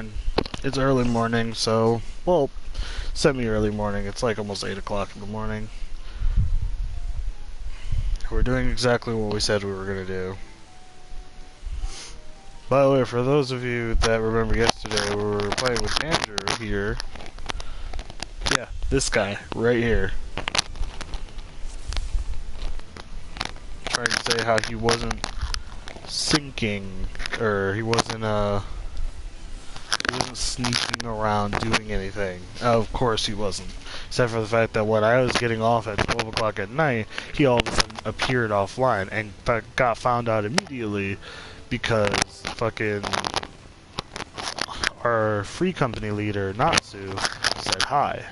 fine. It's early morning, so, well, semi-early morning. It's like almost 8 o'clock in the morning. We're doing exactly what we said we were going to do. By the way, for those of you that remember yesterday, we were playing with Andrew here. Yeah, this guy, right here. Trying to say how he wasn't sinking, or he wasn't sneaking around doing anything. Of course he wasn't. Except for the fact that when I was getting off at 12 o'clock at night, he all of a sudden appeared offline and got found out immediately because fucking our free company leader, Natsu, said hi.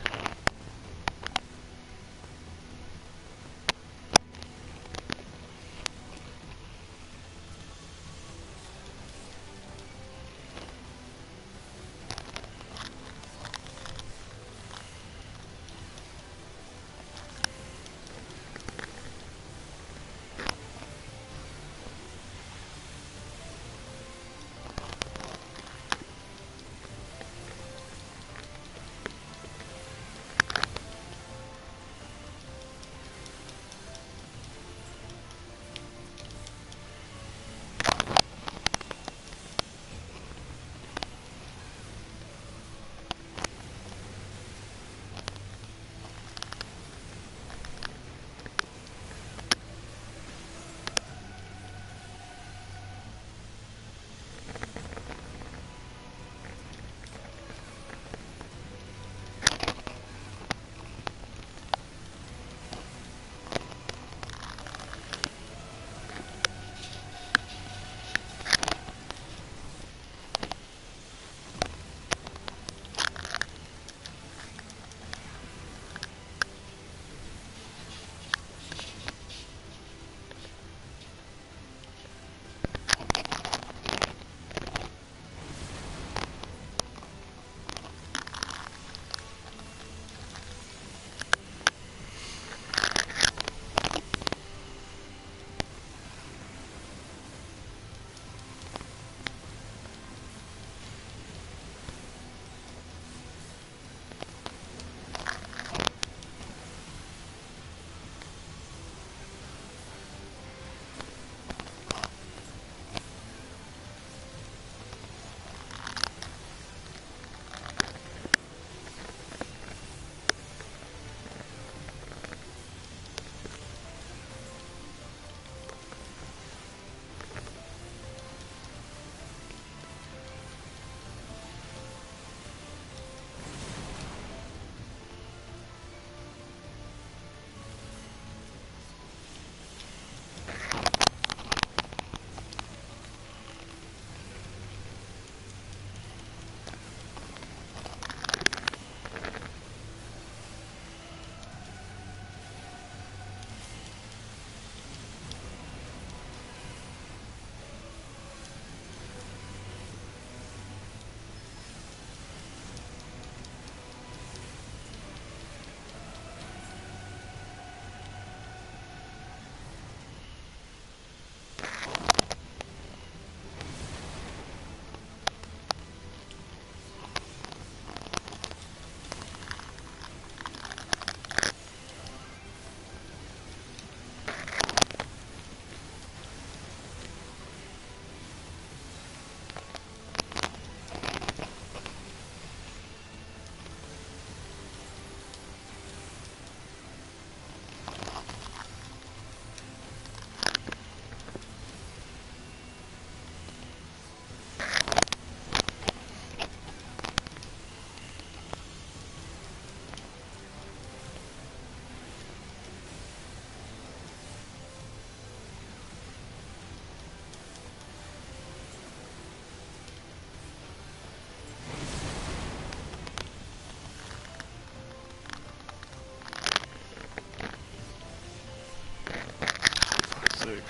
Sick.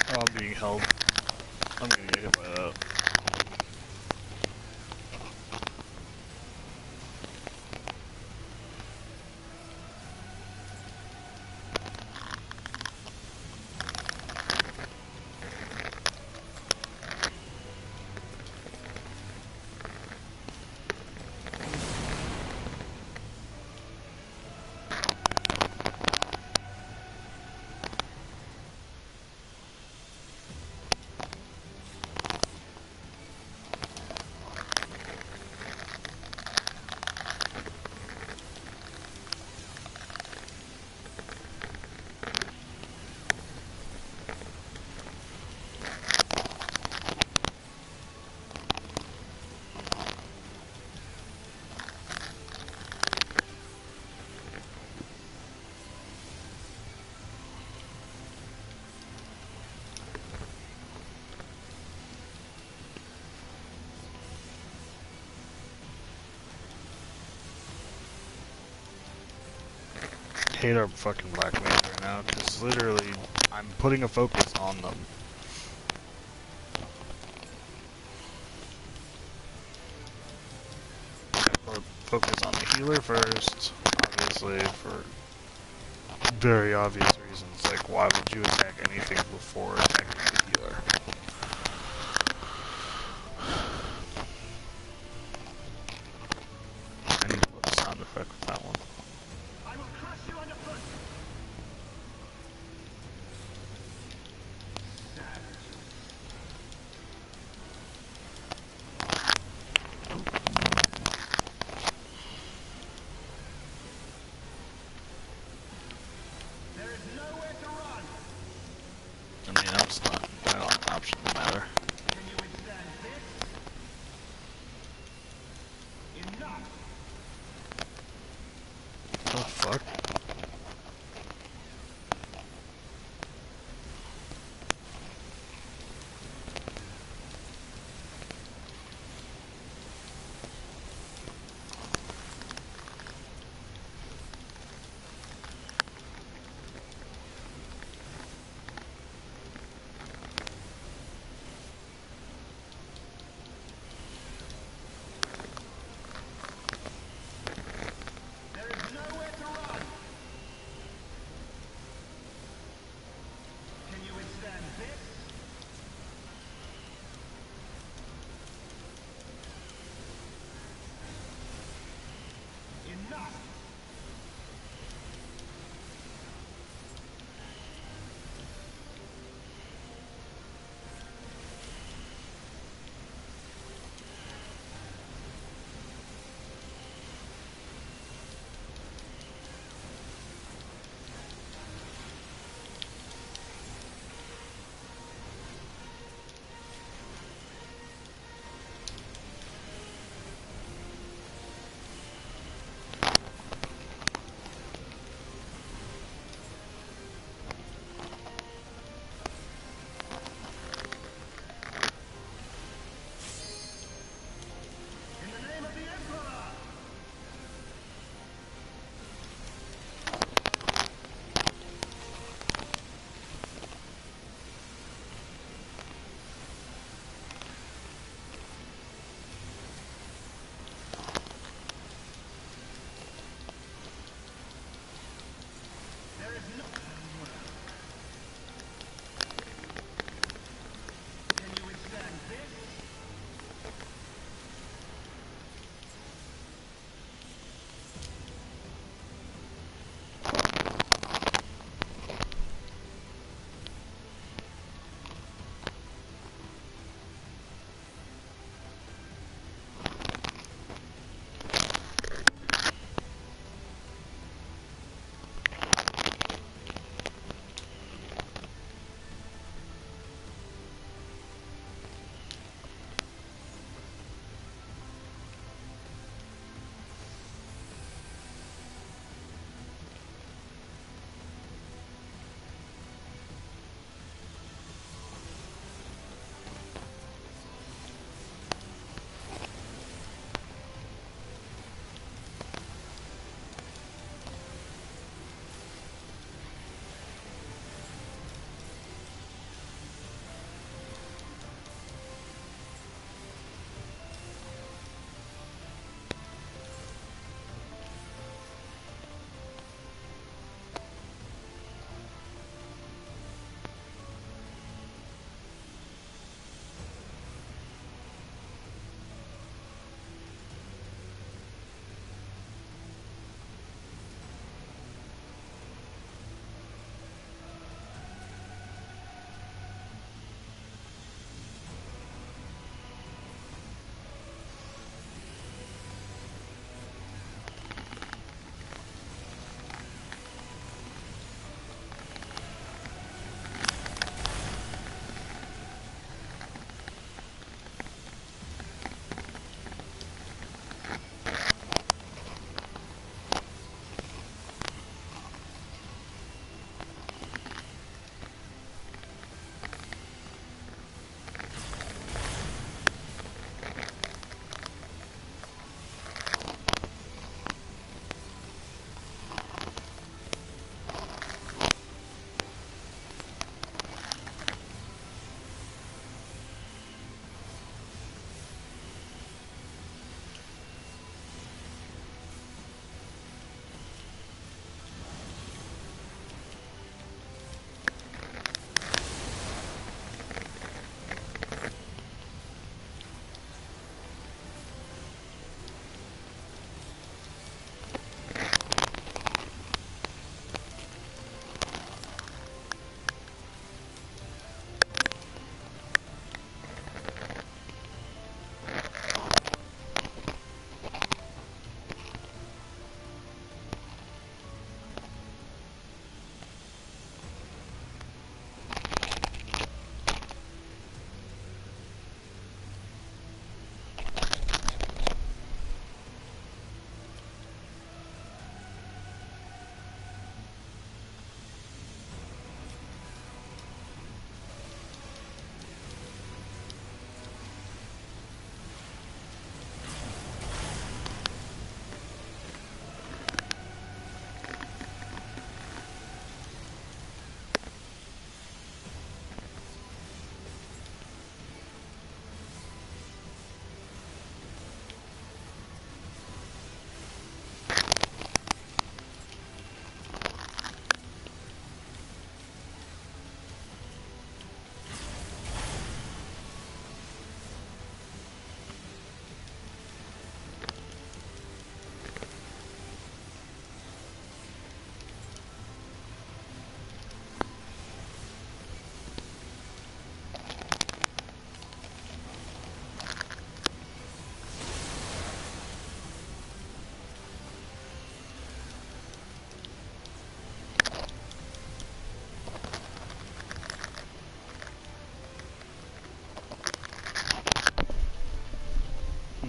Oh, I'm being held. I'm gonna get hit by that. hate our fucking black mage right now, because literally, I'm putting a focus on them. Focus on the healer first, obviously, for very obvious reasons, like why would you attack anything before attacking the healer? I need to put a sound effect with that one. I will crush you underfoot. There is nowhere to run. I mean, I'm stunned.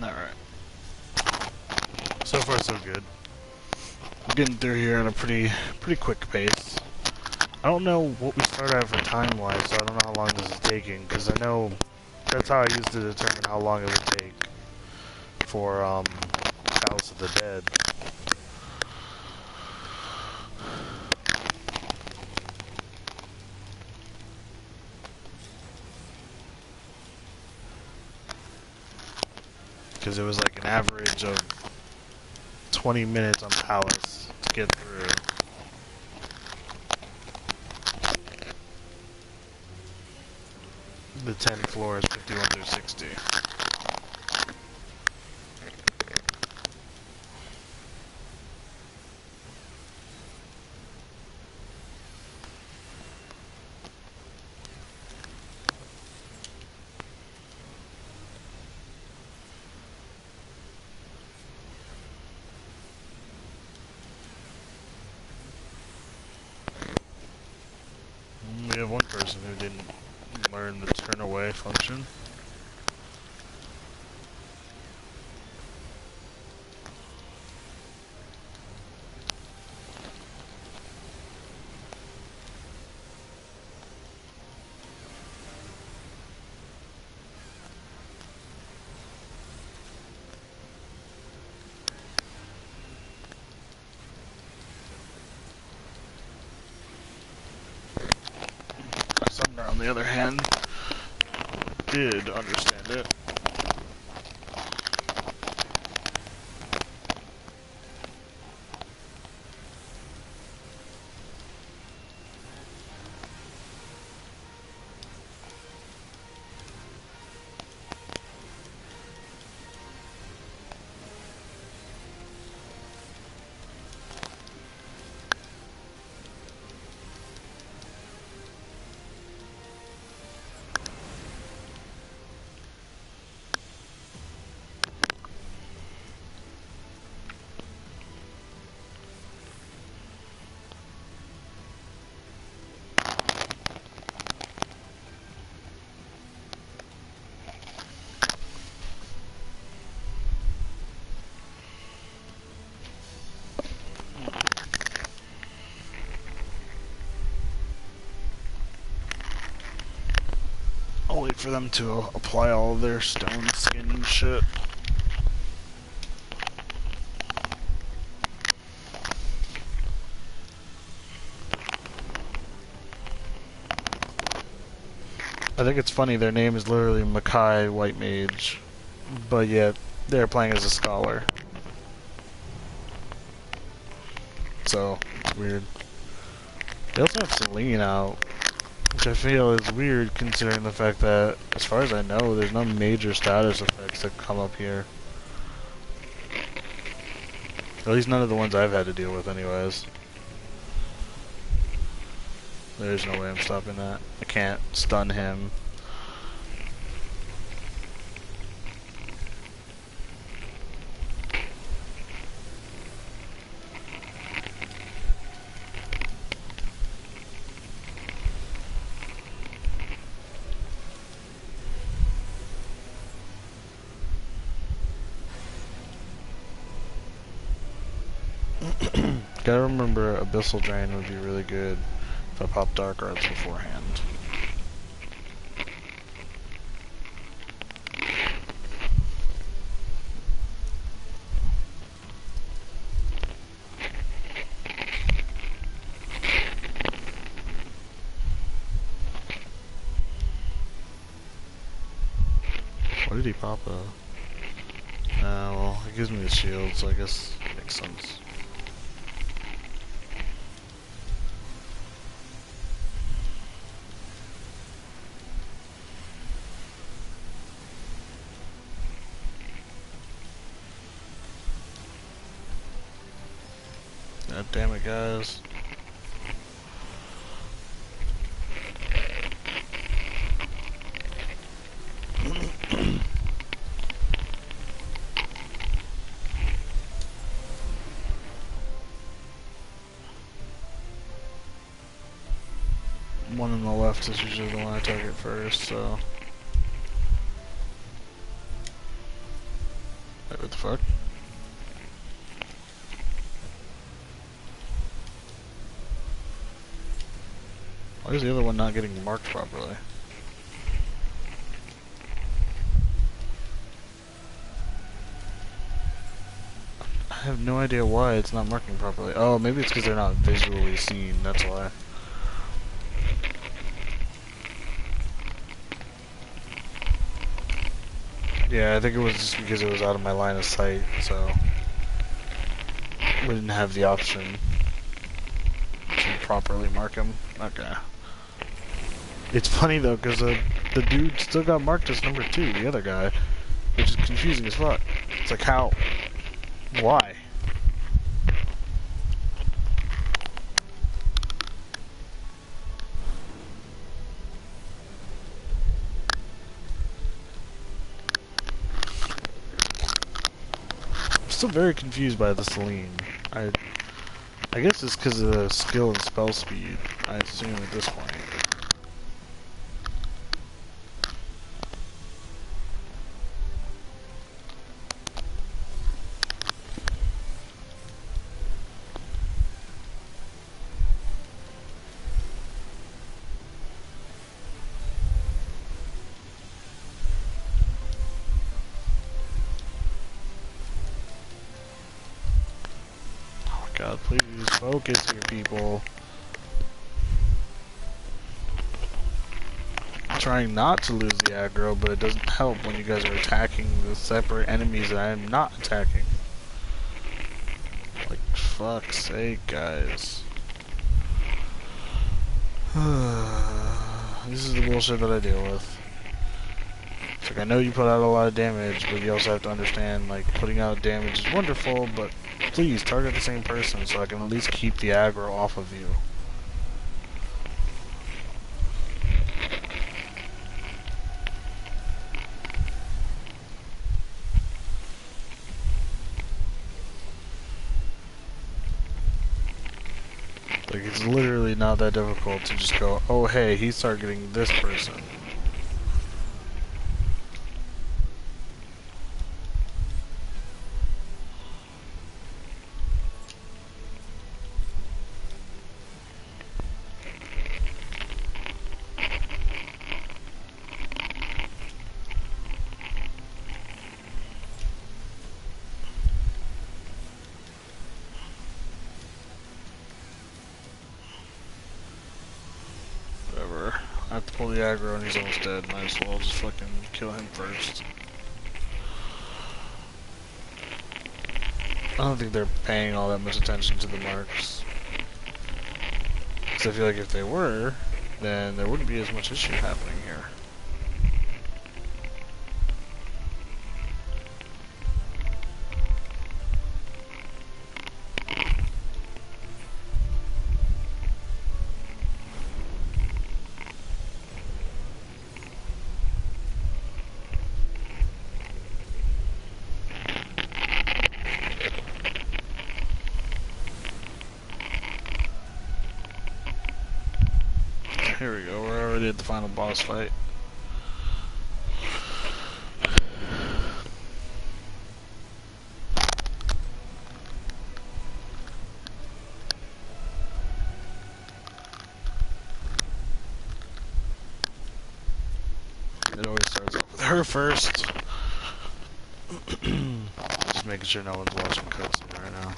Alright. So far so good. I'm getting through here at a pretty quick pace. I don't know what we started at for time-wise, so I don't know how long this is taking, because I know that's how I used to determine how long it would take for, House of the Dead. Because it was like an average of 20 minutes on Palace to get through. The 10 floors, 51 through 60. We have one person who didn't learn the turn away function. Sumner, on the other hand, did understand it. I'll wait for them to apply all of their stone skin and shit. I think it's funny, their name is literally Makai White Mage, but yet they're playing as a scholar. So, it's weird. They also have Celine out, which I feel is weird considering the fact that, as far as I know, there's no major status effects that come up here. At least none of the ones I've had to deal with anyways. There's no way I'm stopping that. I can't stun him. Gotta remember Abyssal Drain would be really good if I pop Dark Arts beforehand. What did he pop though? Well, it gives me the shield, so I guess it makes sense. God damn it, guys. One on the left is usually the one I target first, so... Wait, what the fuck? Why is the other one not getting marked properly? I have no idea why it's not marking properly. Oh, maybe it's because they're not visually seen, that's why. Yeah, I think it was just because it was out of my line of sight, so we didn't have the option to properly mark him. Okay. It's funny though, because the dude still got marked as number 2, the other guy, which is confusing as fuck. It's like, how? Why? I'm still very confused by the Celine. I guess it's because of the skill and spell speed, I assume at this point. God, please focus here, people. I'm trying not to lose the aggro, but it doesn't help when you guys are attacking the separate enemies that I am not attacking. Like, fuck's sake, guys. This is the bullshit that I deal with. It's like, I know you put out a lot of damage, but you also have to understand, like, putting out damage is wonderful, but please target the same person so I can at least keep the aggro off of you. Like, it's literally not that difficult to just go, oh hey, he's targeting this person. I have to pull the aggro and he's almost dead. Might as well just fucking kill him first. I don't think they're paying all that much attention to the marks. Because I feel like if they were, then there wouldn't be as much issue happening here. Here we go, we're already at the final boss fight. It always starts off with her first. Just making sure no one's watching cutscene right now.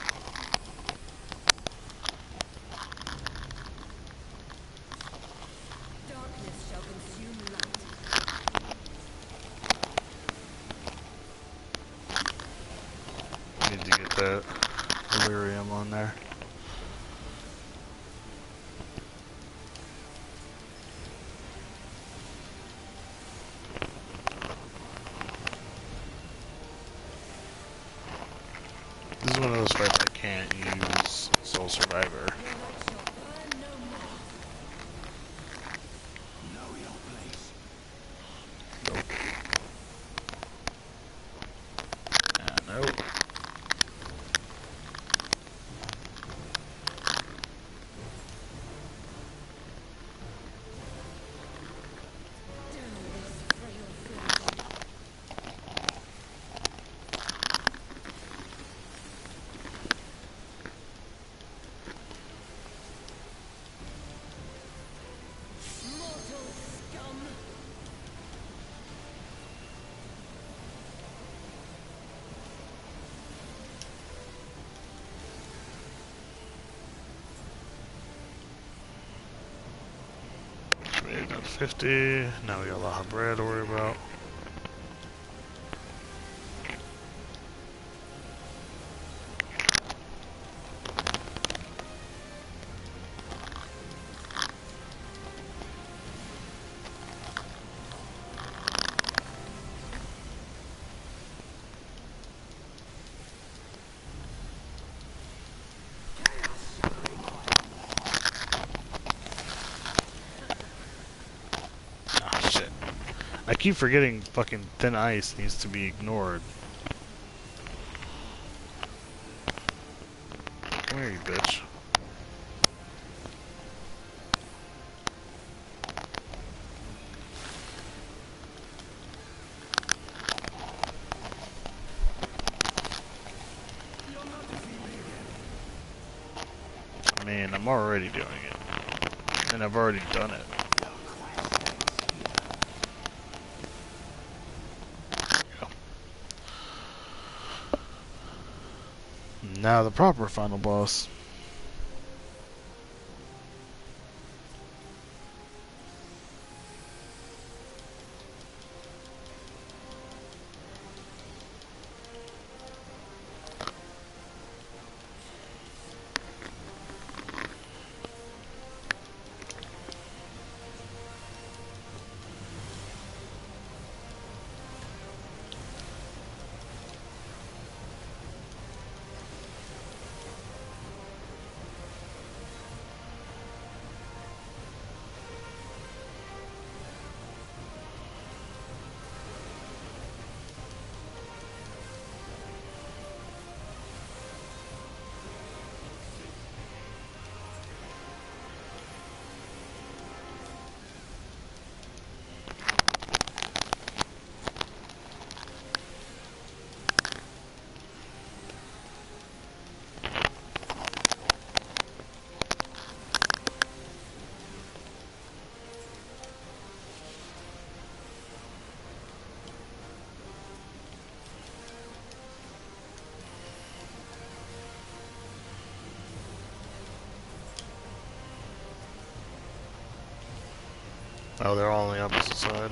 Need to get that delirium on there. This is one of those fights I can't use Soul Survivor. Nope. Nope. 50. Now we got a lot of bread to worry about. I keep forgetting fucking thin ice needs to be ignored. Come here, you bitch. I mean, I'm already doing it. And I've already done it. Now the proper final boss. Oh, they're all on the opposite side.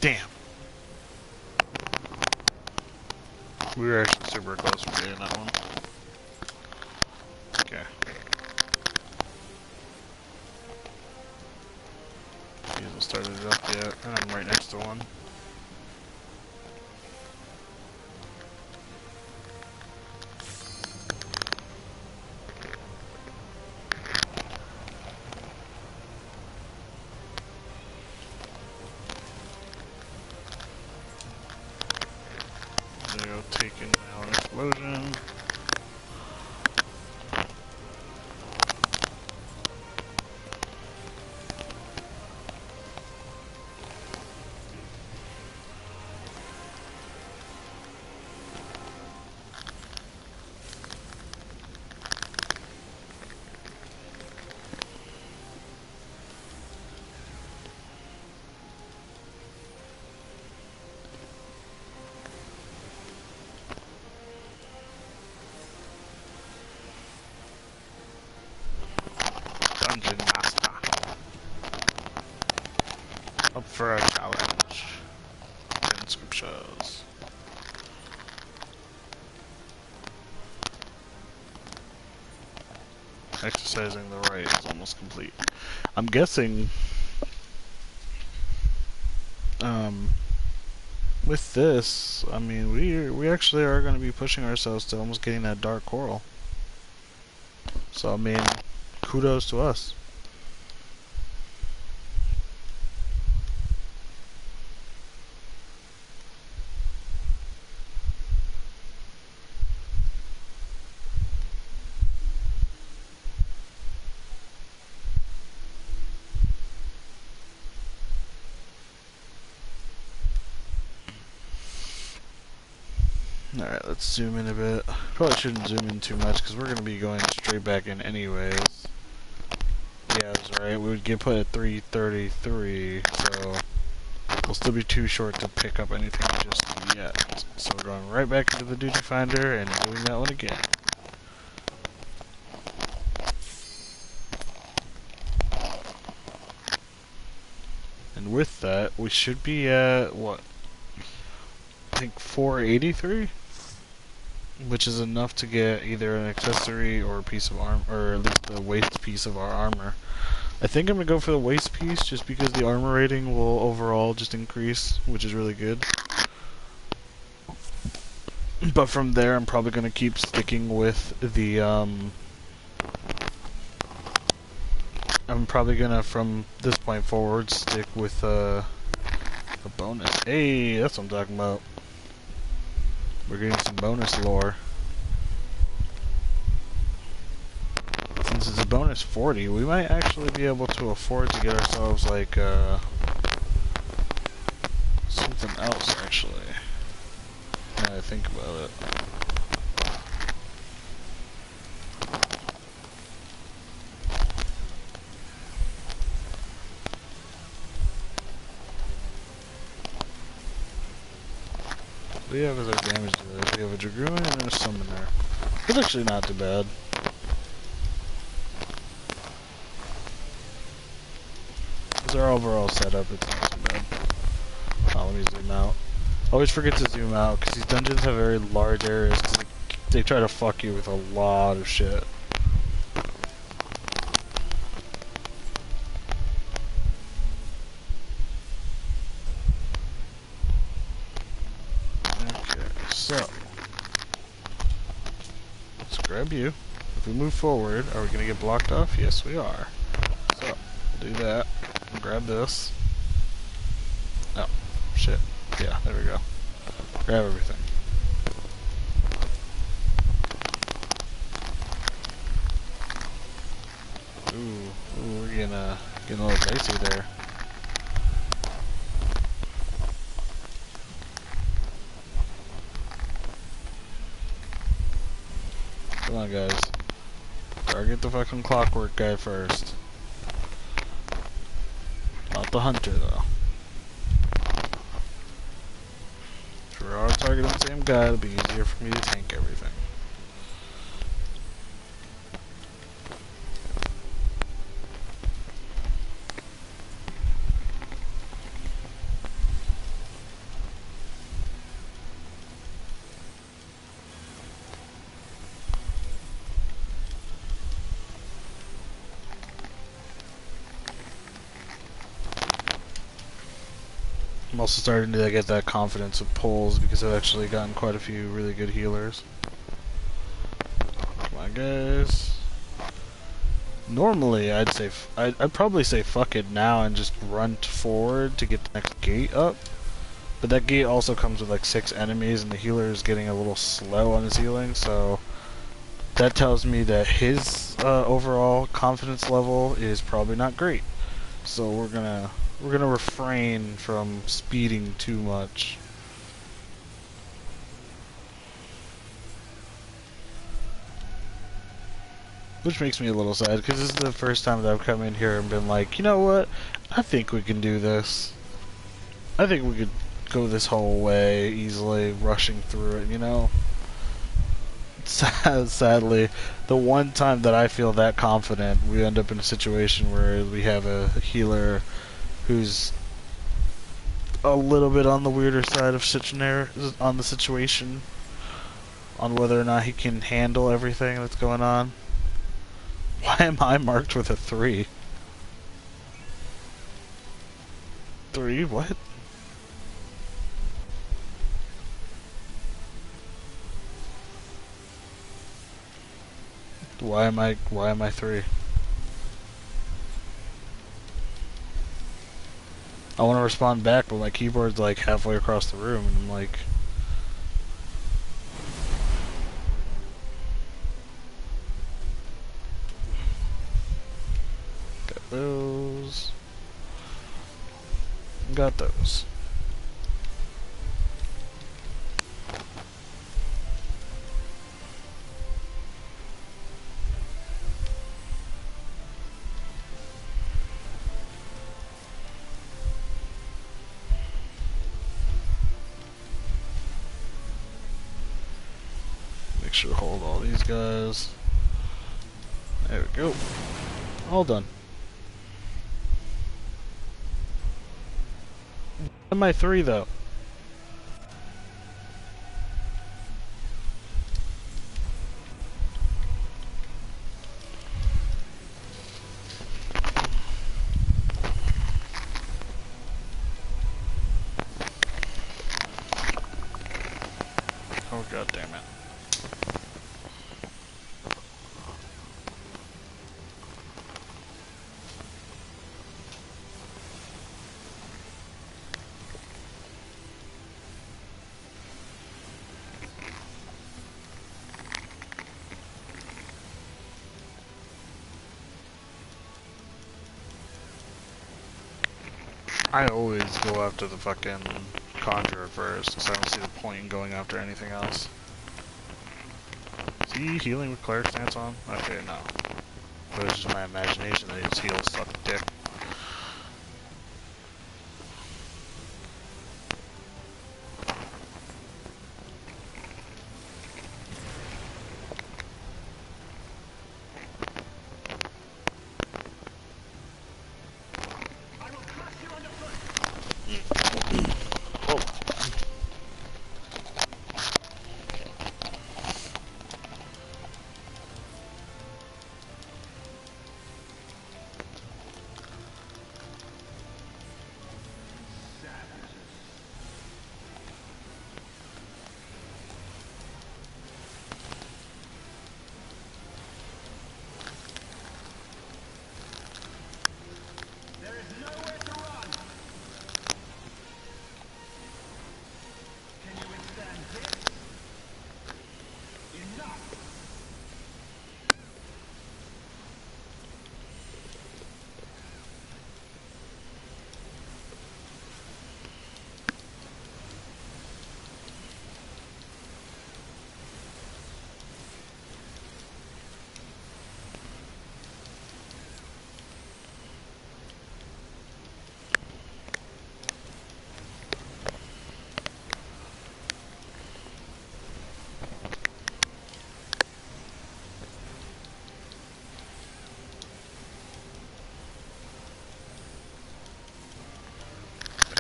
Damn. We were actually super close from getting that one. Okay. He hasn't started it up yet, and I'm right next to one. There we go, taking now an explosion. Up for a challenge. 10 scriptures. Exercising the right is almost complete. I'm guessing, with this, I mean, we actually are going to be pushing ourselves to almost getting that dark coral. So, I mean, kudos to us. Alright, let's zoom in a bit. Probably shouldn't zoom in too much because we're going to be going straight back in anyways. Yeah, that's right. We would get put at 333, so we'll still be too short to pick up anything just yet. So we're going right back into the duty finder and doing that one again. And with that, we should be at, what? I think 483? Which is enough to get either an accessory or a piece of armor, or at least the waist piece of our armor. I think I'm going to go for the waist piece just because the armor rating will overall just increase, which is really good. But from there, I'm probably going to keep sticking with the, I'm probably going to, from this point forward, stick with, a bonus. Hey, that's what I'm talking about. We're getting some bonus lore. Since it's a bonus 40, we might actually be able to afford to get ourselves, like, something else, actually. Now that I think about it. We have as our damage dealer. We have a Dragoon and a Summoner. It's actually not too bad. As our overall setup, it's not too bad. Oh, let me zoom out. Always forget to zoom out, because these dungeons have very large areas, because they try to fuck you with a lot of shit. So, let's grab you. If we move forward, are we going to get blocked off? Yes, we are. So, we'll do that. Grab this. Oh, shit. Yeah, there we go. Grab everything. Ooh, we're getting a little dicey there. Come on, guys. Target the fucking clockwork guy first. Not the hunter, though. If we're all targeting the same guy, it'll be easier for me to tank everything. I'm also starting to get that confidence with pulls because I've actually gotten quite a few really good healers. Come on, guys. Normally, I'd probably say fuck it now and just run forward to get the next gate up. But that gate also comes with like 6 enemies, and the healer is getting a little slow on his healing, so that tells me that his overall confidence level is probably not great. So we're gonna refrain from speeding too much. Which makes me a little sad, because this is the first time that I've come in here and been like, you know what, I think we can do this. I think we could go this whole way easily, rushing through it, you know? Sadly, the one time that I feel that confident, we end up in a situation where we have a healer who's a little bit on the weirder side of on the situation, on whether or not he can handle everything that's going on. Why am I marked with a 3? 3? What? Why am I 3? I want to respond back, but my keyboard's like halfway across the room, and I'm like... Got those. Got those. Make sure to hold all these guys. There we go. All done. Why am I 3 though? Oh god damn it. I always go after the fucking Conjurer first, because I don't see the point in going after anything else. Is he healing with Cleric Stance on? Okay, no. But it's just my imagination that his heals suck dick.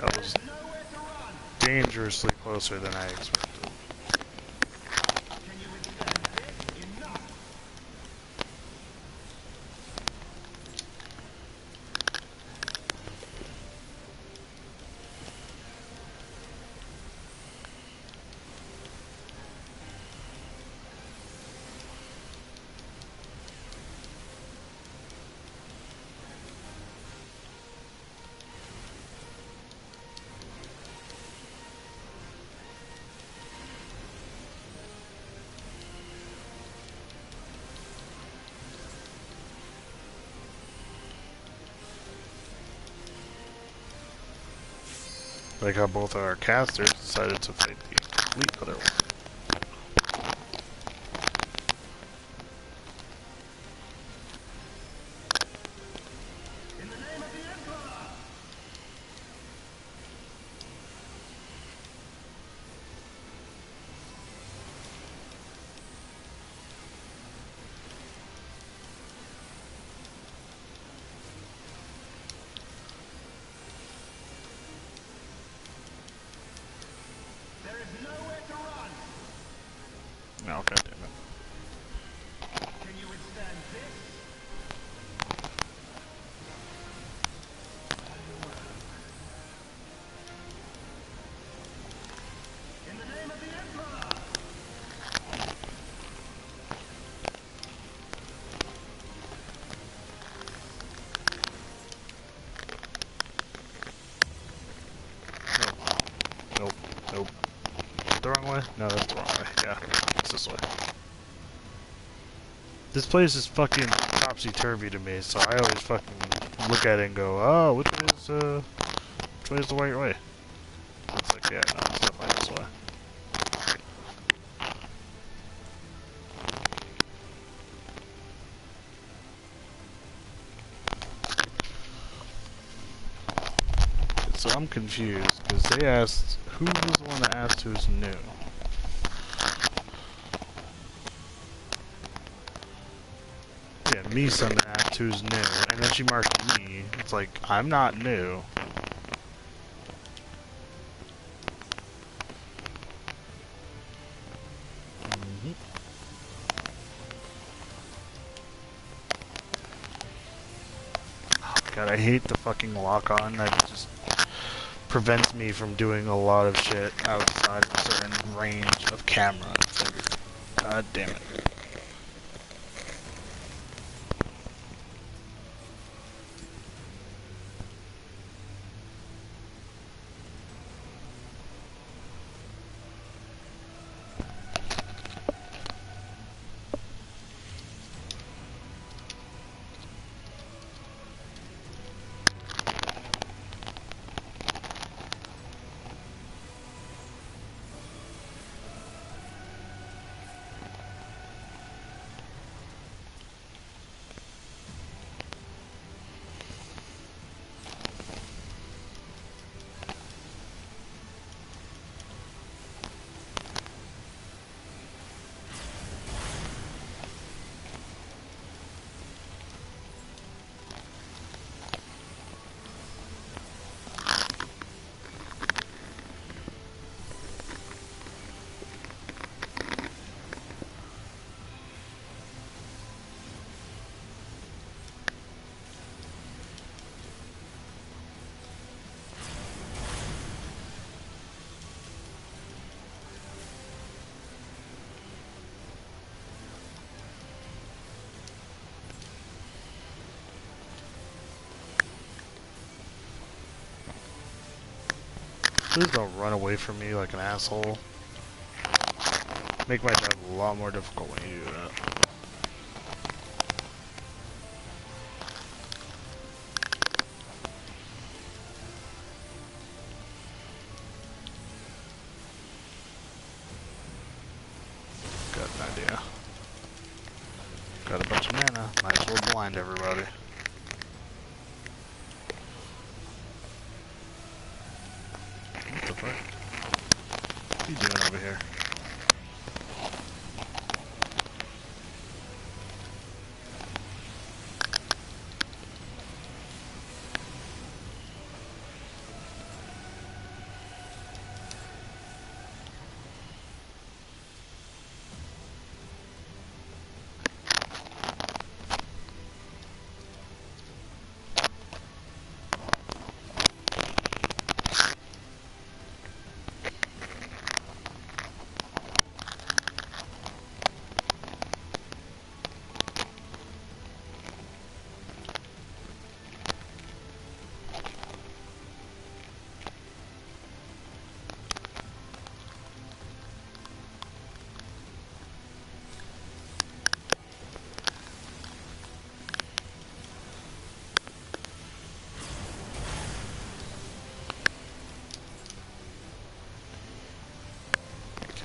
That was dangerously closer than I expected. Like how both of our casters decided to fight the complete other one. No, god damn it. Nope. Nope. The wrong way? No, that's the wrong way. Yeah, it's this way. This place is fucking topsy-turvy to me, so I always fucking look at it and go, oh, which way is the right way? It's like, yeah, no, it's definitely this way. So I'm confused, because they asked, who was the one that asked who's new? Yeah, Misa asked who's new, and then she marked me. It's like, I'm not new. God, I hate the fucking lock-on that just prevents me from doing a lot of shit outside of a certain range of camera. It's like, god damn it. Please don't run away from me like an asshole. Make my job a lot more difficult when you do that. Got an idea. Got a bunch of mana. Might as well blind everybody. What the fuck? What are you doing over here?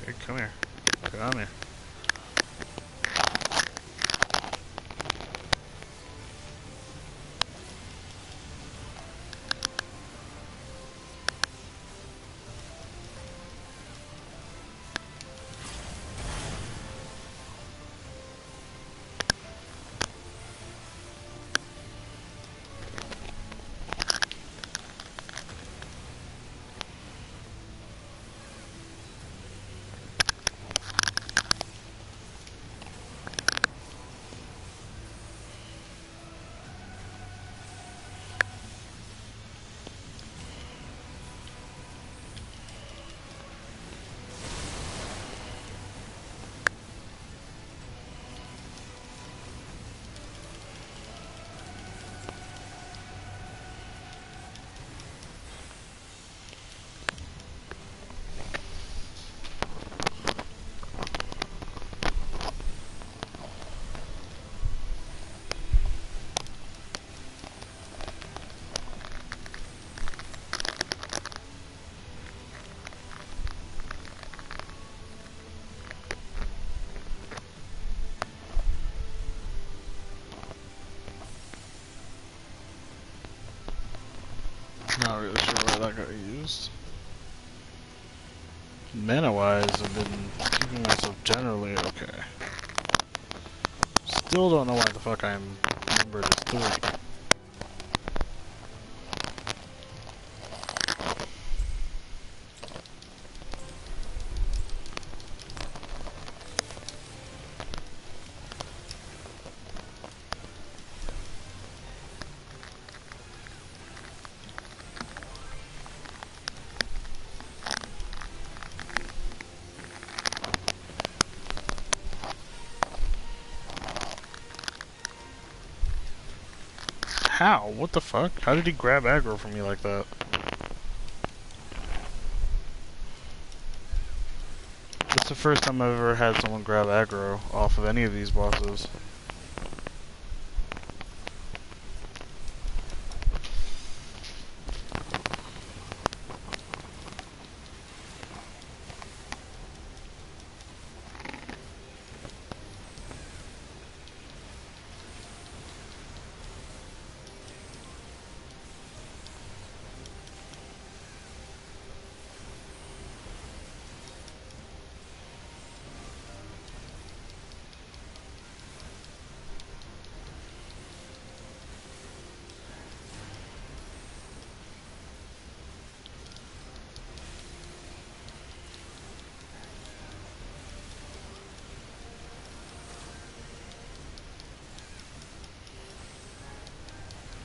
Okay, come here. Come here. Not really sure why that got used. Mana-wise, I've been keeping myself generally okay. Still don't know why the fuck I'm numbered as 3. How? What the fuck? How did he grab aggro from me like that? It's the first time I've ever had someone grab aggro off of any of these bosses.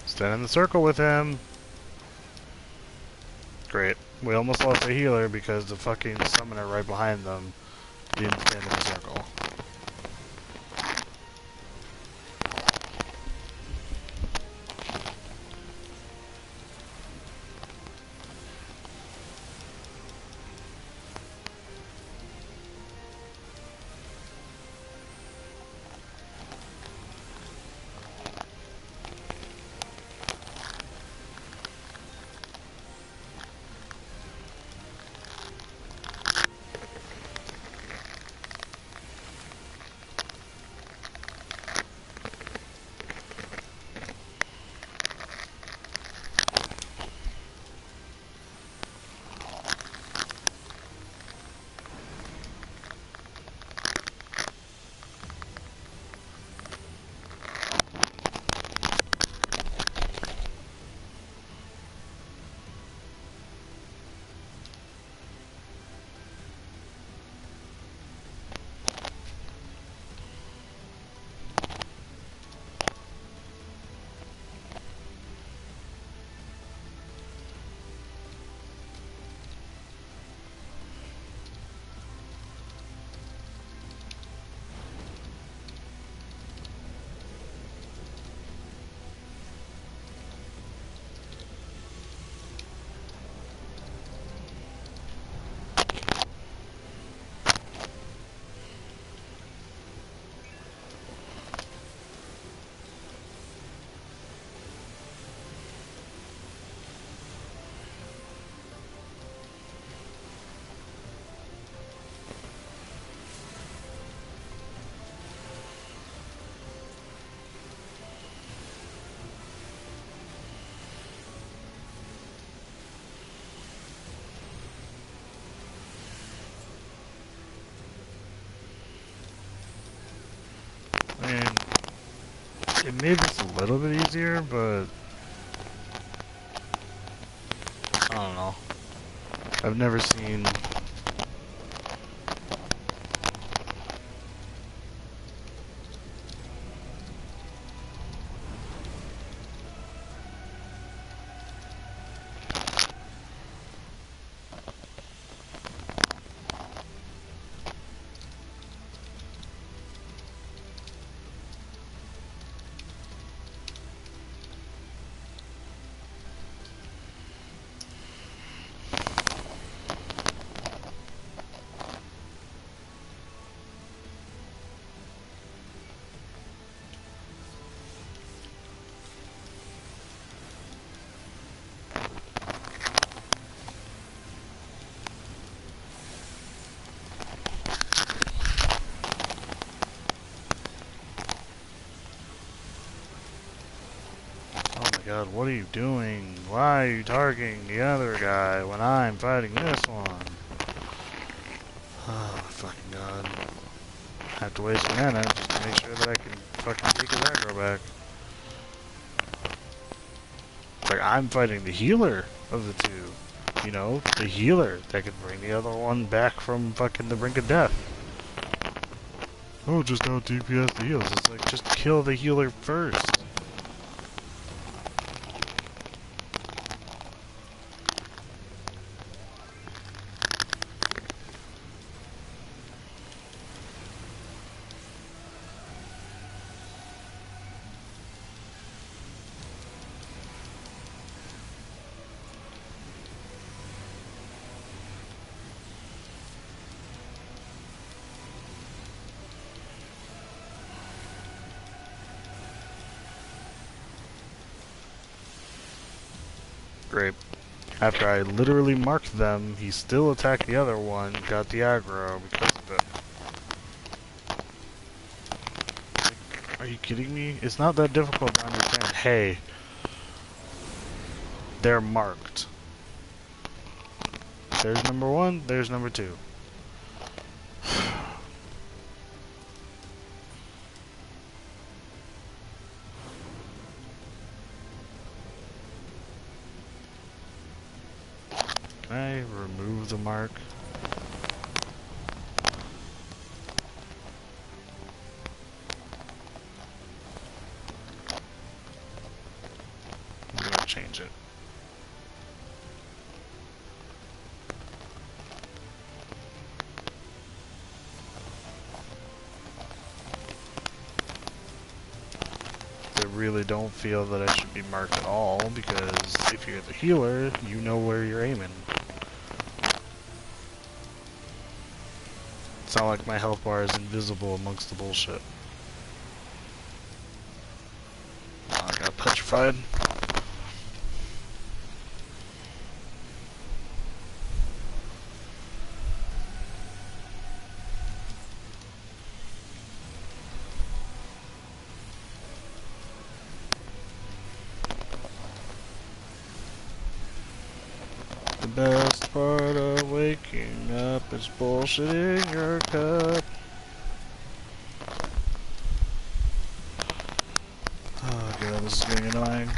Stand in the circle with him. Great. We almost lost a healer because the fucking summoner right behind them didn't stand in the circle. I mean, it made this a little bit easier, but I don't know. I've never seen god, what are you doing? Why are you targeting the other guy when I'm fighting this one? Oh my fucking god. I have to waste mana just to make sure that I can fucking take his aggro back. It's like I'm fighting the healer of the two. You know, the healer that can bring the other one back from fucking the brink of death. Oh, just out DPS the heals. It's like, just kill the healer first. Great. After I literally marked them, he still attacked the other one, got the aggro because of it. Like, are you kidding me? It's not that difficult to understand. Hey, they're marked. There's number one, there's number two. Can I remove the mark? I'm gonna change it. I really don't feel that I should be marked at all, because if you're the healer, you know where you're aiming. It's not like my health bar is invisible amongst the bullshit. Oh, I got petrified. The best part of waking up is bullshit in your cup. Oh god, this is getting annoying.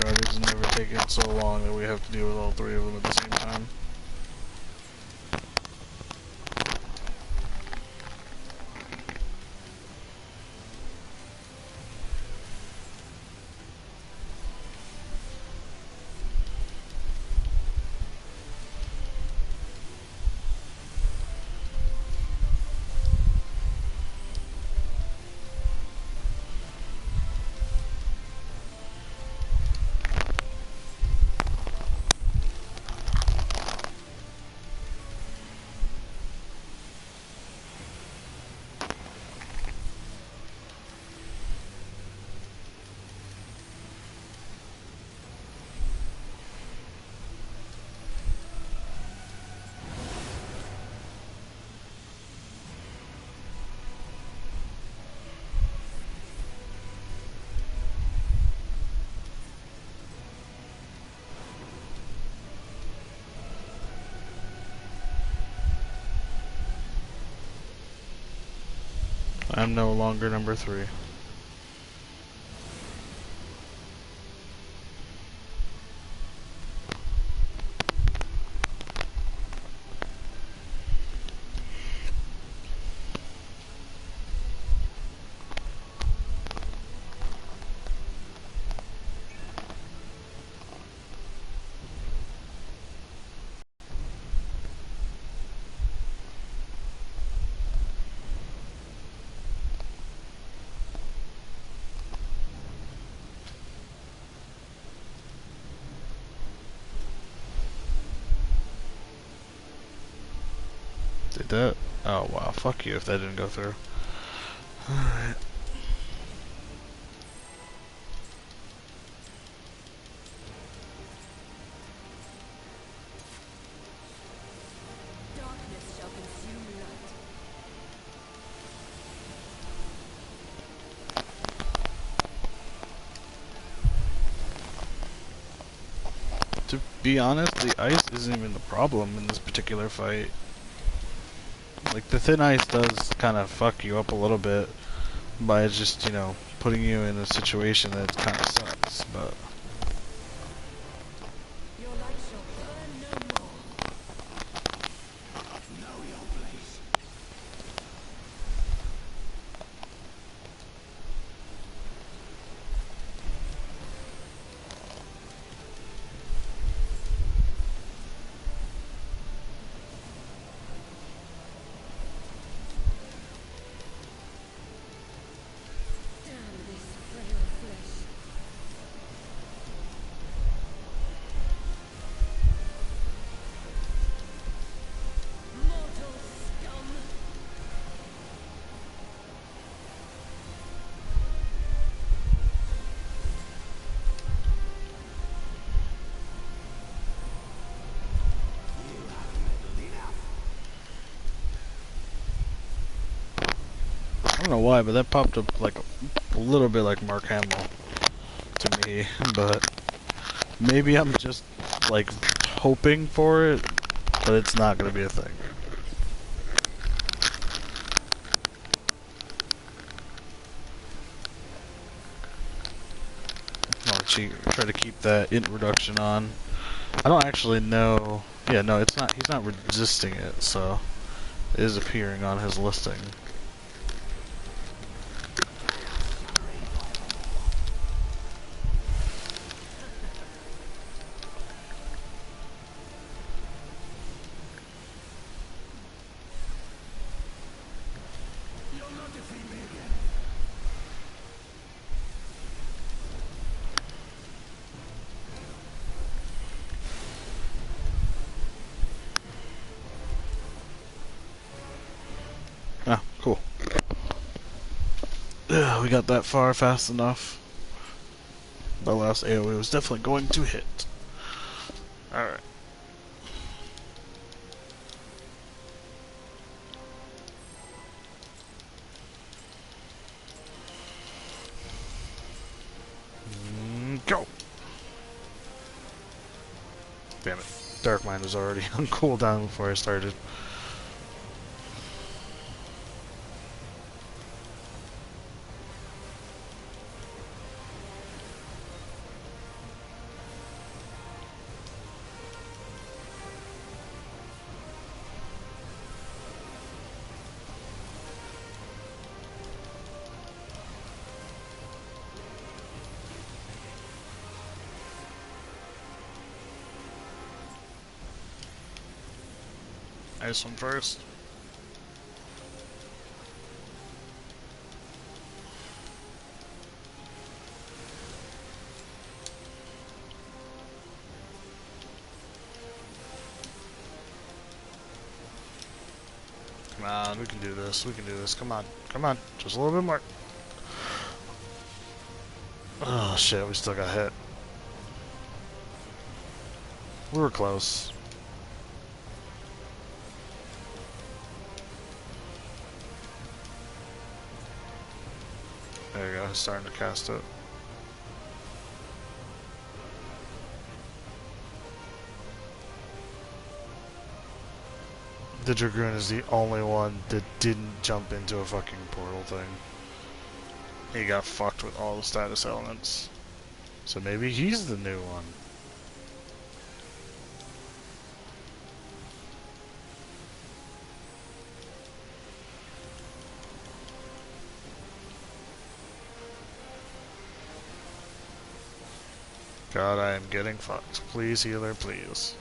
This has never taken so long that we have to deal with all three of them at the same time. I'm no longer number 3. Did that? Oh wow, fuck you if that didn't go through. Alright. To be honest, the ice isn't even the problem in this particular fight. Like, the thin ice does kind of fuck you up a little bit by just, you know, putting you in a situation that kind of sucks, but... I don't know why, but that popped up like a little bit like Mark Hamill to me, but maybe I'm just like hoping for it, but it's not gonna be a thing. I'll try to keep that int reduction on. I don't actually know. Yeah, no, it's not. He's not resisting it, so it is appearing on his listing. Ah, cool. We got that far fast enough. The last AoE was definitely going to hit. Alright. Go! Damn it. Dark Mind was already on cooldown before I started. Ice one first. Come on, we can do this. We can do this. Come on. Come on. Just a little bit more. Oh shit, we still got hit. We were close. There you go, he's starting to cast it. The Dragoon is the only one that didn't jump into a fucking portal thing. He got fucked with all the status elements. So maybe he's the new one. God, I am getting fucked. Please, healer, please.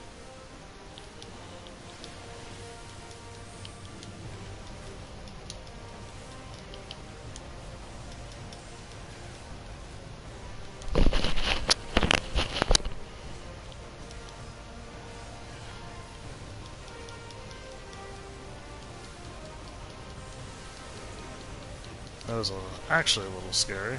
That was actually a little scary.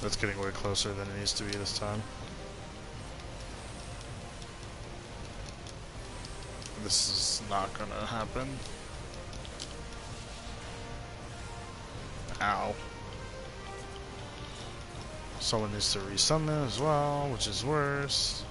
That's getting way closer than it needs to be this time. This is not gonna happen. Ow. Someone needs to resummon as well, which is worse.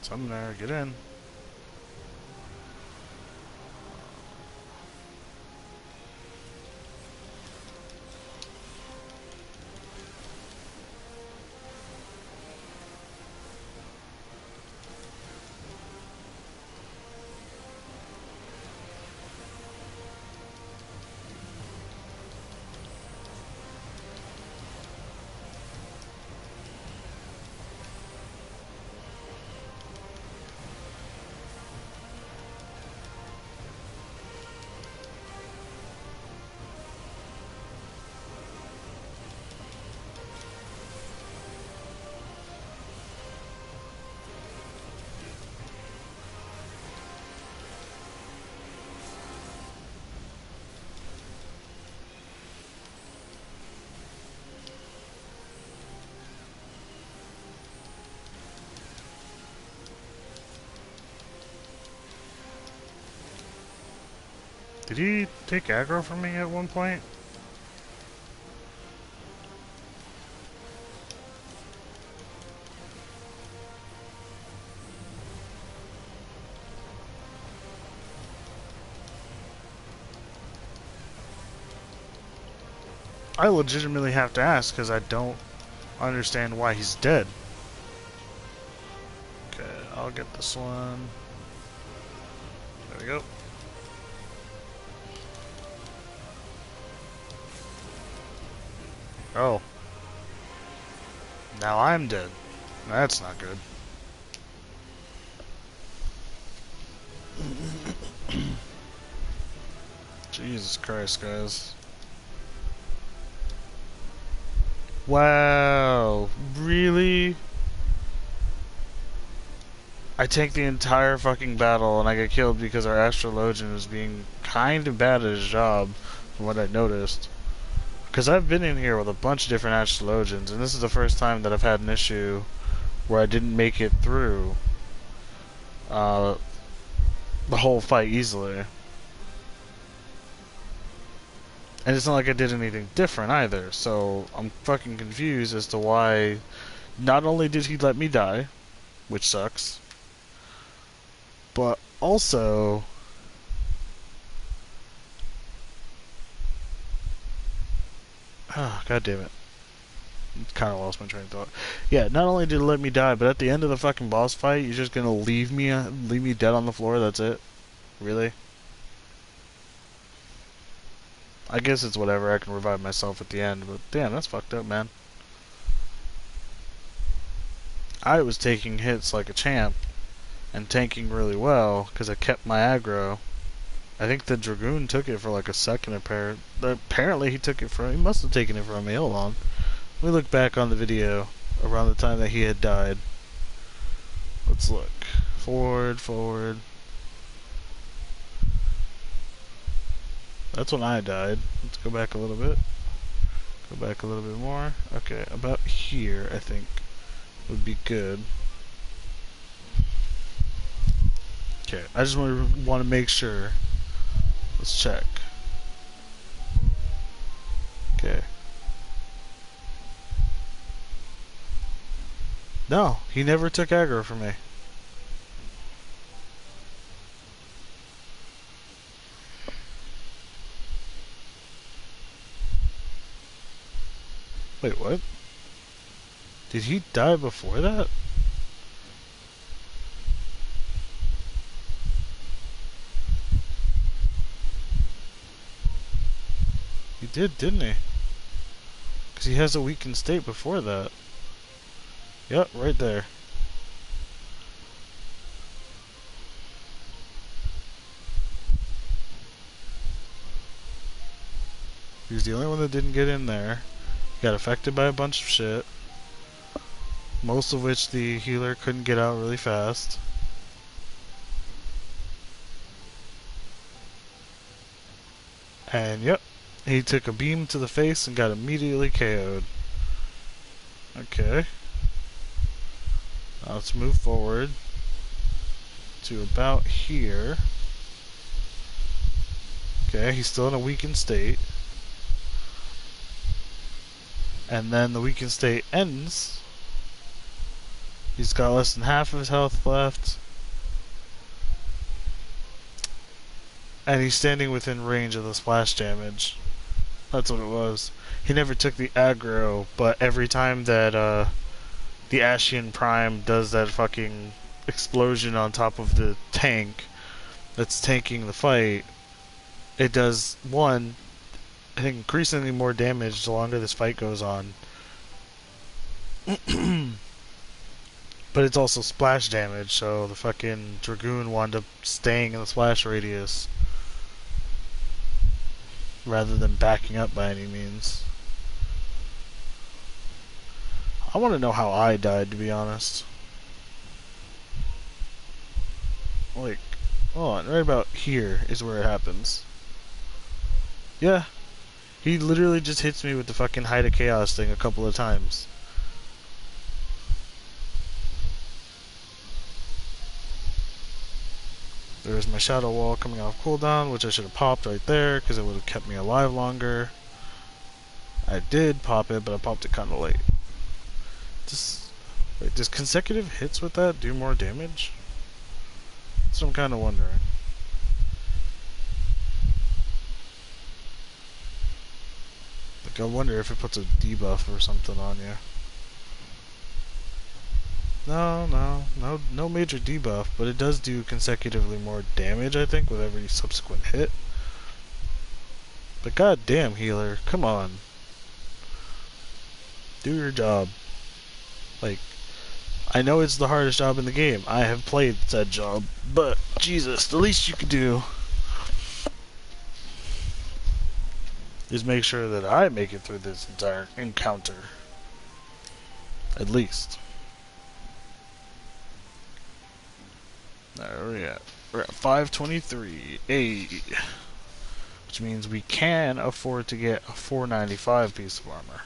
Summoner, get in. Did he take aggro from me at one point? I legitimately have to ask because I don't understand why he's dead. Okay, I'll get this one. There we go. Oh. Now I'm dead. That's not good. Jesus Christ, guys. Wow. Really? I take the entire fucking battle and I get killed because our astrologian was being kind of bad at his job, from what I noticed. Because I've been in here with a bunch of different astrologians, and this is the first time that I've had an issue where I didn't make it through the whole fight easily. And it's not like I did anything different either, so I'm fucking confused as to why not only did he let me die, which sucks, but also god damn it. Kind of lost my train of thought. Yeah, not only did it let me die, but at the end of the fucking boss fight, you're just gonna leave me dead on the floor. That's it? Really? I guess it's whatever. I can revive myself at the end, but damn, that's fucked up, man. I was taking hits like a champ and tanking really well because I kept my aggro. I think the Dragoon took it for like a second. Apparently he took it from. He must have taken it from me. Hold on. Let me look back on the video around the time that he had died. Let's look. Forward. That's when I died. Let's go back a little bit. Go back a little bit more. Okay, about here I think would be good. Okay, I just want to make sure. Let's check. Okay. No, he never took aggro from me. Wait, what? Did he die before that? He did, didn't he? Because he has a weakened state before that. Yep, right there. He was the only one that didn't get in there. He got affected by a bunch of shit. Most of which the healer couldn't get out really fast. And yep, he took a beam to the face and got immediately KO'd. Okay. Now let's move forward to about here. Okay, he's still in a weakened state. And then the weakened state ends. He's got less than half of his health left. And he's standing within range of the splash damage. That's what it was. He never took the aggro, but every time that the Ashian Prime does that fucking explosion on top of the tank that's tanking the fight, it does, one, I think increasingly more damage the longer this fight goes on. But it's also splash damage, so the fucking Dragoon wound up staying in the splash radius rather than backing up by any means. I want to know how I died, to be honest. Like, hold on, right about here is where it happens. Yeah, he literally just hits me with the fucking Height of Chaos thing a couple of times. There's my Shadow Wall coming off cooldown, which I should have popped right there, because it would have kept me alive longer. I did pop it, but I popped it kind of late. Wait, does consecutive hits with that do more damage? That's what I'm kind of wondering. Like, I wonder if it puts a debuff or something on you. No major debuff, but it does do consecutively more damage, I think, with every subsequent hit. But goddamn, healer, come on. Do your job. Like, I know it's the hardest job in the game. I have played said job, but Jesus, the least you could do is make sure that I make it through this entire encounter. At least. Where are we at? We're at 523. Which means we can afford to get a 495 piece of armor.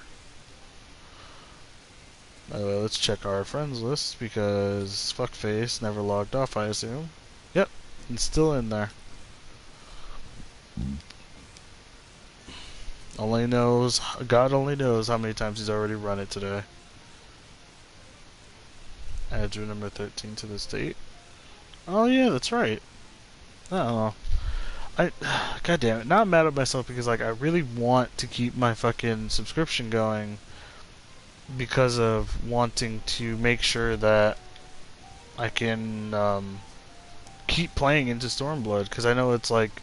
Let's check our friends list, because fuckface never logged off, I assume. Yep, it's still in there. God only knows how many times he's already run it today. Add your number 13 to this date. Oh yeah, that's right. I don't know. God damn it. Now I'm mad at myself because, like, I really want to keep my fucking subscription going because of wanting to make sure that I can keep playing into Stormblood, because I know it's like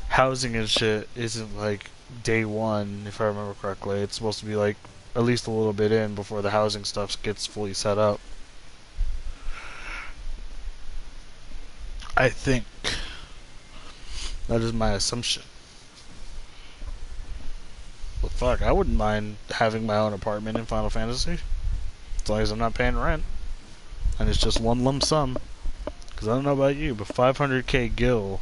housing and shit isn't like day one, if I remember correctly. It's supposed to be like at least a little bit in before the housing stuff gets fully set up. I think that is my assumption. But fuck, I wouldn't mind having my own apartment in Final Fantasy, as long as I'm not paying rent and it's just one lump sum. Because I don't know about you, but 500k gil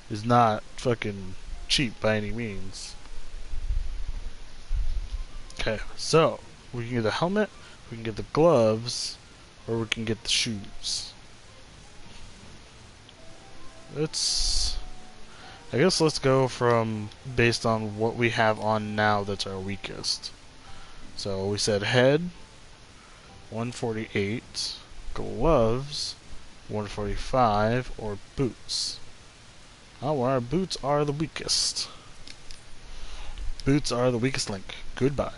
is not fucking cheap by any means. Okay, so we can get the helmet, we can get the gloves, or we can get the shoes. I guess let's go from based on what we have on now that's our weakest. So we said head 148, gloves 145, or boots. Oh, our boots are the weakest. Boots are the weakest link. Goodbye.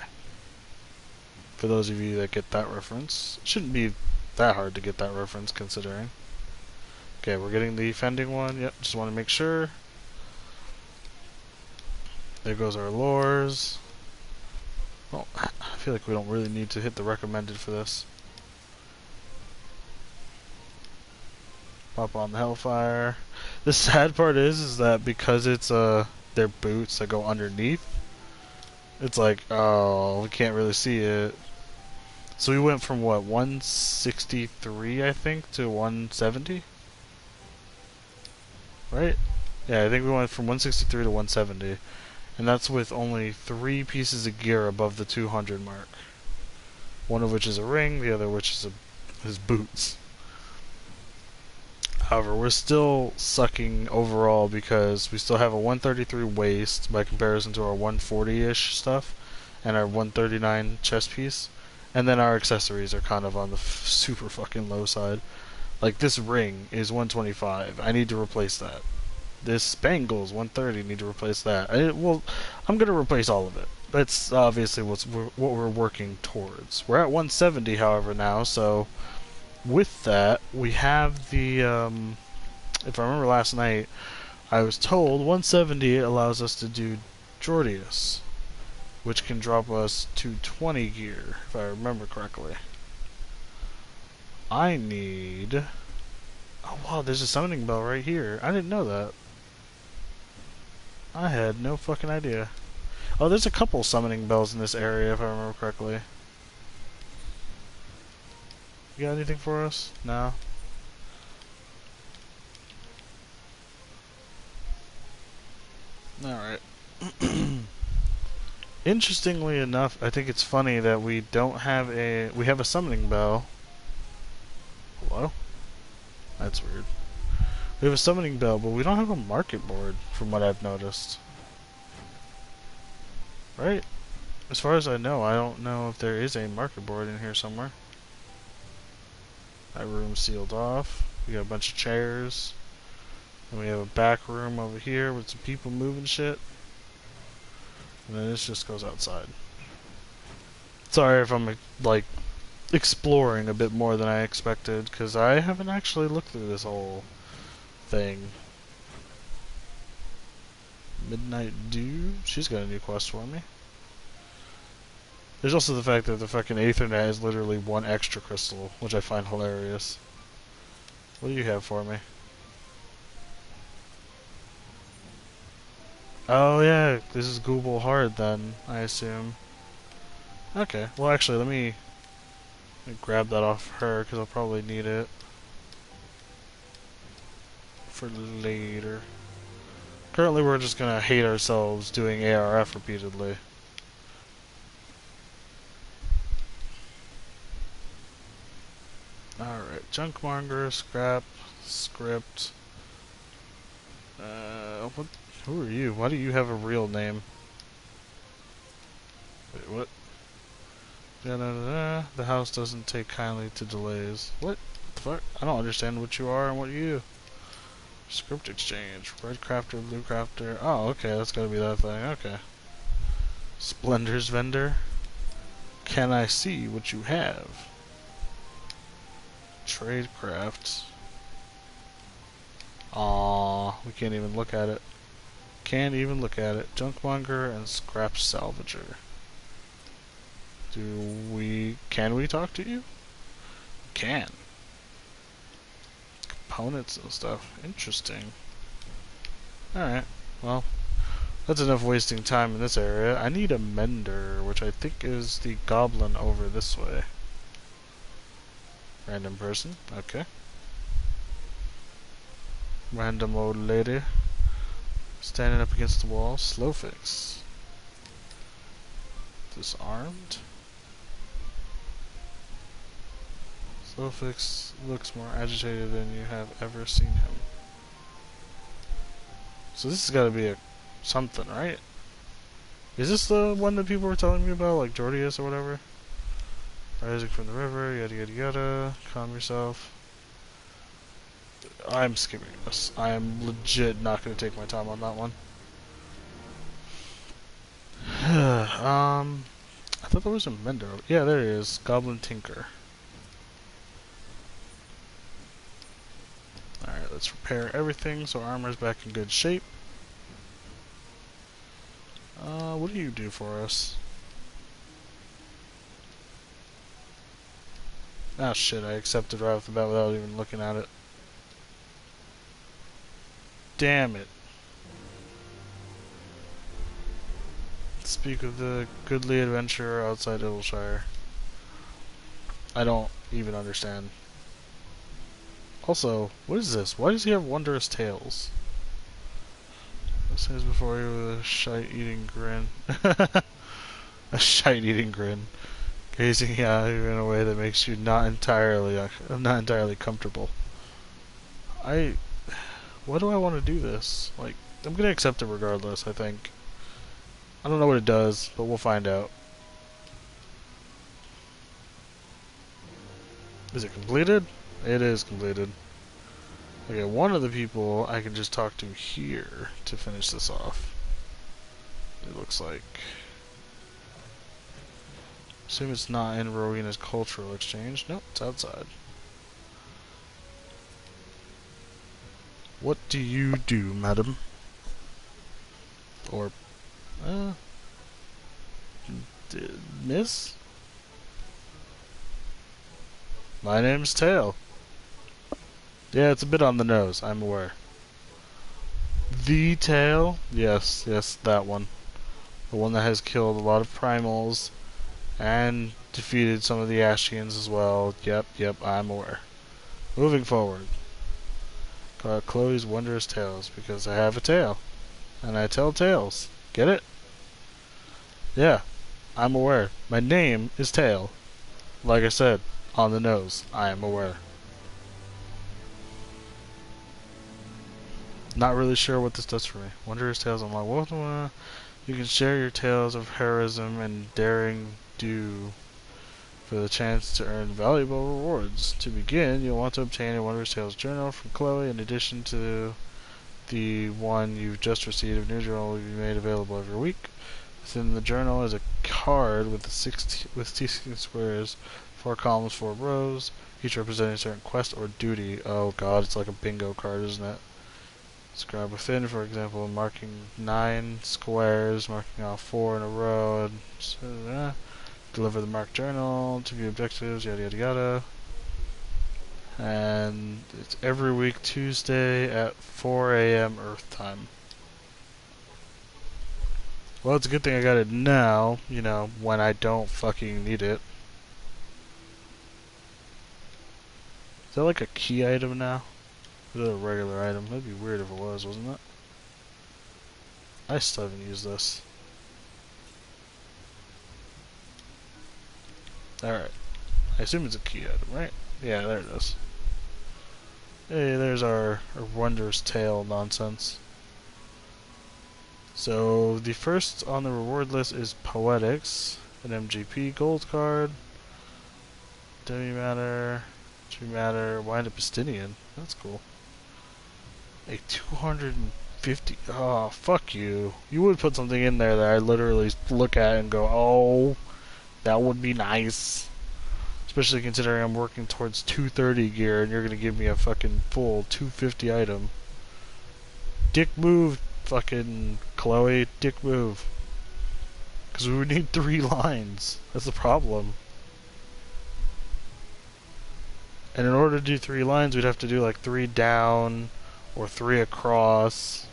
For those of you that get that reference. It shouldn't be that hard to get that reference considering. Okay, we're getting the fending one. Yep, just want to make sure. There goes our lures. Well, I feel like we don't really need to hit the recommended for this. Pop on the Hellfire. The sad part is that because it's their boots that go underneath, it's like, oh, we can't really see it. So we went from what, 163 I think to 170? Right? Yeah, I think we went from 163 to 170. And that's with only 3 pieces of gear above the 200 mark. One of which is a ring, the other which is his boots. However, we're still sucking overall because we still have a 133 waist by comparison to our 140-ish stuff and our 139 chest piece. And then our accessories are kind of on the super fucking low side. Like this ring is 125. I need to replace that. This spangle is 130. Need to replace that. I'm gonna replace all of it. That's obviously what we're working towards. We're at 170, however, now. So with that, we have the. If I remember last night, I was told 170 allows us to do Jordius, which can drop us to 20 gear, if I remember correctly. I need. Oh wow, there's a summoning bell right here. I didn't know that. I had no fucking idea. Oh, there's a couple summoning bells in this area, if I remember correctly. You got anything for us? No? Alright. Interestingly enough, I think it's funny that we don't have a... We have a summoning bell. Hello? That's weird. We have a summoning bell, but we don't have a market board, from what I've noticed. Right? As far as I know, I don't know if there is a market board in here somewhere. That room's sealed off. We got a bunch of chairs. And we have a back room over here with some people moving shit. And then this just goes outside. Sorry if I'm, like, exploring a bit more than I expected, because I haven't actually looked through this whole thing. Midnight Dew? She's got a new quest for me. There's also the fact that the fucking Aethernet is literally 1 extra crystal, which I find hilarious. What do you have for me? Oh yeah, this is Google Hard then, I assume. Okay, well actually let me grab that off her, because I'll probably need it for later. Currently we're just gonna hate ourselves doing ARF repeatedly. Alright, Junkmonger, Scrap, Script. Who are you? Why do you have a real name? Wait, what? The house doesn't take kindly to delays. What the fuck? I don't understand what you are and what you do. Script exchange. Red crafter, blue crafter. Oh, okay, that's gotta be that thing. Okay. Splendor's vendor. Can I see what you have? Trade crafts. Aww, we can't even look at it. Can't even look at it. Junkmonger and Scrap Salvager. Can we talk to you? Can. Components and stuff. Interesting. Alright, well, that's enough wasting time in this area. I need a mender, which I think is the goblin over this way. Random person, okay. Random old lady. Standing up against the wall. Slow fix. Disarmed. Slowfix looks more agitated than you have ever seen him. So this has got to be something, right? Is this the one that people were telling me about, like Jordius or whatever? Rising from the river, yada yada yada. Calm yourself. I'm skipping this. I am legit not going to take my time on that one. I thought there was a mender. Yeah, there he is. Goblin Tinker. Alright, let's repair everything so armor's back in good shape. What do you do for us? Ah, shit, I accepted right off the bat without even looking at it. Damn it. Speak of the goodly adventurer outside Ilshire. I don't even understand. Also, what is this? Why does he have wondrous tales? This is before you with a shite-eating grin. A shite-eating grin. Gazing at you in a way that makes you not entirely comfortable. Why do I want to do this? Like, I'm gonna accept it regardless, I think. I don't know what it does, but we'll find out. Is it completed? It is completed. Okay, one of the people I can just talk to here to finish this off. It looks like. Assume it's not in Rowena's cultural exchange. Nope, it's outside. What do you do, madam? Or, miss? My name's Tail. Yeah, it's a bit on the nose, I'm aware. The Tail? Yes, that one. The one that has killed a lot of primals and defeated some of the Ashians as well. Yep, I'm aware. Moving forward. Chloe's Wondrous Tales, because I have a tail. And I tell tales. Get it? Yeah, I'm aware. My name is Tail. Like I said, on the nose, I am aware. Not really sure what this does for me. Wondrous Tales unlock. You can share your tales of heroism and daring do for the chance to earn valuable rewards. To begin, you'll want to obtain a Wondrous Tales journal from Chloe in addition to the one you've just received. A new journal will be made available every week. Within the journal is a card with 16 squares, 4 columns, 4 rows, each representing a certain quest or duty. Oh god, it's like a bingo card, isn't it? Describe within, for example, marking 9 squares, marking off 4 in a row, and deliver the marked journal to view objectives, yada yada yada. And it's every week Tuesday at 4 AM Earth time. Well, it's a good thing I got it now, you know, when I don't fucking need it. Is that like a key item now? Or is it a regular item? That'd be weird if it was, wasn't it? I still haven't used this. Alright. I assume it's a key item, right? Yeah, there it is. Hey, there's our Wondrous Tale nonsense. So, the first on the reward list is Poetics, an MGP gold card, Demi-Matter, True-Matter, Wind Up Justinian. That's cool. A 250. Oh, fuck you. You would put something in there that I literally look at and go, oh, that would be nice. Especially considering I'm working towards 230 gear and you're gonna give me a fucking full 250 item. Dick move, fucking Chloe. Dick move. Because we would need 3 lines. That's the problem. And in order to do 3 lines, we'd have to do like 3 down or 3 across.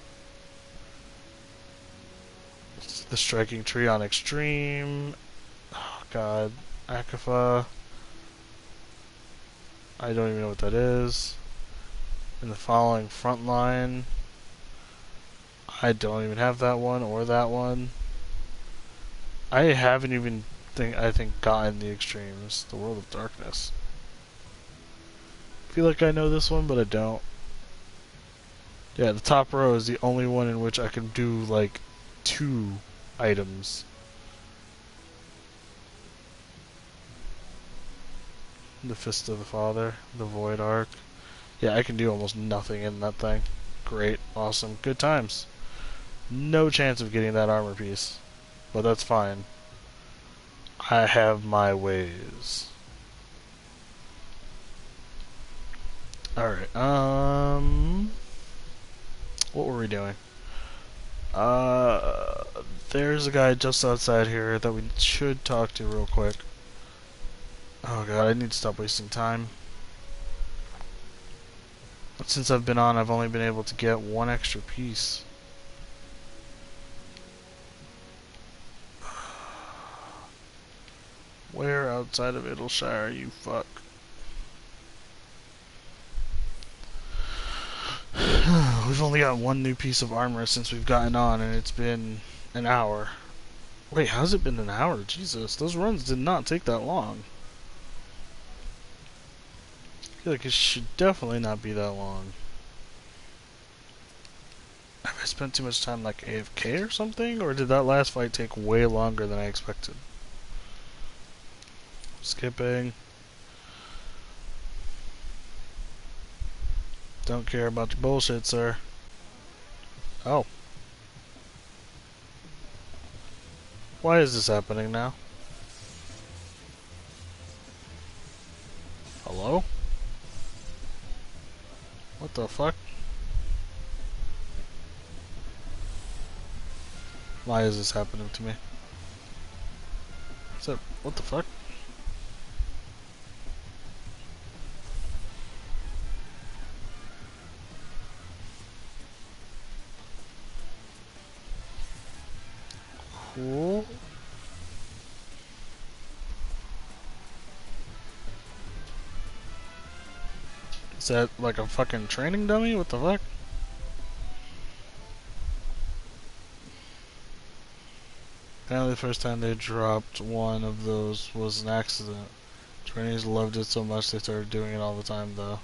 The Striking Tree on Extreme. Oh god. Akafa. I don't even know what that is. And the following front line. I don't even have that one or that one. I haven't even I think gotten the extremes. The World of Darkness. I feel like I know this one, but I don't. Yeah, the top row is the only one in which I can do like 2 items. The Fist of the Father, the Void Arc. Yeah, I can do almost nothing in that thing. Great, awesome, good times. No chance of getting that armor piece, but that's fine. I have my ways. Alright, what were we doing? There's a guy just outside here that we should talk to real quick. Oh god, I need to stop wasting time. Since I've been on, I've only been able to get one extra piece. Where outside of Idleshire, you fuck? We've only got one new piece of armor since we've gotten on, and it's been an hour. Wait, how's it been an hour? Jesus, those runs did not take that long. I feel like it should definitely not be that long. Have I spent too much time like AFK or something? Or did that last fight take way longer than I expected? Skipping. Don't care about your bullshit, sir. Oh. Why is this happening now? Hello? What the fuck? Why is this happening to me? What the fuck? Cool. Is that like a fucking training dummy? What the fuck? Apparently the first time they dropped one of those was an accident. Trainees loved it so much they started doing it all the time though.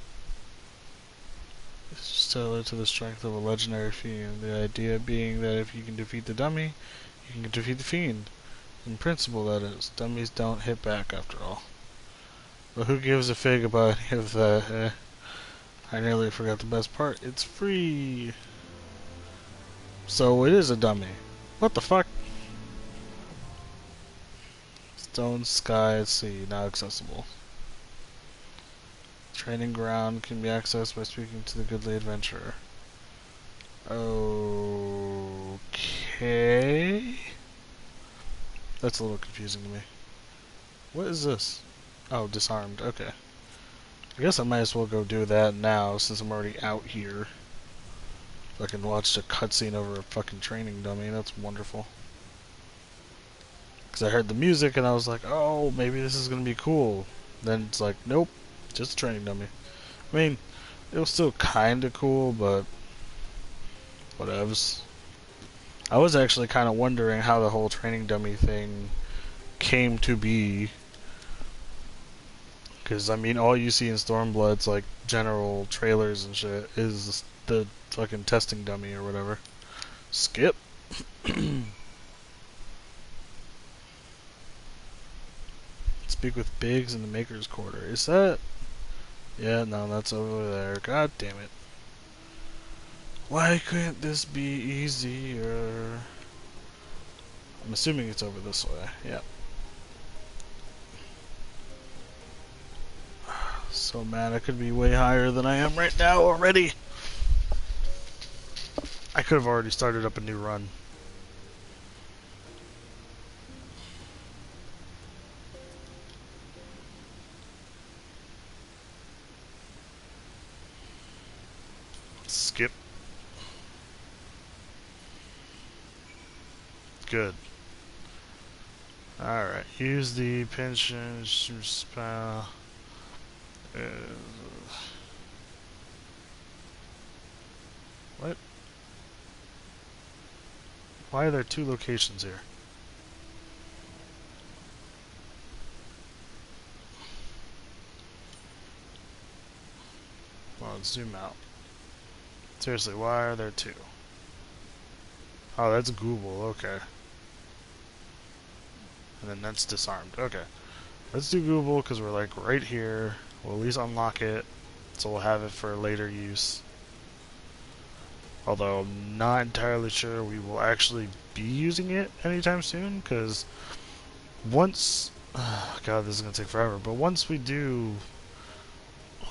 It's just tailored to the strength of a legendary fiend. The idea being that if you can defeat the dummy, you can defeat the fiend. In principle, that is. Dummies don't hit back after all. But who gives a fig about any of that, I nearly forgot the best part. It's free! So it is a dummy. What the fuck? Stone, sky, sea, now accessible. Training ground can be accessed by speaking to the goodly adventurer. Okay. That's a little confusing to me. What is this? Oh, disarmed. Okay. I guess I might as well go do that now since I'm already out here. I can watch a cutscene over a fucking training dummy. That's wonderful. Because I heard the music and I was like, oh, maybe this is going to be cool. Then it's like, nope, just a training dummy. I mean, it was still kind of cool, but whatevs. I was actually kind of wondering how the whole training dummy thing came to be. Because, I mean, all you see in Stormblood's, like, general trailers and shit is the fucking testing dummy or whatever. Skip. Speak with Biggs in the Maker's Quarter. Is that... Yeah, no, that's over there. God damn it. Why couldn't this be easier? I'm assuming it's over this way. Yeah. So mad I could be way higher than I am right now already. I could have already started up a new run. Skip. Good. Alright, use the pension spell. What? Why are there two locations here? Well, let's zoom out. Seriously, why are there two? Oh, that's Google, okay. And then that's disarmed, okay. Let's do Google because we're like right here. We'll at least unlock it, so we'll have it for later use. Although I'm not entirely sure we will actually be using it anytime soon, because once God, this is gonna take forever. But once we do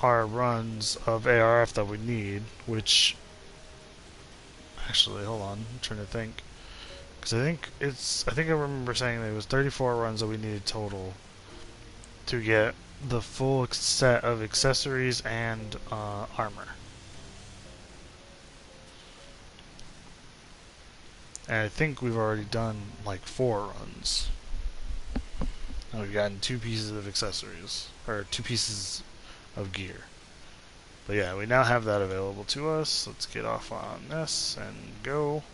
our runs of ARF that we need, which actually, hold on, I'm trying to think, because I think I remember saying that it was 34 runs that we needed total to get the full set of accessories and armor. And I think we've already done like 4 runs. And we've gotten 2 pieces of accessories, or 2 pieces of gear. But yeah, we now have that available to us. Let's get off on this and go.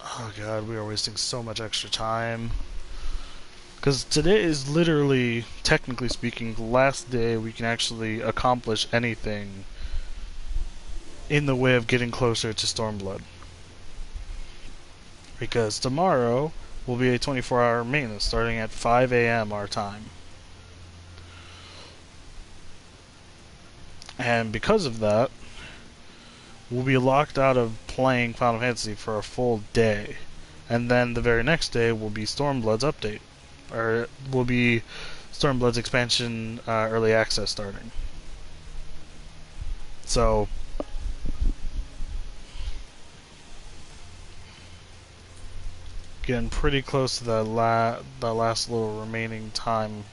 Oh god, we are wasting so much extra time. Because today is literally, technically speaking, the last day we can actually accomplish anything in the way of getting closer to Stormblood. Because tomorrow will be a 24-hour maintenance starting at 5 a.m. our time. And because of that, we'll be locked out of playing Final Fantasy for a full day. And then the very next day will be Stormblood's update. Or will be Stormblood's expansion early access starting. So getting pretty close to that last little remaining time.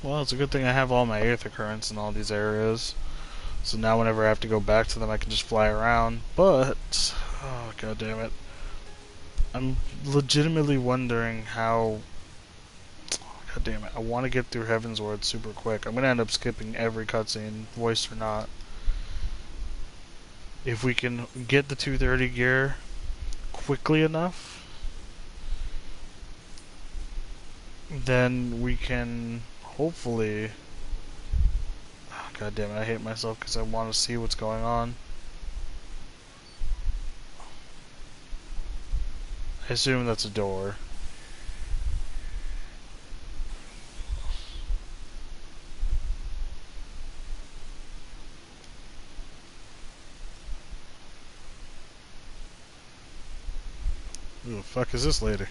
Well, it's a good thing I have all my Aether Currents in all these areas. So now whenever I have to go back to them, I can just fly around. But, oh god damn it. I'm legitimately wondering how... God damn it, I want to get through Heaven's Ward super quick. I'm going to end up skipping every cutscene, voiced or not. If we can get the 230 gear quickly enough, then we can hopefully... Oh, god damn it, I hate myself because I want to see what's going on. I assume that's a door. Who the fuck is this lady?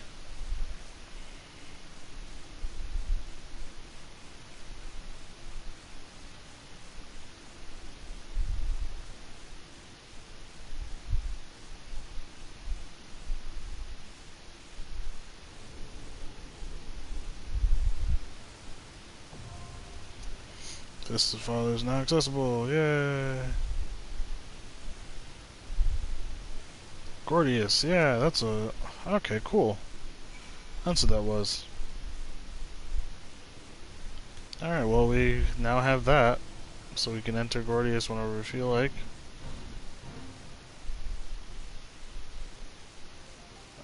This father is now accessible. Yay! Gordius, yeah, that's a... Okay, cool. That's what that was. Alright, well, we now have that. So we can enter Gordius whenever we feel like.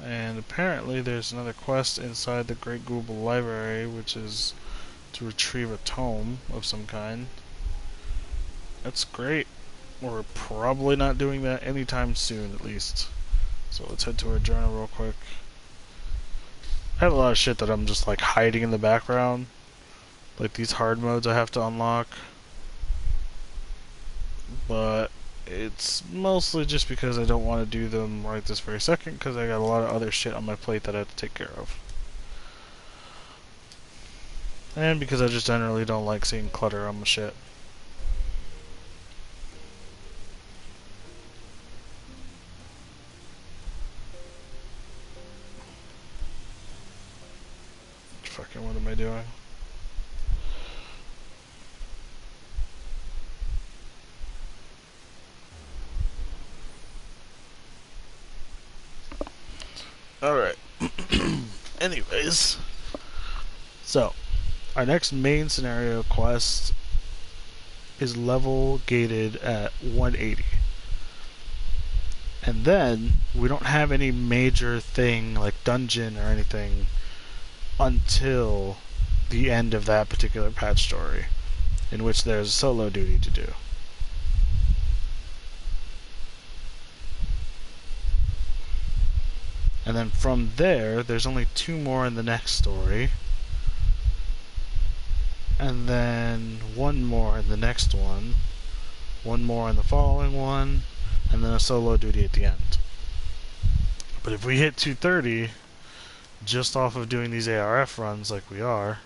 And apparently there's another quest inside the Great Google Library, which is to retrieve a tome of some kind. That's great. We're probably not doing that anytime soon, at least. So let's head to our journal real quick. I have a lot of shit that I'm just like hiding in the background. Like these hard modes I have to unlock. But it's mostly just because I don't want to do them right this very second, because I got a lot of other shit on my plate that I have to take care of. And because I just generally don't like seeing clutter on my shit. Fucking what am I doing? Alright. Anyways. So, Our next main scenario quest is level gated at 180. And then we don't have any major thing like dungeon or anything until the end of that particular patch story, in which there's solo duty to do. And then from there's only 2 more in the next story. And then 1 more in the next one. 1 more in the following one. And then a solo duty at the end. But if we hit 230, just off of doing these ARF runs like we are...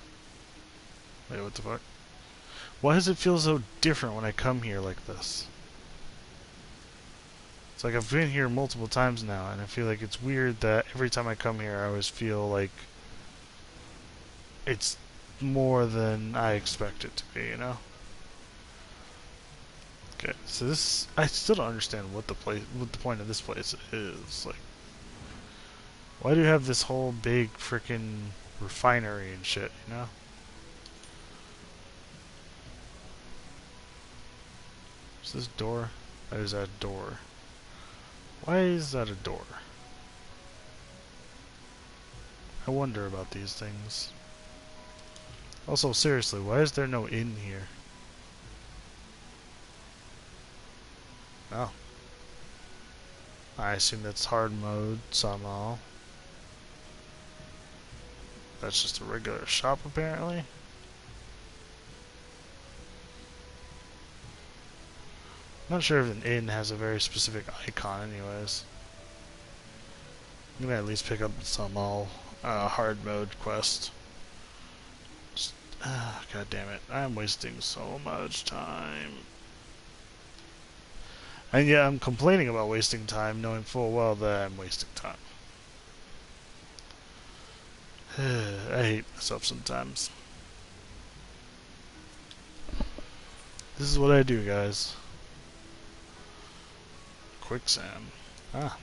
Wait, what the fuck? Why does it feel so different when I come here like this? It's like I've been here multiple times now, and I feel like it's weird that every time I come here I always feel like it's more than I expect it to be, you know? Okay, so this... I still don't understand what the point of this place is. Like, why do you have this whole big frickin' refinery and shit, you know? Is this door? That is a door. Why is that a door? I wonder about these things. Also, seriously, why is there no inn here? Oh. I assume that's hard mode somehow. That's just a regular shop, apparently. Not sure if an inn has a very specific icon, anyways. I'm gonna at least pick up some hard mode quest. Just, god damn it! I'm wasting so much time. And yeah, I'm complaining about wasting time, knowing full well that I'm wasting time. I hate myself sometimes. This is what I do, guys. Quicksand. Ah.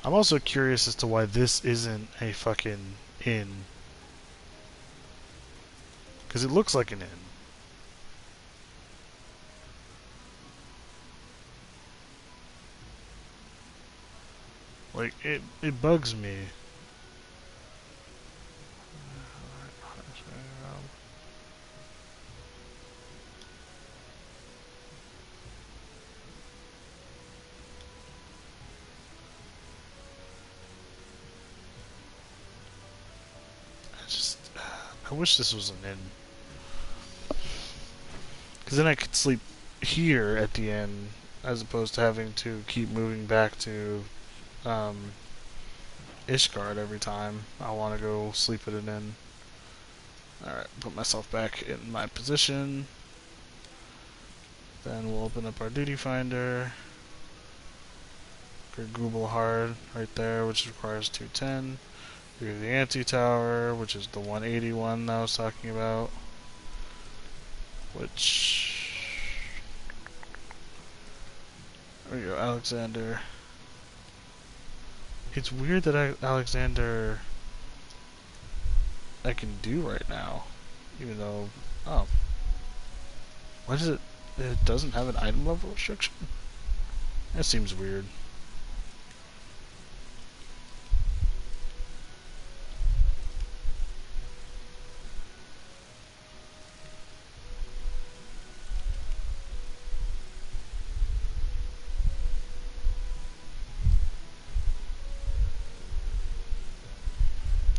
I'm also curious as to why this isn't a fucking inn. Because it looks like an inn. Like, it bugs me. I wish this was an inn. Because then I could sleep here at the inn, as opposed to having to keep moving back to Ishgard every time I want to go sleep at an inn. Alright, put myself back in my position. Then we'll open up our duty finder. Google hard right there, which requires 210. Go to the anti-tower, which is the 181 that I was talking about. Which... There we go, Alexander. It's weird that Alexander I can do right now. Even though... Oh. Why does it... It doesn't have an item level restriction? That seems weird.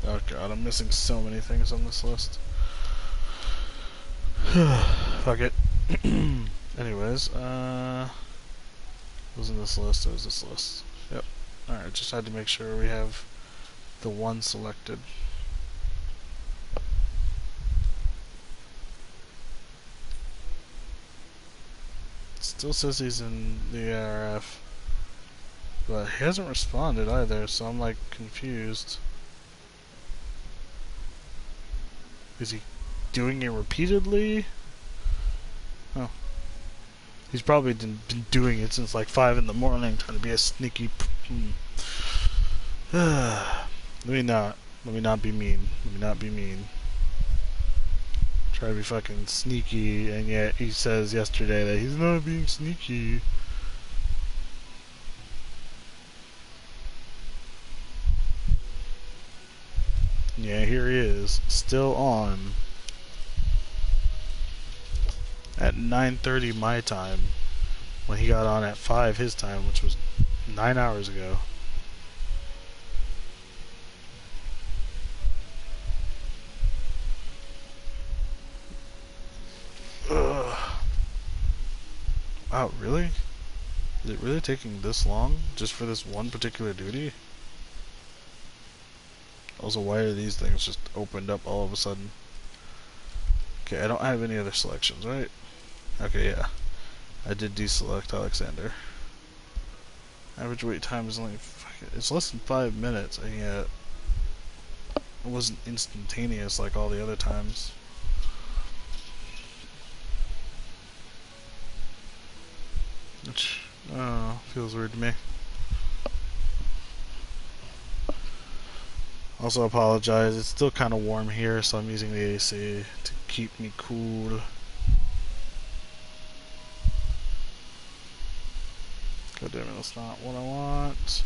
Oh god, I'm missing so many things on this list. Fuck it. Anyways, wasn't this list, it was this list. Yep. Alright, just had to make sure we have the one selected. Still says he's in the ARF. But he hasn't responded either, so I'm like confused. Is he doing it repeatedly? Oh. He's probably been doing it since like 5 in the morning, trying to be a sneaky... Let me not be mean. Let me not be mean. Try to be fucking sneaky, and yet he says yesterday that he's not being sneaky. Yeah, here he is, still on. At 9:30 my time, when he got on at 5 his time, which was 9 hours ago. Ugh. Wow, really? Is it really taking this long just for this one particular duty? Also, why are these things just opened up all of a sudden? Okay, I don't have any other selections, right? Okay, yeah. I did deselect Alexander. Average wait time is only... It's less than 5 minutes, and yet... It wasn't instantaneous like all the other times. Which, feels weird to me. Also apologize, it's still kind of warm here, so I'm using the AC to keep me cool. God damn it, that's not what I want.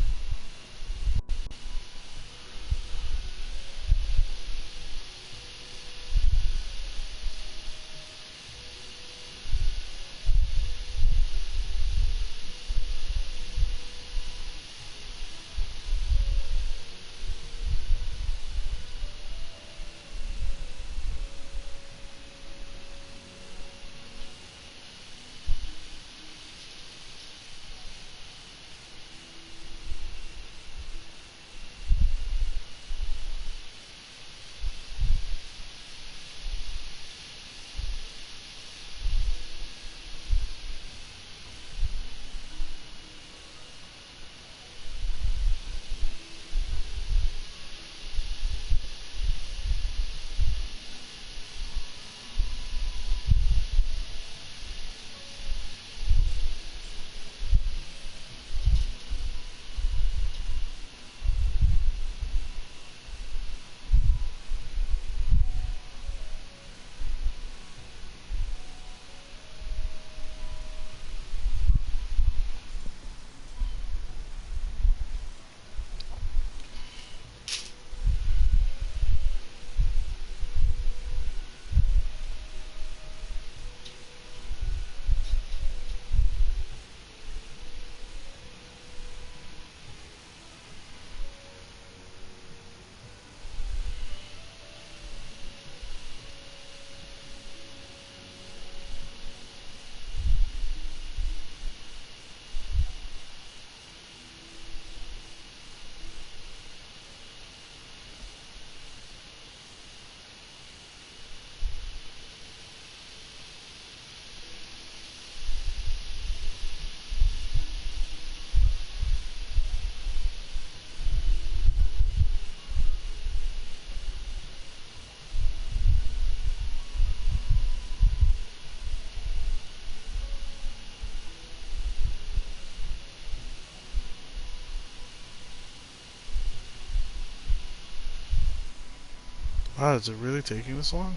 Wow, is it really taking this long?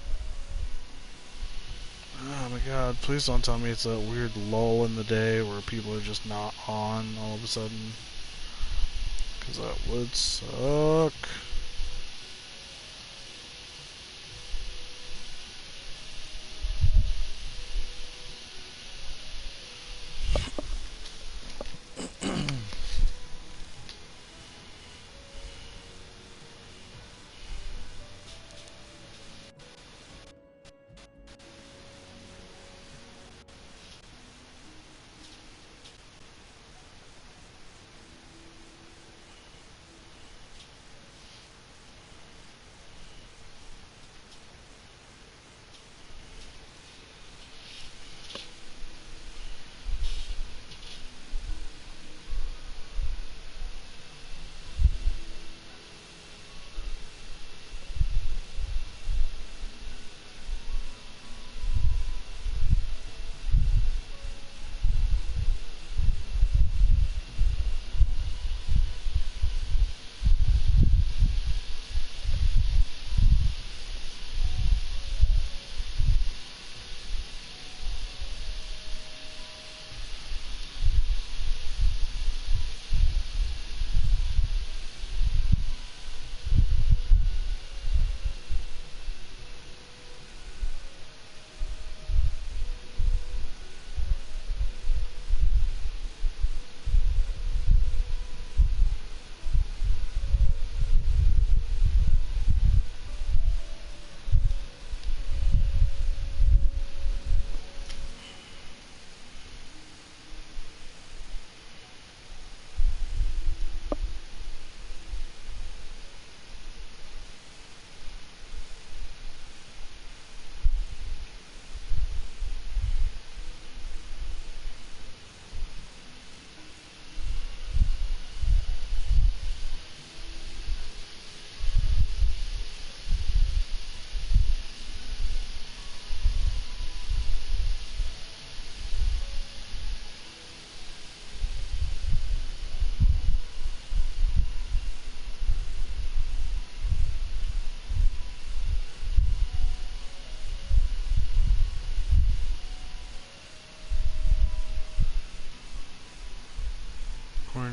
Oh my god, please don't tell me it's that weird lull in the day where people are just not on all of a sudden. Because that would suck.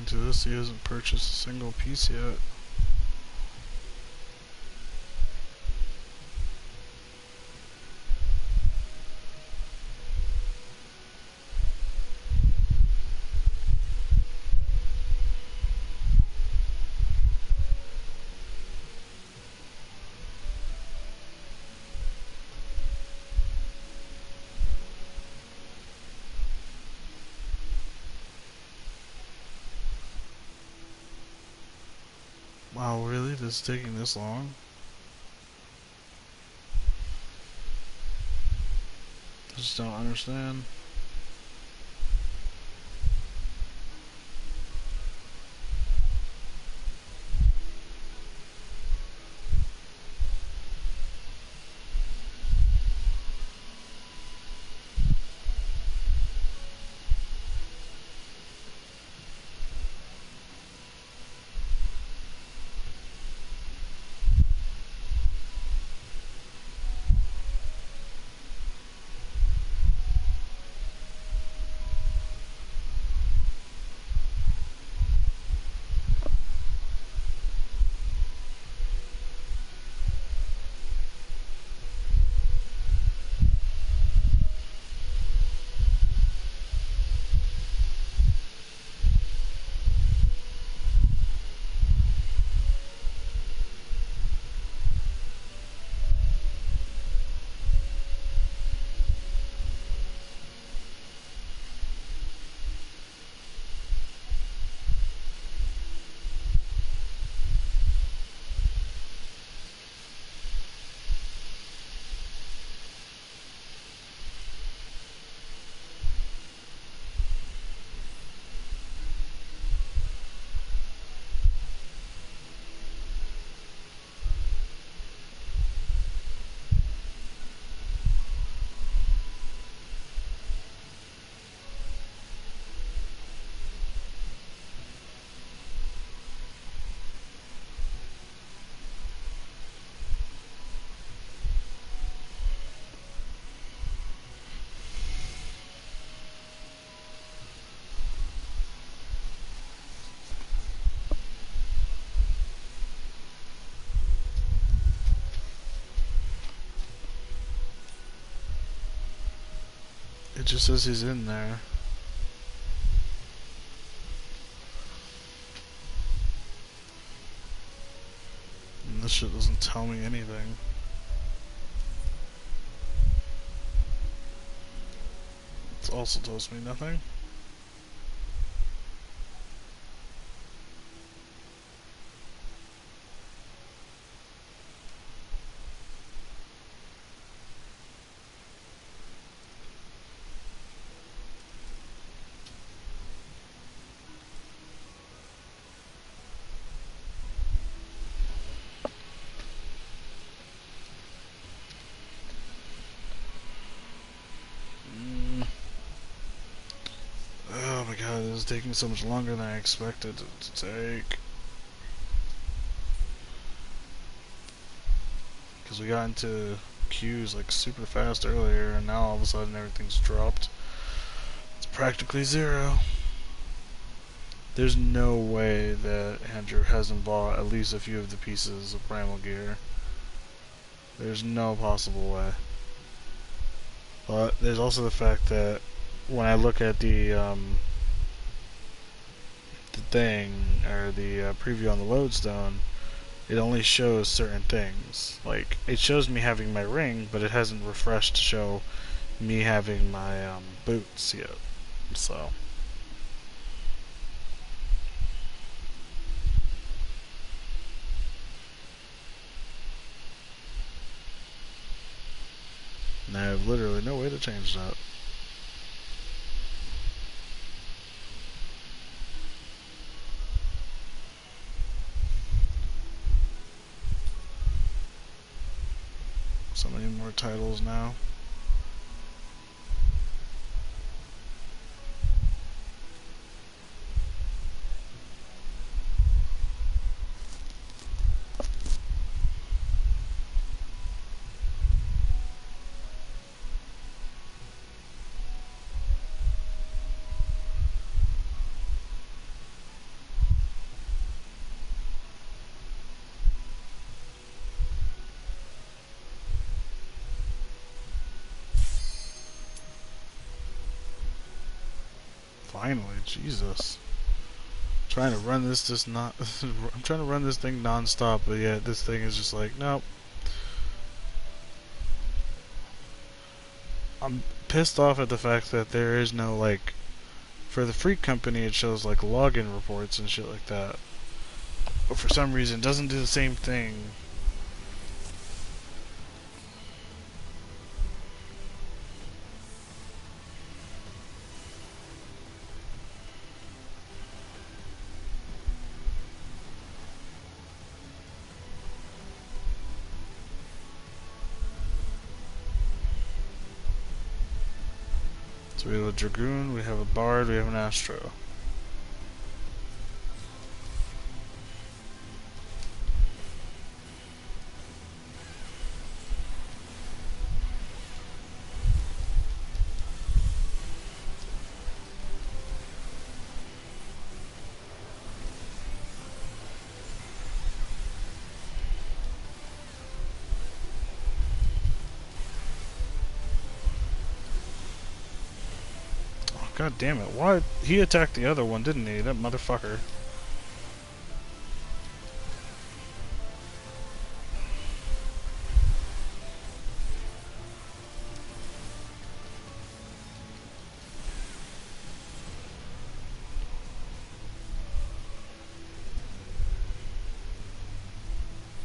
According to this, he hasn't purchased a single piece yet. Wow, really? This is taking this long? I just don't understand. It just says he's in there. And this shit doesn't tell me anything. It also tells me nothing. Oh my god, this is taking so much longer than I expected it to take. Because we got into queues like super fast earlier, and now all of a sudden everything's dropped. It's practically zero. There's no way that Andrew hasn't bought at least a few of the pieces of primal gear. There's no possible way. But there's also the fact that when I look at the thing, or the preview on the lodestone, it only shows certain things. Like, it shows me having my ring, but it hasn't refreshed to show me having my boots yet. So and I have literally no way to change that. So many more titles now. Finally, Jesus. Trying to run this not. I'm trying to run this thing non-stop, but yeah, this thing is just like, nope. I'm pissed off at the fact that there is no, like, for the Freak Company it shows like login reports and shit like that. But for some reason it doesn't do the same thing. So we have a Dragoon, we have a Bard, we have an Astro. God damn it, why? He attacked the other one, didn't he? That motherfucker.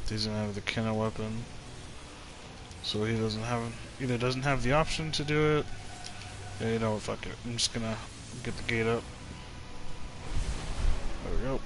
He doesn't have the Kenna weapon. So he doesn't have, either doesn't have the option to do it. Yeah, you know what, fuck it. I'm just gonna get the gate up. There we go.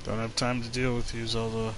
Don't have time to deal with you, Zelda.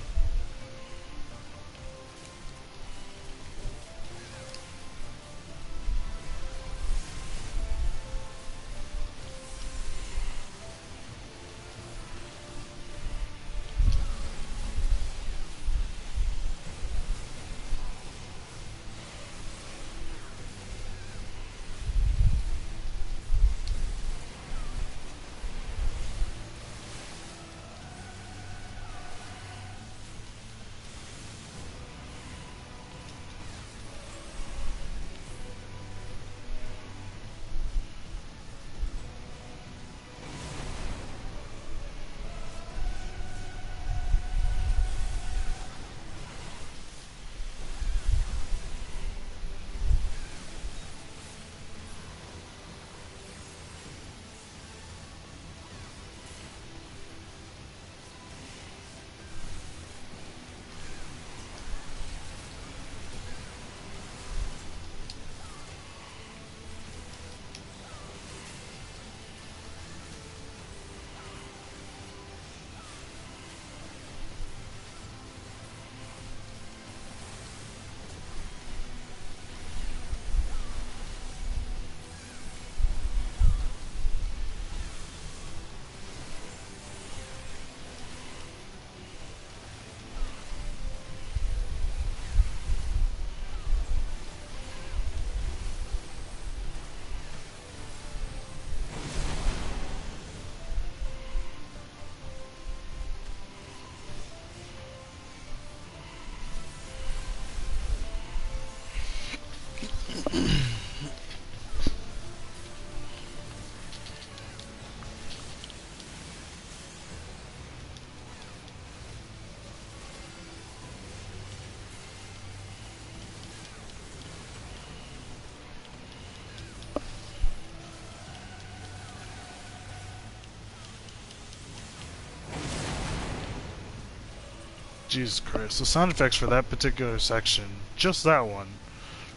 Jesus Christ. The sound effects for that particular section, just that one,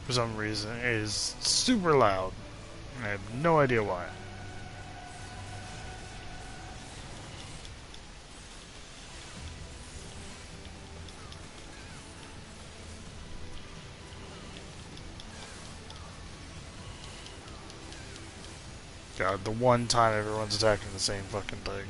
for some reason, is super loud. I have no idea why. God, the one time everyone's attacking the same fucking thing.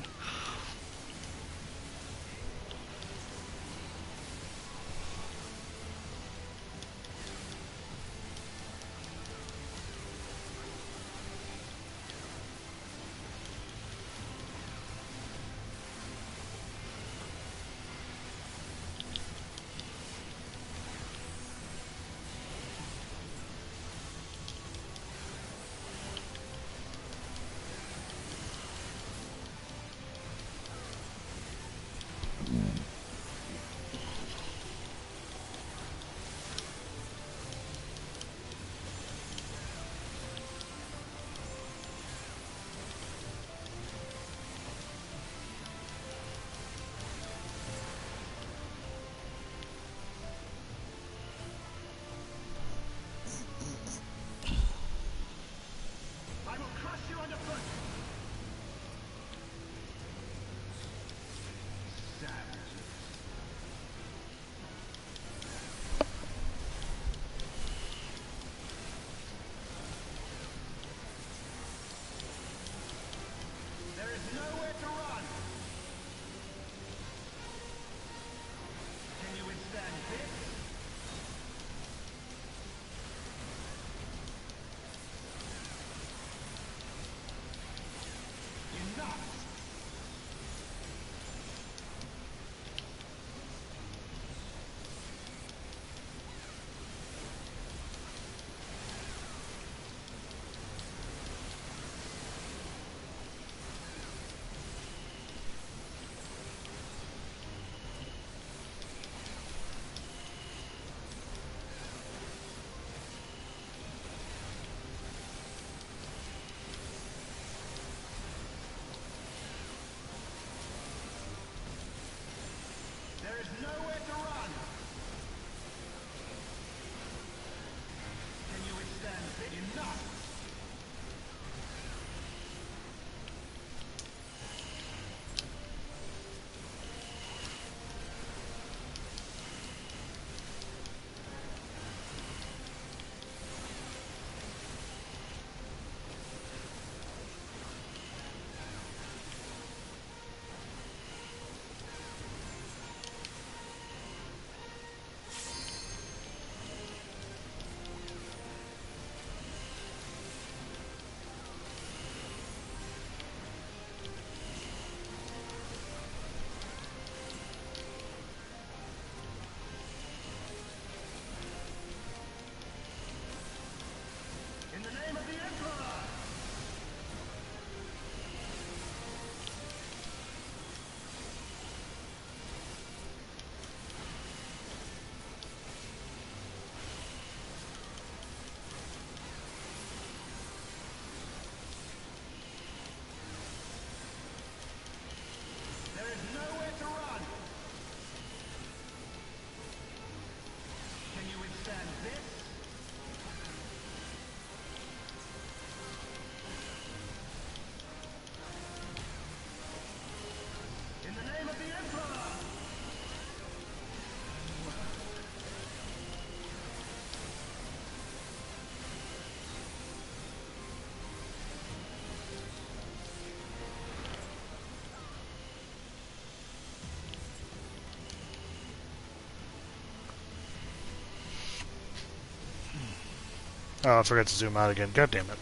Oh, I forgot to zoom out again. God damn it.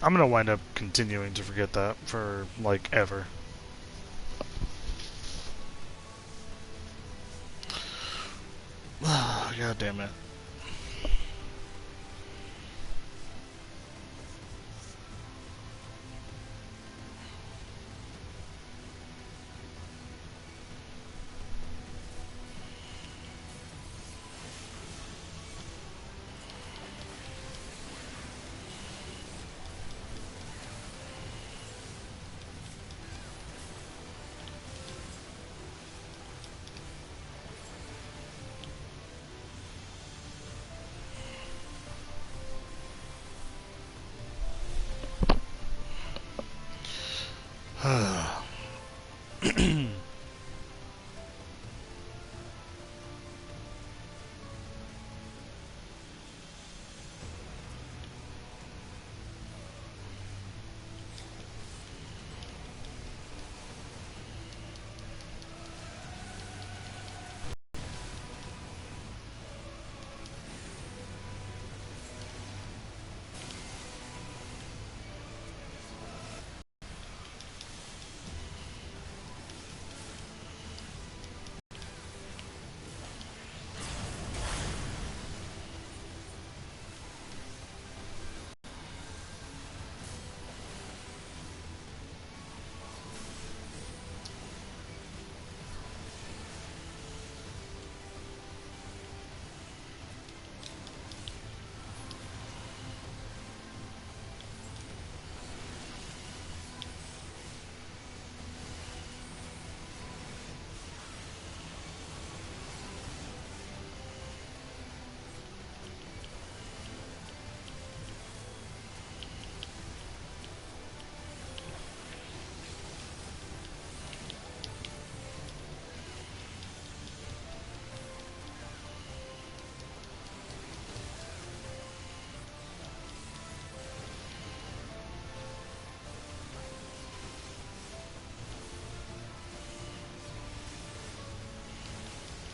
I'm gonna wind up continuing to forget that for, like, ever. God damn it.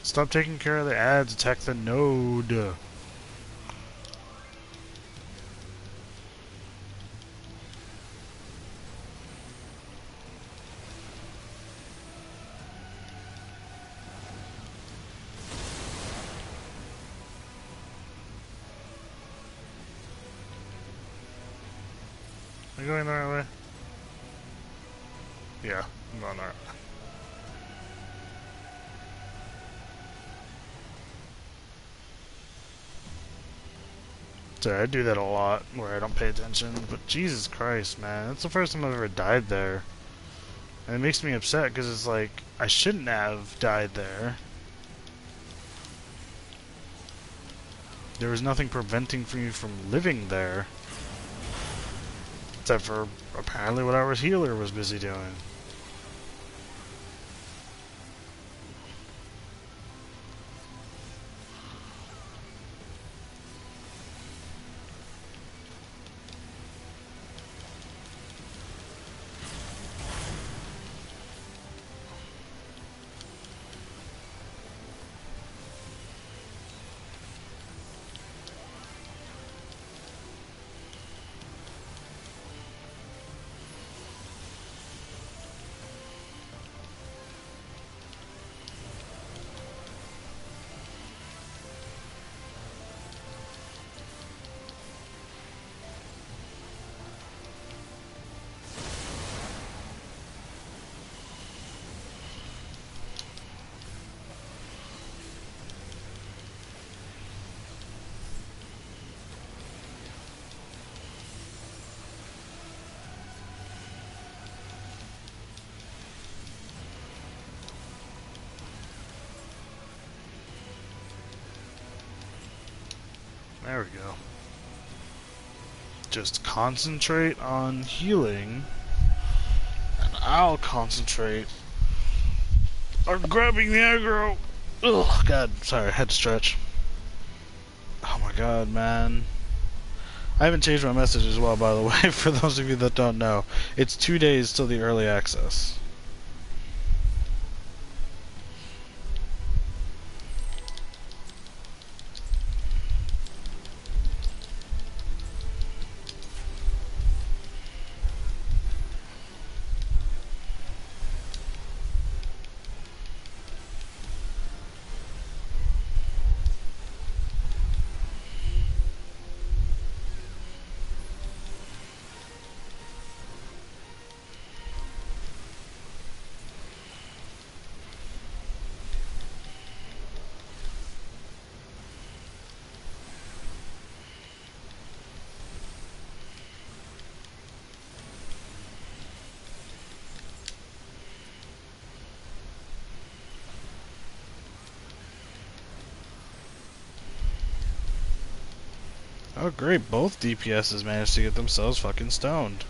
Stop taking care of the ads, attack the node. Are you going the right way? Yeah, I'm going the right way. Sorry, I do that a lot, where I don't pay attention, but Jesus Christ, man, that's the first time I've ever died there. And it makes me upset, because it's like, I shouldn't have died there. There was nothing preventing me from living there. Except for, apparently, what our healer was busy doing. There we go. Just concentrate on healing, and I'll concentrate on grabbing the aggro. Ugh, God, sorry, I had to stretch. Oh my God, man. I haven't changed my message as well, by the way, for those of you that don't know. It's 2 days till the early access. Oh great, both DPSs managed to get themselves fucking stoned.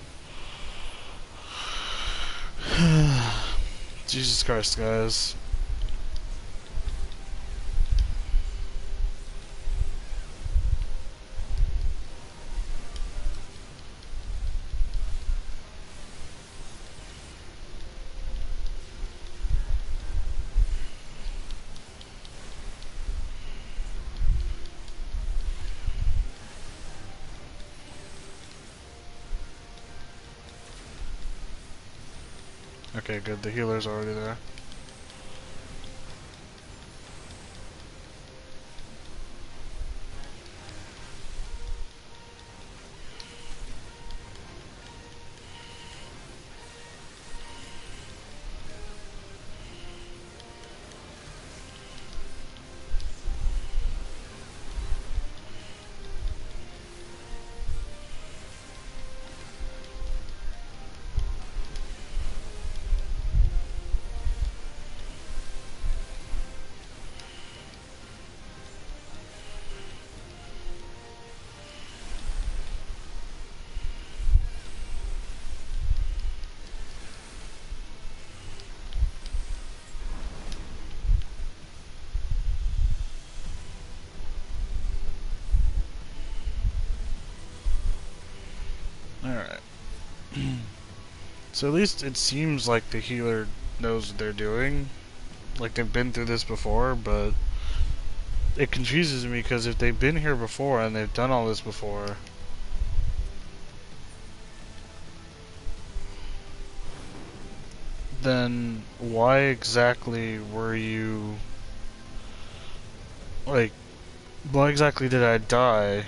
Jesus Christ, guys. Okay, good. The healer's already there. Alright. So at least it seems like the healer knows what they're doing. Like they've been through this before, but it confuses me because if they've been here before and they've done all this before, then why exactly were you, like, why exactly did I die?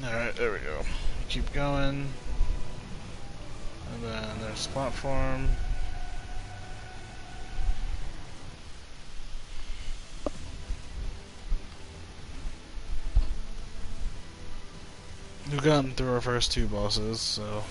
Alright, there we go. Keep going. And then there's the platform. We've gotten through our first two bosses, so...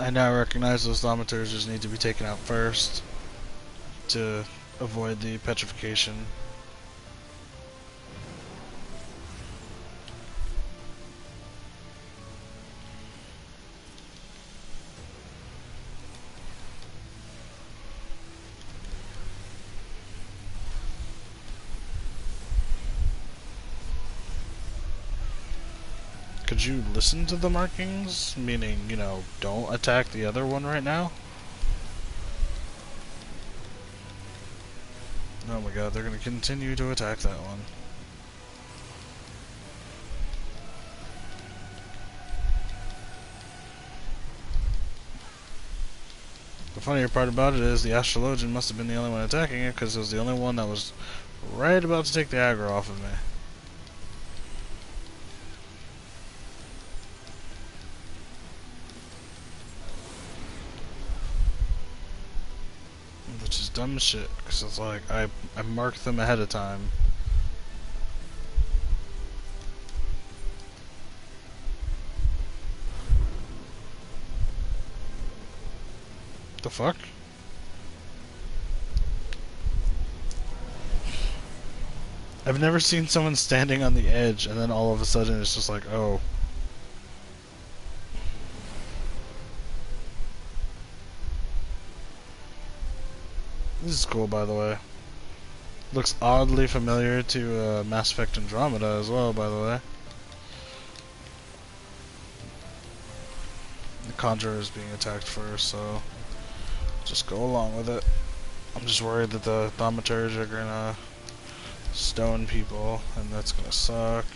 I now recognize those thaumaturges need to be taken out first to avoid the petrification. Could you listen to the markings? Meaning, you know, don't attack the other one right now? Oh my god, they're gonna continue to attack that one. The funnier part about it is the astrologian must have been the only one attacking it because it was the only one that was right about to take the aggro off of me. Which is dumb shit, because it's like, I marked them ahead of time. The fuck? I've never seen someone standing on the edge and then all of a sudden it's just like, oh. This is cool, by the way. Looks oddly familiar to Mass Effect Andromeda as well, by the way. The Conjurer is being attacked first, so just go along with it. I'm just worried that the Thaumaturge are gonna stone people, and that's gonna suck.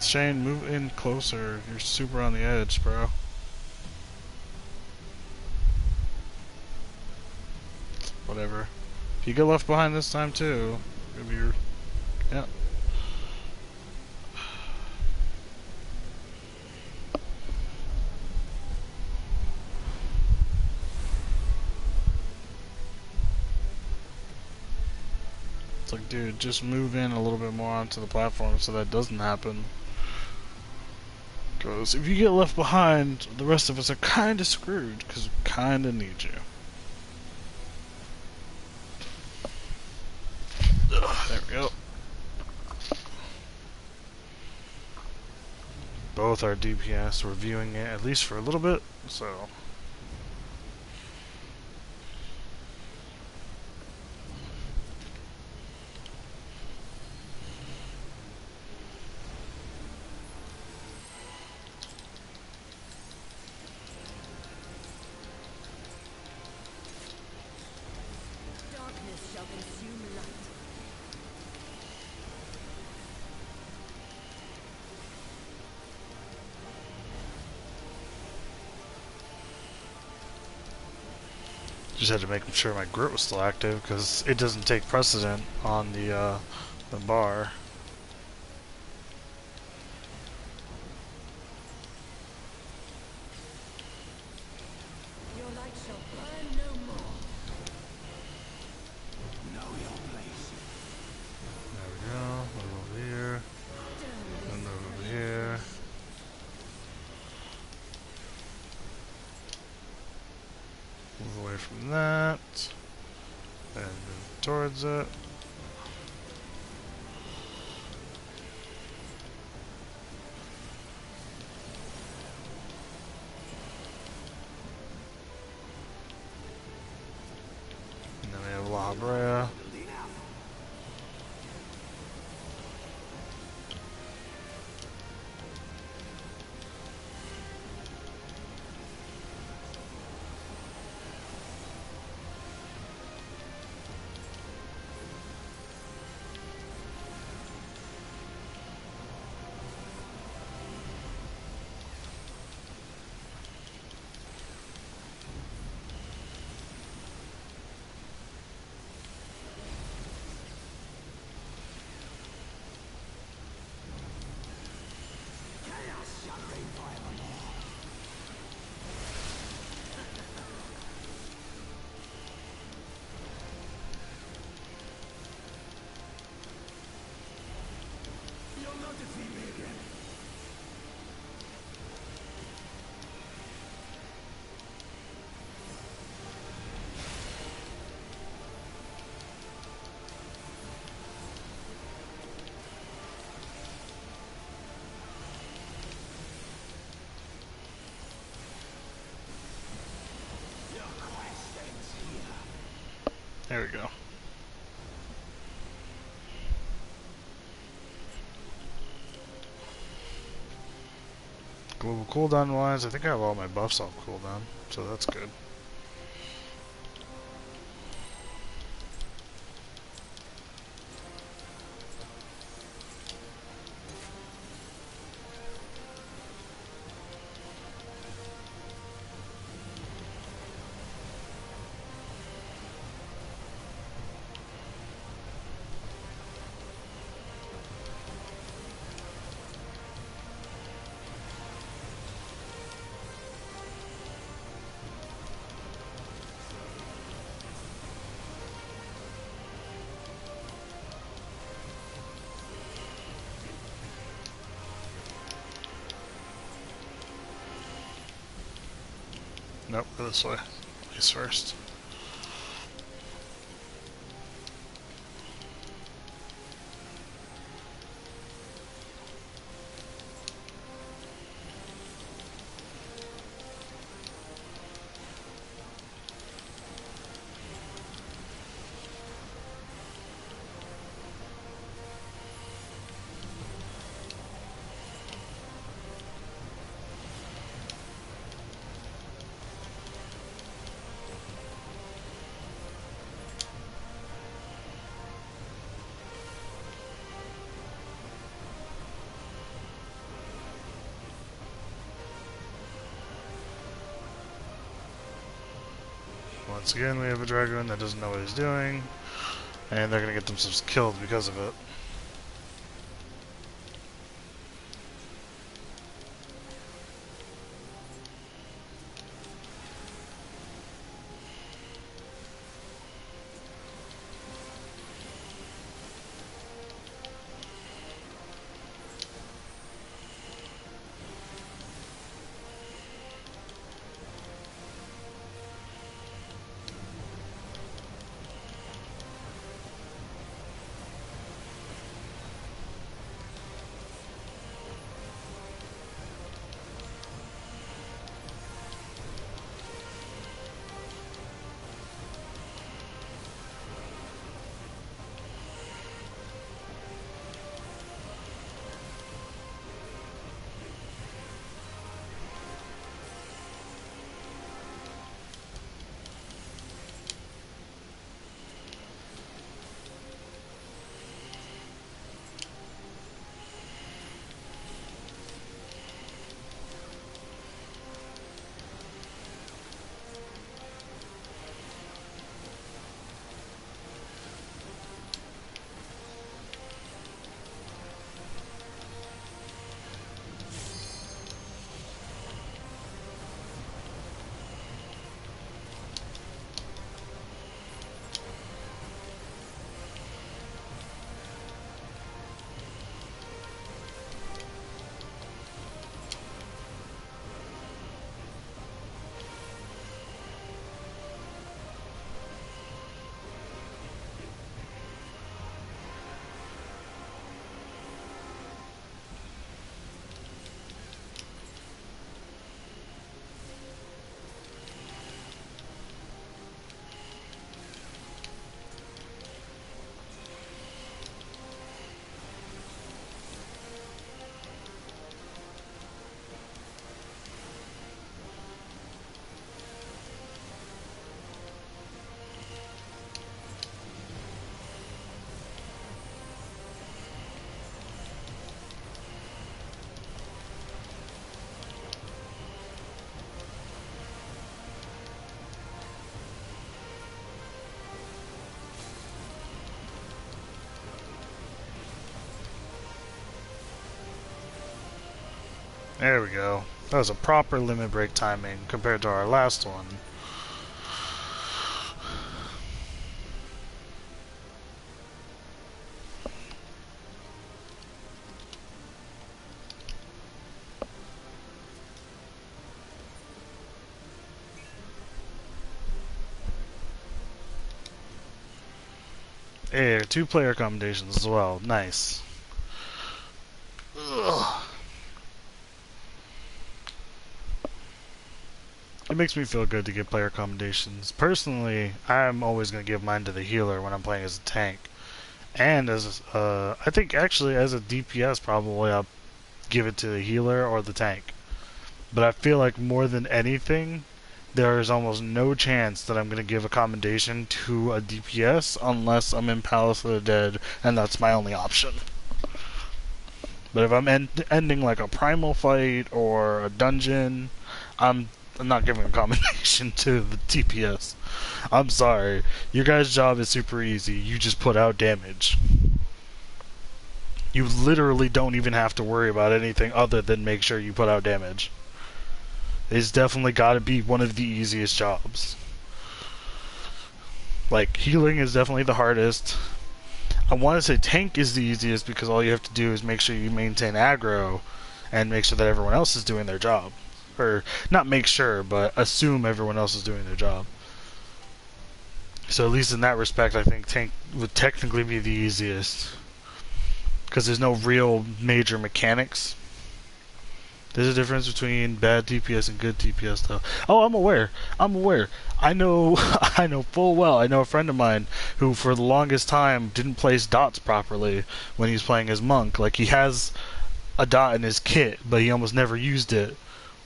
Shane, move in closer. You're super on the edge, bro. Whatever. If you get left behind this time too, maybe you're... Yeah. It's like, dude, just move in a little bit more onto the platform so that doesn't happen. Because if you get left behind, the rest of us are kinda screwed, because we kinda need you. Ugh, there we go. Both our DPS reviewing it, at least for a little bit, so... Just had to make sure my grit was still active because it doesn't take precedent on the bar. Your light shall burn no more. Know your place. There we go. Move over here. And move over here. Move away from that, and move towards it. Brea. There we go. Global cooldown wise, I think I have all my buffs off cooldown, so that's good. Nope, go this way. Place first. Once again, we have a Dragoon that doesn't know what he's doing, and they're gonna get themselves killed because of it. There we go. That was a proper limit break timing compared to our last one. Hey, 2-player accommodations as well. Nice. Ugh. It makes me feel good to get player accommodations. Personally, I'm always going to give mine to the healer when I'm playing as a tank. And as I think actually as a DPS probably I'll give it to the healer or the tank. But I feel like more than anything, there is almost no chance that I'm going to give a commendation to a DPS unless I'm in Palace of the Dead, and that's my only option. But if I'm ending like a primal fight or a dungeon, I'm not giving a commendation to the DPS. I'm sorry. Your guys' job is super easy. You just put out damage. You literally don't even have to worry about anything other than make sure you put out damage. It's definitely got to be one of the easiest jobs. Like, healing is definitely the hardest. I want to say tank is the easiest because all you have to do is make sure you maintain aggro and make sure that everyone else is doing their job. Or, not make sure, but assume everyone else is doing their job. So at least in that respect, I think tank would technically be the easiest. Because there's no real major mechanics. There's a difference between bad DPS and good DPS, though. Oh, I'm aware. I know, I know full well. I know a friend of mine who, for the longest time, didn't place dots properly when he was playing as monk. Like, he has a dot in his kit, but he almost never used it,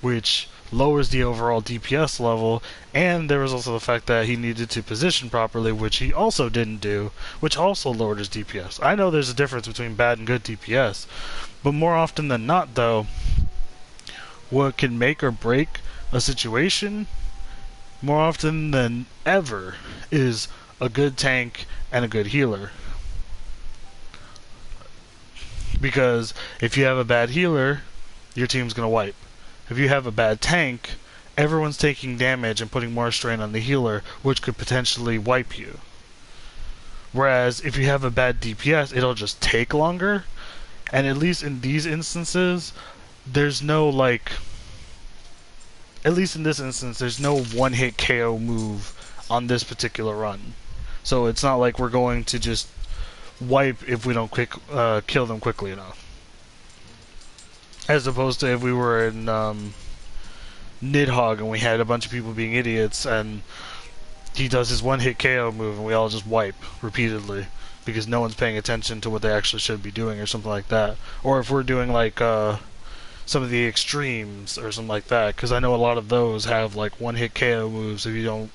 which lowers the overall DPS level. And there was also the fact that he needed to position properly, which he also didn't do, which also lowered his DPS. I know there's a difference between bad and good DPS, but more often than not, though, what can make or break a situation more often than ever is a good tank and a good healer. Because if you have a bad healer, your team's going to wipe. If you have a bad tank, everyone's taking damage and putting more strain on the healer, which could potentially wipe you. Whereas if you have a bad DPS, it'll just take longer. And at least in these instances, there's no, like, at least in this instance, there's no one-hit KO move on this particular run. So it's not like we're going to just wipe if we don't kill them quickly enough. As opposed to if we were in Nidhogg and we had a bunch of people being idiots and he does his one-hit KO move and we all just wipe repeatedly because no one's paying attention to what they actually should be doing or something like that. Or if we're doing like some of the extremes or something like that, because I know a lot of those have like one-hit KO moves if you don't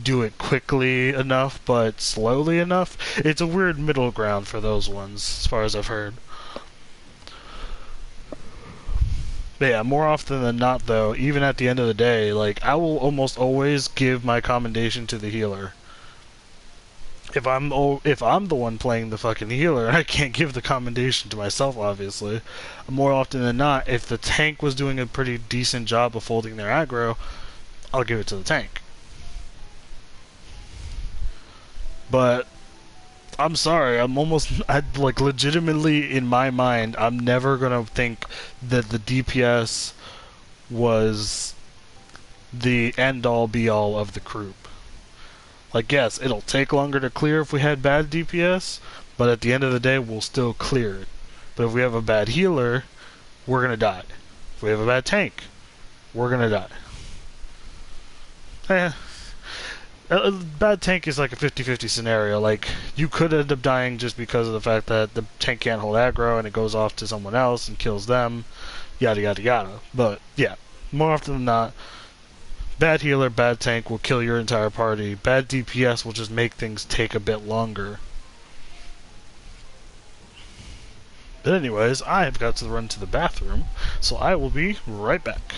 do it quickly enough but slowly enough. It's a weird middle ground for those ones, as far as I've heard. But yeah, more often than not, though, even at the end of the day, like, I will almost always give my commendation to the healer. If I'm the one playing the fucking healer, I can't give the commendation to myself, obviously. More often than not, if the tank was doing a pretty decent job of holding their aggro, I'll give it to the tank. But I'm sorry, like, legitimately, in my mind, I'm never gonna think that the DPS was the end-all be-all of the group. Like, yes, it'll take longer to clear if we had bad DPS, but at the end of the day, we'll still clear it. But if we have a bad healer, we're gonna die. If we have a bad tank, we're gonna die. A bad tank is like a 50-50 scenario. Like, you could end up dying just because of the fact that the tank can't hold aggro and it goes off to someone else and kills them, yada yada yada. But yeah, more often than not, bad healer, bad tank will kill your entire party. Bad DPS will just make things take a bit longer. But anyways, I have got to run to the bathroom, so I will be right back.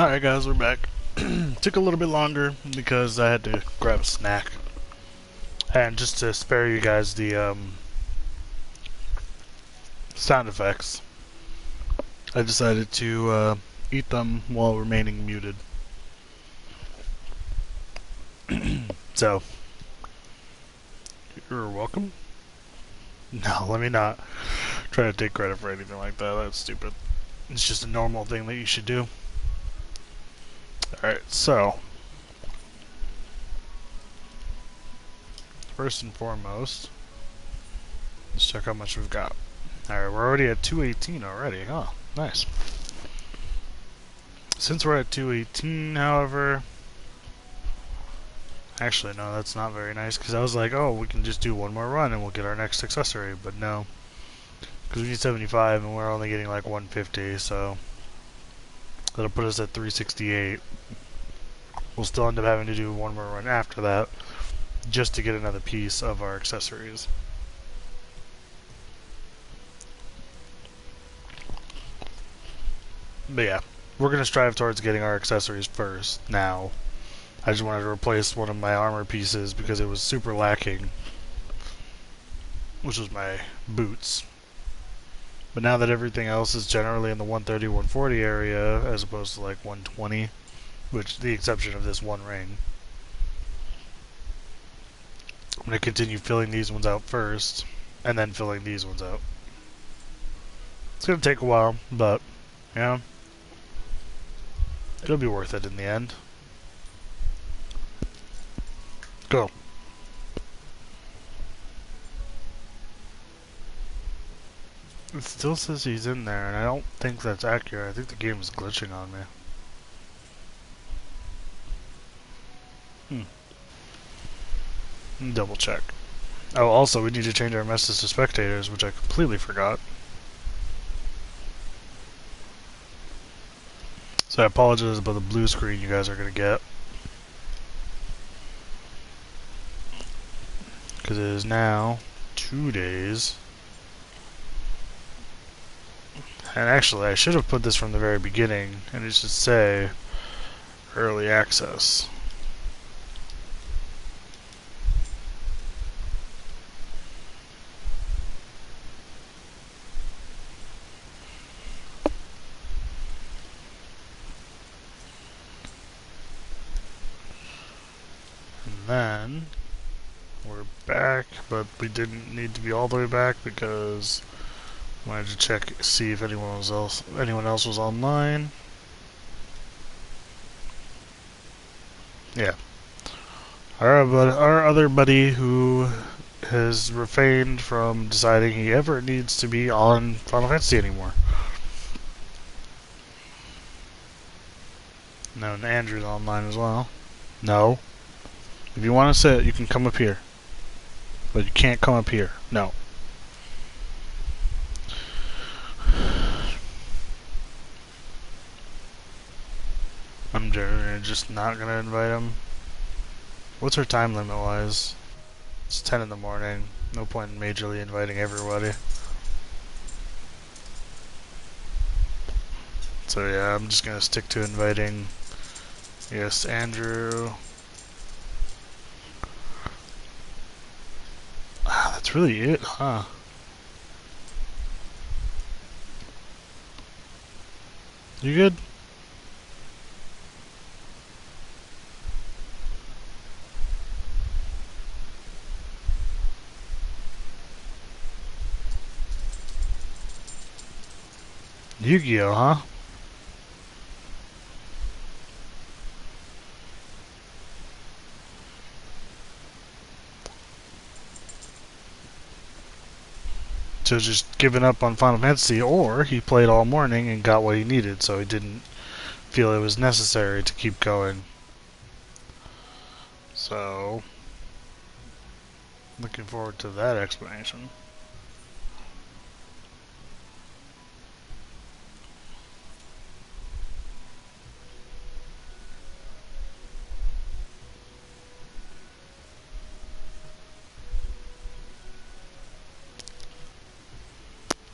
Alright guys, we're back. Took a little bit longer because I had to grab a snack. And just to spare you guys the sound effects, I decided to eat them while remaining muted. So, you're welcome. No, let me not try to take credit for anything like that. That's stupid. It's just a normal thing that you should do. Alright, so first and foremost, let's check how much we've got. Alright, we're already at 218 already. Oh, nice. Since we're at 218, however, actually no, that's not very nice, because I was like, oh, we can just do one more run and we'll get our next accessory, but no. Because we need 75 and we're only getting like 150, so that'll put us at 368. We'll still end up having to do one more run after that, just to get another piece of our accessories. But yeah, we're going to strive towards getting our accessories first now. I just wanted to replace one of my armor pieces because it was super lacking, which was my boots. But now that everything else is generally in the 130, 140 area, as opposed to like 120, which the exception of this one ring, I'm going to continue filling these ones out first, and then filling these ones out. It's going to take a while, but, you know, it'll be worth it in the end. Go. It still says he's in there, and I don't think that's accurate. I think the game is glitching on me. Double check. Oh, also, we need to change our message to spectators, which I completely forgot. So I apologize about the blue screen you guys are going to get. Because it is now 2 days. And actually, I should have put this from the very beginning, and it should say early access. Then we're back, but we didn't need to be all the way back because I wanted to check, see if anyone else was online. Yeah, our other buddy who has refrained from deciding he ever needs to be on Final Fantasy anymore. No, and Andrew's online as well. No. If you want to sit, you can come up here. But you can't come up here. No. I'm just not going to invite him. What's our time limit wise? It's 10 in the morning. No point in majorly inviting everybody. So yeah, I'm just going to stick to inviting, yes, Andrew. Ah, that's really it, huh? You good? Yu-Gi-Oh, huh? So just giving up on Final Fantasy, or he played all morning and got what he needed, so he didn't feel it was necessary to keep going. So, looking forward to that explanation.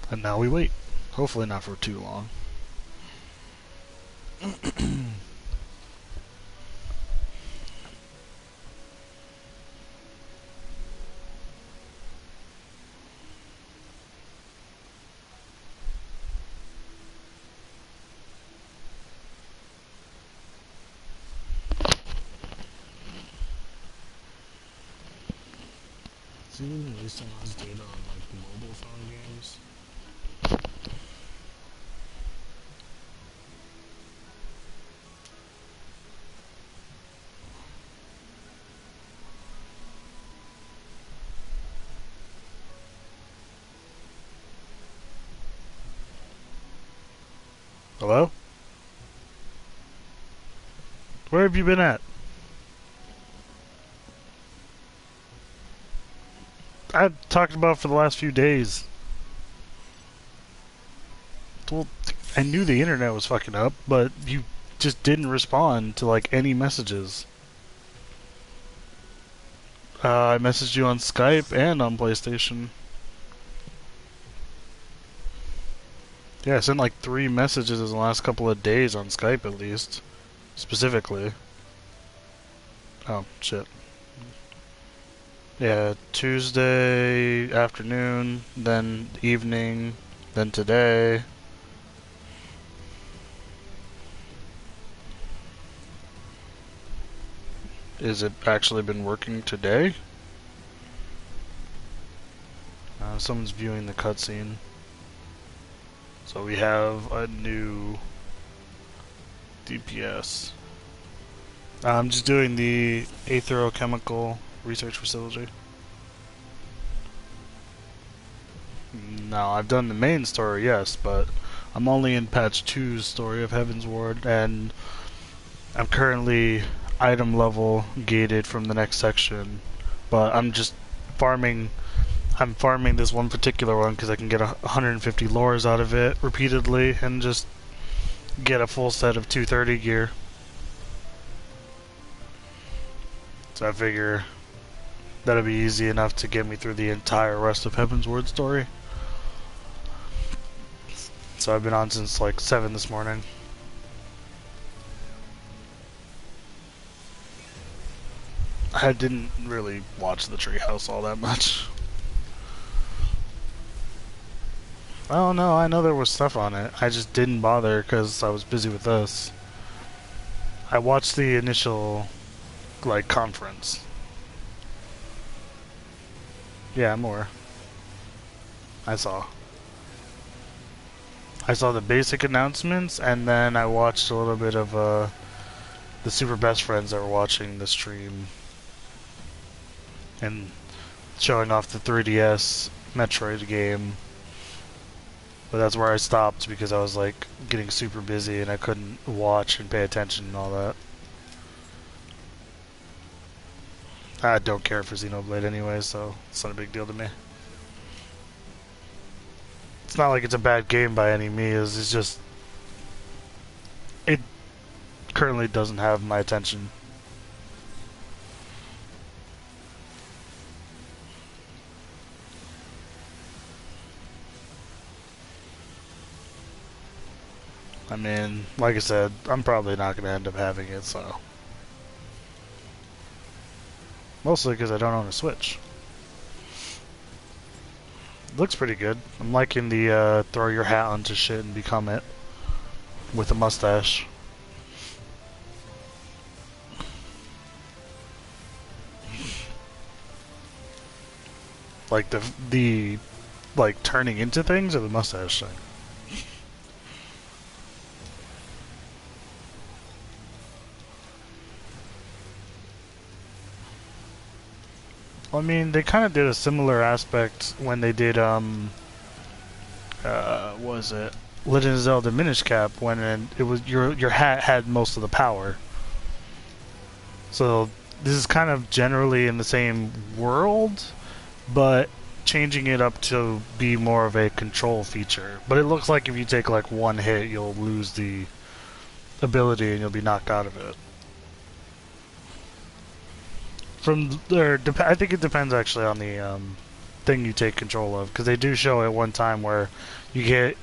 And now we wait. Hopefully not for too long. Is it even wasting less data on like mobile phone games? Hello? Where have you been at? I've talked about for the last few days. Well, I knew the internet was fucking up, but you just didn't respond to like any messages. I messaged you on Skype and on PlayStation. Yeah, I sent like 3 messages in the last couple of days on Skype at least. Specifically. Oh, shit. Yeah, Tuesday afternoon, then evening, then today. Is it actually been working today? Someone's viewing the cutscene. So we have a new DPS. I'm just doing the aerochemical research facility. No, I've done the main story, yes, but I'm only in patch 2's story of Heaven's Ward, and I'm currently item level gated from the next section, but I'm just farming. I'm farming this one particular one because I can get 150 lores out of it repeatedly and just get a full set of 230 gear. So I figure that'll be easy enough to get me through the entire rest of Heaven's Ward story. So I've been on since like 7 this morning. I didn't really watch the treehouse all that much. Oh no, I know there was stuff on it. I just didn't bother because I was busy with this. I watched the initial, like, conference. Yeah, more. I saw the basic announcements, and then I watched a little bit of the super best friends that were watching the stream and showing off the 3DS Metroid game. But that's where I stopped because I was like getting super busy and I couldn't watch and pay attention and all that. I don't care for Xenoblade anyway, so it's not a big deal to me. It's not like it's a bad game by any means, it's just it currently doesn't have my attention. I mean, like I said, I'm probably not going to end up having it, so. Mostly because I don't own a Switch. It looks pretty good. I'm liking the throw your hat onto shit and become it. With a mustache. Like the like turning into things or the mustache thing? I mean, they kind of did a similar aspect when they did, what was it? Legend of Zelda Minish Cap, when it was your hat had most of the power. So this is kind of generally in the same world, but changing it up to be more of a control feature. But it looks like if you take like one hit, you'll lose the ability and you'll be knocked out of it. From there, I think it depends actually on the thing you take control of, because they do show at one time where you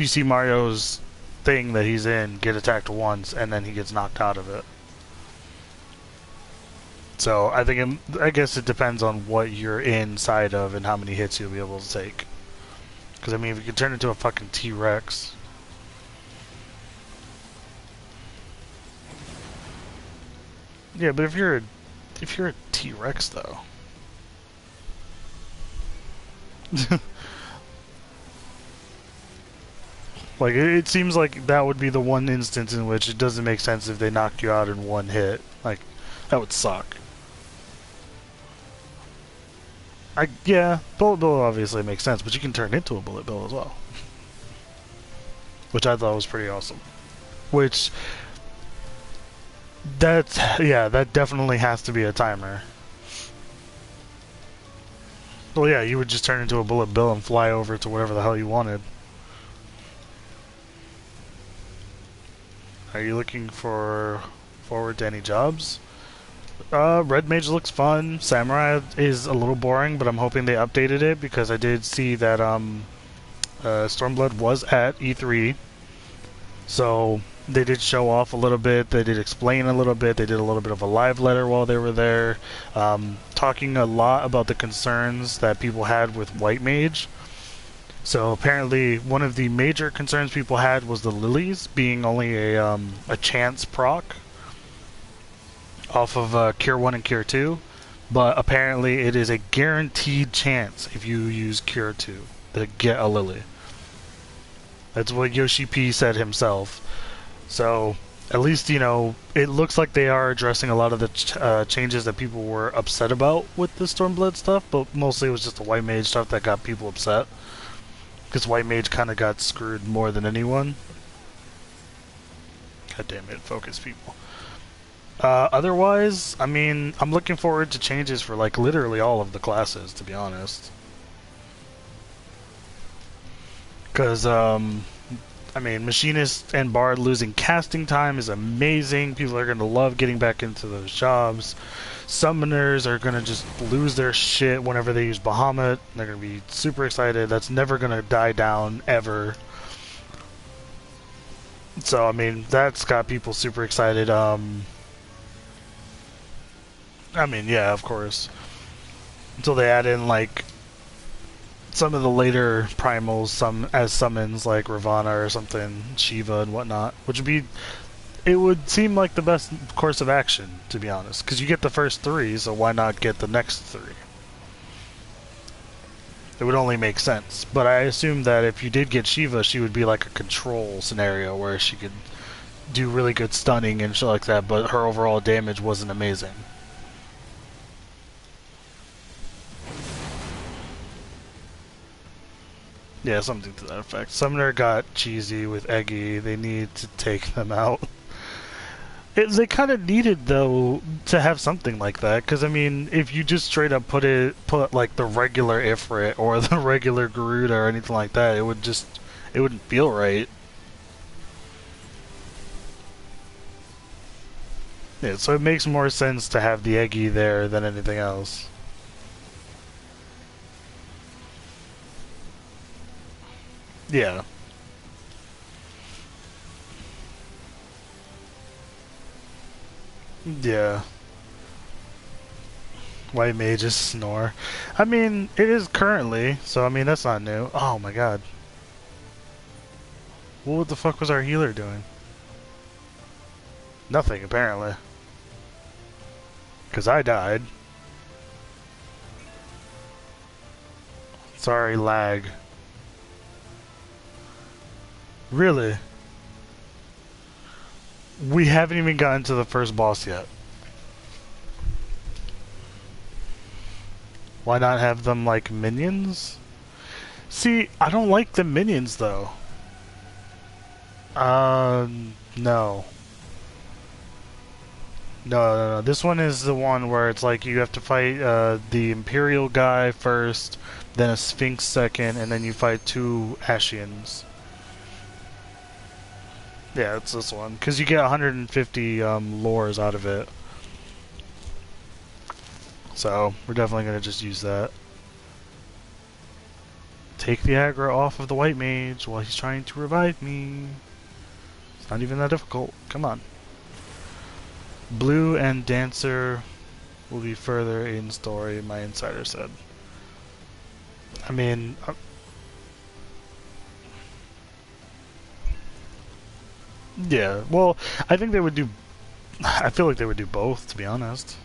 see Mario's thing that he's in get attacked once and then he gets knocked out of it. So I guess it depends on what you're inside of and how many hits you'll be able to take. Because I mean, if you can turn into a fucking T-Rex. Yeah, but if you're a T-Rex though, Like, it seems like that would be the one instance in which it doesn't make sense if they knocked you out in one hit. Like, that would suck. Yeah, bullet bill obviously makes sense, but you can turn into a bullet bill as well. Which I thought was pretty awesome. Which, that definitely has to be a timer. Well, yeah, you would just turn into a bullet bill and fly over to whatever the hell you wanted. Are you looking forward to any jobs? Red Mage looks fun. Samurai is a little boring, but I'm hoping they updated it because I did see that Stormblood was at E3. So they did show off a little bit, they did explain a little bit, they did a little bit of a live letter while they were there, talking a lot about the concerns that people had with White Mage. So apparently one of the major concerns people had was the lilies being only a chance proc off of Cure 1 and Cure 2, but apparently it is a guaranteed chance if you use Cure 2 to get a lily. That's what Yoshi P said himself. So, at least, you know, it looks like they are addressing a lot of the changes that people were upset about with the Stormblood stuff, but mostly it was just the White Mage stuff that got people upset. Because White Mage kind of got screwed more than anyone. God damn it, focus people. Otherwise, I mean, I'm looking forward to changes for, like, literally all of the classes, to be honest. Because, I mean, Machinist and Bard losing casting time is amazing. People are going to love getting back into those jobs. Summoners are going to just lose their shit whenever they use Bahamut. They're going to be super excited. That's never going to die down, ever. So, I mean, that's got people super excited. I mean, yeah, of course. Until they add in, like, some of the later primals as summons, like Ravana or something, Shiva and whatnot, which would be, it would seem like the best course of action, to be honest, because you get the first 3, so why not get the next 3? It would only make sense, but I assume that if you did get Shiva, she would be like a control scenario where she could do really good stunning and shit like that, but her overall damage wasn't amazing. Yeah, something to that effect. Summoner got cheesy with Eggy. They need to take them out. They kind of needed, though, to have something like that. Because, I mean, if you just straight up put like, the regular Ifrit or the regular Garuda or anything like that, it wouldn't feel right. Yeah, so it makes more sense to have the Eggy there than anything else. Yeah. Yeah. White mages snore. I mean, it is currently, so I mean, that's not new. Oh my god. What the fuck was our healer doing? Nothing, apparently. Because I died. Sorry, lag. Really? We haven't even gotten to the first boss yet. Why not have them like minions? See, I don't like the minions though. No. No. This one is the one where it's like you have to fight the Imperial guy first, then a Sphinx second, and then you fight 2 Ashians. Yeah, it's this one. Because you get 150 lores out of it. So, we're definitely going to just use that. Take the aggro off of the White Mage while he's trying to revive me. It's not even that difficult. Come on. Blue and Dancer will be further in story, my insider said. I mean... yeah, well, I think they would do... I feel like they would do both, to be honest.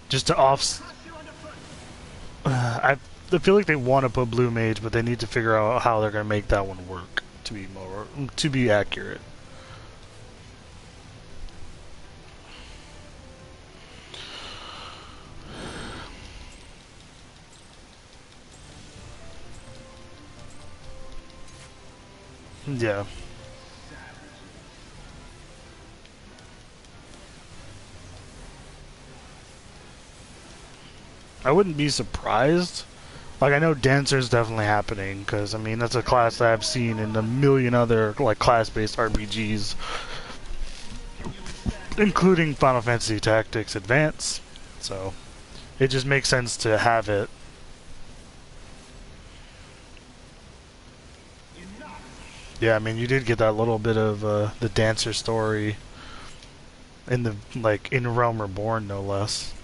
Just to I feel like they want to put blue mage, but they need to figure out how they're gonna make that one work to be accurate. Yeah. I wouldn't be surprised. Like, I know Dancer's definitely happening, because, I mean, that's a class that I've seen in a million other, like, class-based RPGs, including Final Fantasy Tactics Advance. So, it just makes sense to have it. Yeah, I mean, you did get that little bit of the Dancer story in the, like, in Realm Reborn, no less.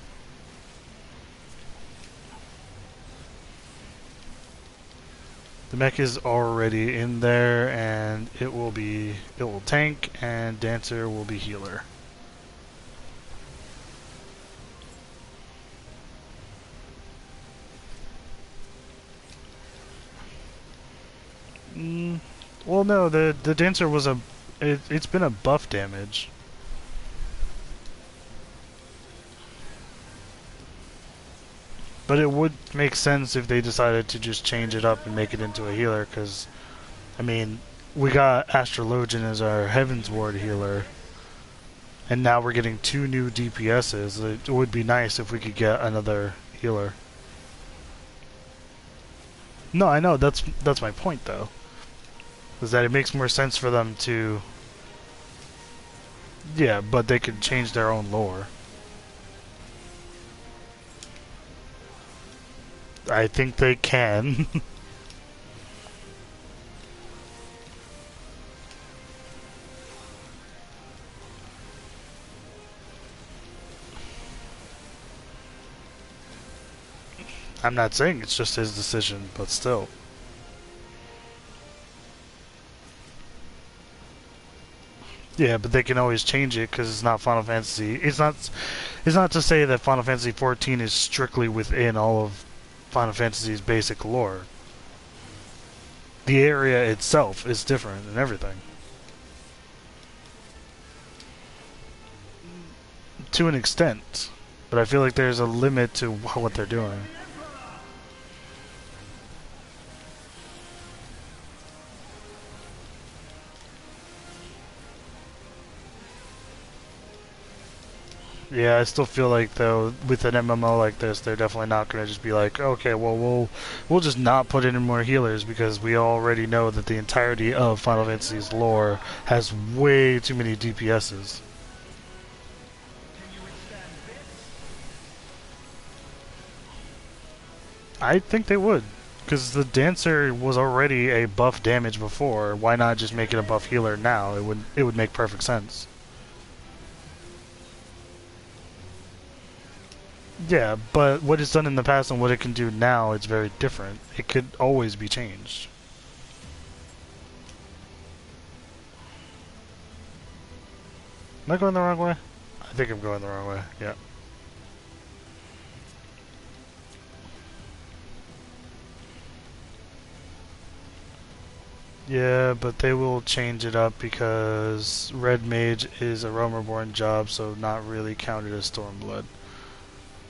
The mech is already in there, and it will tank, and Dancer will be healer. Well, no, the Dancer was it's been a buff damage. But it would make sense if they decided to just change it up and make it into a healer, because, I mean, we got Astrologian as our Heaven's Ward healer, and now we're getting 2 new DPSs. It would be nice if we could get another healer. No, I know, that's my point, though. Is that it makes more sense for them to... Yeah, but they could change their own lore. I think they can. I'm not saying it's just his decision, but still. Yeah, but they can always change it because it's not Final Fantasy. It's not to say that Final Fantasy XIV is strictly within all of Final Fantasy's basic lore. The area itself is different and everything. To an extent. But I feel like there's a limit to what they're doing. Yeah, I still feel like, though, with an MMO like this, they're definitely not going to just be like, okay, well, we'll just not put in more healers, because we already know that the entirety of Final Fantasy's lore has way too many DPSs. I think they would, because the Dancer was already a buff damage before. Why not just make it a buff healer now? It would make perfect sense. Yeah, but what it's done in the past and what it can do now, it's very different. It could always be changed. Am I going the wrong way? I think I'm going the wrong way, yeah. Yeah, but they will change it up because Red Mage is a Realm Reborn job, so not really counted as Stormblood.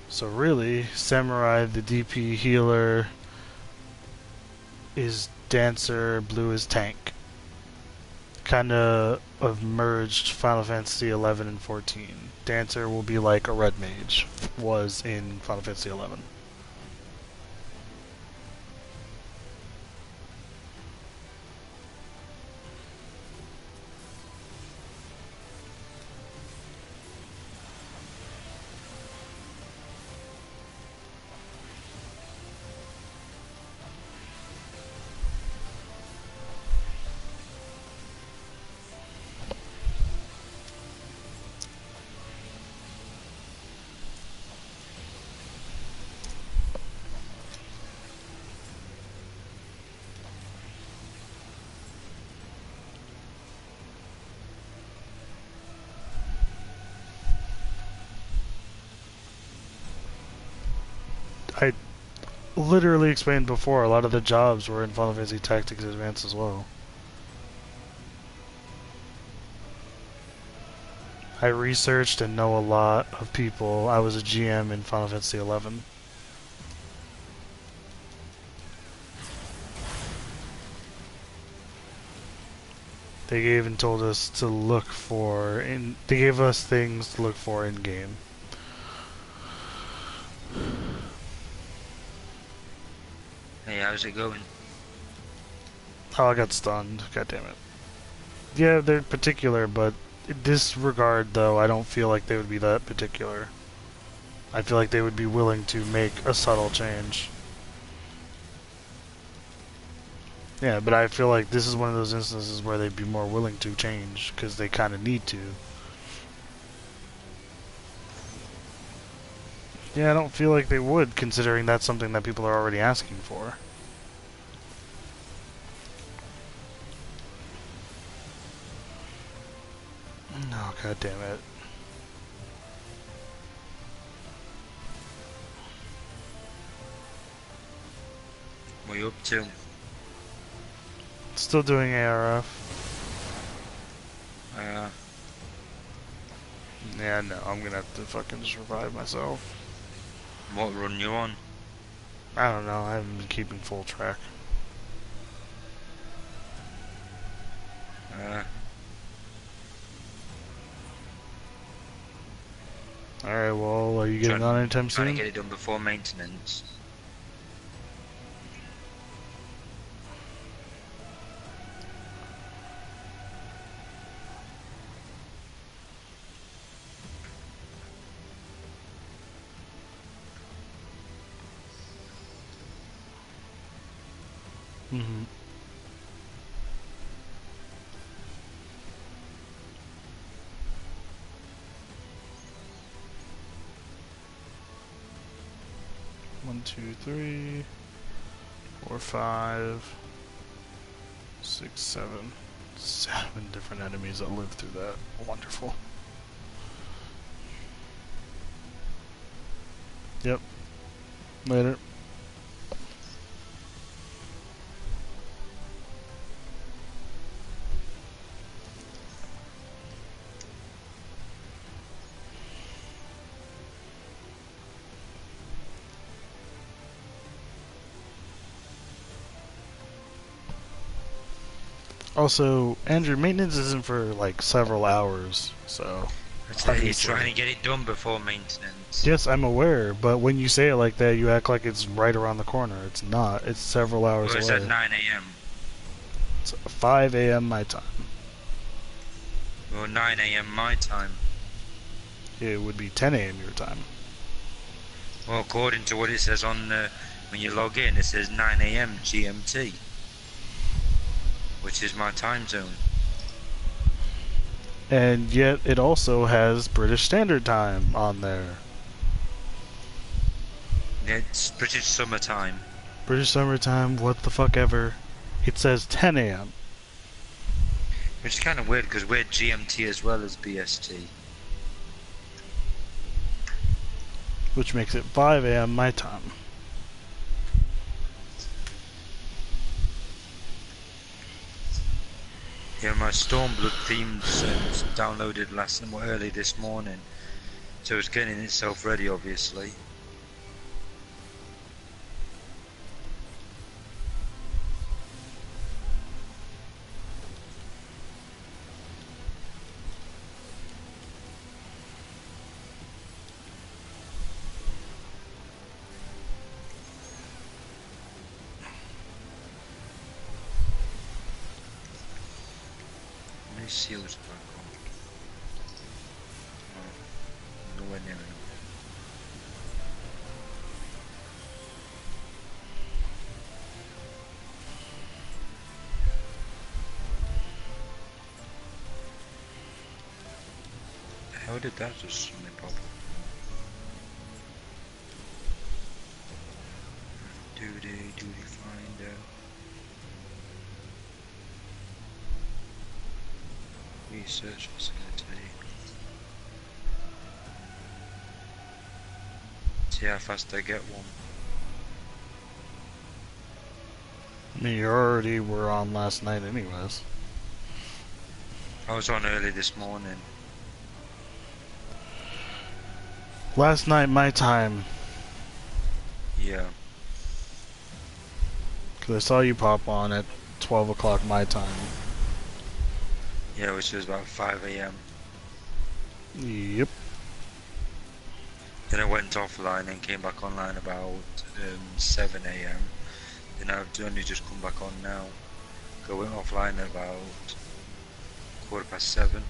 So really, Samurai, the DP healer, is Dancer, Blue is Tank. Kinda of merged Final Fantasy 11 and 14. Dancer will be like a Red Mage was in Final Fantasy 11. I literally explained before, a lot of the jobs were in Final Fantasy Tactics Advance as well. I researched and know a lot of people. I was a GM in Final Fantasy XI. They gave and told us to look for, they gave us things to look for in game. Hey, how's it going? Oh, I got stunned. God damn it. Yeah, they're particular, but in this regard, though, I don't feel like they would be that particular. I feel like they would be willing to make a subtle change. Yeah, but I feel like this is one of those instances where they'd be more willing to change, because they kind of need to. Yeah, I don't feel like they would, considering that's something that people are already asking for. Oh, god damn it. What are you up to? Still doing ARF. Yeah, no, I'm gonna have to fucking just revive myself. What run you on? I don't know, I haven't been keeping full track. Alright, well, are you getting on anytime soon? Trying to get it done before maintenance. Mm-hmm. One, two, 3, 4, 5, 6, 7. 7 different enemies that live through that. Wonderful. Yep. Later. Also, Andrew, maintenance isn't for like several hours, so. He's trying to get it done before maintenance. Yes, I'm aware, but when you say it like that, you act like it's right around the corner. It's not. It's several hours Well, it's away. at 9 AM. It's 5 a.m. my time. Well, 9 AM my time. It would be 10 a.m. your time. Well, according to what it says on when you log in, it says 9 AM GMT, which is my time zone. And yet it also has British Standard Time on there. It's British summertime. British Summertime, what the fuck ever. It says 10 a.m. Which is kind of weird because we're GMT as well as BST. Which makes it 5 a.m. my time. Yeah, my Stormblood themes downloaded early this morning, so it's getting itself ready, obviously. Seals back on. Oh, nowhere near enough. How did that just suddenly pop up? Duty finder. Research facility. See how fast I get one. I mean, you already were on last night anyways. I was on early this morning. Last night, my time. Yeah. Because I saw you pop on at 12 o'clock my time. Yeah, which was about 5 a.m. Yep. Then I went offline and came back online about 7 a.m. Then I've only just come back on now. Going offline at about 7:15.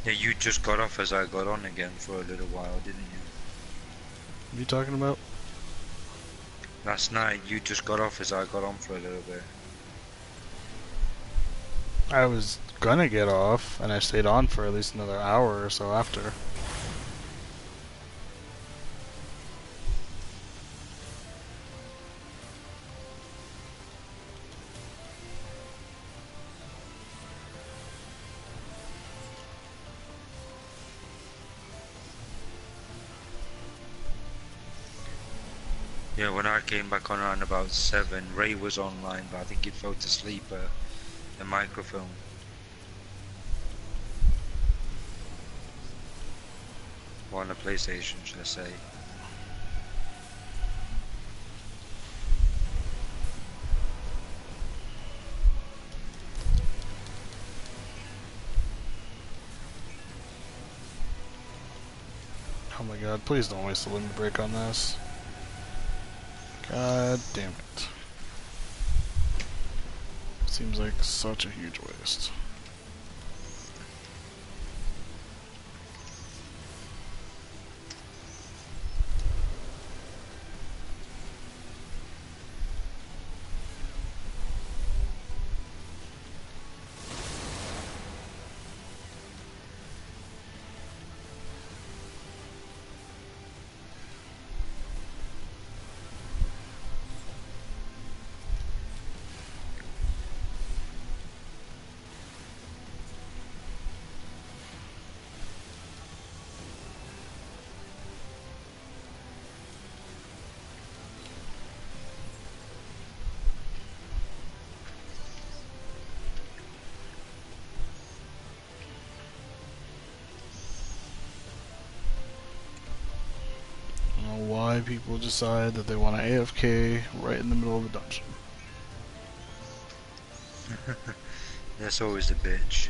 Yeah, you just got off as I got on again for a little while, didn't you? What are you talking about? Last night, you just got off as I got on for a little bit. I was gonna get off, and I stayed on for at least another hour or so after. Yeah, when I came back on around about 7, Ray was online, but I think he'd fell to sleep at the microphone. Or on the PlayStation, should I say. Oh my god, please don't waste a limit break on this. God damn it. Seems like such a huge waste. I don't know why people decide that they want to AFK right in the middle of a dungeon. That's always the bitch.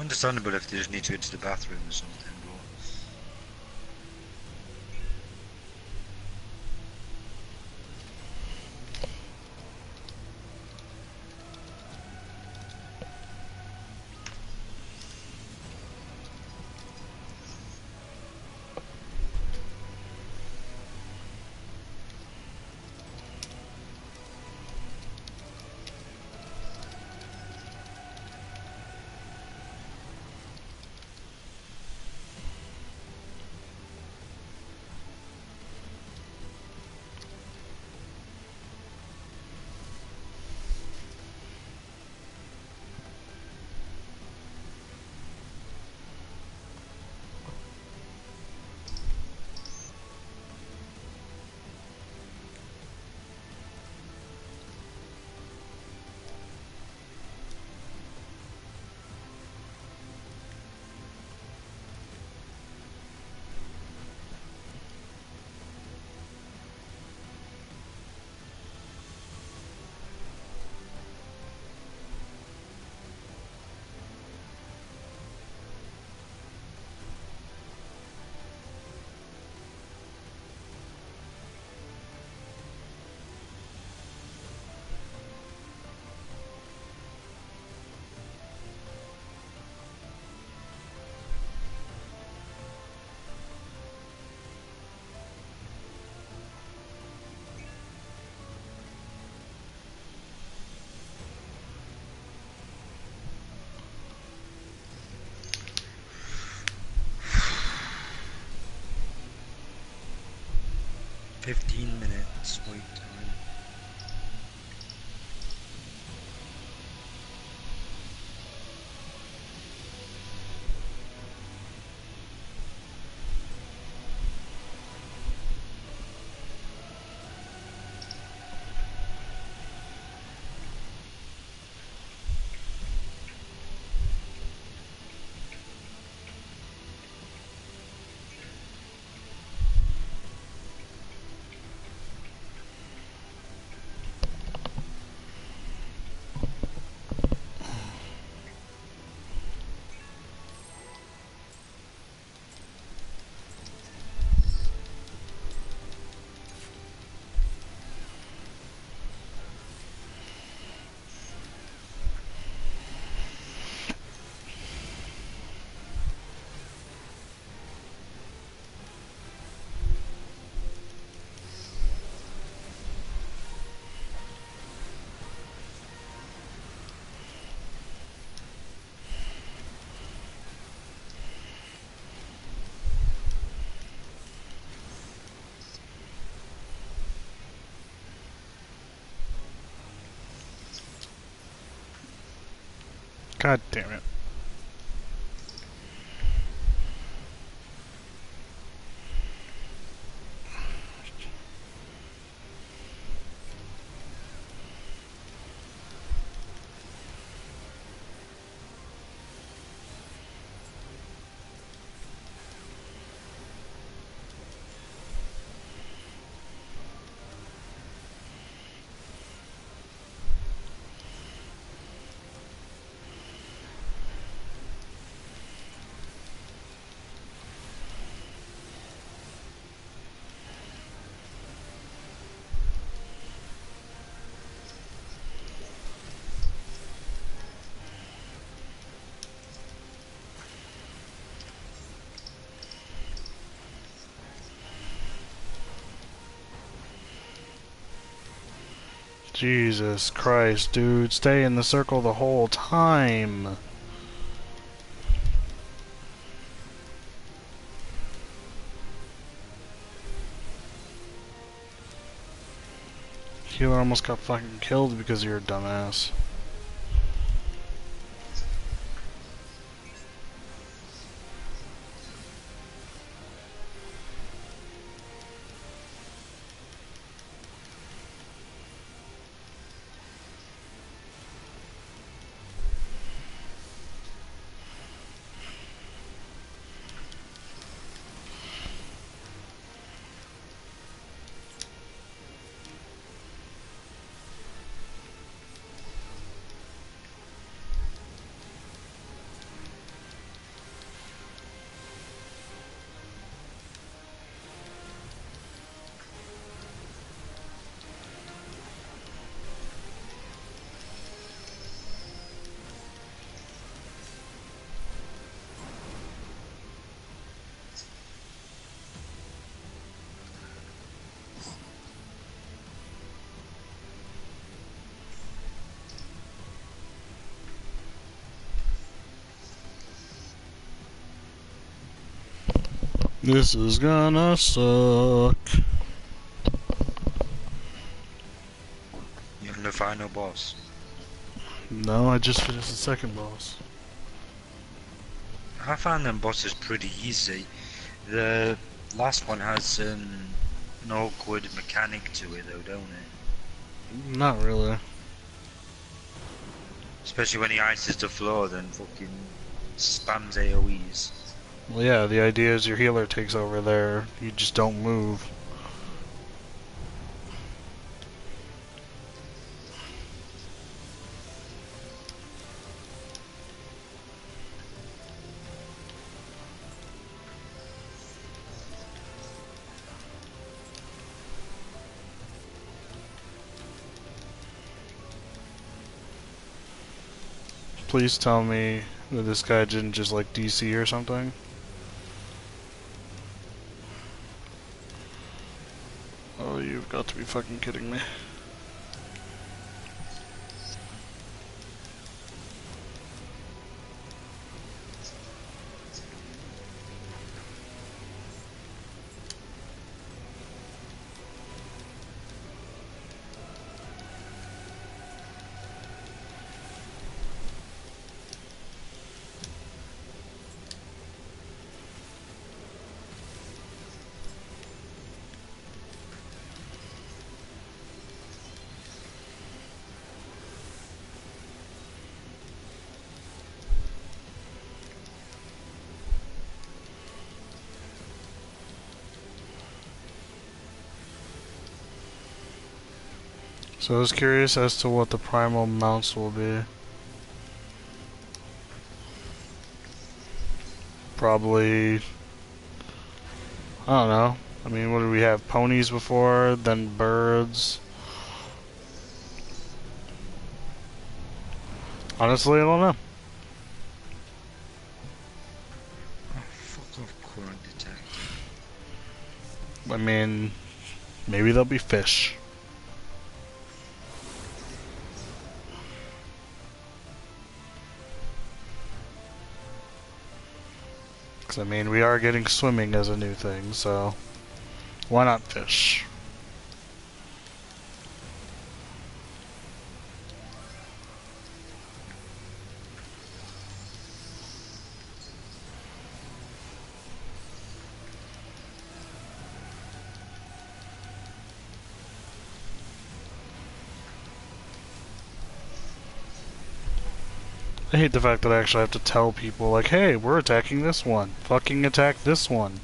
Understandable if they just need to go to the bathroom or something, but... "15 minutes wait time." God damn it. Jesus Christ, dude. Stay in the circle the whole time. Healer almost got fucking killed because you're a dumbass. This is gonna suck. You're the final boss. No, I just finished the second boss. I found them bosses pretty easy. The last one has an awkward mechanic to it though, don't it? Not really. Especially when he ices the floor, then fucking spams AoEs. Well, yeah, the idea is your healer takes over there. You just don't move. Please tell me that this guy didn't just like DC or something. Oh, you've got to be fucking kidding me. So I was curious as to what the primal mounts will be. Probably, I don't know. I mean, what did we have? Ponies before, then birds. Honestly, I don't know. Oh, fuck off, current detector. I mean, maybe they'll be fish. I mean, we are getting swimming as a new thing, so why not fish? I hate the fact that I actually have to tell people, like, hey, we're attacking this one. Fucking attack this one.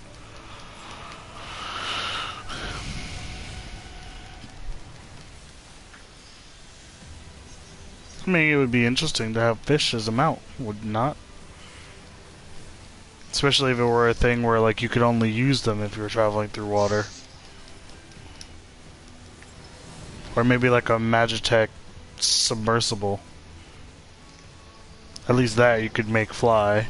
I mean, it would be interesting to have fish as a mount, would it not? Especially if it were a thing where, like, you could only use them if you were traveling through water. Or maybe like a Magitech submersible. At least that you could make fly.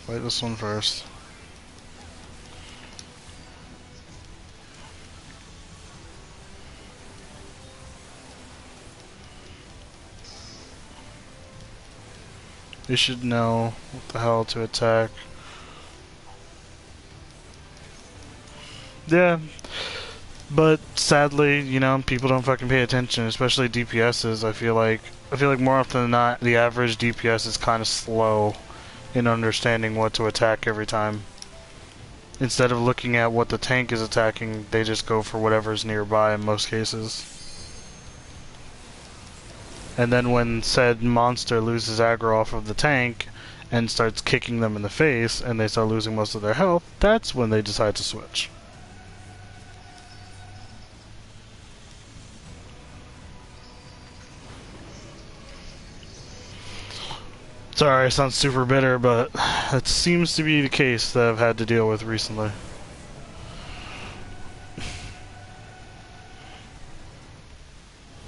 Wait, this one first. You should know what the hell to attack. Yeah, but sadly, you know, people don't fucking pay attention, especially DPSs. I feel like more often than not, the average DPS is kind of slow in understanding what to attack every time. Instead of looking at what the tank is attacking, they just go for whatever's nearby in most cases. And then when said monster loses aggro off of the tank and starts kicking them in the face and they start losing most of their health, that's when they decide to switch. Sorry, I sound super bitter, but it seems to be the case that I've had to deal with recently.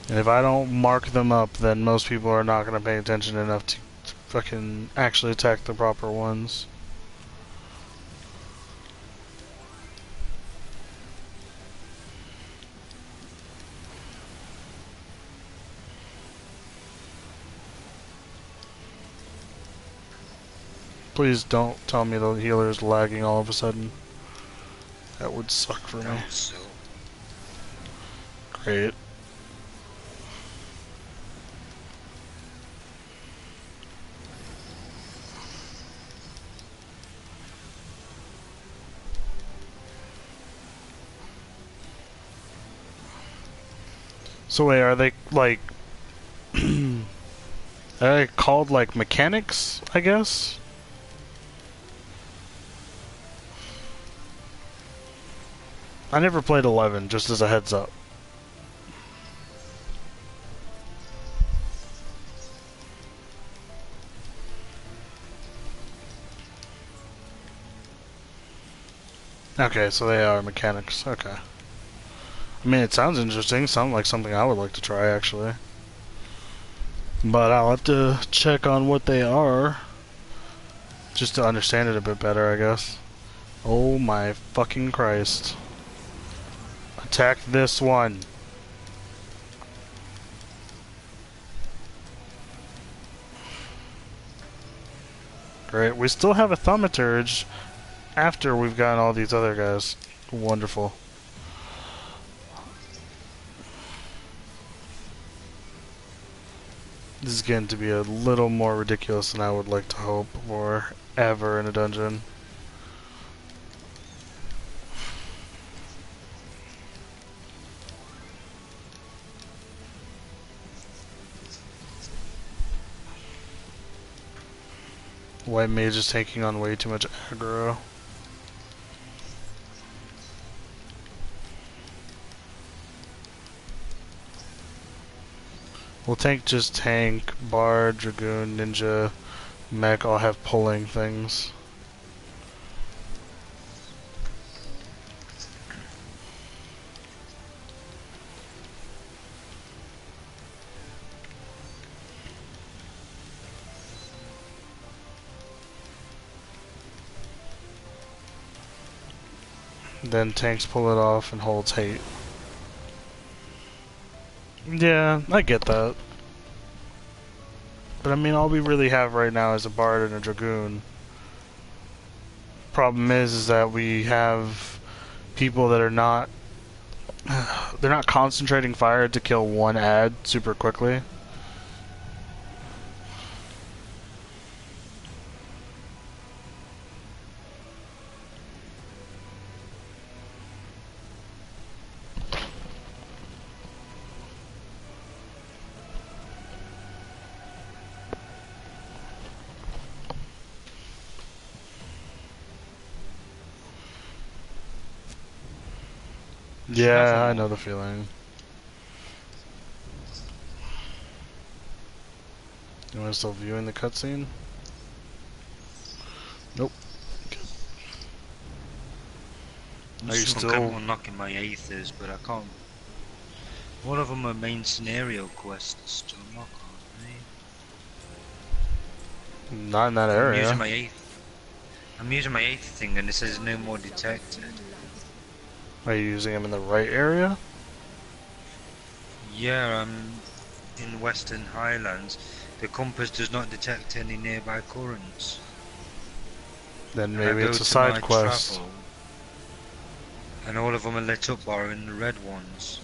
And if I don't mark them up, then most people are not going to pay attention enough to fucking actually attack the proper ones. Please don't tell me the healer is lagging all of a sudden. That would suck for me. So. Great. So wait, are they like are they called like mechanics, I guess? I never played 11, just as a heads up. Okay, so they are mechanics. Okay. I mean, it sounds interesting. Sounds like something I would like to try, actually. But I'll have to check on what they are. Just to understand it a bit better, I guess. Oh my fucking Christ. Attack this one. Great. We still have a thaumaturge after we've gotten all these other guys. Wonderful. This is getting to be a little more ridiculous than I would like to hope for ever in a dungeon. White mage is taking on way too much aggro. Well, tank, bard, dragoon, ninja, mech all have pulling things. Then tanks pull it off and holds hate. Yeah, I get that. But I mean, all we really have right now is a bard and a dragoon. Problem is that we have people that are not they're not concentrating fire to kill one ad super quickly. Yeah, I know the feeling. You want to still viewing the cutscene? Nope. Are you Someone kept still? on knocking my aethers, but I can't. All of them are main scenario quests to unlock, aren't Not in that they? I'm using area. my eighth. I'm using my eighth thing, and it says no more detected. Are you using them in the right area? Yeah, I'm in Western Highlands. The compass does not detect any nearby currents. Then And I maybe go it's a to side my quest. travel, and all of them are lit up barring the red ones.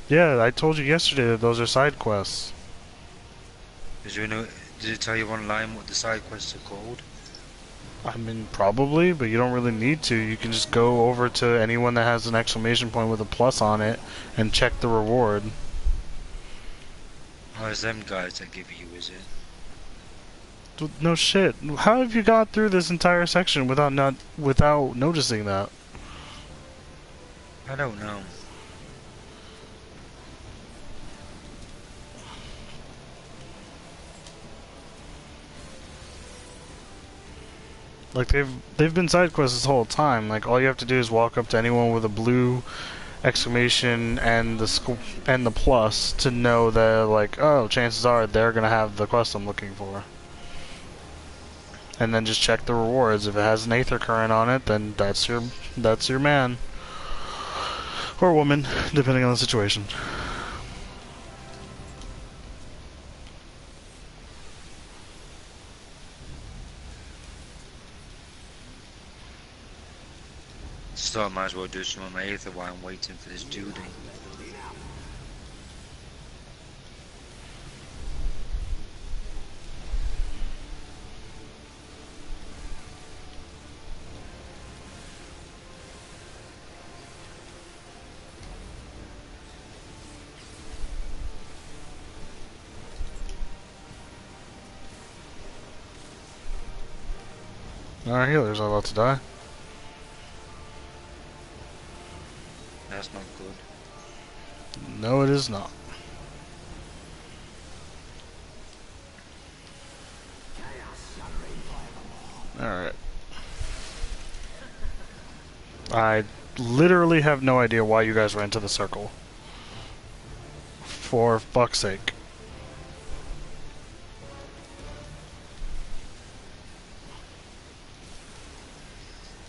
Yeah, I told you yesterday that those are side quests. Did it tell you online what the side quests are called? I mean, probably, but you don't really need to. You can just go over to anyone that has an exclamation point with a plus on it and check the reward. Oh, it's them guys that give you, is it? No shit. How have you got through this entire section without noticing that? I don't know. Like they've been side quests this whole time. Like all you have to do is walk up to anyone with a blue exclamation and the plus to know that like, oh, chances are they're gonna have the quest I'm looking for. And then just check the rewards. If it has an aether current on it, then that's your man or woman, depending on the situation. So I might as well do some of my aether while I'm waiting for this duty. Our healers are about to die. That's not good. No, it is not. Alright. I literally have no idea why you guys ran to the circle. For fuck's sake.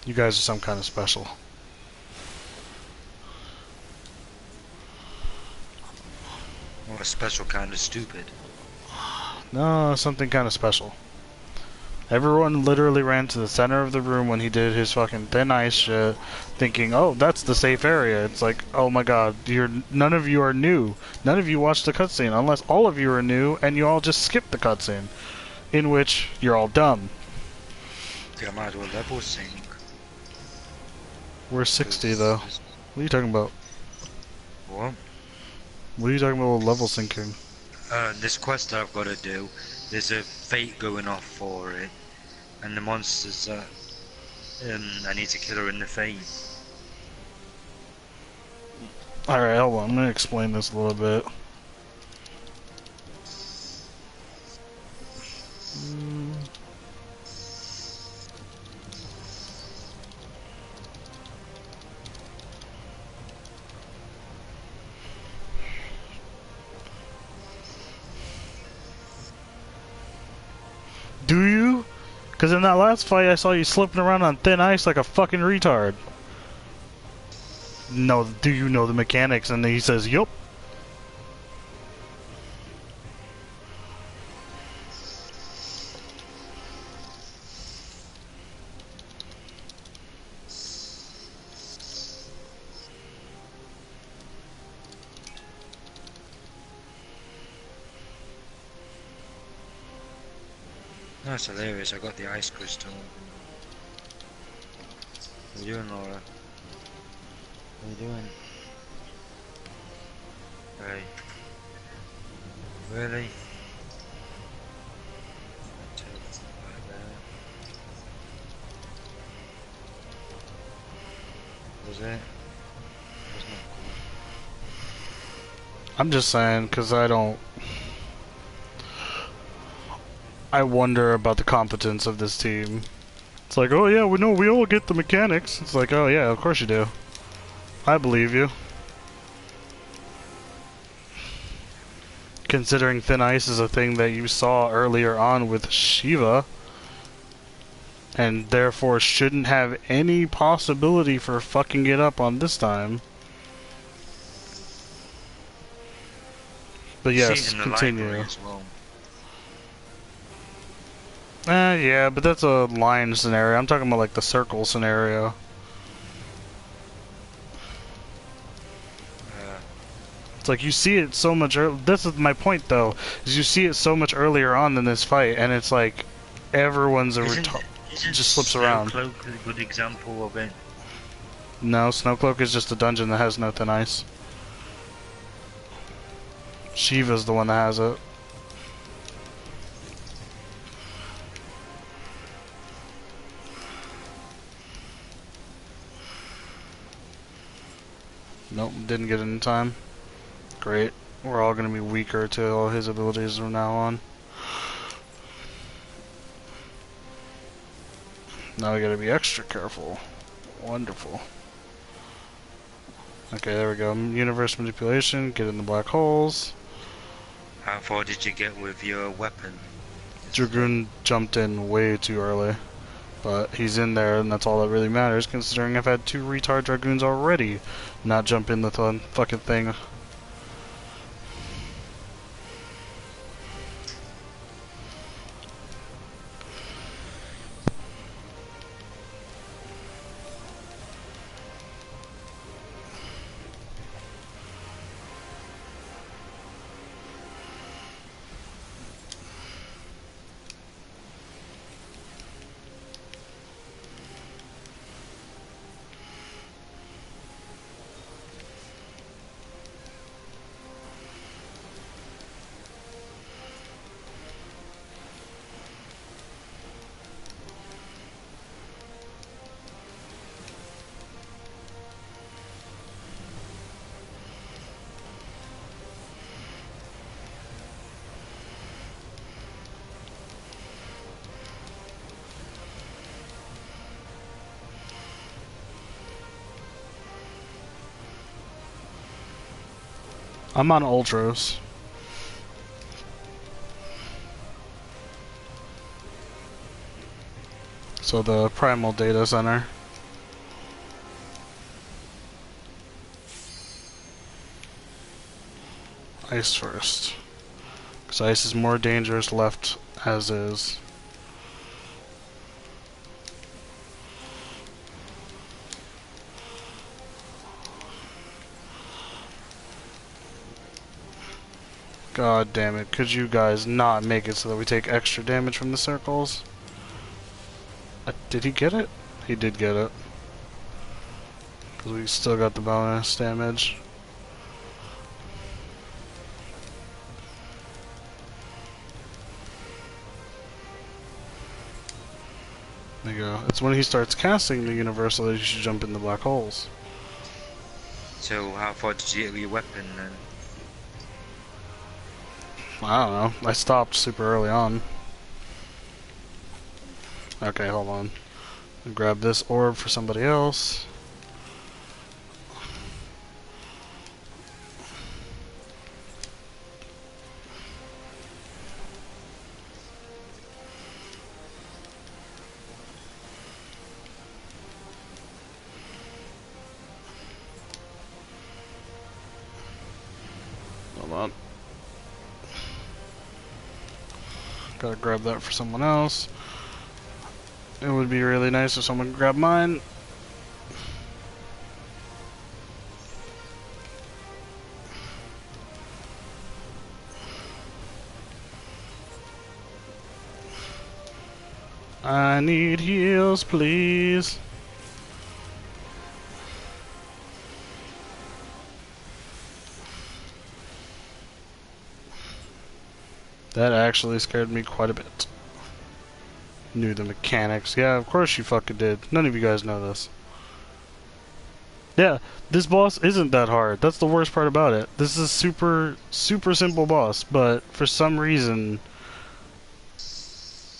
You guys are some kind of special. Or a special kind of stupid. No, something kind of special. Everyone literally ran to the center of the room when he did his fucking thin ice shit, thinking, oh, that's the safe area. It's like, oh my god, none of you are new. None of you watched the cutscene, unless all of you are new and you all just skipped the cutscene, in which you're all dumb. I think I might as well level sync. We're 60 though. What are you talking about? What? What are you talking about with level syncing? This quest that I've got to do, there's a fate going off for it. And the monsters that I need to kill her in the fate. Alright, hold on, I'm gonna explain this a little bit. Do you? Because in that last fight I saw you slipping around on thin ice like a fucking retard. No, do you know the mechanics? And he says, yup. That's hilarious, I got the ice crystal. How you doing, Laura? How you doing? Hey. Really? Right there. Was it? That's not cool. I'm just saying, because I wonder about the competence of this team. It's like, oh yeah, we all get the mechanics. It's like, oh yeah, of course you do. I believe you. Considering thin ice is a thing that you saw earlier on with Shiva, and therefore shouldn't have any possibility for fucking it up on this time. But yes, continue. As well. Yeah, but that's a line scenario. I'm talking about like the circle scenario. It's like you see it so much earlier. This is my point, though. Is you see it so much earlier on in this fight, and it's like everyone's a retard. Just slips around. Snowcloak is a good example of it. No, Snowcloak is just a dungeon that has no thin ice. Shiva's the one that has it. Nope, didn't get it in time. Great. We're all gonna be weaker to all his abilities from now on. Now we gotta be extra careful. Wonderful. Okay, there we go. Universe manipulation, get in the black holes. How far did you get with your weapon? Dragoon jumped in way too early. But he's in there, and that's all that really matters, considering I've had 2 retard Dragoons already not jump in the fucking thing. I'm on Ultros. So the Primal Data Center. Ice first. Because ice is more dangerous left as is. God damn it, could you guys not make it so that we take extra damage from the circles? Did he get it? He did get it. Because we still got the bonus damage. There you go. It's when he starts casting the universal that you should jump in the black holes. So how far did you get with your weapon then? I don't know. I stopped super early on. Okay, hold on. I'll grab this orb for somebody else. Hold on. Gotta grab that for someone else. It would be really nice if someone could grab mine. I need heals, please. That actually scared me quite a bit. Knew the mechanics. Yeah, of course you fucking did. None of you guys know this. Yeah, this boss isn't that hard. That's the worst part about it. This is a super, super simple boss, but for some reason,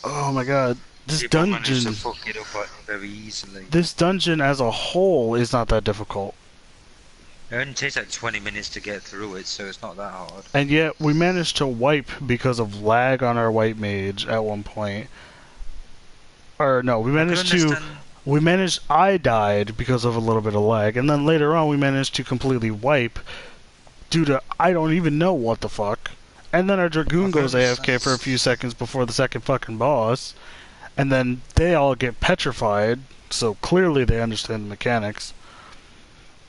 oh my god, this People manage to dungeon, fuck it up very easily. this dungeon as a whole is not that difficult. It only takes like 20 minutes to get through it, so it's not that hard. And yet, we managed to wipe because of lag on our white mage at one point. Or no, I died because of a little bit of lag, and then later on we managed to completely wipe due to I don't even know what the fuck. And then our Dragoon goes AFK for a few seconds before the second fucking boss, and then they all get petrified, so clearly they understand the mechanics.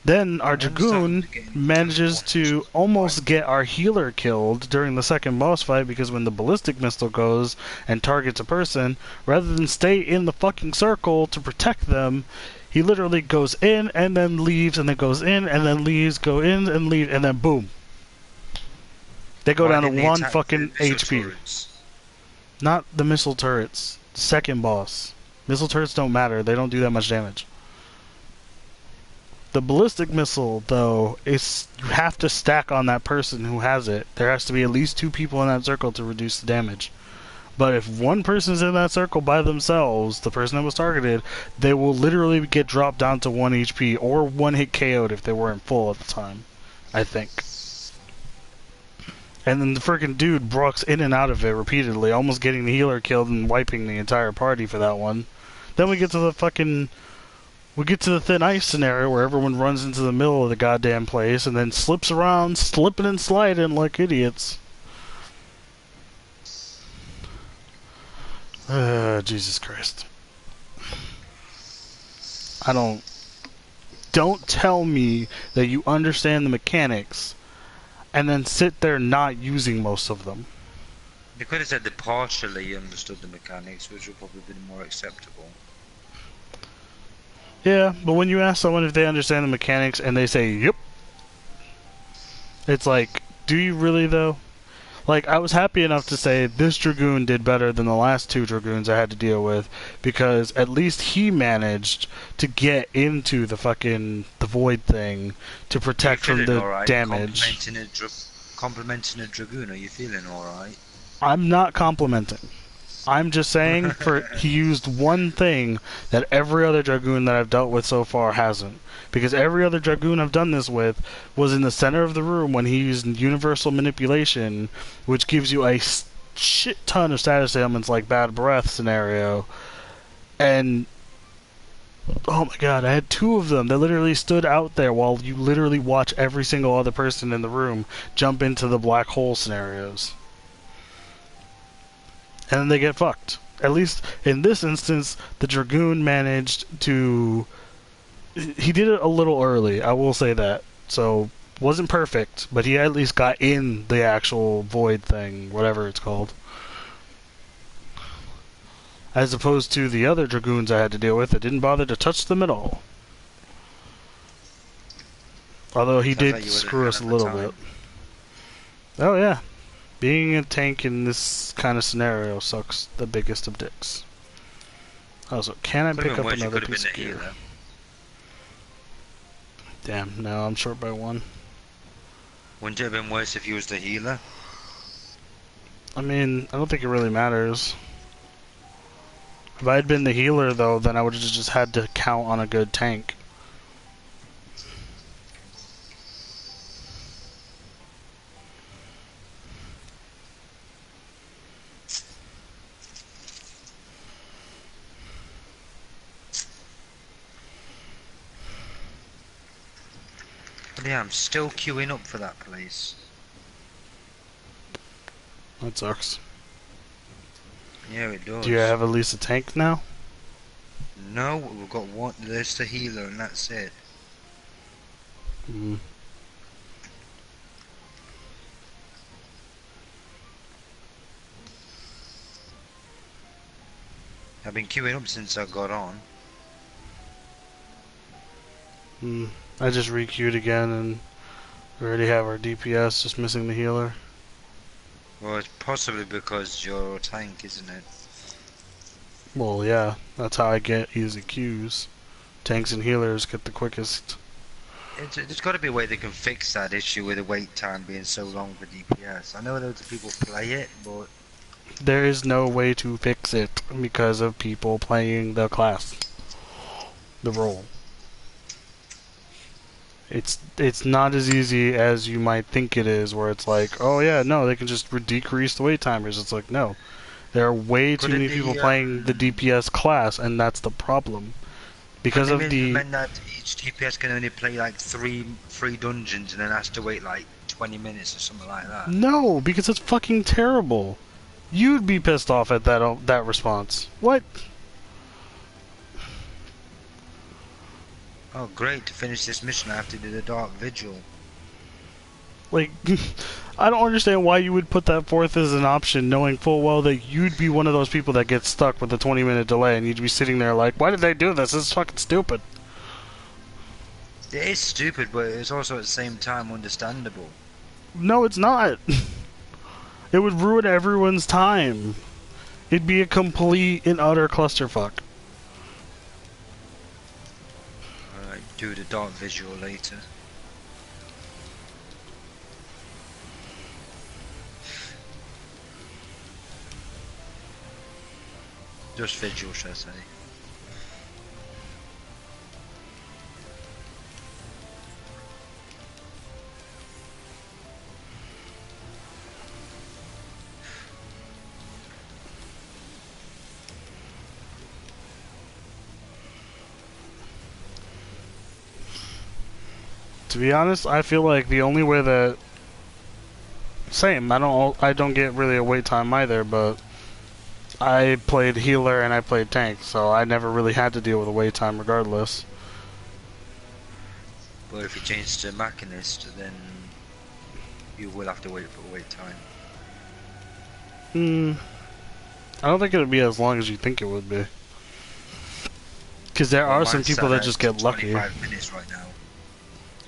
Then our Dragoon manages to almost get our healer killed during the second boss fight because when the ballistic missile goes and targets a person, rather than stay in the fucking circle to protect them, he literally goes in and then leaves and then goes in and then leaves, go in and leave, and then boom. They go down to 1 fucking HP. Not the missile turrets. Second boss. Missile turrets don't matter. They don't do that much damage. The ballistic missile, though, is you have to stack on that person who has it. There has to be at least 2 people in that circle to reduce the damage. But if one person's in that circle by themselves, the person that was targeted, they will literally get dropped down to 1 HP or 1 hit KO'd if they weren't full at the time, I think. And then the freaking dude brooks in and out of it repeatedly, almost getting the healer killed and wiping the entire party for that one. Then we get to the thin ice scenario where everyone runs into the middle of the goddamn place and then slips around, slipping and sliding like idiots. Jesus Christ. Don't tell me that you understand the mechanics and then sit there not using most of them. They could have said they partially understood the mechanics, which would probably be more acceptable. Yeah, but when you ask someone if they understand the mechanics and they say, yep, it's like, do you really though? Like, I was happy enough to say this Dragoon did better than the last 2 Dragoons I had to deal with, because at least he managed to get into the void thing to protect from the damage. Complimenting a Dragoon, are you feeling alright? I'm not complimenting. I'm just saying he used one thing that every other Dragoon that I've dealt with so far hasn't. Because every other Dragoon I've done this with was in the center of the room when he used universal manipulation, which gives you a shit ton of status ailments like bad breath scenario. And oh my god, I had 2 of them that literally stood out there while you literally watch every single other person in the room jump into the black hole scenarios. And then they get fucked. At least in this instance, the Dragoon managed to... He did it a little early, I will say that. So, wasn't perfect, but he at least got in the actual void thing, whatever it's called. As opposed to the other Dragoons I had to deal with that didn't bother to touch them at all. Although he did screw us a little bit. Oh yeah. Being a tank in this kind of scenario sucks the biggest of dicks. Also, can I pick up another piece of gear? Damn, no, I'm short by 1. Wouldn't it have been worse if you was the healer? I mean, I don't think it really matters. If I had been the healer, though, then I would have just had to count on a good tank. Yeah, I'm still queuing up for that place. That sucks. Yeah, it does. Do you have at least a tank now? No, we've got 1. There's the healer, and that's it. Mm. I've been queuing up since I got on. I just re-queued again and we already have our DPS, just missing the healer. Well, it's possibly because you're a tank, isn't it? Well, yeah, that's how I get easy queues. Tanks and healers get the quickest There's got to be a way they can fix that issue with the wait time being so long for DPS. I know loads of people play it, but There is no way to fix it because of people playing the class, the role. It's not as easy as you might think it is, where it's like, oh yeah, no, they can just decrease the wait timers. It's like, no. There are way too could many it people be playing the DPS class, and that's the problem. could Because they of the... mean that each DPS can only play like three dungeons and then has to wait like 20 minutes or something like that? No, because it's fucking terrible. You'd be pissed off at that response. What? Oh great, to finish this mission I have to do the Dark Vigil. Like, I don't understand why you would put that forth as an option, knowing full well that you'd be one of those people that gets stuck with a 20-minute delay, and you'd be sitting there like, why did they do this? This is fucking stupid. It is stupid, but it's also at the same time understandable. No, it's not. It would ruin everyone's time. It'd be a complete and utter clusterfuck. Alright, do the Dark Vigil later. Just Vigil, should I say. To be honest, I feel like the only way that... Same, I don't get really a wait time either, but... I played healer and I played tank, so I never really had to deal with a wait time regardless. But if you change to Machinist, then you will have to wait for a wait time. I don't think it would be as long as you think it would be. Because there are some people that just get lucky. 25 minutes right now.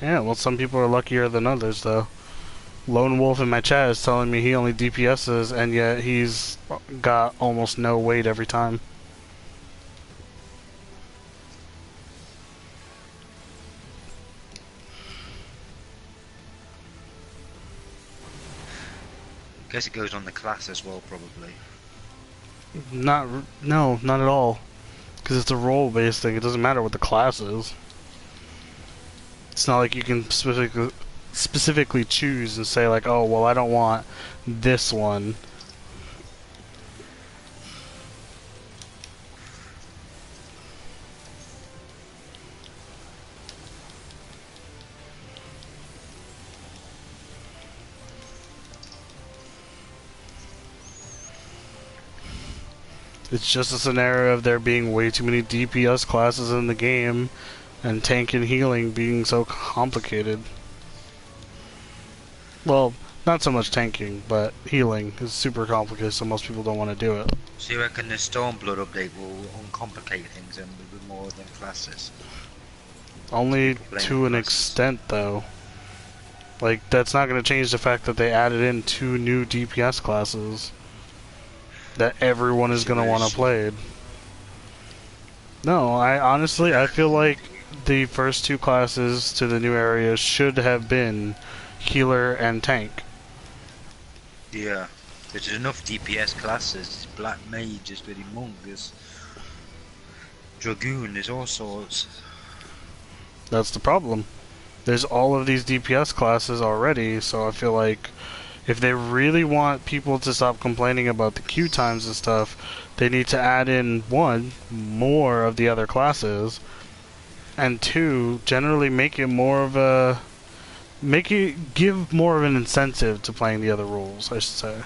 Yeah, well, some people are luckier than others, though. Lone Wolf in my chat is telling me he only DPSs, and yet he's got almost no wait every time. Guess it goes on the class as well, probably. No, not at all. Because it's a role-based thing. It doesn't matter what the class is. It's not like you can specifically choose and say like, oh, well, I don't want this one. It's just a scenario of there being way too many DPS classes in the game and tank and healing being so complicated. Well, not so much tanking, but healing is super complicated, so most people don't want to do it. So you reckon the Stormblood update will uncomplicate things and will be more than classes? Only to an extent, though. Like, that's not going to change the fact that they added in 2 new DPS classes that everyone is going to want to play. No, I feel like the first 2 classes to the new area should have been healer and tank. Yeah, there's enough DPS classes. Black Mage is very monk, there's Dragoon, there's all sorts. That's the problem. There's all of these DPS classes already, so I feel like if they really want people to stop complaining about the queue times and stuff, they need to add in, 1, more of the other classes, and 2, generally make it more of a... give more of an incentive to playing the other rules, I should say.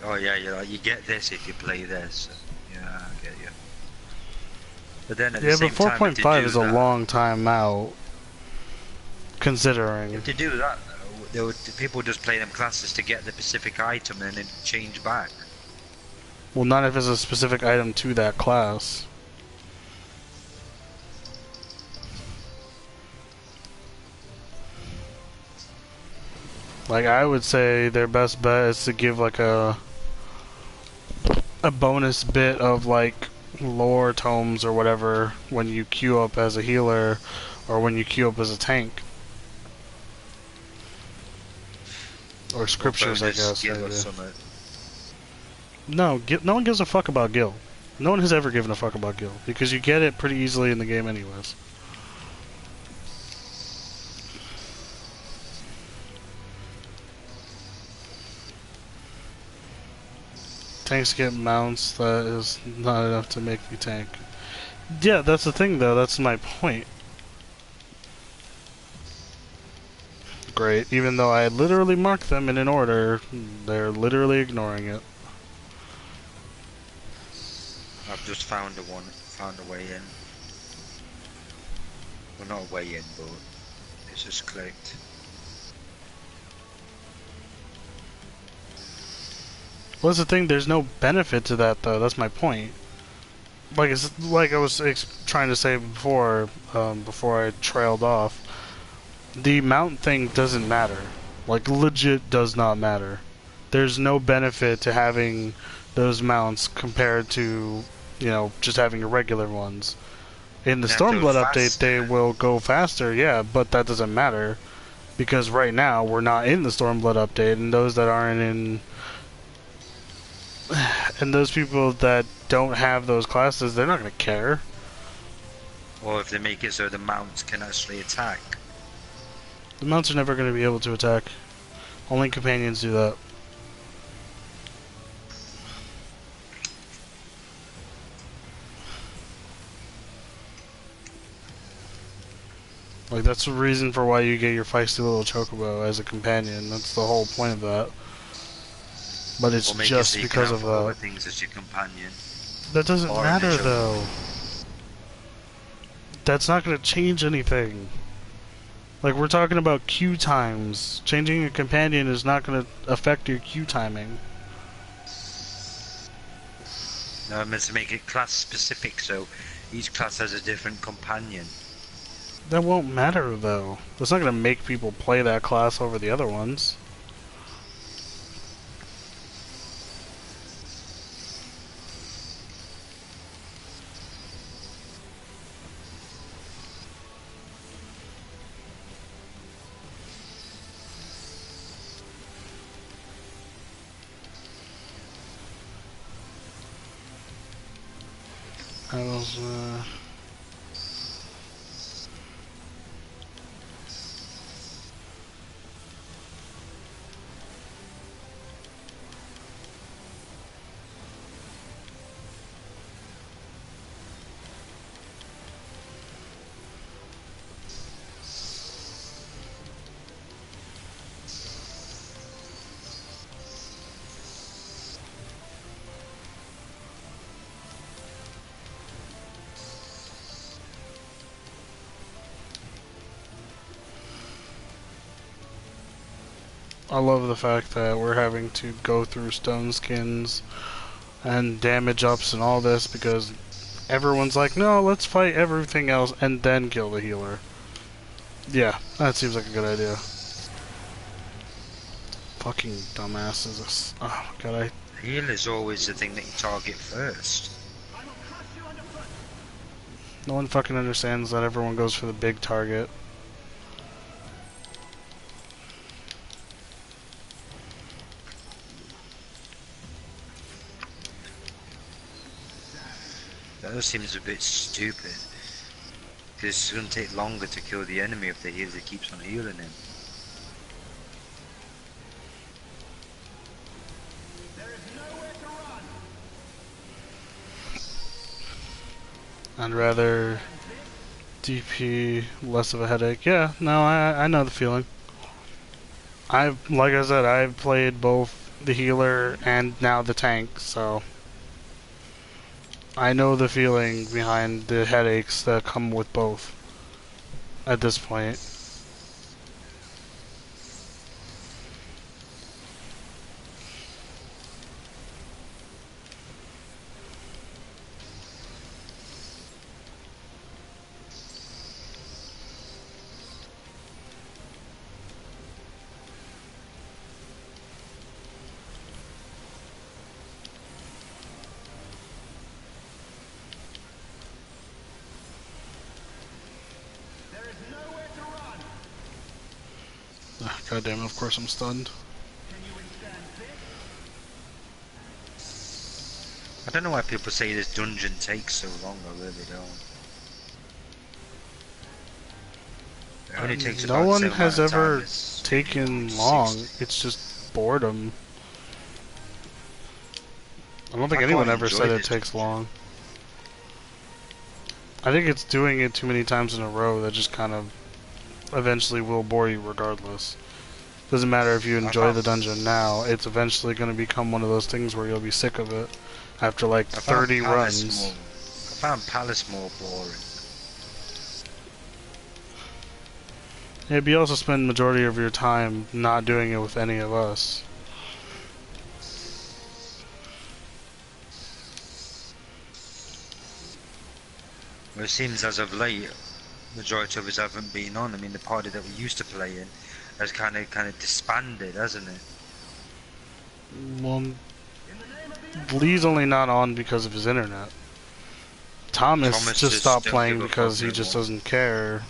Oh yeah, you're like, you get this if you play this. Yeah, I get you. But then at the same time, 4.5 is a long time out, considering. To do that, though, people just play them classes to get the specific item and then change back. Well, not if it's a specific item to that class. Like, I would say their best bet is to give like a bonus bit of like lore tomes or whatever when you queue up as a healer, or when you queue up as a tank. Or scriptures, I guess. Skill or Maybe. something. No, no one gives a fuck about Gil. No one has ever given a fuck about Gil, because you get it pretty easily in the game anyways. Tanks get mounts, that is not enough to make me tank. Yeah, that's the thing though, that's my point. Great, even though I literally marked them in an order, they're literally ignoring it. I've just found a way in. Well, not a way in, but it's just clicked. What's the thing? There's no benefit to that, though. That's my point. Like I was trying to say before, before I trailed off. The mount thing doesn't matter. Like, legit does not matter. There's no benefit to having those mounts compared to, you know, just having regular ones. In the Stormblood update, they will go faster, yeah, but that doesn't matter. Because right now, we're not in the Stormblood update, and those that aren't in... And those people that don't have those classes, they're not going to care. Or if they make it so the mounts can actually attack. The mounts are never going to be able to attack. Only companions do that. Like, that's the reason for why you get your feisty little chocobo as a companion. That's the whole point of that. But it's just because of other that. things as your companion. That doesn't matter, though. That's not going to change anything. Like, we're talking about queue times. Changing a companion is not going to affect your queue timing. No, I meant to make it class specific, so each class has a different companion. That won't matter, though. That's not going to make people play that class over the other ones. That was, I love the fact that we're having to go through stone skins and damage ups and all this because everyone's like, no, let's fight everything else and then kill the healer. Yeah, that seems like a good idea. Fucking dumbasses. Oh my god, Healer's always the thing that you target first. no one fucking understands that everyone goes for the big target. That seems a bit stupid. Because it's going to take longer to kill the enemy if the healer keeps on healing him. I'd rather DP, less of a headache. Yeah, no, I know the feeling. Like I said, I've played both the healer and now the tank, so I know the feeling behind the headaches that come with both at this point. God damn it, of course I'm stunned. I don't know why people say this dungeon takes so long, I really don't. It only takes No about the one same has amount of time ever as taken long. 60. It's just boredom. I don't think I anyone quite ever enjoy said it this takes dungeon. long. I think it's doing it too many times in a row that just kind of eventually will bore you regardless. Doesn't matter if you enjoy the dungeon now, it's eventually going to become one of those things where you'll be sick of it after like I found 30 Palace runs. I found Palace more boring. Yeah, but you also spend majority of your time not doing it with any of us. Well, it seems as of late, majority of us haven't been on. I mean, the party that we used to play in has kind of disbanded, hasn't it? Well, Lee's only not on because of his internet. Thomas just stopped don't playing give a because fuck he just no more. doesn't care.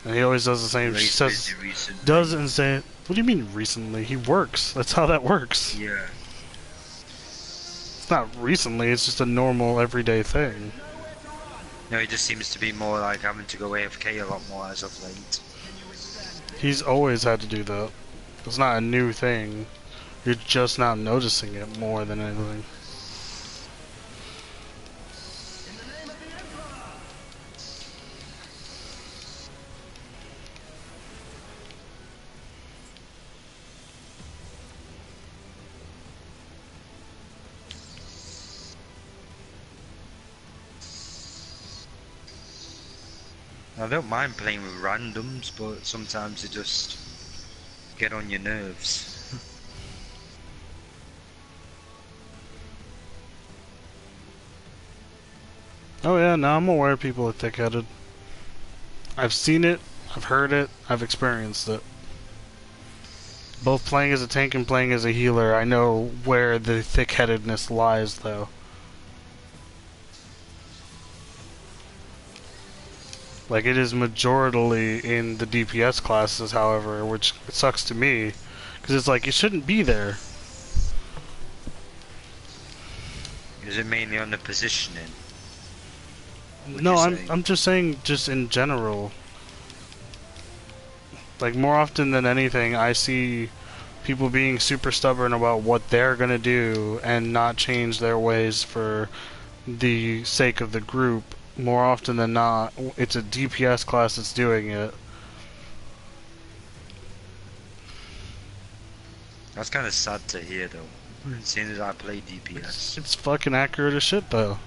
And he always does the same. Ray's Says, busy recently. doesn't say. What do you mean recently? He works. That's how that works. Yeah. It's not recently. It's just a normal everyday thing. No, he just seems to be more like having to go AFK a lot more as of late. He's always had to do that. It's not a new thing. You're just now noticing it more than anything. I don't mind playing with randoms, but sometimes they just get on your nerves. Oh yeah, now I'm aware people are thick-headed. I've seen it, I've heard it, I've experienced it. Both playing as a tank and playing as a healer, I know where the thick-headedness lies, though. Like, it is majorly in the DPS classes, however, which sucks to me. Because it's like, it shouldn't be there. Is it mainly on the positioning? No, I'm just saying, just in general. Like, more often than anything, I see people being super stubborn about what they're gonna do and not change their ways for the sake of the group. More often than not, it's a DPS class that's doing it. That's kind of sad to hear, though. Seeing as I play DPS. It's fucking accurate as shit, though.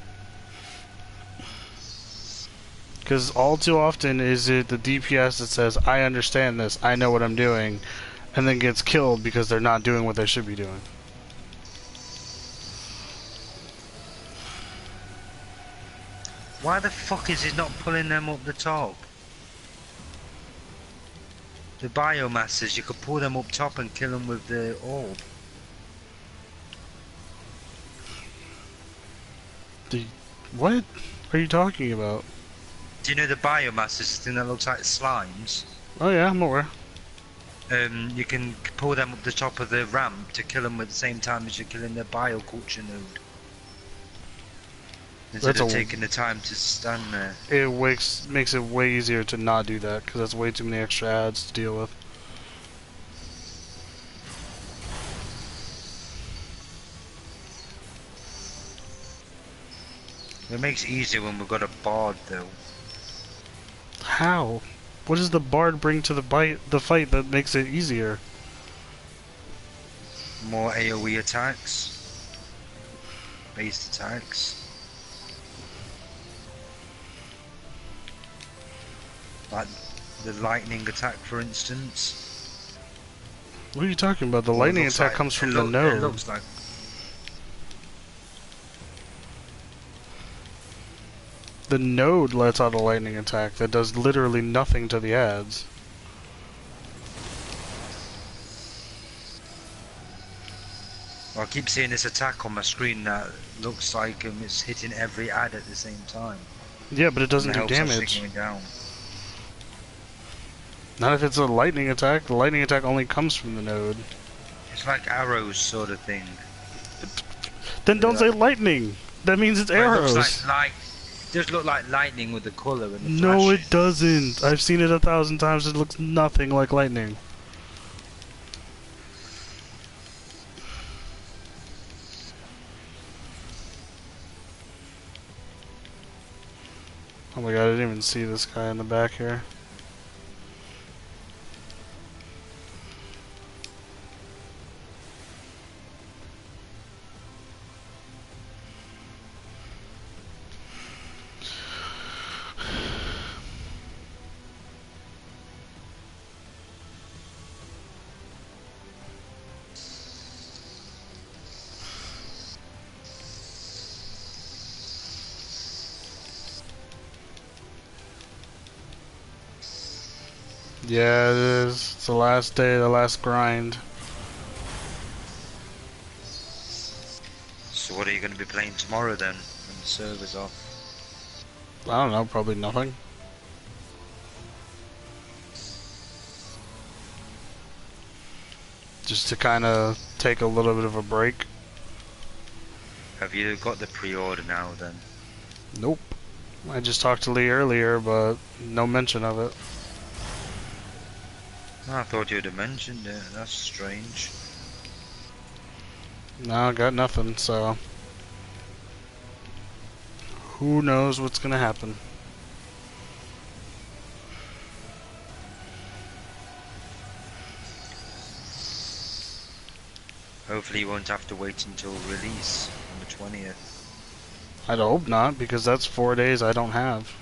Because all too often is it the DPS that says, I understand this, I know what I'm doing, and then gets killed because they're not doing what they should be doing. Why the fuck is he not pulling them up the top? The biomasses, you could pull them up top and kill them with the orb. What are you talking about? Do you know the biomasses, the thing that looks like slimes? Oh yeah, I'm aware. You can pull them up the top of the ramp to kill them at the same time as you're killing the bioculture node. Instead of taking the time to stand there. It makes it way easier to not do that, because that's way too many extra ads to deal with. It makes it easier when we've got a bard, though. How? What does the bard bring to the fight that makes it easier? More AoE attacks. Based attacks. Like the lightning attack, for instance. What are you talking about? The lightning attack comes from the node. It looks like. The node lets out a lightning attack that does literally nothing to the ads. Well, I keep seeing this attack on my screen that looks like it's hitting every ad at the same time. Yeah, but it doesn't do And the health's damage. actually going down. Not if it's a lightning attack. The lightning attack only comes from the node. It's like arrows sort of thing. Then don't say lightning. That means it's arrows. It looks like it does look like lightning with the colour and the No, flashing. it doesn't. I've seen it 1,000 times. It looks nothing like lightning. Oh my god, I didn't even see this guy in the back here. Yeah, it is. It's the last day, the last grind. So what are you going to be playing tomorrow then, when the server's off? I don't know, probably nothing. Just to kind of take a little bit of a break. Have you got the pre-order now then? Nope. I just talked to Lee earlier, but no mention of it. I thought you'd have mentioned it. That's strange. No, got nothing, so... Who knows what's gonna happen. Hopefully you won't have to wait until release on the 20th. I'd hope not, because that's 4 days I don't have.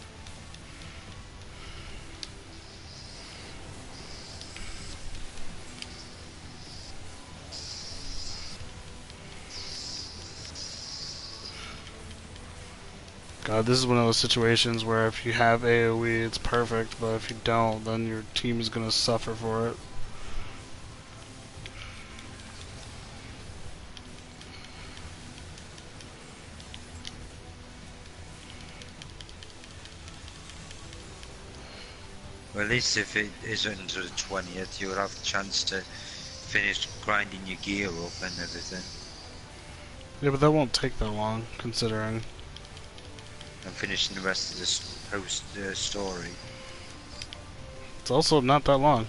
God, this is one of those situations where if you have AoE, it's perfect, but if you don't, then your team is gonna suffer for it. Well, at least if it isn't until the 20th, you'll have the chance to finish grinding your gear up and everything. Yeah, but that won't take that long, considering. And finishing the rest of this post story. It's also not that long.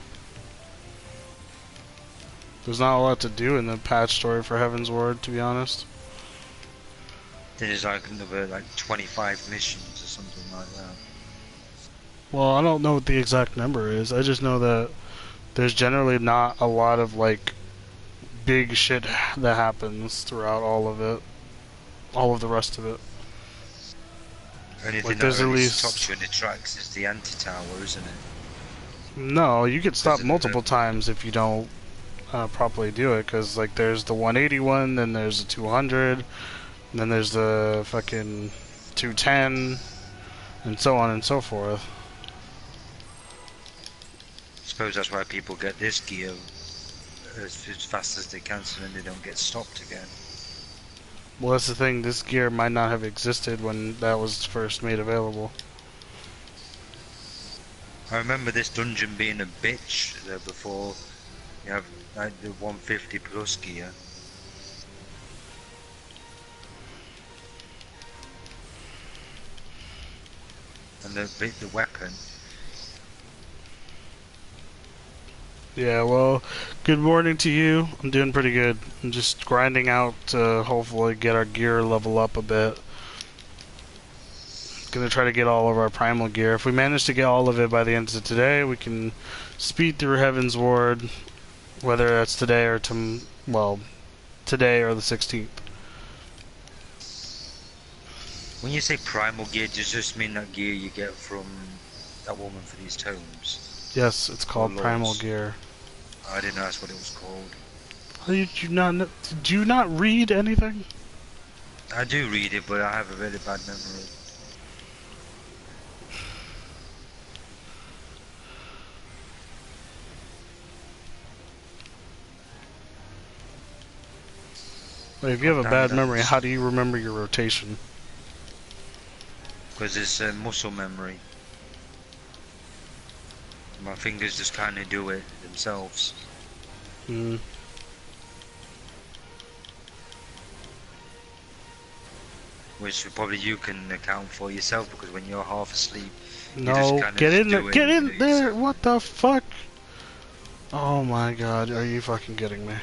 There's not a lot to do in the patch story for Heaven's Ward, to be honest. Then there's like another like 25 missions or something like that. Well, I don't know what the exact number is. I just know that there's generally not a lot of like big shit that happens throughout all of it. All of the rest of it. Anything Like, there's that at really least- stops you in the tracks is the anti-tower, isn't it? No, you get stopped Doesn't it- multiple times if you don't properly do it, because like there's the 181, then there's the 200, and then there's the fucking 210, and so on and so forth. I suppose that's why people get this gear as fast as they can so then they don't get stopped again. Well, that's the thing, this gear might not have existed when that was first made available. I remember this dungeon being a bitch there before you have like the 150 plus gear. And the weapon. Yeah, well, good morning to you. I'm doing pretty good. I'm just grinding out to hopefully get our gear level up a bit. Gonna try to get all of our primal gear. If we manage to get all of it by the end of today, we can speed through Heaven's Ward, whether that's today or today or the 16th. When you say primal gear, does this mean that gear you get from that woman for these tomes? Yes, it's called Lords. primal gear. I didn't know that's what it was called. How did you not know? Did you not read anything? I do read it, but I have a really bad memory. Wait, if you have a Damn bad it, memory, that's- how do you remember your rotation? Because it's muscle memory. My fingers just kind of do it themselves. Hmm. Which probably you can account for yourself, because when you're half asleep, you just No, kind of get in there, do it. get You do in it there, yourself. what the fuck? Oh my god, are you fucking kidding me?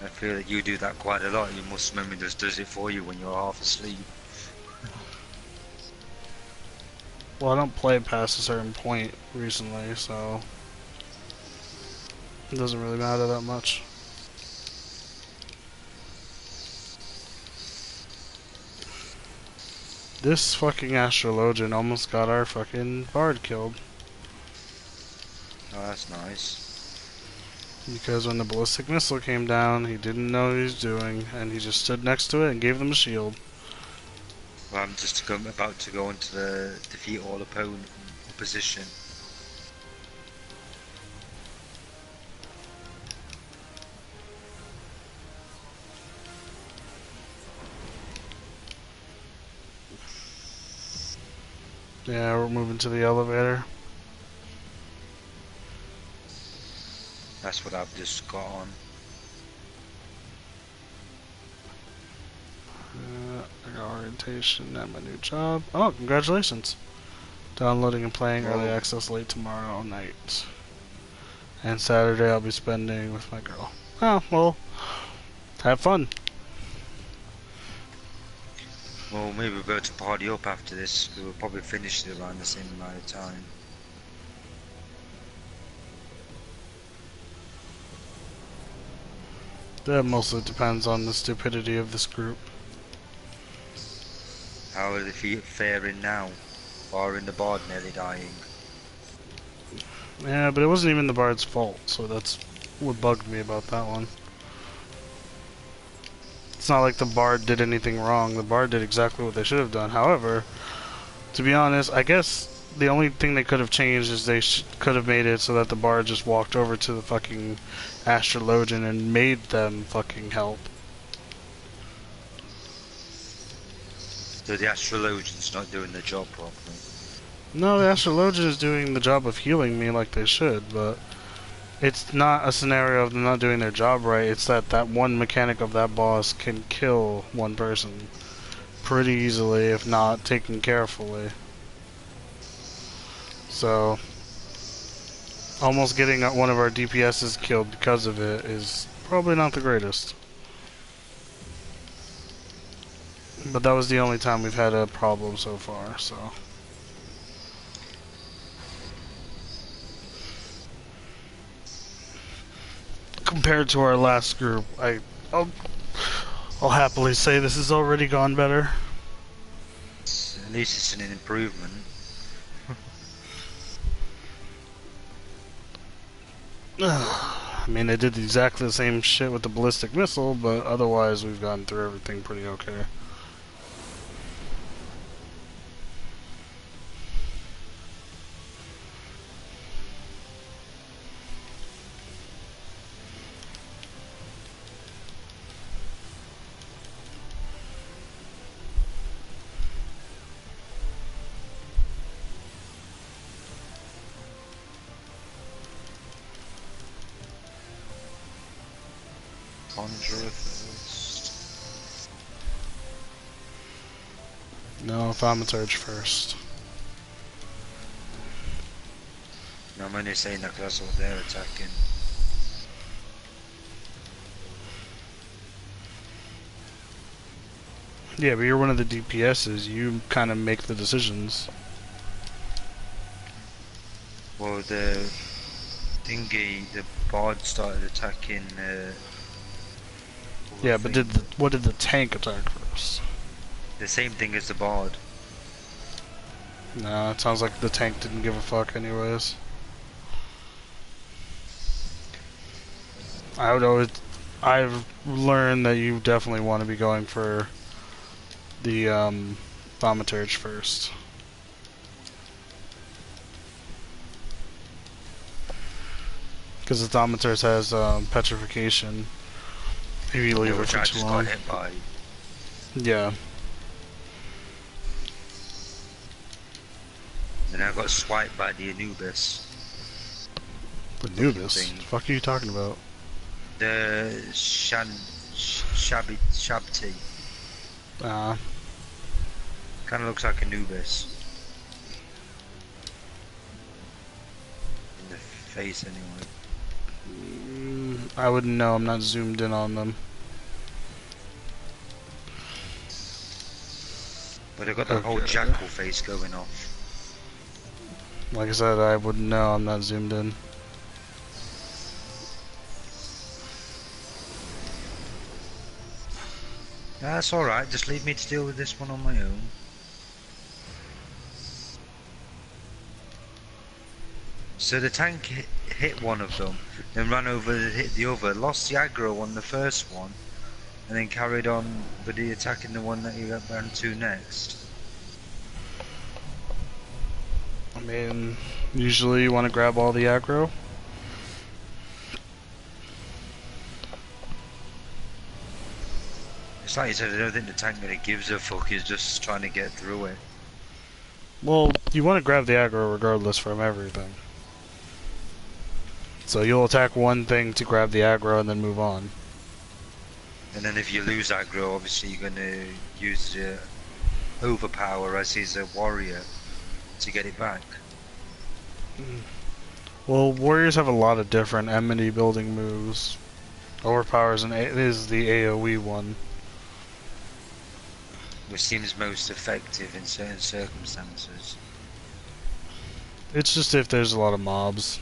I feel that you do that quite a lot. Your muscle memory just does it for you when you're half asleep. Well, I don't play past a certain point recently, so it doesn't really matter that much. This fucking astrologian almost got our fucking bard killed. Oh, that's nice. Because when the ballistic missile came down, he didn't know what he was doing, and he just stood next to it and gave them a shield. Well, I'm just about to go into the defeat all opposition. Yeah, we're moving to the elevator. That's what I've just got on. I got orientation at my new job. Oh, congratulations. Downloading and playing early Whoa. access late tomorrow night. And Saturday I'll be spending with my girl. Oh, well, have fun. Well, maybe we'll go to party up after this. We'll probably finish it around the same amount of time. That mostly depends on the stupidity of this group. How are the feet faring now? Barring the bard nearly dying. Yeah, but it wasn't even the bard's fault, so that's what bugged me about that one. It's not like the bard did anything wrong. The bard did exactly what they should have done. However, to be honest, I guess the only thing they could have changed is they could have made it so that the bard just walked over to the fucking astrologian and made them fucking help. So the astrologian's not doing the job properly. No, the astrologian is doing the job of healing me like they should, but it's not a scenario of them not doing their job right. It's that that one mechanic of that boss can kill one person pretty easily if not taken carefully. So, almost getting one of our DPSs killed because of it is probably not the greatest. But that was the only time we've had a problem so far, so. Compared to our last group, I'll happily say this has already gone better. At least it's an improvement. I mean, they did exactly the same shit with the ballistic missile, but otherwise we've gotten through everything pretty okay. Conjurer first. No, Thaumaturge first. No, I'm only saying that because that's what they're attacking. Yeah, but you're one of the DPSs. You kind of make the decisions. Well, the bard started attacking. Yeah, but what did the tank attack first? The same thing as the bard. No, it sounds like the tank didn't give a fuck anyways. I've learned that you definitely want to be going for the Thaumaturge first. Because the Thaumaturge has petrification. If you leave it Which for I too just long. got hit by. Yeah. Then I got swiped by the Anubis. Anubis? thing. The fuck are you talking about? The Shabti. Uh, Kind of looks like Anubis. In the face, anyway. I wouldn't know. I'm not zoomed in on them. But they've got the whole Okay. jackal face going off. Like I said, I wouldn't know. I'm not zoomed in. That's alright, just leave me to deal with this one on my own. So the tank hit one of them, then ran over and hit the other, lost the aggro on the first one, and then carried on with the attacking the one that he ran to next. I mean, usually you want to grab all the aggro. It's like you said, I don't think the tank really gives a fuck, he's just trying to get through it. Well, you want to grab the aggro regardless from everything. So you'll attack one thing to grab the aggro and then move on. And then if you lose aggro, obviously you're going to use the overpower as he's a warrior to get it back. Well, warriors have a lot of different enmity building moves. Overpowers and is the AoE one. Which seems most effective in certain circumstances. It's just if there's a lot of mobs.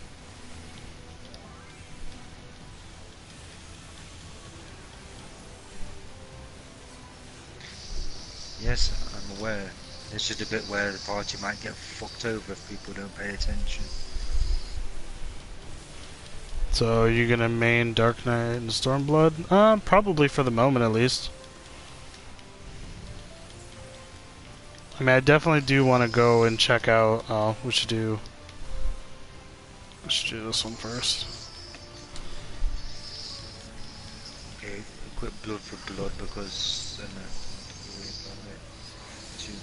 Yes, I'm aware. It's just a bit where the party might get fucked over if people don't pay attention. So are you gonna main Dark Knight and Stormblood? Probably for the moment at least. I mean, I definitely do want to go and check out. We should do this one first. Okay, equip blood for blood because then I don't have to worry about it too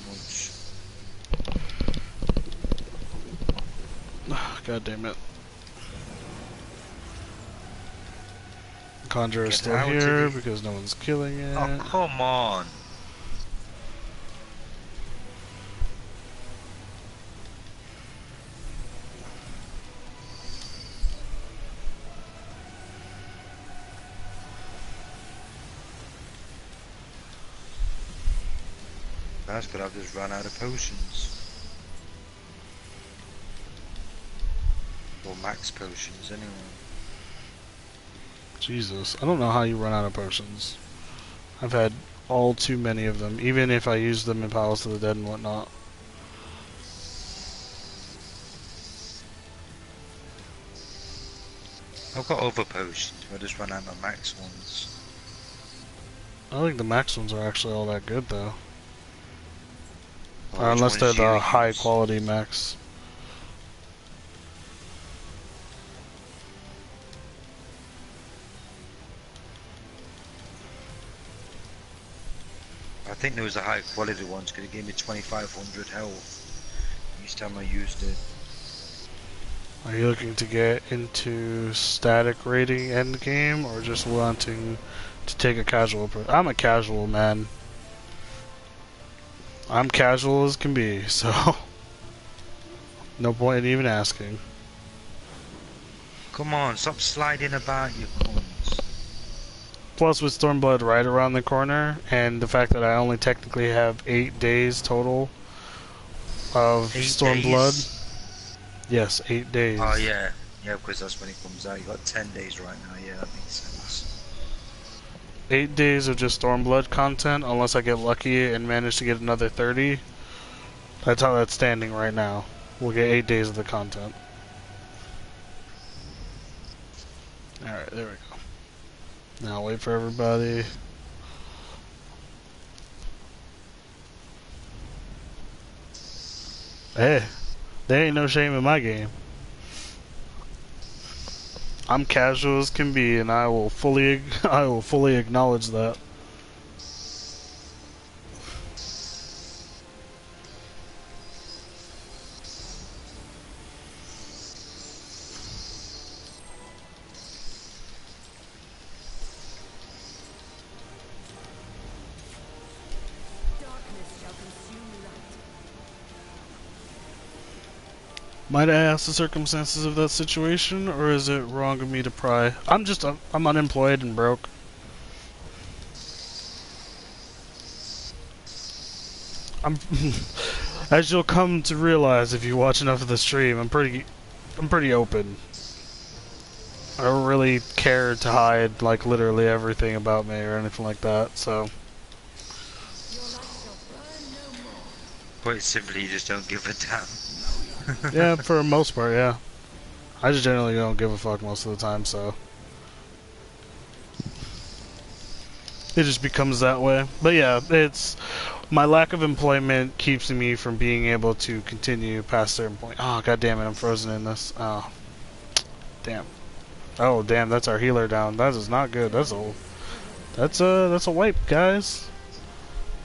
much. God damn it. Conjurer is Get still out of here the- because no one's killing it. Oh, come on! That's good, I've just run out of potions. Or max potions, anyway. Jesus, I don't know how you run out of potions. I've had all too many of them, even if I use them in Palace of the Dead and whatnot. I've got other potions, I just run out my max ones. I don't think the max ones are actually all that good though. Well, which Unless they're ones do the you high use? quality max. I think there was a high quality ones because it gave me 2500 health each time I used it. Are you looking to get into static rating endgame or just wanting to take a casual approach? I'm a casual man. I'm casual as can be, so no point in even asking. Come on, stop sliding about, you cunts. Plus with Stormblood right around the corner, and the fact that I only technically have 8 days total of 8 Stormblood. days? Yes, 8 days. Oh yeah, yeah, because that's when it comes out. You got 10 days right now. Yeah, that makes sense. 8 days of just Stormblood content, unless I get lucky and manage to get another 30. That's how that's standing right now. We'll get 8 days of the content. Alright, there we go. Now wait for everybody. Hey, there ain't no shame in my game. I'm casual as can be, and I will fully acknowledge that. Might I ask the circumstances of that situation, or is it wrong of me to pry? I'm unemployed and broke. I'm, as you'll come to realize if you watch enough of the stream, I'm pretty open. I don't really care to hide, like, literally everything about me or anything like that, so. Your light shall burn no more. Quite simply, you just don't give a damn. Yeah, for the most part, yeah. I just generally don't give a fuck most of the time, so. It just becomes that way. But yeah, it's... My lack of employment keeps me from being able to continue past a certain point. Oh, god damn it, I'm frozen in this. Oh. Damn. Oh, damn, that's our healer down. That is not good. That's a wipe, guys.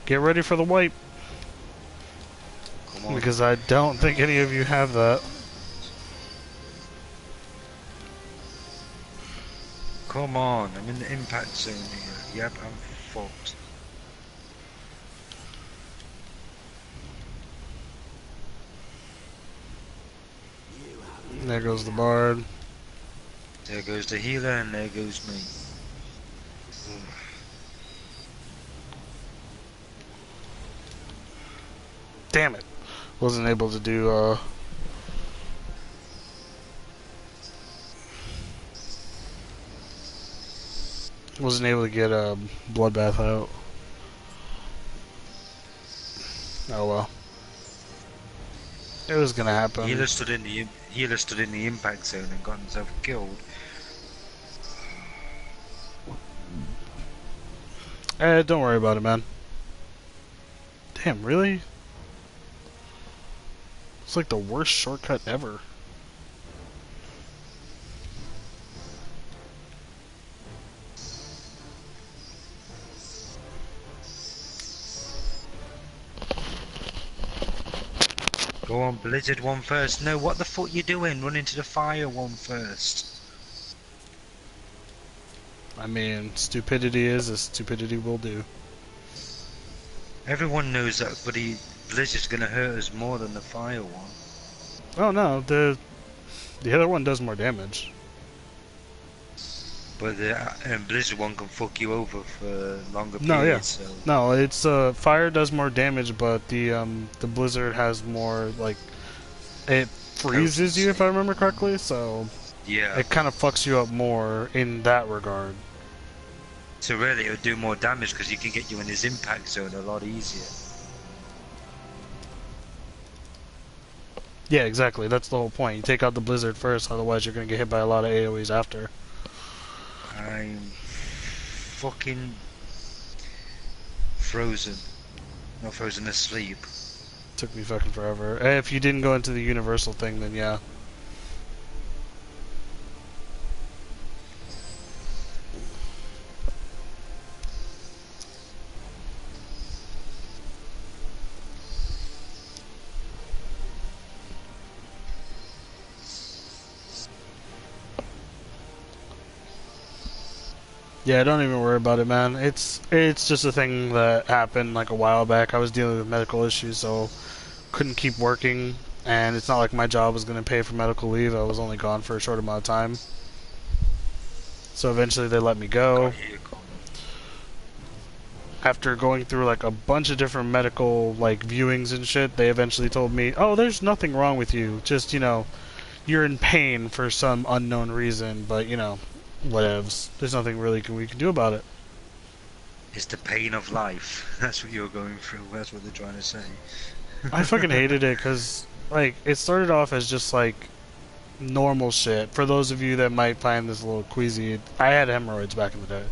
Get ready for the wipe. Come on. Because I don't think any of you have that. Come on, I'm in the impact zone here. Yep, I'm fucked. There goes the bard. There goes the healer and there goes me. Damn it. Wasn't able to do, wasn't able to get a bloodbath out. Oh well. It was gonna happen. Healer stood in the impact zone and got himself killed. Don't worry about it, man. Damn, really? It's like the worst shortcut ever. Go on, Blizzard one first. No, what the fuck you doing? Run into the fire one first. I mean, stupidity is as stupidity will do. Everyone knows that, but Blizzard's gonna hurt us more than the fire one. Oh no, the other one does more damage. But the Blizzard one can fuck you over for longer periods. No, yeah. So. No, it's fire does more damage, but the blizzard has more like it freezes you if I remember correctly, so yeah, it kind of fucks you up more in that regard. So really, it would do more damage because you can get you in his impact zone a lot easier. Yeah, exactly. That's the whole point. You take out the blizzard first, otherwise you're gonna get hit by a lot of AoEs after. I'm fucking frozen. Not frozen, asleep. Took me fucking forever. If you didn't go into the universal thing, then yeah. Yeah, don't even worry about it, man. It's just a thing that happened like a while back. I was dealing with medical issues, so couldn't keep working, and it's not like my job was going to pay for medical leave. I was only gone for a short amount of time. So eventually they let me go. After going through like a bunch of different medical like viewings and shit, they eventually told me, "Oh, there's nothing wrong with you. Just, you're in pain for some unknown reason, but, whatevs. There's nothing really we can do about it." It's the pain of life. That's what you're going through. That's what they're trying to say. I fucking hated it because, like, it started off as just, like, normal shit. For those of you that might find this a little queasy, I had hemorrhoids back in the day.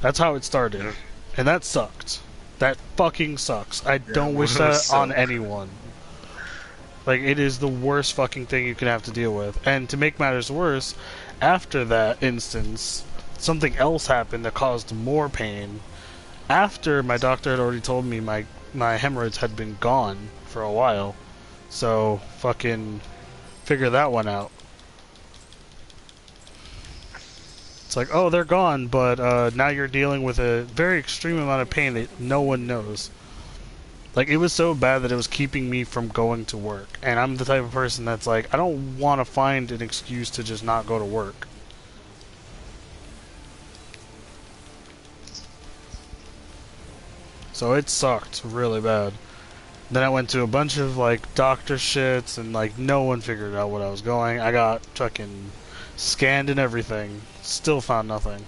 That's how it started. Yeah. And that sucked. That fucking sucks. I don't wish that on anyone. Like, it is the worst fucking thing you can have to deal with. And to make matters worse, after that instance, something else happened that caused more pain. After my doctor had already told me my hemorrhoids had been gone for a while. So, fucking figure that one out. It's like, oh, they're gone, but now you're dealing with a very extreme amount of pain that no one knows. Like, it was so bad that it was keeping me from going to work. And I'm the type of person that's like, I don't want to find an excuse to just not go to work. So it sucked really bad. Then I went to a bunch of, like, doctor shits, and, like, no one figured out what I was going. I got fucking scanned and everything. Still found nothing.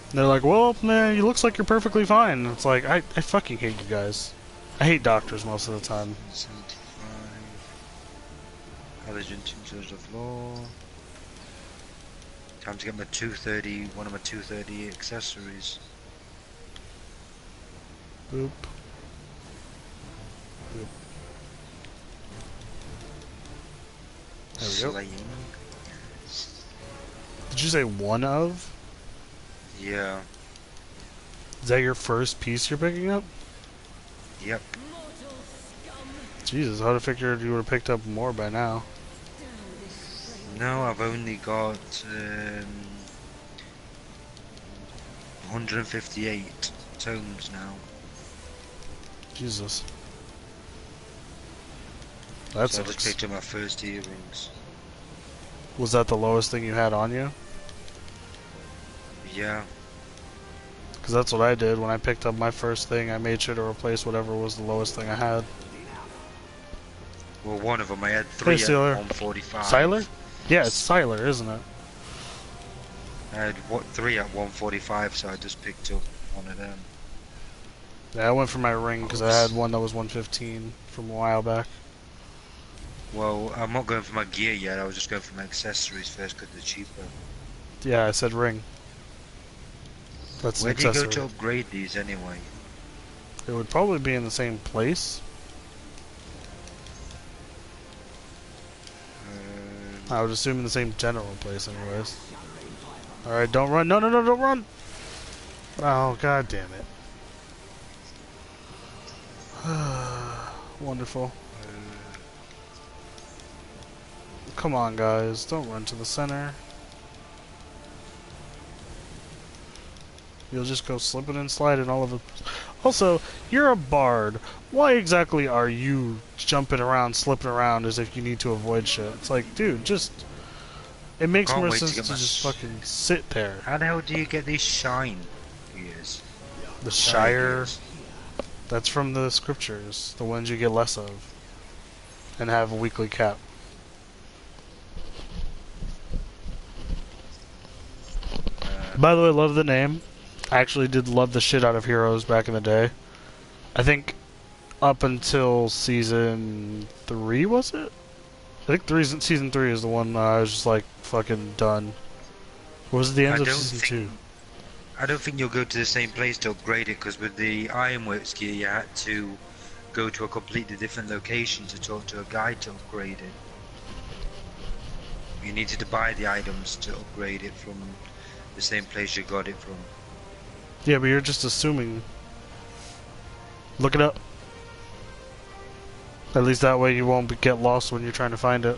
And they're like, well, man, it looks like you're perfectly fine. It's like, I fucking hate you guys. I hate doctors most of the time. 75. Intelligent in terms of law. Time to get my 230, one of my 230 accessories. Boop. Boop. There we go. Slaying. Did you say one of? Yeah. Is that your first piece you're picking up? Yep. Mortal scum. Jesus, I would have figured you would have picked up more by now. Damn this flame. No, I've only got 158 tomes now. Jesus. That So I just sucks. picked up my first earrings. Was that the lowest thing you had on you? Yeah. Because that's what I did. When I picked up my first thing, I made sure to replace whatever was the lowest thing I had. Well, one of them I had 3 at Sealer. 145. Siler? Yeah, it's Siler, isn't it? I had 3 at 145, so I just picked up one of them. Yeah, I went for my ring because I had one that was 115 from a while back. Well, I'm not going for my gear yet. I was just going for my accessories first because they're cheaper. Yeah, I said ring. That's an Where do you go accessory. to upgrade these anyway? It would probably be in the same place. I would assume in the same general place anyways. Alright, don't run. No, no, no, don't run! Oh, god damn it. Wonderful. Come on, guys. Don't run to the center. You'll just go slipping and sliding all over. Also, you're a bard. Why exactly are you jumping around, slipping around as if you need to avoid shit? It's like, dude, just... It makes Can't more wait to sense get to my just fucking sit there. How the hell do you get these shine gears? The Shine Shire, gears. that's from the scriptures. The ones you get less of. And have a weekly cap. By the way, love the name. I actually did love the shit out of Heroes back in the day. I think up until season 3, was it? I think season 3 is the one I was just like fucking done. What was the end of season 2? I don't think you'll go to the same place to upgrade it, because with the Ironworks gear you had to go to a completely different location to talk to a guide to upgrade it. You needed to buy the items to upgrade it from the same place you got it from. Yeah, but you're just assuming. Look it up. At least that way you won't get lost when you're trying to find it.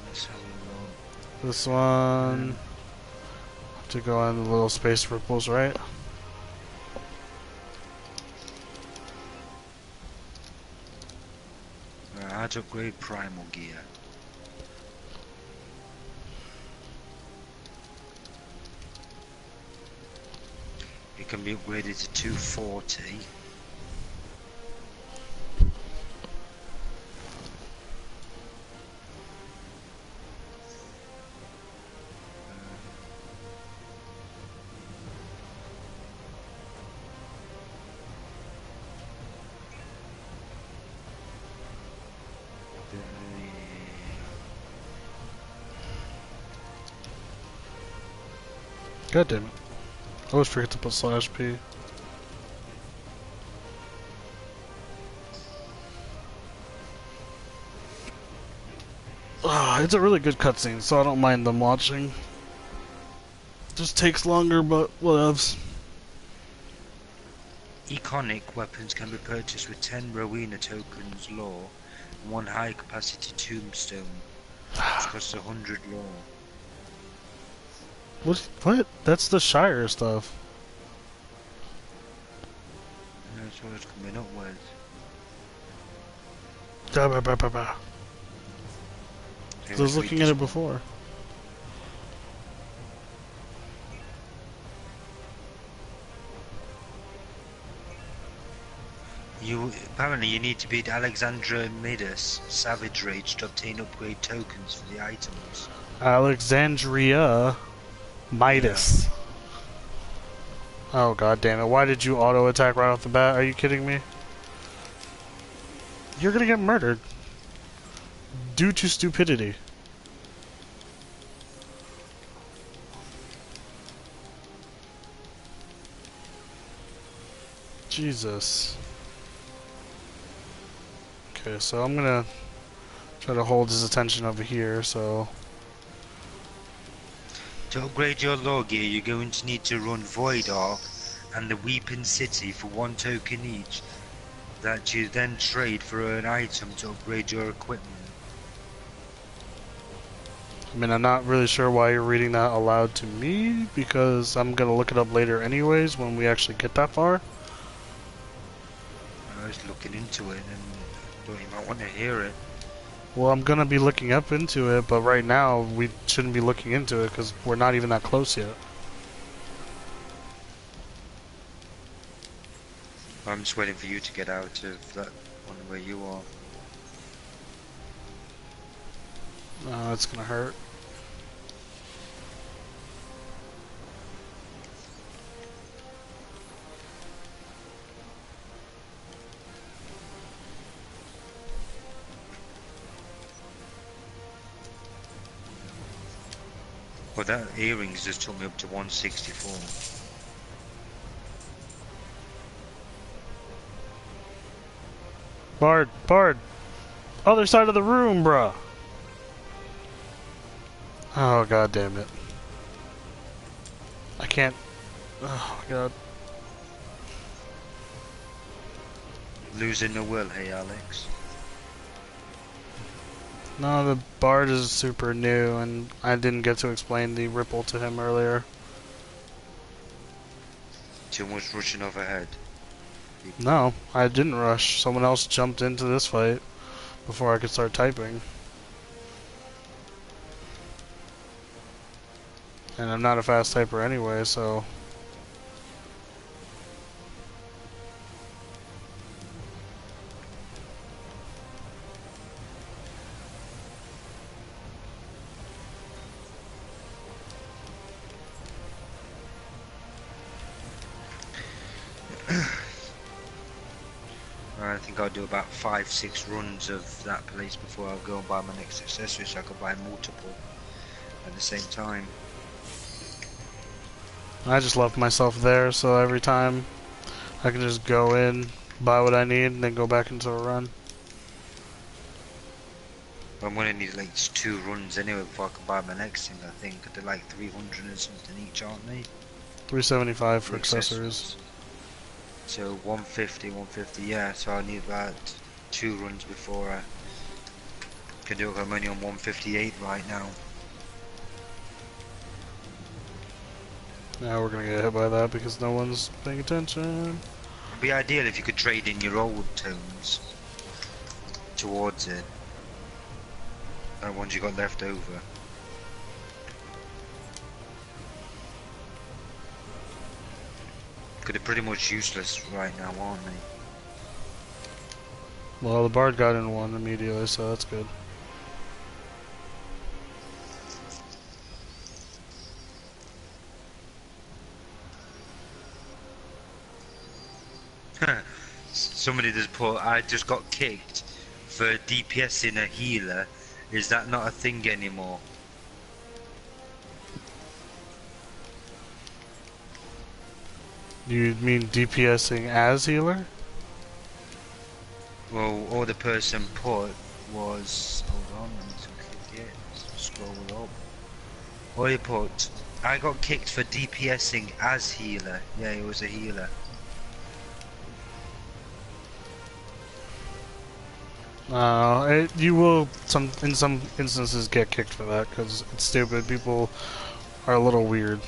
Let's have a look. This one... Have to go on the little space ripples, right? How to upgrade primal gear. It can be upgraded to 240. God damn it. I always forget to put /P. It's a really good cutscene, so I don't mind them watching. Just takes longer, but whatevs. Iconic weapons can be purchased with 10 Rowena tokens lore and 1 high capacity tombstone, which costs 100 lore. What? That's the Shire stuff. That's what it's coming up with. Da, ba, ba, ba, ba. Okay, I was let's read looking at this it one. before. Apparently you need to beat Alexandra Midas, Savage Rage, to obtain upgrade tokens for the items. Alexandria Midas. Oh god damn it, why did you auto attack right off the bat? Are you kidding me? You're gonna get murdered. Due to stupidity. Jesus. Okay, so I'm gonna try to hold his attention over here, so... To upgrade your lore gear, you're going to need to run Void Arc and the Weeping City for 1 token each, that you then trade for an item to upgrade your equipment. I mean, I'm not really sure why you're reading that aloud to me, because I'm gonna look it up later anyways when we actually get that far. I was looking into it and thought you might want to hear it. Well, I'm gonna be looking up into it, but right now we shouldn't be looking into it because we're not even that close yet. I'm just waiting for you to get out of that one where you are. It's gonna hurt. Well, that earrings just took me up to 164. Bard! Other side of the room, bruh! Oh, god damn it. I can't... Oh, my god. Losing the will, hey Alex. No, the Bard is super new, and I didn't get to explain the ripple to him earlier. Too much rushing overhead. No, I didn't rush. Someone else jumped into this fight before I could start typing. And I'm not a fast typer anyway, so... I think I'll do about 5-6 runs of that place before I'll go and buy my next accessory, so I can buy multiple at the same time. I just left myself there, so every time I can just go in, buy what I need, and then go back into a run. I'm gonna need like 2 runs anyway before I can buy my next thing, I think. They're like 300 and something each, aren't they? 375 for accessories. So 150, yeah, so I need about 2 runs before I can do it. I'm only on 158 right now. Now we're gonna get hit by that because no one's paying attention. It'd be ideal if you could trade in your old tones towards it. Like ones you got left over. Because they're pretty much useless right now, aren't they? Well, the Bard got in one immediately, so that's good. Somebody just put, I just got kicked for DPSing a healer. Is that not a thing anymore? You mean DPSing as healer? Well, all the person put was, hold on, let me click it, scroll up. All he put, I got kicked for DPSing as healer. Yeah, he was a healer. You will in some instances get kicked for that because it's stupid. People are a little weird.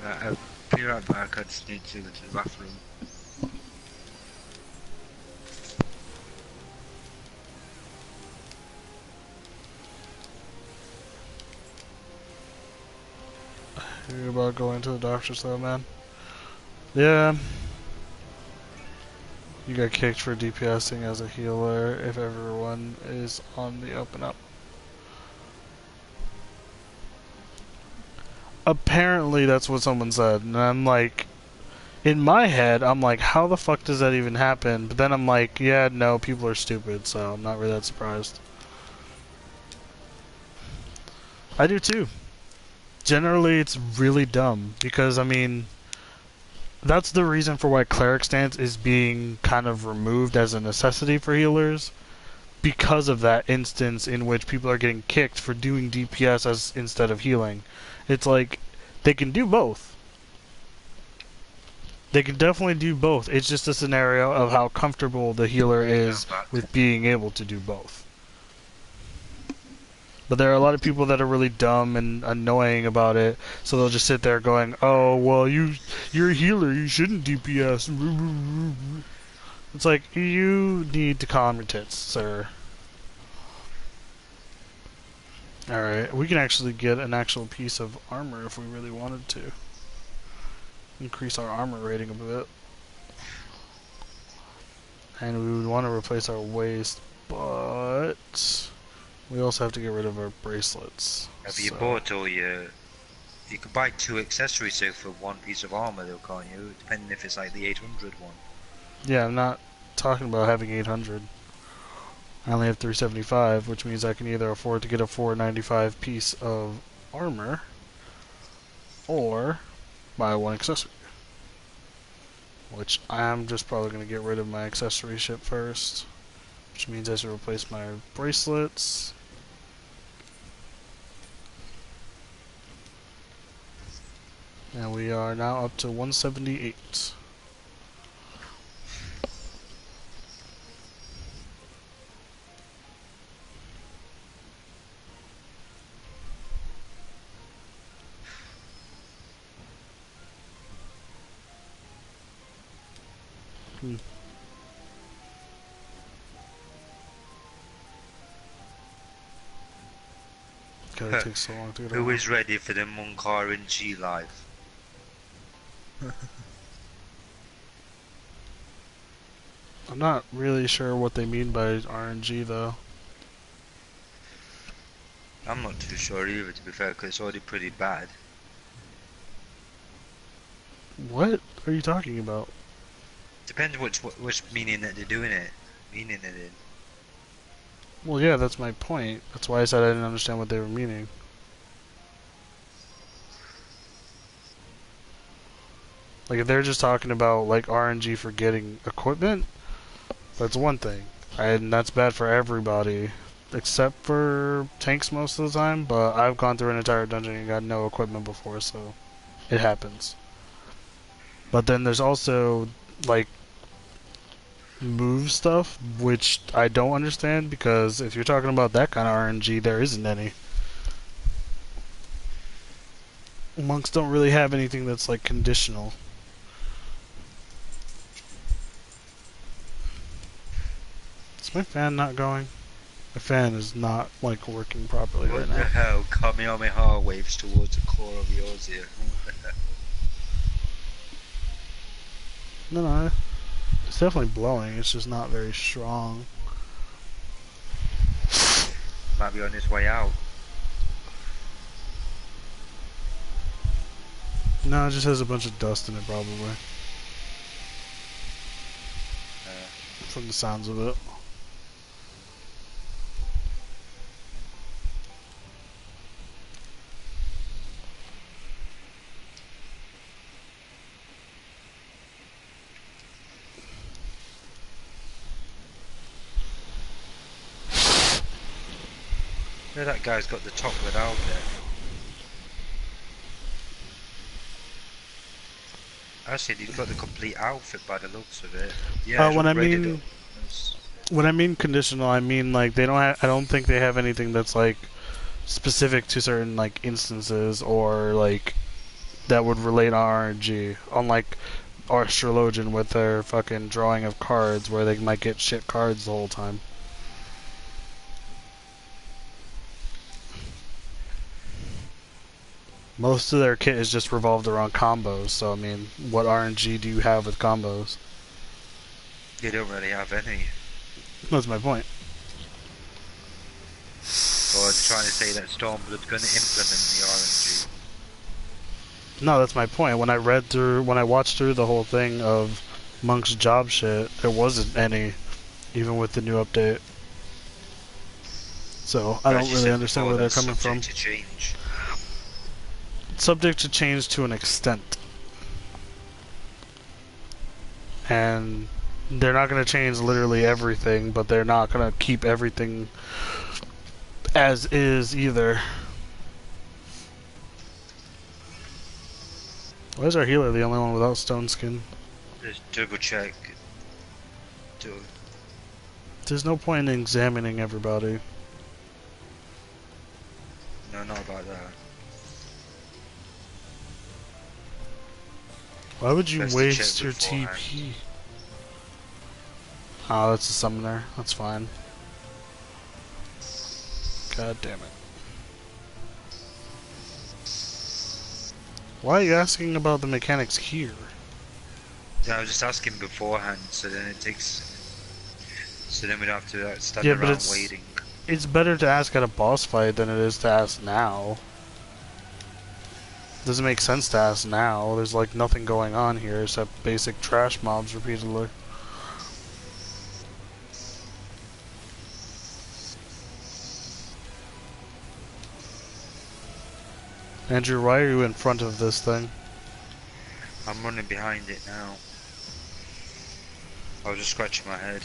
I'll be right back. I just need to go to the bathroom. You're about going to the doctor, though, man. Yeah. You got kicked for DPSing as a healer if everyone is on the open up. Apparently that's what someone said, and I'm like, in my head, I'm like, how the fuck does that even happen? But then I'm like, yeah, no, people are stupid, so I'm not really that surprised. I do too. Generally, it's really dumb, because, I mean, that's the reason for why cleric stance is being kind of removed as a necessity for healers, because of that instance in which people are getting kicked for doing DPS as instead of healing. It's like, they can do both. They can definitely do both. It's just a scenario of how comfortable the healer is with being able to do both. But there are a lot of people that are really dumb and annoying about it, so they'll just sit there going, "Oh, well, you're a healer, you shouldn't DPS." It's like, you need to calm your tits, sir. Alright, we can actually get an actual piece of armor if we really wanted to. Increase our armor rating a bit. And we would want to replace our waist, but we also have to get rid of our bracelets. Have you bought all your... You can buy 2 accessories so for 1 piece of armor though, can't you? Depending if it's like the 800 one. Yeah, I'm not talking about having 800. I only have 375, which means I can either afford to get a 495 piece of armor, or buy 1 accessory. Which I'm just probably going to get rid of my accessory ship first, which means I should replace my bracelets. And we are now up to 178. God, it takes so long to get Who over. is ready for the Monk RNG life? I'm not really sure what they mean by RNG though. I'm not too sure either, to be fair, because it's already pretty bad. What are you talking about? Depends which meaning that they're doing it. Meaning it in. Well, yeah, that's my point. That's why I said I didn't understand what they were meaning. Like, if they're just talking about, like, RNG for getting equipment, that's one thing. And that's bad for everybody, except for tanks most of the time, but I've gone through an entire dungeon and got no equipment before, so it happens. But then there's also, like, move stuff, which I don't understand, because if you're talking about that kind of RNG, there isn't any. Monks don't really have anything that's, like, conditional. Is my fan not going? My fan is not, like, working properly right now. What the hell? Kamehameha waves towards the core of yours here. No, it's definitely blowing, it's just not very strong. Might be on his way out. No, it just has a bunch of dust in it, probably. From the sounds of it. Yeah, that guy's got the chocolate out there. Actually, he's got the complete outfit by the looks of it. Yeah, When I mean conditional, I mean like they don't have. I don't think they have anything that's like specific to certain like instances or like that would relate on RNG, unlike Astrologian with their fucking drawing of cards where they might get shit cards the whole time. Most of their kit is just revolved around combos, so I mean, what RNG do you have with combos? You don't really have any. That's my point. Or trying to say that Stormblood's going to implement the RNG. No, that's my point. When I watched through the whole thing of Monk's job shit, there wasn't any, even with the new update. So I don't really understand where they're coming from. Subject to change. Subject to change to an extent. And they're not going to change literally everything, but they're not going to keep everything as is either. Why is our healer the only one without stone skin? Just double check. There's no point in examining everybody. No, not about that. Why would you Best to waste check your beforehand. TP? Oh, that's a summoner. That's fine. God damn it. Why are you asking about the mechanics here? Yeah, I was just asking beforehand, so then it takes. So then we'd have to stand Yeah, but around it's waiting. it's better to ask at a boss fight than it is to ask now. Doesn't make sense to ask now. There's like nothing going on here except basic trash mobs repeatedly. Andrew, why are you in front of this thing? I'm running behind it now. I was just scratching my head.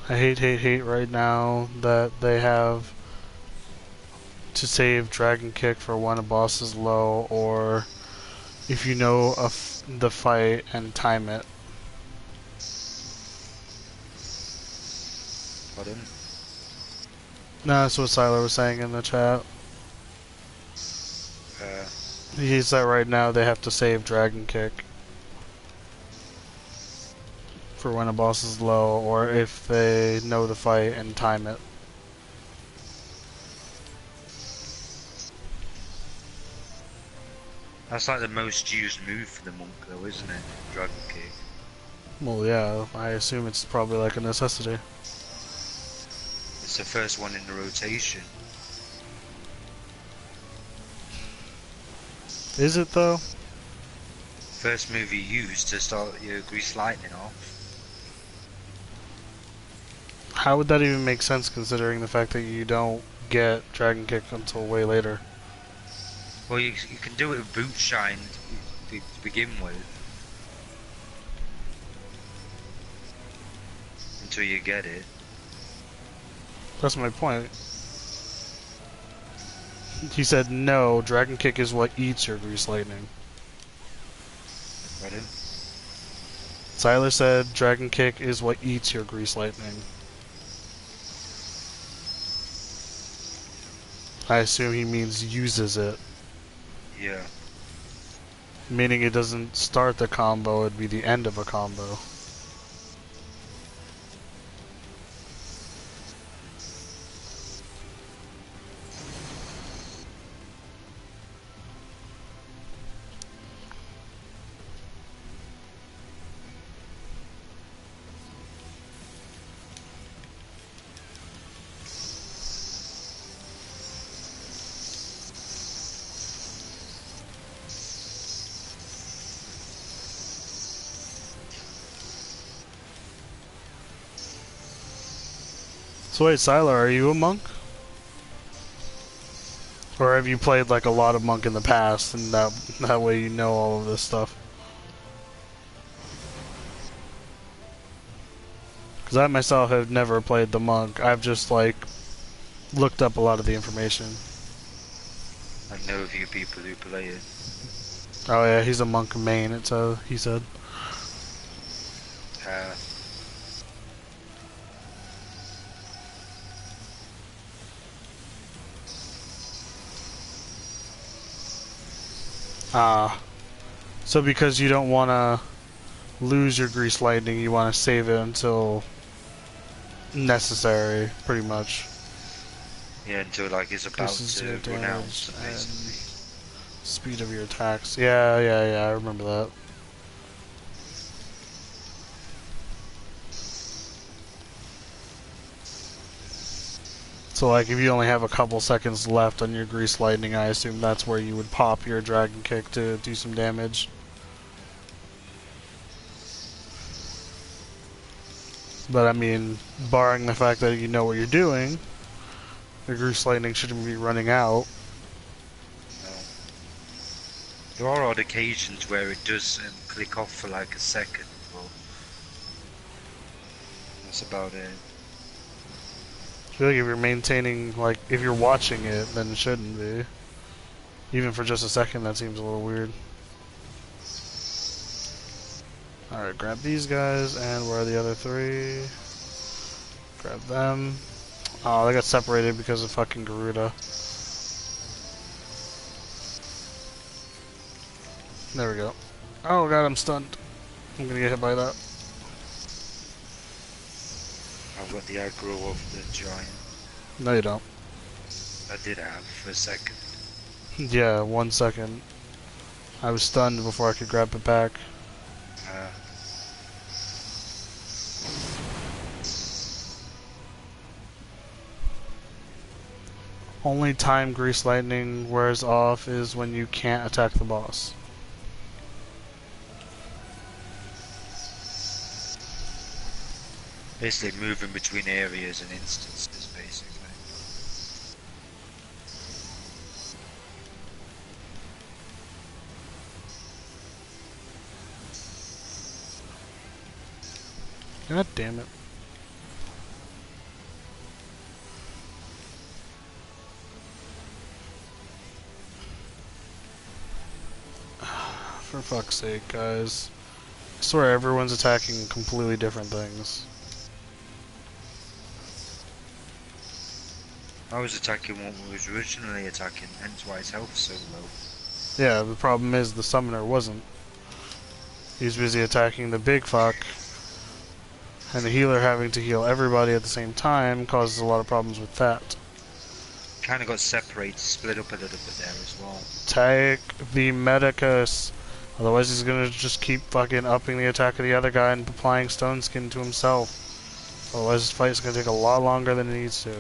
I hate right now that they have to save Dragon Kick for when a boss is low, or if you know the fight and time it. Pardon? No, that's what Siler was saying in the chat. He said right now they have to save Dragon Kick for when a boss is low, or if they know the fight and time it. That's like the most used move for the monk, though, isn't it? Dragon Kick. Well, yeah, I assume it's probably like a necessity. It's the first one in the rotation. Is it though? First move you use to start your grease lightning off. How would that even make sense considering the fact that you don't get Dragon Kick until way later? Well, you can do it with boot shine to begin with. Until you get it. That's my point. He said no, Dragon Kick is what eats your Grease Lightning. Pardon? Siler said Dragon Kick is what eats your Grease Lightning. I assume he means uses it. Yeah. Meaning it doesn't start the combo, it'd be the end of a combo. So wait, Siler, are you a monk? Or have you played like a lot of monk in the past, and that way you know all of this stuff? Because I myself have never played the monk. I've just like looked up a lot of the information. I know a few people who play it. Oh yeah, he's a monk main. He said. Ah. So because you don't want to lose your grease lightning, you want to save it until necessary, pretty much. Yeah, until like it's about Increases your to run out, damage and basically. speed of your attacks. Yeah, yeah, yeah, I remember that. So like if you only have a couple seconds left on your grease lightning, I assume that's where you would pop your dragon kick to do some damage. But I mean, barring the fact that you know what you're doing, the grease lightning shouldn't be running out. No. There are odd occasions where it does click off for like a second, but that's about it. I feel like if you're maintaining, like, if you're watching it, then it shouldn't be. Even for just a second, that seems a little weird. Alright, grab these guys, and where are the other three? Grab them. Oh, they got separated because of fucking Garuda. There we go. Oh god, I'm stunned. I'm gonna get hit by that. I've got the aggro of the giant. No, you don't. I did have for a second. Yeah, 1 second. I was stunned before I could grab it back. Only time Grease Lightning wears off is when you can't attack the boss. Basically moving between areas and instances, basically. God damn it. For fuck's sake, guys. I swear everyone's attacking completely different things. I was attacking what we was originally attacking, hence why his health's so low. Yeah, the problem is the summoner wasn't. He was busy attacking the big fuck, and the healer having to heal everybody at the same time causes a lot of problems with that. Kinda got separated, split up a little bit there as well. Take the Medicus. Otherwise he's gonna just keep fucking upping the attack of the other guy and applying Stone Skin to himself. Otherwise this fight's gonna take a lot longer than it needs to.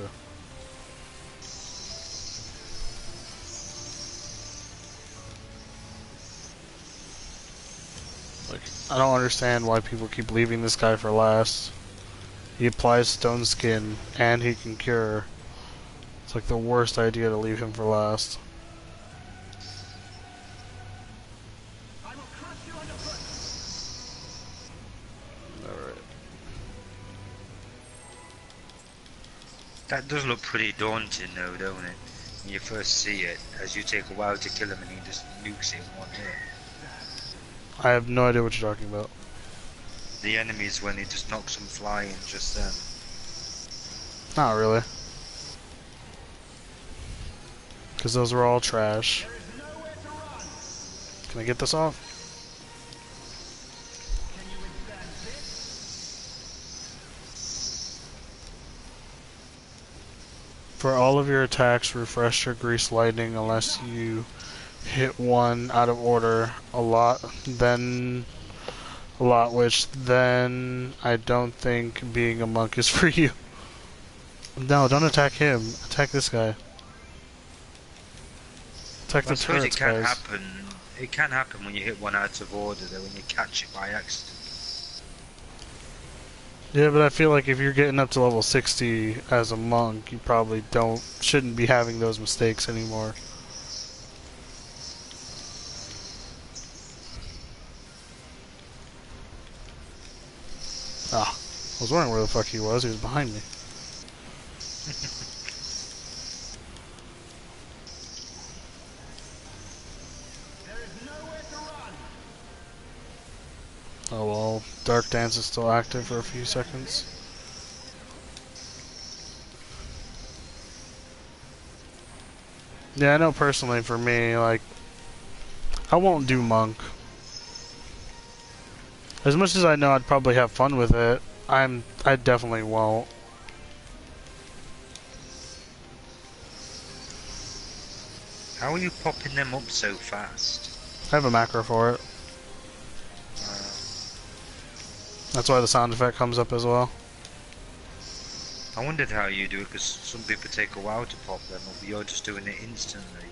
Like, I don't understand why people keep leaving this guy for last. He applies Stone Skin and he can cure. It's like the worst idea to leave him for last. Alright. That does look pretty daunting though, don't it? When you first see it, as you take a while to kill him and he just nukes it in one hit. I have no idea what you're talking about. The enemies when he just knocks them flying just then. Not really. Because those are all trash. Can I get this off? For all of your attacks, refresh your Grease Lightning unless you hit one out of order a lot, which then I don't think being a monk is for you. No, don't attack him. Attack this guy. Attack the turrets, guys. It can happen when you hit one out of order though, when you catch it by accident. Yeah, but I feel like if you're getting up to level 60 as a monk, you probably shouldn't be having those mistakes anymore. Ah, I was wondering where the fuck he was. He was behind me. Oh well, Dark Dance is still active for a few seconds. Yeah, I know personally for me, like, I won't do monk. As much as I know I'd probably have fun with it, I definitely won't. How are you popping them up so fast? I have a macro for it. That's why the sound effect comes up as well. I wondered how you do it, because some people take a while to pop them up, but you're just doing it instantly.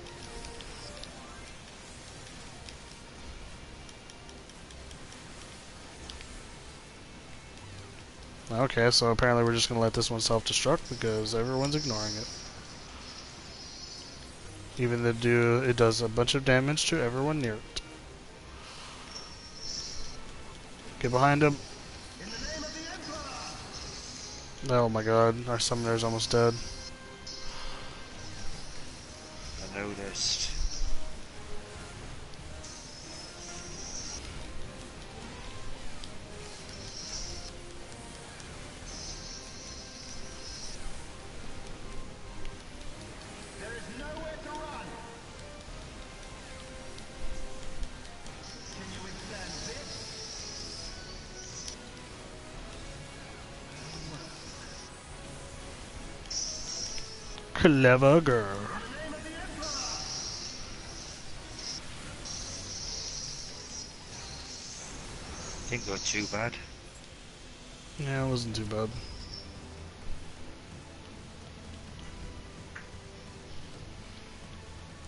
Okay, so apparently we're just gonna let this one self-destruct because everyone's ignoring it. Even though it does a bunch of damage to everyone near it. Get behind him. Oh my god, our summoner's almost dead. I noticed. Clever girl. Didn't go too bad. Yeah, it wasn't too bad.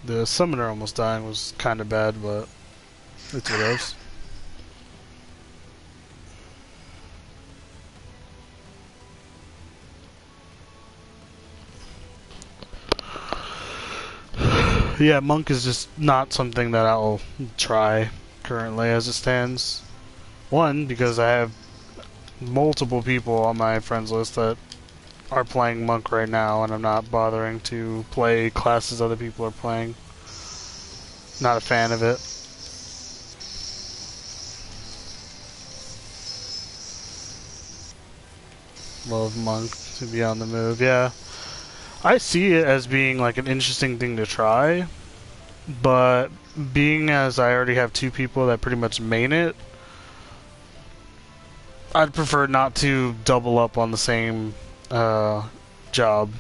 The summoner almost dying was kind of bad, but it's what else. Yeah, monk is just not something that I'll try currently as it stands. One, because I have multiple people on my friends list that are playing monk right now, and I'm not bothering to play classes other people are playing. Not a fan of it. Love monk to be on the move, yeah. I see it as being like an interesting thing to try, but being as I already have two people that pretty much main it, I'd prefer not to double up on the same job.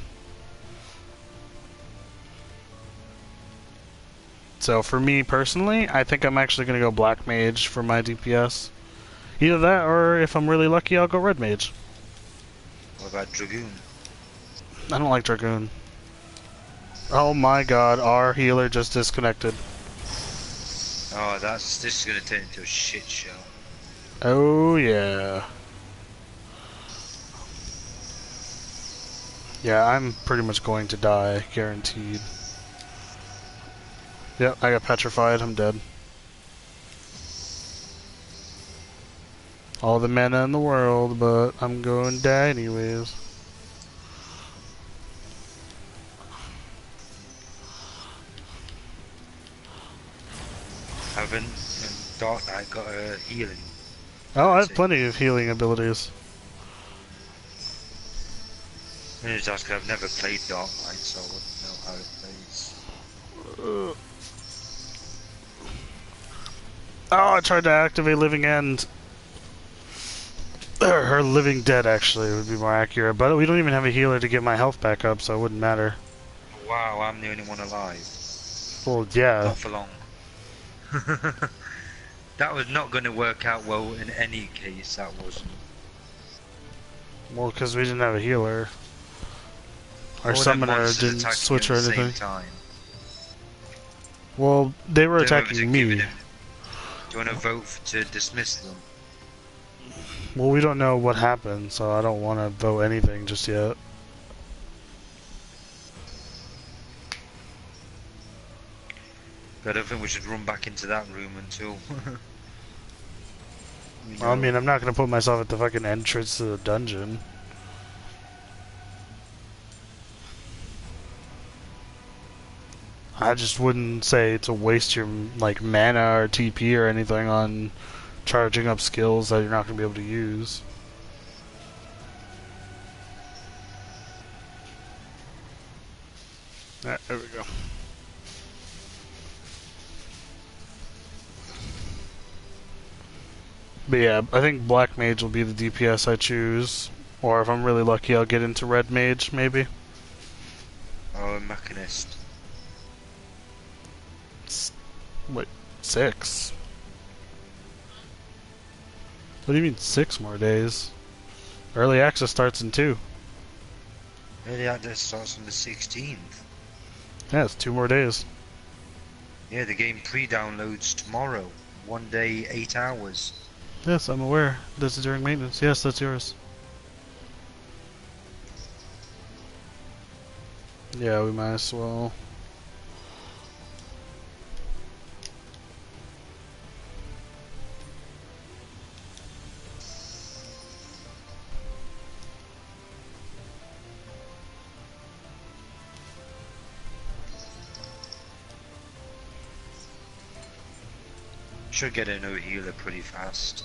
So for me personally, I think I'm actually going to go black mage for my DPS. Either that, or if I'm really lucky, I'll go red mage. What about Dragoon? I don't like Dragoon. Oh my god, our healer just disconnected. Oh, this is gonna turn into a shit show. Oh yeah. Yeah, I'm pretty much going to die, guaranteed. Yep, I got petrified, I'm dead. All the mana in the world, but I'm going to die anyways. Haven't Dark Knight got a healing? Oh, I have plenty of healing abilities. I was asking, I've never played Dark Knight, so I wouldn't know how it plays. Oh, I tried to activate Living End. Her Living Dead, actually, would be more accurate. But we don't even have a healer to get my health back up, so it wouldn't matter. Wow, I'm the only one alive. Well, yeah. Not for long. That was not going to work out well in any case, that wasn't. Well, because we didn't have a healer. Our All them summoner monsters didn't attacking switch or at the anything. same time. Well, they were Do you want attacking to me. Do you want to vote to dismiss them? Well, we don't know what happened, so I don't want to vote anything just yet. I don't think we should run back into that room until... I mean, I'm not going to put myself at the fucking entrance to the dungeon. I just wouldn't say to waste your like mana or TP or anything on charging up skills that you're not going to be able to use. Alright, there we go. But yeah, I think Black Mage will be the DPS I choose. Or if I'm really lucky, I'll get into Red Mage, maybe. Or a Mechanist. Wait, 6? What do you mean 6 more days? Early access starts in 2. Early access starts on the 16th. Yeah, it's 2 more days. Yeah, the game pre-downloads tomorrow. 1 day, 8 hours. Yes, I'm aware. This is during maintenance. Yes, that's yours. Yeah, we might as well. Should get a no healer pretty fast.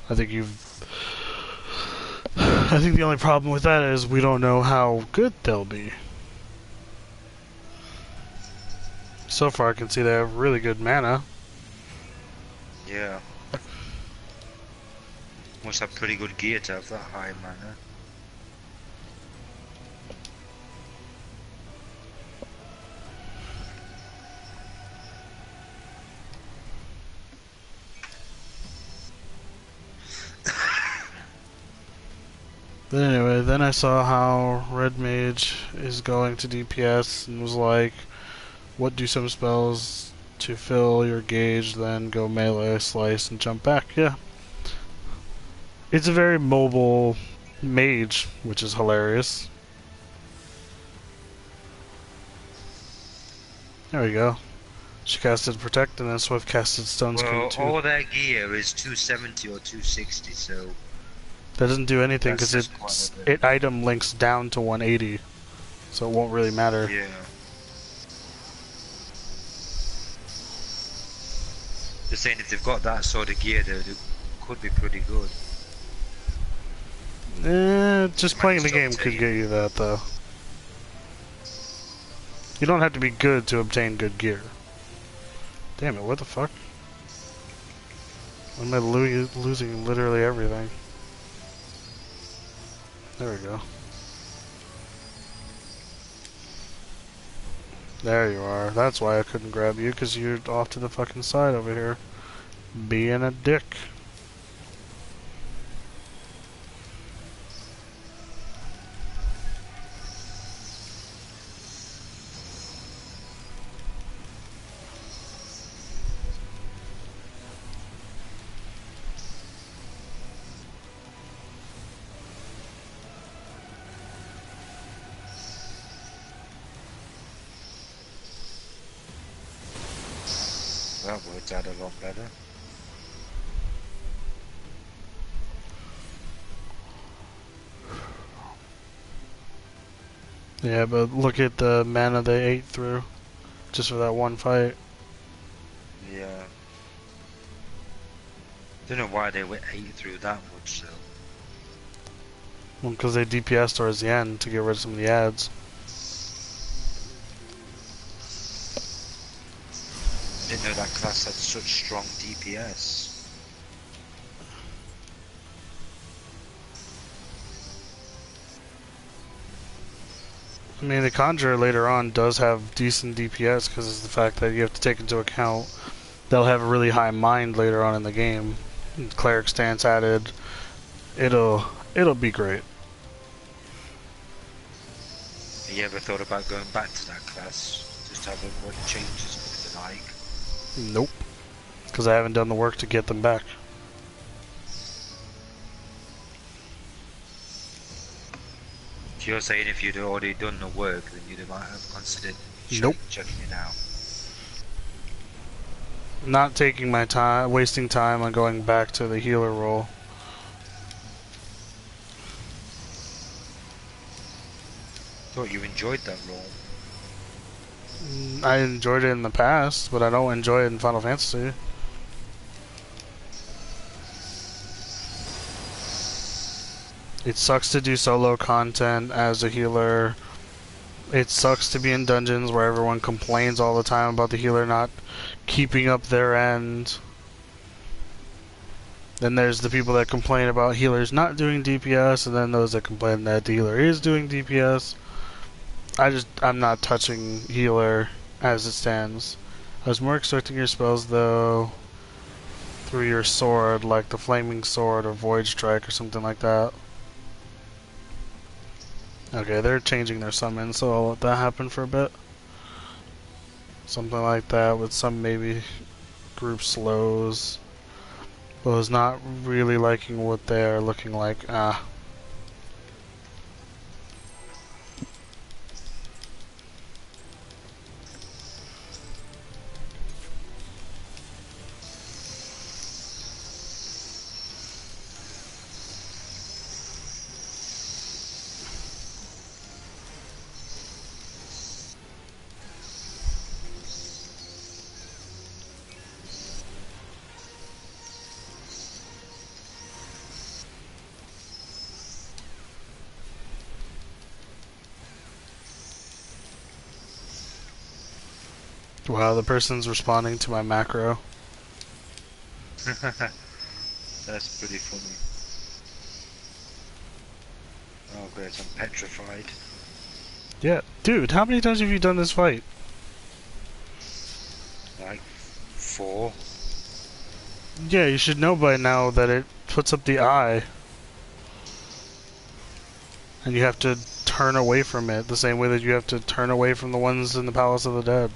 I think the only problem with that is we don't know how good they'll be. So far, I can see they have really good mana. Yeah. Must have pretty good gear to have that high mana. But anyway, then I saw how Red Mage is going to DPS and was like, what do some spells to fill your gauge, then go melee, slice, and jump back? Yeah. It's a very mobile mage, which is hilarious. There we go. She casted Protect and then Swift casted Stone Screen Well, too. all their gear is 270 or 260, so... That doesn't do anything That's because just quite a bit. it item links down to 180, so it won't really matter. Yeah. Just saying, if they've got that sort of gear, they could be pretty good. Just playing the game could get you that though. You don't have to be good to obtain good gear. Damn it, what the fuck? Why am I losing literally everything? There we go. There you are. That's why I couldn't grab you, because you're off to the fucking side over here. Being a dick. That worked out a lot better. Yeah, but look at the mana they ate through. Just for that one fight. Yeah. Don't know why they went 8 through that much, though. Well, because they DPS towards the end to get rid of some of the ads. Didn't know that class had such strong DPS. I mean, the Conjurer later on does have decent DPS because of the fact that you have to take into account they'll have a really high mind later on in the game. Cleric stance added. It'll be great. Have you ever thought about going back to that class? Just to have a what changes look like? Nope. Because I haven't done the work to get them back. So you're saying if you'd already done the work, then you might have considered Nope. checking it out. Not taking my time, wasting time on going back to the healer role. Thought you enjoyed that role. I enjoyed it in the past, but I don't enjoy it in Final Fantasy. It sucks to do solo content as a healer It sucks to be in dungeons where everyone complains all the time about the healer not keeping up their end. Then there's the people that complain about healers not doing DPS, and then those that complain that the healer is doing DPS. I'm not touching healer as it stands. I was more expecting your spells though through your sword, like the flaming sword or void strike or something like that. Okay, they're changing their summon, so I'll let that happen for a bit. Something like that with some maybe group slows. But I was not really liking what they're looking like. Wow, the person's responding to my macro. That's pretty funny. Oh great, I'm petrified. Yeah, dude, how many times have you done this fight? Like 4. Yeah, you should know by now that it puts up the eye. And you have to turn away from it, the same way that you have to turn away from the ones in the Palace of the Dead.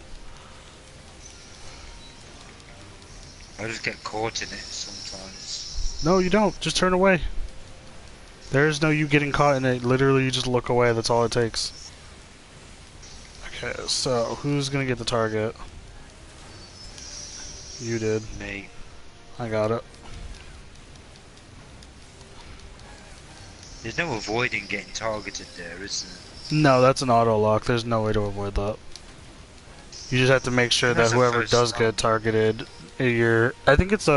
I just get caught in it sometimes. No, you don't. Just turn away. There is no you getting caught in it. Literally, you just look away. That's all it takes. Okay, so who's gonna get the target? You did. Me. I got it. There's no avoiding getting targeted there, is there? No, that's an auto lock. There's no way to avoid that. You just have to make sure that That's the whoever first does time. get targeted, I think it's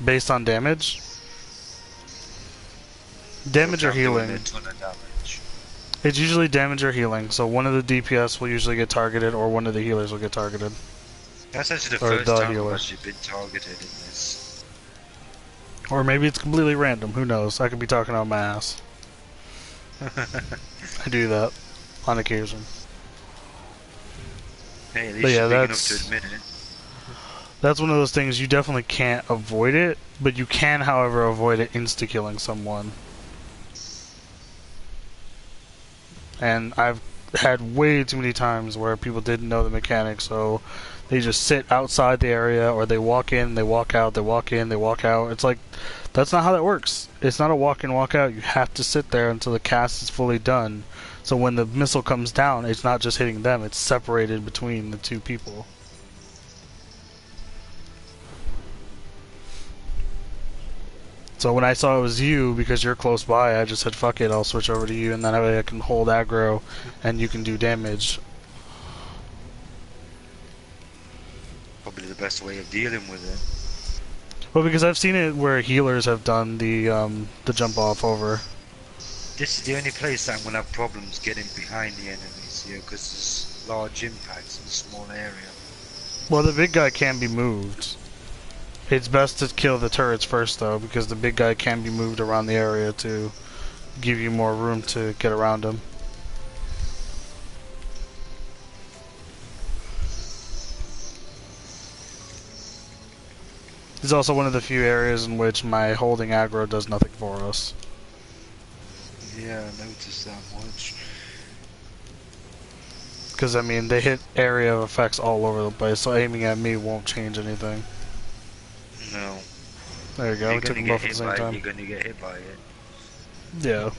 based on damage. Damage or I'm doing healing. a ton of damage. It's usually damage or healing. So one of the DPS will usually get targeted, or one of the healers will get targeted. That's actually the Or first the time healer. I've actually been targeted in this. Or maybe it's completely random. Who knows? I could be talking out my ass. I do that on occasion. Hey, at But least yeah, you're big enough to admit it. That's one of those things you definitely can't avoid it, but you can, however, avoid it insta-killing someone. And I've had way too many times where people didn't know the mechanics, so they just sit outside the area, or they walk in, they walk out, they walk in, they walk out. It's like, that's not how that works. It's not a walk in, walk out. You have to sit there until the cast is fully done. So when the missile comes down, it's not just hitting them, it's separated between the two people. So when I saw it was you, because you're close by, I just said, fuck it, I'll switch over to you, and then that way I can hold aggro, and you can do damage. Probably the best way of dealing with it. Well, because I've seen it where healers have done the jump off over. This is the only place that I'm gonna have problems getting behind the enemies here, because there's large impacts in a small area. Well, the big guy can be moved. It's best to kill the turrets first, though, because the big guy can be moved around the area to give you more room to get around him. It's also one of the few areas in which my holding aggro does nothing for us. Yeah, I noticed that much. Because, I mean, they hit area effects all over the place, so aiming at me won't change anything. No. There you go, we took them both at the same time. You're gonna get hit by it. Yeah.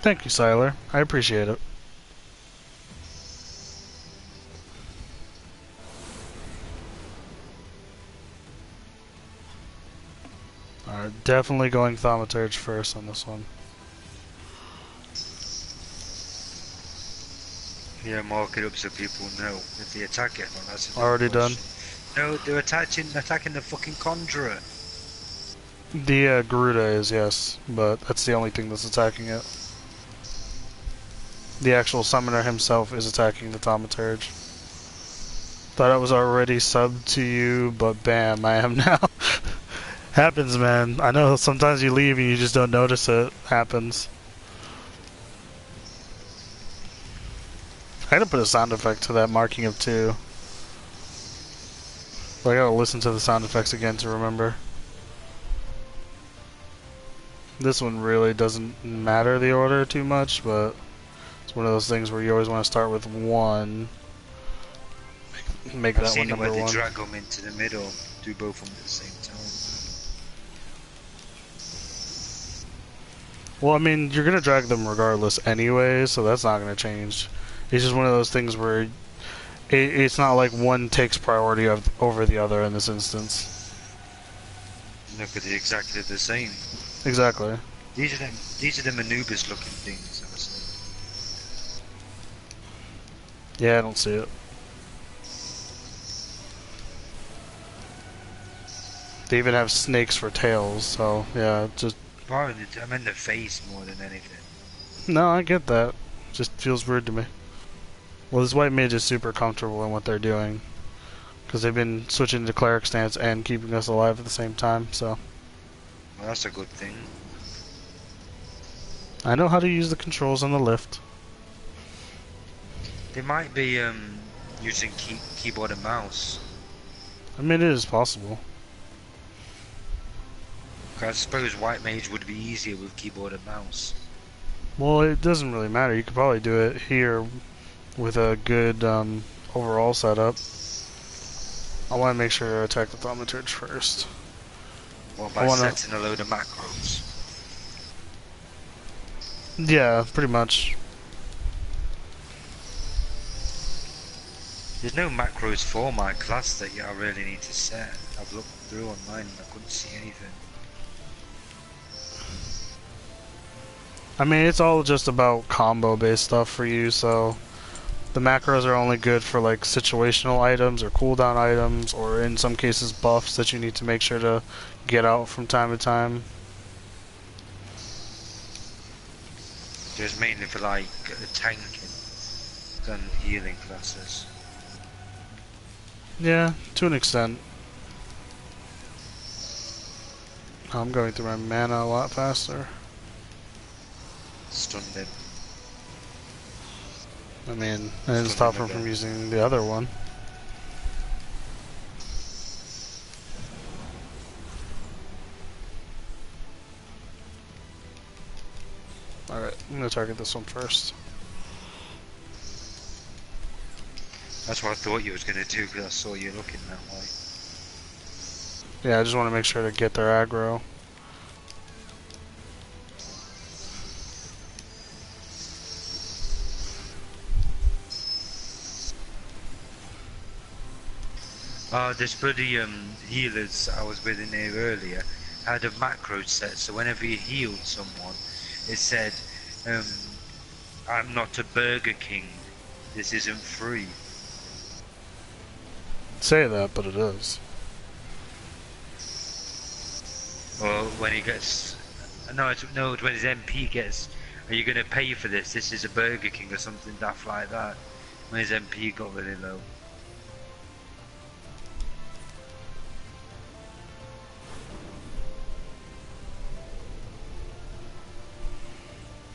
Thank you, Siler. I appreciate it. Alright, definitely going Thaumaturge first on this one. Yeah, mark it up so people know if they attack it or not. That's a Already done. question. No, they're attacking the fucking conjurer. The Garuda is, yes, but that's the only thing that's attacking it. The actual summoner himself is attacking the thaumaturge. Thought I was already subbed to you, but bam, I am now. Happens, man. I know sometimes you leave and you just don't notice it. Happens. I gotta put a sound effect to that marking of 2. But I gotta listen to the sound effects again to remember. This one really doesn't matter the order too much, but it's one of those things where you always want to start with 1. Make I've that seen one it number where they 1. drag them into the middle, do both of them at the same time. Well, I mean, you're gonna drag them regardless anyway, so that's not gonna change. It's just one of those things where it's not like one takes priority over the other in this instance. No, but they're exactly the same. Exactly. These are the maneuvers looking things, I was saying. Yeah, I don't see it. They even have snakes for tails, so yeah, just... Probably, I'm in the face more than anything. No, I get that. Just feels weird to me. Well, this white mage is super comfortable in what they're doing. Because they've been switching to cleric stance and keeping us alive at the same time, so... Well, that's a good thing. I know how to use the controls on the lift. They might be using keyboard and mouse. I mean, it is possible. I suppose white mage would be easier with keyboard and mouse. Well, it doesn't really matter. You could probably do it here with a good overall setup. I want to make sure to attack the thaumaturge first. Well, by setting a load of macros. Yeah, pretty much. There's no macros for my class that I really need to set. I've looked through online and I couldn't see anything. I mean, it's all just about combo-based stuff for you, so... The macros are only good for like situational items or cooldown items, or in some cases buffs that you need to make sure to get out from time to time. Just mainly for like tanking and healing classes. Yeah, to an extent. I'm going through my mana a lot faster. Stunned him. I mean, I didn't stop him from using the other one. Alright, I'm gonna target this one first. That's what I thought you was gonna do because I saw you looking that way. Yeah, I just want to make sure to get their aggro. This bloody healers I was with in there earlier had a macro set, so whenever you healed someone, it said, I'm not a Burger King, this isn't free. Say that, but it is. Or when he gets, no, when his MP gets, are you gonna pay for this? This is a Burger King or something daft like that. When his MP got really low.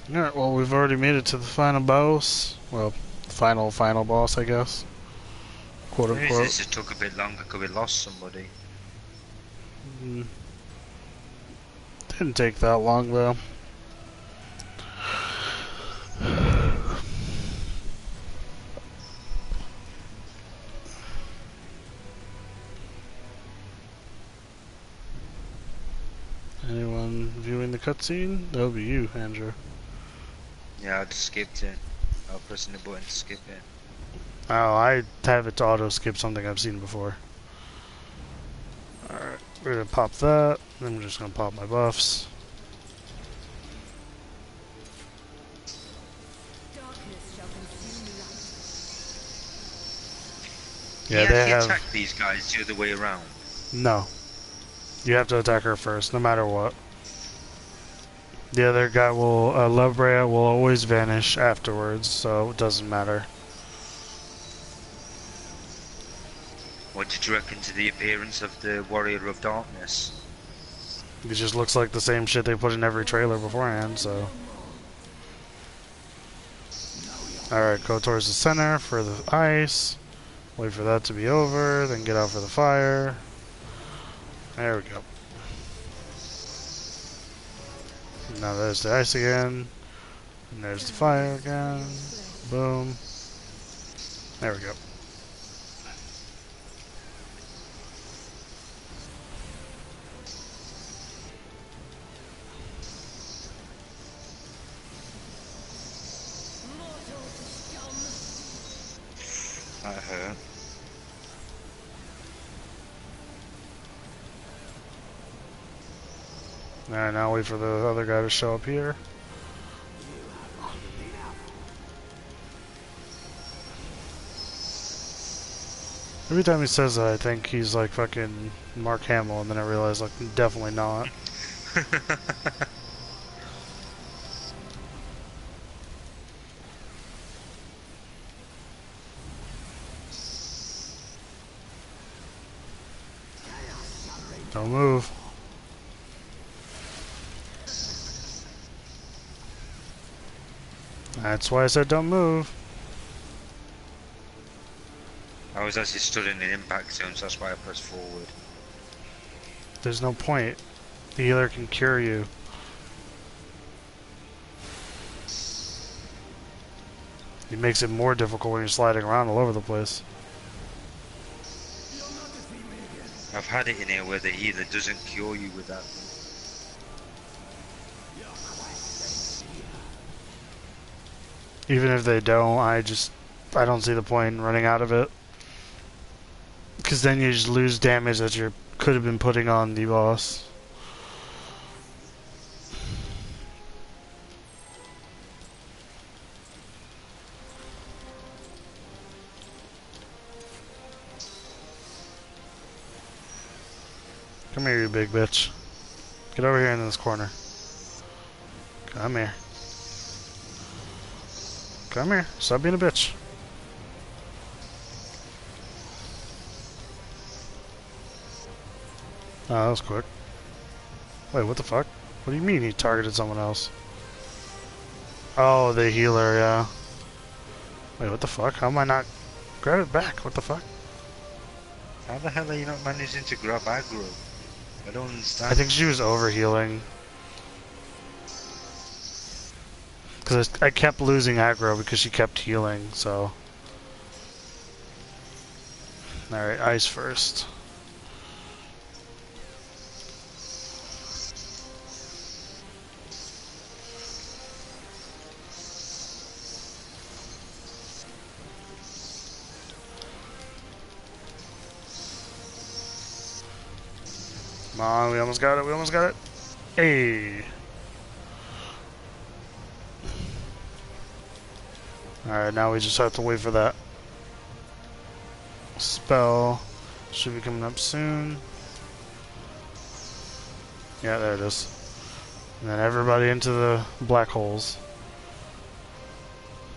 Alright, well, we've already made it to the final boss. Well, final boss, I guess. Quote unquote. This just took a bit longer because we lost somebody. Didn't take that long, though. Anyone viewing the cutscene? That'll be you, Andrew. Yeah, I just skipped it. I was pressing the button to skip it. Oh, I have it to auto-skip something I've seen before. Alright, we're gonna pop that, then we're just gonna pop my buffs. Darkness shall consume Can you Yeah, they actually have... attack these guys the other way around? No. You have to attack her first, no matter what. The other guy will... Lovebrea will always vanish afterwards, so it doesn't matter. What did you reckon to the appearance of the Warrior of Darkness? It just looks like the same shit they put in every trailer beforehand, so... Alright, go towards the center for the ice. Wait for that to be over, then get out for the fire. There we go. Now there's the ice again. And there's the fire again. Boom. There we go. That hurt. Alright, now wait for the other guy to show up here. Every time he says that, I think he's like fucking Mark Hamill, and then I realize, like, definitely not. Don't move. That's why I said don't move. I was actually stood in an impact zone, so that's why I pressed forward. There's no point. The healer can cure you. It makes it more difficult when you're sliding around all over the place. I've had it in here where the healer doesn't cure you with that thing. Even if they don't, I don't see the point in running out of it. Because then you just lose damage that you could have been putting on the boss. Come here, you big bitch. Get over here in this corner. Come here. Come here. Stop being a bitch. Oh, that was quick. Wait, what the fuck? What do you mean he targeted someone else? Oh, the healer, yeah. Wait, what the fuck? How am I not... Grab it back, what the fuck? How the hell are you not managing to grab aggro? I don't understand. I think she was overhealing. Because I kept losing aggro because she kept healing, so... Alright, ice first. Come on, we almost got it, we almost got it. Hey! Alright, now we just have to wait for that spell. Should be coming up soon. Yeah, there it is. And then everybody into the black holes.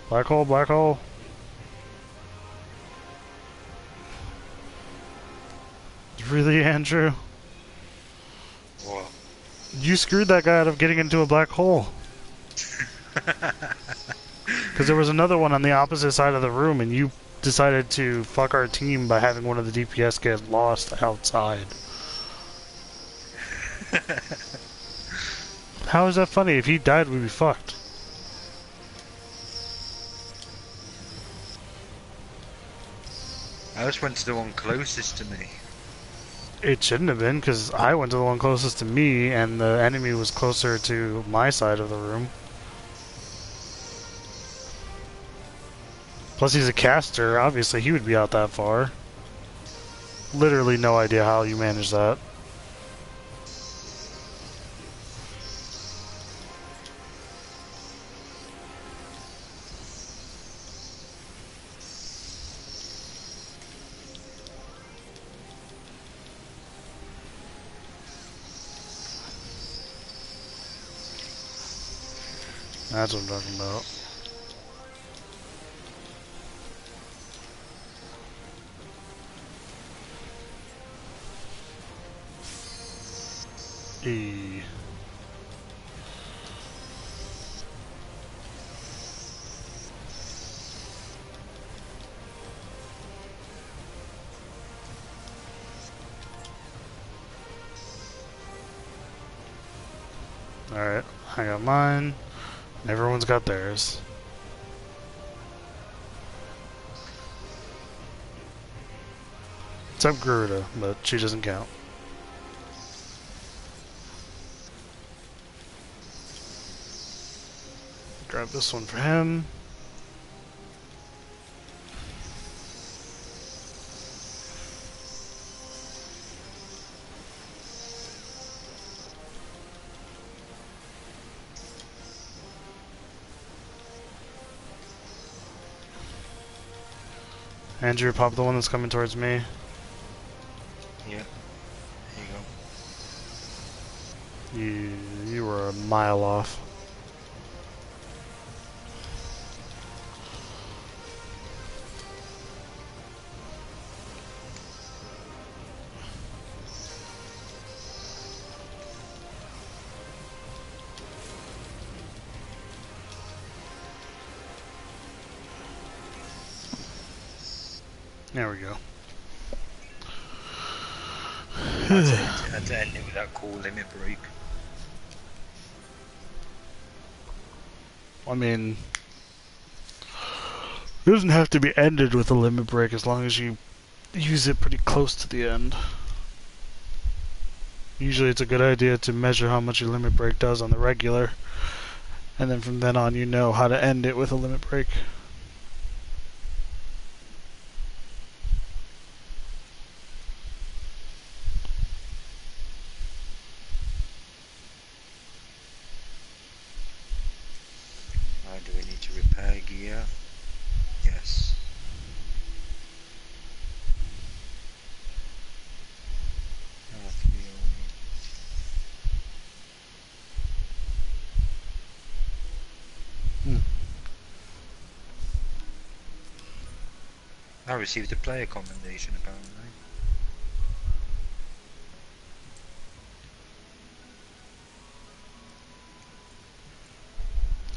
Black hole, black hole. Really, Andrew? What? You screwed that guy out of getting into a black hole. Because there was another one on the opposite side of the room, and you decided to fuck our team by having one of the DPS get lost outside. How is that funny? If he died, we'd be fucked. I just went to the one closest to me. It shouldn't have been, because I went to the one closest to me, and the enemy was closer to my side of the room. Plus he's a caster, obviously he would be out that far. Literally no idea how you manage that. That's what I'm talking about. E. Alright, I got mine. Everyone's got theirs. Except Garuda, but she doesn't count. Grab this one for him. Andrew, pop the one that's coming towards me. Yeah. There you go. You were a mile off. There we go. had to end it with that cool limit break. I mean, it doesn't have to be ended with a limit break as long as you use it pretty close to the end. Usually it's a good idea to measure how much your limit break does on the regular, and then from then on you know how to end it with a limit break. Do we need to repair gear? Yes. I received a player commendation apparently.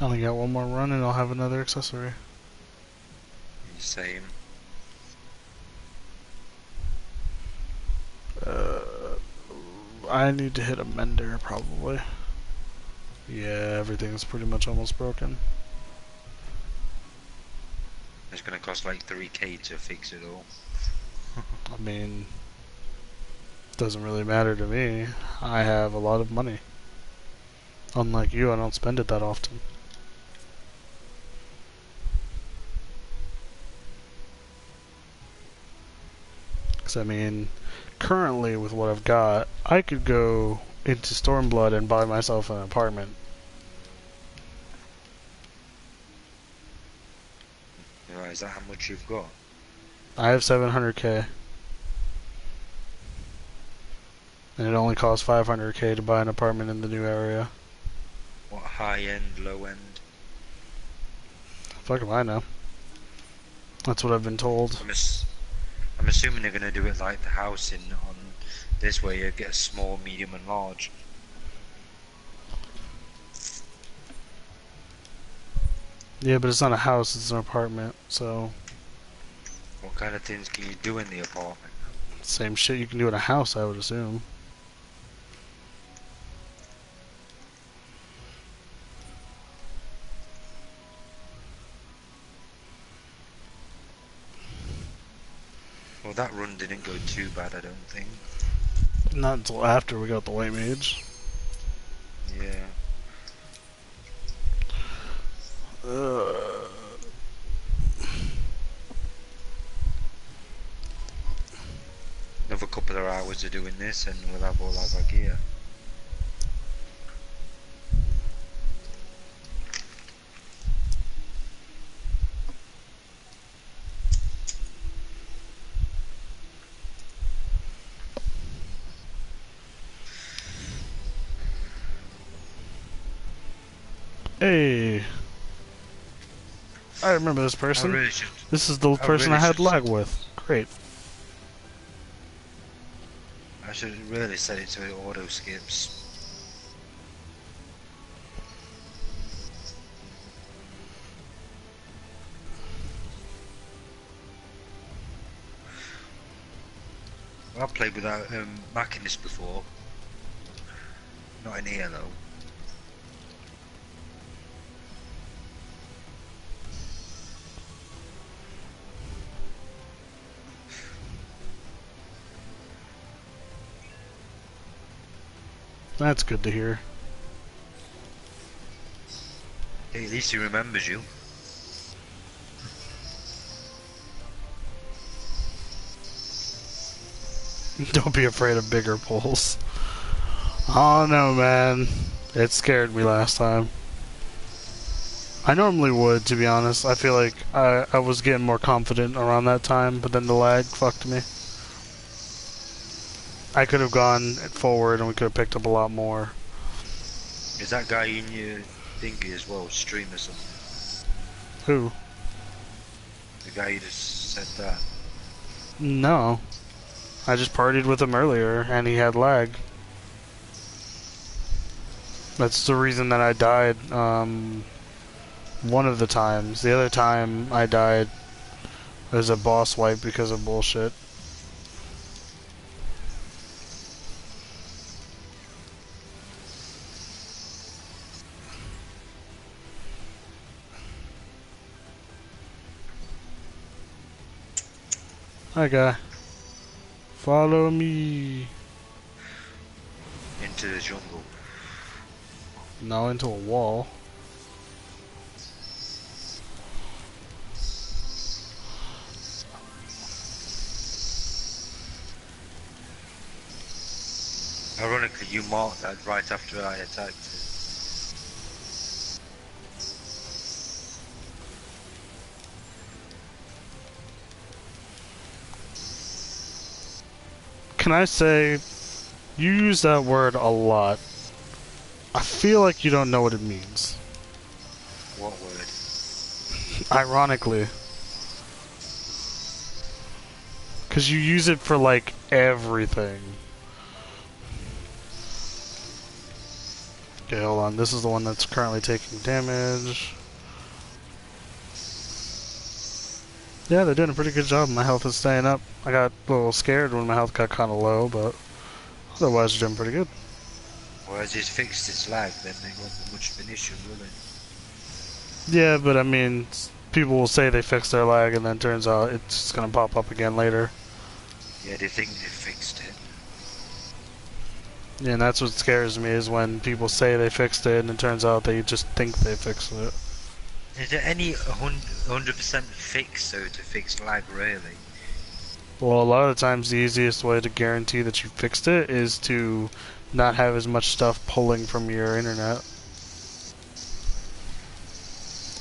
I only got one more run and I'll have another accessory. Same. I need to hit a mender probably. Yeah, everything's pretty much almost broken. It's gonna cost like 3k to fix it all. I mean, doesn't really matter to me. I have a lot of money. Unlike you, I don't spend it that often. Because, I mean, currently with what I've got, I could go into Stormblood and buy myself an apartment. Right, is that how much you've got? I have 700k. And it only costs 500k to buy an apartment in the new area. What high end, low end? Fuck if I know. That's what I've been told. I'm assuming they're gonna do it like the house on this way. You get small, medium, and large. Yeah, but it's not a house, it's an apartment, so... What kind of things can you do in the apartment? Same shit you can do in a house, I would assume. Well, that run didn't go too bad, I don't think. Not until after we got the white mage. Yeah. Another couple of hours of doing this and we'll have all our gear. Hey, I remember this I person. really should. This is the I person I really had should. lag with. Great. I should really set it to auto skips. Well, I've played without Machinist before. Not in here though. That's good to hear. Hey, at least he remembers you. Don't be afraid of bigger pulls. Oh no, man. It scared me last time. I normally would, to be honest. I feel like I was getting more confident around that time, but then the lag fucked me. I could have gone forward and we could have picked up a lot more. Is that guy in your thingy as well, stream or something? Who? The guy you just said that. No. I just partied with him earlier and he had lag. That's the reason that I died one of the times. The other time I died as a boss wipe because of bullshit. Hi guy. Follow me. Into the jungle. No, into a wall. Ironically, you marked that right after I attacked it. Can I say, you use that word a lot. I feel like you don't know what it means. What word? Ironically. Because you use it for, like, everything. Okay, hold on. This is the one that's currently taking damage. Yeah, they're doing a pretty good job. My health is staying up. I got a little scared when my health got kind of low, but otherwise they're doing pretty good. Well, as it's fixed its lag, then they won't be much of an issue, will it? Yeah, but I mean, people will say they fixed their lag, and then turns out it's just gonna pop up again later. Yeah, they think they fixed it. Yeah, and that's what scares me, is when people say they fixed it, and it turns out they just think they fixed it. Is there any 100% fix, though, to fix lag, really? Well, a lot of the times the easiest way to guarantee that you fixed it is to not have as much stuff pulling from your internet.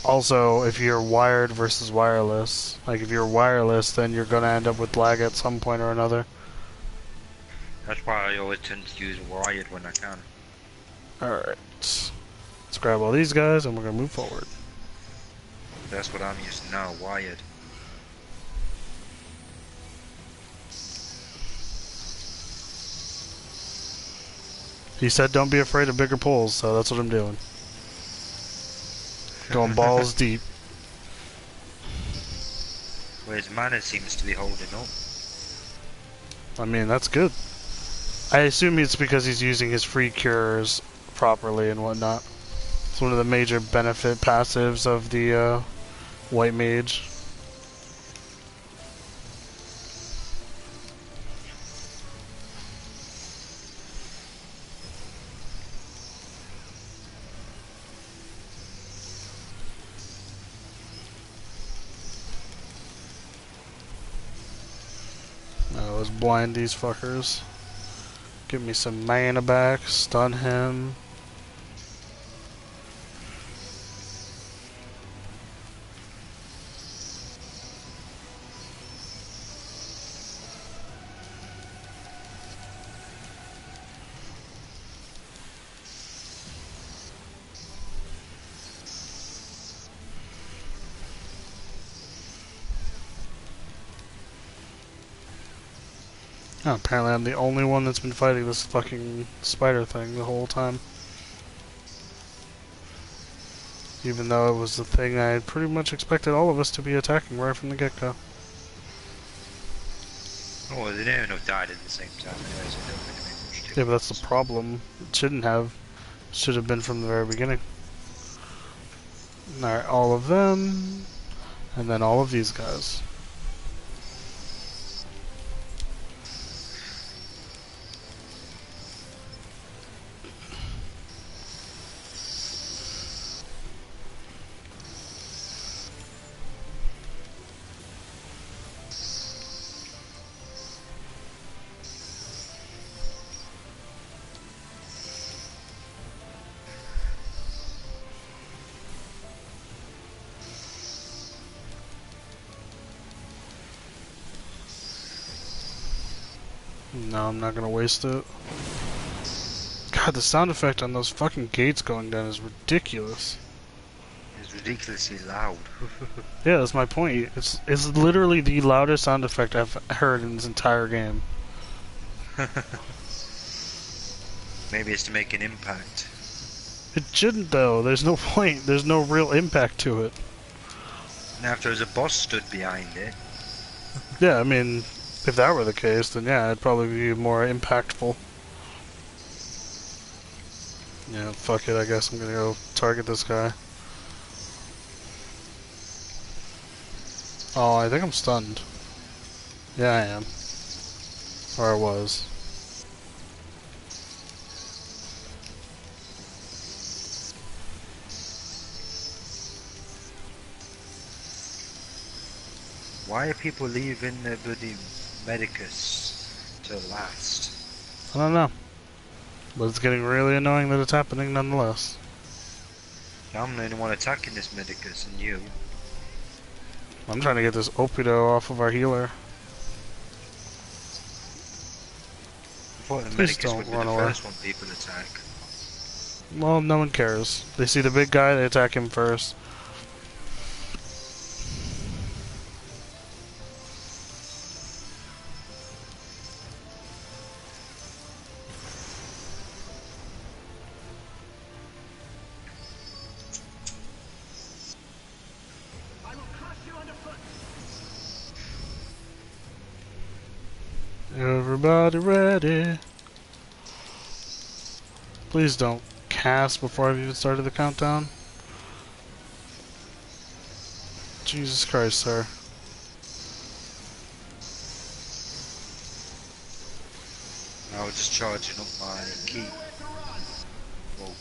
Also, if you're wired versus wireless, like if you're wireless, then you're gonna end up with lag at some point or another. That's why I always tend to use wired when I can. Alright. Let's grab all these guys and we're gonna move forward. That's what I'm using now, wired. He said don't be afraid of bigger pulls, so that's what I'm doing. Going balls deep. Whereas mana seems to be holding up. I mean, that's good. I assume it's because he's using his free cures properly and whatnot. It's one of the major benefit passives of the white mage. Now let's blind these fuckers. Give me some mana back, stun him. Oh, apparently I'm the only one that's been fighting this fucking spider thing the whole time. Even though it was the thing I had pretty much expected all of us to be attacking right from the get-go. Oh, they never have died at the same time anyway, so it don't make me much difference. Yeah, but that's the problem. It shouldn't have. Should have been from the very beginning. Alright, all of them, and then all of these guys. No, I'm not gonna waste it. God, the sound effect on those fucking gates going down is ridiculous. It's ridiculously loud. Yeah, that's my point. It's literally the loudest sound effect I've heard in this entire game. Maybe it's to make an impact. It shouldn't though. There's no point. There's no real impact to it. Now, if there was a boss stood behind it, Yeah, I mean, if that were the case, then yeah, it'd probably be more impactful. Yeah, fuck it. I guess I'm gonna go target this guy. Oh, I think I'm stunned. Yeah, I am. Or I was. why are people leaving the bloody Medicus to last? I don't know. But it's getting really annoying that it's happening nonetheless. I'm the only one attacking this Medicus, and you. I'm trying to get this Opido off of our healer. I thought the Please Medicus don't would be run the away. first one people attack. Well, no one cares. They see the big guy, they attack him first. Everybody ready? Please don't cast before I've even started the countdown. Jesus Christ, sir. I was just charging up my key. Whoa.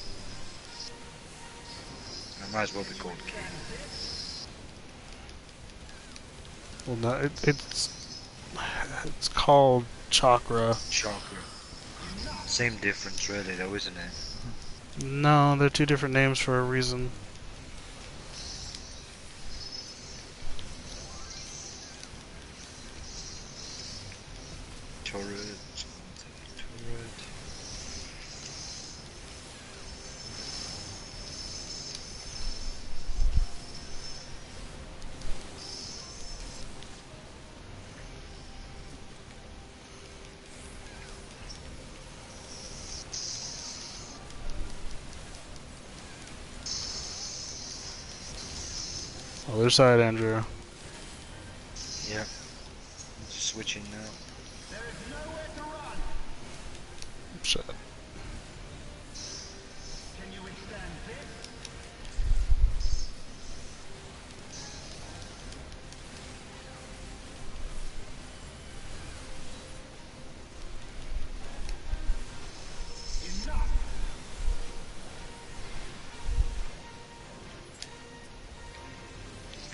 I might as well be called key. Well, no, it's called chakra. Chakra. Same difference really though, isn't it? No, they're two different names for a reason. Turret. Turret. Other side, Andrew. Yeah. I'm just switching now. Shit.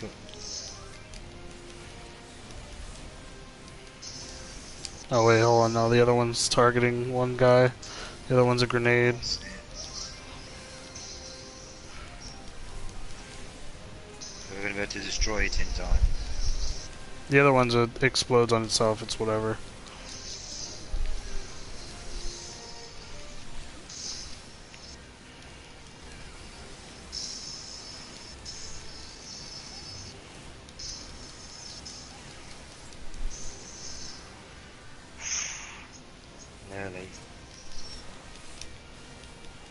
Go. Oh wait, hold on. No, the other one's targeting one guy. The other one's a grenade. We're gonna be able to destroy it in time. The other one's explodes on itself. It's whatever.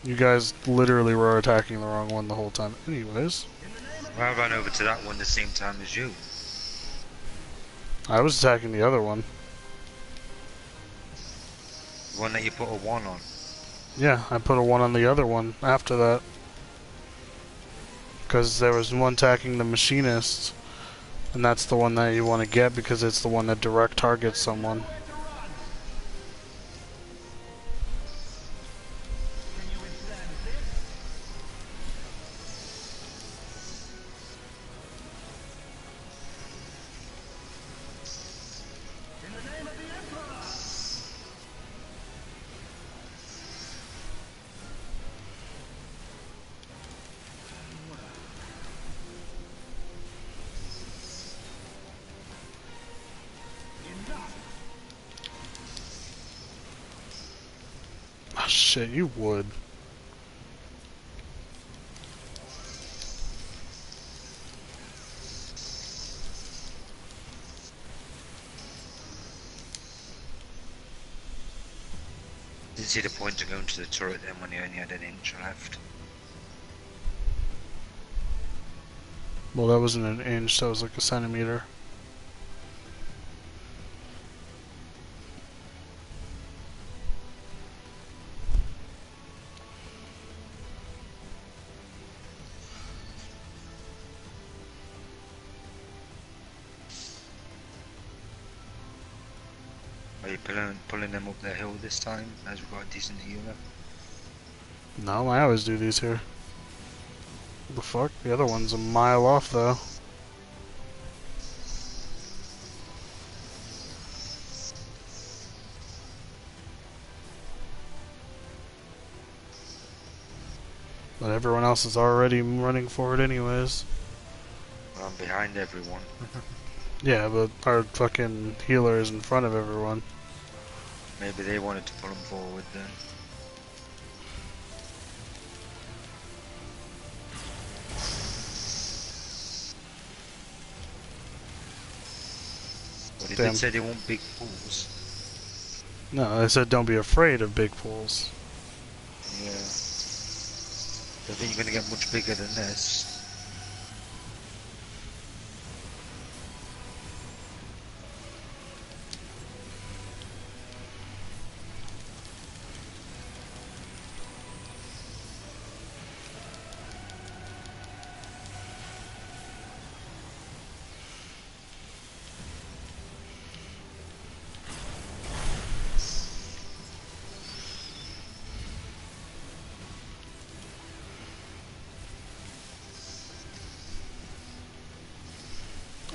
You guys literally were attacking the wrong one the whole time. Anyways, Well, I ran over to that one the same time as you. I was attacking the other one. The one that you put a 1 on. Yeah, I put a 1 on the other one after that. Because there was one attacking the machinist. And that's the one that you want to get because it's the one that direct targets someone. Oh shit, you would. Didn't see the point of going to the turret then when you only had an inch left. Well, that wasn't an inch, that was like a centimeter. Are you pulling them up the hill this time, as we've got a decent healer? No, I always do these here. What the fuck? The other one's a mile off though. But everyone else is already running for it anyways. Well, I'm behind everyone. Yeah, but our fucking healer is in front of everyone. Maybe they wanted to pull them forward then. But they Damn. did say they want big pools. No, they said don't be afraid of big pools. Yeah. I think you're going to get much bigger than this.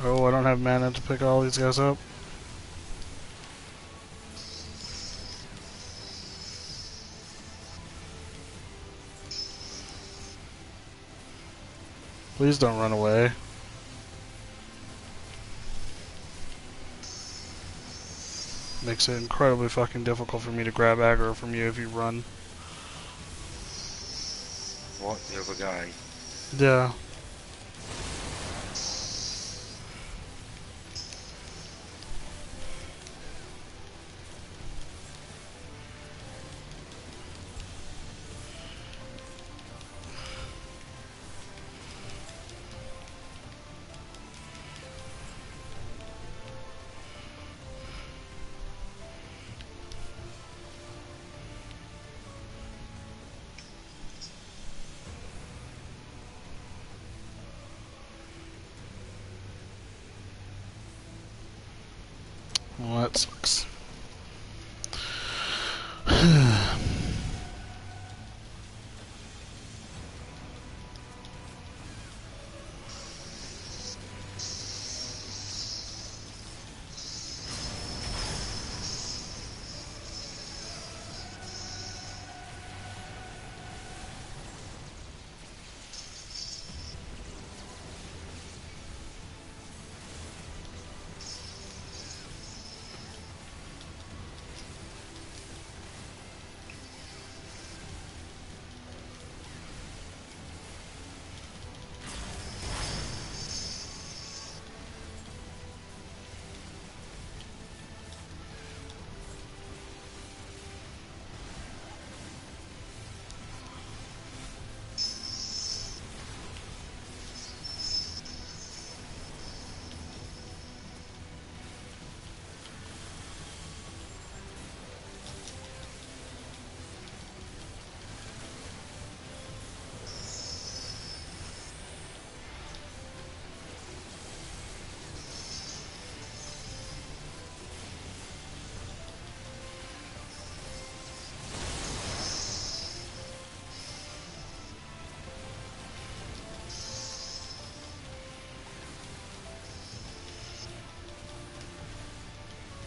Oh, I don't have mana to pick all these guys up. Please don't run away. Makes it incredibly fucking difficult for me to grab aggro from you if you run. What? The other guy? Yeah. Well, that sucks.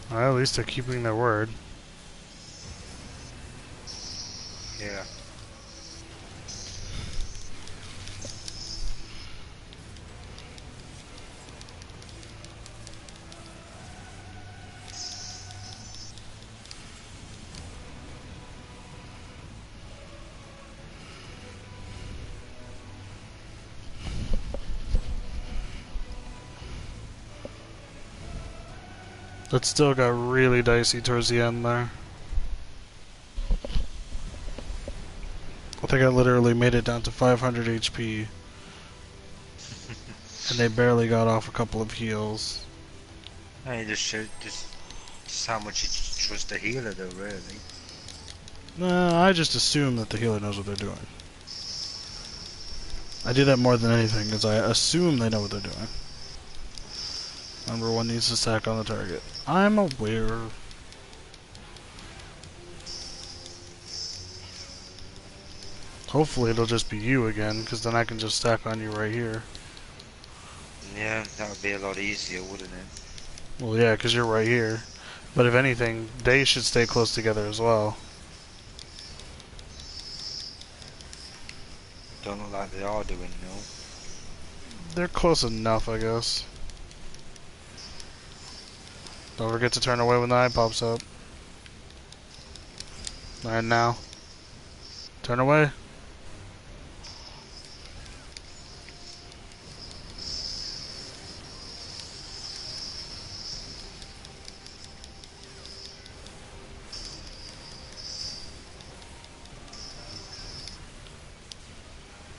Well, at least they're keeping their word. Yeah. It still got really dicey towards the end there. I think I literally made it down to 500 HP. And they barely got off a couple of heals. Hey, just showed just how much you trust the healer, though, really. Nah, I just assume that the healer knows what they're doing. I do that more than anything, because I assume they know what they're doing. Number one needs to stack on the target. I'm aware. Hopefully it'll just be you again, because then I can just stack on you right here. Yeah, that would be a lot easier, wouldn't it? Well, yeah, because you're right here. But if anything, they should stay close together as well. Don't look like they are doing, no. They're close enough, I guess. Don't forget to turn away when the eye pops up. Alright, now. Turn away.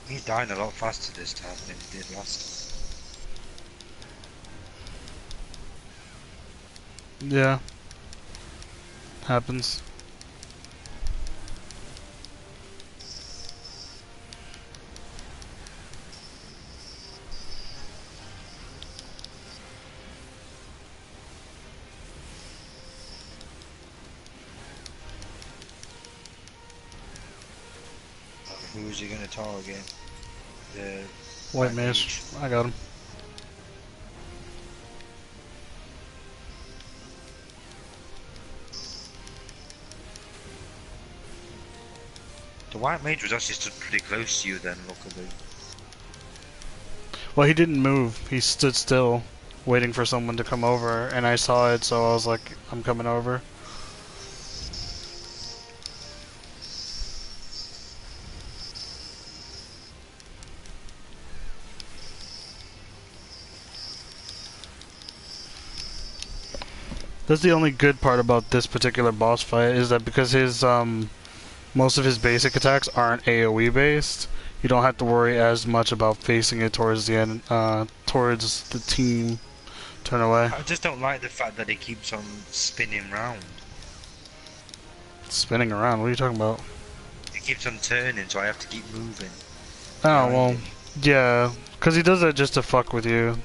He's dying a lot faster this time than he did last time. Yeah. Happens. Who's he going to target? The White mage. I got him. The white mage was actually stood pretty close to you then, luckily. Well, he didn't move. He stood still, waiting for someone to come over, and I saw it, so I was like, I'm coming over. That's the only good part about this particular boss fight, is that because his, most of his basic attacks aren't AoE based, you don't have to worry as much about facing it towards the end, towards the team. Turn away. I just don't like the fact that he keeps on spinning round. Spinning around, what are you talking about? He keeps on turning, so I have to keep moving. Oh, well, yeah, because he does that just to fuck with you.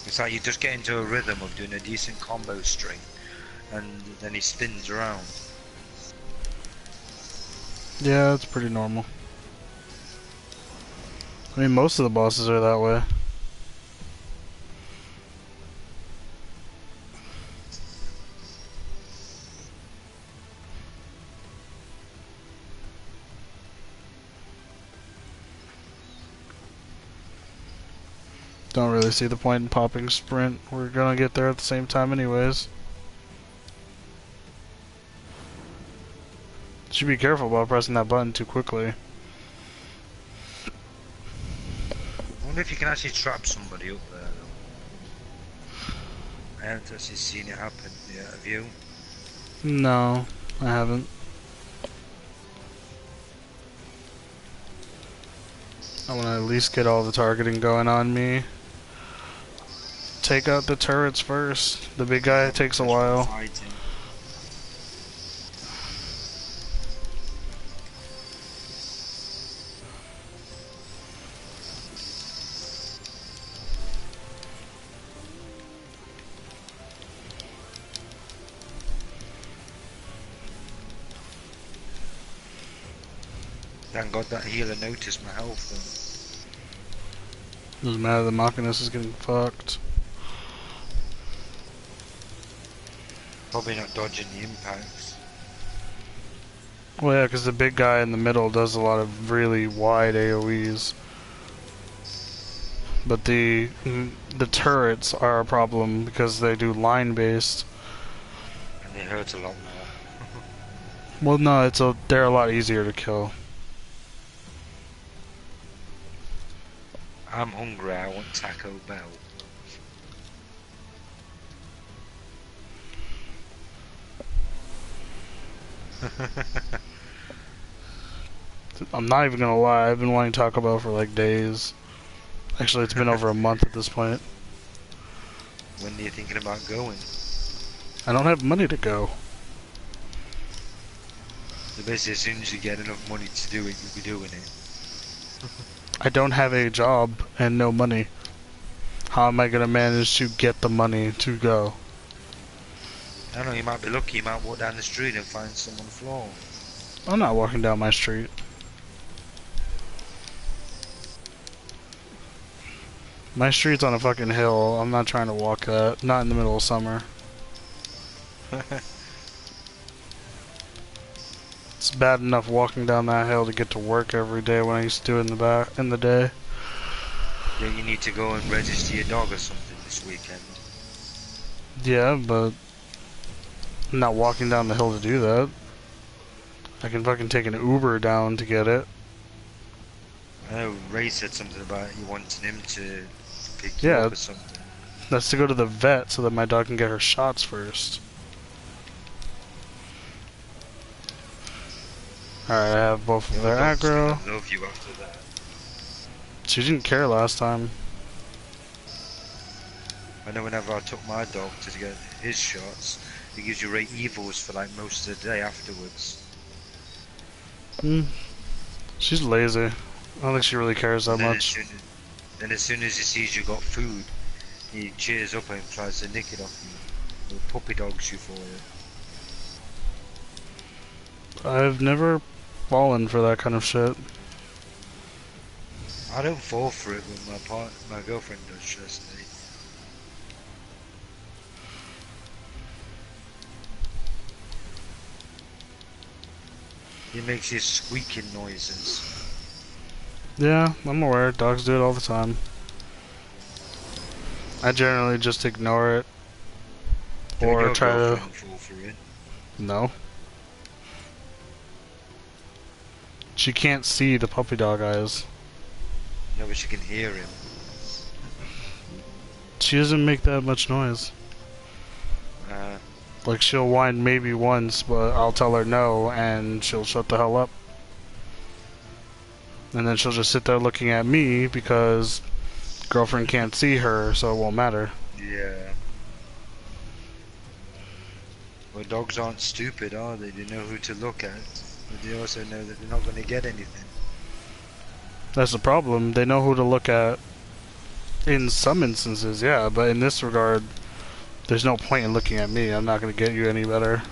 It's like you just get into a rhythm of doing a decent combo string, and then he spins around. Yeah, that's pretty normal. I mean, most of the bosses are that way. Don't really see the point in popping sprint. We're gonna get there at the same time anyways. Should be careful about pressing that button too quickly. I wonder if you can actually trap somebody up there though. I haven't actually seen it happen yet, have you? No, I haven't. I want to at least get all the targeting going on me. Take out the turrets first. The big guy takes a while. Fighting. Thank God that healer noticed my health though. Doesn't matter, the Machinus is getting fucked. Probably not dodging the impacts. Well, yeah, because the big guy in the middle does a lot of really wide AoEs. But the turrets are a problem because they do line based. And they hurt a lot more. Well, no, they're a lot easier to kill. I'm hungry, I want Taco Bell. I'm not even gonna lie, I've been wanting Taco Bell for like days. Actually, it's been over a month at this point. When are you thinking about going? I don't have money to go. So basically, as soon as you get enough money to do it, you'll be doing it. I don't have a job and no money. How am I gonna manage to get the money to go? I don't know, you might be lucky, you might walk down the street and find someone on the floor. I'm not walking down my street. My street's on a fucking hill. I'm not trying to walk that. Not in the middle of summer. It's bad enough walking down that hill to get to work every day when I used to do it in the day. Yeah, you need to go and register your dog or something this weekend. Yeah, but I'm not walking down the hill to do that. I can fucking take an Uber down to get it. I know Ray said something about you wanting him to pick you up or something. That's to go to the vet so that my dog can get her shots first. Alright, I have both of their aggro. I love you after that. She didn't care last time. I know whenever I took my dog to get his shots, it gives you Ray evils for like most of the day afterwards. She's lazy. I don't think she really cares that much. Then as soon as he sees you got food, he cheers up and tries to nick it off you. Or puppy dogs you for it. I've never fallen for that kind of shit. I don't fall for it when my girlfriend does, trust me. He makes his squeaking noises. Yeah, I'm aware. Dogs do it all the time. I generally just ignore it. Or try to... fall for it? No. She can't see the puppy dog eyes. No, but she can hear him. She doesn't make that much noise. Like, she'll whine maybe once, but I'll tell her no, and she'll shut the hell up. And then she'll just sit there looking at me because girlfriend can't see her, so it won't matter. Yeah. Well, dogs aren't stupid, are they? They know who to look at. But they also know that they're not going to get anything. That's the problem. They know who to look at in some instances, yeah, but in this regard, there's no point in looking at me. I'm not going to get you any better.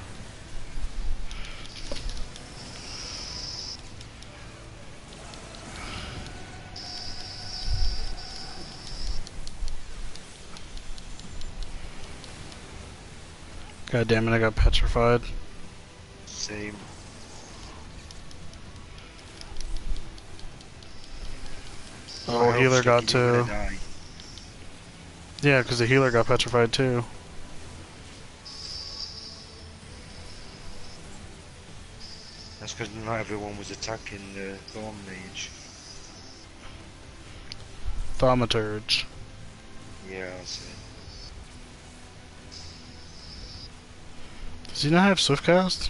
God damn it, I got petrified. Same. Oh, healer got too. Yeah, because the healer got petrified too. That's because not everyone was attacking the Thorn Mage. Thaumaturge. Yeah, I see. Does he not have Swiftcast?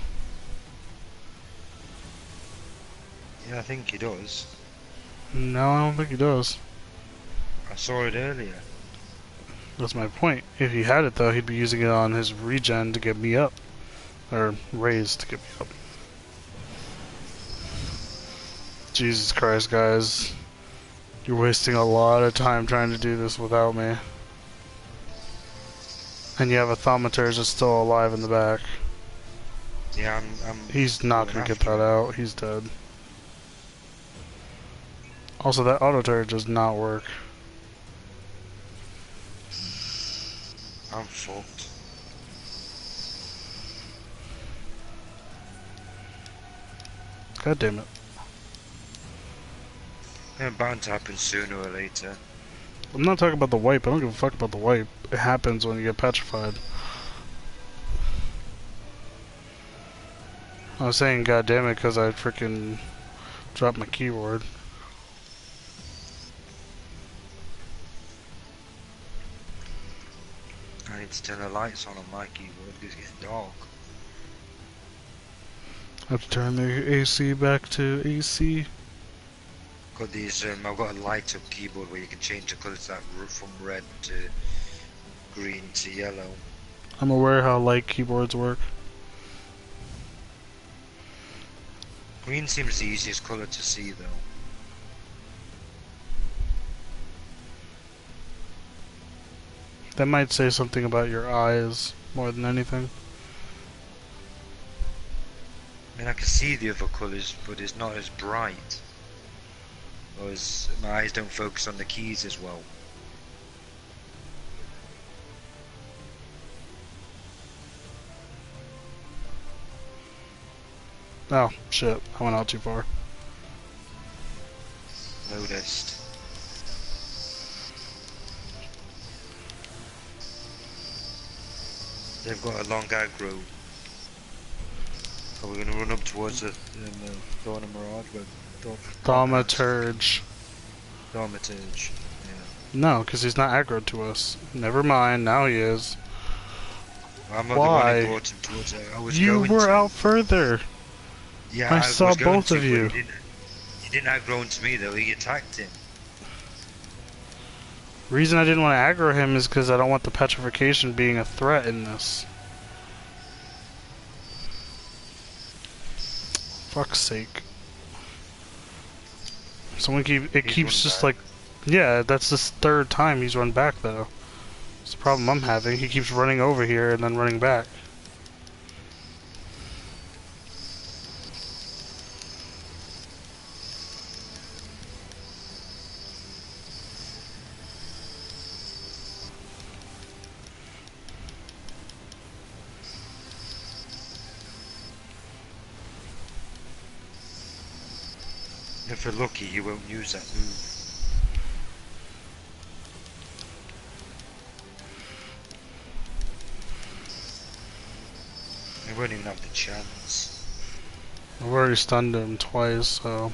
Yeah, I think he does. No, I don't think he does. I saw it earlier. That's my point. If he had it though, he'd be using it on his regen to get me up. Or raise to get me up. Jesus Christ, guys. You're wasting a lot of time trying to do this without me. And you have a Thaumaturge that's still alive in the back. Yeah, I'm He's not gonna get that out. He's dead. Also, that auto turret does not work. I'm fucked. God damn it. Yeah, bound to happen sooner or later. I'm not talking about the wipe. I don't give a fuck about the wipe. It happens when you get petrified. I was saying god damn it because I freaking dropped my keyboard. I need to turn the lights on my keyboard because it's getting dark. I have to turn the AC back to AC. Got these, I've got a light up keyboard where you can change the colours that from red to green to yellow. I'm aware how light keyboards work. Green seems the easiest colour to see though. That might say something about your eyes more than anything. I mean, I can see the other colours, but it's not as bright. Or as my eyes don't focus on the keys as well. Oh, shit. I went out too far. Noticed. They've got a long aggro. Are we going to run up towards the Thorn and Mirage? Thaumaturge. Thaumaturge, yeah. No, because he's not aggroed to us. Never mind, now he is. I'm not Why? the one who brought him towards it. I was You going were to. out further. Yeah, I saw was going both to, of but you. He didn't aggro into me though, he attacked him. Reason I didn't want to aggro him is because I don't want the petrification being a threat in this. Fuck's sake. Someone keeps just back. like, yeah, that's the third time he's run back though. It's the problem I'm having. He keeps running over here and then running back. If you're lucky, you won't use that move. You won't even have the chance. I've already stunned him twice, so...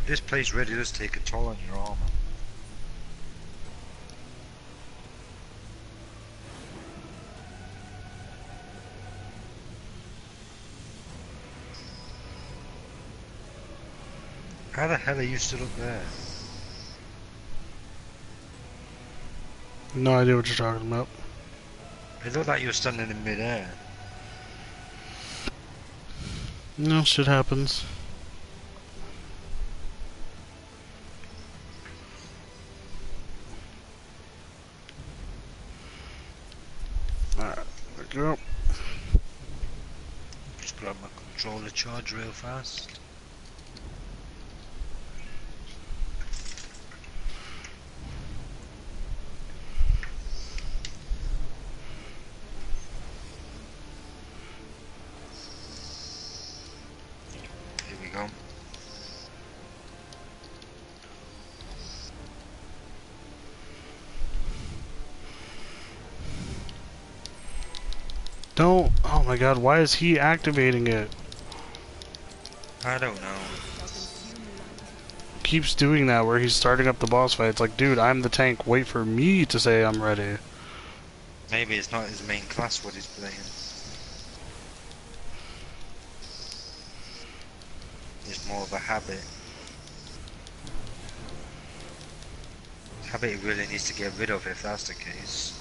This place really does take a toll on your armor. How the hell are you still up there? No idea what you're talking about. It looked like you were standing in mid-air. No, shit happens. Alright, there we go. Just grab my controller charge real fast. Here we go. Don't. Oh my god, why is he activating it? I don't know. Keeps doing that where he's starting up the boss fight. It's like, dude, I'm the tank. Wait for me to say I'm ready. Maybe it's not his main class what he's playing. It's more of a habit. Habit he really needs to get rid of if that's the case.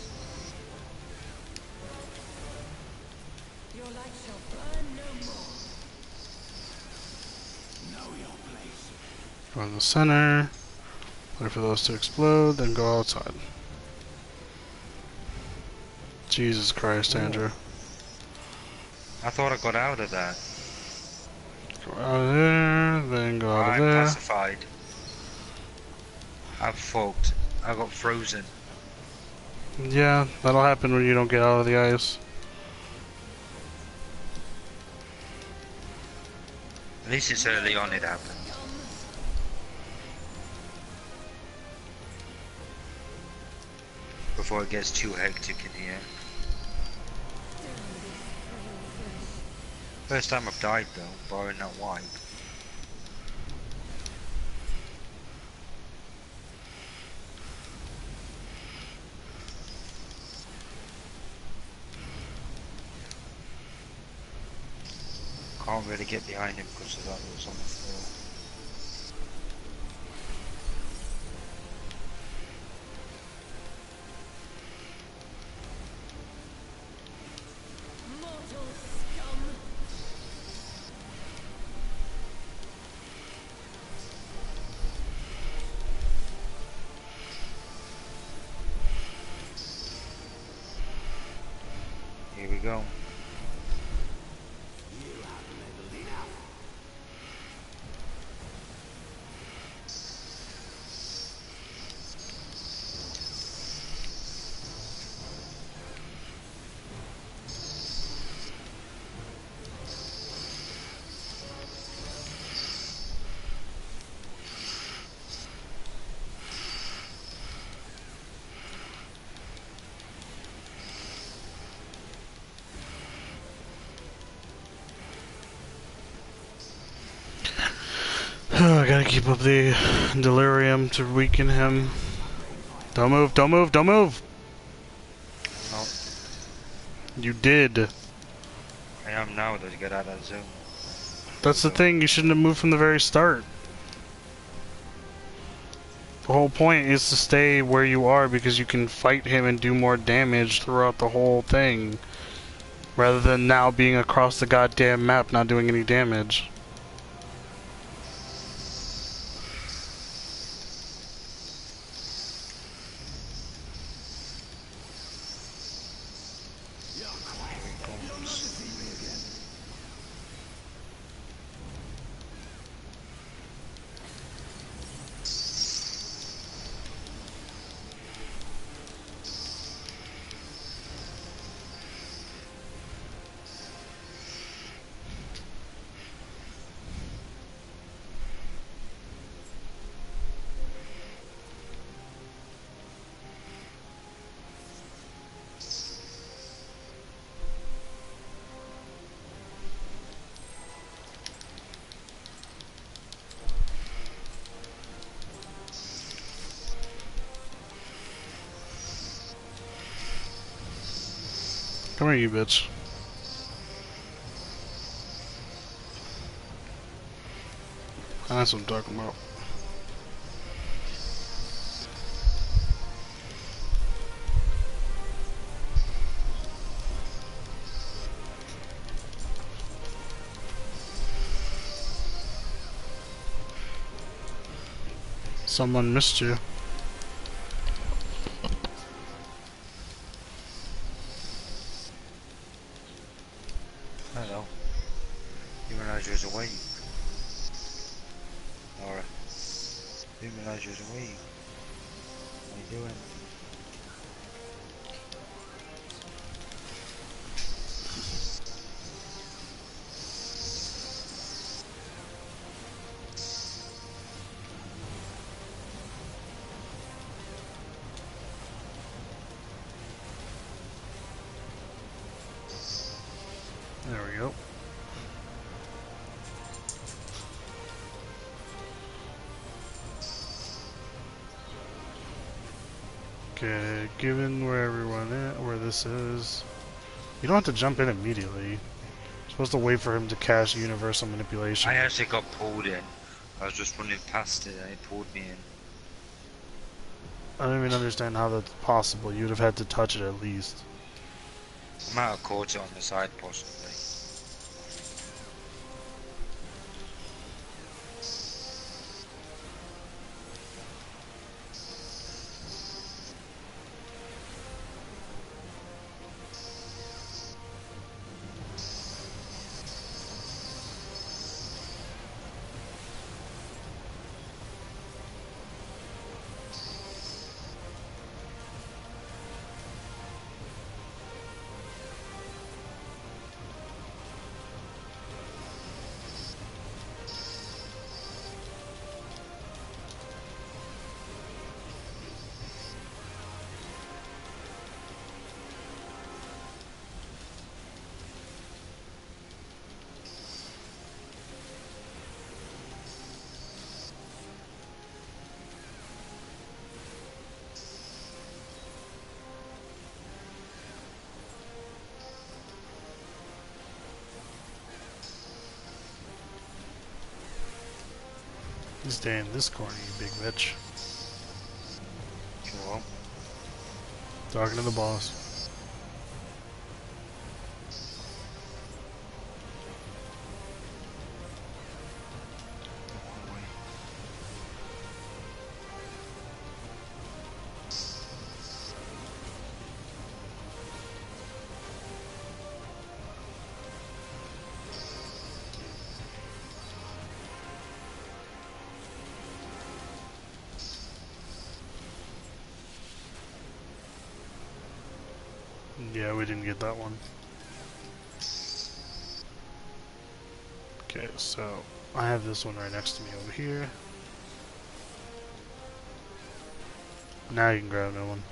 Your light shall burn no more. Go in the center. Wait for those to explode, then go outside. Jesus Christ, Andrew. I thought I got out of that. Go out of there, then go out of I'm there. pacified. I'm fucked. I got frozen. Yeah, that'll happen when you don't get out of the ice. At least it's early on it happened. Before it gets too hectic in here. First time I've died though, barring that wipe. Can't really get behind him because of that was on the floor. Mortal scum. Here we go. I gotta keep up the delirium to weaken him. Don't move, don't move, don't move! No, You did. I am now to get out of that zone. That's the thing, you shouldn't have moved from the very start. The whole point is to stay where you are because you can fight him and do more damage throughout the whole thing. Rather than now being across the goddamn map not doing any damage. Come here, you bitch. That's what I'm talking about. Someone missed you. Hello. Didn't realize you was awake. Laura. Didn't realize you was awake. What are you doing? There we go. Okay, given where everyone is, where this is, you don't have to jump in immediately. You're supposed to wait for him to cast universal manipulation. I actually got pulled in. I was just running past it and it pulled me in. I don't even understand how that's possible. You'd have had to touch it at least. I might have caught it on the side possibly. Stay in this corner, you big bitch. Sure. Talking to the boss. Yeah, we didn't get that one. Okay, so I have this one right next to me over here. Now you can grab that one.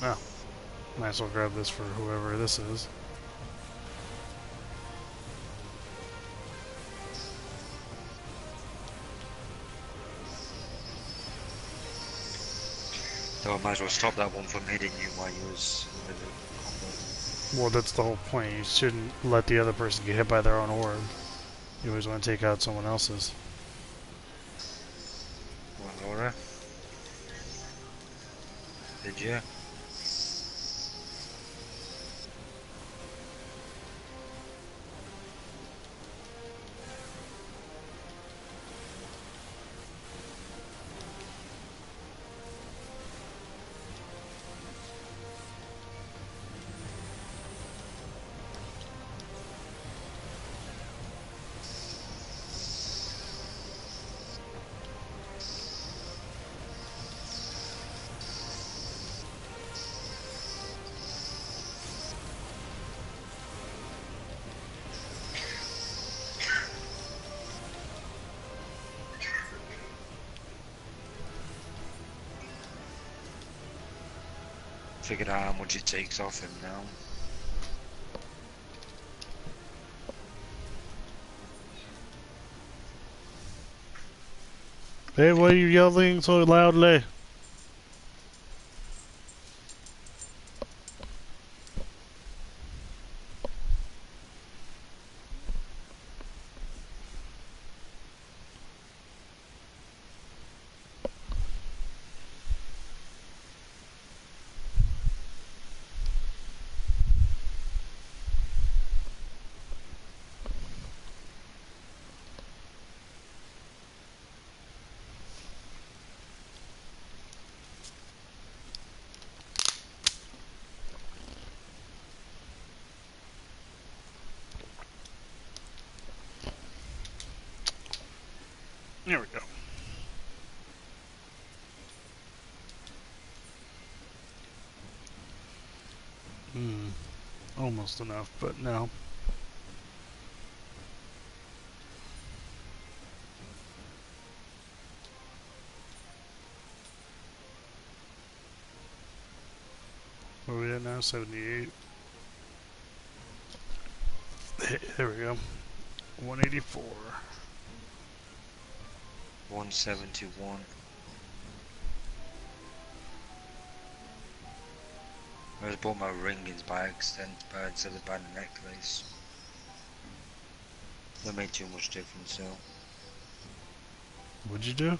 Oh, might as well grab this for whoever this is. So I might as well stop that one from hitting you while you was in the combo. Well, that's the whole point. You shouldn't let the other person get hit by their own orb. You always want to take out someone else's. What, Laura? Did you? Figured out how much it takes off him now. Hey, why are you yelling so loudly? There we go. Almost enough, but no. Where are we at now? 78. There we go. 184. 171. I just bought my ring by accident instead of buying a necklace. That made too much difference though. What'd you do?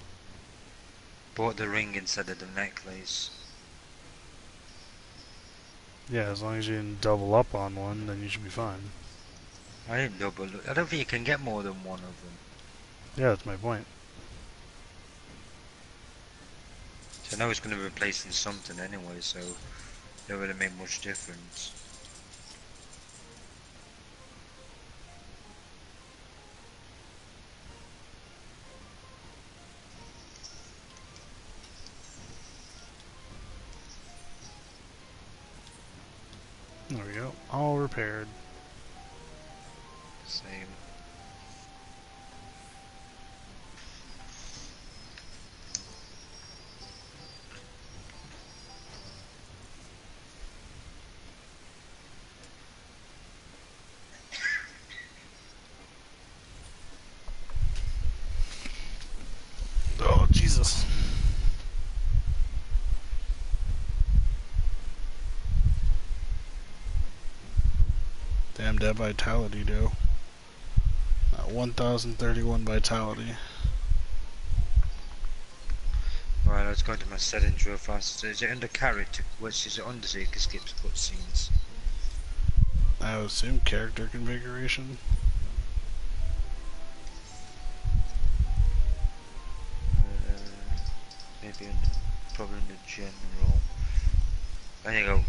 Bought the ring instead of the necklace. Yeah, as long as you didn't double up on one, then you should be fine. I didn't double. I don't think you can get more than one of them. Yeah, that's my point. So I know it's going to be replacing something anyway, so it don't really make much difference. There we go. All repaired. Same. Oh, Jesus. Damn that vitality, though. 1031 vitality. Right, let's go into my settings real fast. So is it under character? Which is it under so you can skip cutscenes? I would assume character configuration. Maybe probably under general. There you go.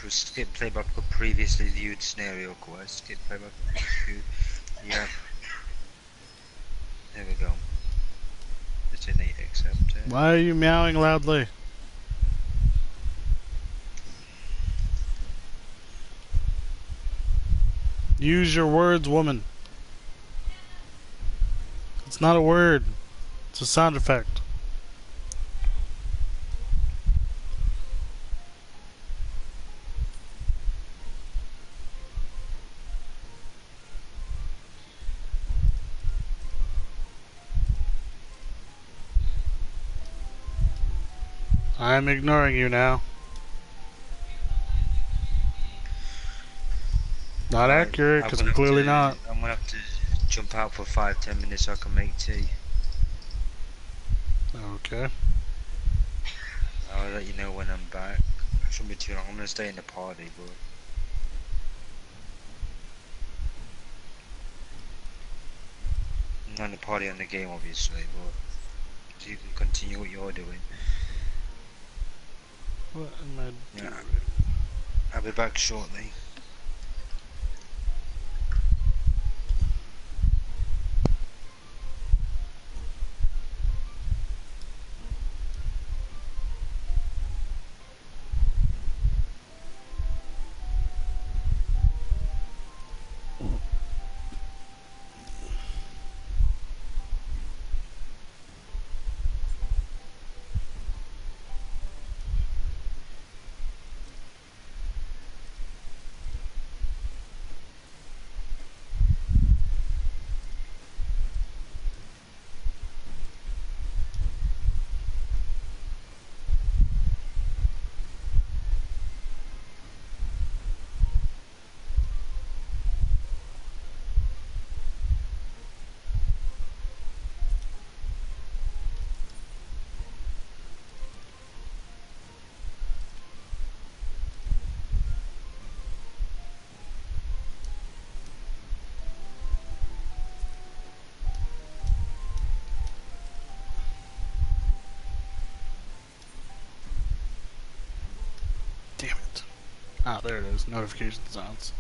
Skip playback of previously viewed scenario quest. Skip playback of previously viewed. Yep. There we go. It's in 8 accept it. Why are you meowing loudly? Use your words, woman. It's not a word. It's a sound effect. I'm ignoring you now. Not Right, accurate, because I'm clearly not. I'm gonna have to jump out for 5-10 minutes so I can make tea. Okay. I'll let you know when I'm back. It shouldn't be too long. I'm gonna stay in the party, but not in the party on the game, obviously. But so you can continue what you're doing. What am I doing? Yeah, I'll be back shortly. Damn it. Ah, there it is. Notification sounds.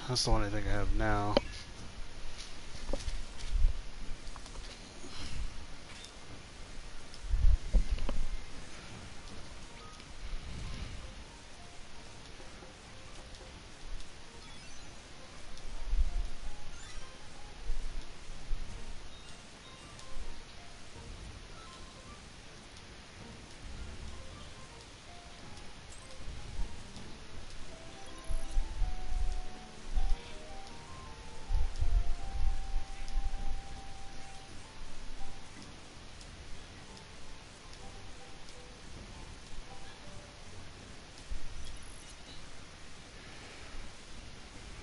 That's the only thing I have now.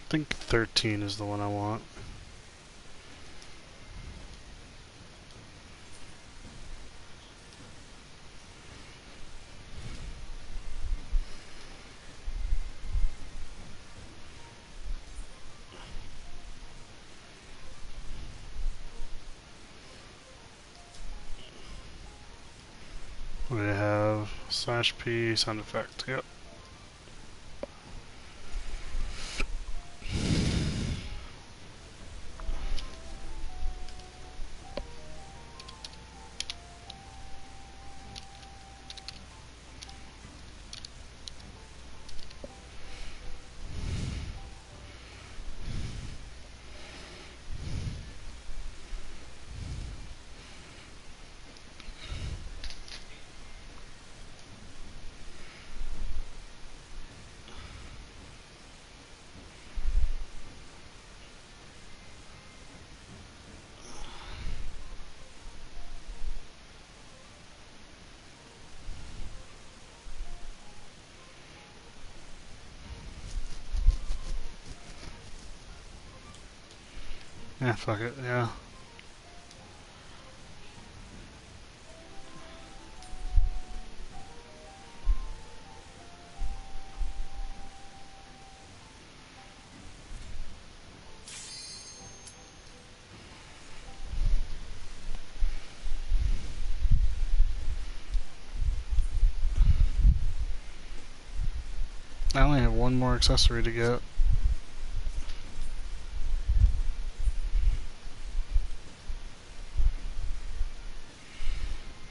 I think 13 is the one I want. We have /P sound effect. Yep. Yeah, fuck it, yeah. I only have one more accessory to get.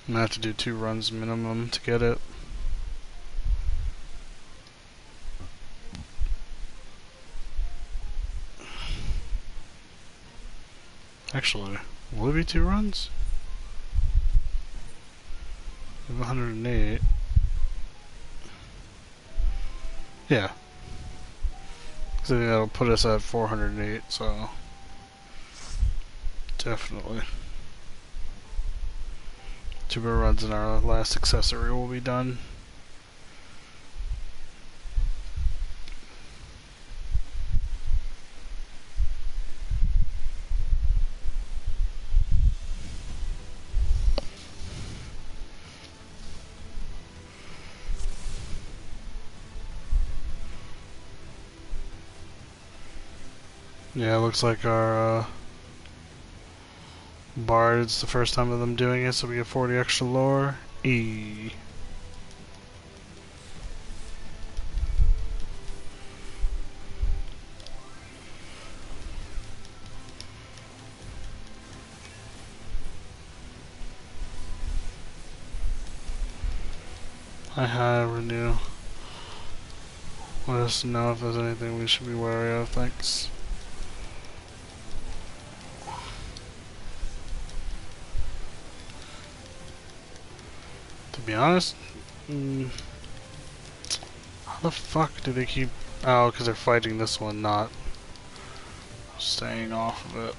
I'm gonna have to do 2 runs minimum to get it. Actually, will it be 2 runs? I have 108. Yeah. So that'll put us at 408, so definitely. 2 more runs and our last accessory will be done. Yeah, it looks like our Bard, it's the first time of them doing it, so we get 40 extra lore. E. I have renew. Let us know if there's anything we should be wary of, thanks. To be honest, how the fuck do they keep... Oh, because they're fighting this one, not staying off of it.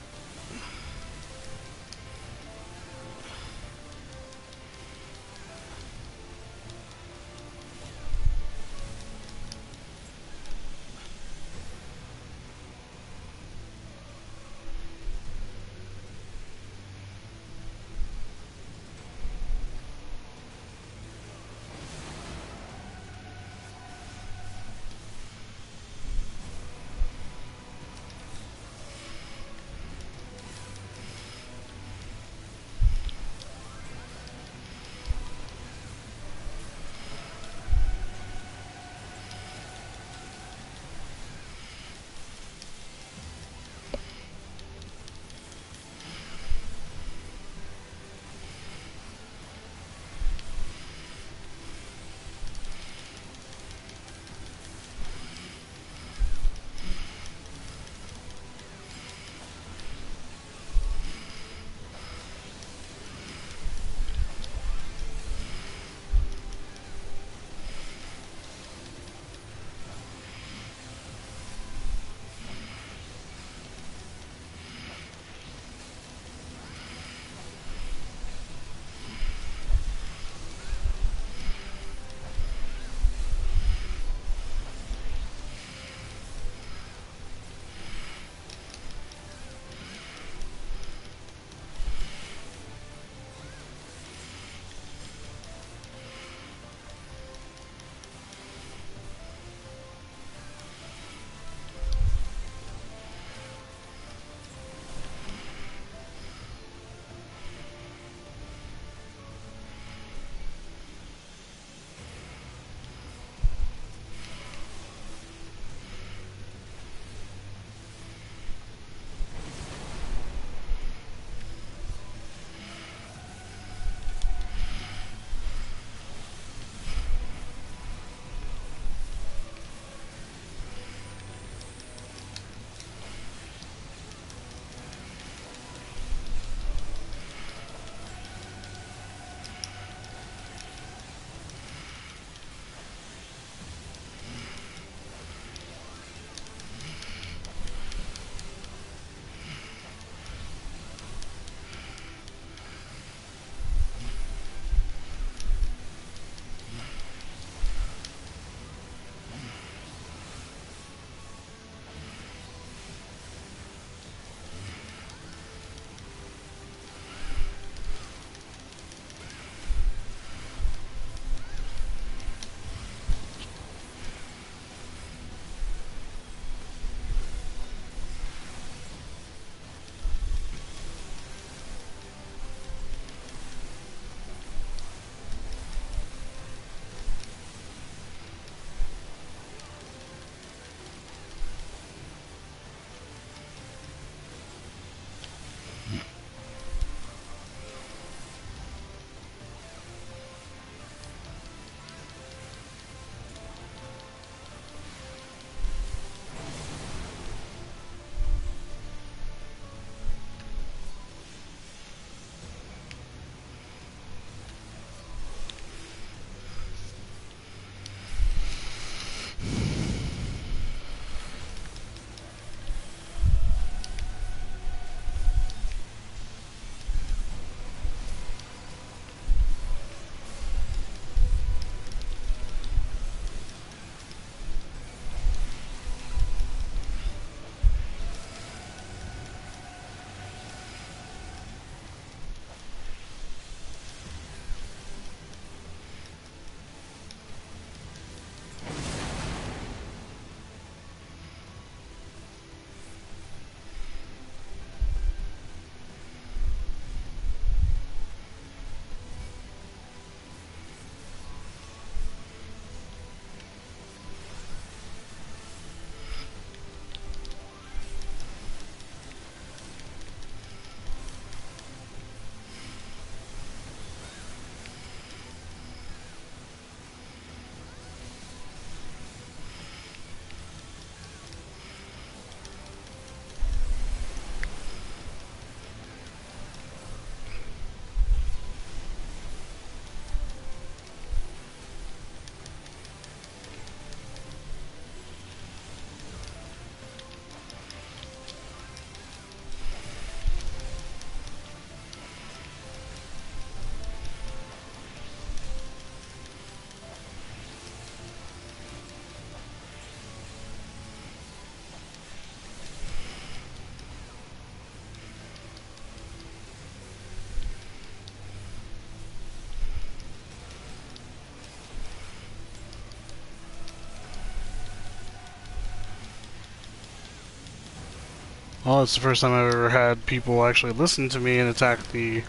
Well, it's the first time I've ever had people actually listen to me and attack the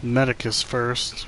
Medicus first.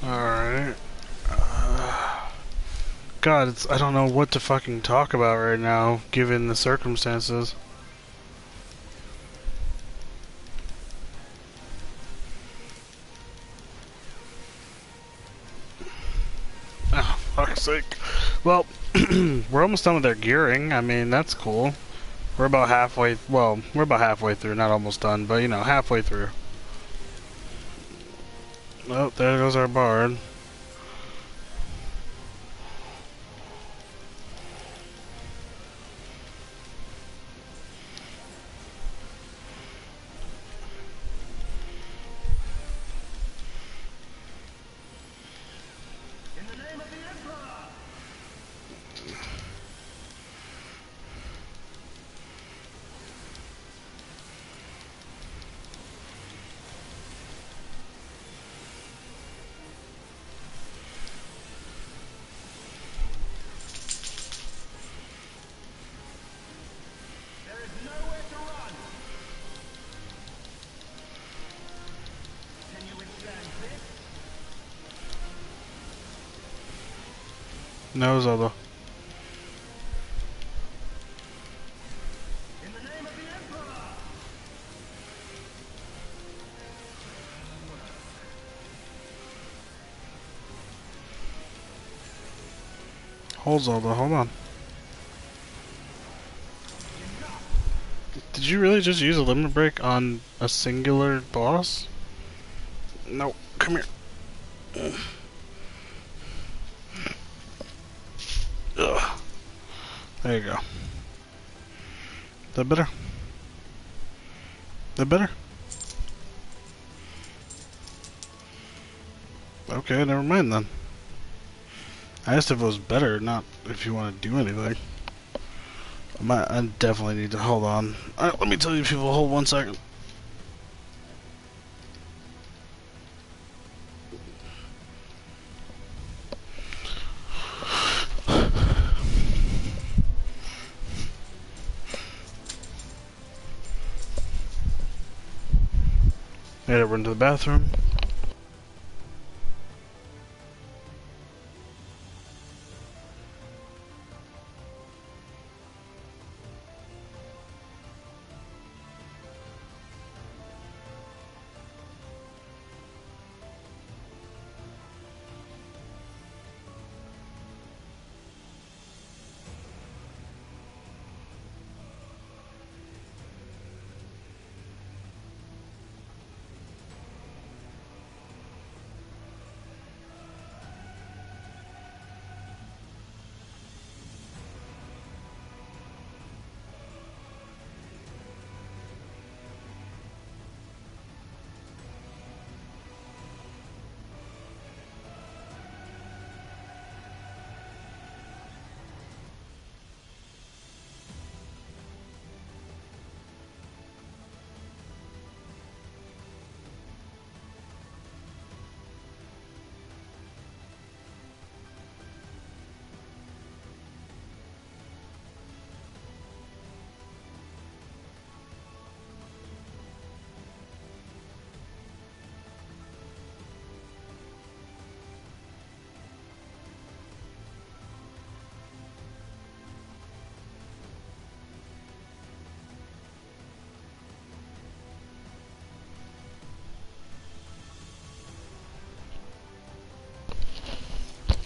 Alright. God, I don't know what to fucking talk about right now, given the circumstances. Oh, fuck's sake. Well, we're almost done with our gearing. I mean, that's cool. We're about halfway, well, we're about halfway through, not almost done, but you know, halfway through. Oh, there goes our bard. No, Zelda. Hold Zelda, hold on. Did you really just use a limit break on a singular boss? No, come here. Ugh. There you go. That better? That better? Okay, never mind then. I asked if it was better, not if you want to do anything. I definitely need to hold on. Alright, let me tell you people, hold 1 second. I gotta run to the bathroom.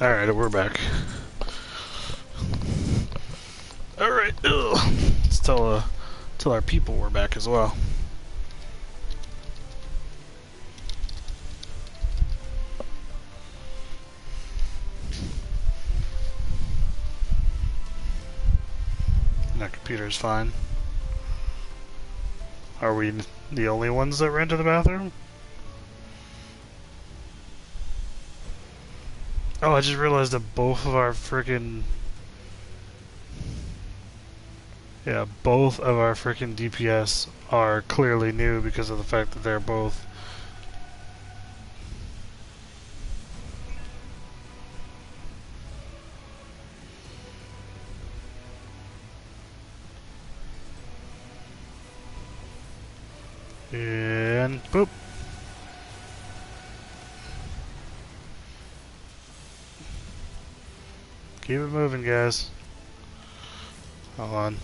Alright, we're back. Alright, let's tell our people we're back as well. That computer's fine. Are we the only ones that ran to the bathroom? Oh, I just realized that both of our freaking... Yeah, both of our freaking DPS are clearly new because of the fact that they're both... And boop. Keep it moving, guys. Hold on.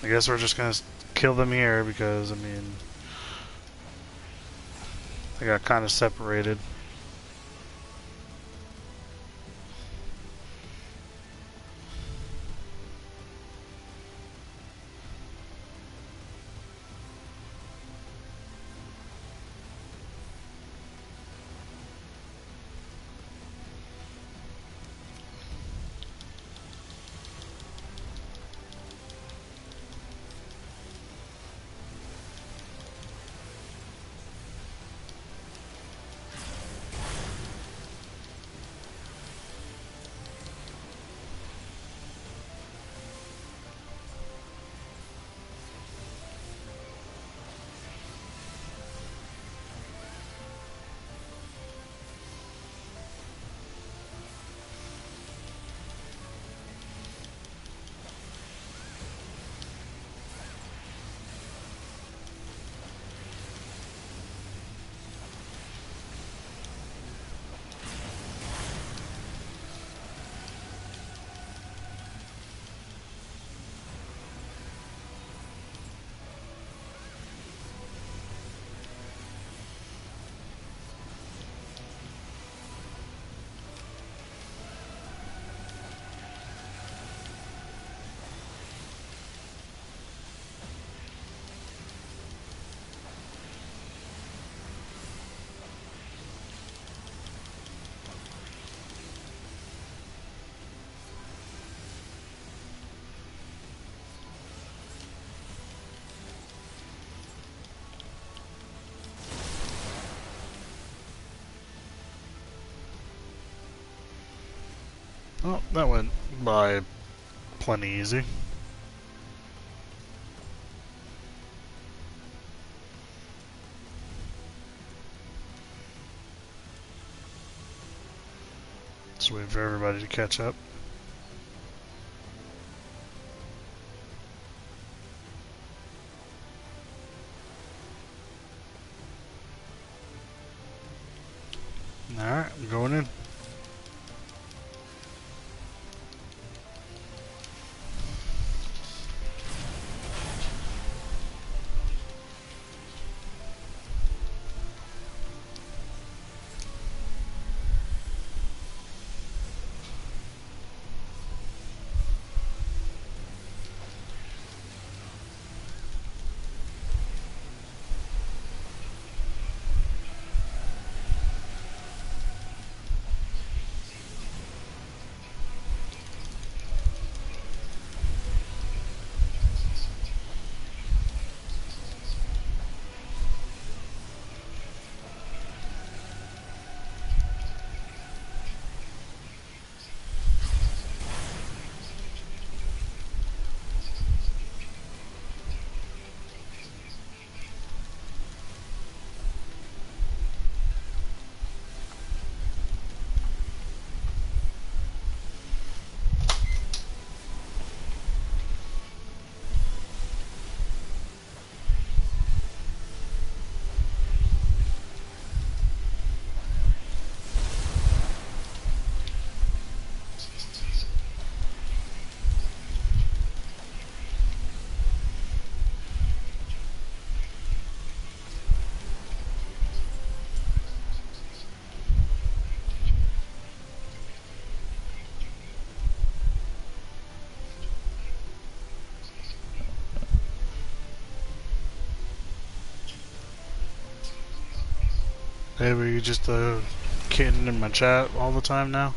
I guess we're just gonna kill them here because, I mean, they got kind of separated. Oh, that went by plenty easy. Just wait for everybody to catch up. Alright, I'm going in. Hey, were you just kidding in my chat all the time now?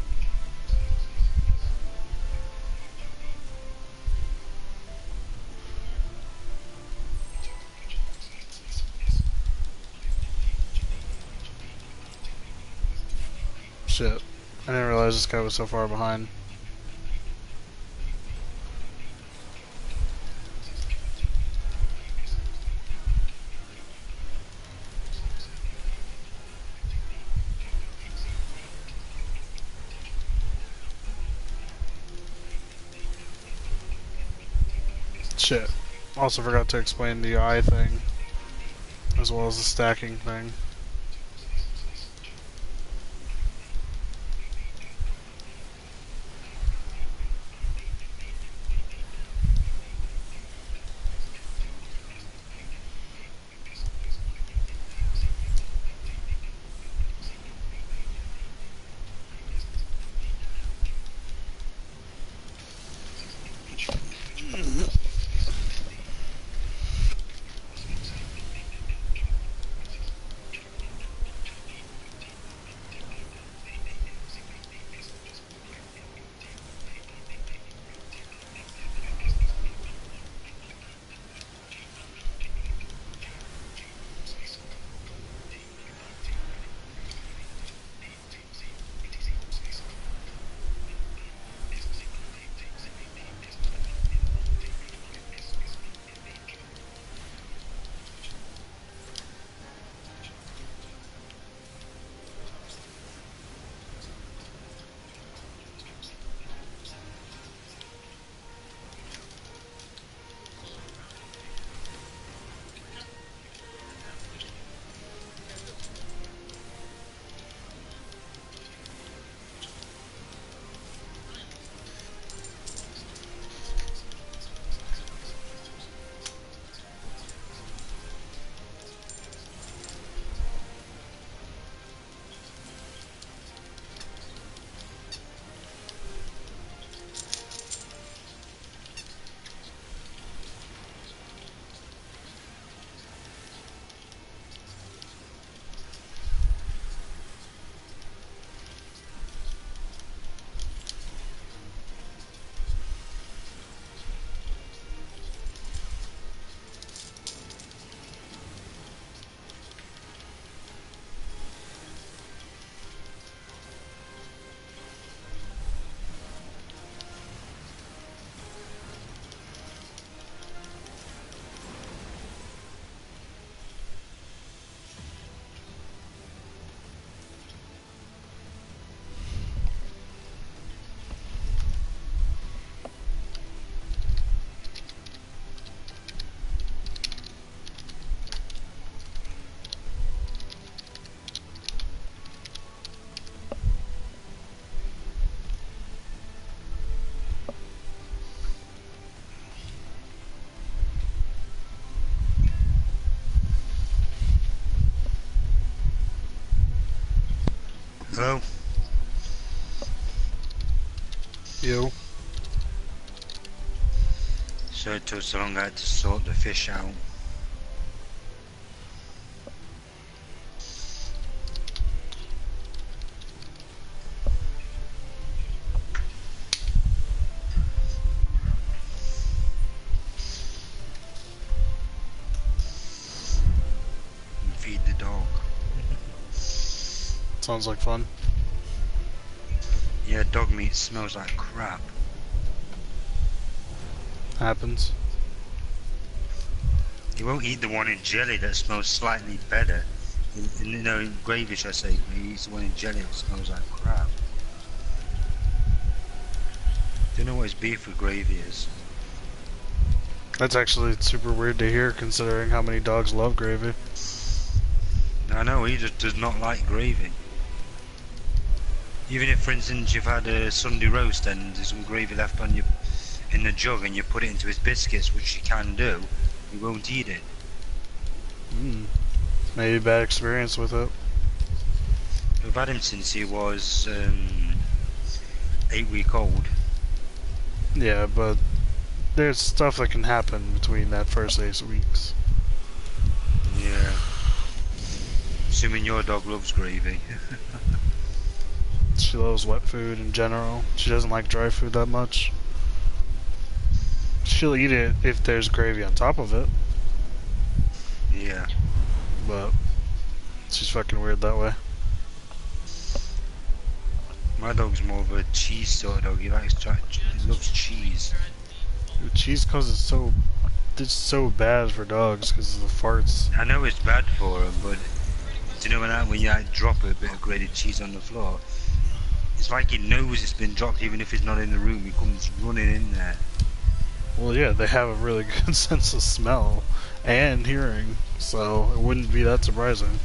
Shit. I didn't realize this guy was so far behind. Shit. Also forgot to explain the eye thing, as well as the stacking thing. Hello? Yo. So it took so long I had to sort the fish out. And feed the dog. Sounds like fun. Yeah, dog meat smells like crap. Happens. You won't eat the one in jelly that smells slightly better. You know, in gravy, should I say. He eats the one in jelly that smells like crap. Don't know what his beef with gravy is. That's actually super weird to hear, considering how many dogs love gravy. I know, he just does not like gravy. Even if, for instance, you've had a Sunday roast and there's some gravy left on you in the jug and you put it into his biscuits, which you can do, he won't eat it. Maybe bad experience with it. We've had him since he was 8-week-old. Yeah, but there's stuff that can happen between that first 8 weeks. Yeah. Assuming your dog loves gravy. She loves wet food in general. She doesn't like dry food that much. She'll eat it if there's gravy on top of it, Yeah. but she's fucking weird that way. My dog's more of a cheese sort of dog. He loves cheese. Dude, cheese causes it's so bad for dogs because of the farts. I know it's bad for him, but do you know when you like, drop a bit of grated cheese on the floor? It's like he knows it's been dropped even if he's not in the room. He comes running in there. Well, yeah, they have a really good sense of smell and hearing, so it wouldn't be that surprising.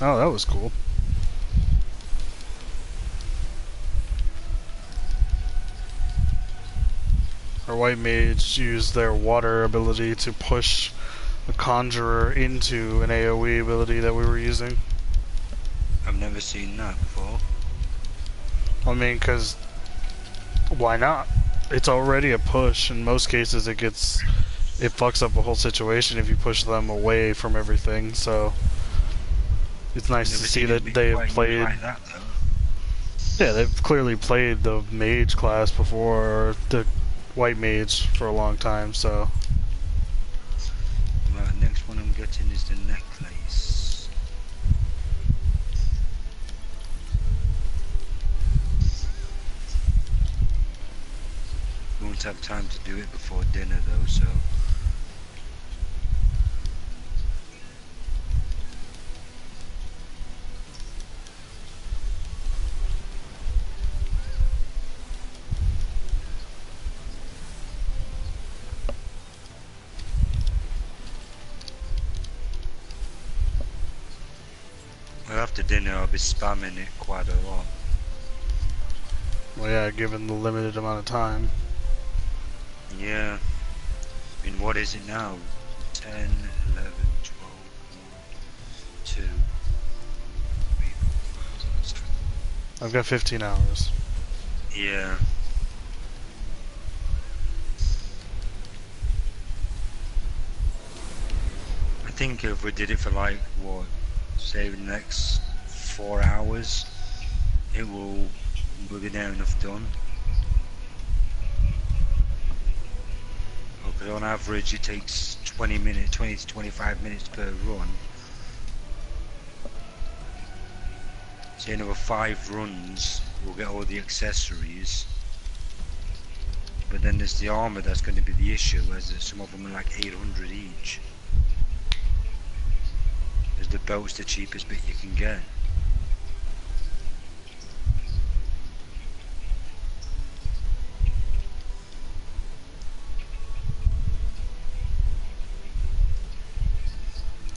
Oh, that was cool. Our white mage used their water ability to push the conjurer into an AoE ability that we were using. I've never seen that before. I mean, because why not? It's already a push. In most cases, it fucks up a whole situation if you push them away from everything. So it's nice to see that they have played. Like that, Yeah, they've clearly played the mage class before, or the white mage for a long time. So right, next one I'm getting is the necklace. We won't have time to do it before dinner though, so well, after dinner I'll be spamming it quite a lot. well, yeah, given the limited amount of time. Yeah. I mean, what is it now? 10, 11, 12, 1, 2, 3, 4, 5, 6. I've got 15 hours. Yeah. I think if we did it for like, what, say the next 4 hours, we'll be near enough done. Because on average it takes 20 to 25 minutes per run. So another 5 runs, we'll get all the accessories. But then there's the armor that's going to be the issue, as some of them are like 800 each. As the belt's the cheapest bit you can get.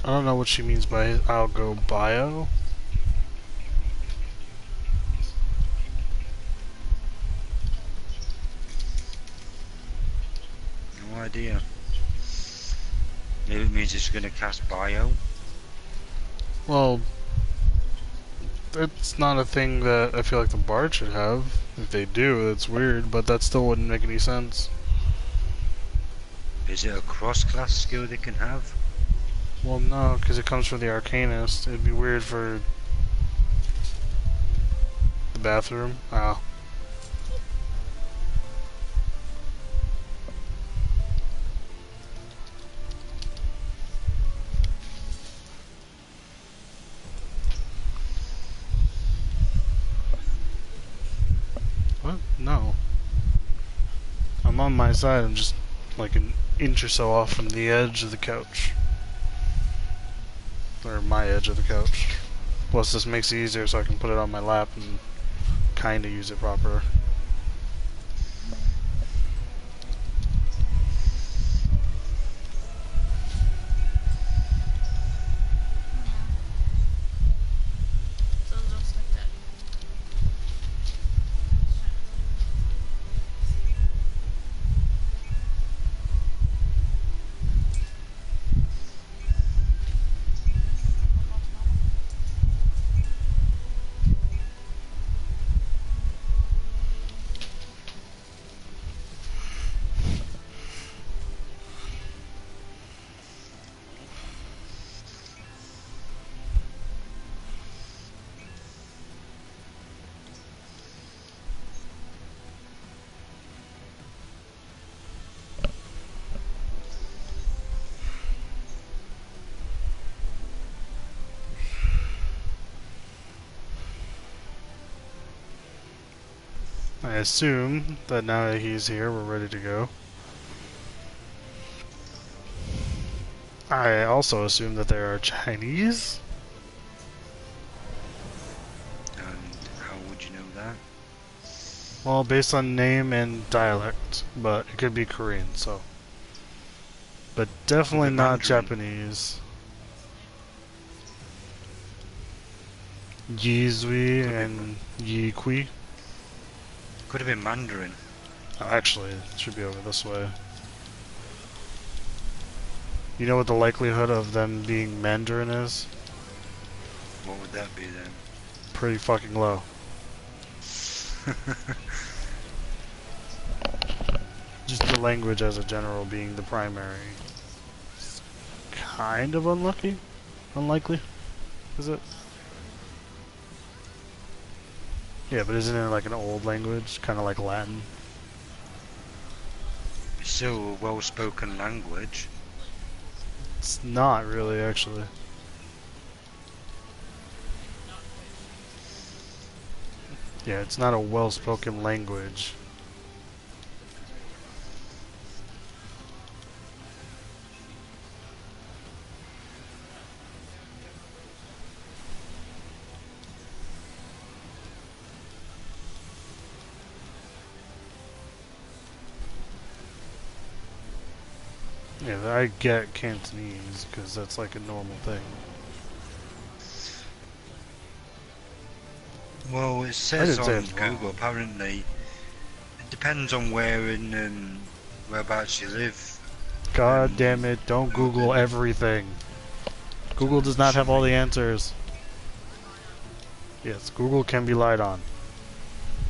I don't know what she means by I'll go bio. No idea. Maybe it means it's going to cast bio. Well, it's not a thing that I feel like the bard should have. If they do, that's weird, but that still wouldn't make any sense. Is it a cross-class skill they can have? Well, no, because it comes from the arcanist. It'd be weird for the bathroom. Oh. What? No. I'm on my side. I'm just like an inch or so off from the edge of the couch. Or my edge of the couch. Plus this makes it easier so I can put it on my lap and kinda use it proper. I assume that now that he's here, we're ready to go. I also assume that there are Chinese. And how would you know that? Well, based on name and dialect, but it could be Korean, so. But definitely Could be not Mandarin. Japanese. Yizui Could be and Yikui. Could have been Mandarin. Oh, actually, it should be over this way. You know what the likelihood of them being Mandarin is? What would that be then? Pretty fucking low. Just the language as a general being the primary. It's kind of unlucky? Unlikely? Is it? Yeah, but isn't it like an old language? Kind of like Latin? It's still a well-spoken language. It's not really, actually. Yeah, it's not a well-spoken language. Yeah, I get Cantonese, because that's like a normal thing. Well, it I says didn't say on it's wrong. Google, apparently, it depends on where in whereabouts you live. God damn it, don't Google everything. Google does not have all the answers. Yes, Google can be lied on.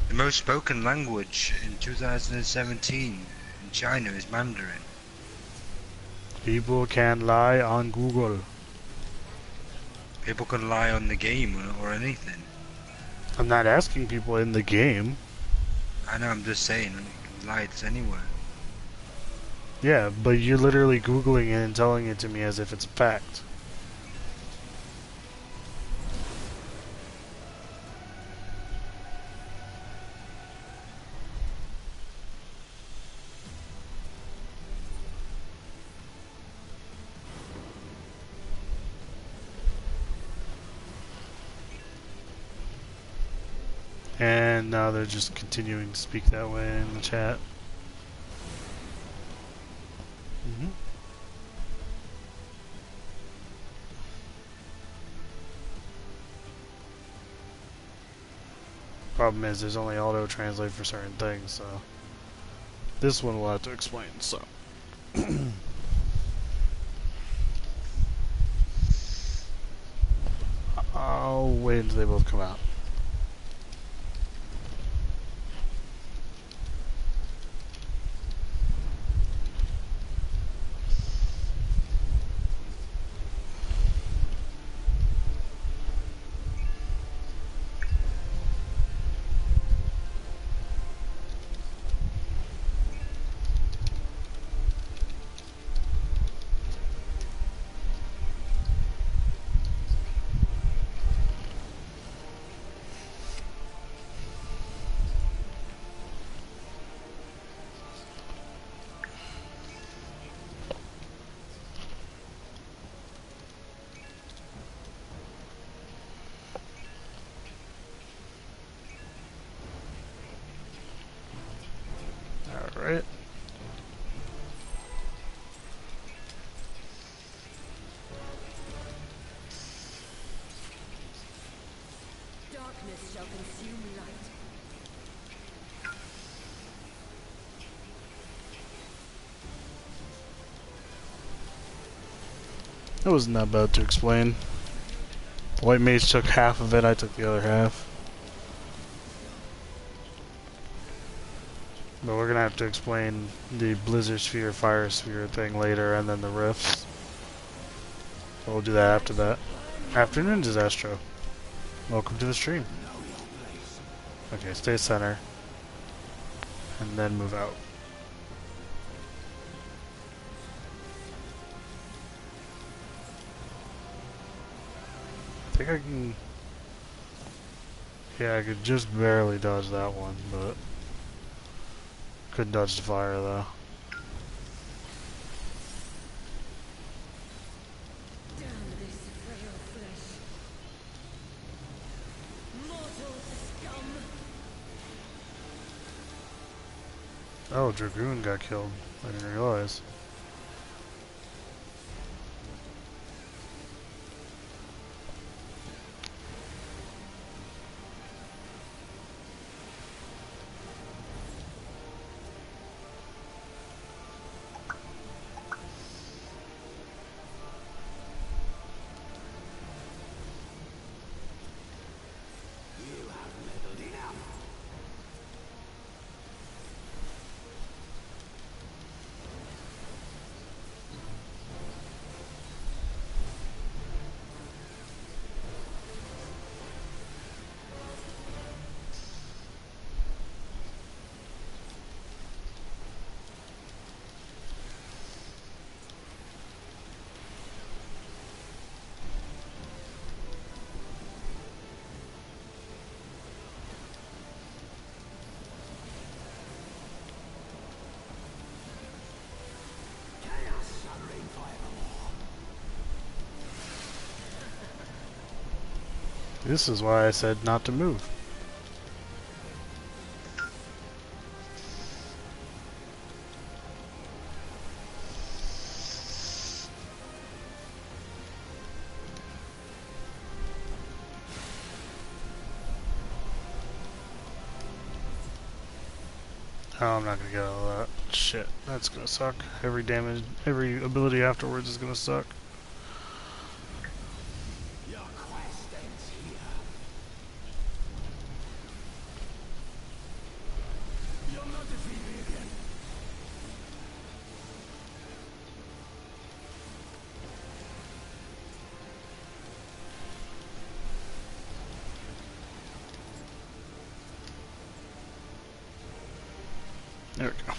The most spoken language in 2017 in China is Mandarin. People can lie on Google. People can lie on the game or anything. I'm not asking people in the game. I know, I'm just saying, you can lie it's anywhere. Yeah, but you're literally Googling it and telling it to me as if it's a fact. And now they're just continuing to speak that way in the chat. Problem is, there's only auto-translate for certain things, so... This one will have to explain, so... I'll wait until they both come out. Alright. Darkness shall consume light. It wasn't that bad to explain. White Mage took half of it, I took the other half. But we're gonna have to explain the Blizzard Sphere, Fire Sphere thing later, and then the Rifts. So we'll do that after that. Afternoon, Disastro. Welcome to the stream. Okay, stay center. And then move out. I think I can... Yeah, I could just barely dodge that one, but... Couldn't dodge the fire though. Damn this frail flesh. Mortal scum. Oh, Dragoon got killed. I didn't realize. This is why I said not to move. Oh, I'm not gonna get all that. Shit, that's gonna suck. Every damage, every ability afterwards is gonna suck. Your quest ends here. You'll not defeat me again. There we go.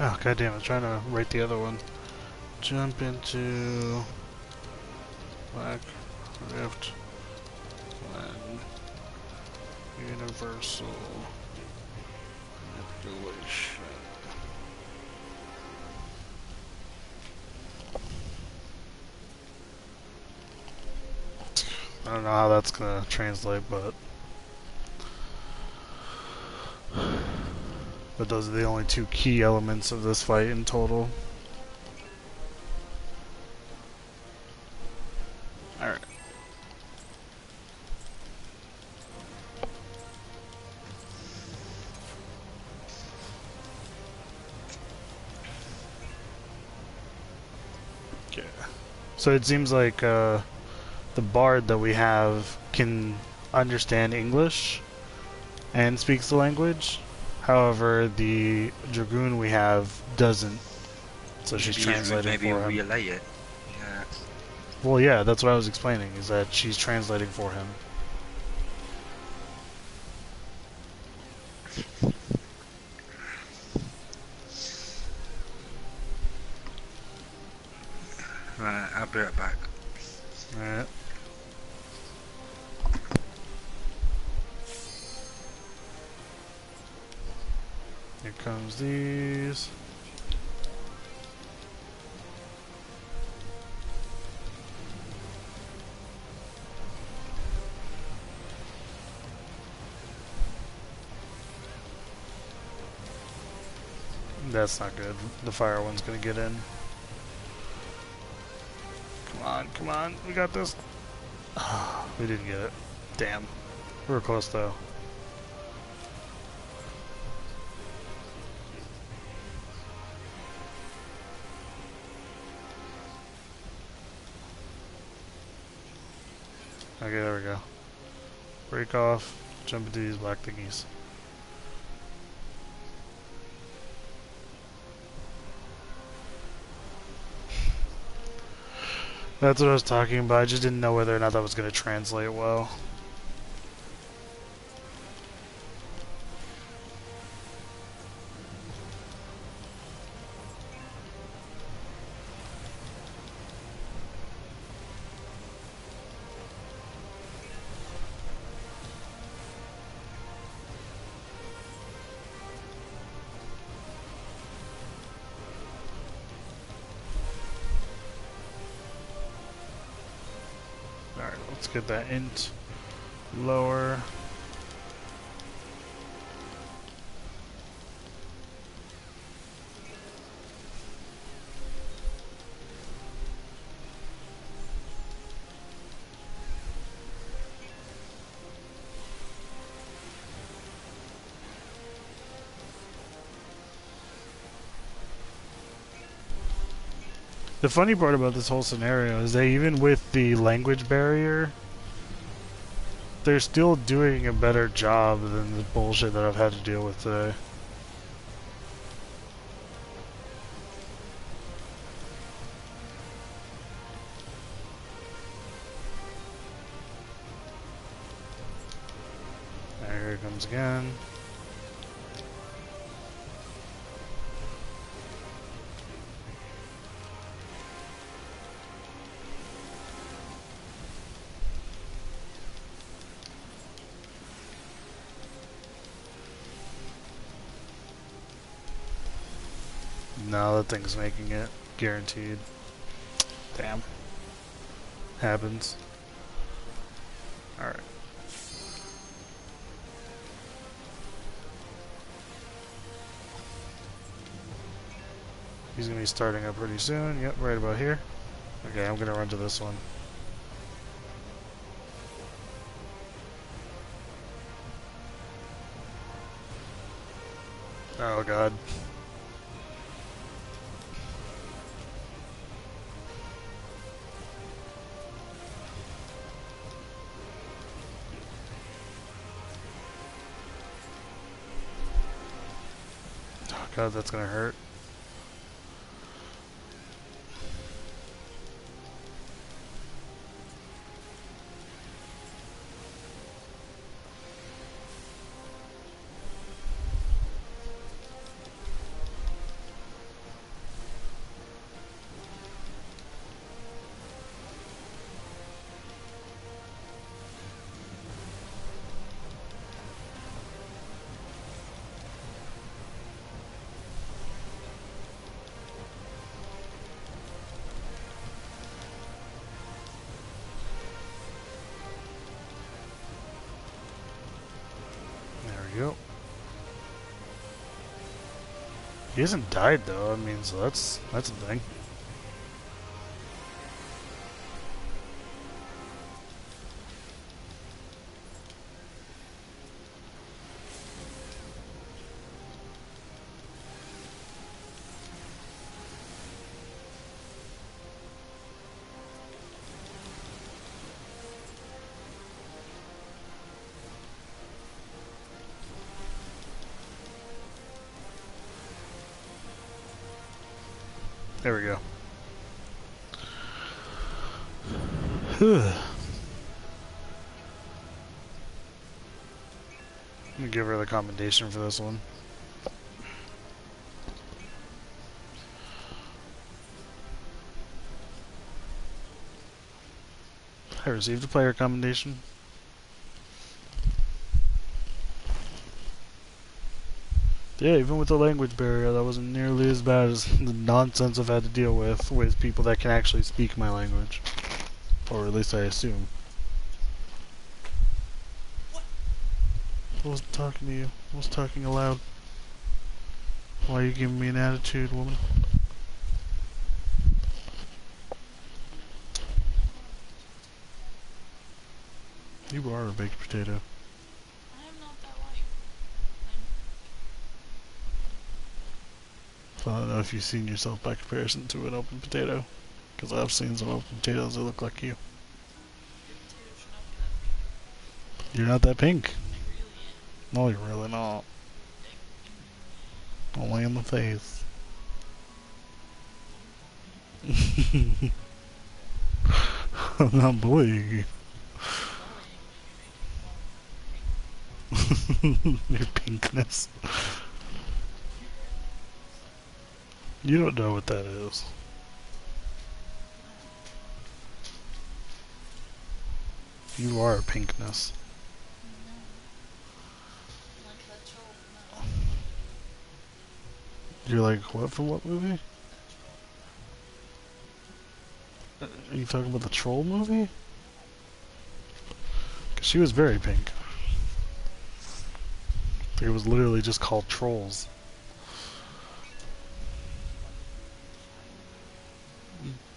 Oh, goddamn, I'm trying to write the other one. Jump into Black Rift and Universal Manipulation. I don't know how that's gonna translate, but those are the only two key elements of this fight in total. Alright. Okay. So it seems like the bard that we have can understand English and speaks the language. However, the Dragoon we have doesn't. So she's translating maybe for him. relay it. Yeah. Well, yeah, that's what I was explaining, is that she's translating for him. Right, I'll be right back. Alright. Here comes these. That's not good. The fire one's gonna get in. Come on, we got this. We didn't get it. Damn. We were close though. Okay, there we go. Break off, jump into these black thingies. That's what I was talking about. I just didn't know whether or not that was going to translate well. Alright, let's get that int lower. The funny part about this whole scenario is that even with the language barrier, they're still doing a better job than the bullshit that I've had to deal with today. Here it comes again. No, that thing's making it. Guaranteed. Damn. Happens. Alright. He's gonna be starting up pretty soon. Yep, right about here. Okay, I'm gonna run to this one. Oh god. Oh god, that's gonna hurt. Yep. He hasn't died though, I mean, so that's a thing. There we go. Let me give her the commendation for this one. I received a player commendation. Yeah, even with the language barrier, that wasn't nearly as bad as the nonsense I've had to deal with people that can actually speak my language. Or at least I assume. I wasn't talking to you. I was talking aloud. Why are you giving me an attitude, woman? You are a baked potato. I am not that white. I don't know if you've seen yourself by comparison to an open potato. Because I've seen some open potatoes that look like you. Your potato should not be You're not that pink. I really am. No, you're really not. Only in the face. I'm not bullying you. Your pinkness. You don't know what that is. You are a pinkness. Like that troll. No. You're like, what from what movie? Are you talking about the Troll movie? 'Cause she was very pink. It was literally just called Trolls.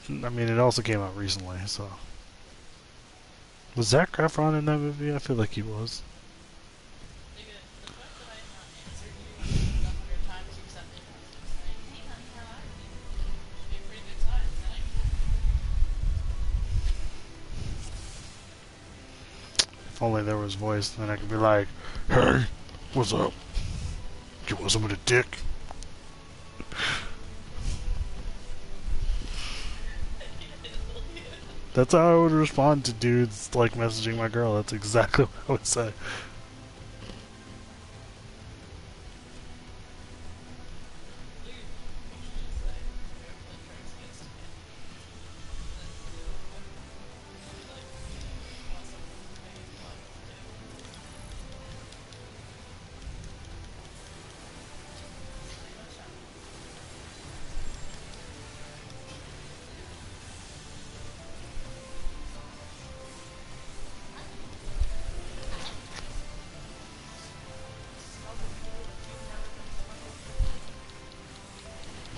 I mean, it also came out recently, so. Was Zac Efron in that movie? I feel like he was. The fact that I have not answered you 100 times you sent me a message saying, hey honey, how are you? Should be a pretty good sign, right? If only there was voice, then I could be like, hey, what's up? You want some of the dick? That's how I would respond to dudes like messaging my girl. That's exactly what I would say.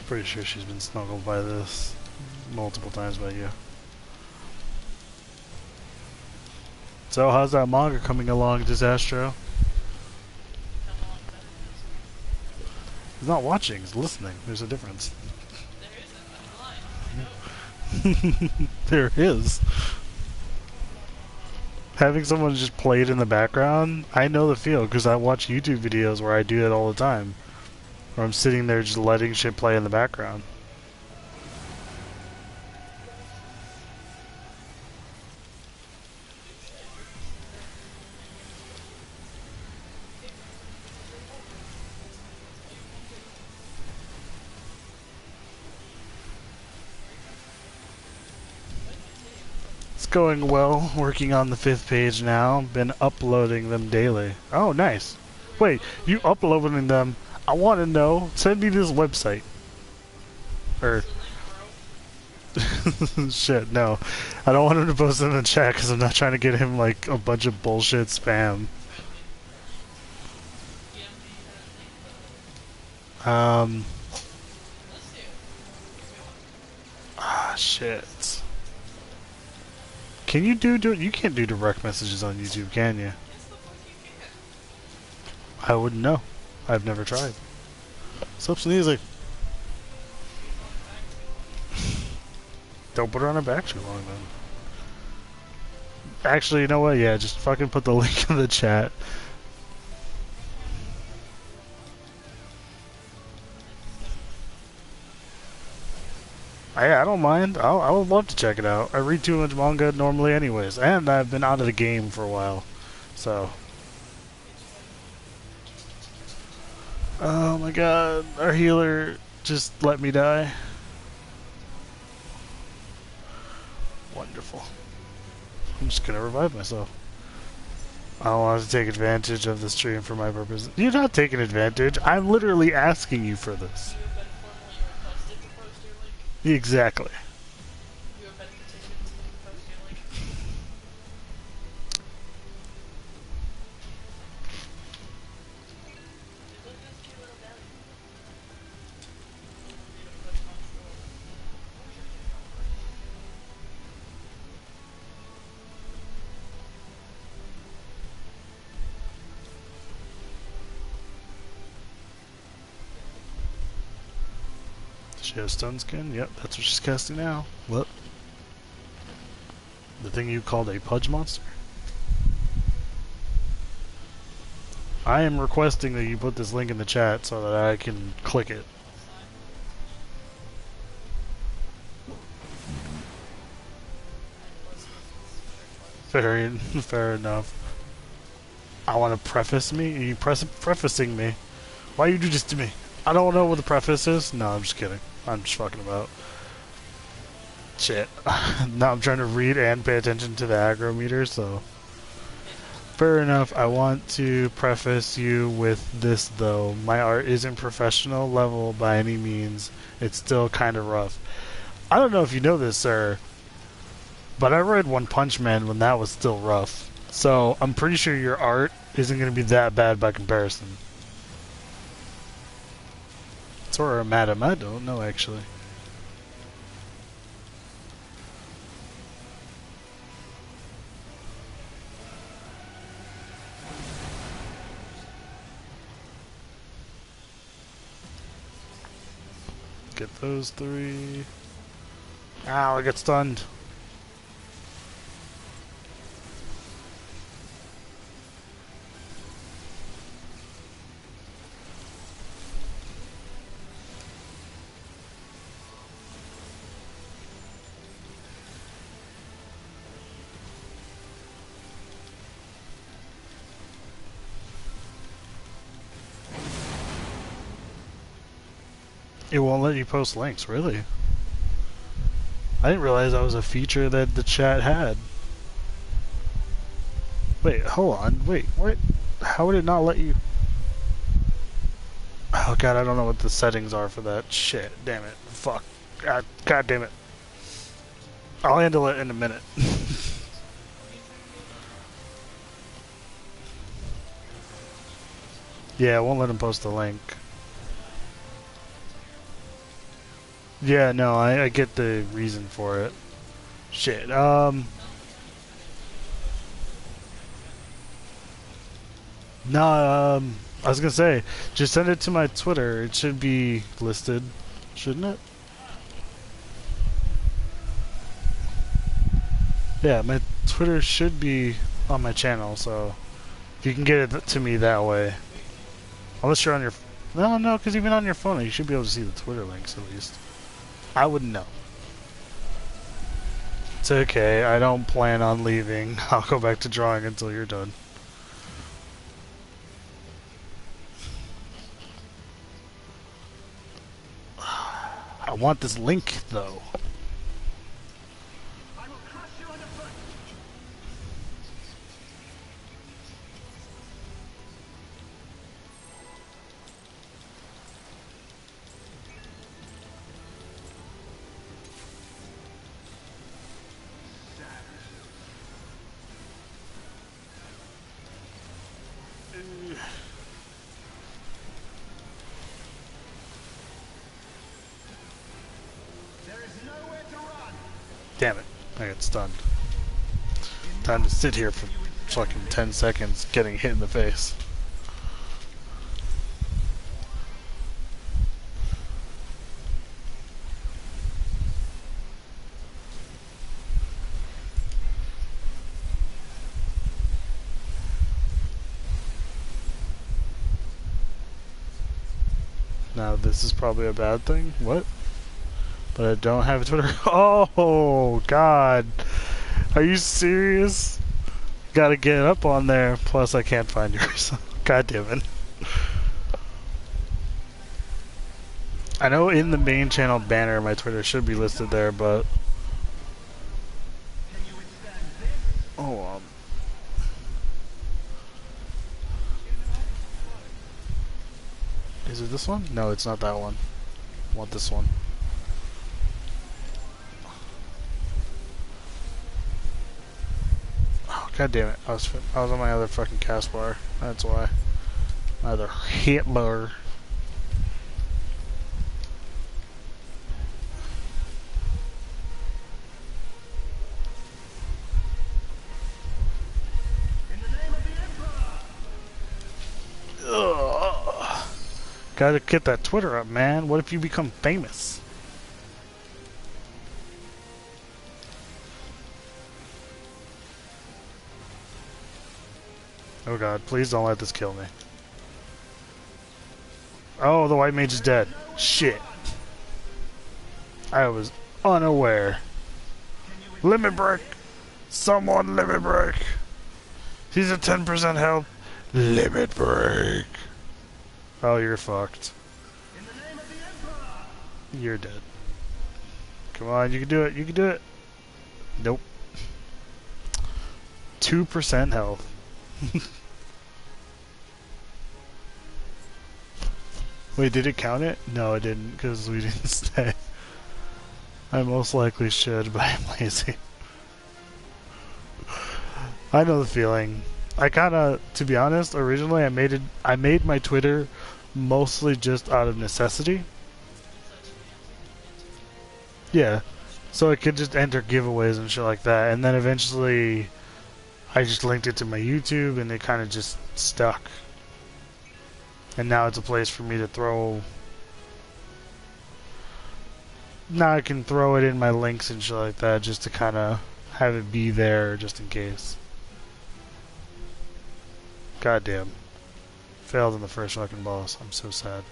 Pretty sure she's been snuggled by this multiple times by you. So how's that manga coming along, Disastro? He's not watching, he's listening. There's a difference. There is. Having someone just play it in the background, I know the feel because I watch YouTube videos where I do it all the time. Where I'm sitting there just letting shit play in the background. It's going well, working on the 5th page now. Been uploading them daily. Oh, nice. Wait, you uploading them? I want to know. Send me this website. Or shit, no. I don't want him to post it in the chat because I'm not trying to get him like a bunch of bullshit spam. Shit. Can you you can't do direct messages on YouTube, can you? I wouldn't know. I've never tried. Soap's easy. Don't put her on her back too long, then. Actually, you know what? Yeah, just fucking put the link in the chat. I don't mind. I would love to check it out. I read too much manga normally anyways. And I've been out of the game for a while. So... Oh my god, our healer just let me die. Wonderful. I'm just gonna revive myself. I don't want to take advantage of the stream for my purpose. You're not taking advantage. I'm literally asking you for this. You have been formally requested to post your link. Exactly. You have been petitioned to post your link. Look at this cute little belly. Need to push my store. She has stun skin? Yep, that's what she's casting now. What? The thing you called a pudge monster? I am requesting that you put this link in the chat so that I can click it. Fair enough. I want to preface me? Are you prefacing me? Why you do this to me? I don't know what the preface is. No, I'm just kidding. I'm just fucking about. Shit. Now I'm trying to read and pay attention to the aggro meter, so... Fair enough. I want to preface you with this, though. My art isn't professional level by any means. It's still kind of rough. I don't know if you know this, sir, but I read One Punch Man when that was still rough. So I'm pretty sure your art isn't going to be that bad by comparison. Sora, madam, I don't know, actually. Get those 3. Ow, I got stunned. It won't let you post links, really? I didn't realize that was a feature that the chat had. Wait, hold on. Wait, what? How would it not let you... Oh god, I don't know what the settings are for that. Shit, damn it. Fuck. God damn it. I'll handle it in a minute. Yeah, it won't let him post the link. Yeah, no, I get the reason for it. Shit, No, I was gonna say, just send it to my Twitter. It should be listed, shouldn't it? Yeah, my Twitter should be on my channel, so if you can get it to me that way. Unless you're on your... No, because even on your phone, you should be able to see the Twitter links at least. I wouldn't know. It's okay, I don't plan on leaving. I'll go back to drawing until you're done. I want this link, though. I will crush you underfoot. There is nowhere to run. Damn it, I got stunned. Time to sit here for fucking 10 seconds getting hit in the face. Now this is probably a bad thing. What? But I don't have a Twitter. Oh god. Are you serious? Gotta get up on there. Plus I can't find yours. God damn it. I know in the main channel banner my Twitter should be listed there, but... Can you withstand this? Oh, is it this one? No, it's not that one. I want this one. Oh, god damn it. I was on my other fucking cast bar. That's why. My other hit bar. In the name of the Emperor. Ugh. Gotta get that Twitter up, man. What if you become famous? Oh god, please don't let this kill me. Oh, the white mage is dead. Shit. I was unaware. Limit break! Someone limit break! He's at 10% health. Limit break. Oh, you're fucked. In the name of the Emperor! You're dead. Come on, you can do it. You can do it. Nope. 2% health. Wait, did it count it? No, it didn't, because we didn't stay. I most likely should, but I'm lazy. I know the feeling. I kinda, to be honest, originally I made my Twitter mostly just out of necessity. Yeah. So I could just enter giveaways and shit like that, and then eventually I just linked it to my YouTube and it kinda just stuck. And now it's a place for me to throw. Now I can throw it in my links and shit like that just to kinda have it be there just in case. Goddamn. Failed in the first fucking boss. I'm so sad.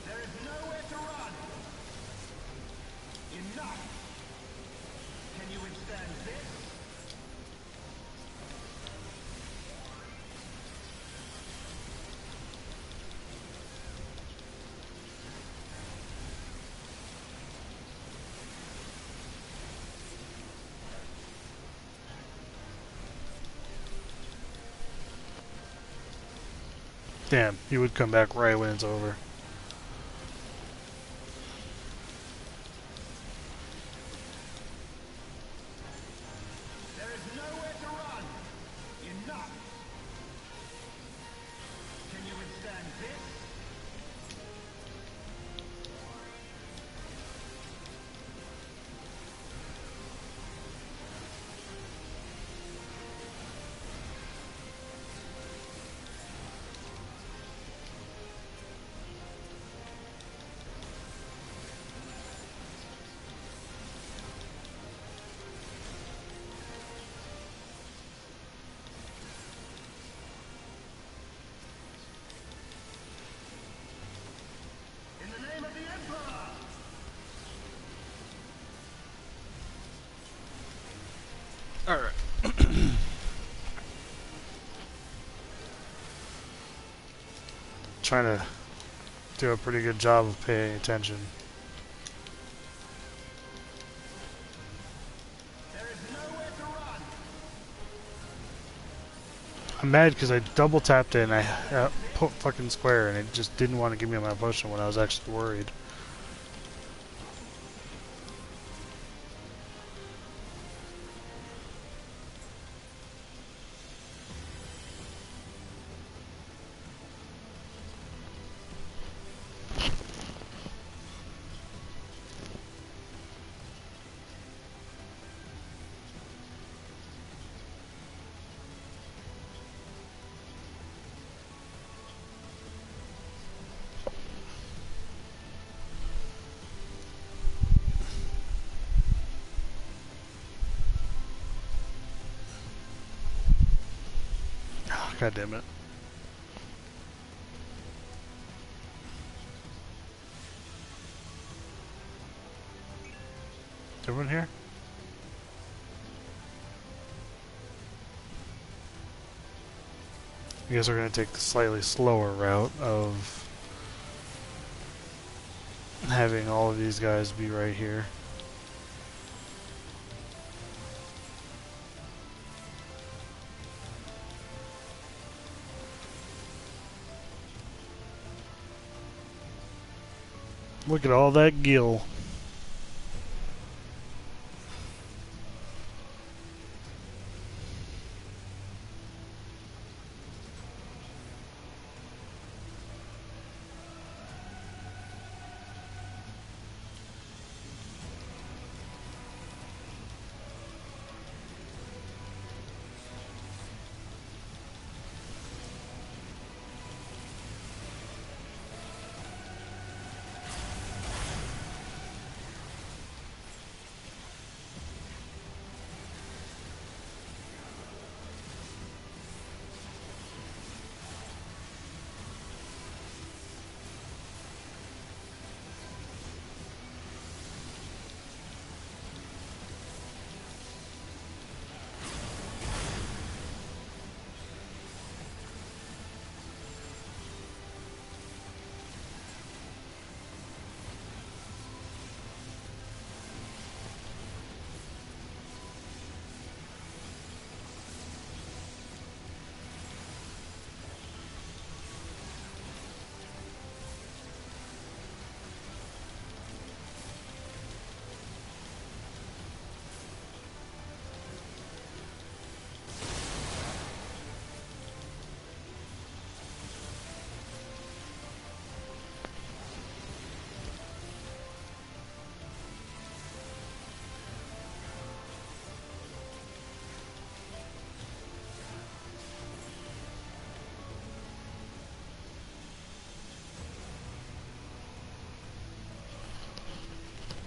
There is nowhere to run! Enough! Can you withstand this? Damn, he would come back right when it's over. There is nowhere to run! Enough! Can you withstand this? In the name of the Emperor! Alright. Trying to do a pretty good job of paying attention. There is nowhere to run! I'm mad because I double tapped it and I put fucking square and it just didn't want to give me my potion when I was actually worried. God damn it. Everyone here? I guess we're going to take the slightly slower route of having all of these guys be right here. Look at all that gill.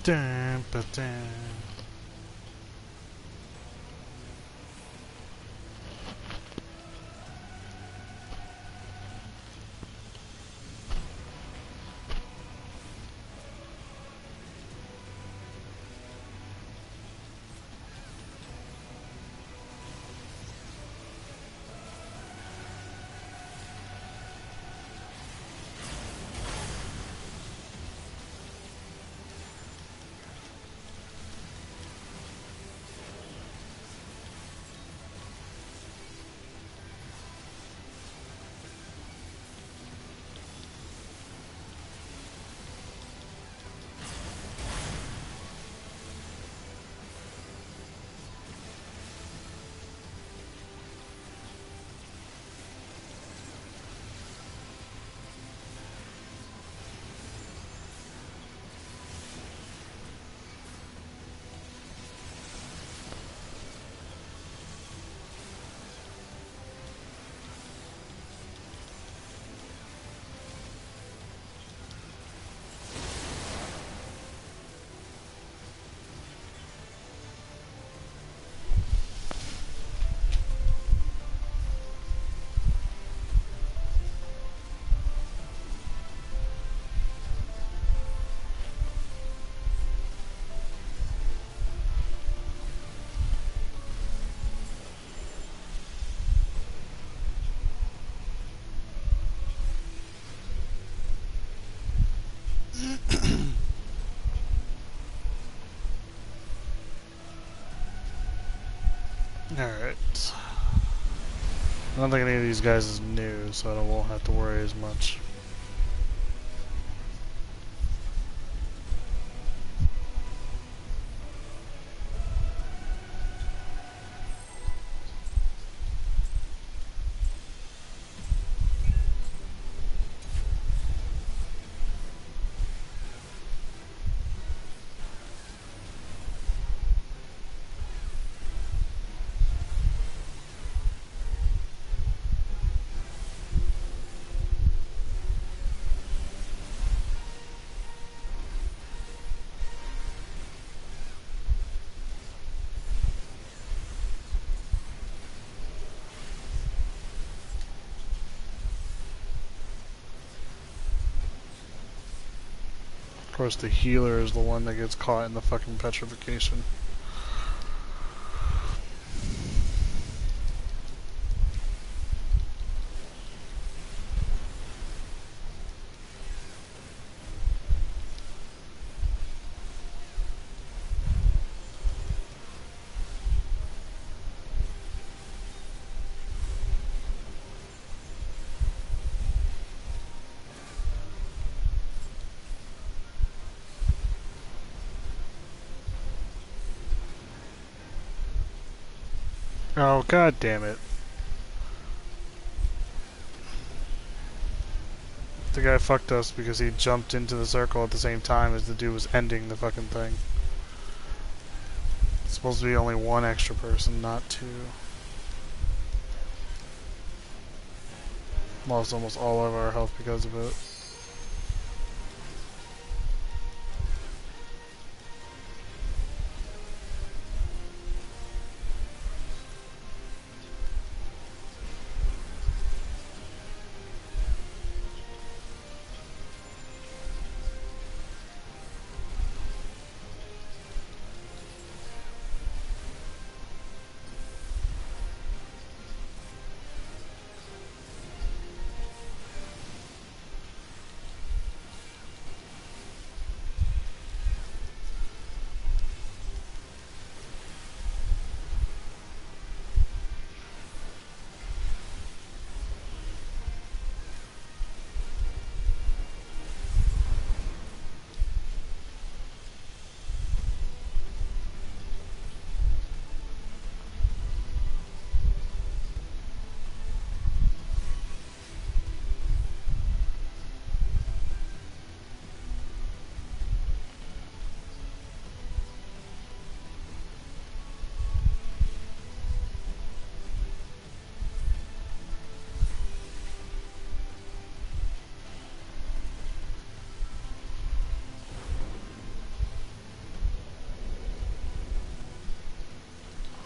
Dun, ba, dun. Alright. I don't think any of these guys is new, so I won't have to worry as much. Of course, the healer is the one that gets caught in the fucking petrification. Oh, god damn it. The guy fucked us because he jumped into the circle at the same time as the dude was ending the fucking thing. It's supposed to be only one extra person, not two. Lost almost all of our health because of it.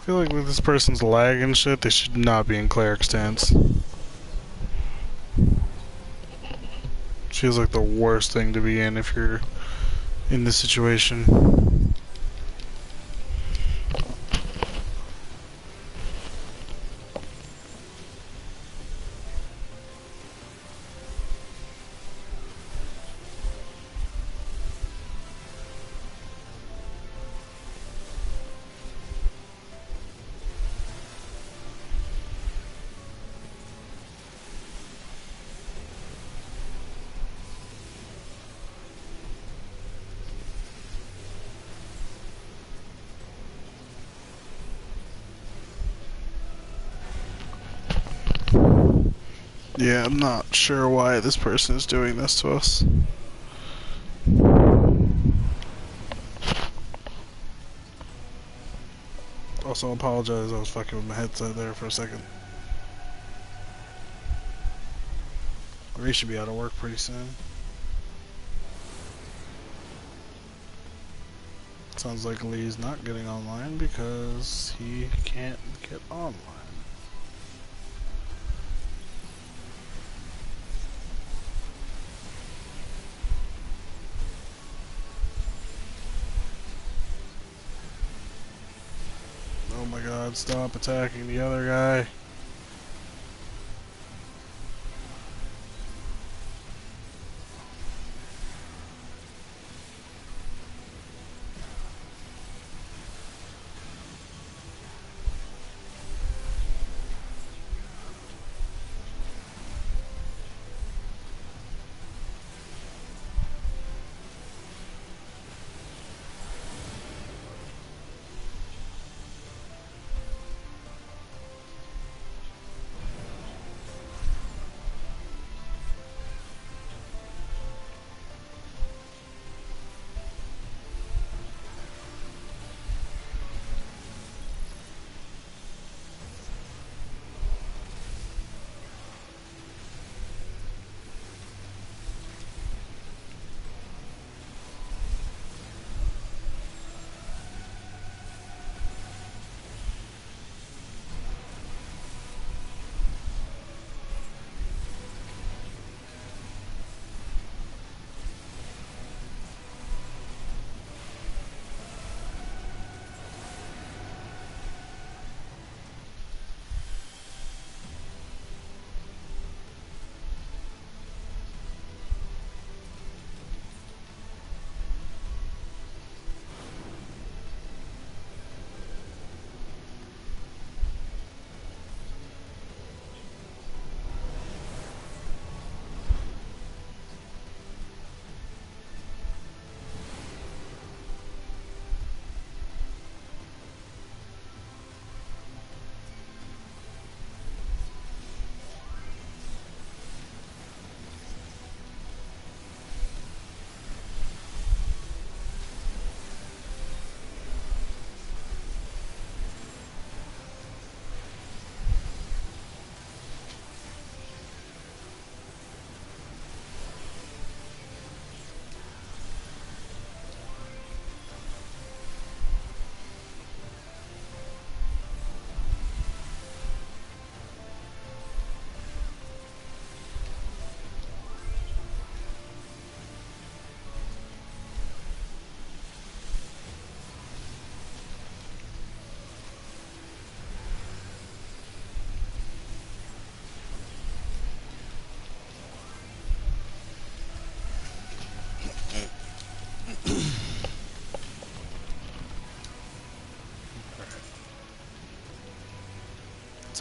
I feel like with this person's lag and shit, they should not be in cleric stance. Feels like the worst thing to be in if you're in this situation. Yeah, I'm not sure why this person is doing this to us. Also, apologize, I was fucking with my headset there for a second. We should be out of work pretty soon. Sounds like Lee's not getting online because he can't get online. Oh my god, stop attacking the other guy.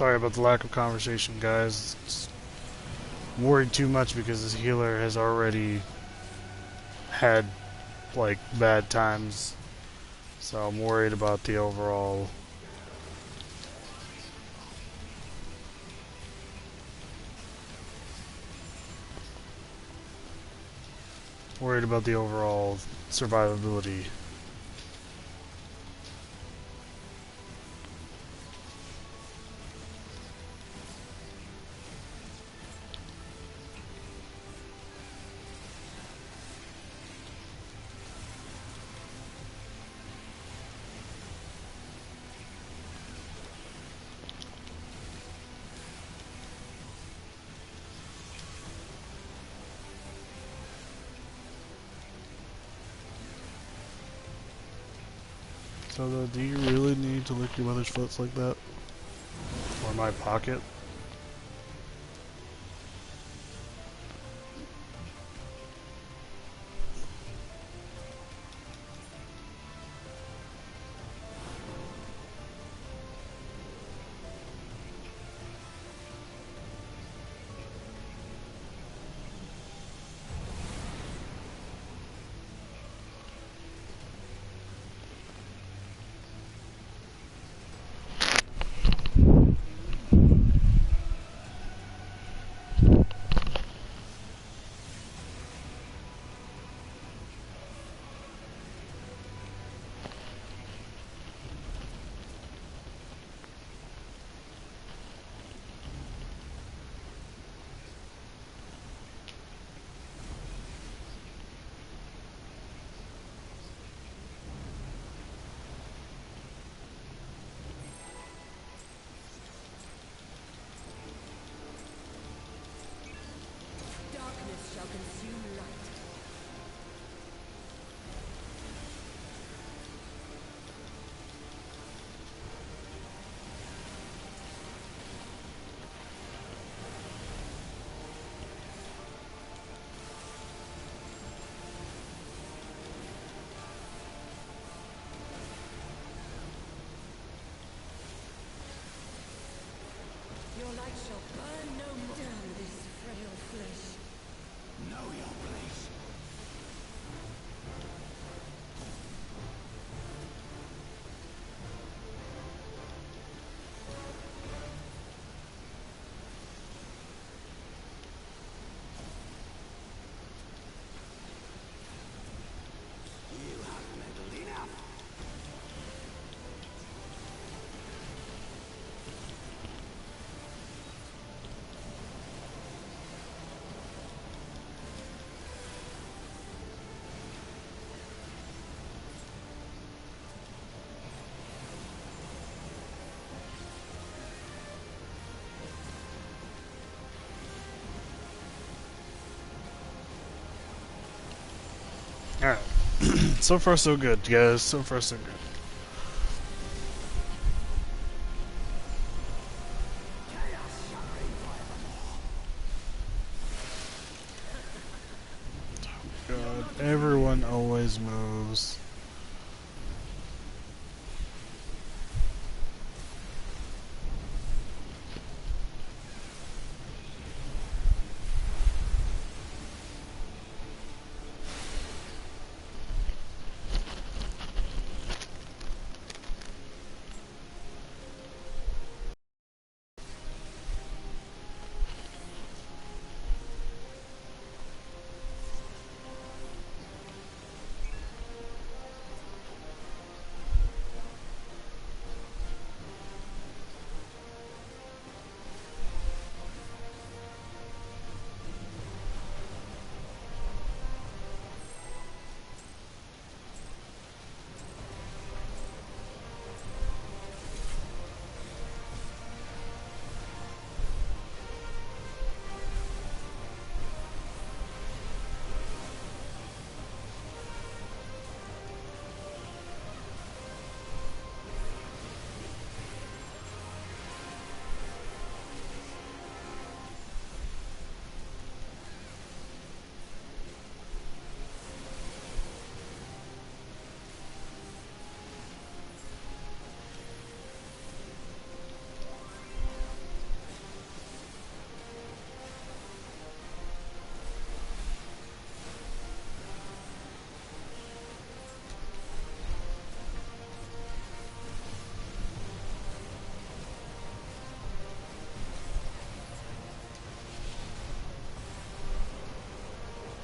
Sorry about the lack of conversation, guys. I'm worried too much because this healer has already had, like, bad times. So I'm worried about the overall... Worried about the overall survivability. So, do you really need to lick your mother's foots like that? Or my pocket? Darkness shall consume light. Your light shall burn no more. Damn this frail flesh. Know your place. You have meddled enough. Alright. So far so good, guys. So far so good. God, everyone always moves.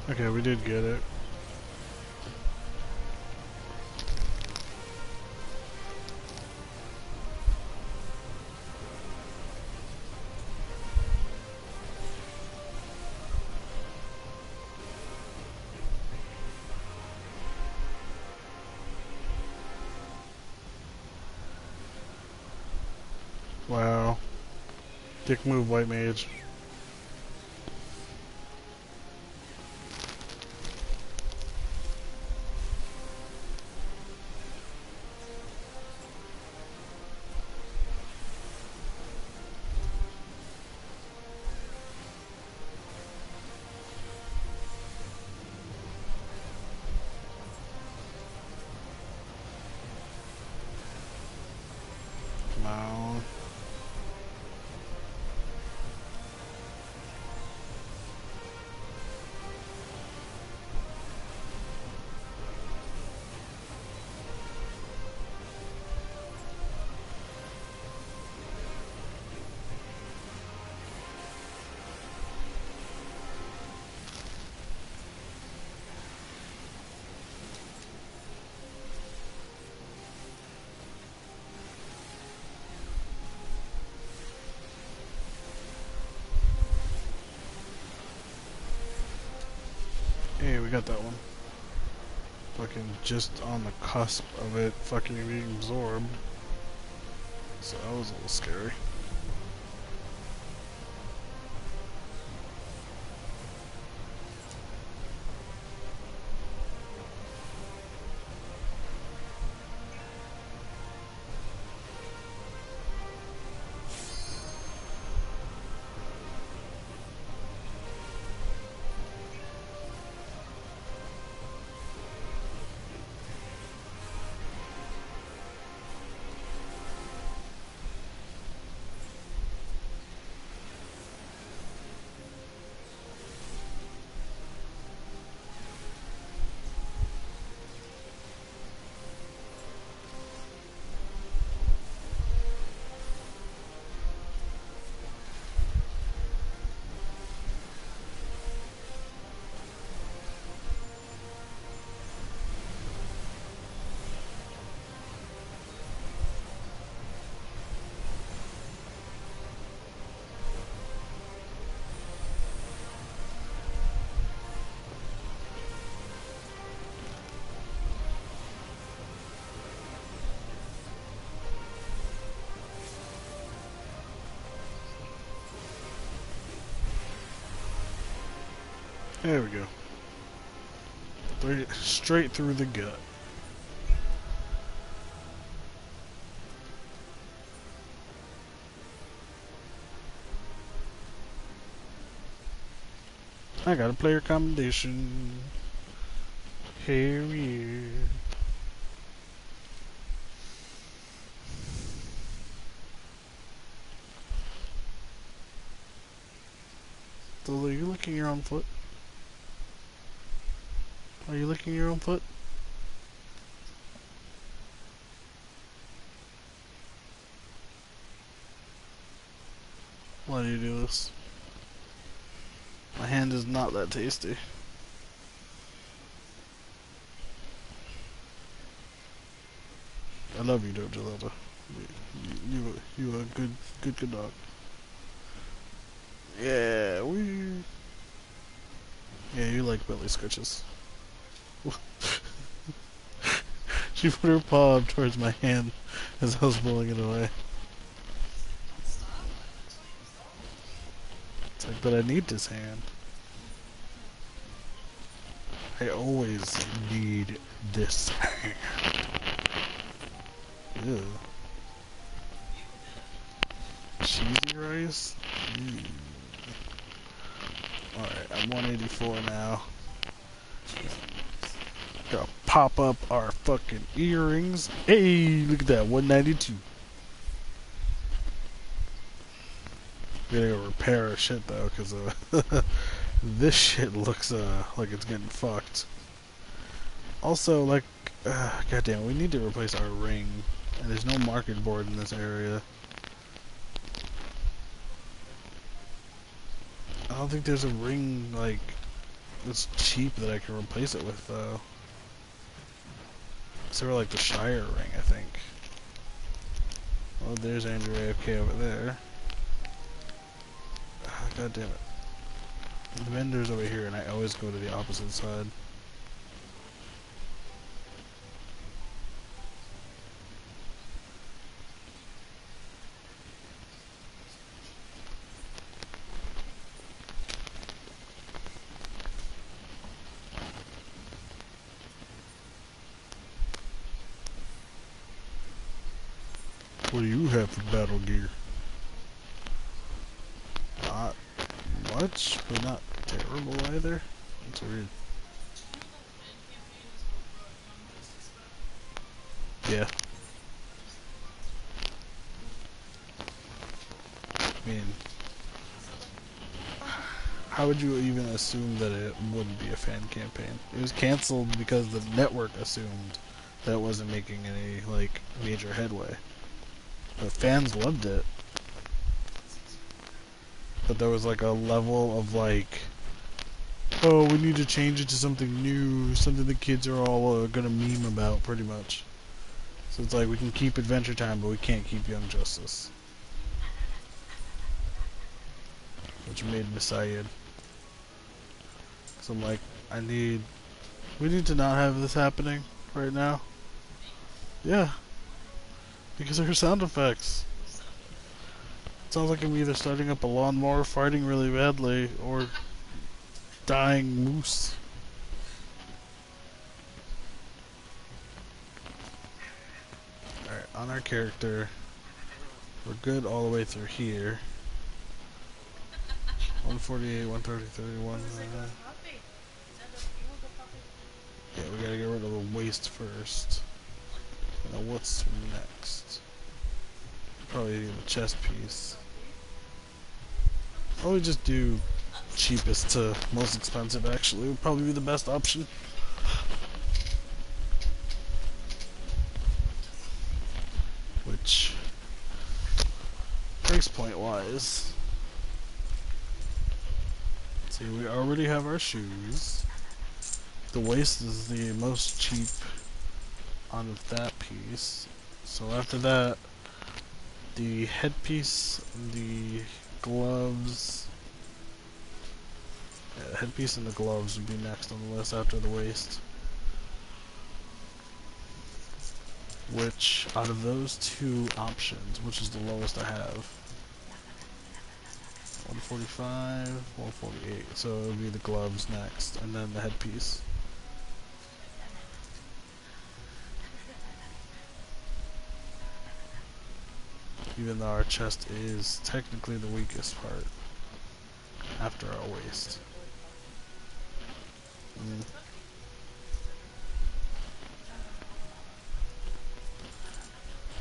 Okay, we did get it. Wow. Dick move, white mage. on. Hey, we got that one. Fucking just on the cusp of it fucking being absorbed. So that was a little scary. There we go. Straight through the gut. I got a player commendation. Here we are. So are you licking your own foot? Are you licking your own foot? Why do you do this? My hand is not that tasty. I love you, though, Jaletta. You a good dog. Yeah, yeah, you like belly scratches. She put her paw up towards my hand as I was pulling it away. It's like, but I need this hand. I always need this hand. Ew. Cheesy rice? Ew. Alright, I'm 184 now. Gotta pop up our fucking earrings. Hey, look at that, 192. We gotta go repair our shit though, cause this shit looks like it's getting fucked. Also, like, goddamn, we need to replace our ring, and there's no market board in this area. I don't think there's a ring like that's cheap that I can replace it with though. Sort of like the Shire ring, I think. Oh, there's Andrew AFK over there. God damn it. The vendor's over here, and I always go to the opposite side. What do you have for battle gear? Not much, but not terrible either. That's weird. Yeah. I mean, how would you even assume that it wouldn't be a fan campaign? It was canceled because the network assumed that it wasn't making any, like, major headway. But fans loved it. But there was, like, a level of, like, oh, we need to change it to something new, something the kids are all gonna meme about, pretty much. So it's like, we can keep Adventure Time, but we can't keep Young Justice. Which made me sad. So I'm like, we need to not have this happening right now. Yeah. Because of her sound effects. It sounds like I'm either starting up a lawnmower, fighting really badly, or dying moose. Alright, on our character, we're good all the way through here. 148, 130, 31. Yeah, we gotta get rid of the waste first. Now what's next? Probably need a chest piece. Probably just do cheapest to most expensive, actually. Would probably be the best option. Which, price point wise, see, we already have our shoes. The waist is the most cheap on that piece. So after that, the headpiece, the gloves. Yeah, the headpiece and the gloves would be next on the list after the waist. Which, out of those two options, which is the lowest I have? 145, 148. So it would be the gloves next, and then the headpiece. Even though our chest is technically the weakest part after our waist.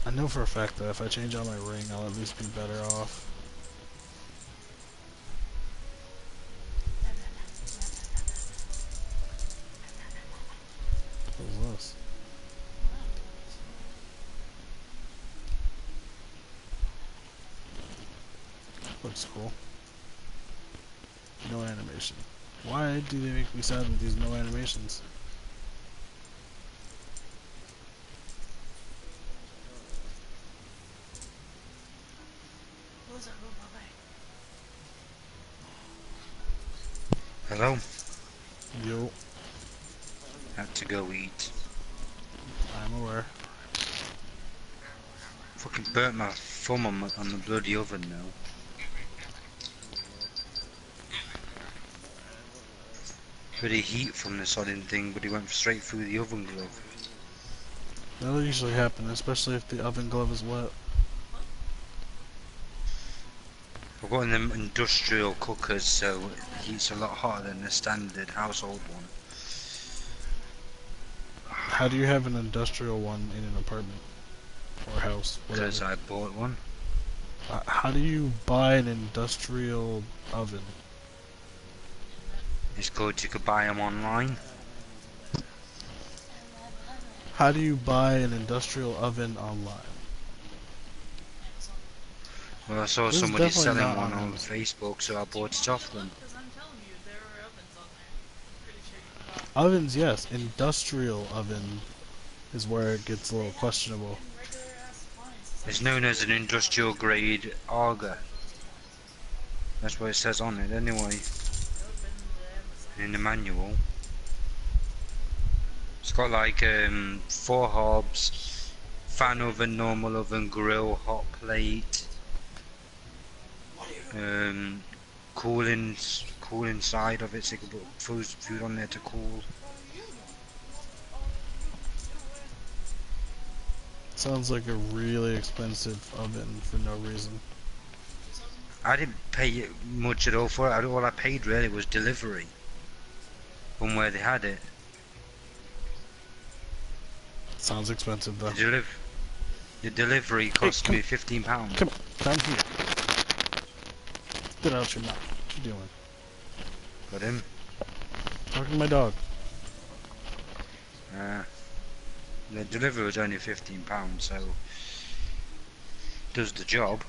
I know for a fact that if I change out my ring, I'll at least be better off. What was this? Looks cool. No animation. Why do they make me sad with these no animations? Hello? Yo, Had to go eat. I'm aware. Fucking burnt my thumb on the bloody oven now. Pretty heat from the sodding thing, but he went straight through the oven glove. That'll usually happen, especially if the oven glove is wet. I've got them industrial cookers, so it heats a lot hotter than the standard household one. How do you have an industrial one in an apartment? Or house? Because Whatever. I bought one. How do you buy an industrial oven? It's good, you could buy them online. How do you buy an industrial oven online? Well, I saw This is somebody definitely selling not one on on Amazon. Facebook, so I bought it off them. Because I'm telling you, there are ovens on there. Pretty sure you can buy. Ovens, yes. Industrial oven is where it gets a little questionable. And regular ass appliances. It's known as an industrial grade auger. That's what it says on it anyway, Open the Amazon. in the manual. It's got like 4 hobs, fan oven, normal oven, grill, hot plate, cooling side of it, so you can put food on there to cool. Sounds like a really expensive oven for no reason. I didn't pay much at all for it. All I paid really was delivery from where they had it. Sounds expensive though. The delivery cost me £15. Come here. Get out your mouth. What you doing? Got him. Talking to my dog. The delivery was only £15, so does the job.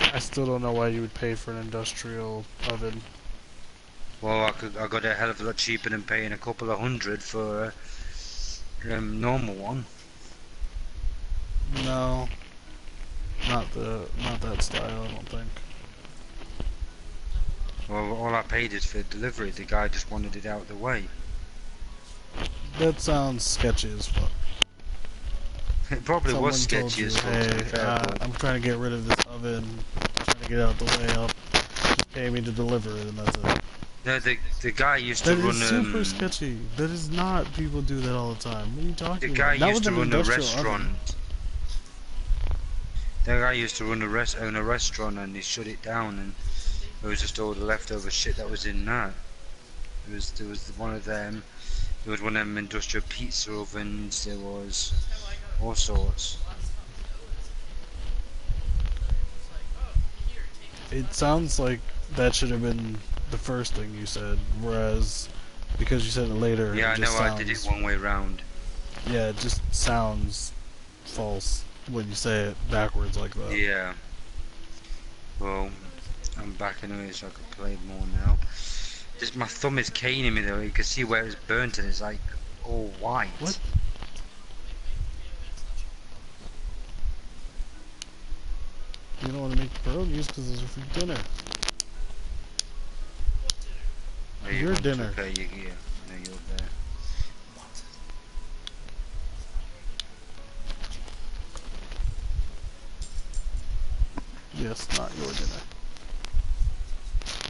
I still don't know why you would pay for an industrial oven. Well, I got a hell of a lot cheaper than paying a couple of hundred for a normal one. No. Not that style, I don't think. Well, all I paid is for delivery. The guy just wanted it out of the way. That sounds sketchy as fuck. It probably Someone was told sketchy you, as fuck, to be hey, fair, but I'm trying to get rid of this oven, trying to get it out the way, just pay me to deliver it, and that's it. no, the guy used to That run is super sketchy. That is not, people do that all the time. What are you the talking guy about? Not used with to an run a industrial restaurant. oven. The guy used to own a restaurant, and he shut it down, and it was just all the leftover shit that was in that. There was one of them. There was one of them industrial pizza ovens. There was That's how I got all sorts. the last time. It was like, oh, here, take this. It sounds like that should have been the first thing you said, whereas, because you said it later, Yeah, I it know just I did it sounds, one way round. yeah, it just sounds false when you say it backwards like that. Yeah. Well, I'm back anyway, so I can play more now. Just my thumb is caning me though. You can see where it's burnt, and it's like all white. What? You don't want to make pierogies because those are for dinner. Oh, you Your want to- dinner. Okay, you're here. I know you're there. Yes, not your dinner.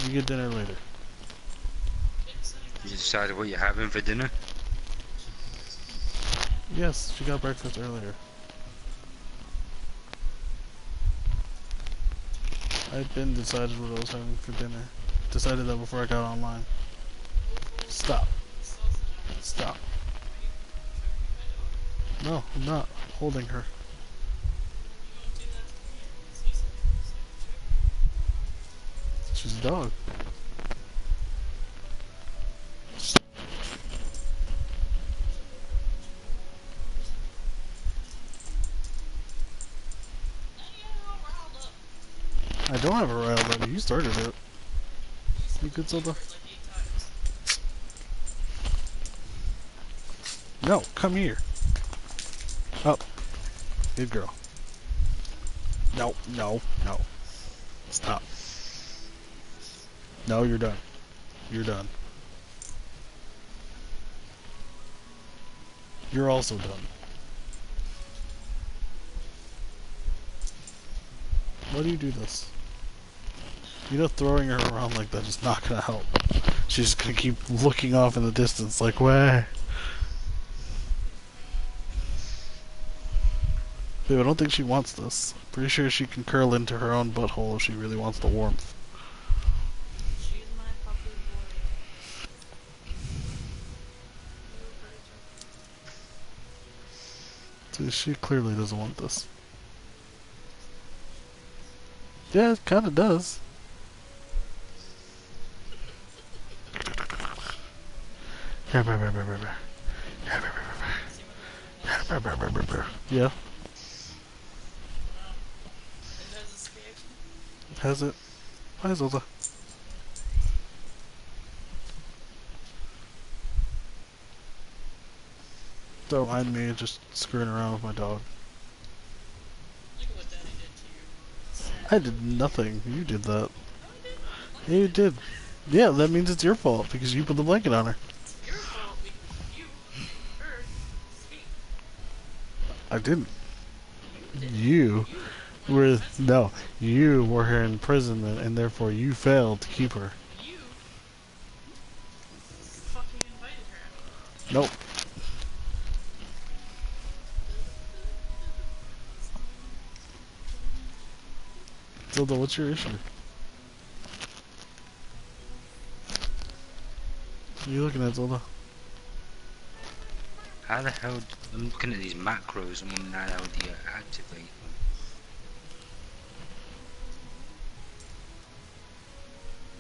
You get dinner later. You decided what you're having for dinner? Yes, she got breakfast earlier. I'd been decided what I was having for dinner. Decided that before I got online. Stop. Stop. No, I'm not. I'm holding her. She's a dog. I don't have a riled up. You started it. You good, Zelda? No, come here. Up. Good girl. No, no, no. Stop. No, you're done. You're done. You're also done. Why do you do this? You know, throwing her around like that is not gonna help. She's gonna keep looking off in the distance like, where? Babe, I don't think she wants this. Pretty sure she can curl into her own butthole if she really wants the warmth. She's my puppy boy. So she clearly doesn't want this. Yeah, it kinda does. Yeah, It has escaped. has it? Hi, Zelda. Don't mind me just screwing around with my dog. Look at what Daddy did to you. I did nothing. You did that. No, I didn't. Yeah, you did. Yeah, that means it's your fault because you put the blanket on her. It's your fault because you heard me. I didn't. You were no. You were her imprisonment, and therefore you failed to keep her. You fucking invited her. Nope. Zelda, what's your issue? What are you looking at, Zelda? How the hell? I'm looking at these macros. I'm wondering how the hell do you activate them?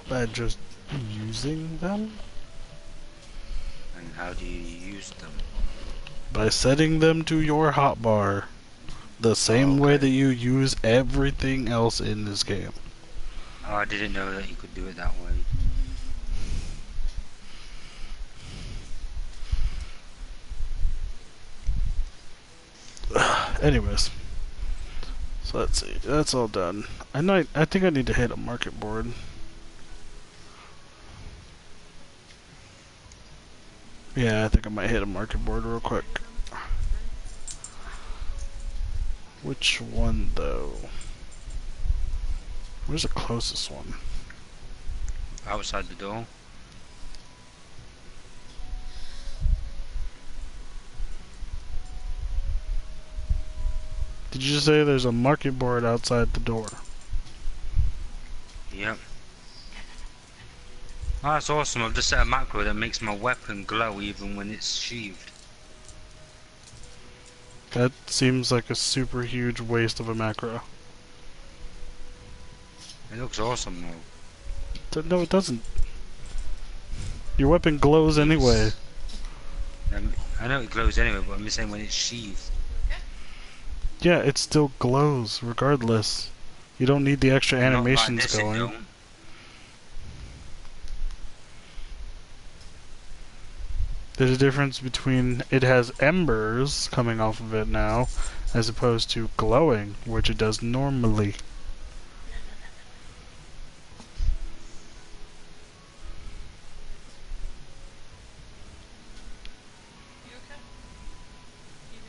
By just using them? And how do you use them? By setting them to your hotbar. The same way okay. that you use everything else in this game. Oh, I didn't know that you could do it that way. Anyways. So let's see. That's all done. I think I need to hit a market board. Yeah, I think I might hit a market board real quick. Which one though? Where's the closest one? Outside the door. Did you say there's a market board outside the door? Yep. Oh, that's awesome. I've just set a macro that makes my weapon glow even when it's sheathed. That seems like a super huge waste of a macro. It looks awesome though. No, it doesn't. Your weapon glows anyway. I know it glows anyway, but I'm just saying when it's sheathed. Yeah, it still glows regardless. You don't need the extra animations Not like this, it going. don't. There's a difference between it has embers coming off of it now, as opposed to glowing, which it does normally. You okay? You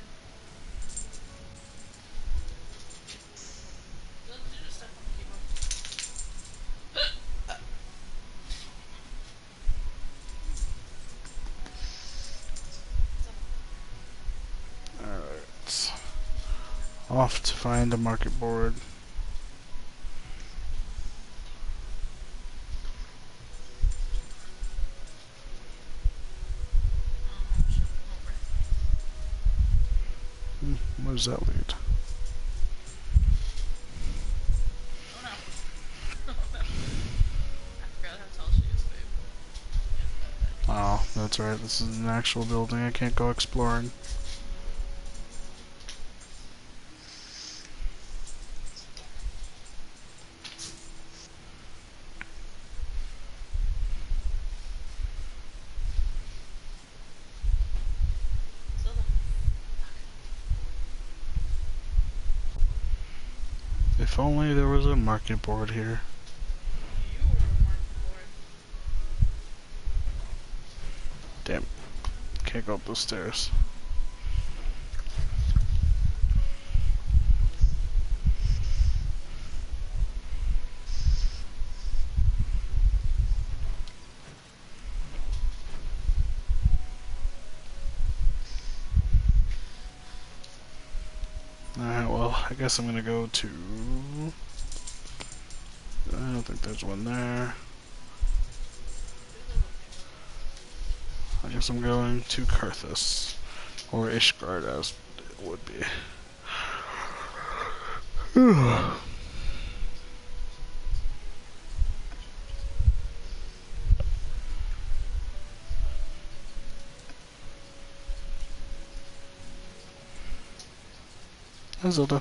good? Did you just step on the keyboard? Alright. Off to find a market board. Shit. Over. Where does that lead? Oh no. Oh no. I forgot how tall she is, babe. Oh, that's right. This is an actual building. I can't go exploring. Zelda. If only there was a market board here. You were a market board. Damn. Can't go up those stairs. Alright, well, I guess I'm gonna go to... I don't think there's one there. I guess I'm going to Karthus. Or Ishgard, as it would be. Hi, Zelda.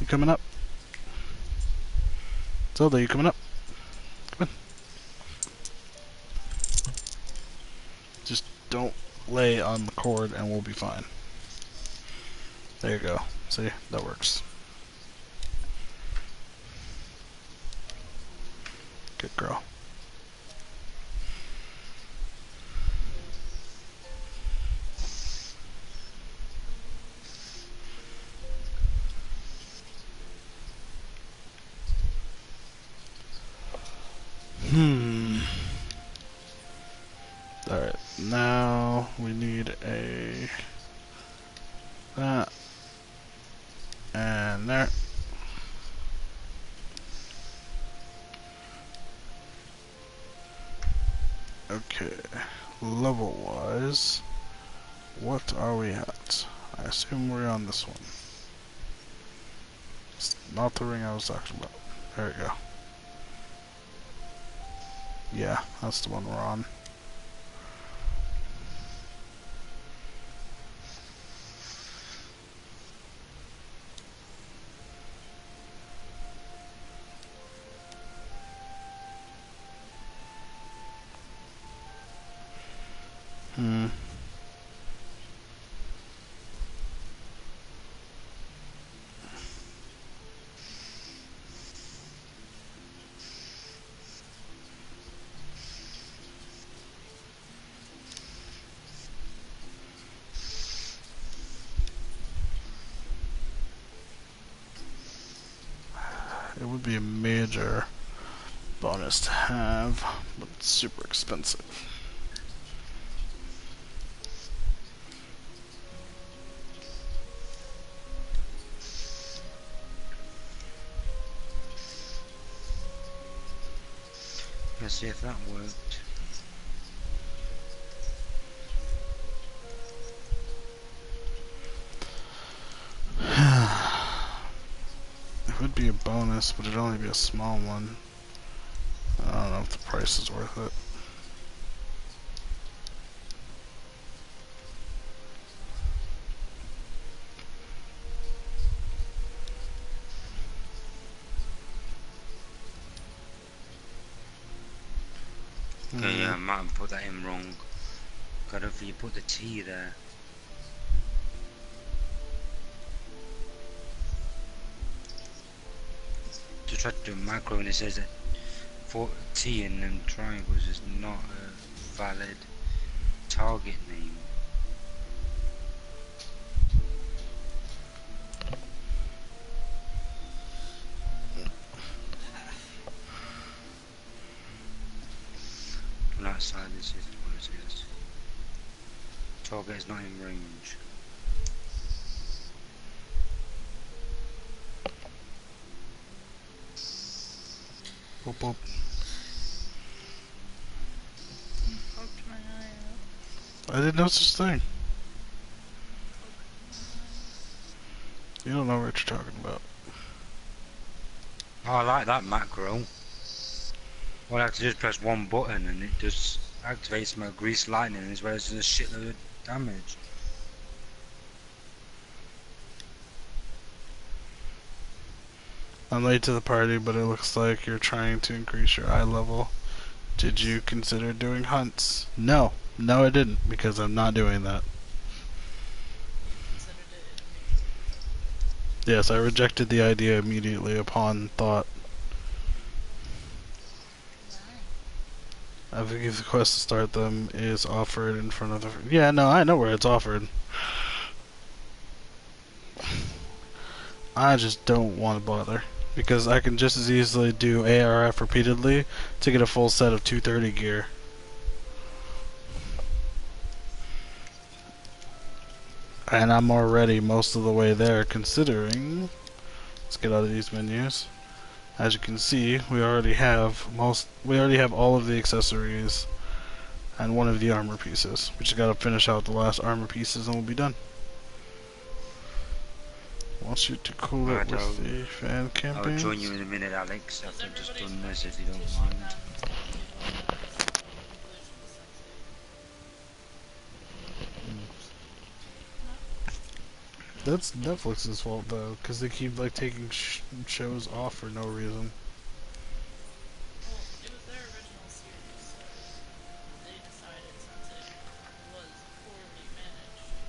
You coming up? Zelda, you coming up? Come on. Just don't lay on the cord and we'll be fine. There you go. See? That works. Good girl. Alright, now we need a... that. And there. Okay, level-wise, what are we at? I assume we're on this one. It's not the ring I was talking about. There we go. Yeah, that's the one we're on. Hmm. It would be a major bonus to have, but it's super expensive. Let's see if that worked. It would be a bonus, but it'd only be a small one. I don't know if the price is worth it. Okay, yeah, I might have put that in wrong. God, hopefully you put the T there. To try to do a macro and it says that for T in them triangles is not a valid target name. On that side this is what it is. Target is not in range. Boop, boop. Poked my eye out. I didn't know such a thing. You don't know what you're talking about. Oh, I like that macro. All I have to do is press one button and it just activates my grease lightning as well as a shitload of damage. I'm late to the party, but it looks like you're trying to increase your eye level. Did you consider doing hunts? No. No, I didn't, because I'm not doing that. Considered it immediately. Yes, I rejected the idea immediately upon thought. I think if the quest to start them is offered in front of the... Yeah, no, I know where it's offered. I just don't want to bother. Because I can just as easily do ARF repeatedly to get a full set of 230 gear. And I'm already most of the way there, considering... Let's get out of these menus. As you can see, we already have all of the accessories and one of the armor pieces. We just gotta finish out the last armor pieces and we'll be done. Want you to cool it with the fan campaigns? I'll join you in a minute, Alex, after I've just done this, if you don't mind. That's Netflix's fault though, because they keep like taking shows off for no reason. Well, it was their original series, so they decided since it was poorly managed,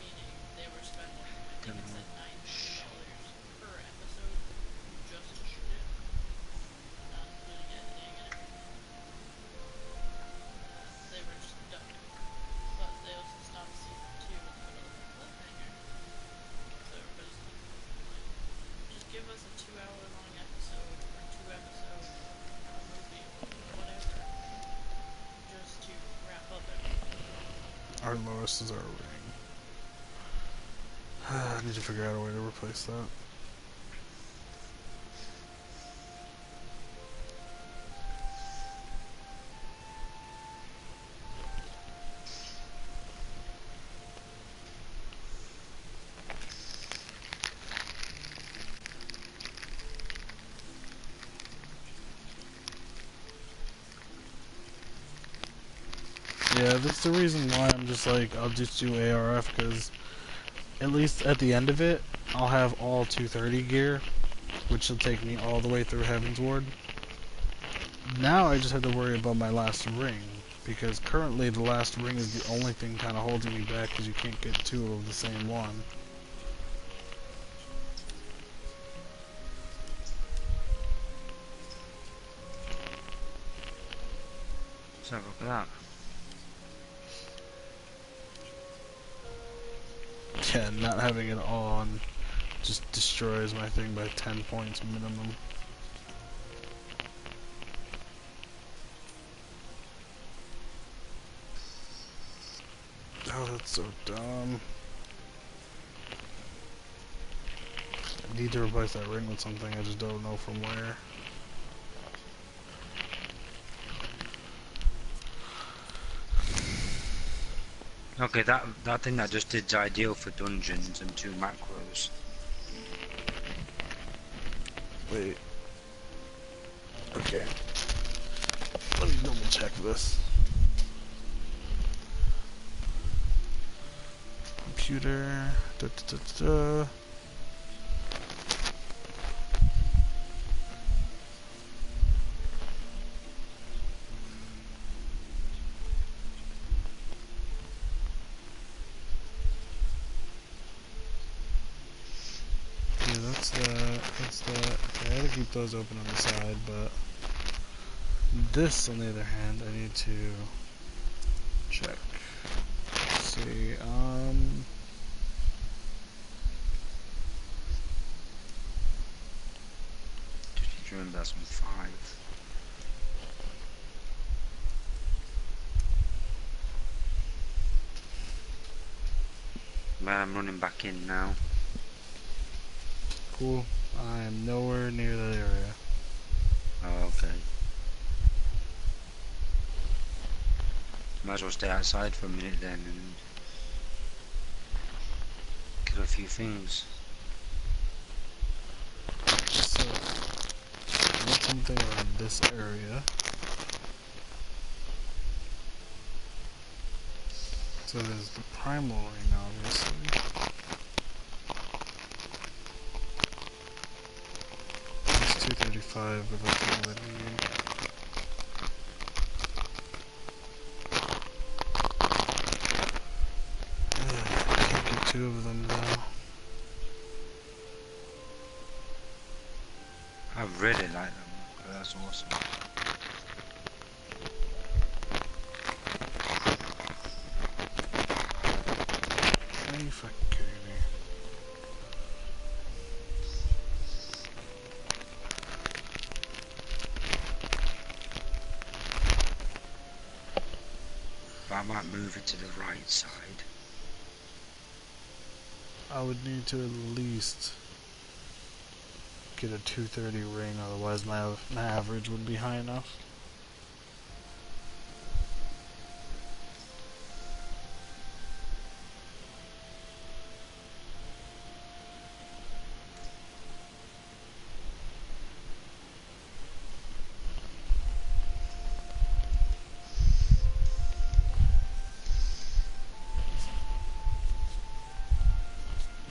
meaning they were spending, I think it said $9 per episode just to shoot it, not including editing and everything. They were just done. But they also stopped season 2 in the middle of a cliffhanger. So everybody's like, just give us a 2-hour long episode or 2 episodes or a movie or whatever. Just to wrap up everything. Our lowest is our ring. I need to figure out a way to replace that. Yeah, that's the reason why I'm just like, I'll just do ARF, because at least at the end of it, I'll have all 230 gear, which will take me all the way through Heaven's Ward. Now I just have to worry about my last ring, because currently the last ring is the only thing kind of holding me back, because you can't get two of the same one. Let's have a look at that. Yeah, not having it on just destroys my thing by 10 points minimum. Oh, that's so dumb. I need to replace that ring with something, I just don't know from where. Okay, that thing that just did's ideal for dungeons and 2 macros. Wait. Okay. Let me double check this. Computer. Da, da, da, da. Yeah, that's that. That's that. Okay, I gotta keep those open on the side, but this, on the other hand, I need to check. Let's see. Investment 5. Man, I'm running back in now. Cool. I am nowhere near that area. Oh, okay. Might as well stay outside for a minute then and kill a few things. So, I need something around this area. So there's the primal ring, obviously. It's 235, but that's all I need. I can't get 2 of them though. I really like them. That's awesome. Are you fucking kidding me? But I might move it to the right side. I would need to at least get a 230 ring, otherwise my average wouldn't be high enough.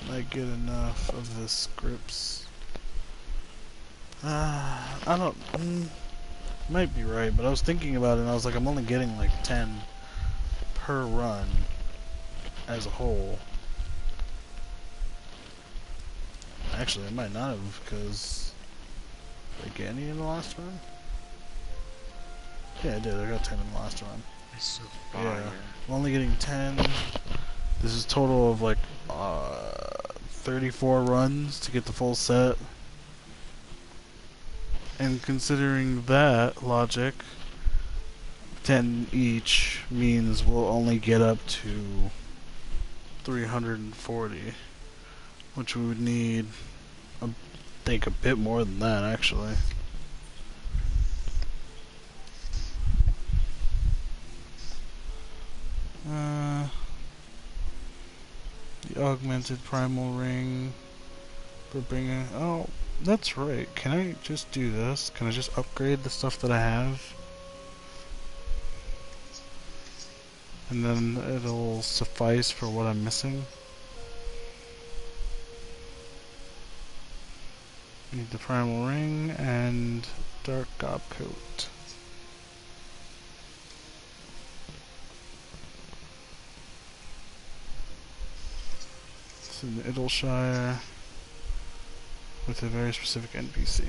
Might get enough of the scripts. I don't. Might be right, but I was thinking about it and I was like, I'm only getting like 10 per run as a whole. Actually, I might not have, because did I get any in the last run? Yeah, I did. I got 10 in the last run. It's so far, Yeah. I'm only getting 10. This is a total of like 34 runs to get the full set. And considering that logic, 10 each means we'll only get up to 340, which we would need, I think, a bit more than that, actually. The augmented primal ring for bringing. Oh, that's right. Can I just do this? Can I just upgrade the stuff that I have? and then it'll suffice for what I'm missing. Need the primal ring and dark gob coat. It's in Idleshire with a very specific NPC.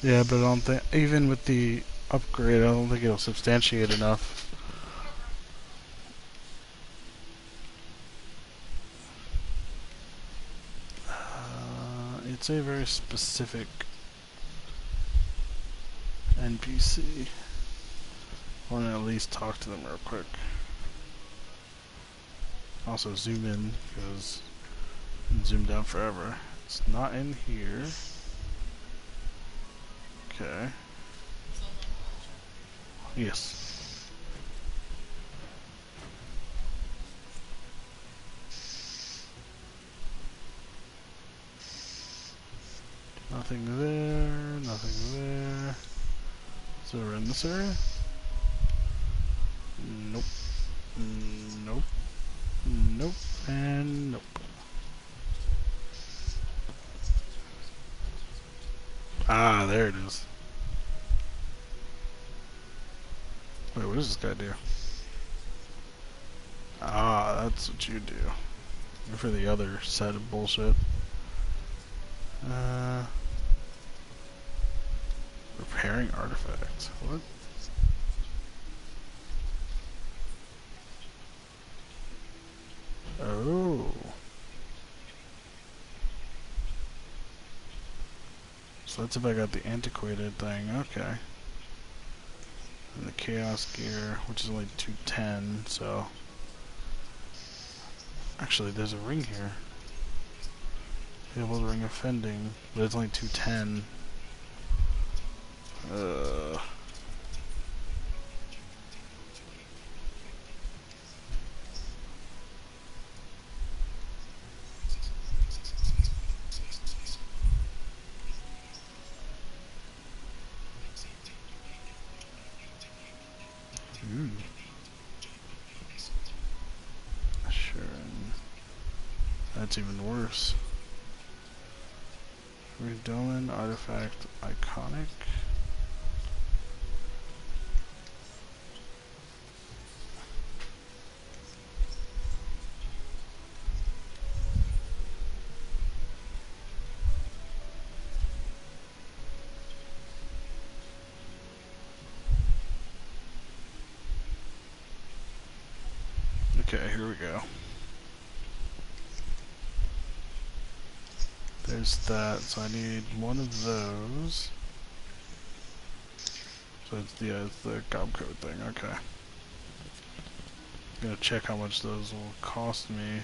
Yeah, but I don't think, even with the upgrade, I don't think it'll substantiate enough. It's a very specific NPC. I want to at least talk to them real quick. Also zoom in, because it's zoomed out forever. It's not in here. Okay. Yes. Nothing there, nothing there. So we're in this area? Nope. Nope. Nope. And nope. Ah, there it is. Wait, what does this guy do? Ah, that's what you do. You're for the other side of bullshit. Repairing artifacts. What? Oh. So that's if I got the antiquated thing. Okay. And the chaos gear, which is only 210, so... Actually, there's a ring here. Able to ring offending, but it's only 210. Sure. That's even worse. Redoman artifact iconic. Okay, here we go. There's that, so I need one of those. So it's the gob coat thing, okay. I'm gonna check how much those will cost me.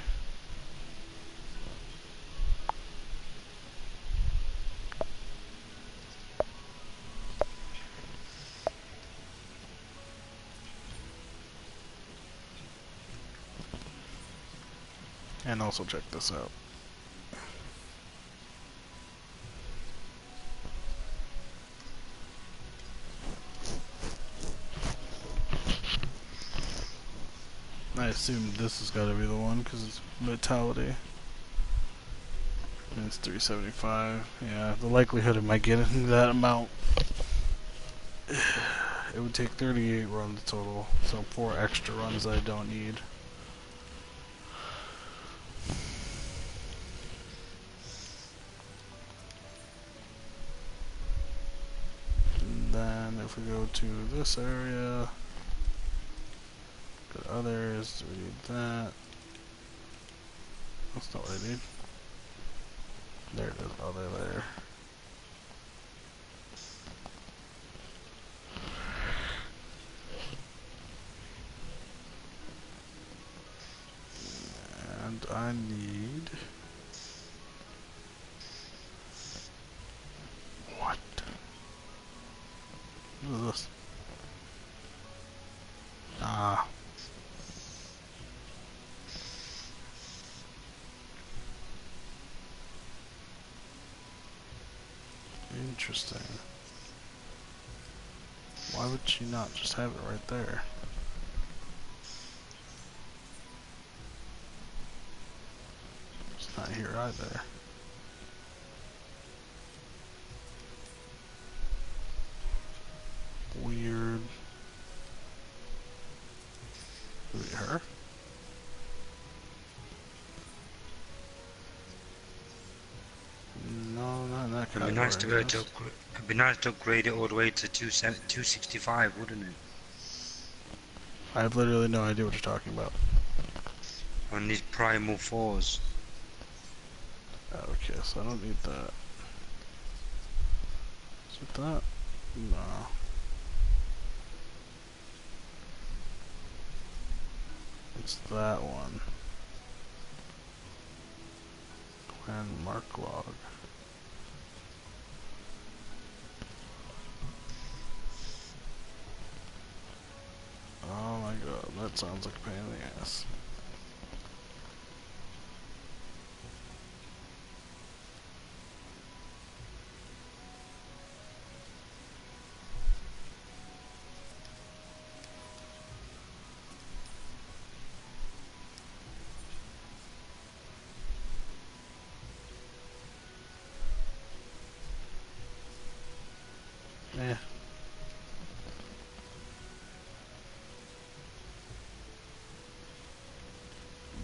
And also check this out. I assume this has got to be the one because it's vitality. And it's 375. Yeah, the likelihood of my getting that amount, it would take 38 runs total, so 4 extra runs I don't need. And then if we go to this area, go to others, we need that. That's not what I need. There it is. Oh, there. And I need... What? What is this? Ah. Interesting. Why would she not just have it right there? It's not here either. Weird. Is it her? No, not in that It'd be category. nice to I go guess. to it'd be nice to upgrade it all the way to 265, wouldn't it? I have literally no idea what you're talking about. On these primal 4s. Okay, so I don't need that. Is it that? No. It's that one. Clan mark log. Oh my god, that sounds like a pain in the ass. Eh.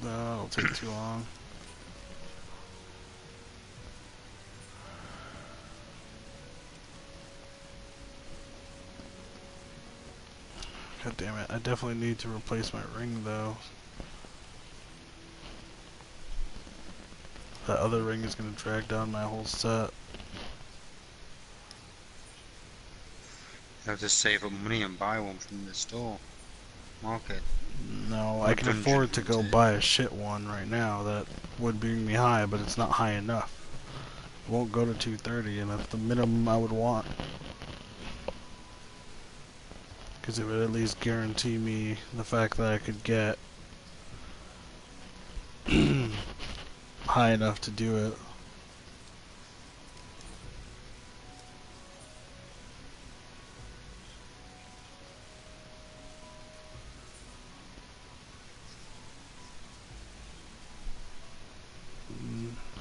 That'll take too long. God damn it, I definitely need to replace my ring though. That other ring is gonna drag down my whole set. You have to save up money and buy one from the store. Market. No, Or I can dungeon afford to go hunting. buy a shit one right now that would bring me high, but it's not high enough. It won't go to 230, and that's the minimum I would want. Because it would at least guarantee me the fact that I could get high enough to do it.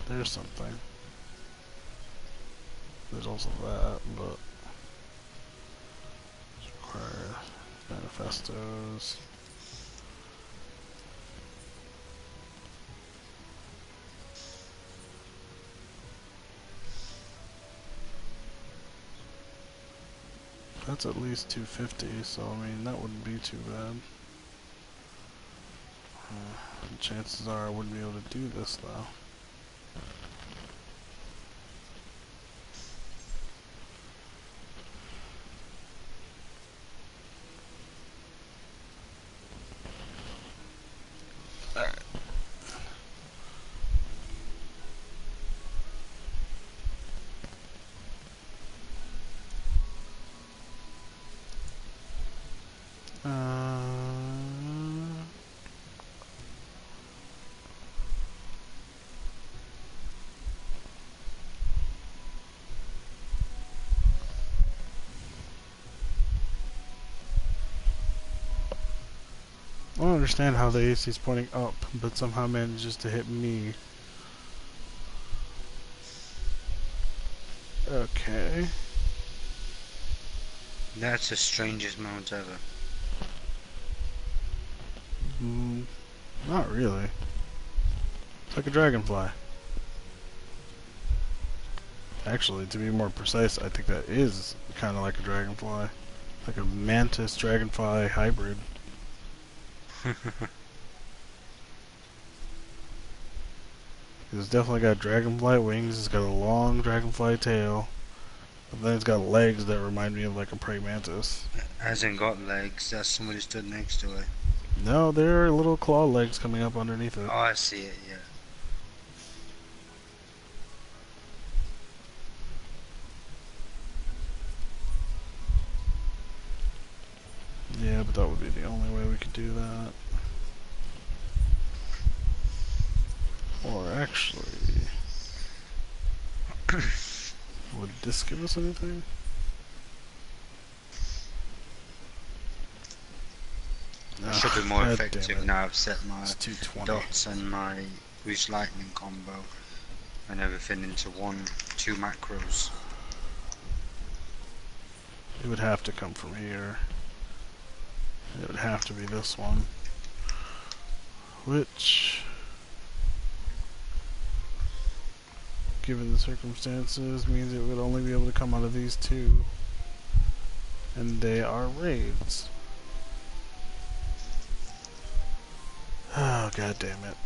There's something. There's also that, but it's required manifestos. That's at least 250, so I mean that wouldn't be too bad. Chances are I wouldn't be able to do this though. Alright. I don't understand how the AC is pointing up, but somehow manages to hit me. Okay. That's the strangest mount ever. Not really. It's like a dragonfly. Actually, to be more precise, I think that is kind of like a dragonfly. Like a mantis dragonfly hybrid. It's definitely got dragonfly wings, it's got a long dragonfly tail, but then it's got legs that remind me of like a prey mantis. It hasn't got legs, that's somebody stood next to it. No, there are little claw legs coming up underneath it. Oh, I see it, yeah. Yeah, but that would be the only way we could do that. Or actually, Would this give us anything? It should be more God effective damn it. now. I've set my It's 220. dots and my boost lightning combo and everything into two macros. It would have to come from here. It would have to be this one. Which, given the circumstances, means it would only be able to come out of these two. And they are raids. Oh, god damn it.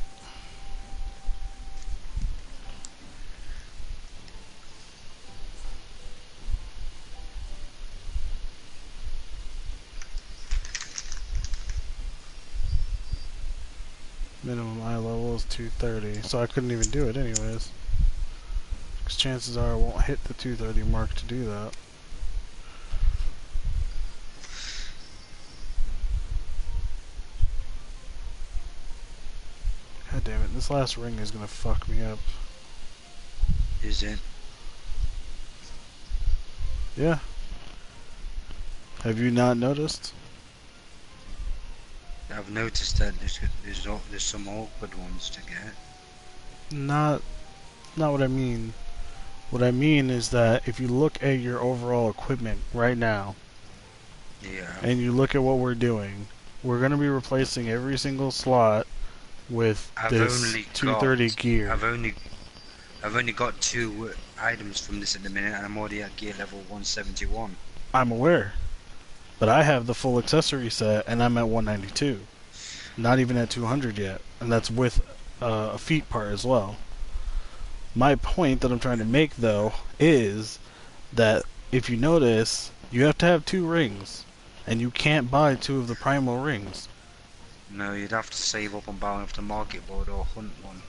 Minimum eye level is 230, so I couldn't even do it anyways. Because chances are I won't hit the 230 mark to do that. God damn it, this last ring is gonna fuck me up. Is it? Yeah. Have you not noticed? I've noticed that there's some awkward ones to get. Not what I mean. What I mean is that if you look at your overall equipment right now, Yeah. and you look at what we're doing, we're gonna be replacing every single slot with this 230 gear. I've only got 2 items from this at the minute, and I'm already at gear level 171. I'm aware. But I have the full accessory set, and I'm at 192. Not even at 200 yet. And that's with a feet part as well. My point that I'm trying to make, though, is that if you notice, you have to have 2 rings. And you can't buy 2 of the primal rings. No, you'd have to save up and buy one off the market board or hunt one.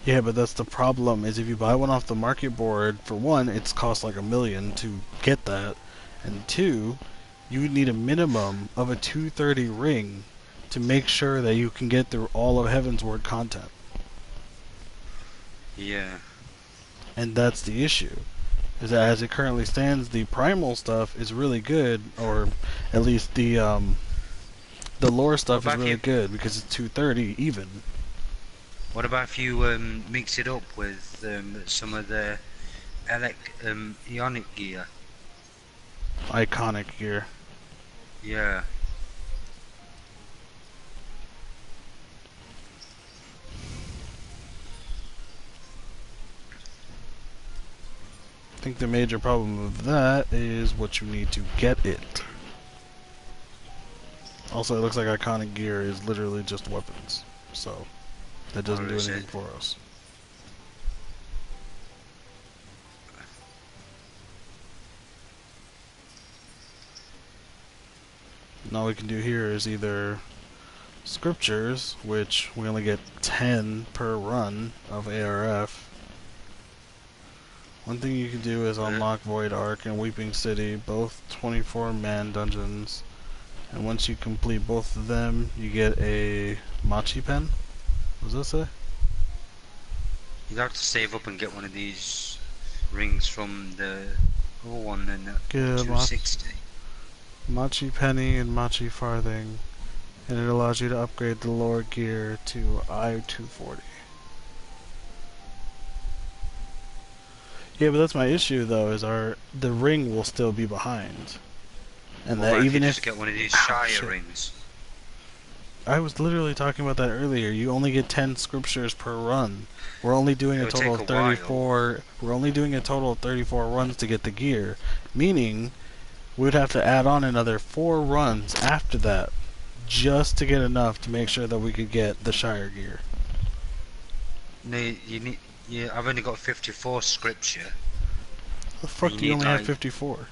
Yeah, but that's the problem, is if you buy one off the market board, for one, it's cost like $1 million to get that. And 2, you would need a minimum of a 230 ring to make sure that you can get through all of Heavensward content. Yeah. And that's the issue. Is that as it currently stands, the primal stuff is really good, or at least the lore stuff is really good because it's 230 even. What about if you mix it up with some of the Ionic gear? Iconic gear. Yeah. I think the major problem of that is what you need to get it. Also, it looks like iconic gear is literally just weapons, so that doesn't do anything for us. And all we can do here is either scriptures, which we only get 10 per run of ARF. One thing you can do is unlock Void Ark and Weeping City, both 24-man dungeons. And once you complete both of them, you get a Machi pen. What does that say? You'd have to save up and get one of these rings from the other one in the Get 260. Machi penny and Machi farthing, and it allows you to upgrade the lore gear to I-240. Yeah, but that's my issue though, is the ring will still be behind. And Well, that even you if just get one of these Shire shit. rings. I was literally talking about that earlier. You only get 10 scriptures per run. We're only doing a It'll total take of a while. 34. We're only doing a total of 34 runs to get the gear, meaning we would have to add on another 4 runs after that just to get enough to make sure that we could get the Shire gear. No, you need. Yeah, I've only got 54 scripture. The fuck You do you need, only have like, 54?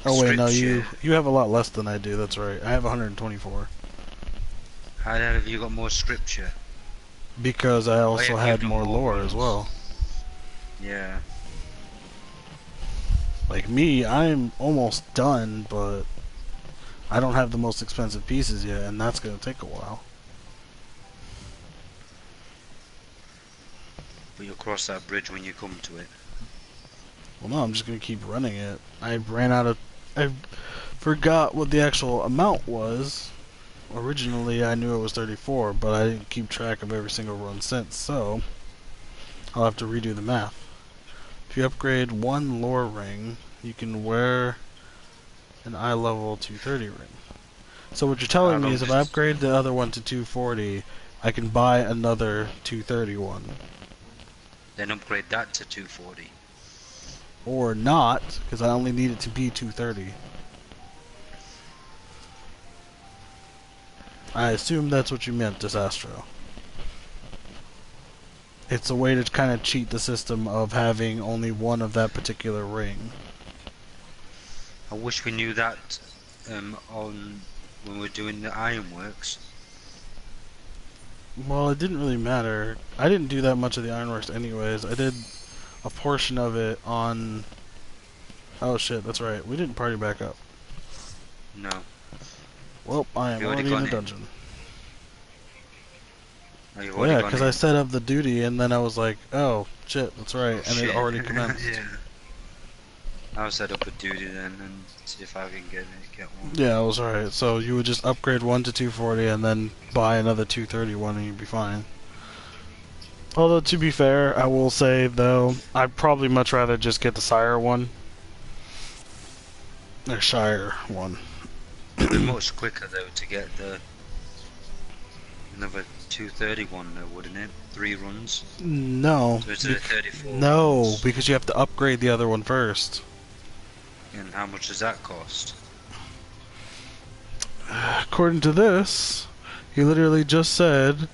Oh wait, no, you scripture. have a lot less than I do. That's right. I have 124 How the hell have you got more scripture? because I also yeah, had you've more got more lore runs. as well. Yeah. Like me, I'm almost done, but I don't have the most expensive pieces yet, and that's gonna take a while. But you'll cross that bridge when you come to it. Well, no, I'm just gonna keep running it. I ran out of... I forgot what the actual amount was. Originally, I knew it was 34, but I didn't keep track of every single run since, so... I'll have to redo the math. If you upgrade one lore ring, you can wear an eye level 230 ring. So what you're telling me is if I upgrade the other one to 240, I can buy another 231. Then upgrade that to 240. Or not, because I only need it to be 230. I assume that's what you meant, Disastro. It's a way to kind of cheat the system of having only one of that particular ring. I wish we knew that on when we're doing the ironworks. Well, it didn't really matter. I didn't do that much of the ironworks anyways. I did a portion of it on... Oh shit, that's right. We didn't party back up. No. Well, I am You already already in gone the in? dungeon. Oh, you've Well, already yeah, gone because in? I set up the duty and then I was like, oh shit, that's right, and Shit. it already commenced. Yeah. I'll set up a duty then and see if I can get one. Yeah, it was alright. So you would just upgrade one to 240 and then buy another 231 and you'd be fine. Although, to be fair, I will say, though, I'd probably much rather just get the Sire one. Or Shire one. It'd be much quicker though to get the another 231 though, wouldn't it? 3 runs. No. So it's a 34 No, runs. because you have to upgrade the other one first. And how much does that cost? According to this, he literally just said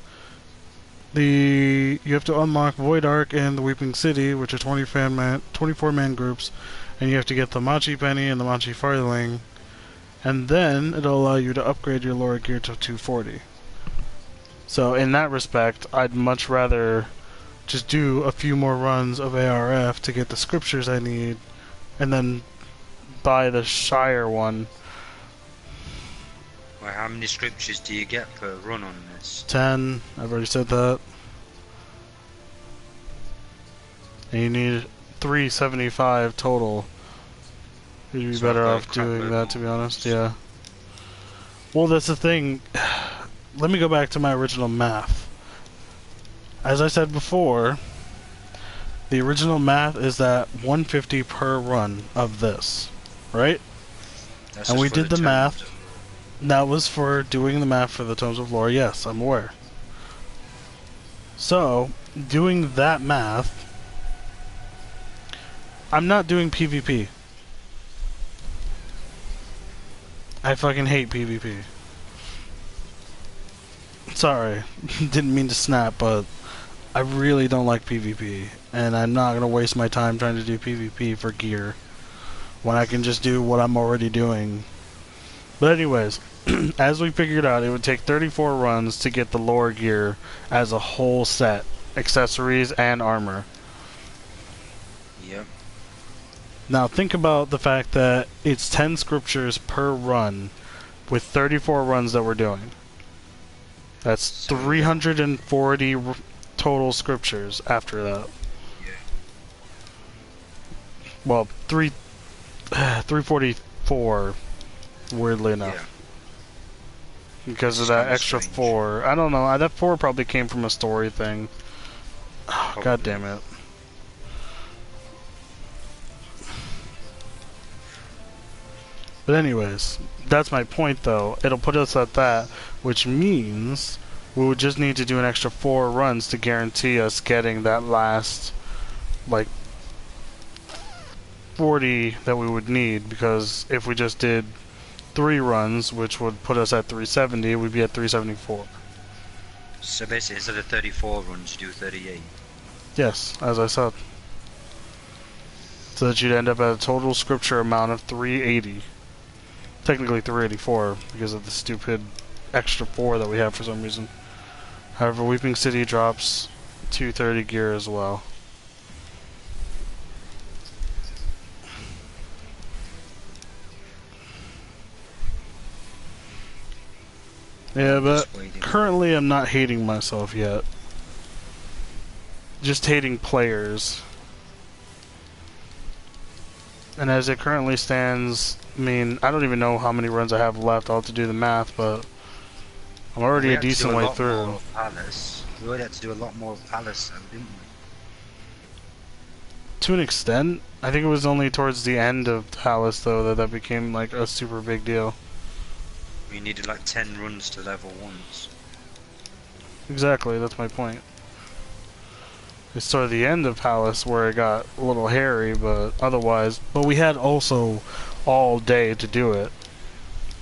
you have to unlock Void Ark and the Weeping City, which are 24-man groups, and you have to get the Machi Penny and the Machi Farthing, and then it'll allow you to upgrade your lore gear to 240. So in that respect, I'd much rather just do a few more runs of ARF to get the scriptures I need, and then buy the Shire one. Well, how many scriptures do you get per run on this? 10, I've already said that. And you need 375 total. You'd be So I've better got a off crap doing load that, to be more. honest, yeah. Well, that's the thing. Let me go back to my original math. As I said before, the original math is that 150 per run of this, right? That's And just we for did the tomes. math. That was for doing the math for the Tomes of Lore, yes, I'm aware. So, doing that math, I'm not doing PvP. I fucking hate PvP. Sorry, didn't mean to snap, but I really don't like PvP, and I'm not gonna waste my time trying to do PvP for gear when I can just do what I'm already doing. But anyways, as we figured out, it would take 34 runs to get the lore gear as a whole set, accessories and armor. Yep. Now think about the fact that it's 10 scriptures per run with 34 runs that we're doing. That's 340 total scriptures after that. Yeah. Well, 344, weirdly enough. Yeah. Because of It's that kinda extra strange. 4. I don't know, that 4 probably came from a story thing. Oh, God damn it. But anyways, that's my point though. It'll put us at that, which means we would just need to do an extra 4 runs to guarantee us getting that last, like, 40 that we would need, because if we just did 3 runs, which would put us at 370, we'd be at 374. So basically, instead of 34 runs, you do 38. Yes, as I said. So that you'd end up at a total scripture amount of 380. Technically 384 because of the stupid extra 4 that we have for some reason. However, Weeping City drops 230 gear as well. Yeah, but Just waiting. currently I'm not hating myself yet. Just hating players. And as it currently stands, I mean, I don't even know how many runs I have left. I'll have to do the math, but I'm already a decent way through. Palace. We already had to do a lot more of Palace, though, didn't we? To an extent, I think it was only towards the end of Palace, though, that became like a super big deal. We needed like 10 runs to level once. Exactly, that's my point. It's sort of the end of Palace where it got a little hairy, but otherwise... But we had also all day to do it.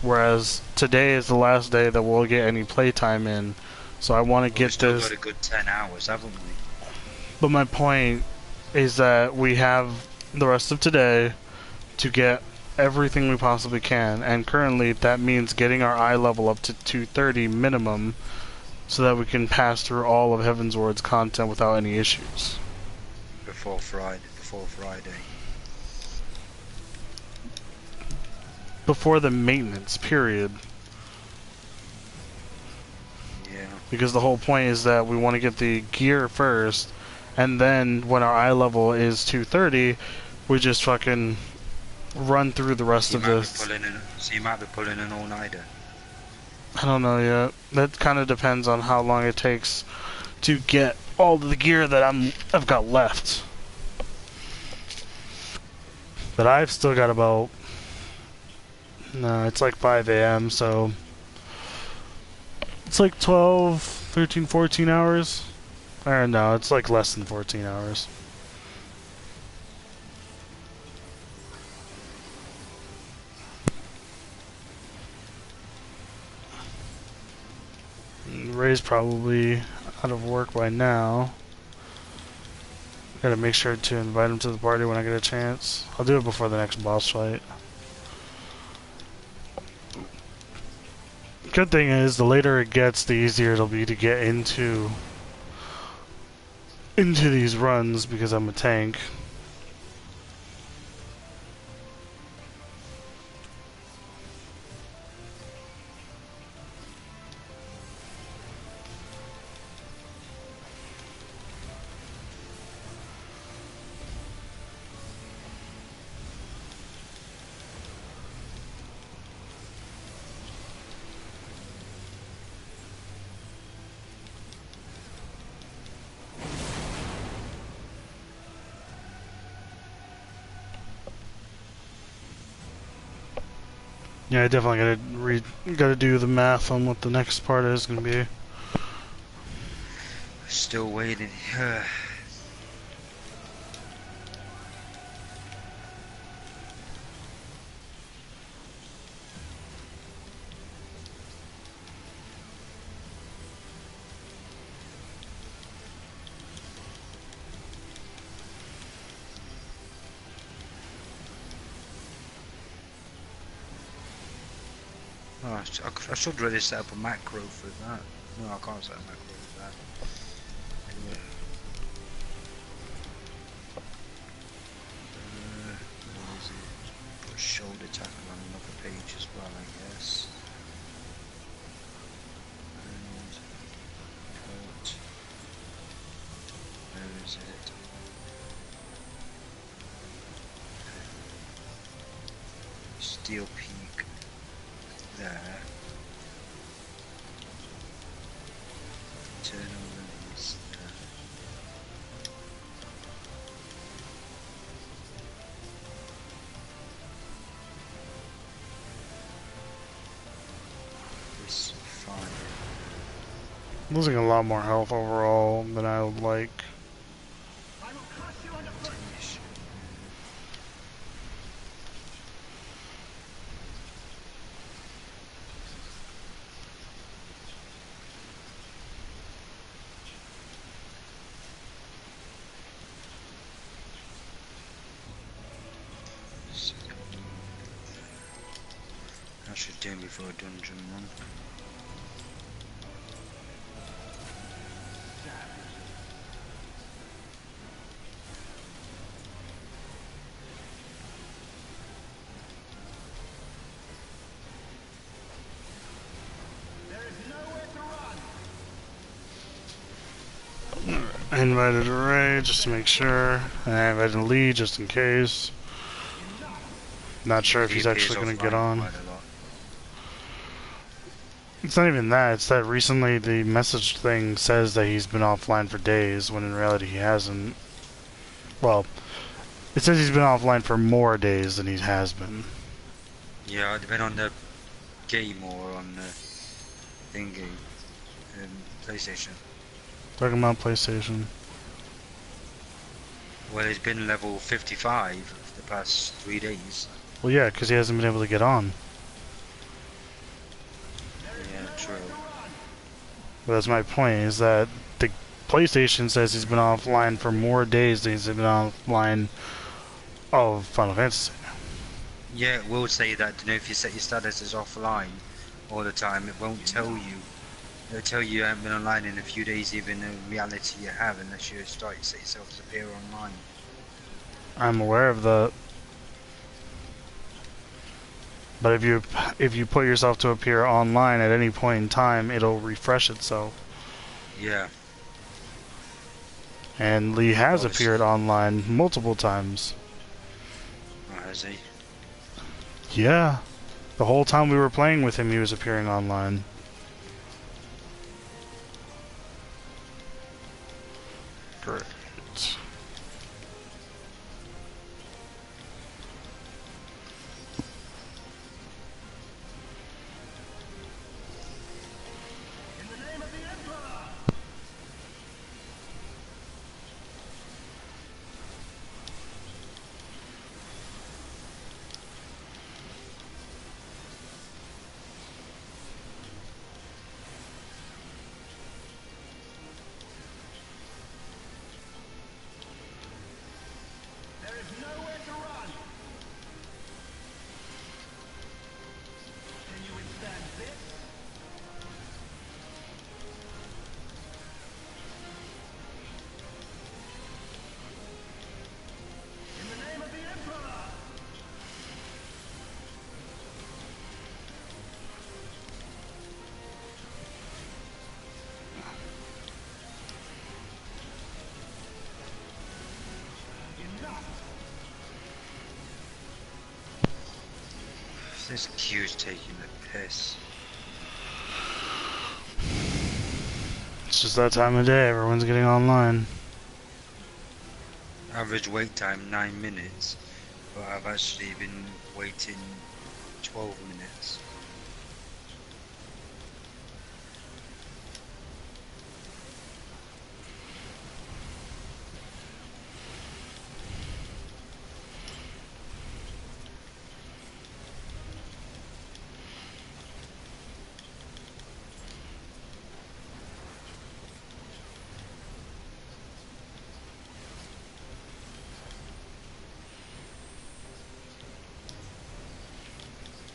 Whereas today is the last day that we'll get any playtime in. So I want to get still this... got a good 10 hours, haven't we? But my point is that we have the rest of today to get everything we possibly can. And currently that means getting our eye level up to 230 minimum, so that we can pass through all of Heavensward's content without any issues. Before Friday. Before the maintenance period. Yeah. Because the whole point is that we want to get the gear first, and then when our eye level is 230, we just fucking run through the rest of this. So you might be pulling an all-nighter. I don't know yet. That kind of depends on how long it takes to get all the gear that I've got left. But I've still got about... No, it's like 5 a.m., so... It's like 12, 13, 14 hours. Or no, it's like less than 14 hours. Ray's probably out of work by now. Gotta make sure to invite him to the party when I get a chance. I'll do it before the next boss fight. Good thing is, the later it gets, the easier it'll be to get into these runs because I'm a tank. Yeah, I definitely gotta do the math on what the next part is gonna be. Still waiting. Oh, I should really set up a macro for that. No, I can't set a macro for that. Anyway. Where is it? Put a shoulder tackle on another page as well, I guess. And put... Where is it? Steel peak. There. Turn over these there. This fire. Losing a lot more health overall than I would like. I will crush you underfoot. I should do before a dungeon run. There is nowhere to run. I invited Ray just to make sure, and I invited Lee just in case. Enough. Not sure if He he's appears actually going to offline get on. quite a lot. It's not even that. It's that recently the message thing says that he's been offline for days, when in reality he hasn't. Well, it says he's been offline for more days than he has been. Yeah, it depends on the game or on the thingy, PlayStation. Talking about PlayStation. Well, he's been level 55 for the past 3 days. Well, yeah, because he hasn't been able to get on. Yeah, true. But that's my point, is that the PlayStation says he's been offline for more days than he's been offline of Final Fantasy. Yeah, it will say that, you know, if you set your status as offline all the time, it won't tell you. It'll tell you haven't been online in a few days, even in reality you have, unless you start to set yourself to appear online. I'm aware of that. But if you put yourself to appear online at any point in time, it'll refresh itself. Yeah. And Lee has Obviously. appeared online multiple times. Oh, has he? Yeah. The whole time we were playing with him, he was appearing online. Great. In the name of the Emperor! There is nowhere to run! Can you withstand this? In the name of the Emperor! Enough! This queue's taking the piss. It's just that time of day, everyone's getting online. Average wait time 9 minutes, but I've actually been waiting 12 minutes.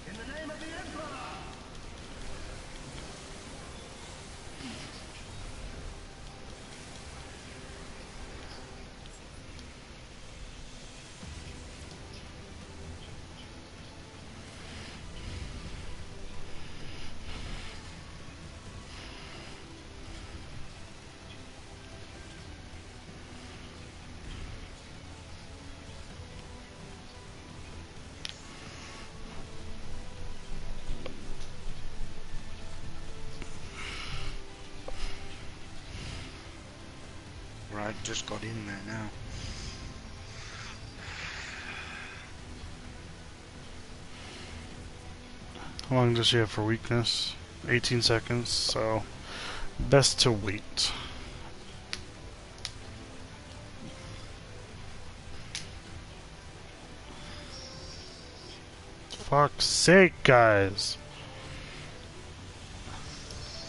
In the name of the Emperor! Right, just got in there now. How long does she have for weakness? 18 seconds, so best to wait. Fuck's sake, guys.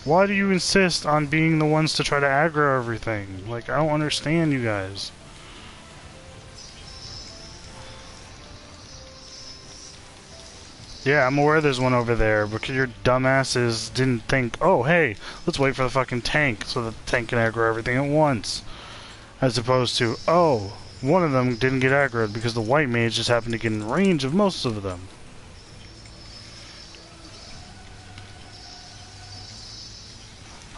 Why do you insist on being the ones to try to aggro everything? Like, I don't understand you guys. Yeah, I'm aware there's one over there, because your dumbasses didn't think, oh, hey, let's wait for the fucking tank so the tank can aggro everything at once. As opposed to, oh, one of them didn't get aggroed because the white mage just happened to get in range of most of them.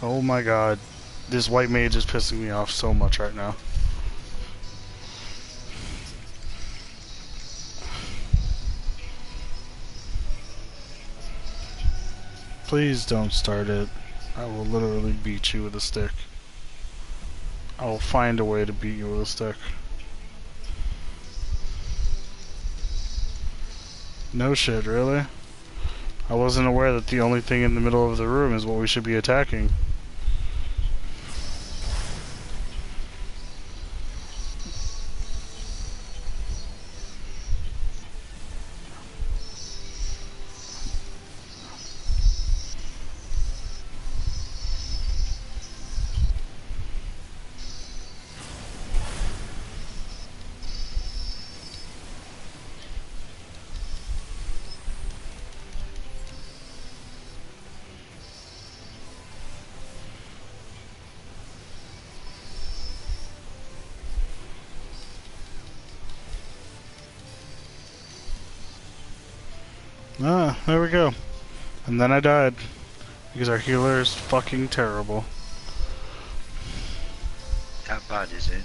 Oh my god, this white mage is pissing me off so much right now. Please don't start it. I will literally beat you with a stick. I will find a way to beat you with a stick. No shit, really? I wasn't aware that the only thing in the middle of the room is what we should be attacking. Ah, there we go. And then I died. Because our healer is fucking terrible. That bad, is it?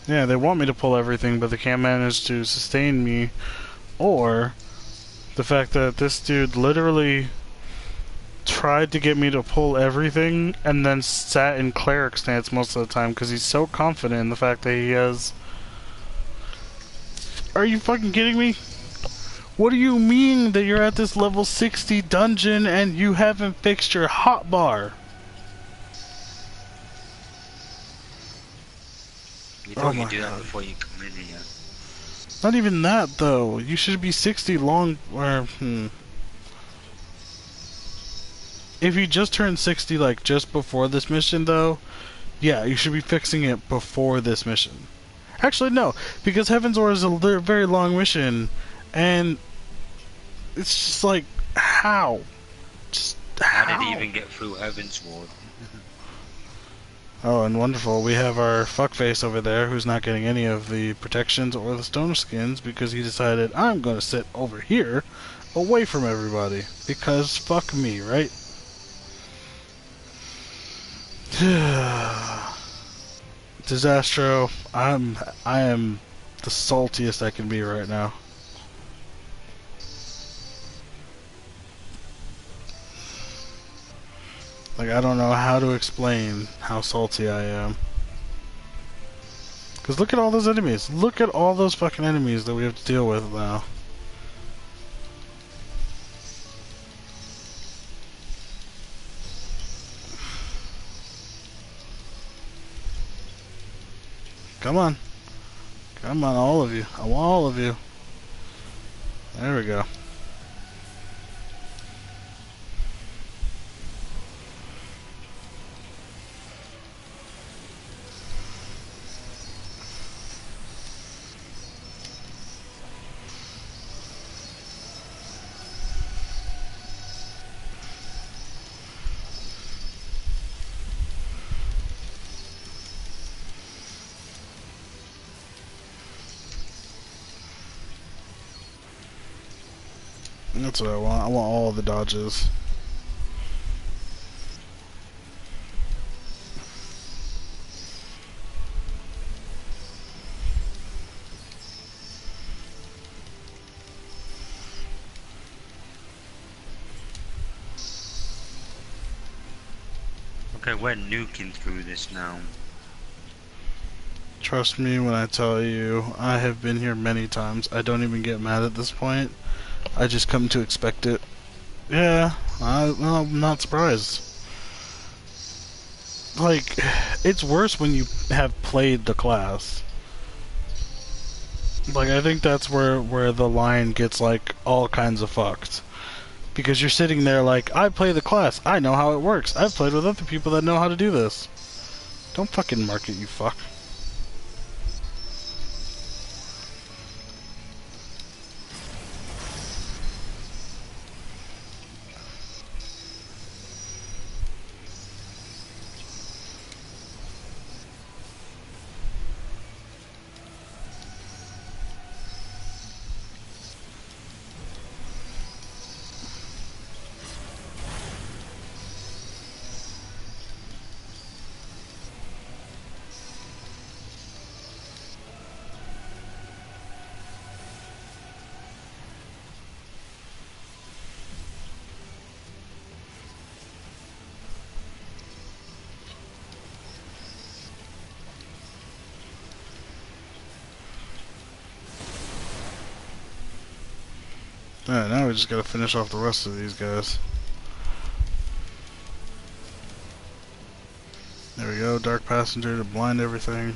Yeah, they want me to pull everything, but they can't manage to sustain me. Or the fact that this dude literally tried to get me to pull everything and then sat in cleric stance most of the time because he's so confident in the fact that he has... Are you fucking kidding me? What do you mean that you're at this level 60 dungeon and you haven't fixed your hotbar? You Oh thought my you'd do that God. before you come in here. Not even that though. You should be 60 long... or, If you just turned 60 like just before this mission though, yeah, you should be fixing it before this mission. Actually no, because Heaven's Door is a very long mission, and it's just like, how? Just how? How did he even get through Heaven's Ward? Oh, and wonderful, we have our fuckface over there who's not getting any of the protections or the stone skins because he decided, I'm gonna sit over here, away from everybody, because fuck me, right? Disastro, I am the saltiest I can be right now. Like, I don't know how to explain how salty I am. Because look at all those enemies. Look at all those fucking enemies that we have to deal with now. Come on. Come on, all of you. I want all of you. There we go. That's what I want. I want all the dodges. Okay, we're nuking through this now. Trust me when I tell you, I have been here many times. I don't even get mad at this point. I just come to expect it. Yeah, well, I'm not surprised. Like, it's worse when you have played the class. Like, I think that's where the line gets, like, all kinds of fucked. Because you're sitting there like, I play the class, I know how it works, I've played with other people that know how to do this. Don't fucking market, you fuck. Alright, now we just gotta finish off the rest of these guys. There we go, Dark Passenger to blind everything.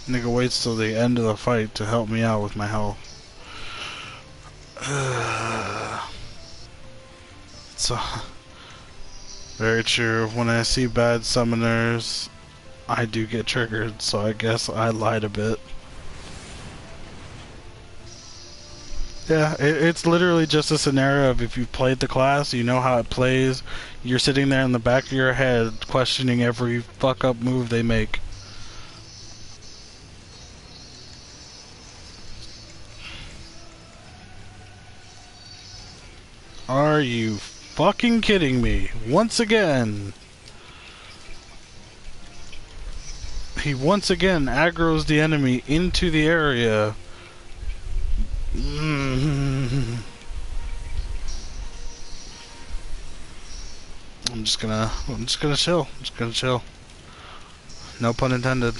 Nigga waits till the end of the fight to help me out with my health. So, very true. When I see bad summoners, I do get triggered, so I guess I lied a bit. Yeah, it's literally just a scenario of if you've played the class, you know how it plays, you're sitting there in the back of your head questioning every fuck up move they make. Are you fucking kidding me? Once again. He once again aggroes the enemy into the area. I'm just gonna chill. I'm just gonna chill. No pun intended.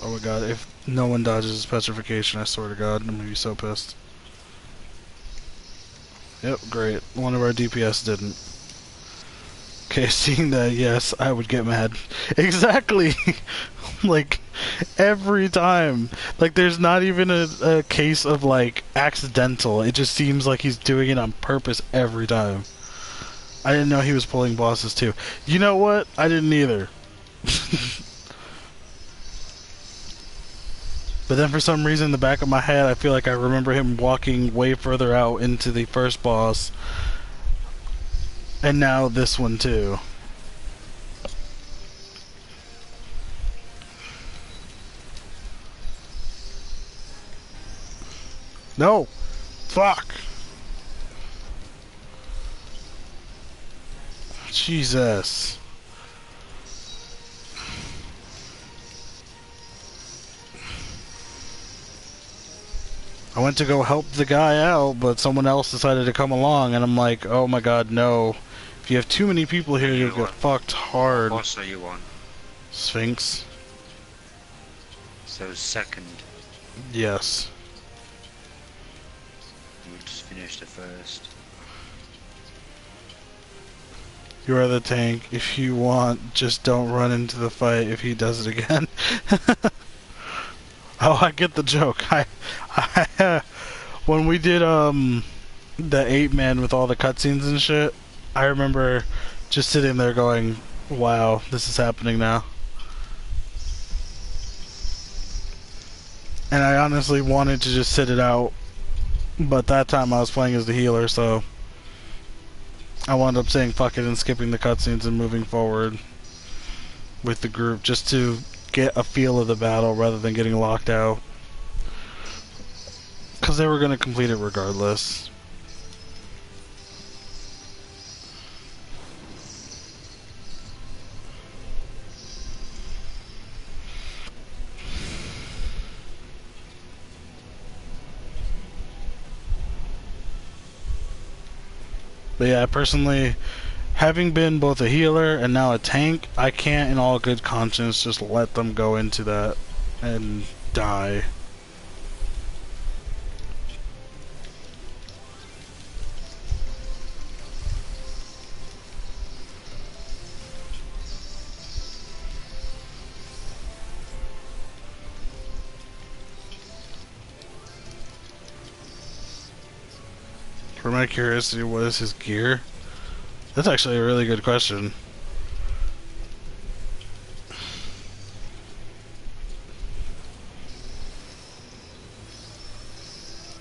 Oh my god, if no one dodges petrification, I swear to god, I'm gonna be so pissed. Yep, great. One of our DPS didn't. Okay, seeing that, yes, I would get mad. Exactly! Like, every time. Like, there's not even a case of, like, accidental. It just seems like he's doing it on purpose every time. I didn't know he was pulling bosses, too. You know what? I didn't either. But then for some reason in the back of my head I feel like I remember him walking way further out into the first boss. And now this one too. No! Fuck! Jesus. I went to go help the guy out, but someone else decided to come along, and I'm like, oh my god, no. If you have too many people here, you'll get fucked hard. What boss are you on? Sphinx. So second. Yes. We'll just finish the first. You are the tank. If you want, just don't run into the fight if he does it again. Oh, I get the joke. When we did the 8-man with all the cutscenes and shit, I remember just sitting there going, wow, this is happening now. And I honestly wanted to just sit it out, but that time I was playing as the healer, so I wound up saying fuck it and skipping the cutscenes and moving forward with the group just to get a feel of the battle rather than getting locked out. Because they were going to complete it regardless. But yeah, personally, having been both a healer and now a tank, I can't in all good conscience just let them go into that and die. For my curiosity, what is his gear? That's actually a really good question.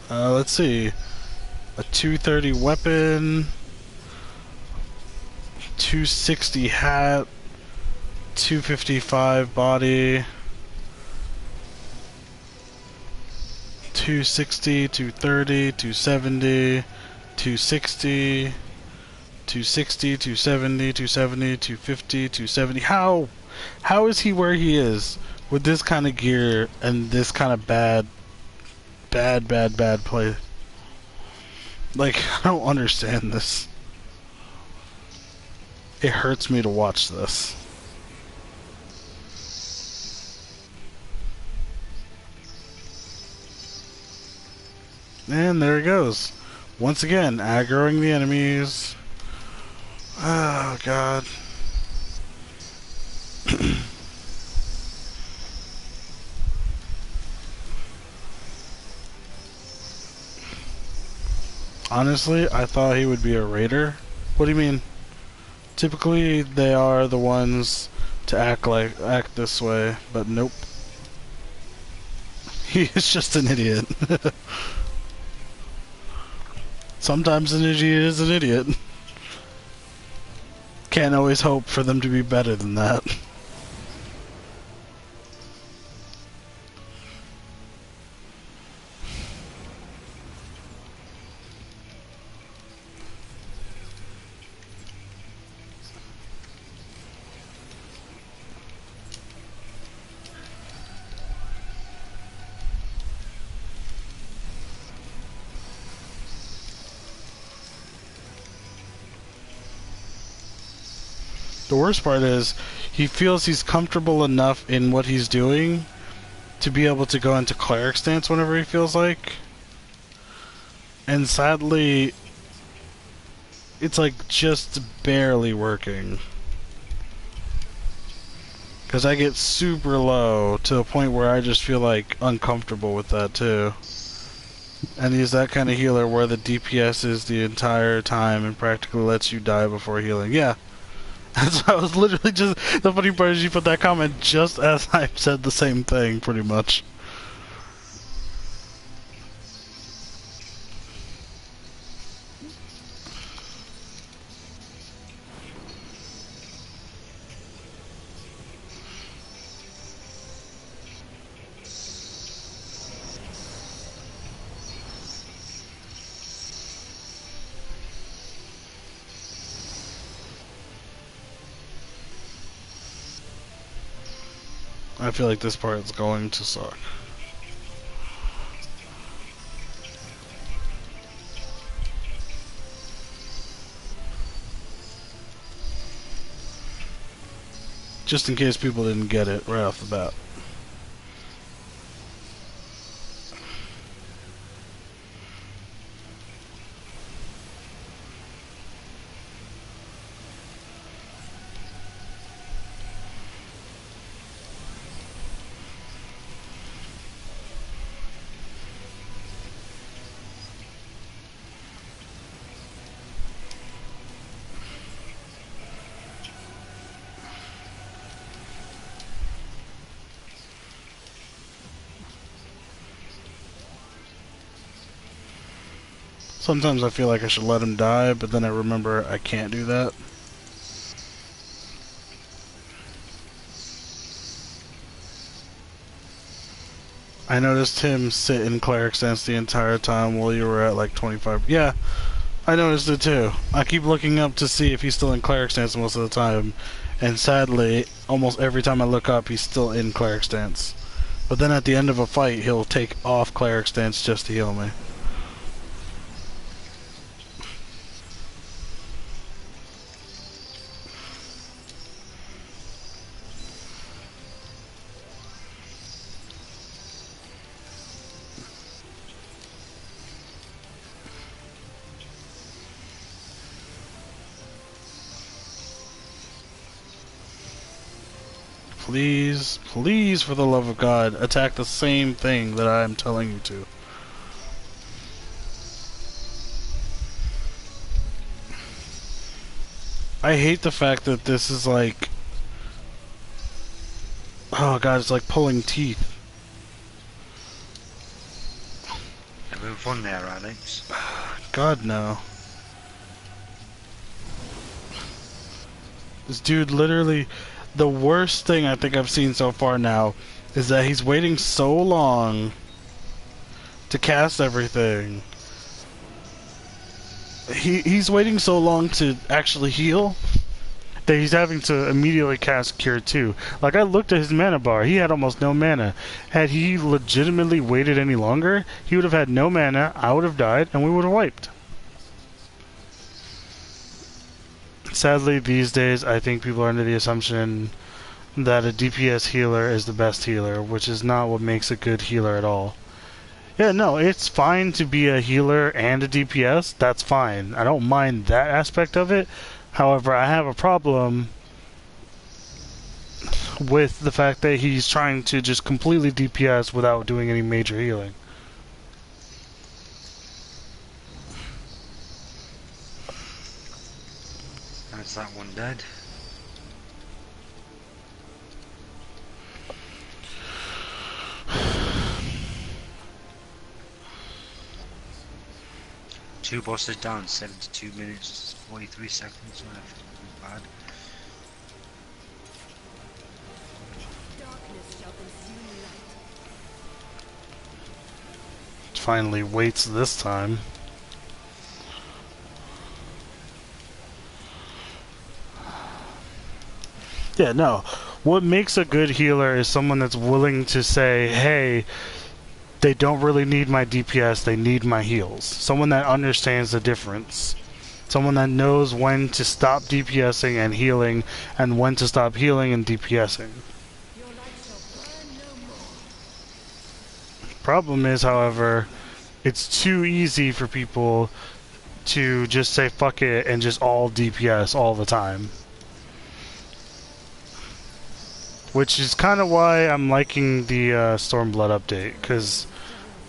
Let's see. A 230 weapon, 260 hat, 255 body, 260, 230, 270, 260, 260, 270, 270, 250, 270. How is he where he is with this kind of gear and this kind of bad play? Like, I don't understand this. It hurts me to watch this. And there he goes. Once again, aggroing the enemies. Oh, God. Honestly, I thought he would be a raider. What do you mean? Typically, they are the ones to act this way, but nope. He is just an idiot. Sometimes an idiot is an idiot. Can't always hope for them to be better than that. The worst part is, he feels he's comfortable enough in what he's doing to be able to go into cleric stance whenever he feels like. And sadly, it's like just barely working. Because I get super low to a point where I just feel like uncomfortable with that too. And he's that kind of healer where the DPS is the entire time and practically lets you die before healing. Yeah. So I was literally just... The funny part is you put that comment just as I said the same thing, pretty much. I feel like this part is going to suck. Just in case people didn't get it right off the bat. Sometimes I feel like I should let him die, but then I remember I can't do that. I noticed him sit in cleric stance the entire time while you were at like 25. Yeah, I noticed it too. I keep looking up to see if he's still in cleric stance most of the time, and sadly, almost every time I look up, he's still in cleric stance. But then at the end of a fight, he'll take off cleric stance just to heal me. Please, please, for the love of God, attack the same thing that I am telling you to. I hate the fact that this is like... Oh God, it's like pulling teeth. Having fun there, Alex? God, no. This dude literally... The worst thing I think I've seen so far now is that he's waiting so long to cast everything. he's waiting so long to actually heal that he's having to immediately cast Cure 2. Like, I looked at his mana bar. He had almost no mana. Had he legitimately waited any longer, he would have had no mana, I would have died, and we would have wiped. Sadly, these days, I think people are under the assumption that a DPS healer is the best healer, which is not what makes a good healer at all. Yeah, no, it's fine to be a healer and a DPS. That's fine. I don't mind that aspect of it. However, I have a problem with the fact that he's trying to just completely DPS without doing any major healing. That's that one dead. Two bosses down, 72 minutes, 43 seconds left. Not bad. Darkness shall consume light. Finally waits this time. Yeah, no. What makes a good healer is someone that's willing to say, hey, they don't really need my DPS, they need my heals. Someone that understands the difference. Someone that knows when to stop DPSing and healing, and when to stop healing and DPSing. Your light shall burn no more. Problem is, however, it's too easy for people to just say fuck it and just all DPS all the time. Which is kind of why I'm liking the Stormblood update, because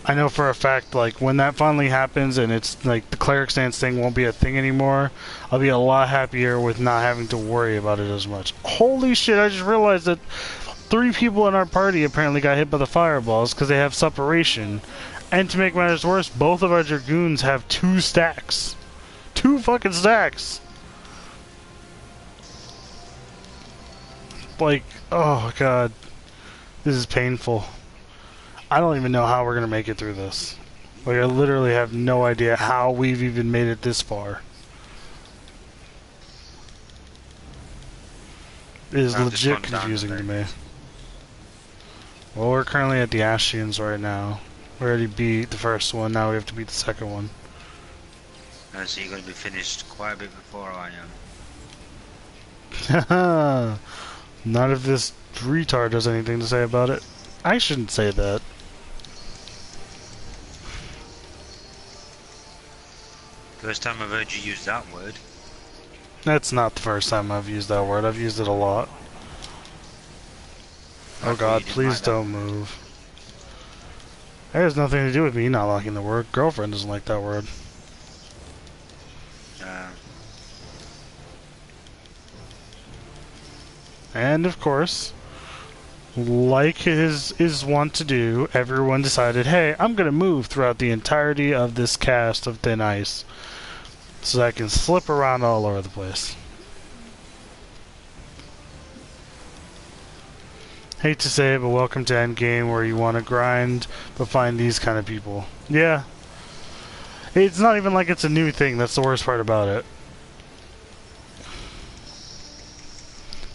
I know for a fact, like, when that finally happens and it's like the cleric stance thing won't be a thing anymore, I'll be a lot happier with not having to worry about it as much. Holy shit, I just realized that 3 people in our party apparently got hit by the fireballs because they have separation. And to make matters worse, both of our dragoons have 2 stacks. 2 fucking stacks! Like, oh god, this is painful. I don't even know how we're gonna make it through this. Like, I literally have no idea how we've even made it this far. It is legit confusing to me. Well, we're currently at the Ashians right now. We already beat the first one, now we have to beat the second one. So you're going to be finished quite a bit before I am. Haha! Not if this retard has anything to say about it. I shouldn't say that. First time I've heard you use that word. That's not the first time I've used that word. I've used it a lot. Oh god, please don't move. That has nothing to do with me not liking the word. Girlfriend doesn't like that word. And of course, like his is wont to do, everyone decided, hey, I'm gonna move throughout the entirety of this cast of Thin Ice so that I can slip around all over the place. Hate to say it, but welcome to Endgame, where you want to grind but find these kind of people. Yeah. It's not even like it's a new thing, that's the worst part about it.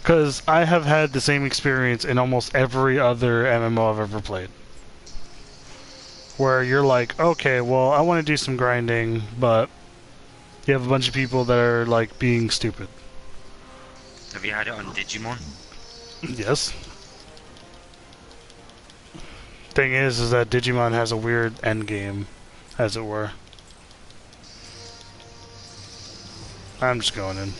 Because I have had the same experience in almost every other MMO I've ever played. Where you're like, okay, well, I want to do some grinding, but you have a bunch of people that are, like, being stupid. Have you had it on Digimon? Yes. Thing is that Digimon has a weird endgame, as it were. I'm just going in.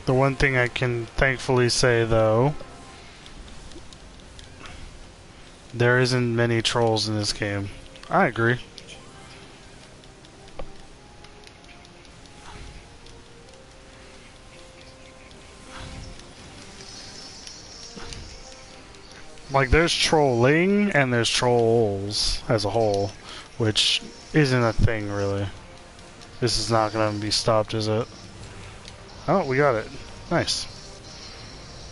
The one thing I can thankfully say, though, there isn't many trolls in this game. I agree. Like, there's trolling and there's trolls as a whole, which isn't a thing, really. This is not gonna be stopped, is it? Oh, we got it. Nice.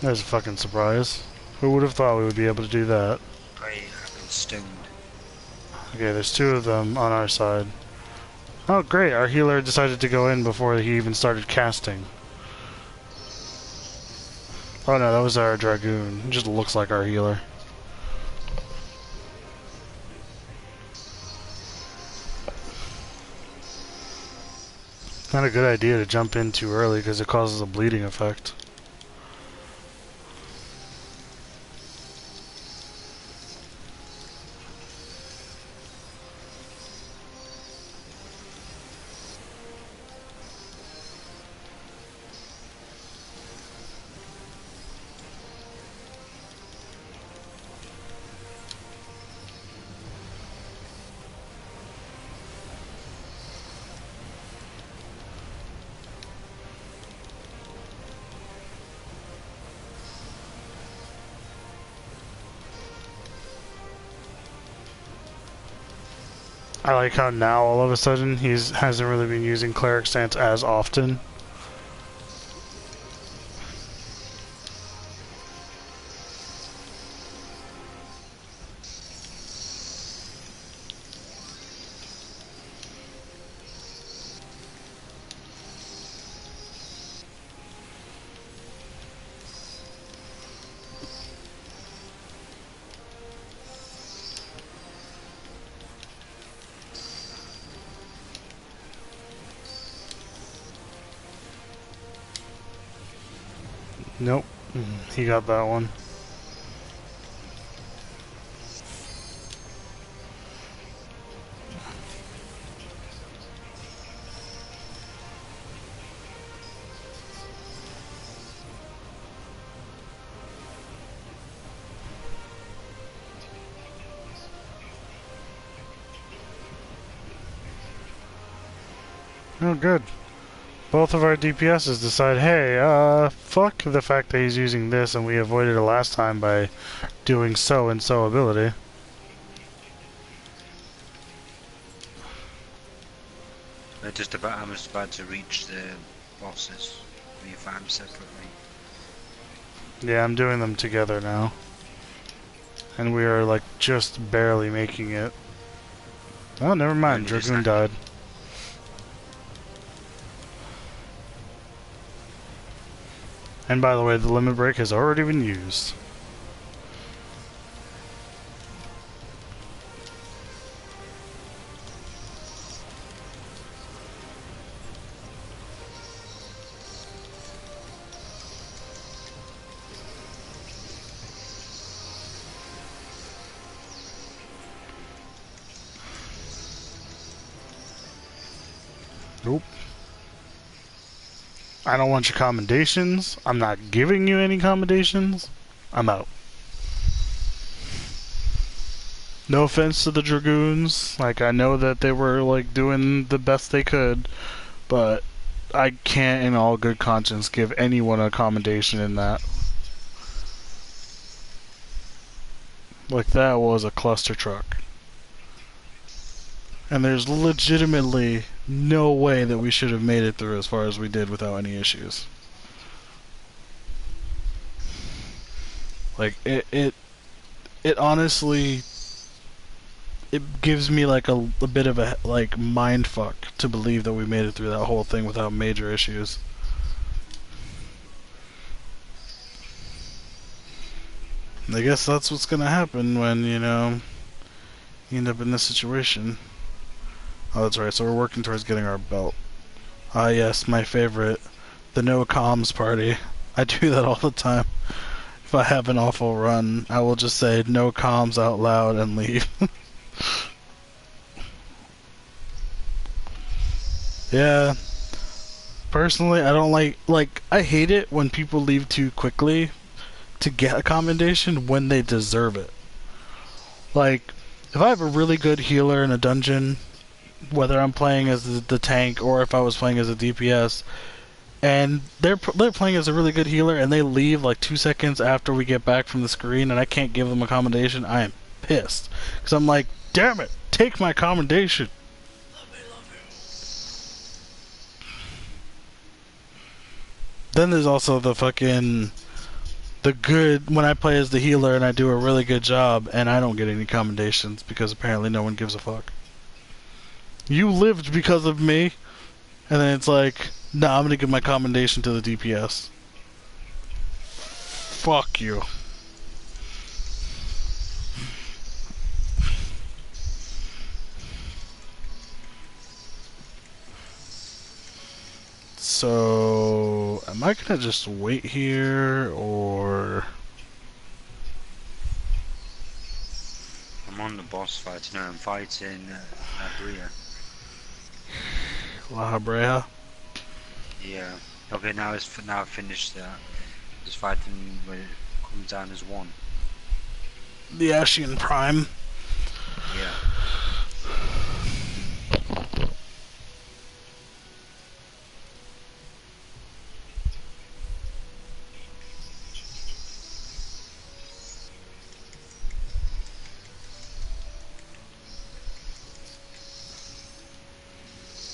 There's a fucking surprise. Who would have thought we would be able to do that? I have been stoned. Okay, there's two of them on our side. Oh, great. Our healer decided to go in before he even started casting. Oh no, that was our dragoon. It just looks like our healer. Not a good idea to jump in too early because it causes a bleeding effect. I like how now all of a sudden hasn't really been using cleric stance as often. Nope. He got that one. Oh, good. Both of our DPSs decide, hey, fuck the fact that he's using this and we avoided it last time by doing so and so ability. I'm just about to reach the bosses. We farm separately. Yeah, I'm doing them together now. And we are, like, just barely making it. Oh, never mind. Dragoon died. And by the way, the limit break has already been used. Nope. I don't want your commendations. I'm not giving you any commendations. I'm out. No offense to the Dragoons. Like, I know that they were, like, doing the best they could, but I can't in all good conscience give anyone a commendation in that. Like, that was a cluster truck. And there's legitimately no way that we should have made it through as far as we did without any issues. Like, it honestly, it gives me like a bit of a like mind fuck to believe that we made it through that whole thing without major issues. I guess that's what's gonna happen when, you know, you end up in this situation. Oh, that's right, so we're working towards getting our belt. Ah, yes, my favorite. The no comms party. I do that all the time. If I have an awful run, I will just say no comms out loud and leave. Yeah. Personally, I don't like, I hate it when people leave too quickly to get a commendation when they deserve it. Like, if I have a really good healer in a dungeon, whether I'm playing as the tank or if I was playing as a DPS, and they're playing as a really good healer, and they leave like 2 seconds after we get back from the screen, and I can't give them a commendation. I am pissed because I'm like, damn it, take my commendation. Then there's also the good when I play as the healer and I do a really good job and I don't get any commendations because apparently no one gives a fuck. You lived because of me, and then it's like, nah, I'm gonna give my commendation to the DPS. Fuck you. So, am I gonna just wait here, or... I'm on the boss fight. No, I'm fighting Abria. La Habrea? Yeah. Okay, now I've finished that. Just fighting when it comes down as one. The Ashian Prime. Yeah.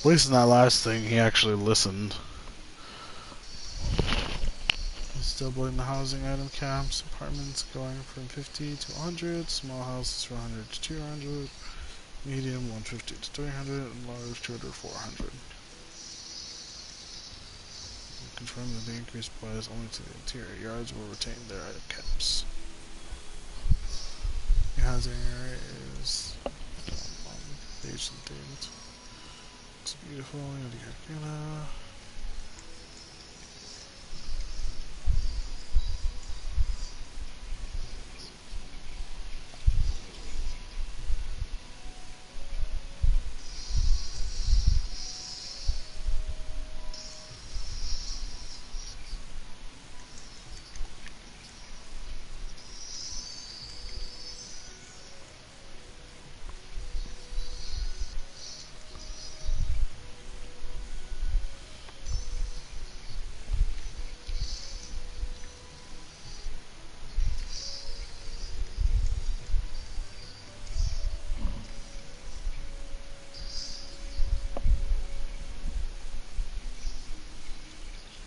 At least in that last thing, he actually listened. He's doubling the housing item caps. Apartments going from 50 to 100. Small houses from 100 to 200. Medium 150 to 300. And large 200 to 400. Confirm that the increase applies only to the interior yards will retain their item caps. The housing area is page and date. Looks beautiful. Yada yada yada.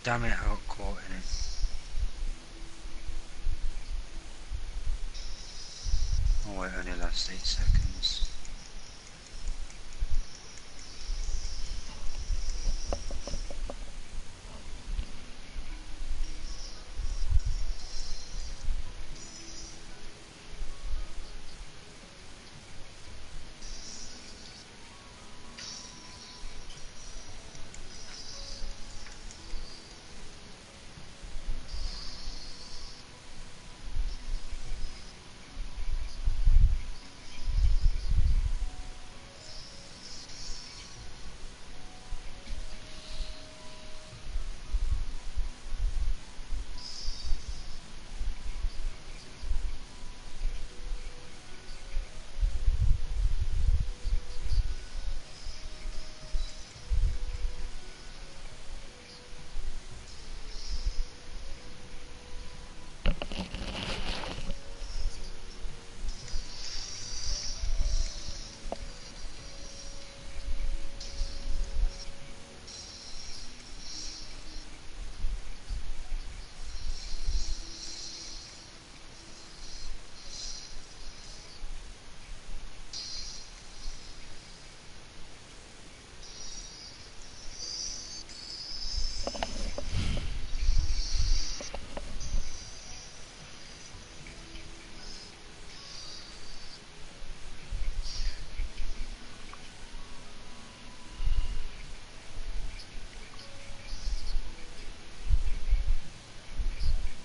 Damn it, I got caught in it. Oh wait, only last 8 seconds.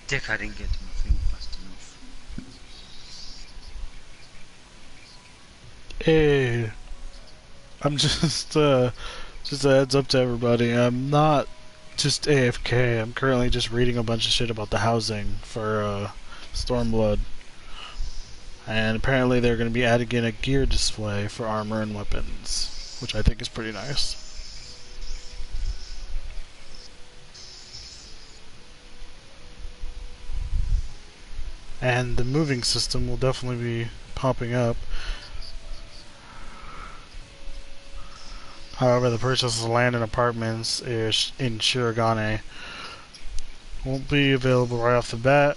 Dick, I didn't get to my thing fast enough. Hey, I'm just a heads up to everybody. I'm not just AFK. I'm currently just reading a bunch of shit about the housing for Stormblood. And apparently they're going to be adding in a gear display for armor and weapons, which I think is pretty nice. And the moving system will definitely be popping up. However, the purchase of land and apartments is in Shirogane won't be available right off the bat.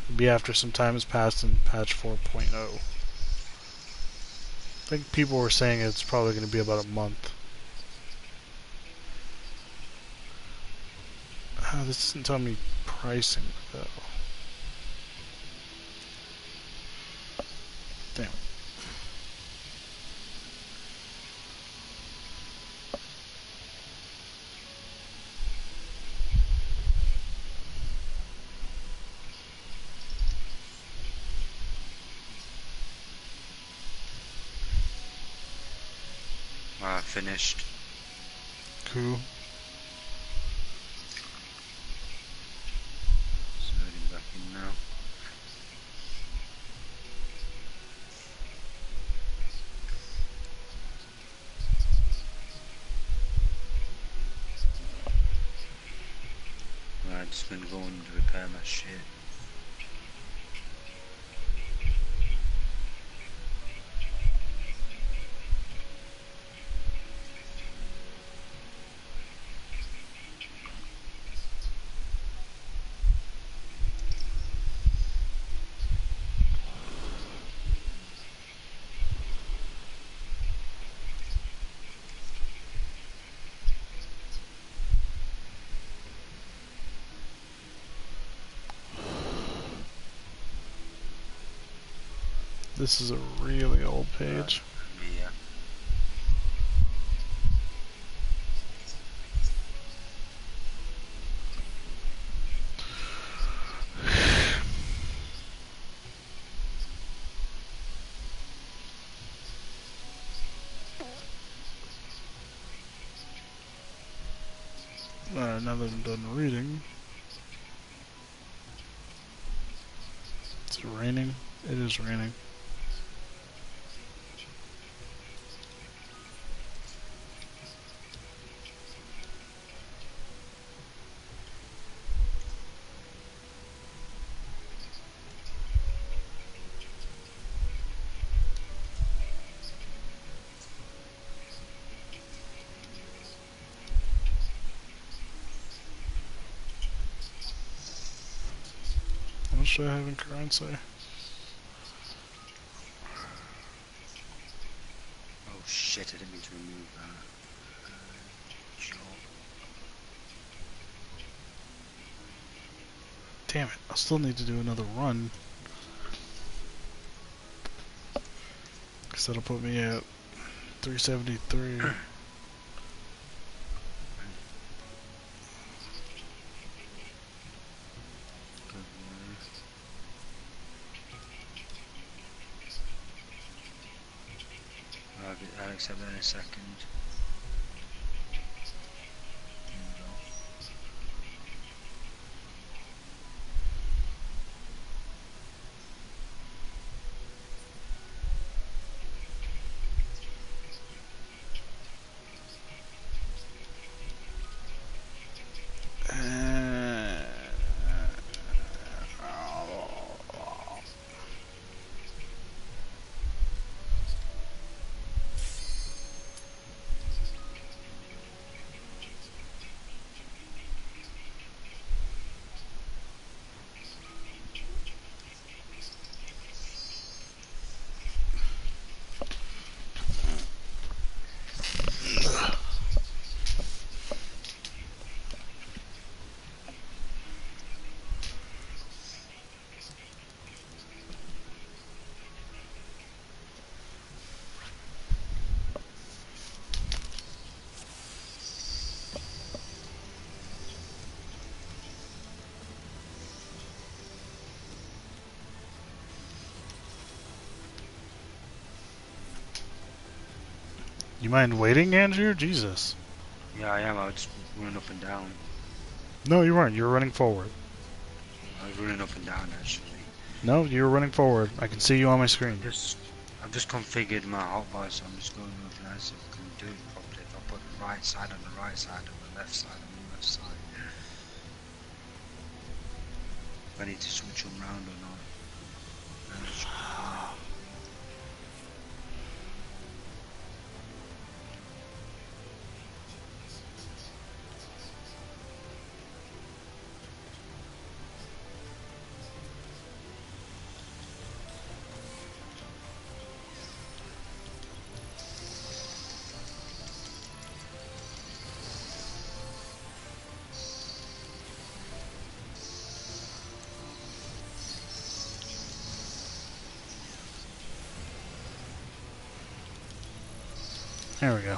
It'll be after some time has passed in patch 4.0. I think people were saying it's probably going to be about a month. This doesn't tell me pricing though. Damn. Finished. Cool. So heading back in now. Right, just gonna go and repair my shit. This is a really old page. Yeah. Now that I'm done reading. It's raining. It is raining. What should I have in currency? Oh shit, I didn't mean to remove that. Sure. Damn it, I still need to do another run. Because that'll put me at 373. I'll accept that in a second. You mind waiting, Andrew? Jesus. Yeah, I am. I was just running up and down. No, you weren't. You were running forward. I was running up and down actually. No, you were running forward. I can see you on my screen. I've just configured my hotbar, so I'm just going to look and see if I can do it properly. If I put the right side on the right side and the left side on the left side. if I need to switch them round or not. That should be fine. There we go.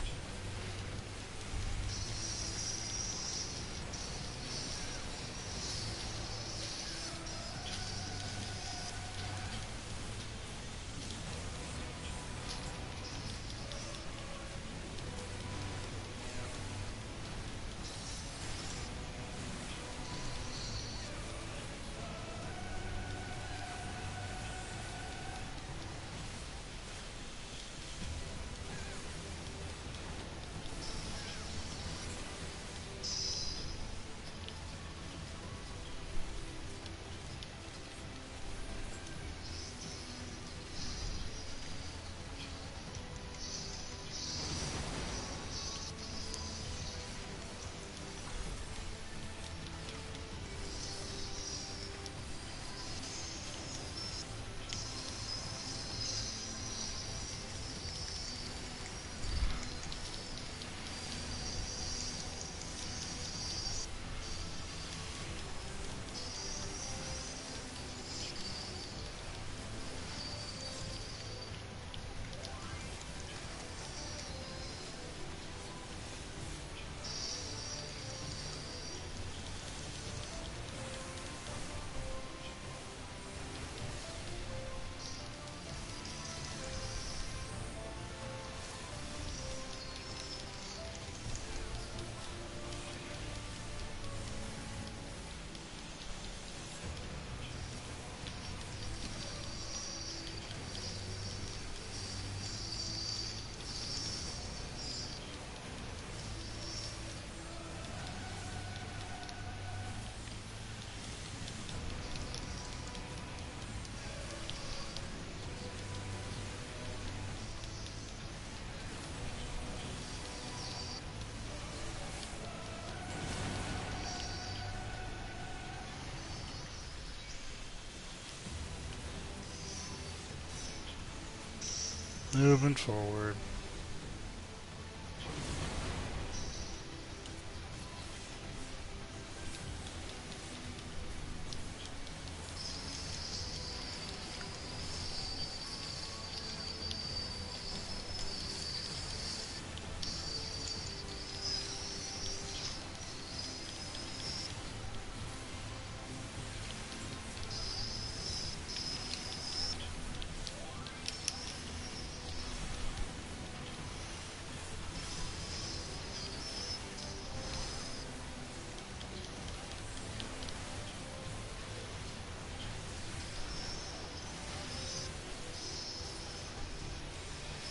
Moving forward.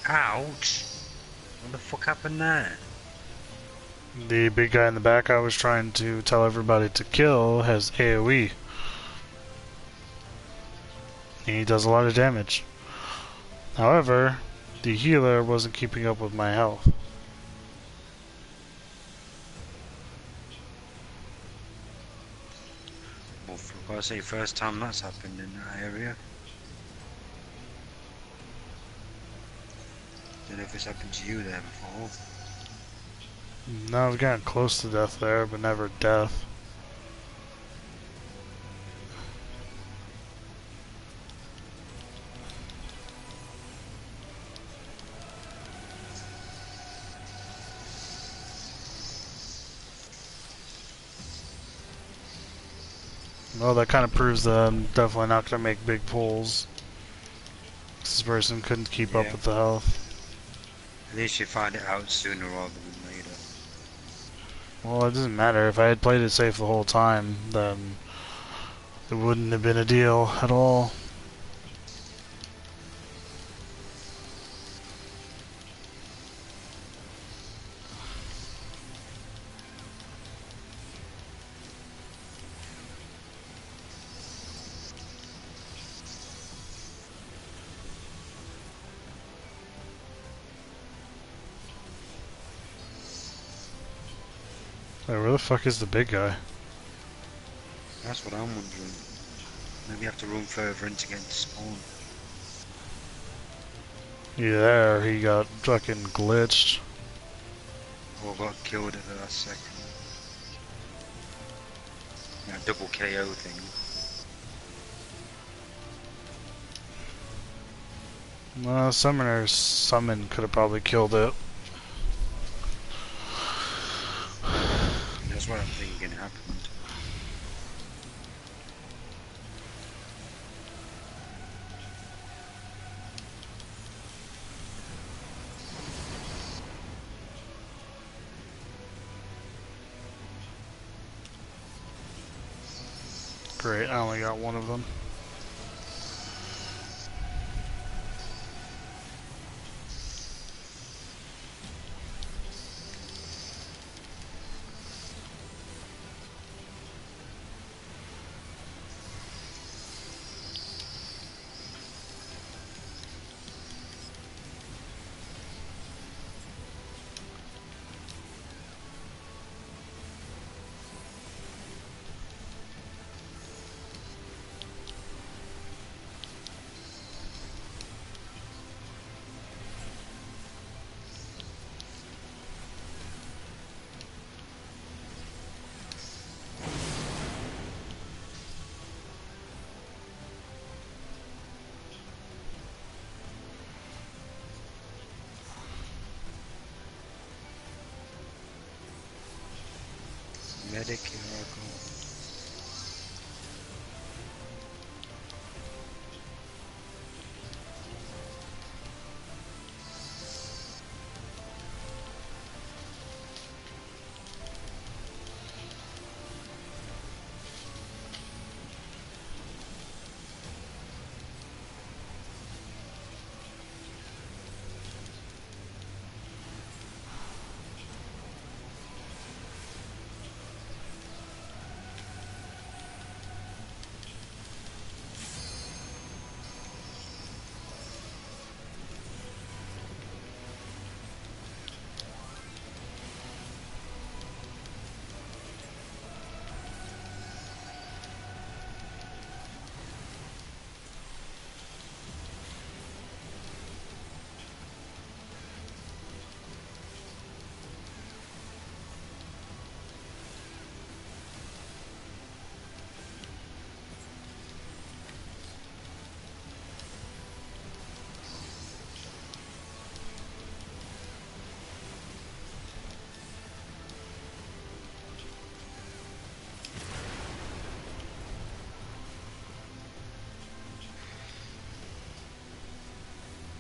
Ouch! What the fuck happened there? The big guy in the back I was trying to tell everybody to kill has AoE. He does a lot of damage. However, the healer wasn't keeping up with my health. Well, for God's sake, first time that's happened in that area. Don't know if it's happened to you there before. No, I've gotten close to death there, but never death. Well, that kind of proves that I'm definitely not going to make big pulls. This person couldn't keep up Yeah. with the health. At least you find it out sooner rather than later. Well, it doesn't matter. If I had played it safe the whole time, then it wouldn't have been a deal at all. Wait, where the fuck is the big guy? That's what I'm wondering. Maybe you have to run further in to get into spawn. Yeah, he got fucking glitched. Or got killed at the last second. That double KO thing. Well, Summoner's summon could have probably killed it. That's what I'm thinking happened. Great, I only got one of them. Medic Oracle.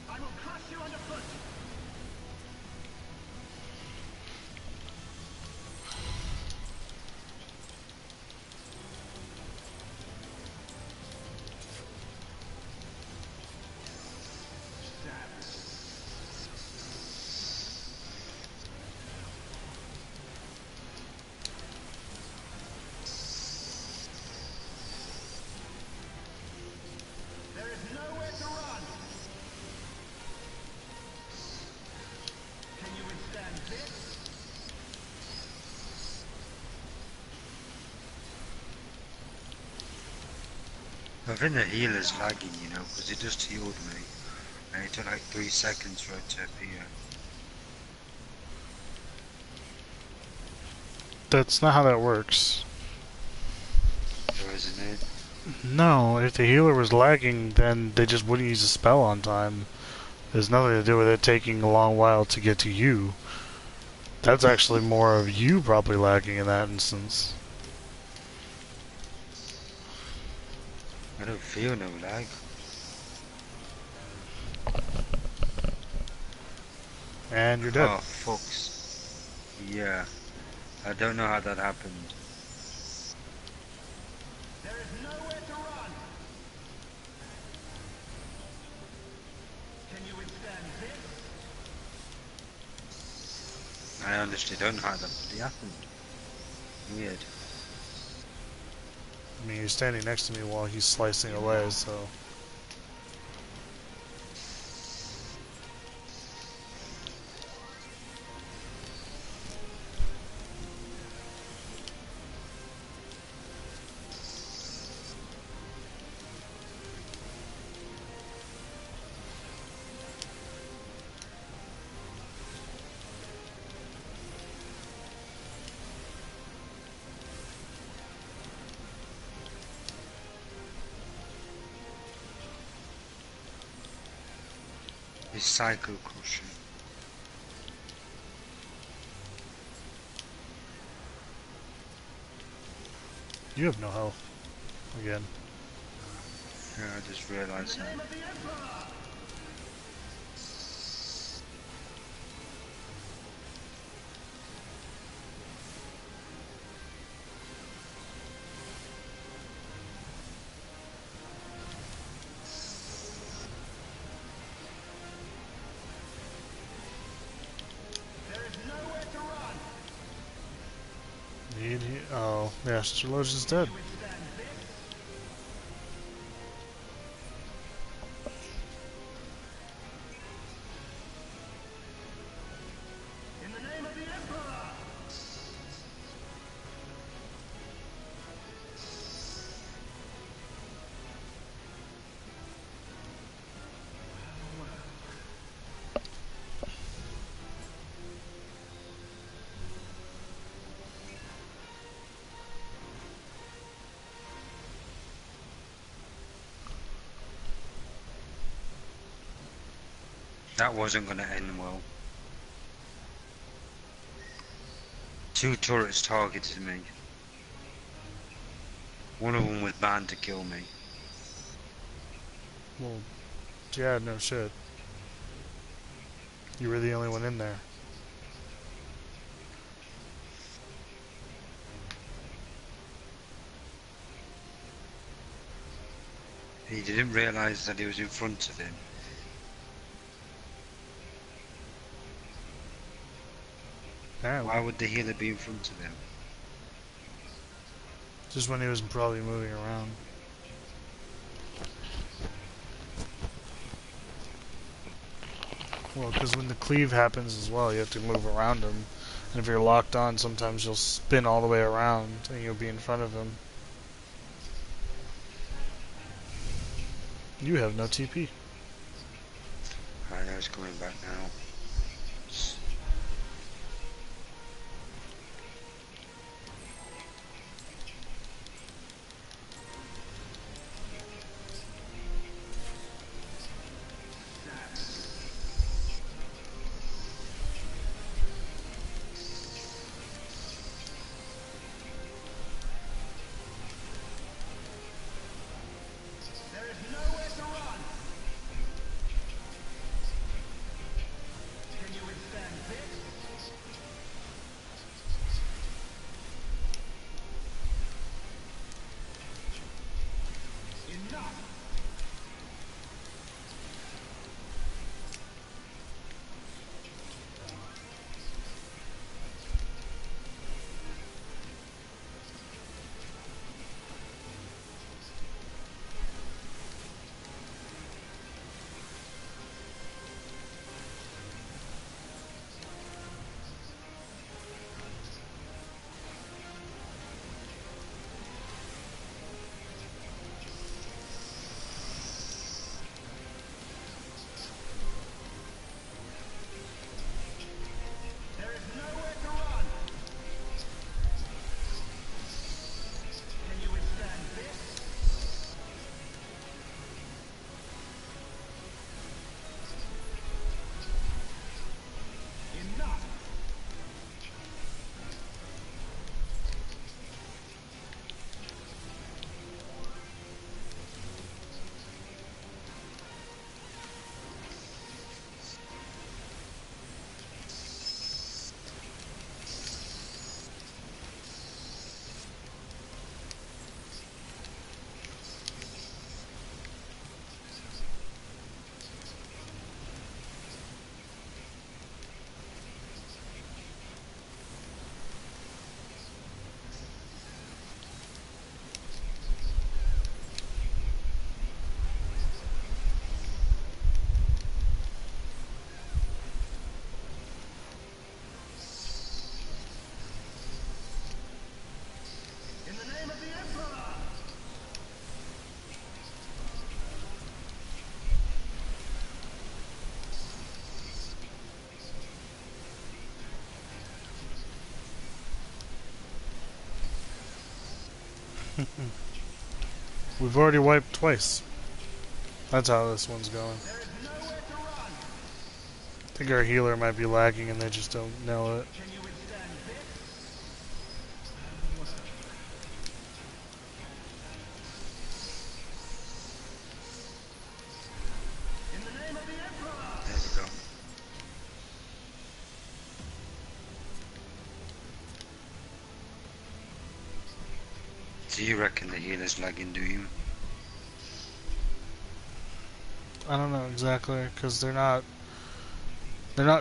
I will crush you underfoot. There is nowhere to run. Can you withstand this? I think the healer's lagging, you know, because it just healed me. And it took like 3 seconds for it to appear. That's not how that works. Or isn't it? No, if the healer was lagging, then they just wouldn't use a spell on time. There's nothing to do with it taking a long while to get to you. That's actually more of you probably lagging in that instance. I don't feel no lag. And you're dead. Oh, fucks. Yeah. I don't know how that happened. There is nowhere to run. Can you withstand this? I honestly don't know how that bloody happened. Weird. I mean, he's standing next to me while he's slicing away, so... He's Psycho Crusher. You have no health. Again. Yeah, I just realised that. Oh, yeah, Sister Loge is dead. In the name of the Emperor! That wasn't going to end well. 2 turrets targeted me. One of them was bound to kill me. Well, yeah, no shit. You were the only one in there. He didn't realise that he was in front of him. Yeah, Why would the healer be in front of him? just when he was probably moving around. Well, because when the cleave happens as well, you have to move around him. And if you're locked on, sometimes you'll spin all the way around and you'll be in front of him. You have no TP. I know he's coming back now. There is nowhere to run! Can you withstand this? Enough! There is nowhere to run! Can you withstand this? Enough! In the name of the Emperor! We've already wiped twice. That's how this one's going. There is nowhere to run! I think our healer might be lagging and they just don't know it. Can you withstand this? In the name of the Emperor! There we go. So you reckon the healer's lagging, do you? I don't know exactly, because they're not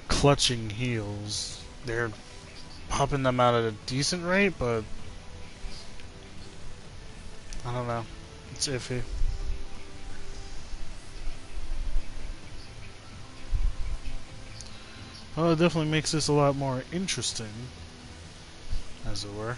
clutching heals. They're popping them out at a decent rate, but I don't know. It's iffy. Well, it definitely makes this a lot more interesting, as it were.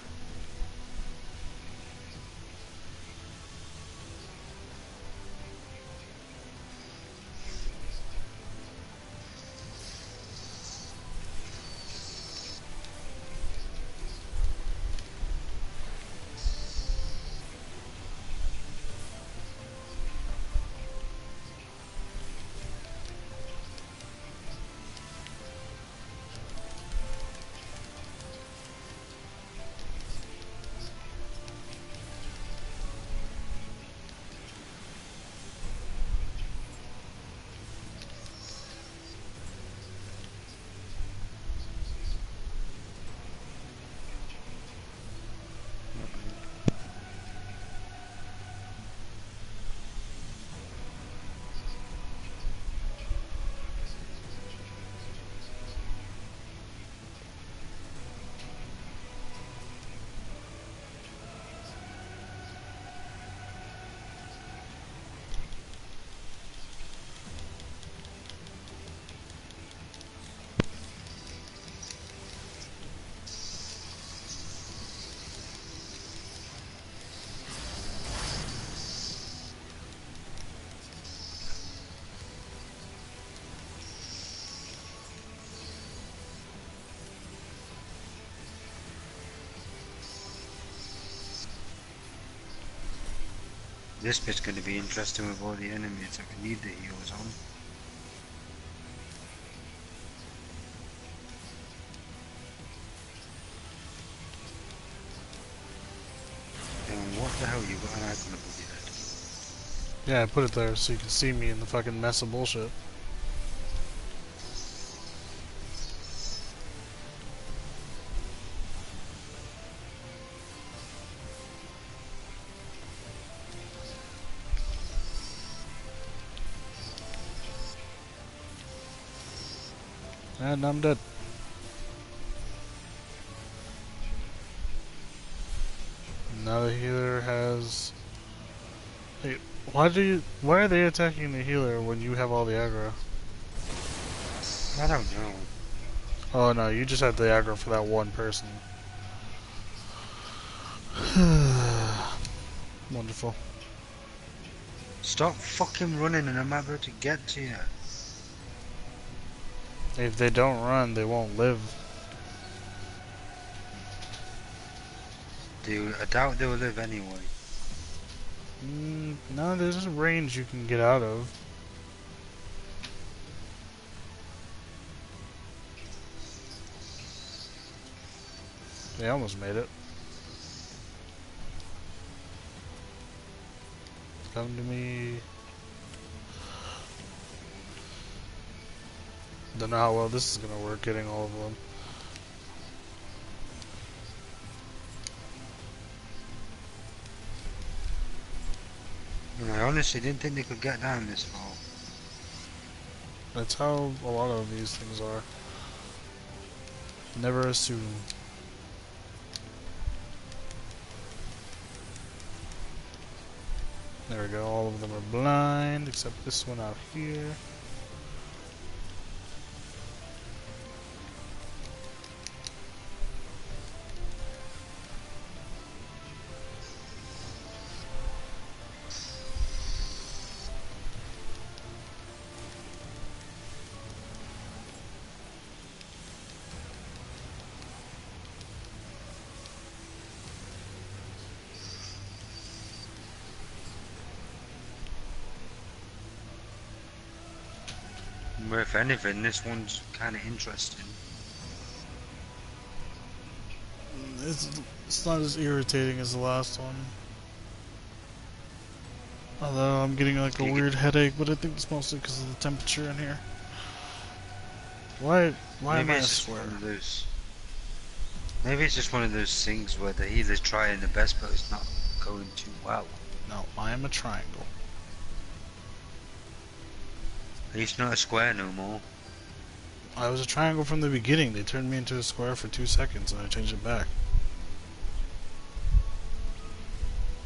This bit's going to be interesting with all the enemies that need the heals on. And what the hell, you got an icon above your head? Yeah, I put it there so you can see me in the fucking mess of bullshit. And I'm dead. Now the healer has... Hey, why are they attacking the healer when you have all the aggro? I don't know. Oh no, you just had the aggro for that one person. Wonderful. Stop fucking running and I'm about to get to you. If they don't run, they won't live. Dude, I doubt they'll live anyway. No, there's a range you can get out of. They almost made it. Come to me. Don't know how well this is gonna work, getting all of them. And I honestly didn't think they could get down this far. That's how a lot of these things are. Never assume. There we go, all of them are blind, except this one out here. Well, if anything, this one's kind of interesting. It's not as irritating as the last one. Although I'm getting like a weird headache, but I think it's mostly because of the temperature in here. Why am Maybe I a it's just swear? one of those. Maybe it's just one of those things where the healer's trying the best, but it's not going too well. No, I am a triangle. At least not a square no more. I was a triangle from the beginning. They turned me into a square for 2 seconds and I changed it back.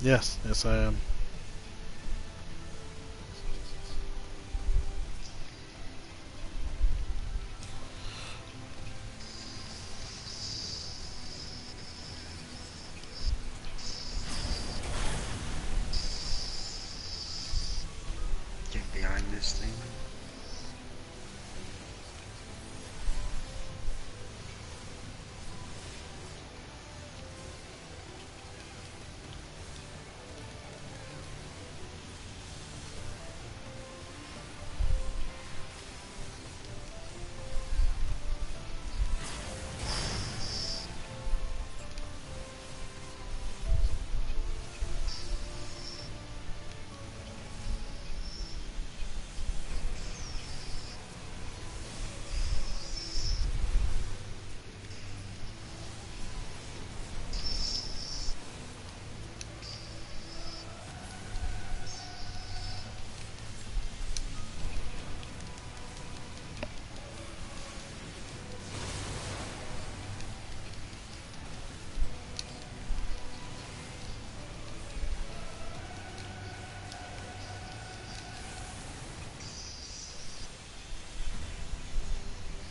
Yes, yes I am. Get behind this thing.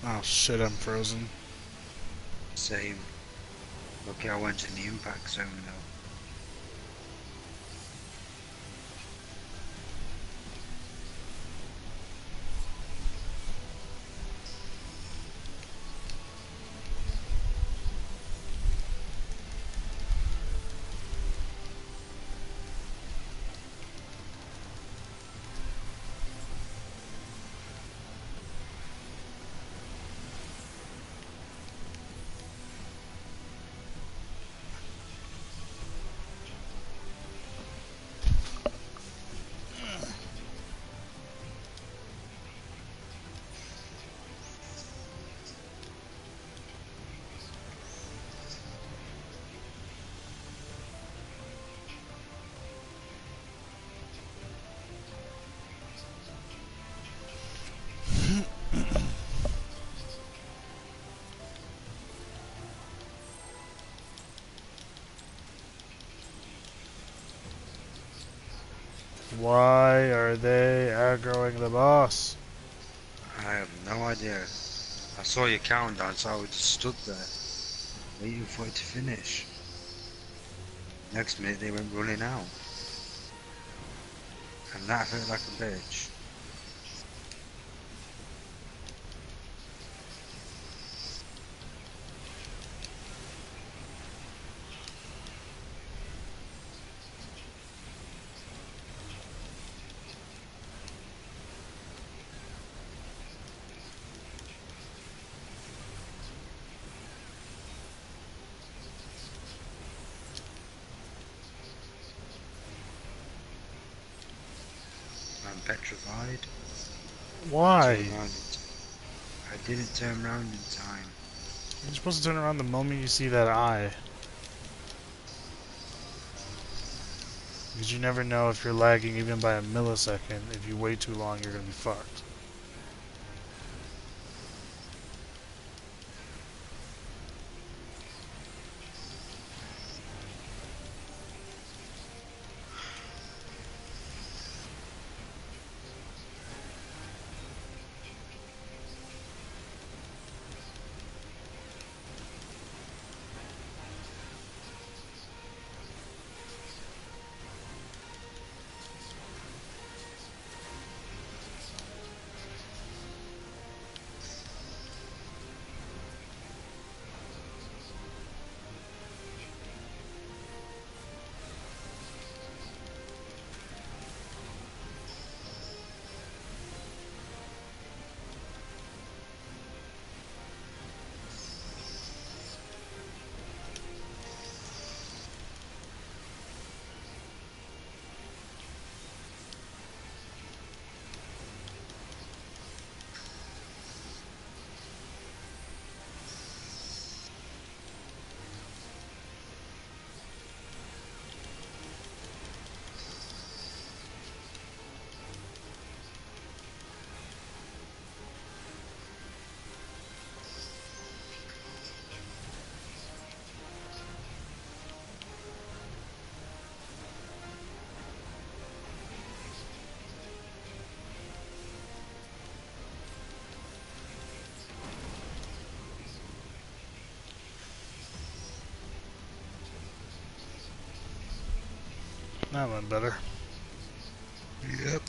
Oh shit, I'm frozen. Same. Okay, I went in the impact zone though. Why are they aggroing the boss? I have no idea. I saw your countdown, so I just stood there, waiting for it to finish. Next minute they went running out. And that hurt like a bitch. I'm petrified. Why? I didn't turn around in time. You're supposed to turn around the moment you see that eye. Because you never know if you're lagging even by a millisecond. If you wait too long, you're gonna be fucked. That went better. Yep.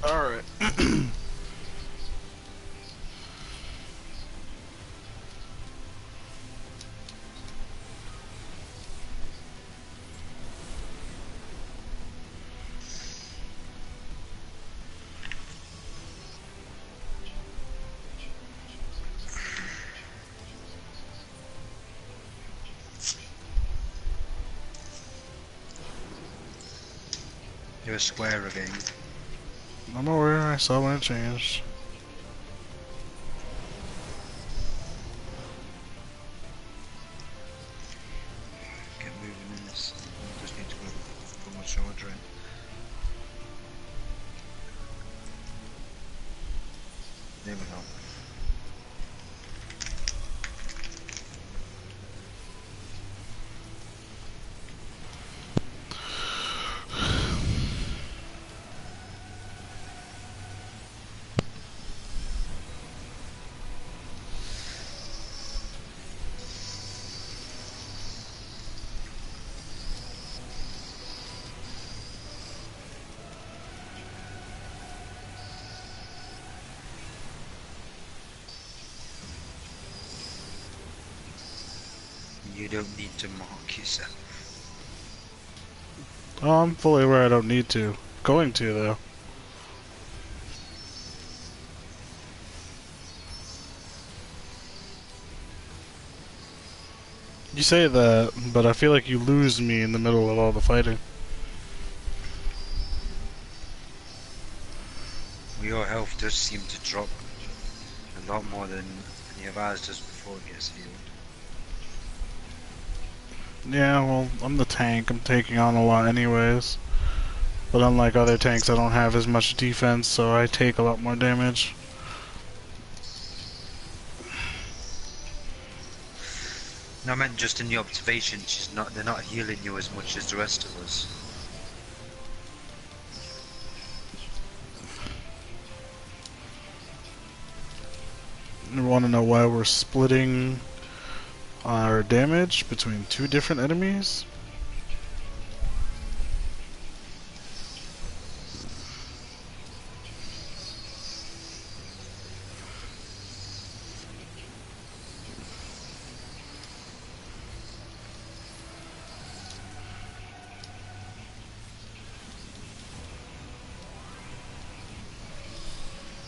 Alright. You're a square again. I'm aware, I saw when it changed. Get moving in this. I just need to go put my charger in. There we go. don't need to mark yourself. Oh, I'm fully aware I don't need to. Going to, though. You say that, but I feel like you lose me in the middle of all the fighting. Well, your health does seem to drop a lot more than any of ours does before it gets healed. Yeah, well, I'm the tank. I'm taking on a lot anyways. But unlike other tanks, I don't have as much defense, so I take a lot more damage. No, I meant just in the observation, they're not healing you as much as the rest of us. You want to know why we're splitting our damage between two different enemies?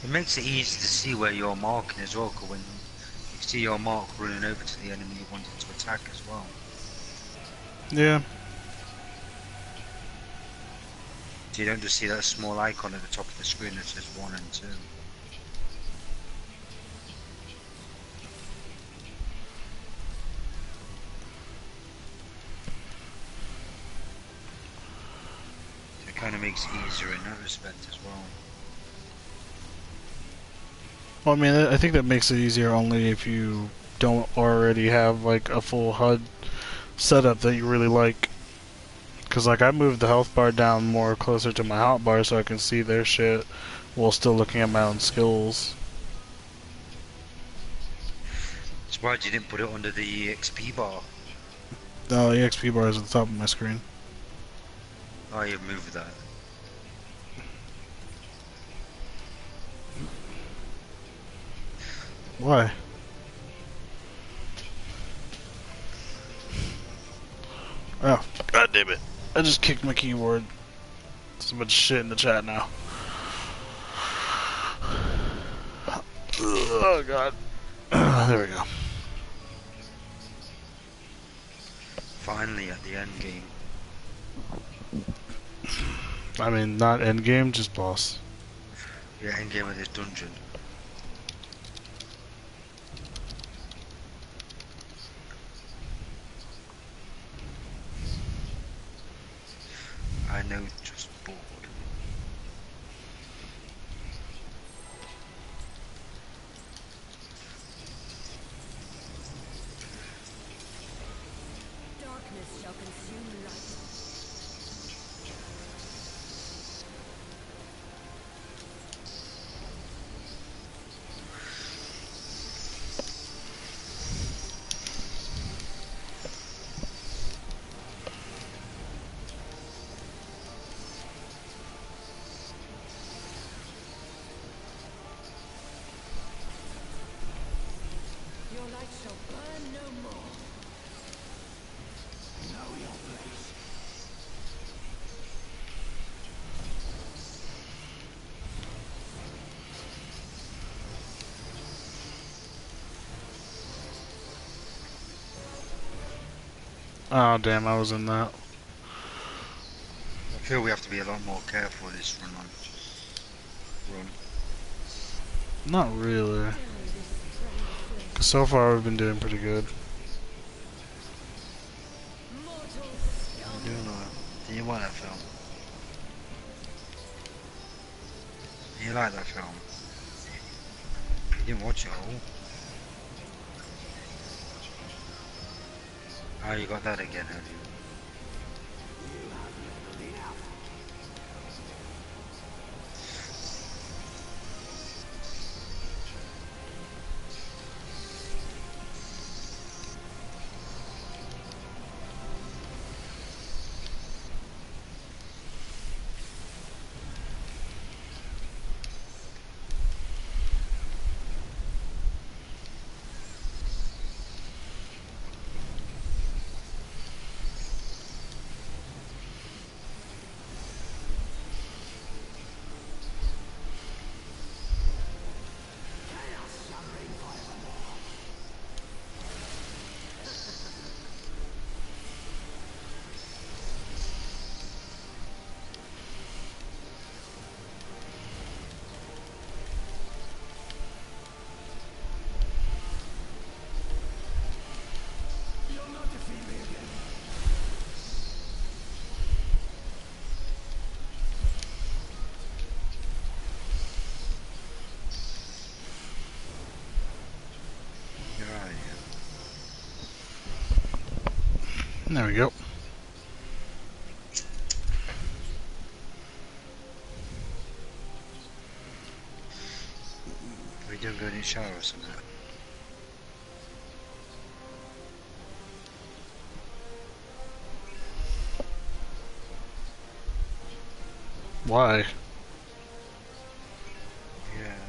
It makes it easy to see where you're marking as well, 'cause when you see your mark running over to the enemy you wanted to attack as well. Yeah. So you don't just see that small icon at the top of the screen that says 1 and 2. So it kind of makes it easier in that respect as well. Well, I mean, I think that makes it easier only if you don't already have, like, a full HUD setup that you really like. Because, like, I moved the health bar down more closer to my hotbar so I can see their shit while still looking at my own skills. Surprised you didn't put it under the XP bar. No, the XP bar is at the top of my screen. Oh, you've moved that. Why? Oh, god damn it. I just kicked my keyboard. There's a bunch of shit in the chat now. Oh god. There we go. Finally at the end game. I mean, not end game, just boss. Yeah, end game of this dungeon. I know, just bored. Darkness shall consume light. Your light shall burn no more. Know your place. Oh damn, I was in that. I feel we have to be a lot more careful with this run. Not really. Down this frail flesh. 'Cause so far we've been doing pretty good. Mortal Do you want that film? Do you like that film? You didn't watch it all. Oh, you got that again, have you? There we go. We don't go in the shower or something. Why? Yeah,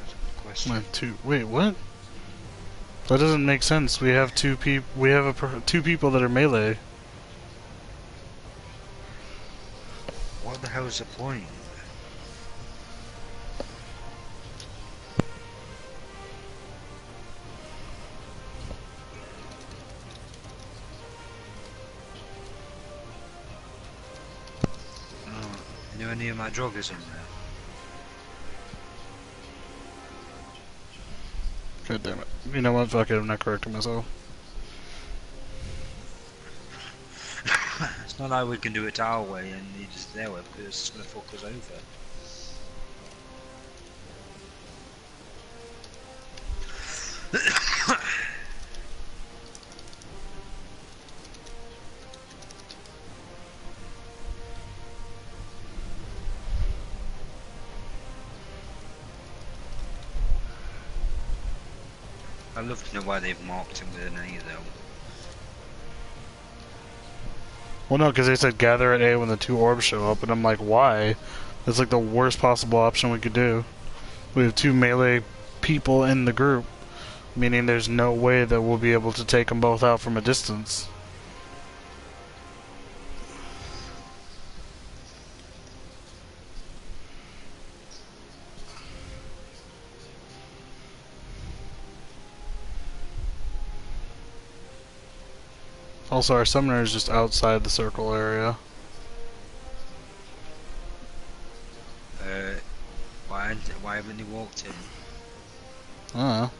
that's a good question. Went two. Wait, what? That doesn't make sense. We have two people. We have two people that are melee. What the hell is the point? Oh, you know any of my joggers in there? God damn it. You know what? Fuck it. I'm not correcting myself. It's not like we can do it our way and you just there with because it's gonna fuck us over. I'd love to know why they've marked him with an A though. Well, no, because they said gather at A when the two orbs show up, and I'm like, why? That's like the worst possible option we could do. We have two melee people in the group, meaning there's no way that we'll be able to take them both out from a distance. Also, our summoner is just outside the circle area. Why haven't you walked in? I don't know.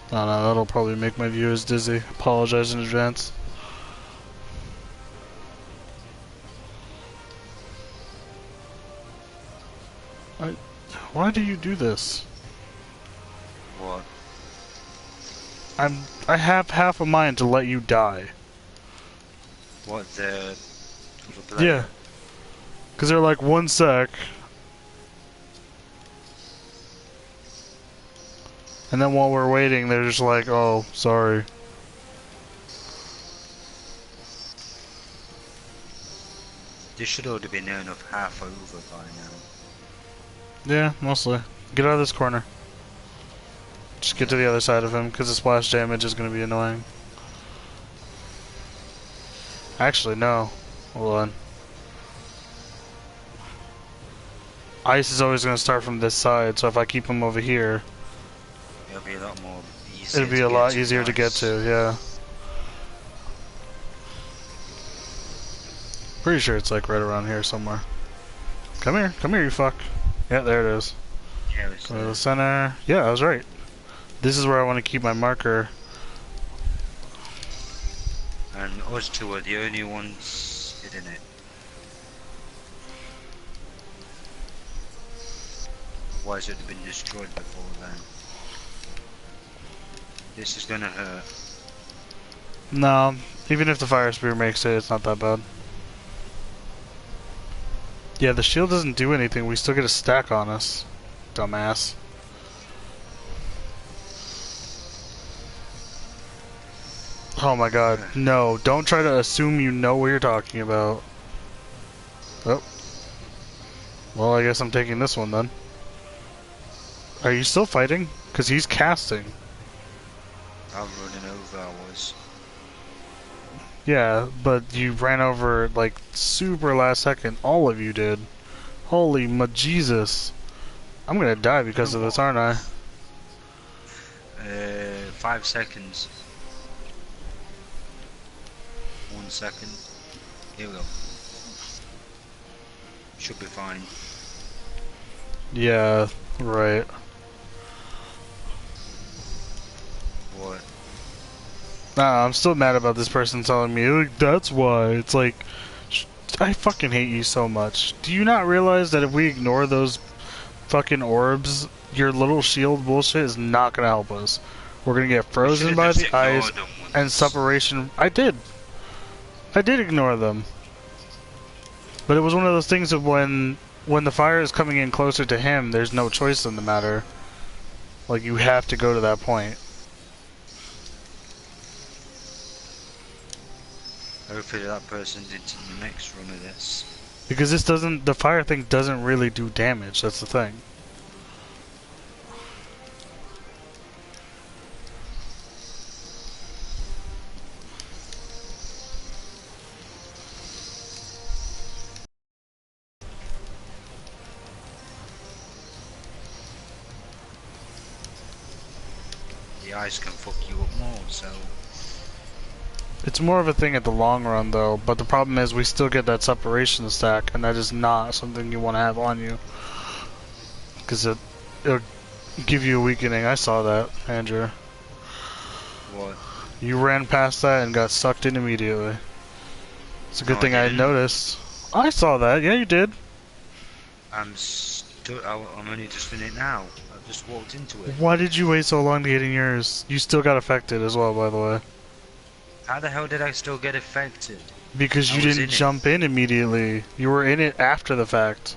I don't know, that'll probably make my viewers dizzy. Apologize in advance. Why do you do this? What? I have half a mind to let you die. What the other player? Yeah. Cause they're like 1 sec. And then while we're waiting, they're just like, oh, sorry. This should already be known of half over by now. Yeah, mostly. Get out of this corner. Just get to the other side of him, because the splash damage is going to be annoying. Actually, no. Hold on. Ice is always going to start from this side, so if I keep him over here, It'll be a lot more easier. it'll be a lot easier to get to, yeah. Pretty sure it's like right around here somewhere. Come here, you fuck. Yeah, there it is. Yeah, it's Go to the center. Yeah, I was right. This is where I want to keep my marker. and us two are the only ones hitting it. Otherwise it would have been destroyed before then. This is gonna hurt. No, even if the fire spear makes it, it's not that bad. Yeah, the shield doesn't do anything. We still get a stack on us. Dumbass. Oh my god. No, don't try to assume you know what you're talking about. Oh. Well, I guess I'm taking this one then. Are you still fighting? Because he's casting. I'm running over, I was. Yeah, but you ran over like super last second. All of you did. Holy Jesus. I'm gonna die because of this, aren't I? 5 seconds. 1 second. Here we go. Should be fine. Yeah, right. What? Nah, I'm still mad about this person telling me, "Look, that's why." It's like, I fucking hate you so much. Do you not realize that if we ignore those fucking orbs, your little shield bullshit is not gonna help us? We're gonna get We frozen should've by just the ice ignored them and once. separation. I did. I did ignore them. But it was one of those things of when the fire is coming in closer to him, there's no choice in the matter. Like, you have to go to that point. Hopefully that person's into the next run of this. Because this doesn't, the fire thing doesn't really do damage, that's the thing. The ice can fuck you up more, so... It's more of a thing at the long run, though, but the problem is we still get that separation stack, and that is not something you want to have on you. Because it'll give you a weakening. I saw that, Andrew. What? You ran past that and got sucked in immediately. It's a good thing I noticed. I saw that, yeah you did. I'm only just in it now. I just walked into it. Why did you wait so long to get in yours? You still got affected as well, by the way. How the hell did I still get affected? Because you didn't jump in immediately. You were in it after the fact.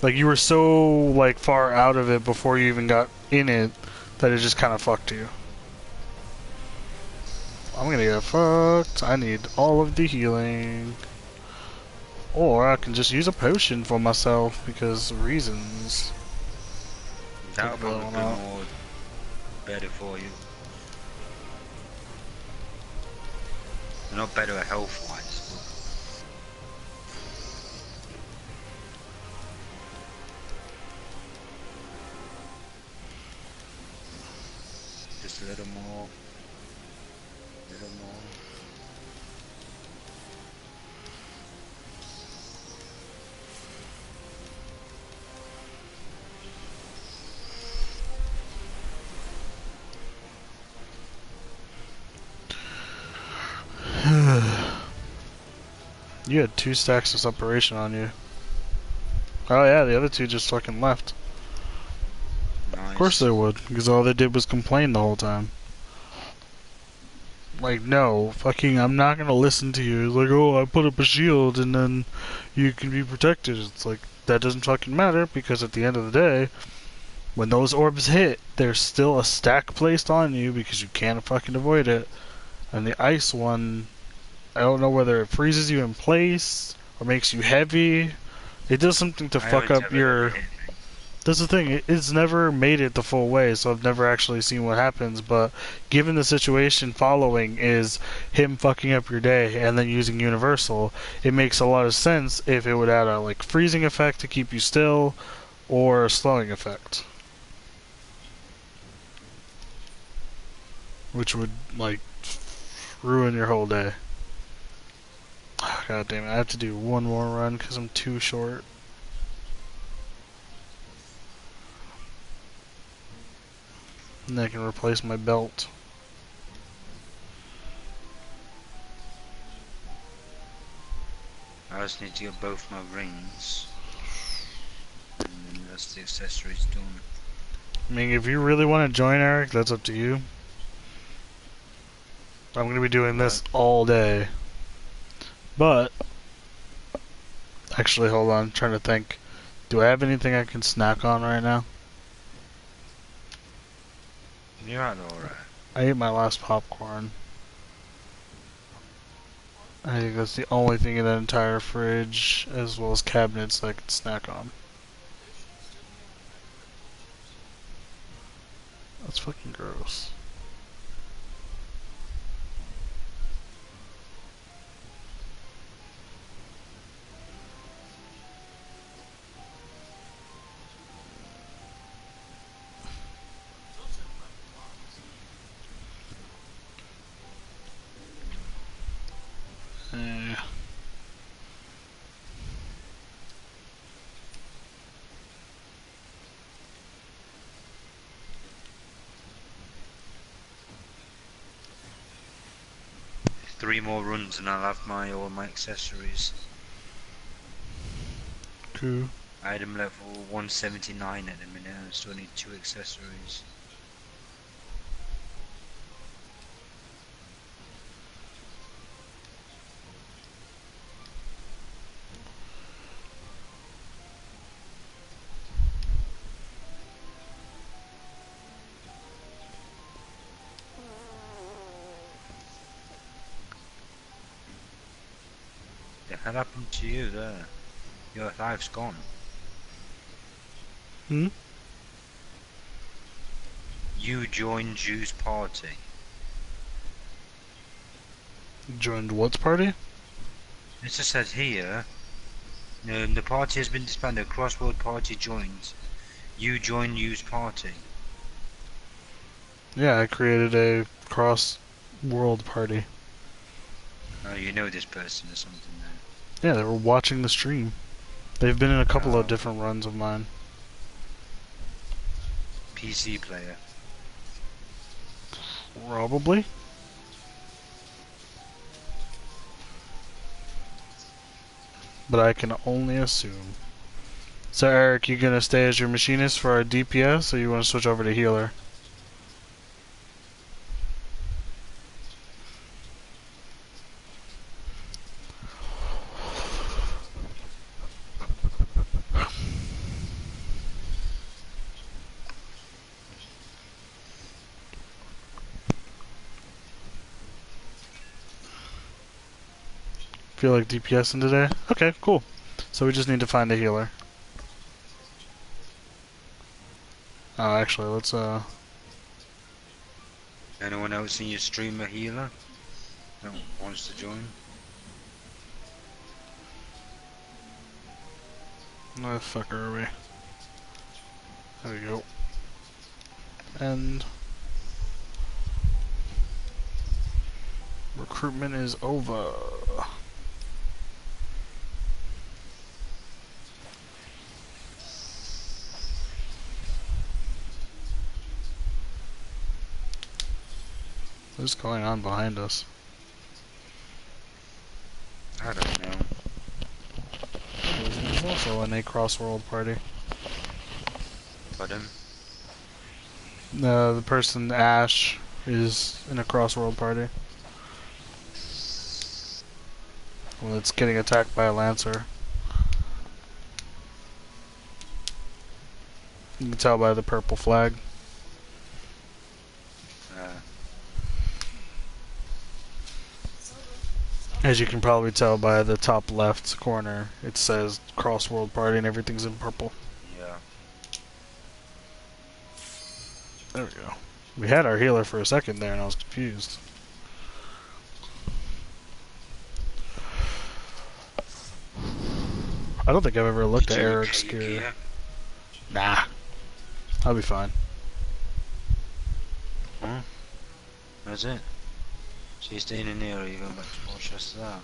Like, you were so, like, far out of it before you even got in it that it just kind of fucked you. I'm gonna get fucked. I need all of the healing. Or I can just use a potion for myself because reasons. That would probably be more better for you. Not better health-wise, but just a little more. A little more. You had 2 stacks of separation on you. Oh yeah, the other 2 just fucking left. Nice. Of course they would, because all they did was complain the whole time. Like, no, fucking, I'm not gonna listen to you. It's like, oh, I put up a shield and then you can be protected. It's like, that doesn't fucking matter, because at the end of the day, when those orbs hit, there's still a stack placed on you because you can't fucking avoid it. And the ice one, I don't know whether it freezes you in place or makes you heavy. It does something to fuck up your... That's the thing, it's never made it the full way, so I've never actually seen what happens, but given the situation following is him fucking up your day and then using universal, it makes a lot of sense if it would add a like freezing effect to keep you still or a slowing effect. Which would like ruin your whole day. God damn it, I have to do one more run because I'm too short. And I can replace my belt. I just need to get both my rings. And then the rest of the accessories done. I mean, if you really want to join, Eric, that's up to you. I'm going to be doing this all day. But, actually, hold on, I'm trying to think. Do I have anything I can snack on right now? You're alright. I ate my last popcorn. I think that's the only thing in that entire fridge, as well as cabinets I can snack on. That's fucking gross. 3 more runs and I'll have all my accessories. Cool. Item level 179 at the minute and I still need 2 accessories. The hell happened to you there? Your life's gone. Hmm? You joined Jew's party. Joined what's party? It just said here, the party has been disbanded. Crossworld party joins. You join You's party. Yeah, I created a cross-world party. Oh, you know this person or something then. Yeah, they were watching the stream. They've been in a couple Oh. of different runs of mine. PC player. Probably. But I can only assume. So Eric, you gonna stay as your machinist for our DPS, or you wanna switch over to healer? Feel like DPSing today? Okay, cool. So we just need to find a healer. Actually, let's Anyone else in your stream a healer that wants to join? where the fuck are we? There we go. And recruitment is over. What's going on behind us? I don't know. There's also an A cross-world party. Pardon? The person, Ash, is in a cross-world party. Well, it's getting attacked by a Lancer. You can tell by the purple flag. As you can probably tell by the top left corner, it says cross-world party and everything's in purple. Yeah. There we go. We had our healer for a second there and I was confused. I don't think I've ever looked at Did you Eric's repair your gear. gear? Nah. I'll be fine. That's it. So you're staying in here or are you going back to watch us that?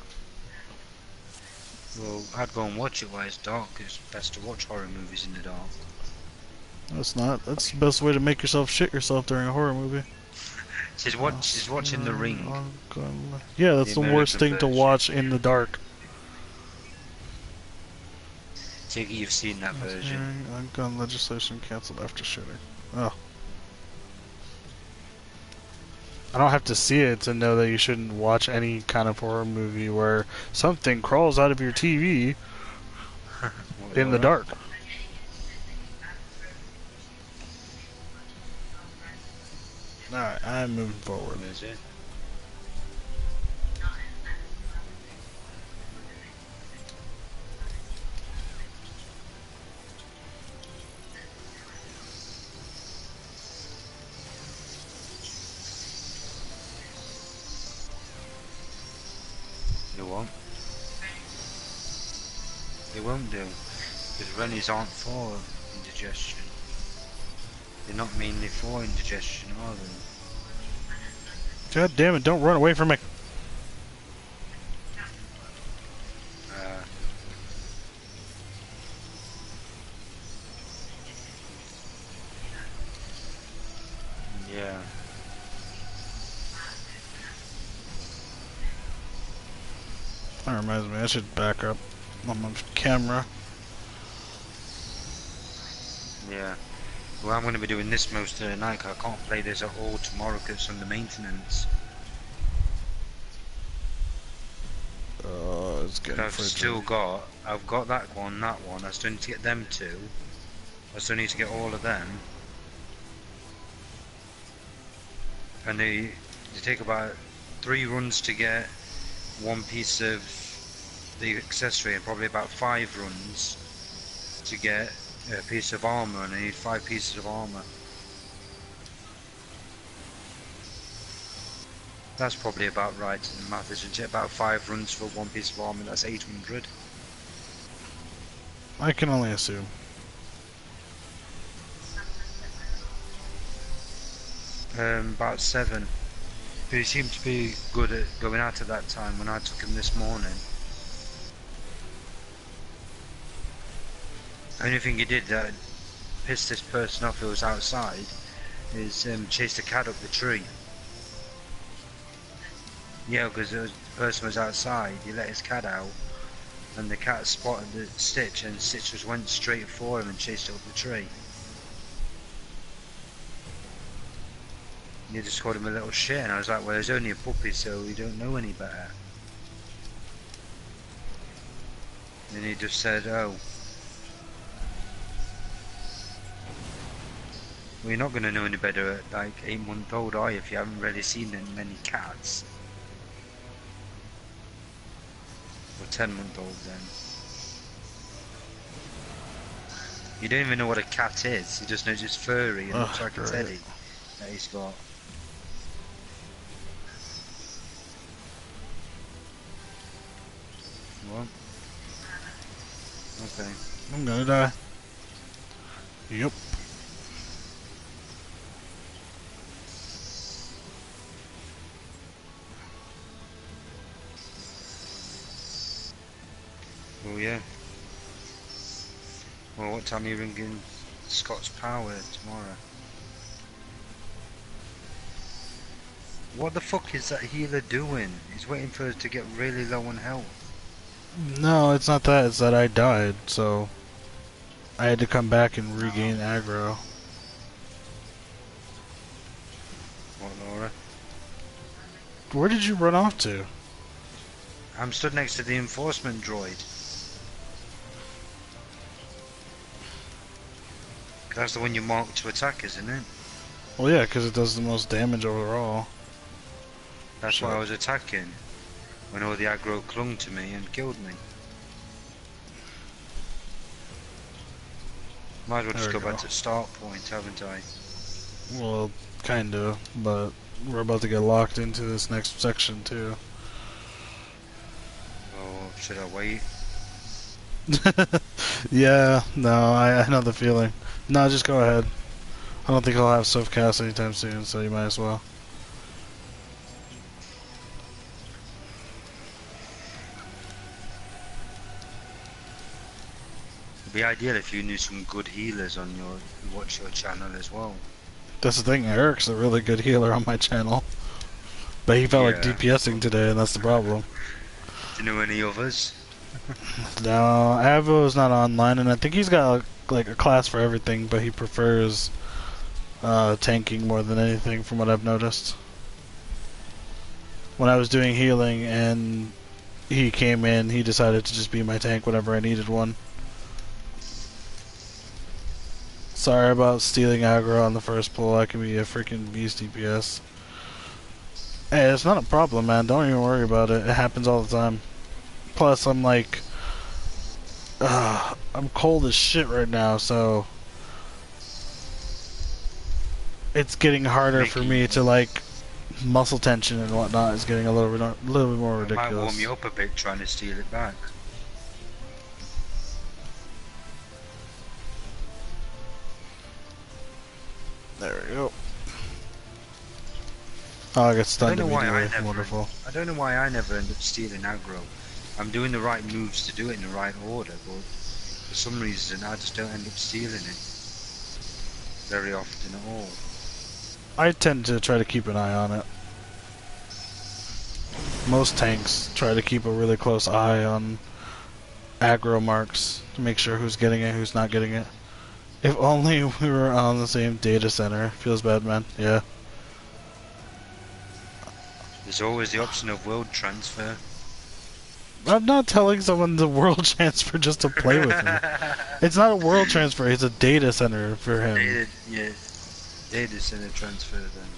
Well, I'd go and watch it while it's dark. It's best to watch horror movies in the dark. That's not. That's the best way to make yourself shit yourself during a horror movie. She's watching The Ring. Yeah, that's the worst American thing to version. watch in the dark. Take it you've seen that version. Gun legislation canceled after shooting. Oh. I don't have to see it to know that you shouldn't watch any kind of horror movie where something crawls out of your TV in the dark. Alright, I'm moving forward. Is it? It won't. It won't do. Because Rennies aren't for indigestion. They're not mainly for indigestion, are they? God damn it, don't run away from me. Yeah. That reminds me, I should back up on my camera. Yeah. Well, I'm going to be doing this most of the night. 'Cause I can't play this at all tomorrow because it's under maintenance. It's getting I've got that one, I still need to get them two. I still need to get all of them. And they take about 3 runs to get one piece of the accessory, and probably about 5 runs to get a piece of armor, and I need 5 pieces of armor. That's probably about right in the math, isn't it? About 5 runs for one piece of armor, that's 800. I can only assume. About 7. But he seemed to be good at going out at that time when I took him this morning. Only thing he did that pissed this person off who was outside is chased a cat up the tree. Yeah, because the person was outside, he let his cat out, and the cat spotted the Stitch, and Stitch just went straight for him and chased it up the tree. You just called him a little shit, and I was like, well, he's only a puppy, so we don't know any better. And he just said, oh. Well, you're not going to know any better at like 8-month-old, are you, if you haven't really seen many cats? Or 10-month-old then. You don't even know what a cat is, you just know it's furry and looks like a teddy that he's got. What? Okay. I'm gonna die. Yep. Oh yeah. Well, what time are you ringing Scott's Power tomorrow? What the fuck is that healer doing? He's waiting for us to get really low on health. No, it's not that. It's that I died, so I had to come back and regain aggro. What, Laura? Where did you run off to? I'm stood next to the enforcement droid. That's the one you mark to attack, isn't it? Well, yeah, because it does the most damage overall. That's why I was attacking. When all the aggro clung to me and killed me. Might as well just go back to start point, haven't I? Well, kinda, but we're about to get locked into this next section too. Oh, should I wait? Yeah, no, I know the feeling. No, just go ahead. I don't think I'll have Swift cast anytime soon, so you might as well. It'd be ideal if you knew some good healers on your who watch your channel as well. That's the thing, Eric's a really good healer on my channel. But he felt like DPSing today, and that's the problem. Do you know any others? No, Avo's not online, and I think he's got like a class for everything, but he prefers tanking more than anything from what I've noticed. When I was doing healing and he came in, he decided to just be my tank whenever I needed one. Sorry about stealing aggro on the first pull, I can be a freaking beast DPS. Hey, it's not a problem, man, don't even worry about it, it happens all the time. Plus, I'm like, I'm cold as shit right now, so it's getting harder for me to like muscle tension and whatnot is getting a little bit more ridiculous. It might warm you up a bit trying to steal it back. There we go. Oh, I got stunned immediately. Wonderful. I don't know why I never end up stealing aggro. I'm doing the right moves to do it in the right order, but for some reason I just don't end up stealing it very often at all. I tend to try to keep an eye on it. Most tanks try to keep a really close eye on aggro marks to make sure who's getting it, who's not getting it. If only we were on the same data center. Feels bad, man. Yeah. There's always the option of world transfer. I'm not telling someone the world transfer just to play with me. It's not a world transfer, it's a data center for him. Data center transfer then.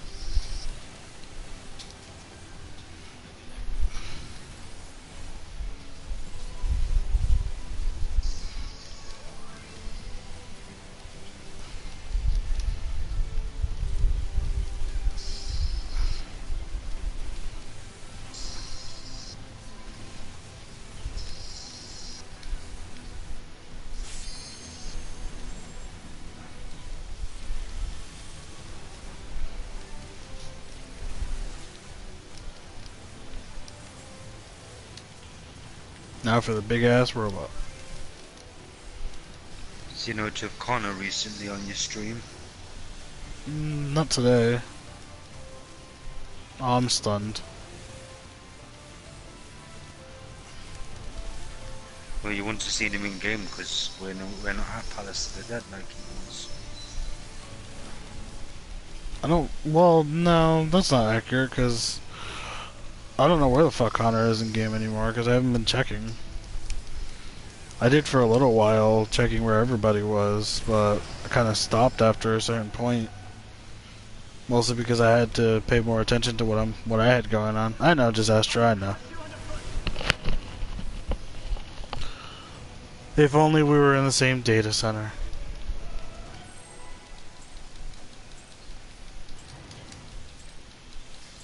Now for the big ass robot. Seen much of Connor recently on your stream? Not today. Oh, I'm stunned. Well, you wouldn't have seen him in game because we're not at Palace of the Dead like he was. I don't. Well, no, that's not accurate because I don't know where the fuck Connor is in game anymore because I haven't been checking. I did for a little while, checking where everybody was, but I kind of stopped after a certain point. Mostly because I had to pay more attention to what I had going on. I know, Disaster, I know. If only we were in the same data center.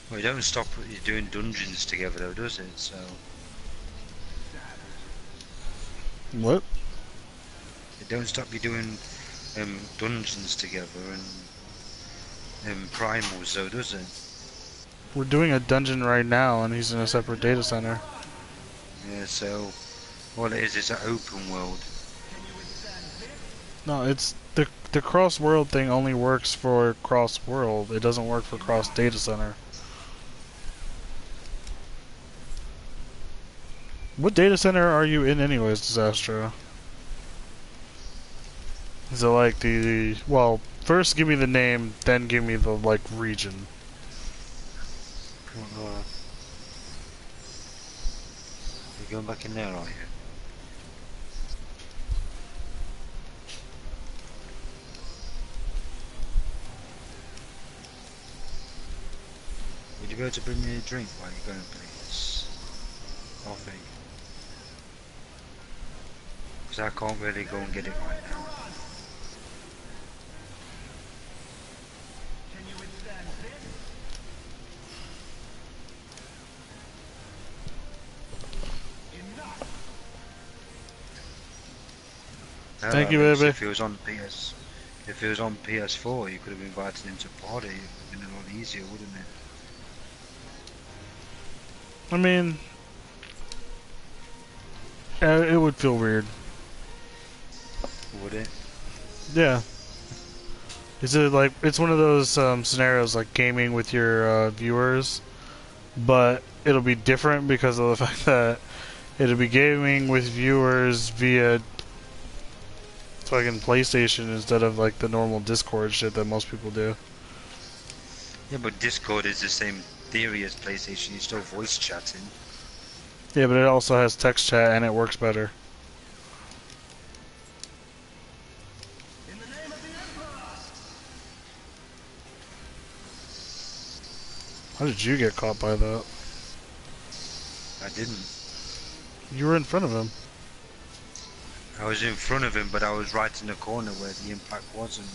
Well, it don't stop you doing dungeons together though, does it? So What? it don't stop you doing dungeons together and primals though, does it? We're doing a dungeon right now and he's in a separate data center. Yeah, so all it is an open world. No, it's the cross world thing only works for cross world. It doesn't work for cross data center. What data center are you in anyways, Disastro? Is it like well, first give me the name, then give me the like region. You're going back in there, are you? Would you be able to bring me a drink while you're going, please? Coffee. Because I can't really go and get it right now. Can you withstand this? Enough! Thank you, Alex, baby. If it was on PS4, you could have invited him to party. It would have been a lot easier, wouldn't it? I mean, it would feel weird. Would it? Yeah. Is it like it's one of those scenarios like gaming with your viewers, but it'll be different because of the fact that it'll be gaming with viewers via fucking PlayStation instead of like the normal Discord shit that most people do. Yeah, but Discord is the same theory as PlayStation. You're still voice chatting. Yeah, but it also has text chat and it works better. In the name of the Emperor! How did you get caught by that? I didn't. You were in front of him. I was in front of him, but I was right in the corner where the impact wasn't.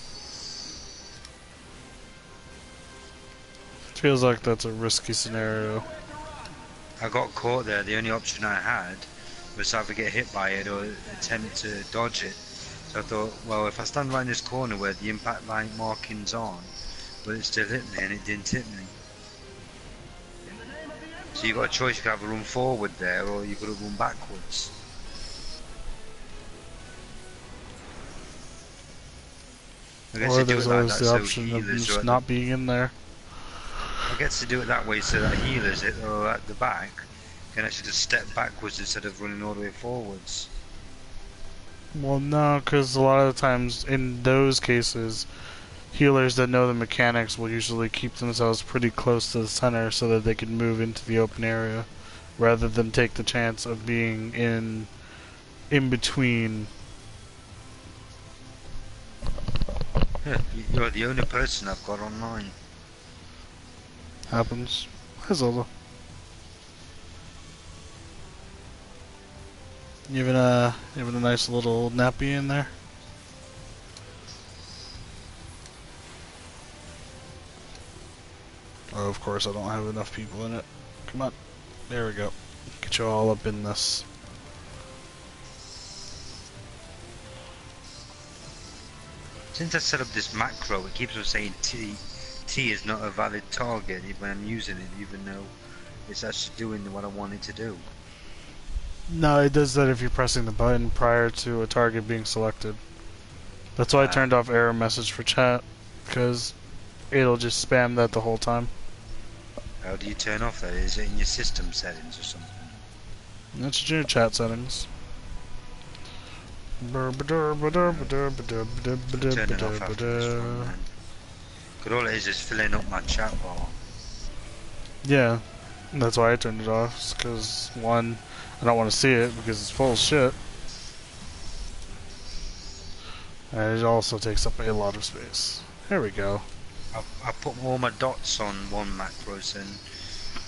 Feels like that's a risky scenario. I got caught there. The only option I had was to either get hit by it or attempt to dodge it. So I thought, well, if I stand right in this corner where the impact line marking's on, but it still hit me and it didn't hit me. So you got a choice. You could either run forward there or you could have run backwards. I guess Or they do there's it like always that the so option of healers just are not being in there. I get to do it that way so that healers that are at the back can actually just step backwards instead of running all the way forwards. Well, no, because a lot of the times in those cases, healers that know the mechanics will usually keep themselves pretty close to the center so that they can move into the open area, rather than take the chance of being in between. Yeah, you're the only person I've got online. Happens. Hi, Zelda. You having a nice little nappy in there? Oh, of course I don't have enough people in it. Come on. There we go. Get you all up in this. Since I set up this macro, it keeps on saying T is not a valid target when I'm using it, even though it's actually doing what I want it to do. No, it does that if you're pressing the button prior to a target being selected. That's why I turned off error message for chat, because it'll just spam that the whole time. How do you turn off that? Is it in your system settings or something? That's your chat settings. Turn it off after this one then. Because all it is filling up my chat bar. Yeah, that's why I turned it off, because one, I don't want to see it because it's full of shit. And it also takes up a lot of space. There we go. I put all my dots on one macros and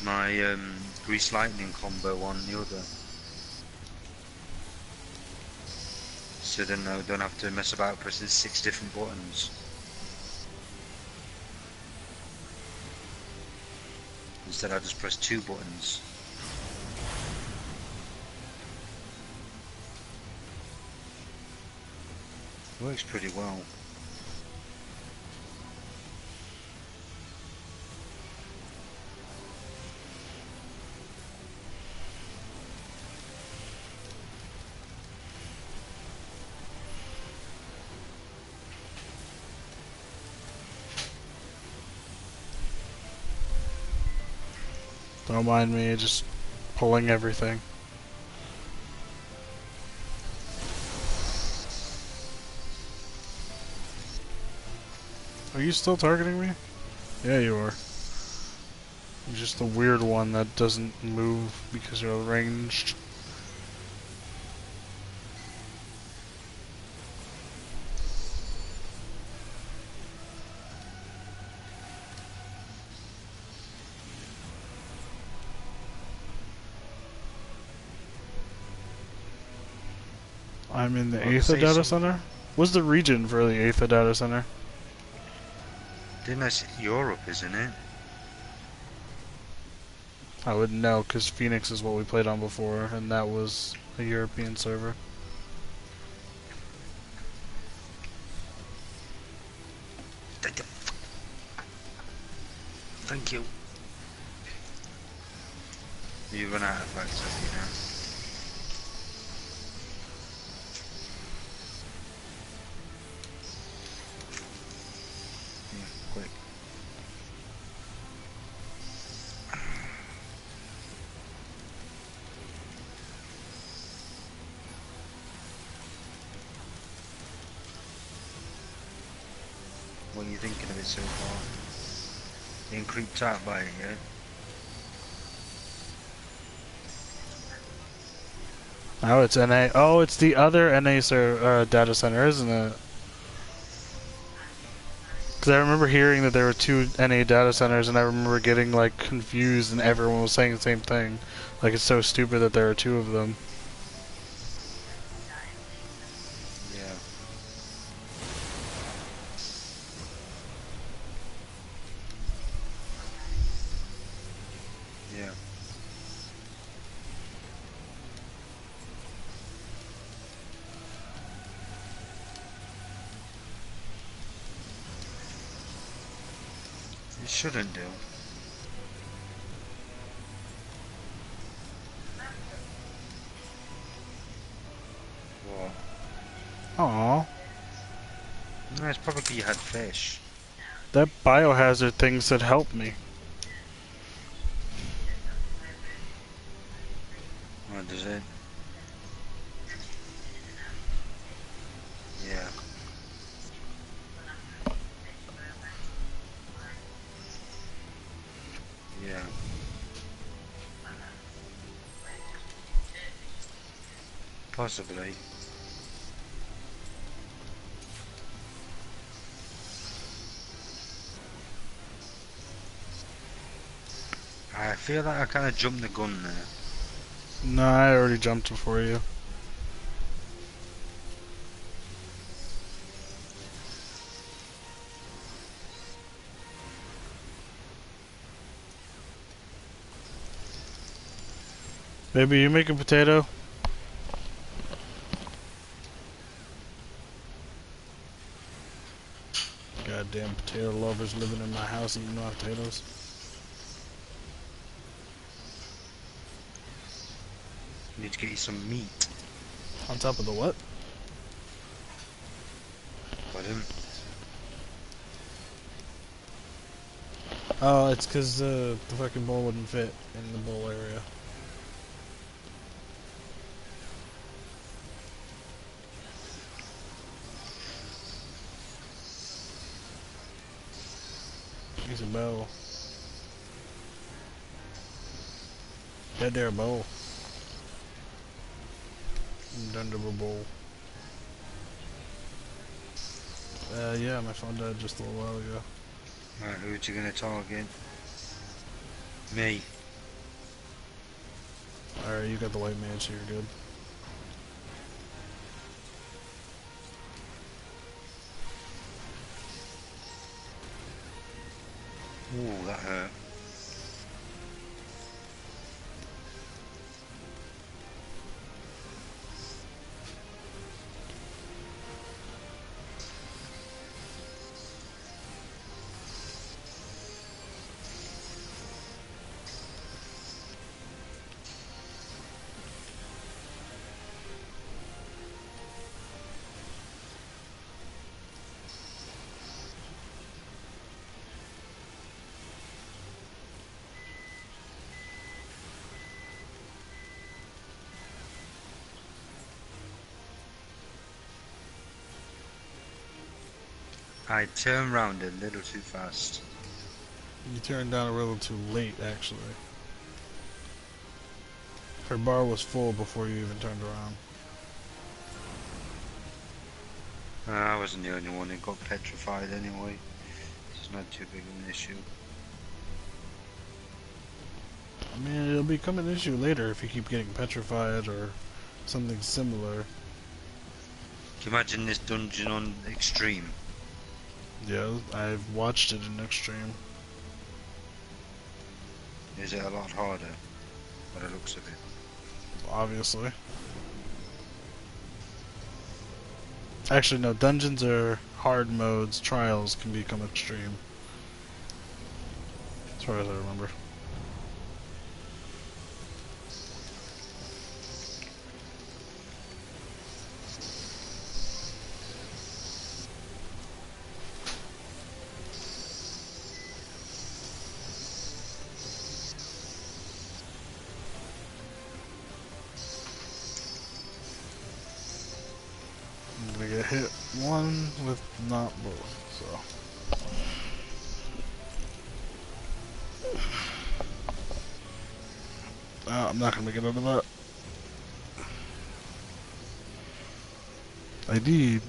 my grease lightning combo on the other. So then I don't have to mess about pressing 6 different buttons. Instead I just press 2 buttons. Works pretty well. Don't mind me just pulling everything. Are you still targeting me? Yeah, you are. You're just the weird one that doesn't move because you're ranged. I'm in the Aether data center? What's the region for the Aether data center? Didn't I say Europe, isn't it? I wouldn't know, because Phoenix is what we played on before, and that was a European server. Thank you. You run out of facts, have you now? Yeah, quick. What are you thinking of it so far? Being creeped out by it yet? Oh, it's NA. Oh, it's the other NA data center, isn't it? Because I remember hearing that there were 2 NA data centers, and I remember getting like confused, and everyone was saying the same thing. Like, it's so stupid that there are 2 of them. Yeah. Yeah. It shouldn't do. What? Aww. No, it's probably you had fish. That biohazard thing said help me. Oh, does it? Yeah. Yeah. Possibly. I feel like I kind of jumped the gun there. No, I already jumped before you. Baby, you make a potato? Goddamn potato lovers living in my house eating my potatoes. Need to get you some meat. On top of the what? Pardon? Oh, it's because the fucking bowl wouldn't fit in the bowl area. Use a bowl. That there bowl. Dundable bowl. Yeah, my phone died just a little while ago. Right, who's you gonna target? Me. Alright, you got the white man, so you're good. Ooh, that hurt. I turned round a little too fast. You turned down a little too late, actually. Her bar was full before you even turned around. I wasn't the only one who got petrified anyway. It's not too big of an issue. I mean, it'll become an issue later if you keep getting petrified or something similar. Can you imagine this dungeon on extreme? Yeah, I've watched it in Extreme. Is it a lot harder? By the looks of it. Obviously. Actually, no, dungeons are hard modes, trials can become extreme. As far as I remember. I'm gonna get hit one with not both, so. I'm not gonna make it out of that. I did.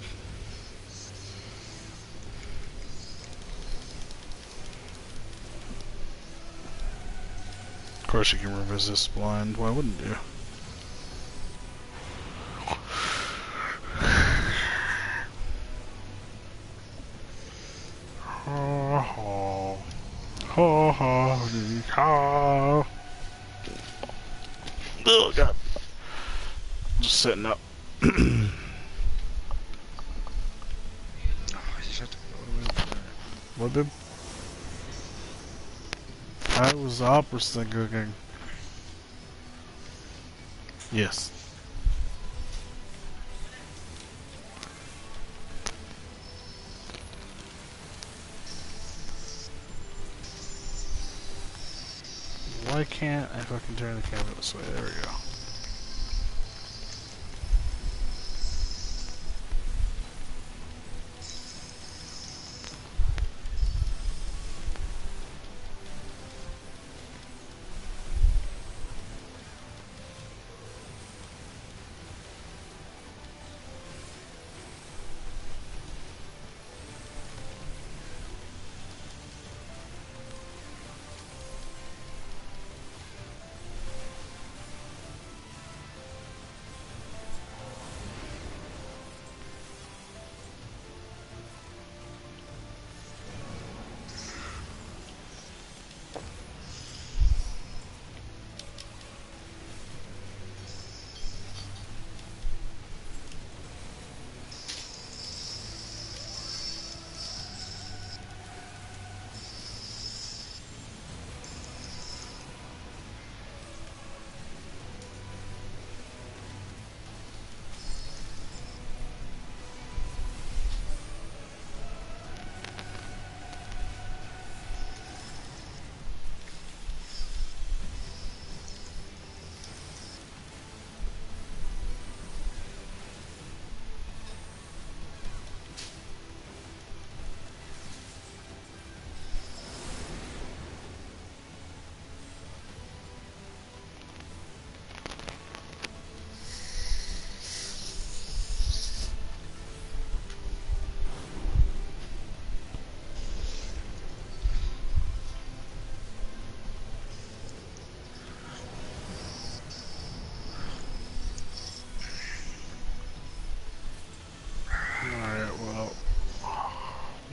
Of course you can resist blind, why wouldn't you? Ha ha. Ha ha ha. Oh god. Just setting up. Oh, I just had to go all the way over there. What, babe? I was the opera singer again. Yes. Why can't I fucking turn the camera this way? There we go.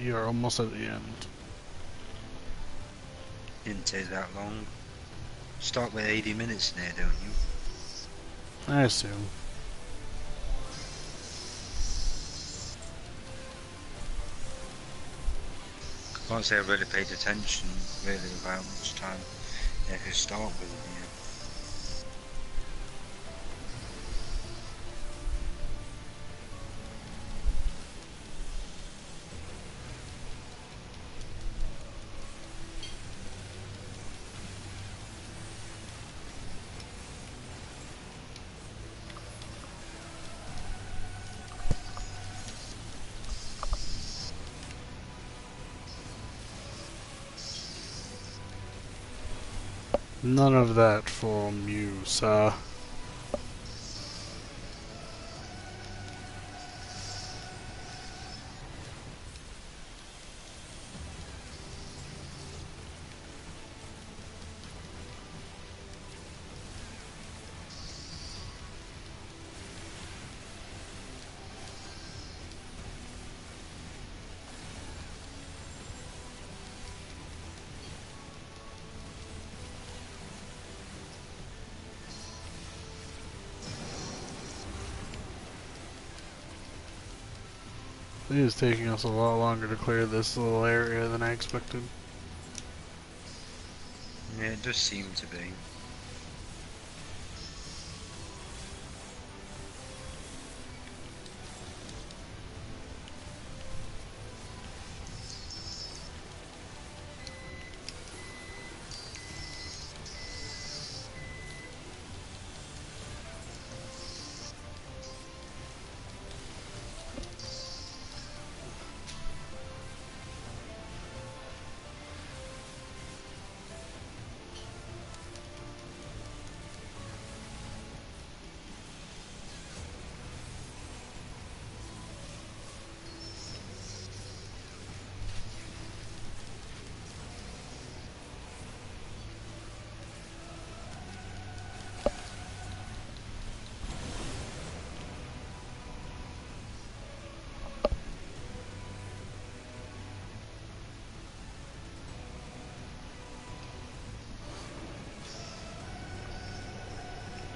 You're almost at the end. Didn't take that long. Start with 80 minutes in there, don't you? I assume. Can't say I really paid attention really about how much time they could start with it. None of that from you, sir. It is taking us a lot longer to clear this little area than I expected. Yeah, it does seem to be.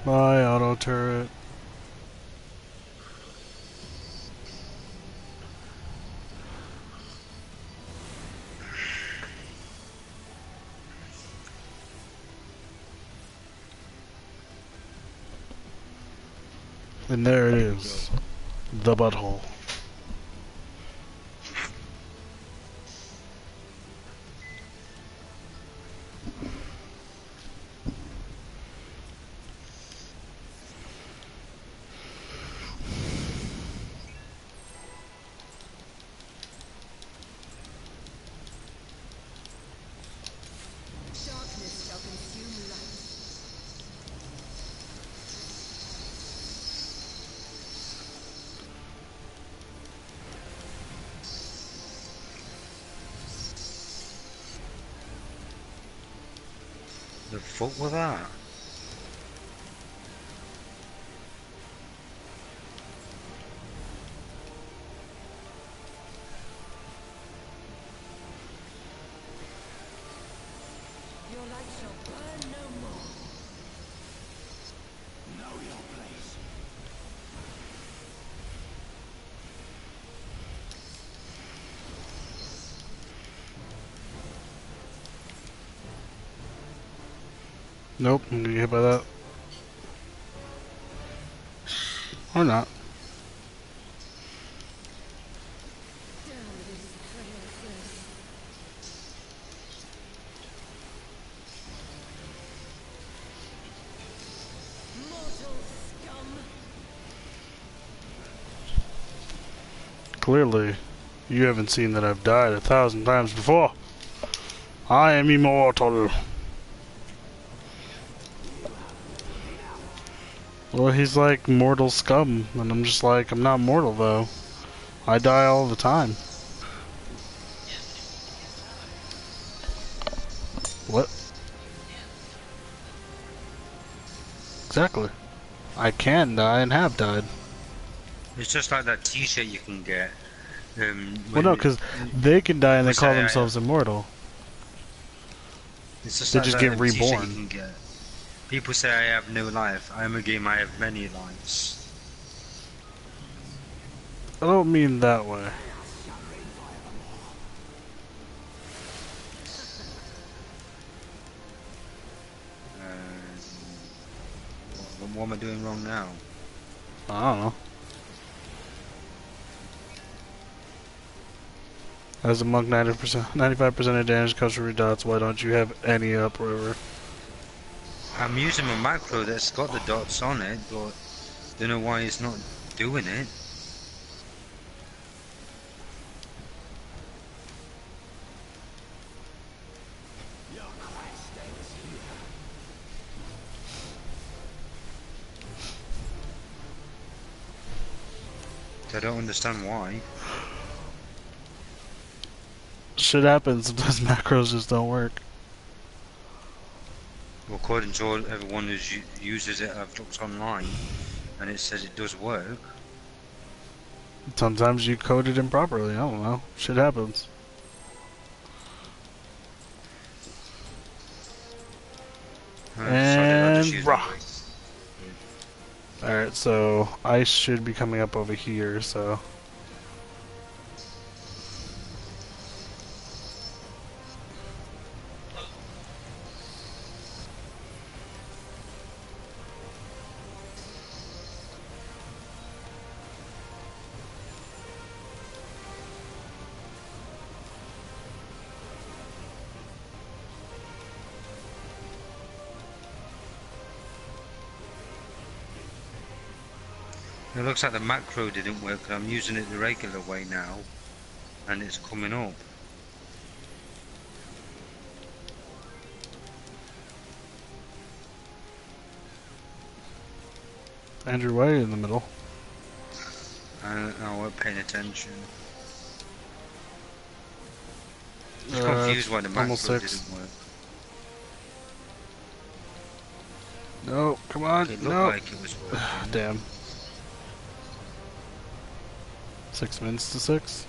Bye, auto turret. And there it is. The butthole. Darkness shall consume light. The fuck was that? Your light shall burn no more. Know your place. Nope, I'm gonna get hit by that. Or not. Damn this frail flesh. Mortal scum. Clearly, you haven't seen that I've died 1,000 times before. I am immortal. Well, he's like mortal scum, and I'm just like, I'm not mortal though. I die all the time. What? Exactly. I can die and have died. It's just like that t-shirt you can get Well, no, because they can die and they People call say themselves immortal. it's just They like just that get t-shirt reborn. you can get. People say I have no life. I am a game. I have many lives. I don't mean that way. What am I doing wrong now? I don't know. As a monk, 90%, 95% of damage comes from your dots. Why don't you have any upriver? I'm using my macro that's got the dots on it, but don't know why it's not doing it. I don't understand why. Shit happens. Sometimes macros just don't work. Well, according to everyone who uses it, I've looked online, and it says it does work. Sometimes you code it improperly. I don't know. Shit happens. And rock. Alright, so ice should be coming up over here, so. It looks like the macro didn't work, and I'm using it the regular way now, and it's coming up. Andrew, why are you in the middle? I wasn't paying attention. I'm confused why the macro didn't work. No, come on. It looked no. like it was working. Damn. 6 minutes to 6.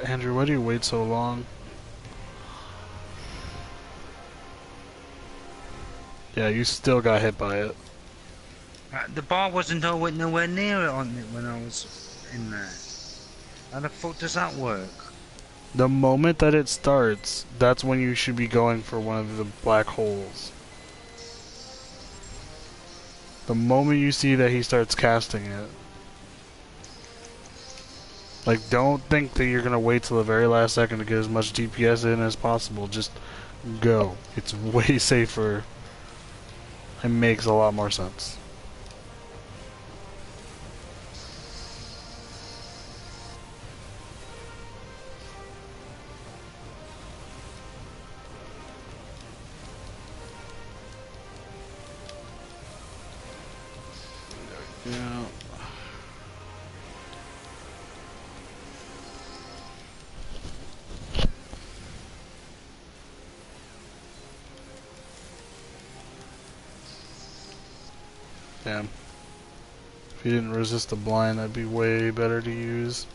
Andrew, why do you wait so long? Yeah, you still got hit by it. The bar wasn't nowhere near it on it when I was in there. How the fuck does that work? The moment that it starts, that's when you should be going for one of the black holes. The moment you see that he starts casting it. Like, don't think that you're gonna wait till the very last second to get as much DPS in as possible. Just go. It's way safer. It makes a lot more sense. Yeah. Damn. If you didn't resist the blind, that'd be way better to use.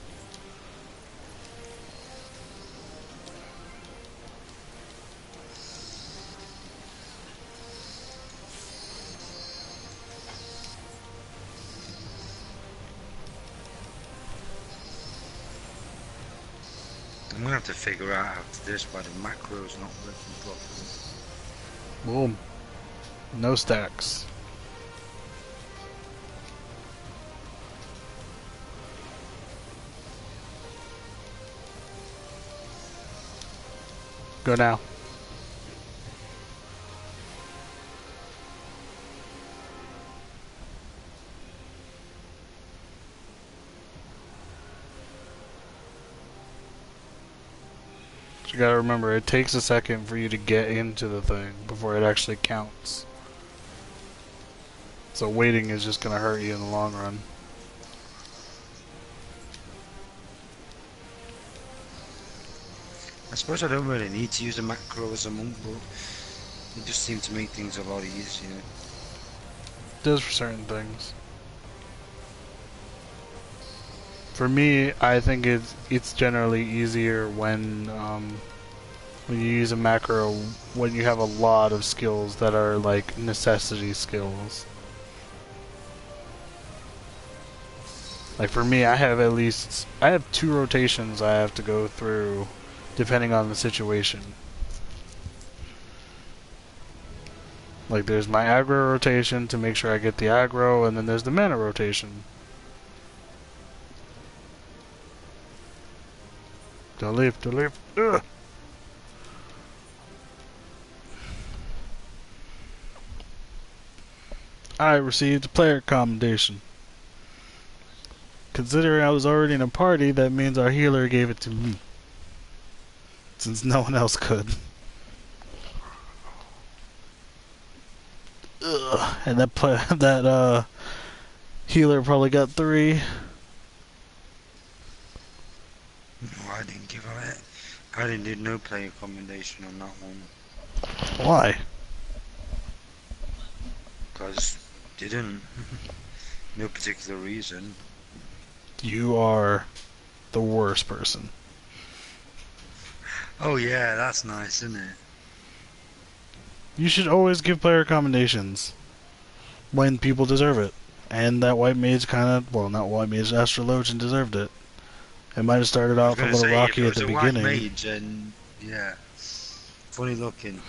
I'm gonna have to figure out after this why the macro's not working properly. Boom. No stacks. Go now. You gotta remember, it takes a second for you to get into the thing before it actually counts. So waiting is just gonna hurt you in the long run. I suppose I don't really need to use a macro as a monk, but it just seems to make things a lot easier. It does for certain things. For me, I think it's generally easier when you use a macro when you have a lot of skills that are like necessity skills. Like for me, I have 2 rotations I have to go through depending on the situation. Like there's my aggro rotation to make sure I get the aggro, and then there's the mana rotation. Don't leave, don't leave. Ugh. I received a player commendation. Considering I was already in a party, that means our healer gave it to me. Since no one else could. Ugh. And that healer probably got 3. No, I didn't give it. I didn't do no player commendation on that one. Why? Because didn't. No particular reason. You are the worst person. Oh yeah, that's nice, isn't it? You should always give player commendations when people deserve it. And that white mage well, not white mage, Astrologian deserved it. It might have started off a little rocky at the beginning. White mage and yeah, funny looking.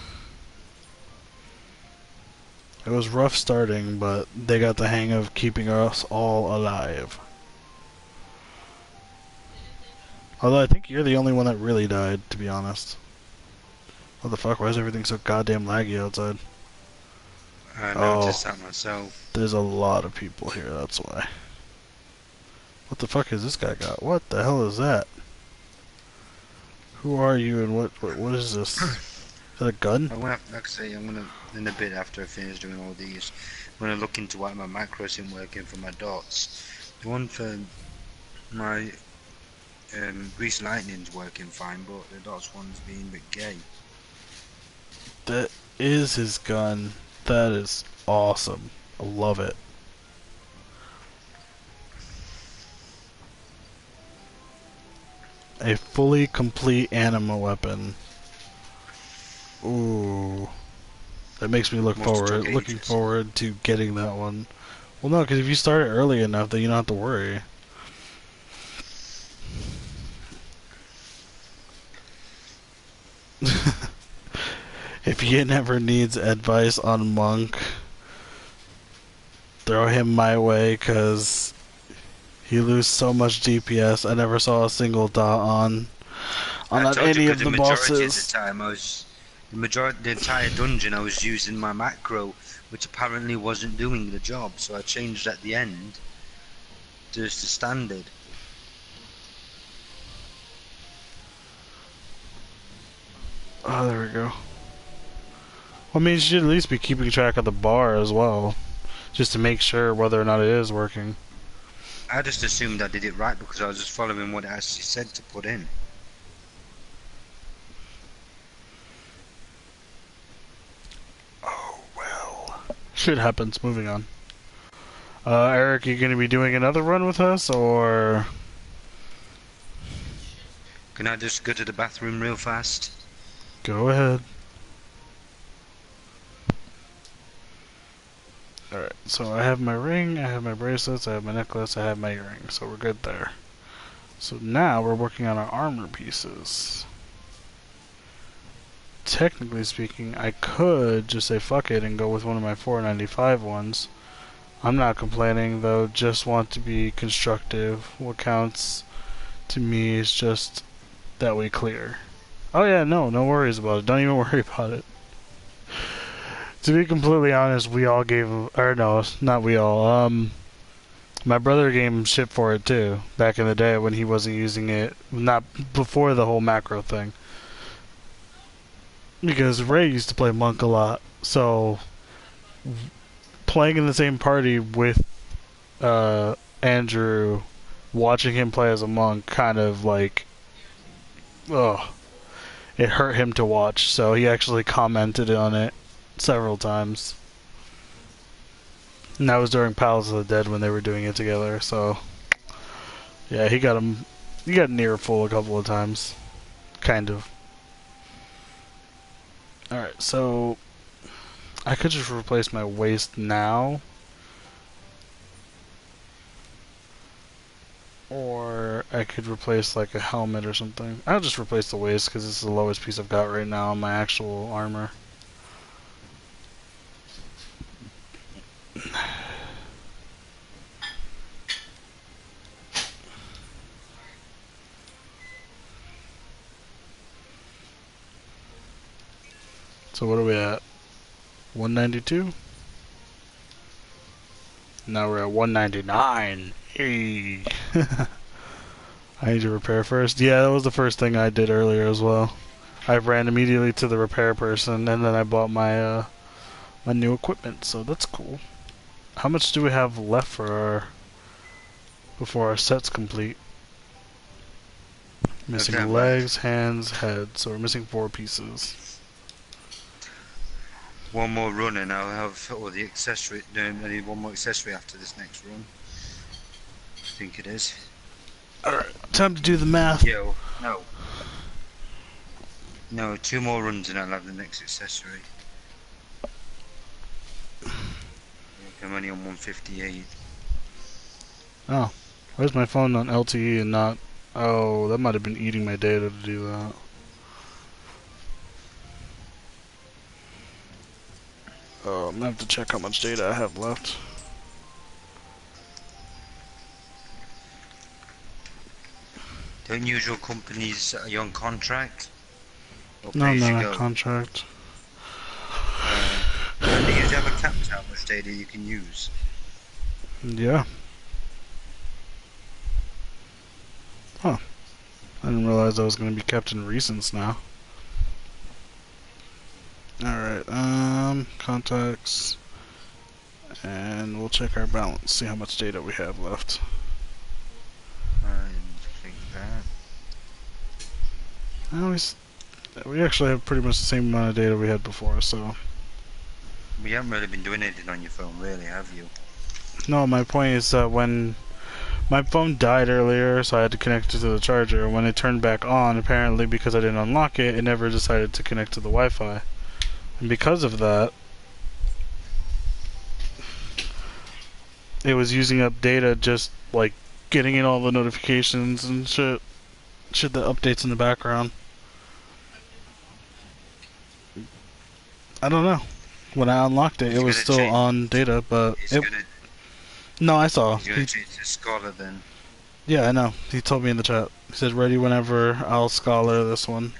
It was rough starting, but they got the hang of keeping us all alive. Although I think you're the only one that really died, to be honest. What the fuck? Why is everything so goddamn laggy outside? I noticed that myself. There's a lot of people here, that's why. What the fuck has this guy got? What the hell is that? Who are you and what is this? Is that a gun? I'm gonna, like I say, I'm gonna, in a bit after I finish doing all these, I'm gonna look into why my macros isn't working for my dots. The one for my grease lightning's working fine, but the dots one's being a bit gay. That is his gun. That is awesome. I love it. A fully complete anima weapon. Ooh. That makes me looking forward to getting that one. Well, no, because if you start it early enough, then you don't have to worry. If he never needs advice on Monk, throw him my way, because he loses so much DPS. I never saw a single dot on any of the bosses. The entire dungeon I was using my macro, which apparently wasn't doing the job, so I changed at the end to just the standard. Oh, there we go. Well, I mean, you should at least be keeping track of the bar as well, just to make sure whether or not it is working. I just assumed I did it right because I was just following what it actually said to put in. Oh, well. Shit happens. Moving on. Eric, you gonna be doing another run with us, or...? Can I just go to the bathroom real fast? Go ahead. Alright, so I have my ring, I have my bracelets, I have my necklace, I have my earrings, so we're good there. So now we're working on our armor pieces. Technically speaking, I could just say fuck it and go with one of my 495 ones. I'm not complaining though, just want to be constructive. What counts to me is just that we clear. Oh yeah, no worries about it, don't even worry about it. To be completely honest, we all gave, or no, not we all, my brother gave him shit for it too, back in the day when he wasn't using it, not before the whole macro thing. Because Ray used to play Monk a lot, so playing in the same party with Andrew, watching him play as a Monk, kind of like, ugh. it hurt him to watch, so he actually commented on it several times. And that was during Palace of the Dead when they were doing it together, so yeah, he got an earful a couple of times. Kind of. Alright, so I could just replace my waist now. Or I could replace like a helmet or something. I'll just replace the waist because it's the lowest piece I've got right now on my actual armor. So what are we at? 192? Now we're at 199. Hey. I need to repair first. Yeah, that was the first thing I did earlier as well. I ran immediately to the repair person, and then I bought my my new equipment. So that's cool. How much do we have left for our before our set's complete? Missing Okay, legs, hands, head. So we're missing 4 pieces. One more run and I'll have all the accessory. No, I need one more accessory after this next run. I think it is. Alright, time to do the math. Yo, no. No, 2 more runs and I'll have the next accessory. I'm only on 158. Oh, where's my phone on LTE and not... Oh, that might have been eating my data to do that. Oh, I'm gonna have to check how much data I have left. Don't usual companies are you on contract? Or No, pay I'm as you not go? on contract. Don't they usually have a cap to how much data you can use? Yeah. Huh. I didn't realize I was gonna be kept in recents now. Alright, contacts. And we'll check our balance, see how much data we have left. I think that. We actually have pretty much the same amount of data we had before, so... We haven't really been doing anything on your phone, really, have you? No, my point is that when my phone died earlier, so I had to connect it to the charger. When it turned back on, apparently because I didn't unlock it, it never decided to connect to the Wi-Fi. And because of that, it was using up data, just like getting in all the notifications and shit the updates in the background. I don't know. When I unlocked it, it was still on data, but no, I saw. He's gonna change to Scholar then. Yeah, I know. He told me in the chat. He said, "Ready whenever. I'll scholar this one."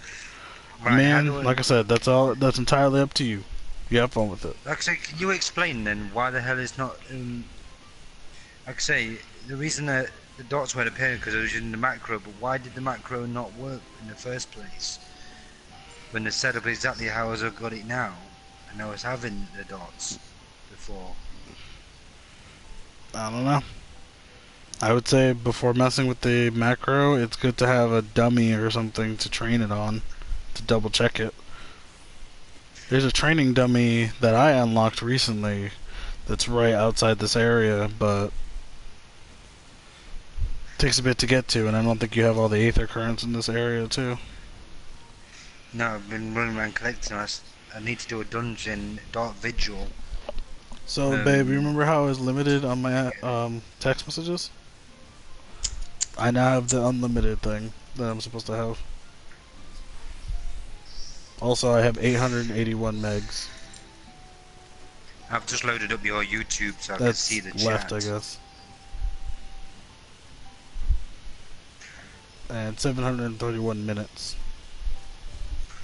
Right, Man, like I said, that's all. That's entirely up to you. You have fun with it. Like I say, can you explain then why the hell it's not? Like I say, the reason that the dots weren't appearing because I was using the macro, but why did the macro not work in the first place? When the setup exactly how I got it now, and I was having the dots before. I don't know. I would say before messing with the macro, it's good to have a dummy or something to train it on, to double check it. There's a training dummy that I unlocked recently that's right outside this area, but it takes a bit to get to, and I don't think you have all the aether currents in this area too. No, I've been running around collecting. I need to do a dungeon, Dark Vigil. So, babe, you remember how I was limited on my text messages? I now have the unlimited thing that I'm supposed to have. Also, I have 881 megs. I've just loaded up your YouTube so I can That's see the left, chat. I guess. And 731 minutes.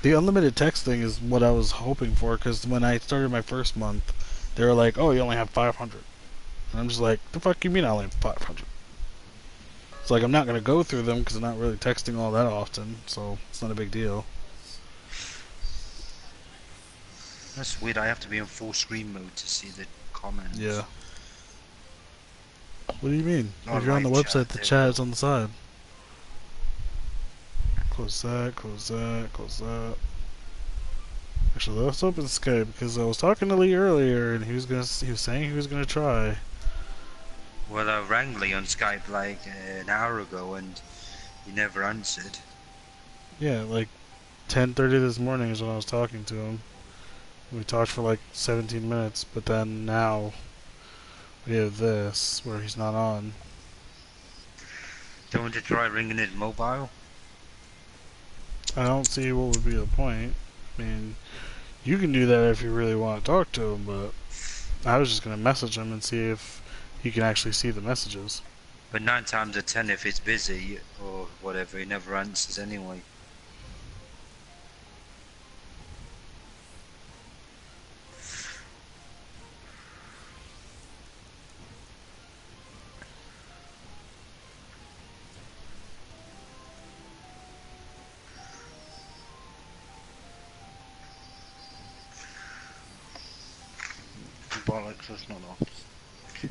The unlimited text thing is what I was hoping for, because when I started my first month, they were like, "Oh, you only have 500." And I'm just like, "The fuck you mean I only have 500?" It's like I'm not gonna go through them because I'm not really texting all that often, so it's not a big deal. That's weird. I have to be in full screen mode to see the comments. Yeah. What do you mean? Not If you're on the live website, chat, the they chat will. is on the side. Close that, close that, close that. Actually, let's open Skype because I was talking to Lee earlier and he was saying he was gonna try. Well, I rang Lee on Skype like an hour ago and he never answered. Yeah, like 10:30 this morning is when I was talking to him. We talked for like 17 minutes, but then now we have this where he's not on. Don't want to try ringing his mobile? I don't see what would be the point. I mean, you can do that if you really want to talk to him, but I was just gonna message him and see if he can actually see the messages. But 9 times out of 10, if it's busy or whatever, he never answers anyway. Bollocks, that's not on. Yeah.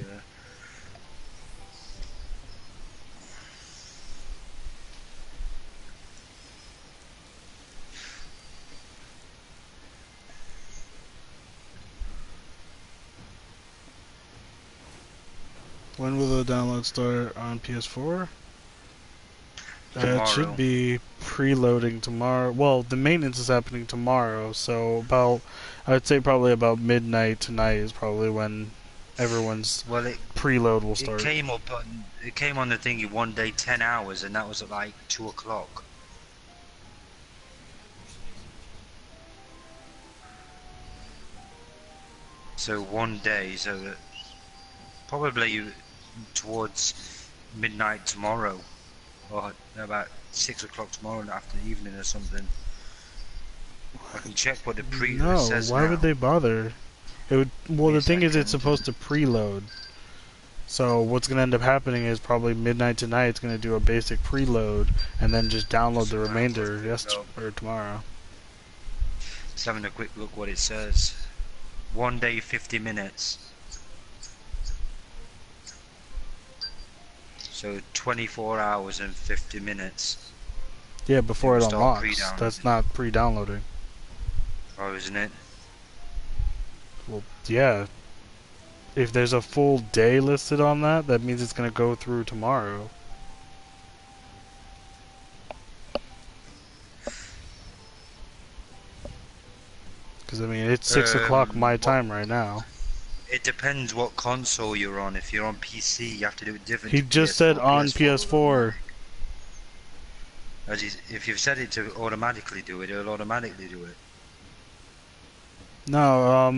When will the download start on PS4? It Tomorrow. should be preloading tomorrow. Well, the maintenance is happening tomorrow, so I would say probably about midnight tonight is probably when everyone's Well, preload will it start. came on the thingy one day 10 hours, and that was at like 2 o'clock. So one day, so that probably towards midnight tomorrow, or about 6 o'clock tomorrow after the evening or something. I can check what the No, says why now. would they bother? It would. Well, Wait the a thing is, it's second. supposed to preload. So what's gonna end up happening is probably midnight tonight. It's gonna do a basic preload and then just download the remainder or tomorrow. Just having a quick look what it says. One day, 50 minutes. So 24 hours and 50 minutes. Yeah, before it Start unlocks. pre-downloading. That's not pre-downloading. Oh, isn't it? Well, yeah. If there's a full day listed on that, that means it's gonna go through tomorrow. Because I mean, it's 6 o'clock my time right now. It depends what console you're on. If you're on PC, you have to do it different. He to just PS4. said on PS4. If you've set it to automatically do it, it'll automatically do it. No,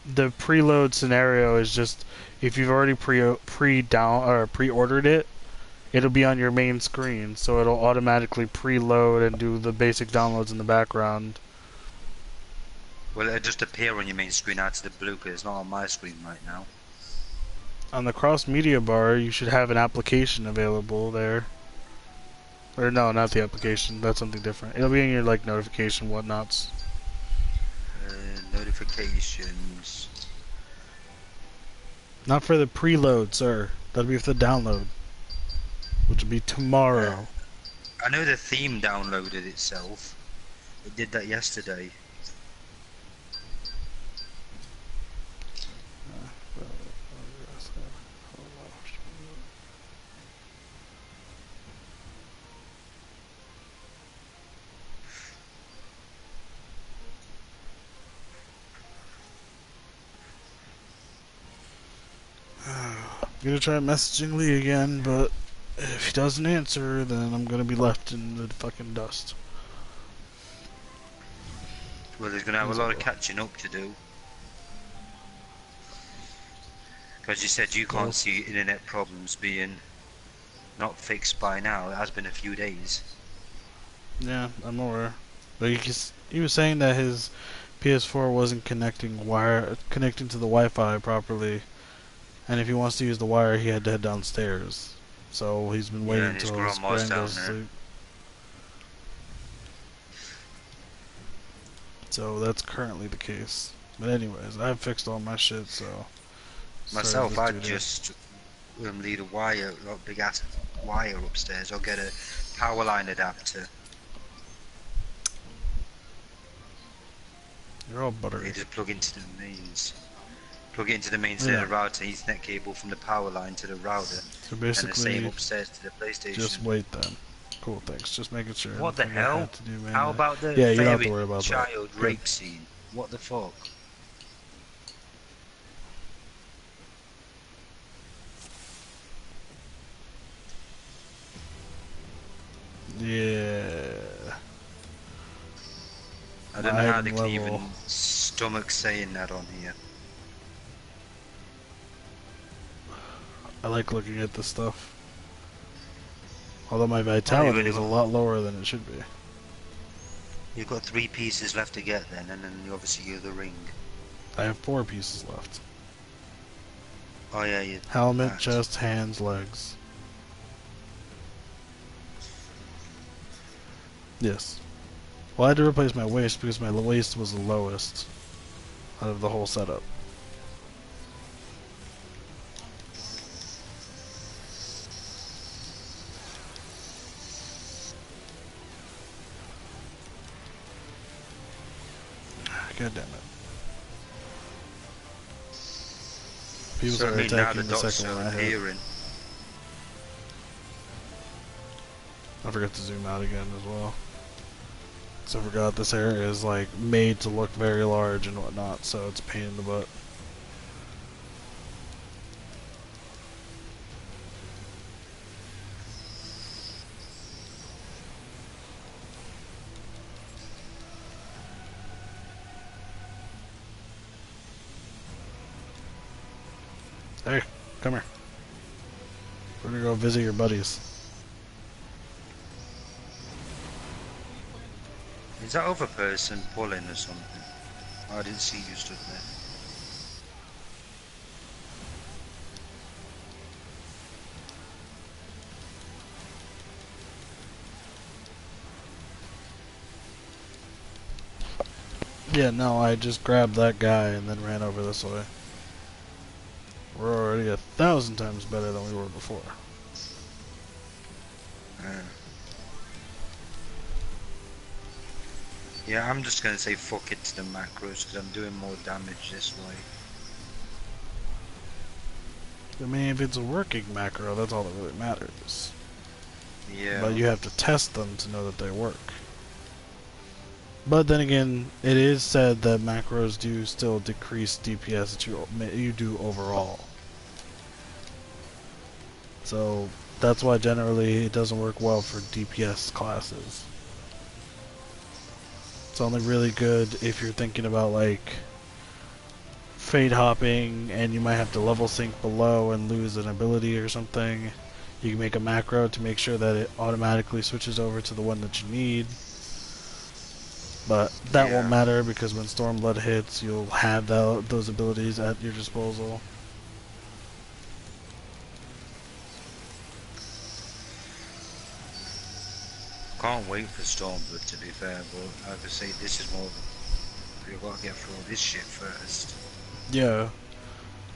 the preload scenario is just if you've already pre-ordered it, it'll be on your main screen, so it'll automatically preload and do the basic downloads in the background. Well, it'll just appear on your main screen out to the blue, because it's not on my screen right now. On the cross media bar, you should have an application available there. Or no, not the application. That's something different. It'll be in your like notification whatnots. Notifications. Not for the preload, sir. That'll be for the download, which will be tomorrow. I know the theme downloaded itself. It did that yesterday. I'm gonna try messaging Lee again, but if he doesn't answer, then I'm gonna be left in the fucking dust. Well, there's going to have a lot of catching up to do. Because you said you can't see internet problems being not fixed by now. It has been a few days. Yeah, I'm aware. But he was saying that his PS4 wasn't connecting to the Wi-Fi properly, and if he wants to use the wire, he had to head downstairs. So he's been waiting and his until his grandma's brain down goes to there. sleep. So that's currently the case. But anyways, I've fixed all my shit, so... Myself, I'd just lead a big ass wire upstairs, or get a power line adapter You're all You buttery. just plug into the mains. Plug it into the mains Yeah. to the router, Ethernet cable from the power line to the router, So and the same basically, upstairs to the PlayStation. just wait then. Cool, thanks. Just making sure What the anything I hell? had to do, man. How about the Yeah, you don't have to fairy worry about that. child Good. rape scene? What the fuck? Yeah. I don't know how they Item can level. even stomach saying that on here. I like looking at this stuff. Although my Oh, vitality you've is a only lot lower than it should be. You've got 3 pieces left to get then, and then you obviously you the ring. I have 4 pieces left. Oh yeah, you. Helmet, that. chest, hands, legs. Yes. Well, I had to replace my waist because my waist was the lowest out of the whole setup. God damn it. People So I started mean now the attacking the dots second one are I hit. appearing. I forgot to zoom out again as well. So I forgot this area is like made to look very large and whatnot, so it's a pain in the butt. Hey, come here. We're gonna go visit your buddies. Is that other person pulling or something? Oh, I didn't see you stood there. Yeah, no, I just grabbed that guy and then ran over this way. We're already 1,000 times better than we were before. Yeah, I'm just gonna say fuck it to the macros because I'm doing more damage this way. I mean, if it's a working macro, that's all that really matters. Yeah. But you have to test them to know that they work. But then again, it is said that macros do still decrease DPS that you do overall. So that's why generally it doesn't work well for DPS classes. It's only really good if you're thinking about like fade hopping and you might have to level sync below and lose an ability or something. You can make a macro to make sure that it automatically switches over to the one that you need. But that won't matter because when Stormblood hits, you'll have those abilities at your disposal. Can't wait for Stormblood to be fair, but like I say, this is more. You've got to get through all this shit first. Yeah.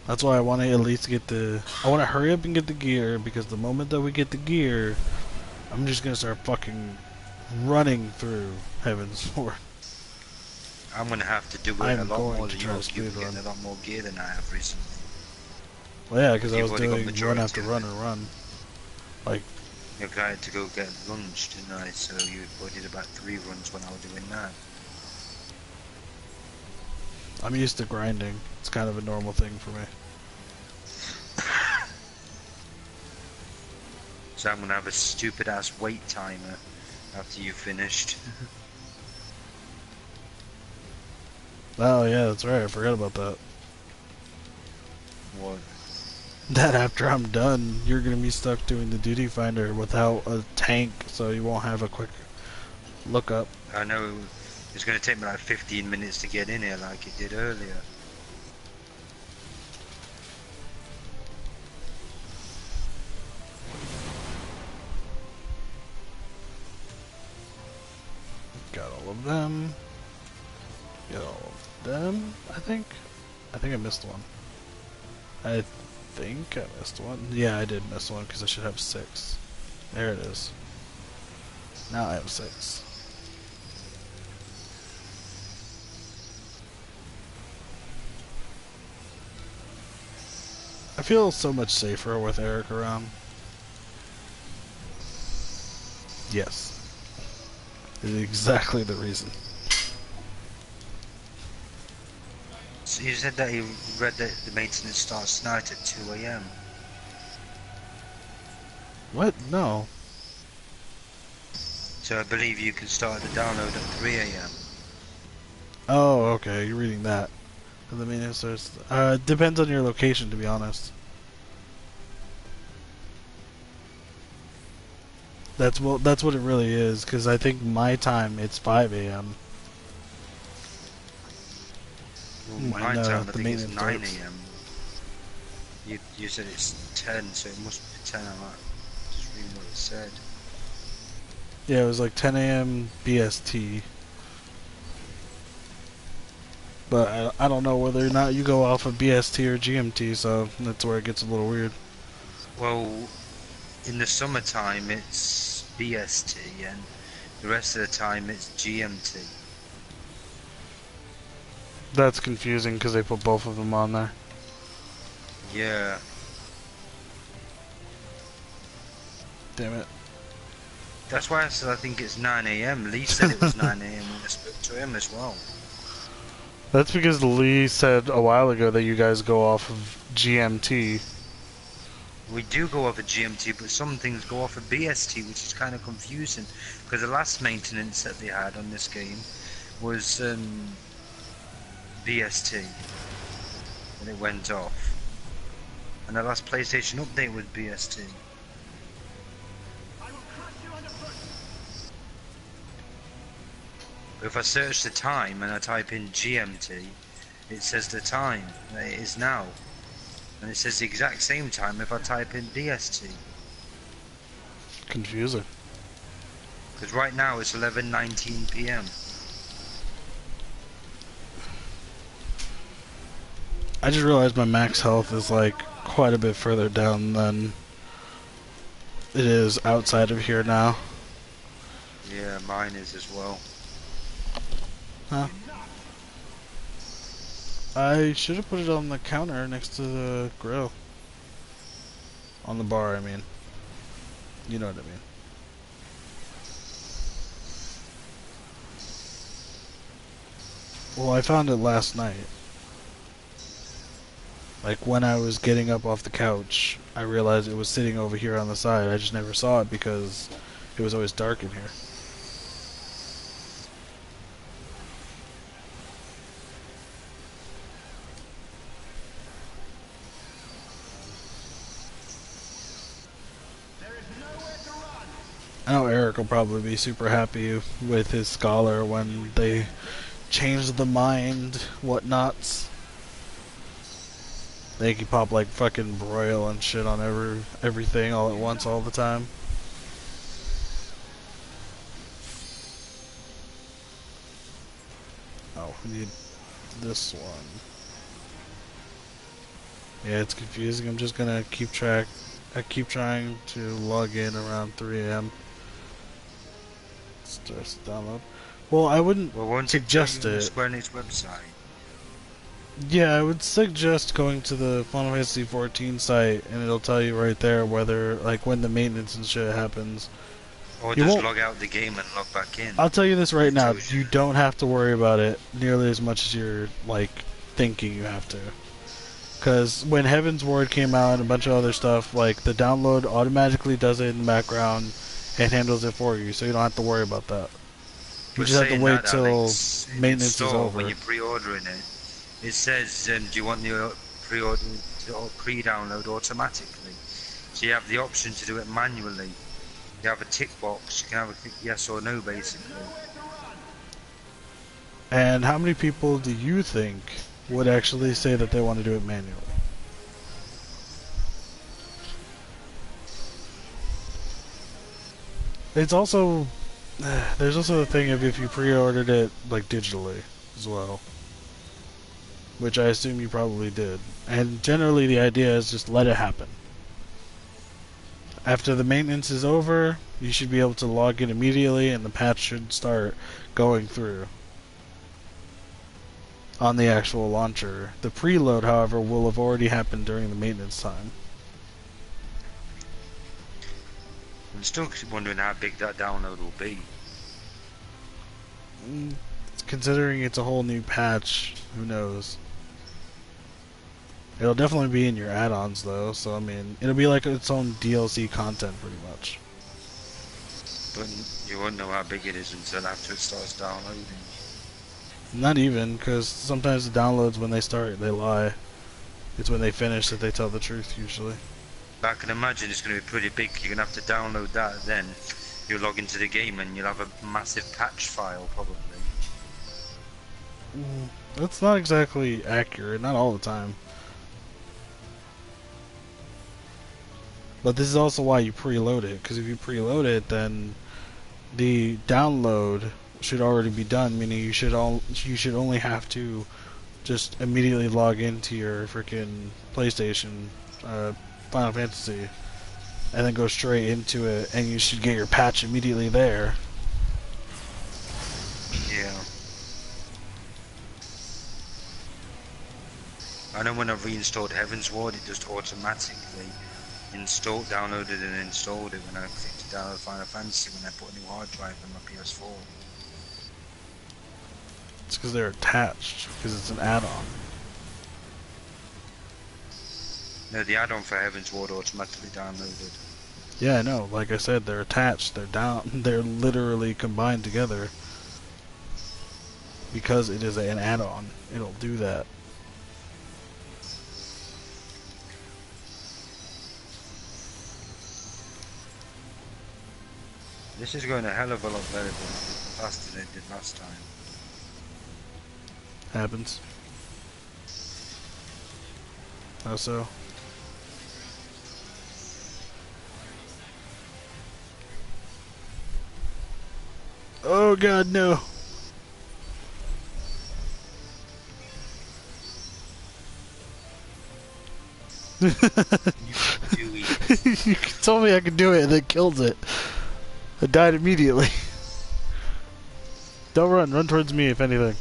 That's why I want to at least get the... I want to hurry up and get the gear, because the moment that we get the gear, I'm just going to start fucking running through Heaven's Sword. I'm gonna have to do it I'm a lot going more to than try you. to You're speedrun. getting a lot more gear than I have recently. Well, yeah, because I You've was already got doing majority run after of run it. and run. Like, You're going to go get lunch tonight, so you probably did about 3 runs when I was doing that. I'm used to grinding. It's kind of a normal thing for me. So I'm gonna have a stupid ass wait timer after you've finished. Oh, yeah, that's right. I forgot about that. What? That after I'm done, you're going to be stuck doing the duty finder without a tank, so you won't have a quick lookup. I know it's gonna take me like 15 minutes to get in here like it did earlier. Got all of them. Got all of them, I think. I think I missed one. I think I missed one. Yeah, I did miss one because I should have 6. There it is. Now I have 6. I feel so much safer with Eric around. Yes. Is exactly the reason. So you said that he read that the maintenance starts tonight at 2 a.m. What? No. So I believe you can start the download at 3 a.m. Oh, okay. You're reading that. The main starts. Depends on your location, to be honest. That's what it really is. Because I think my time it's 5 a.m. Well, When, my time I the think it's maintenance 9 starts. a.m. You said it's 10, so it must be 10. I'm not just reading what it said. Yeah, it was like 10 a.m. BST. But I don't know whether or not you go off of BST or GMT, so that's where it gets a little weird. Well, in the summertime it's BST, and the rest of the time it's GMT. That's confusing because they put both of them on there. Yeah. Damn it. That's why I said I think it's 9 a.m. Lee said it was 9 a.m. when I spoke to him as well. That's because Lee said a while ago that you guys go off of GMT. We do go off of GMT, but some things go off of BST, which is kind of confusing. Because the last maintenance that they had on this game was BST, and it went off. And the last PlayStation update was BST. If I search the time and I type in GMT, it says the time that it is now. And it says the exact same time if I type in BST. Confusing. Because right now it's 11:19 p.m. I just realized my max health is like quite a bit further down than it is outside of here now. Yeah, mine is as well. Huh? I should have put it on the counter next to the grill. On the bar, I mean. You know what I mean. Well, I found it last night. Like, when I was getting up off the couch, I realized it was sitting over here on the side. I just never saw it because it was always dark in here. I know Eric will probably be super happy with his scholar when they change the mind whatnots. They can pop like fucking broil and shit on everything all at once all the time. Oh, we need this one. Yeah, it's confusing. I'm just gonna keep track. I keep trying to log in around 3 a.m. Starts to download. Well, I wouldn't Well, won't suggest it it. Square Enix website? Yeah, I would suggest going to the Final Fantasy XIV site, and it'll tell you right there whether, like, when the maintenance and shit happens. Or You just won't- log out the game and log back in. I'll tell you this right now, Tells you. you don't have to worry about it nearly as much as you're, like, thinking you have to. Because when Heaven's Ward came out and a bunch of other stuff, like, the download automatically does it in the background and handles it for you, so you don't have to worry about that. You But just have to saying wait that, till Alex, in maintenance is store, over. when you're pre-ordering it, it says, do you want the pre-order or pre-download automatically? So you have the option to do it manually. You have a tick box. You can have a click yes or no, basically. And how many people do you think would actually say that they want to do it manually? It's also... There's also the thing of if you pre-ordered it, like, digitally as well. Which I assume you probably did. And generally the idea is just let it happen. After the maintenance is over, you should be able to log in immediately and the patch should start going through. on the actual launcher. The preload, however, will have already happened during the maintenance time. I'm still wondering how big that download will be. Considering it's a whole new patch, who knows? It'll definitely be in your add-ons though, so I mean, it'll be like its own DLC content pretty much. But you won't know how big it is until after it starts downloading. Not even, because sometimes the downloads, when they start, they lie. It's when they finish that they tell the truth, usually. But I can imagine it's going to be pretty big. You're going to have to download that, then you'll log into the game and you'll have a massive patch file, probably. That's not exactly accurate, not all the time. But this is also why you preload it, because if you preload it, then the download should already be done, meaning you should only have to just immediately log into your freaking PlayStation Final Fantasy and then go straight into it, and you should get your patch immediately there. Yeah. I know when I reinstalled Heaven's Ward, it just automatically downloaded and installed it when I clicked download Final Fantasy when I put a new hard drive on my PS4. It's because they're attached, because it's an add-on. No, the add-on for Heaven's Ward automatically downloaded. Yeah, I know. Like I said, they're attached. They're literally combined together. Because it is an add-on, it'll do that. This is going a hell of a lot better than faster than it did last time. Happens. How so? Oh god, no. You told me I could do it and then killed it. I died immediately. Don't run. Run towards me, if anything.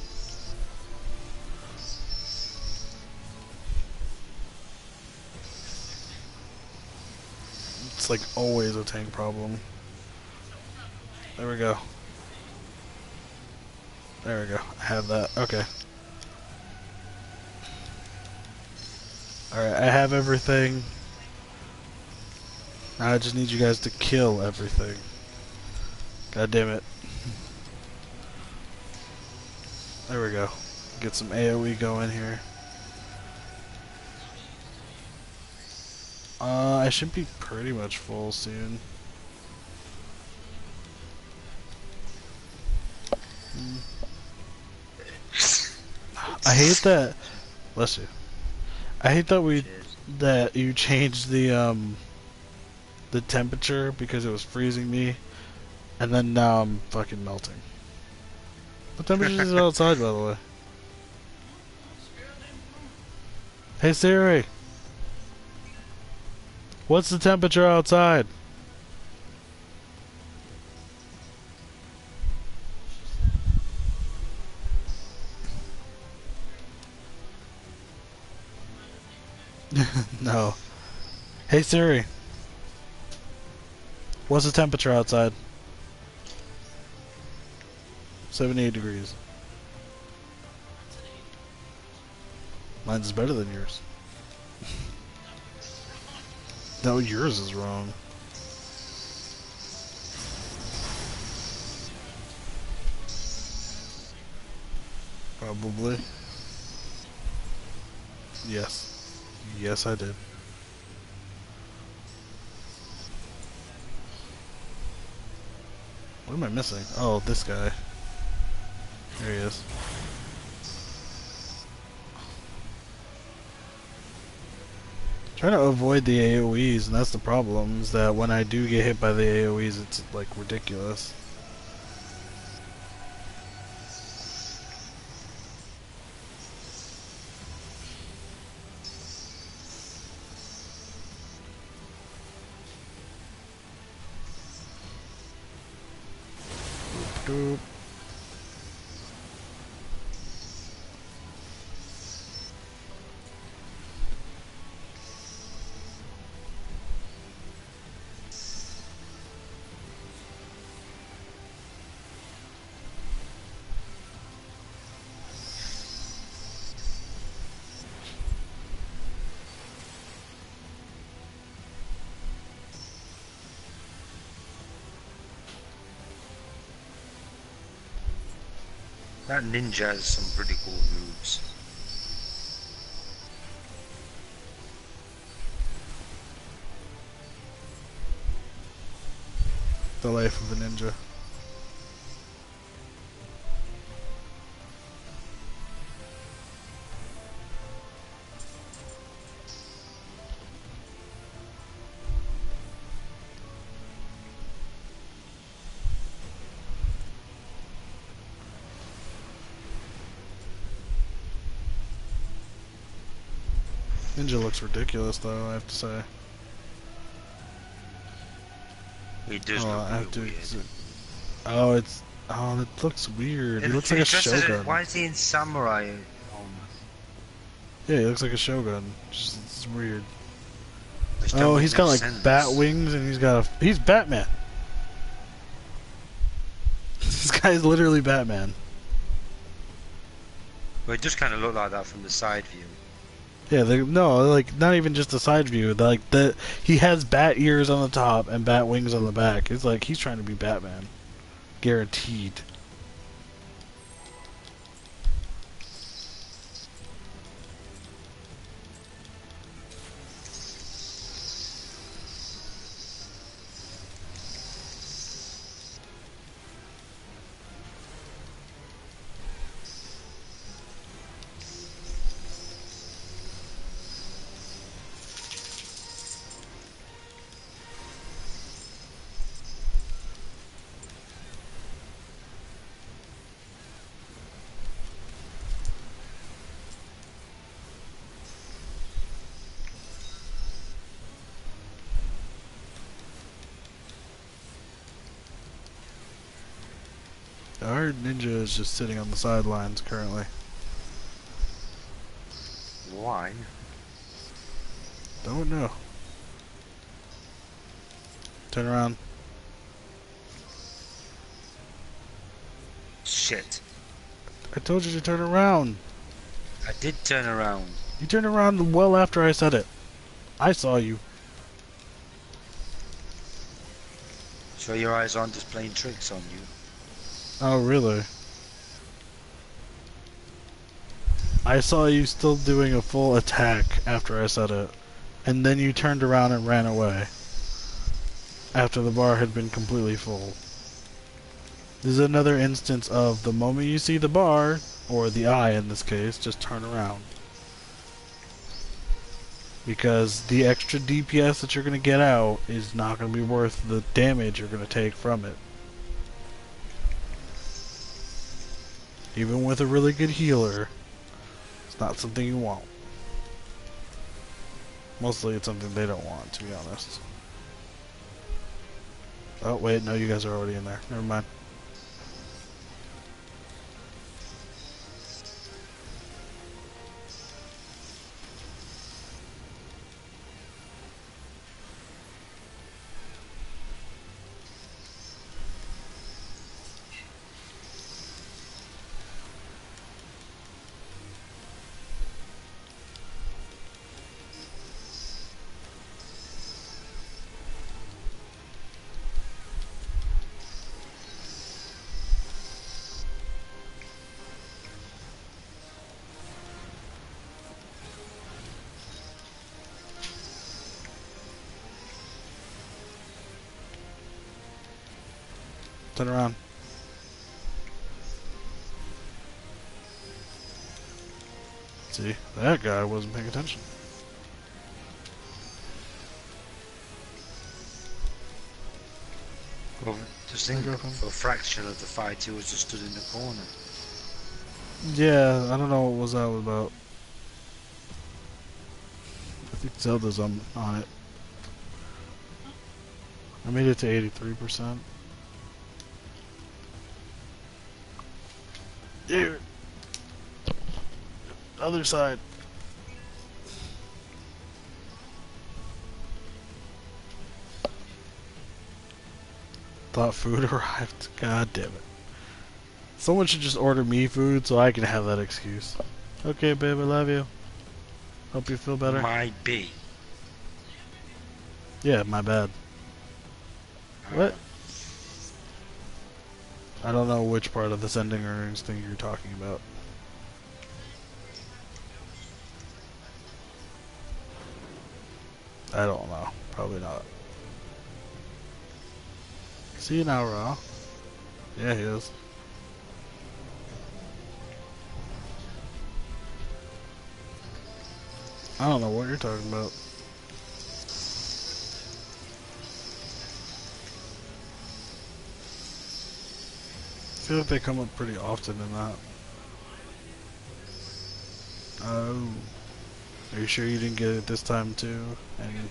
It's like always a tank problem. There we go. There we go. I have that. Okay. Alright, I have everything. Now I just need you guys to kill everything. God damn it. There we go. Get some AoE going here. I should be pretty much full soon. I hate that. Bless you. I hate that you changed the temperature because it was freezing me, and then now I'm fucking melting. What temperature is it outside, by the way? Hey Siri, what's the temperature outside? No. Hey Siri, what's the temperature outside? 78 degrees. Mine's better than yours. No, yours is wrong. Probably. Yes. Yes, I did. What am I missing? Oh, this guy. There he is. Trying to avoid the AoEs, and that's the problem, is that when I do get hit by the AoEs, it's like ridiculous. Doop. That ninja has some pretty cool moves. The life of a ninja. Ninja looks ridiculous, though, I have to say. He does Oh, look I have to. weird. Oh, it's. Oh, it looks weird. He looks like a He's dressed as shogun. why is he in samurai? Yeah, he looks like a shogun. Just, it's weird. Which don't Oh, make he's no got like sense. bat wings, and he's got a. He's Batman. This guy's literally Batman. Well, it just kind of looked like that from the side view. Yeah, no, like not even just a side view. Like he has bat ears on the top and bat wings on the back. It's like he's trying to be Batman, guaranteed. Our ninja is just sitting on the sidelines currently. Why? Don't know. Turn around. Shit. I told you to turn around. I did turn around. You turned around well after I said it. I saw you. So your eyes aren't just playing tricks on you. Oh, really? I saw you still doing a full attack after I said it. And then you turned around and ran away. After the bar had been completely full. This is another instance of the moment you see the bar, or the eye in this case, just turn around. Because the extra DPS that you're going to get out is not going to be worth the damage you're going to take from it. Even with a really good healer, it's not something you want. Mostly it's something they don't want, to be honest. Oh, wait, no, you guys are already in there. Never mind. Turn around. See, that guy wasn't paying attention. Well, just think for a fraction of the fight he was just stood in the corner. Yeah, I don't know what was that about. I think Zelda's on it. I made it to 83%. Here. Other side. Thought food arrived. God damn it. Someone should just order me food so I can have that excuse. Okay, babe, I love you. Hope you feel better. Might be. Yeah, my bad. What? I don't know which part of the sending earnings thing you're talking about. I don't know. Probably not. See you now, Raw. Yeah, he is. I don't know what you're talking about. I feel like they come up pretty often in that. Oh. Are you sure you didn't get it this time too? And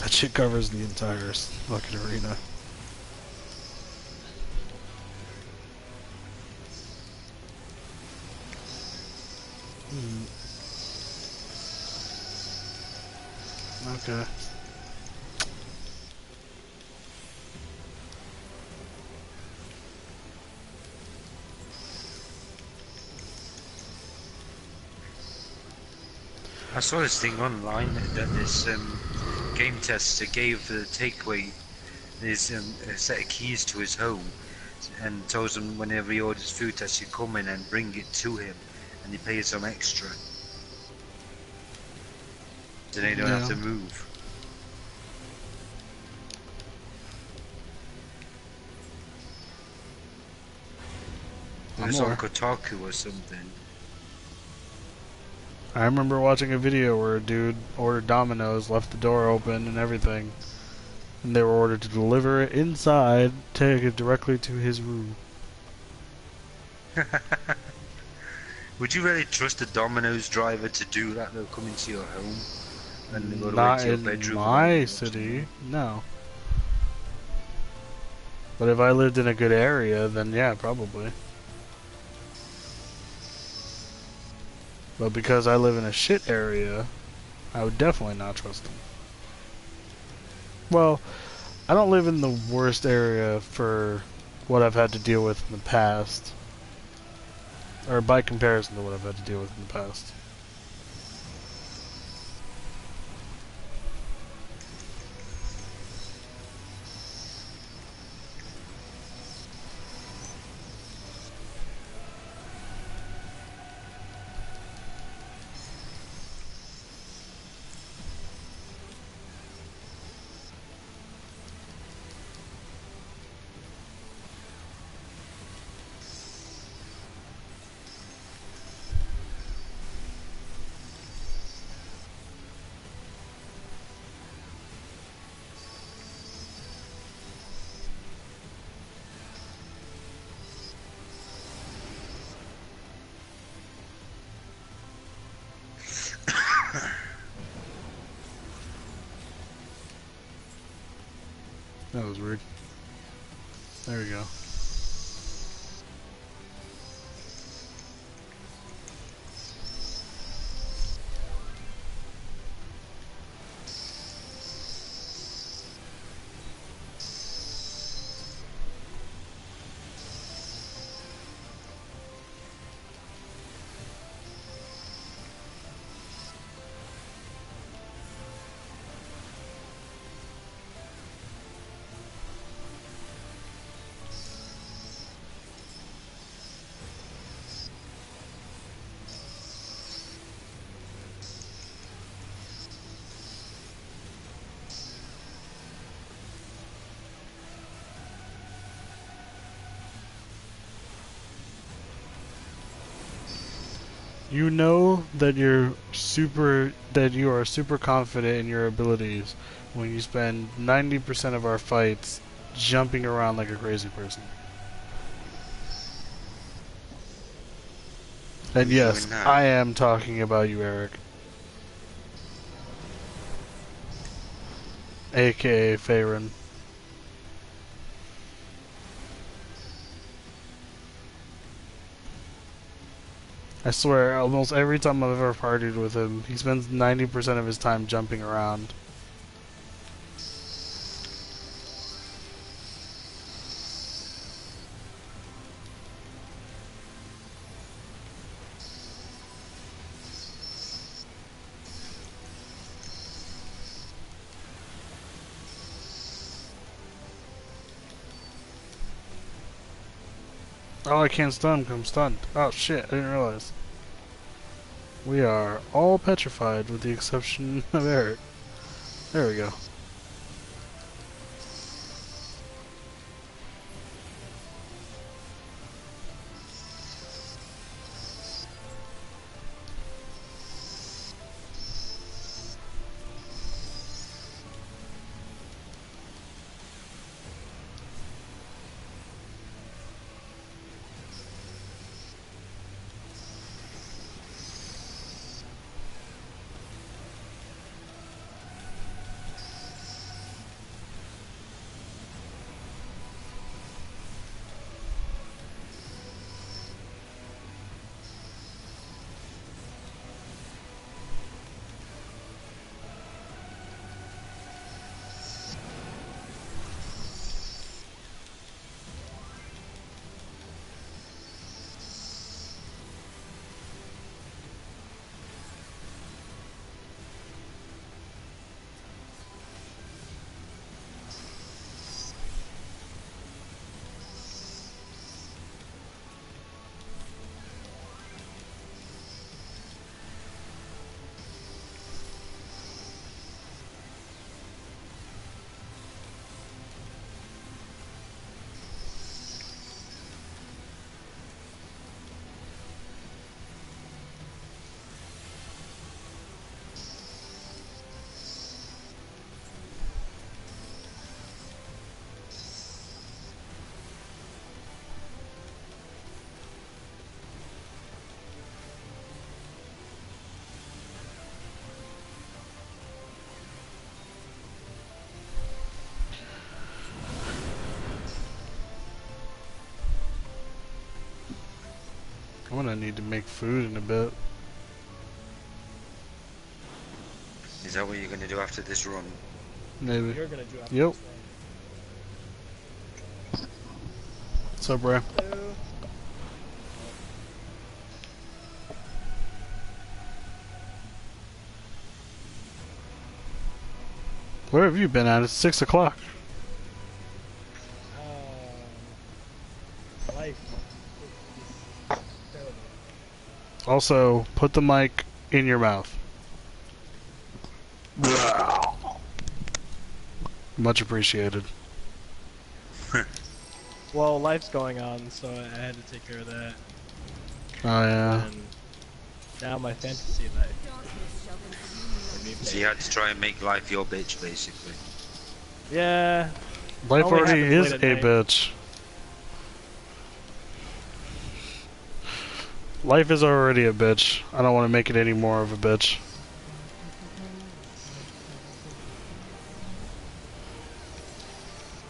that shit covers the entire fucking arena. Okay. I saw this thing online that this game tester gave the takeaway his a set of keys to his home and tells him whenever he orders food that should come in and bring it to him, and he pays some extra. So they don't have to move. It was on Kotaku or something. I remember watching a video where a dude ordered Domino's, left the door open and everything, and they were ordered to deliver it inside, take it directly to his room. Would you really trust a Domino's driver to do that? They'll come into your home and go Not to your in bedroom. my city, no. But if I lived in a good area, then yeah, probably. But because I live in a shit area, I would definitely not trust them. Well, I don't live in the worst area for what I've had to deal with in the past. Or by comparison to what I've had to deal with in the past. That was weird. There we go. You know that you are super confident in your abilities when you spend 90% of our fights jumping around like a crazy person. And yes, I am talking about you, Eric. AKA Faerun. I swear, almost every time I've ever partied with him, he spends 90% of his time jumping around. Oh, I can't stun because I'm stunned. Oh shit, I didn't realize. We are all petrified with the exception of Eric. There we go. I'm gonna need to make food in a bit. Is that what you're gonna do after this run? Maybe. You're gonna do after Yep. this What's up, bro? one. Hello. Where have you been at? It's 6 o'clock. Life is terrible. Also, put the mic in your mouth. Much appreciated. Well, life's going on, so I had to take care of that. Oh yeah. And now my fantasy life. So you had to try and make life your bitch, basically. Yeah. Life Only already happens is a late at night. bitch. Life is already a bitch. I don't want to make it any more of a bitch.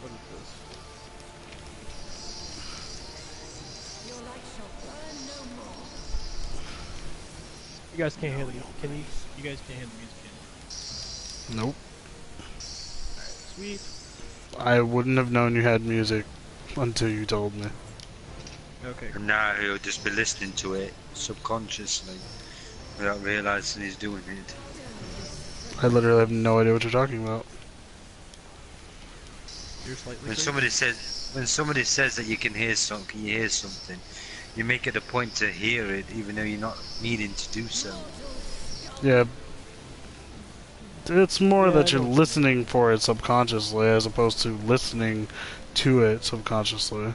What is this? Your light shall burn no more. You guys can't hear the. Can you? You guys can't hear the music, can you? Nope. Sweet. I wouldn't have known you had music until you told me. Okay. And now he'll just be listening to it subconsciously without realizing he's doing it. I literally have no idea what you're talking about. You're slightly. When crazy. somebody says that you can hear something, you hear something, you make it a point to hear it, even though you're not needing to do so. Yeah. It's more Yeah, that I you're know what you listening for it subconsciously as opposed to listening to it subconsciously.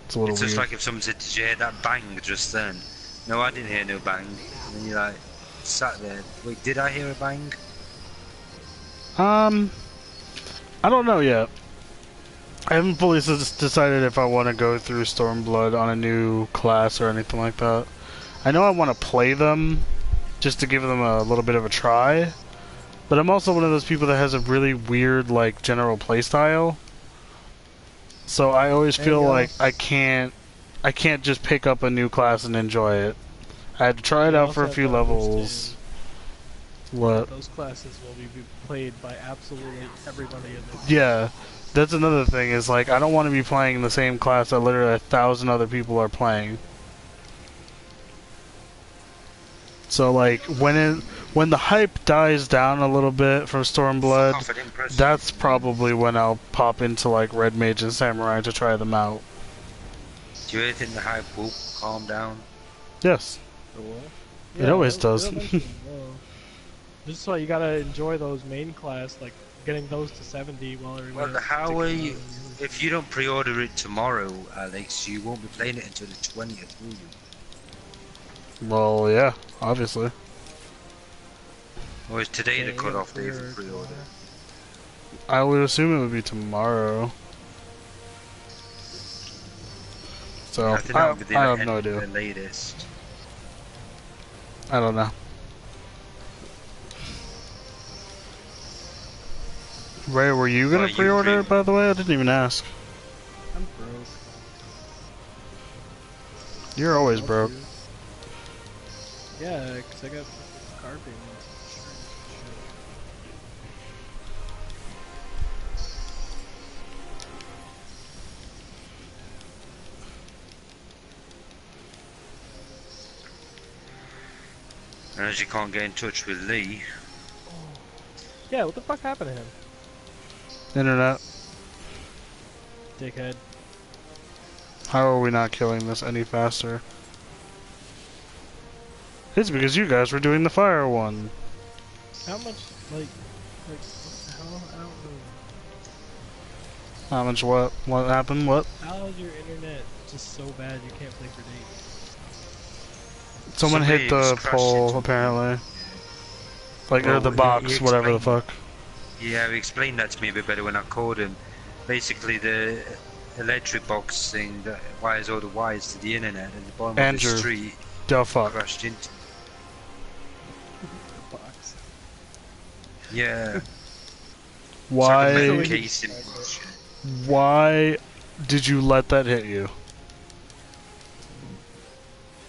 It's a little It's just weird. like if someone said, "Did you hear that bang just then?" No, I didn't hear no bang. And then you're like, sat there. Wait, did I hear a bang? I don't know yet. I haven't fully decided if I want to go through Stormblood on a new class or anything like that. I know I want to play them just to give them a little bit of a try, but I'm also one of those people that has a really weird like general playstyle. So I always There feel you go. like I can't just pick up a new class and enjoy it. I had to try it You out also for a have few to levels. What? Those classes will be played by absolutely everybody in the. Yeah, that's another thing. Is like I don't want to be playing the same class that literally 1,000 other people are playing. So like when the hype dies down a little bit from Stormblood, Fuck off, I didn't press it. that's probably when I'll pop into like Red Mage and Samurai to try them out. Do you think the hype will calm down? Yes, It will. it always it'll does. eventually will. This is why you gotta enjoy those main class, like getting those to 70 while they're Well, at how are 60. you? If you don't pre-order it tomorrow, Alex, you won't be playing it until the 20th, will you? Well, yeah, obviously. Or is today the Okay, cut-off day for for pre-order? I would assume it would be tomorrow. So, I think that would be the I have end no of idea. the latest. I don't know. Ray, were you gonna Well, you pre-order it, by the way? I didn't even ask. I'm broke. You're always I'll broke. do. Yeah, 'cause I got car payments and insurance and shit. And as you can't get in touch with Lee, Yeah, what the fuck happened to him? Internet. Dickhead. How are we not killing this any faster? It's because you guys were doing the fire one. How much, like, what the hell? I don't know. How much what? What happened? What? How is your internet just so bad you can't play for days? Someone somebody hit was the crashing pole, into- apparently. Like, or Well, the he box, whatever the explained- fuck. Yeah, he explained that to me a bit better when I called him. Basically, the electric box thing that wires all the wires to the internet at the bottom Andrew. of the street The fuck. crashed into. Box. Yeah. Why? It's like a metal casing and shit. Why did you let that hit you?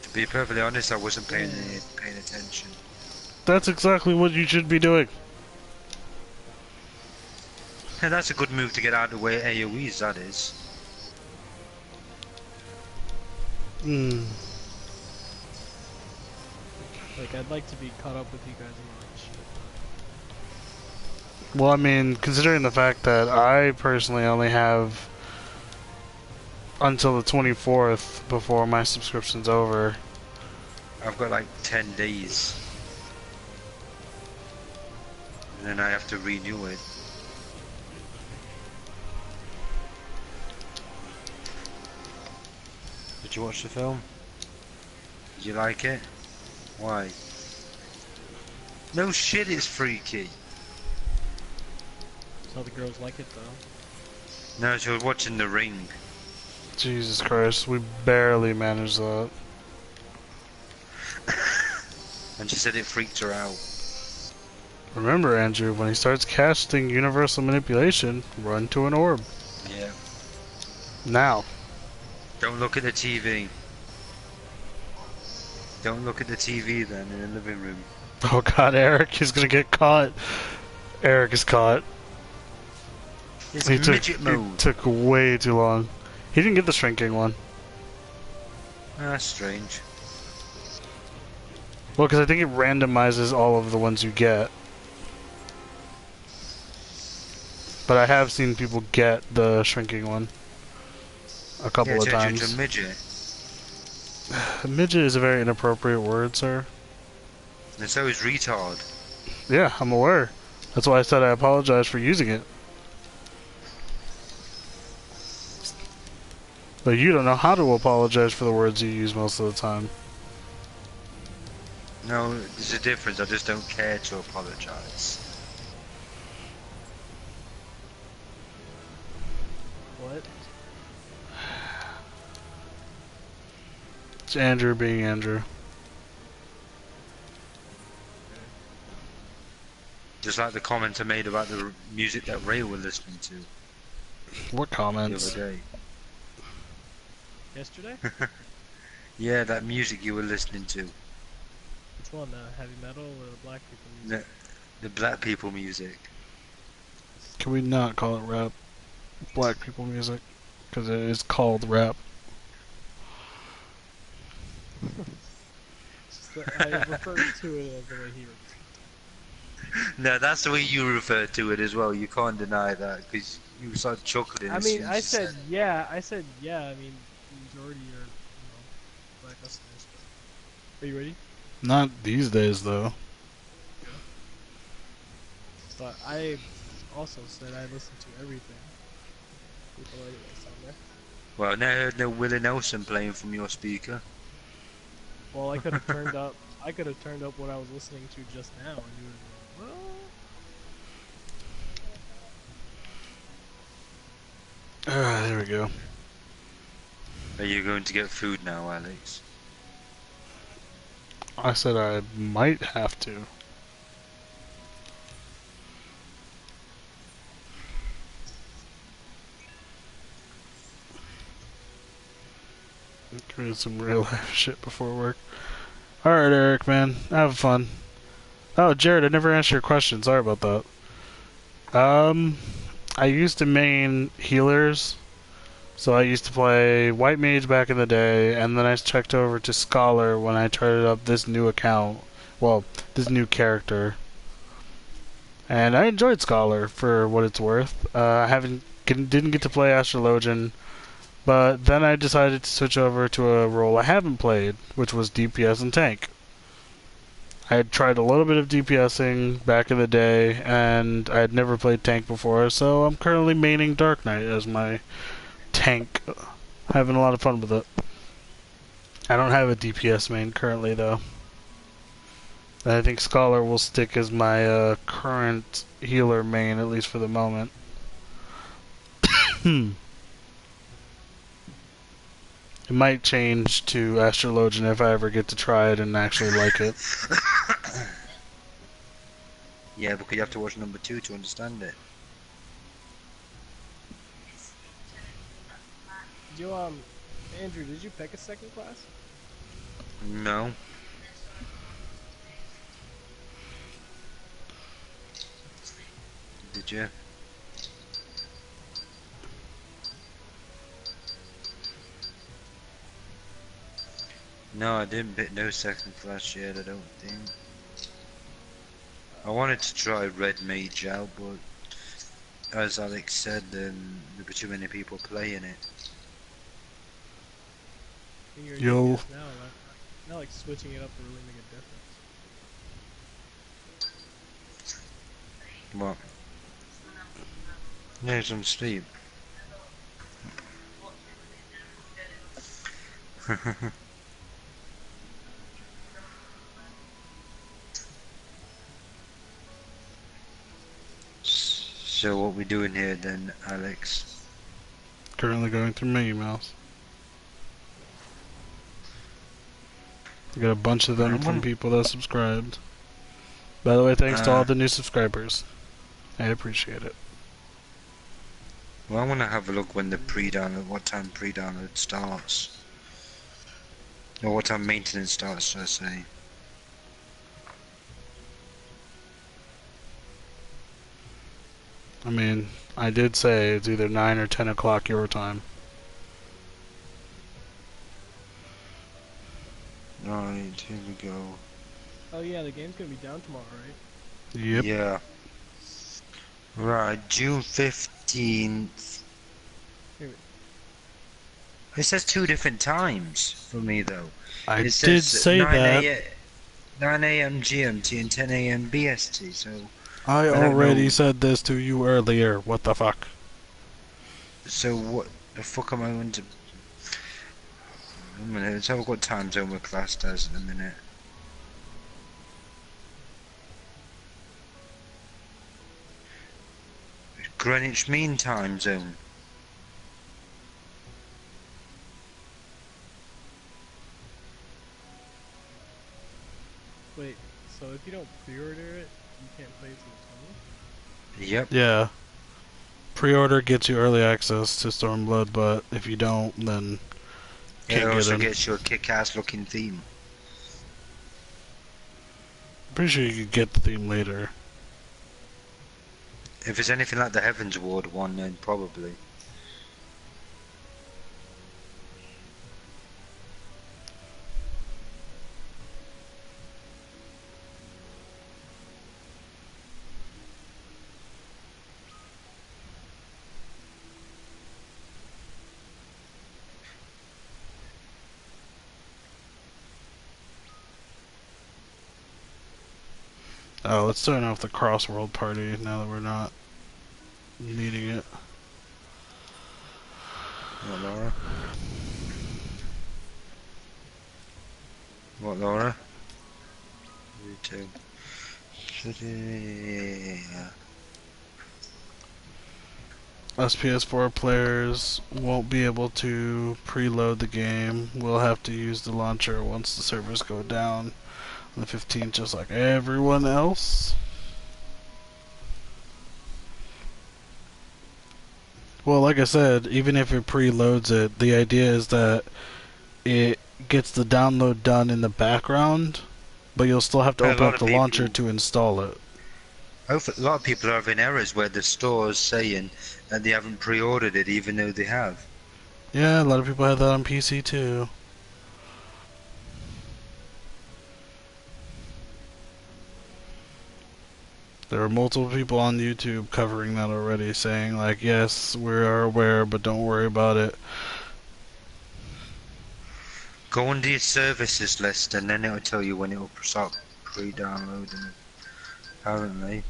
To be perfectly honest, I wasn't paying attention. That's exactly what you should be doing. And that's a good move to get out of the way AoEs, that is. Hmm. Like, I'd like to be caught up with you guys on all that shit. Well, I mean, considering the fact that I personally only have until the 24th before my subscription's over. I've got like 10 days. And then I have to renew it. Did you watch the film? Did you like it? Why? No shit, it's freaky. So the girls like it, though. No, she was watching The Ring. Jesus Christ, we barely managed that. And she said it freaked her out. Remember, Andrew, when he starts casting universal manipulation, run to an orb. Yeah. Now. Don't look at the TV. Don't look at the TV then in the living room. Oh god, Eric is gonna get caught. Eric is caught. It's He midget mode. took way too long. He didn't get the shrinking one. That's strange. Well, because I think it randomizes all of the ones you get. But I have seen people get the shrinking one a couple Yeah, of change it times. to midget. Midget is a very inappropriate word, sir. And so is retard. Yeah, I'm aware. That's why I said I apologize for using it. But you don't know how to apologize for the words you use most of the time. No, there's a difference. I just don't care to apologize. What? It's Andrew being Andrew. Just like the comment I made about the music that Ray was listening to What the comments? other day. Yesterday? Yeah, that music you were listening to. Which one? Heavy metal or black people music? The black people music. Can we not call it rap? Black people music. Because it is called rap. Just that I refer to it as the way he refers. No, that's the way you refer to it as well. You can't deny that because you started chuckling. I as mean, soon I as you said yeah. I said yeah. I mean, the majority are, black listeners. But are you ready? Not these days, though. But I also said I listen to everything. With the latest on there. Well, I never heard no Willie Nelson playing from your speaker. Well, I could have turned up. I could have turned up what I was listening to just now, and you would have been like, Ah, there we go. Are you going to get food now, Alex? I said I might have to. Doing some real life shit before work. Alright, Eric, man. Have fun. Oh, Jared, I never answered your question. Sorry about that. I used to main healers. So I used to play White Mage back in the day, and then I checked over to Scholar when I started up this new account. Well, this new character. And I enjoyed Scholar for what it's worth. Didn't get to play Astrologian, but then I decided to switch over to a role I haven't played, which was DPS and tank. I had tried a little bit of DPSing back in the day, and I had never played tank before, so I'm currently maining Dark Knight as my tank. Having a lot of fun with it. I don't have a DPS main currently, though. And I think Scholar will stick as my current healer main, at least for the moment. It might change to Astrologian if I ever get to try it and actually like it. Yeah, because you have to watch number 2 to understand it. Did you Andrew, did you pick a second class? No. Did you? No, I didn't pick no second class yet, I don't think. I wanted to try Red Mage out, but as Alex said, there were too many people playing it. When you're Yo. DPS now, not like switching it up to really make a difference. What? Yeah, some sleep. So what we doing here then, Alex? Currently going through my emails. I got a bunch of them from people that subscribed. By the way, thanks to all the new subscribers. I appreciate it. Well, I want to have a look when the pre-download, what time pre-download starts. Or what time maintenance starts, should I say. I mean, I did say it's either 9 or 10 o'clock your time. Right, here we go. Oh yeah, the game's gonna be down tomorrow, right? Yep. Yeah. Right, June 15th. Here It says 2 different times for me though. I It did says say 9 that. 9 a.m. GMT and 10 a.m. BST, so... I don't already know. said this to you earlier. What the fuck? So what the fuck am I going to... A minute, let's have a what time zone my class does in a minute. Greenwich Mean Time Zone. Wait, so if you don't pre-order it, you can't play it till the 20th? Yep. Yeah. Pre-order gets you early access to Stormblood, but if you don't, then It can't get also in. gets you a kick-ass looking theme. Pretty sure you could get the theme later. If it's anything like the Heavens Ward one, then probably. Oh, let's turn off the cross-world party now that we're not needing it. What, Laura? What, Laura? YouTube. Yeah. Us PS4 players won't be able to preload the game. We'll have to use the launcher once the servers go down on the 15th, just like everyone else. Well, like I said, even if it preloads it, the idea is that it gets the download done in the background, but you'll still have to A open lot up of the launcher people, to install it. a lot of people are having errors where the store is saying that they haven't pre-ordered it, even though they have. Yeah, a lot of people have that on PC too. There are multiple people on YouTube covering that already, saying like, yes, we are aware, but don't worry about it. Go under your services list, and then it'll tell you when it'll start pre-downloading it. Apparently.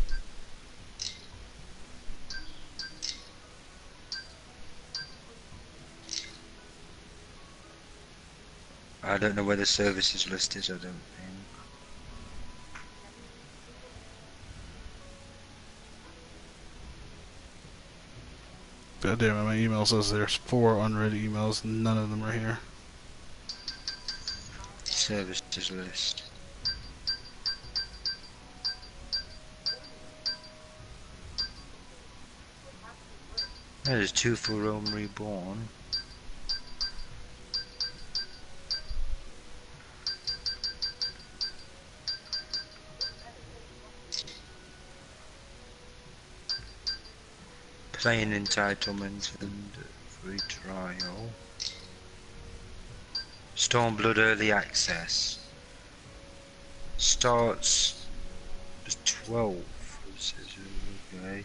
I don't know where the services list is, I don't think. God damn it, my email says there's 4 unread emails, none of them are here. Services list. There's 2 for Rome Reborn. Playing entitlement and free trial. Stormblood early access. Starts as 12. Okay.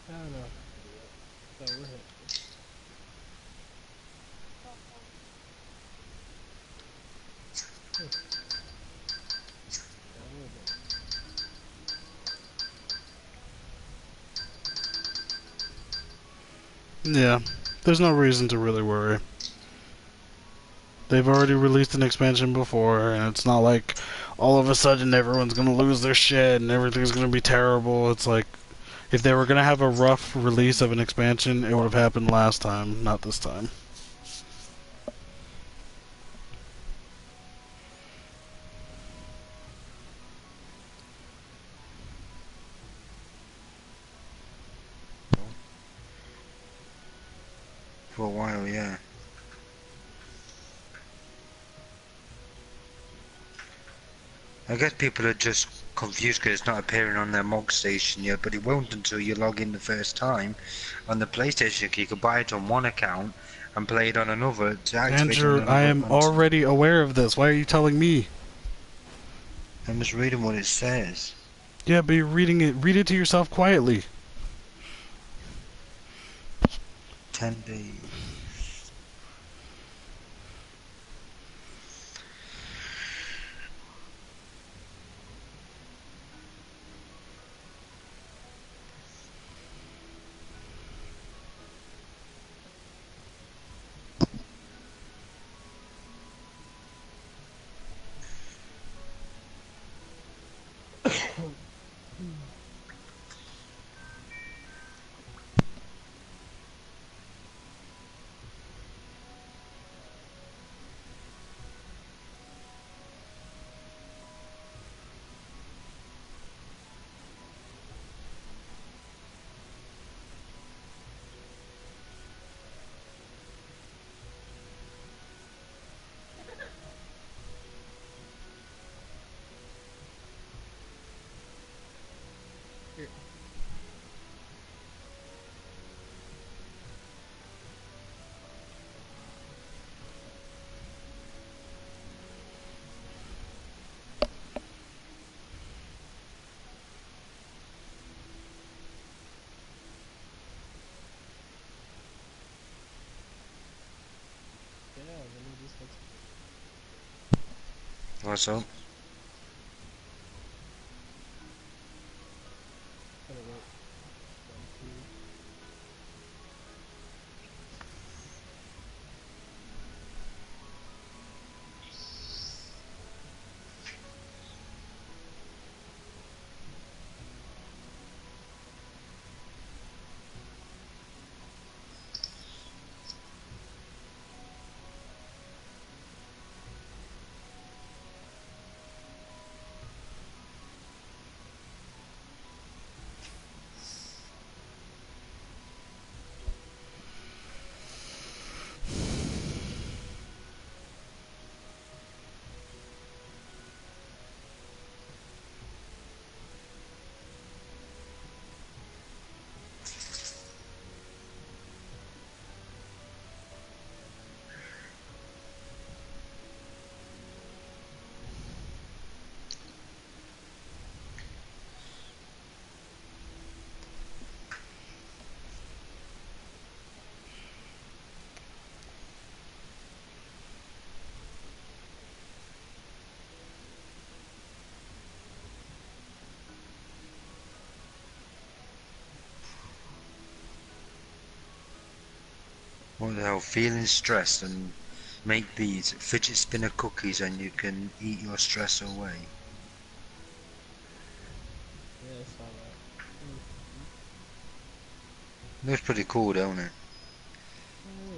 I don't know. So we're hit. Yeah, there's no reason to really worry. They've already released an expansion before, and it's not like all of a sudden everyone's gonna lose their shit and everything's gonna be terrible. It's like, if they were gonna have a rough release of an expansion, it would have happened last time, not this time. For a while, yeah. I guess people are just confused because it's not appearing on their MOG station yet, but it won't until you log in the first time. On the PlayStation, you can buy it on one account and play it on another to activate on Andrew, I another am account. already aware of this. Why are you telling me? I'm just reading what it says. Yeah, but you're reading it. Read it to yourself quietly. 10 days. What's up? Gonna wait. 1, 2. What the hell? Feeling stressed and make these fidget spinner cookies and you can eat your stress away. Yeah, I saw that. Looks pretty cool, don't it? Oh,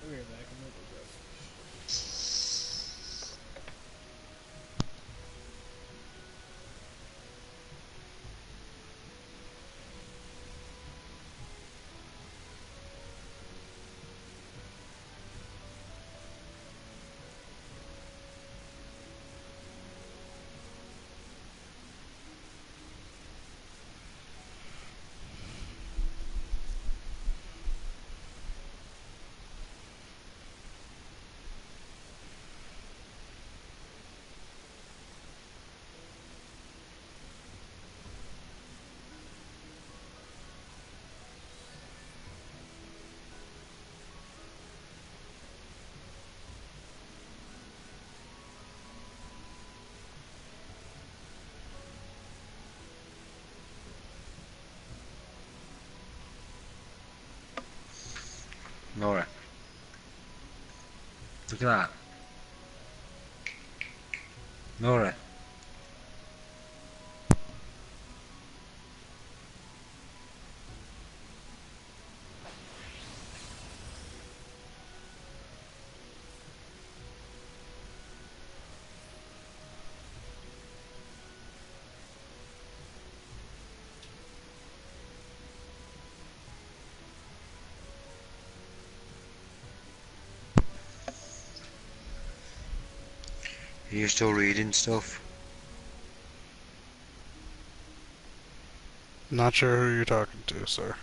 I'll be right back. I'm gonna go grab Alright. Look at that. Alright. Are you still reading stuff? Not sure who you're talking to, sir.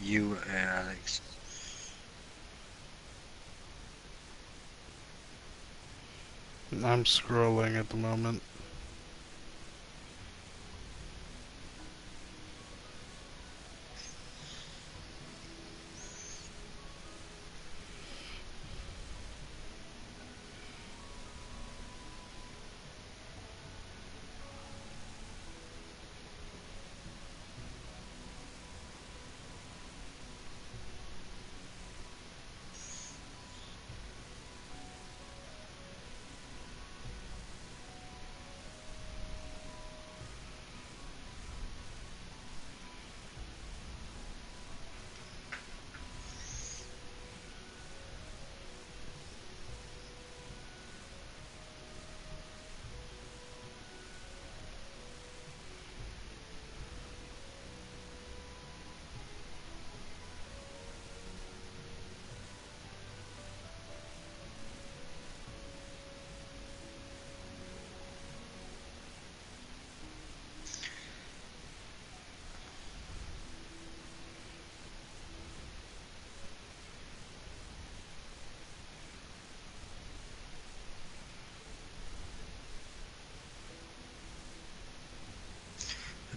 You, Alex. I'm scrolling at the moment.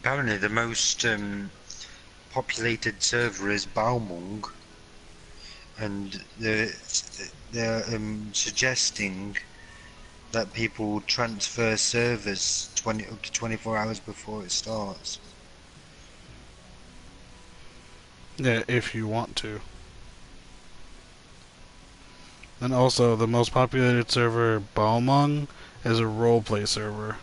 Apparently the most populated server is Balmung, and they're suggesting that people transfer servers up to 24 hours before it starts. Yeah, if you want to. And also, the most populated server, Balmung, is a roleplay server.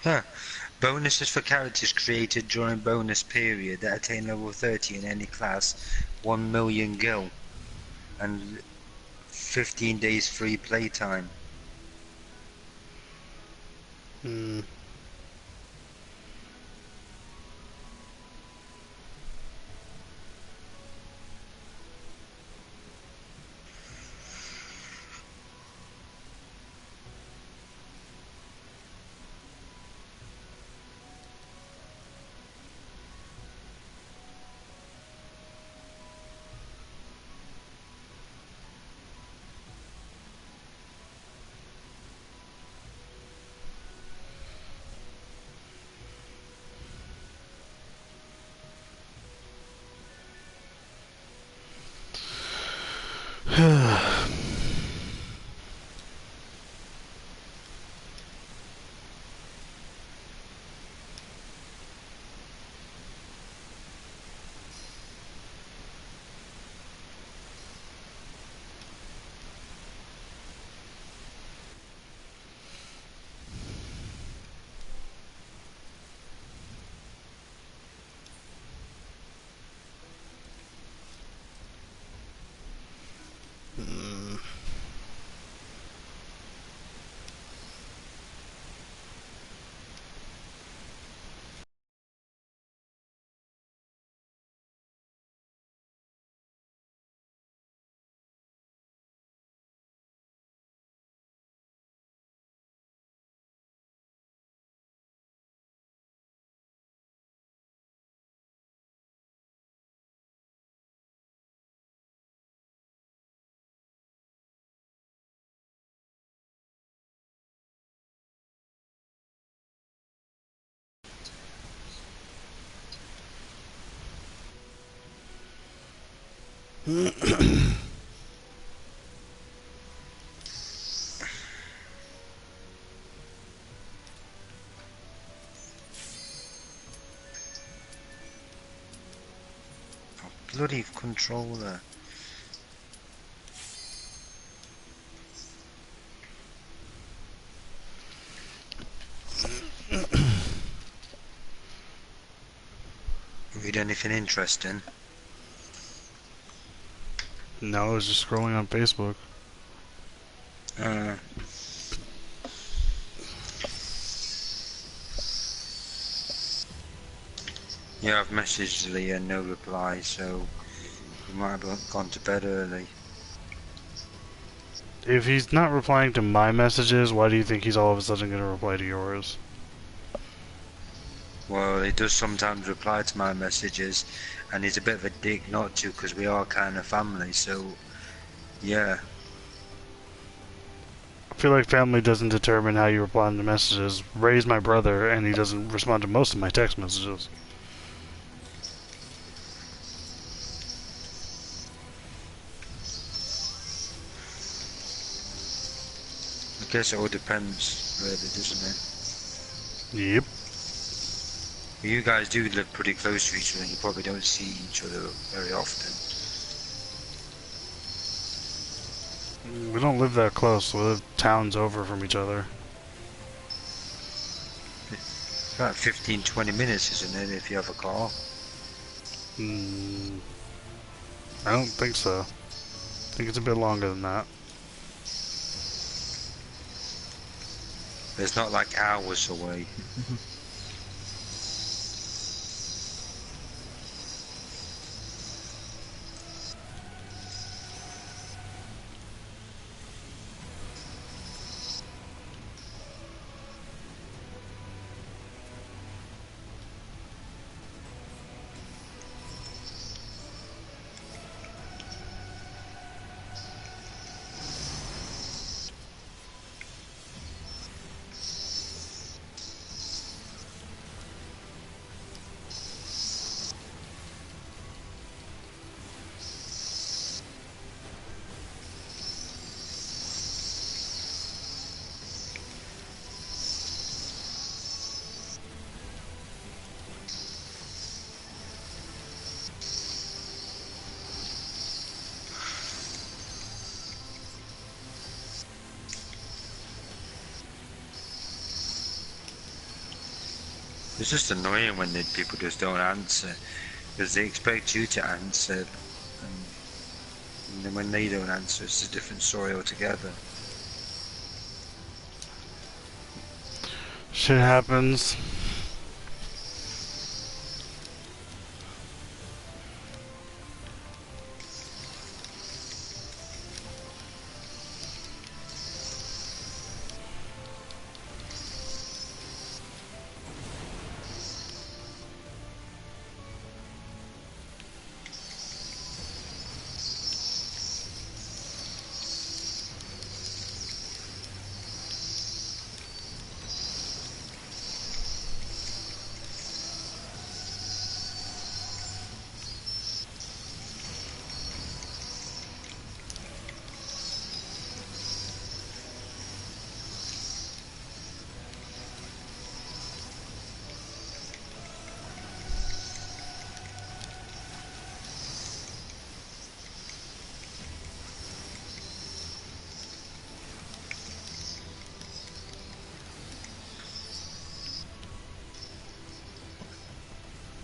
Huh. Bonuses for characters created during bonus period that attain level 30 in any class, 1 million gil, and 15 days free playtime. Hmm. Bloody controller. Read anything interesting? No, I was just scrolling on Facebook. Yeah, I've messaged Leah, no reply, so he might have gone to bed early. If he's not replying to my messages, why do you think he's all of a sudden going to reply to yours? Well, he does sometimes reply to my messages, and he's a bit of a dick not to, because we are kind of family, so yeah. I feel like family doesn't determine how you reply to messages. Ray's my brother, and he doesn't respond to most of my text messages. I guess it all depends, really, doesn't it? Yep. You guys do live pretty close to each other, and you probably don't see each other very often. We don't live that close. We live towns over from each other. About 15-20 minutes, isn't it, if you have a car? I don't think so. think it's a bit longer than that. It's not like hours away. It's just annoying when people just don't answer, because they expect you to answer, and then when they don't answer, it's a different story altogether. Shit happens.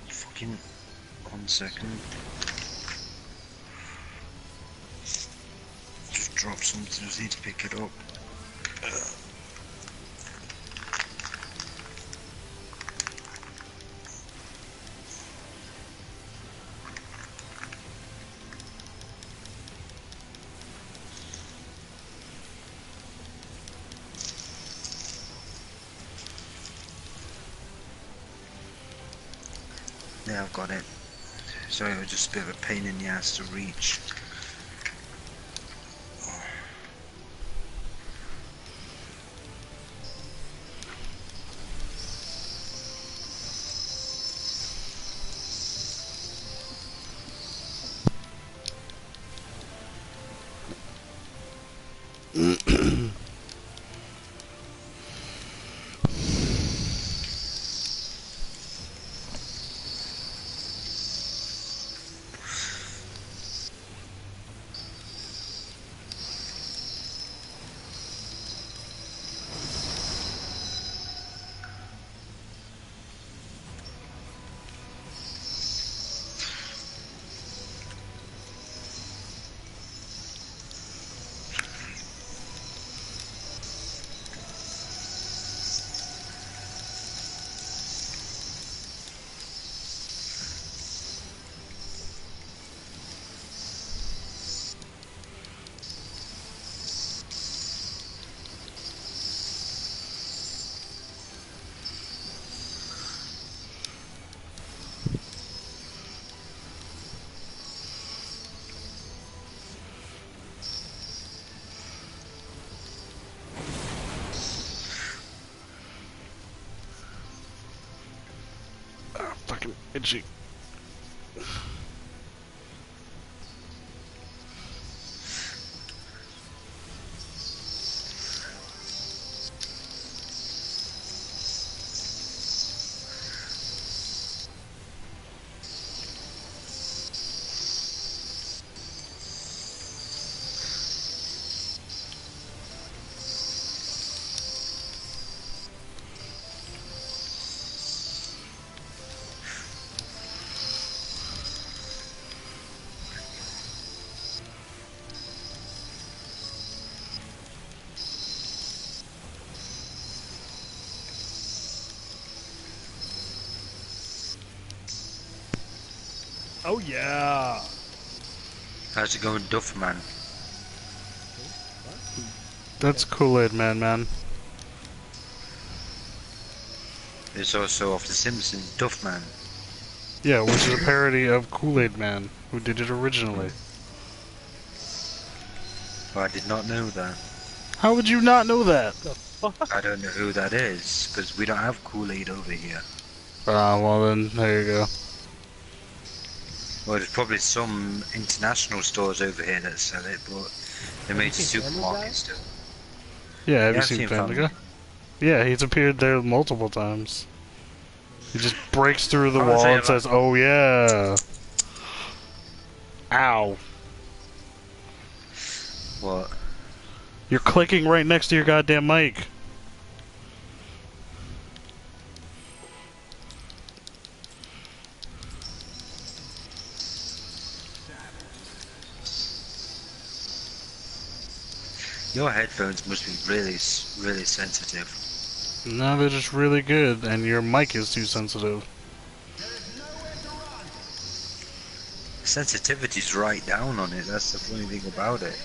Fucking 1 second. Just dropped something, just need to pick it up. Yeah, I've got it. Sorry, it was just a bit of a pain in the ass to reach. Fucking itchy. Oh yeah. How's it going, Duffman? That's Kool-Aid Man, man. It's also off The Simpsons, Duffman. Yeah, which is a parody of Kool-Aid Man, who did it originally. Oh, I did not know that. How would you not know that? The fuck? I don't know who that is, because we don't have Kool-Aid over here. Well then, there you go. Well, there's probably some international stores over here that sell it, but they're made to seen Family Guy? supermarkets too. Yeah, have Yeah, you I've seen seen Family Family Guy? Yeah, he's appeared there multiple times. He just breaks through the Oh, wall so and yeah, says, "Oh yeah." Ow. What? You're clicking right next to your goddamn mic. Your headphones must be really sensitive. No, they're just really good, and your mic is too sensitive. Sensitivity's right down on it, that's the funny thing about it.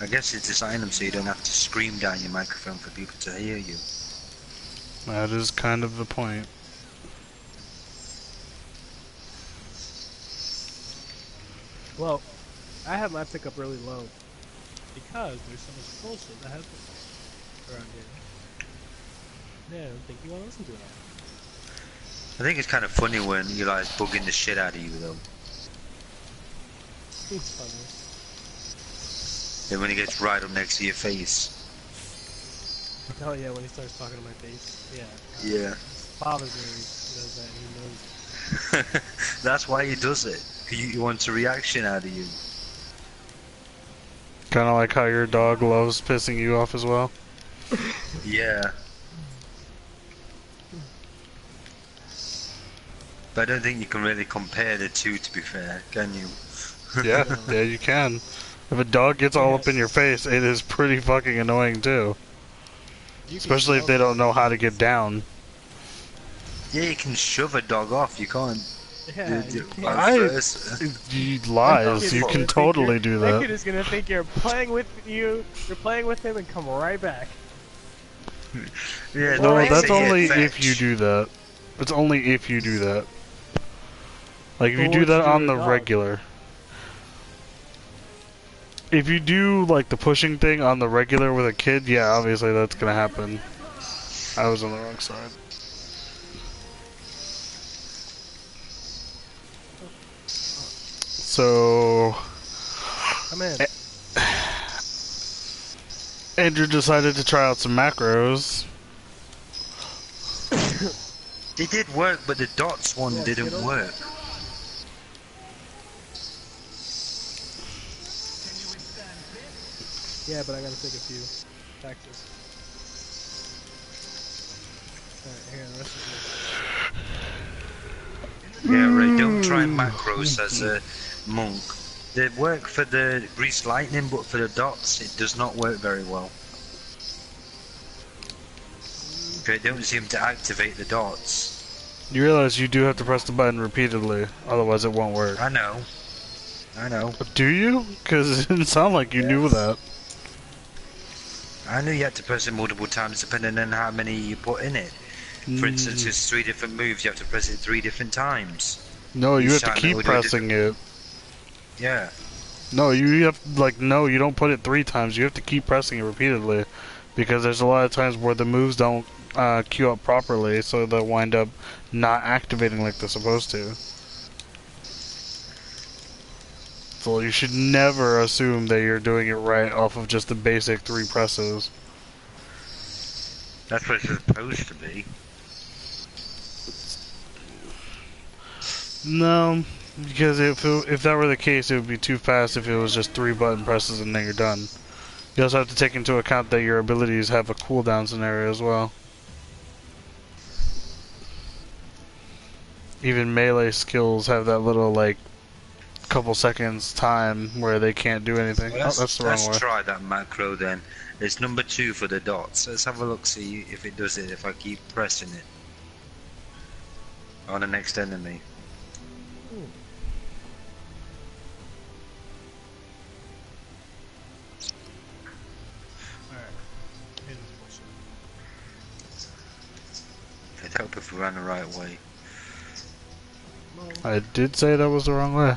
I guess it's designed them so you don't have to scream down your microphone for people to hear you. That is kind of the point. Well, I have my pickup really low because there's so much bullshit that happens around here. Yeah, I don't think you want to listen to it all. I think it's kind of funny when Eli's bugging the shit out of you though. It's funny. Then when he gets right up next to your face. Oh yeah, when he starts talking to my face. Yeah. Yeah. Bothers me when he does that. He knows. That's why he does it. He wants a reaction out of you. Kind of like how your dog loves pissing you off as well. Yeah. But I don't think you can really compare the two, to be fair, can you? Yeah, yeah, you can. If a dog gets all up in your face, it is pretty fucking annoying too. Especially if they don't know how to get down. Yeah, you can shove a dog off, you can't. Yeah, do you can't. You lies, you can totally do That kid that. is gonna think you're playing with him and come right back. Yeah, No, they that's say only fetch. if you do that. It's only if you do that. Like if But you what do would you that do on with the a dog? regular. If you do like the pushing thing on the regular with a kid, yeah, obviously that's gonna happen. I was on the wrong side. So Come in. Andrew decided to try out some macros. They did work, but the dots one Yeah, didn't kiddo. work. Yeah, but I gotta take a few taxes. Alright, here, the rest is Yeah, right. Don't try macros as a monk. They work for the grease lightning, but for the dots, it does not work very well. They don't seem to activate the dots. You realize you do have to press the button repeatedly, otherwise it won't work. I know. I know. Do you? Because it didn't sound like you knew that. I knew you had to press it multiple times depending on how many you put in it. For instance, it's 3 different moves, you have to press it 3 different times. No, you Each have to time it keep will do a pressing it. Yeah. No, you have no, you don't put it 3 times. You have to keep pressing it repeatedly, because there's a lot of times where the moves don't queue up properly, so they'll wind up not activating like they're supposed to. So you should never assume that you're doing it right off of just the basic 3 presses. That's what it's supposed to be. No, because if that were the case, it would be too fast if it was just 3 button presses and then you're done. You also have to take into account that your abilities have a cooldown scenario as well. Even melee skills have that little, like, couple seconds time where they can't do anything. Well, Oh, that's the wrong way. let's try that macro then. It's number 2 for the dots. Let's have a look, see if it does it if I keep pressing it on the next enemy. Alright. Here's this bullshit. It'd help if we ran the right way. No. I did say that was the wrong way.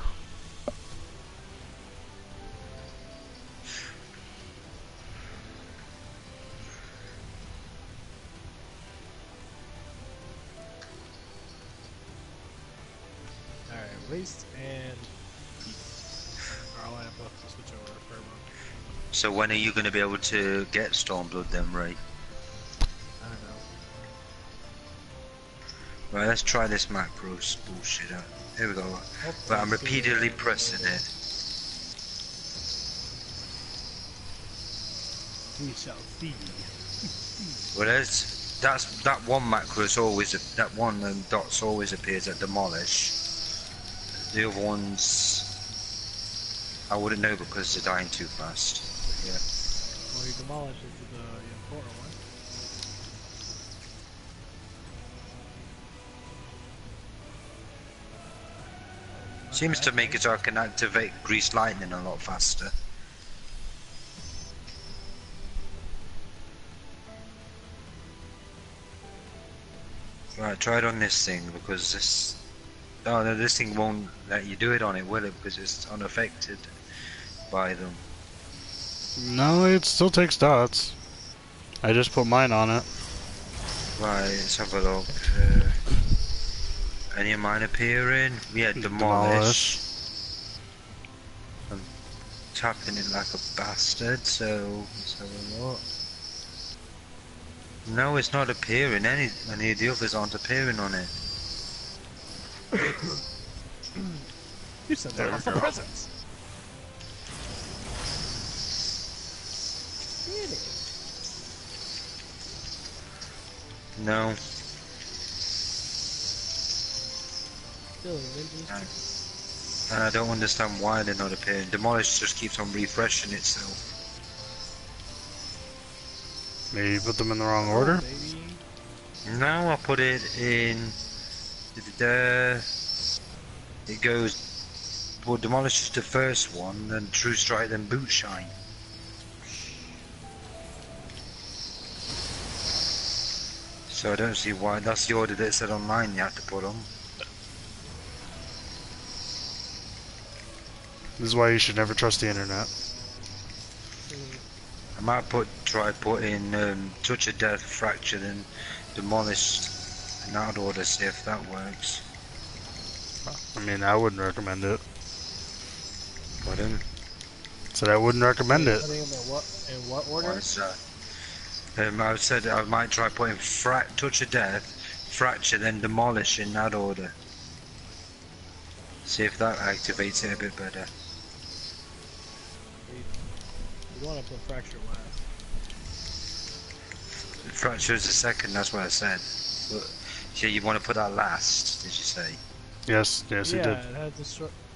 Alright, waste and peace. Or I'll have to switch over to pheromone. So when are you going to be able to get Stormblood then, Ray? I don't know. Right, let's try this macro bullshit out. Here we go. But I'm repeatedly pressing it. We shall see. Well, that one macro is always that one dot's always appears at demolish. The other ones I wouldn't know because they're dying too fast. Yeah. Well, you demolish into the important one. Seems to make it so I can activate Grease Lightning a lot faster. Right, try it on this thing because this. Oh no, this thing won't let you do it on it, will it? Because it's unaffected by them. No, it still takes dots. I just put mine on it. Right, let's have a look. Any of mine appearing? Yeah, demolish. I'm tapping it like a bastard, so let's have a look. No, it's not appearing. Any of the others aren't appearing on it. You sent out for presents. Really? No. Still, ninjas. And I don't understand why they're not appearing. Demolish just keeps on refreshing itself. Maybe you put them in the wrong order? Baby. No, I put it in. It goes. Well, Demolish is the first one, then True Strike, then Boot Shine. So I don't see why. That's the order that it said online you had to put them. This is why you should never trust the internet. I might try putting Touch of Death, Fracture, then Demolished in that order, see if that works. I mean, I wouldn't recommend it. Pardon? Said I wouldn't recommend it. Putting them in what order? Why is that? I said I might try putting Touch of Death, Fracture, then Demolish in that order. See if that activates it a bit better. You want to put fracture last. Fracture is the second, that's what I said. But, yeah, you want to put that last, did you say? Yes, he did. Yeah,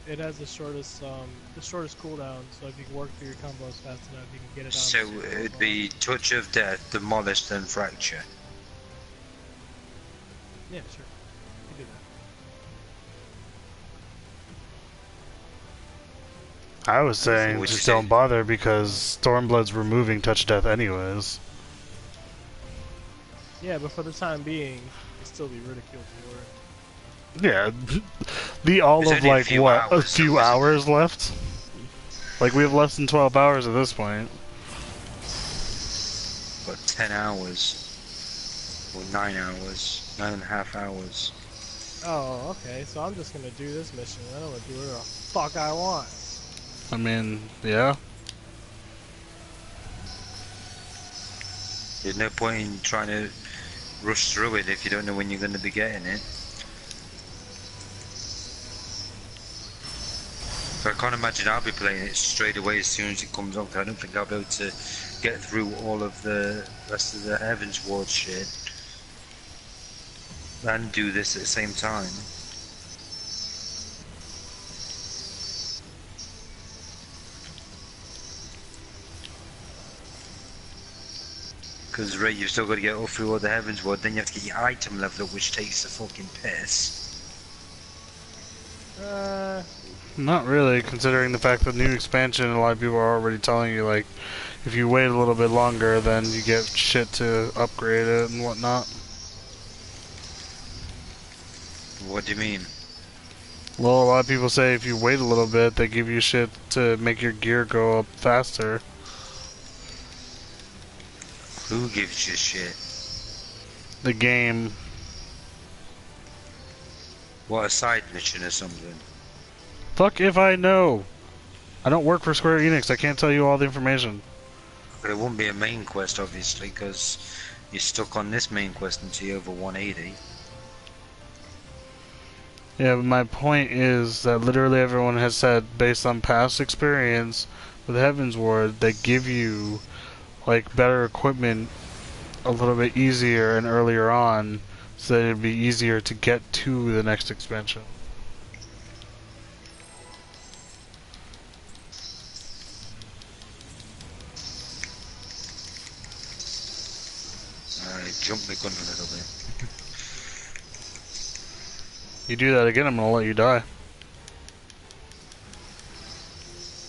it has the shortest cooldown. So if you can work through your combos fast enough, you can get it on. So it'd be Touch of Death, Demolish, then Fracture. Yeah, sure. You can do that. I was saying What'd you just say? don't bother because Stormblood's removing Touch Death anyways. Yeah, but for the time being, you'll still be ridiculed for it. Yeah, the all There's of only a like few what, a hours, few so- hours left? Like we have less than 12 hours at this point. Got 10 hours. Or 9 hours. 9.5 hours. Oh, okay. So I'm just gonna do this mission, and I'm gonna do whatever the fuck I want. I mean, yeah. There's no point in trying to rush through it if you don't know when you're going to be getting it. So I can't imagine I'll be playing it straight away as soon as it comes up. I don't think I'll be able to get through all of the rest of the Heaven's Ward shit and do this at the same time. Because Ray, you've still got to get all through all the Heaven's Ward, then you have to get your item level up, which takes the fucking piss. Uh, Not really, considering the fact that new expansion, a lot of people are already telling you, like, if you wait a little bit longer, then you get shit to upgrade it and whatnot. What do you mean? Well, a lot of people say if you wait a little bit, they give you shit to make your gear go up faster. Who gives you shit? The game. What, a side mission or something? Fuck if I know. I don't work for Square Enix. I can't tell you all the information. But it won't be a main quest, obviously, because you're stuck on this main quest until you're over 180. Yeah, but my point is that literally everyone has said, based on past experience with Heaven's Ward, they give you like better equipment a little bit easier and earlier on, so that it'd be easier to get to the next expansion. I jumped the gun a little bit. You do that again, I'm gonna let you die.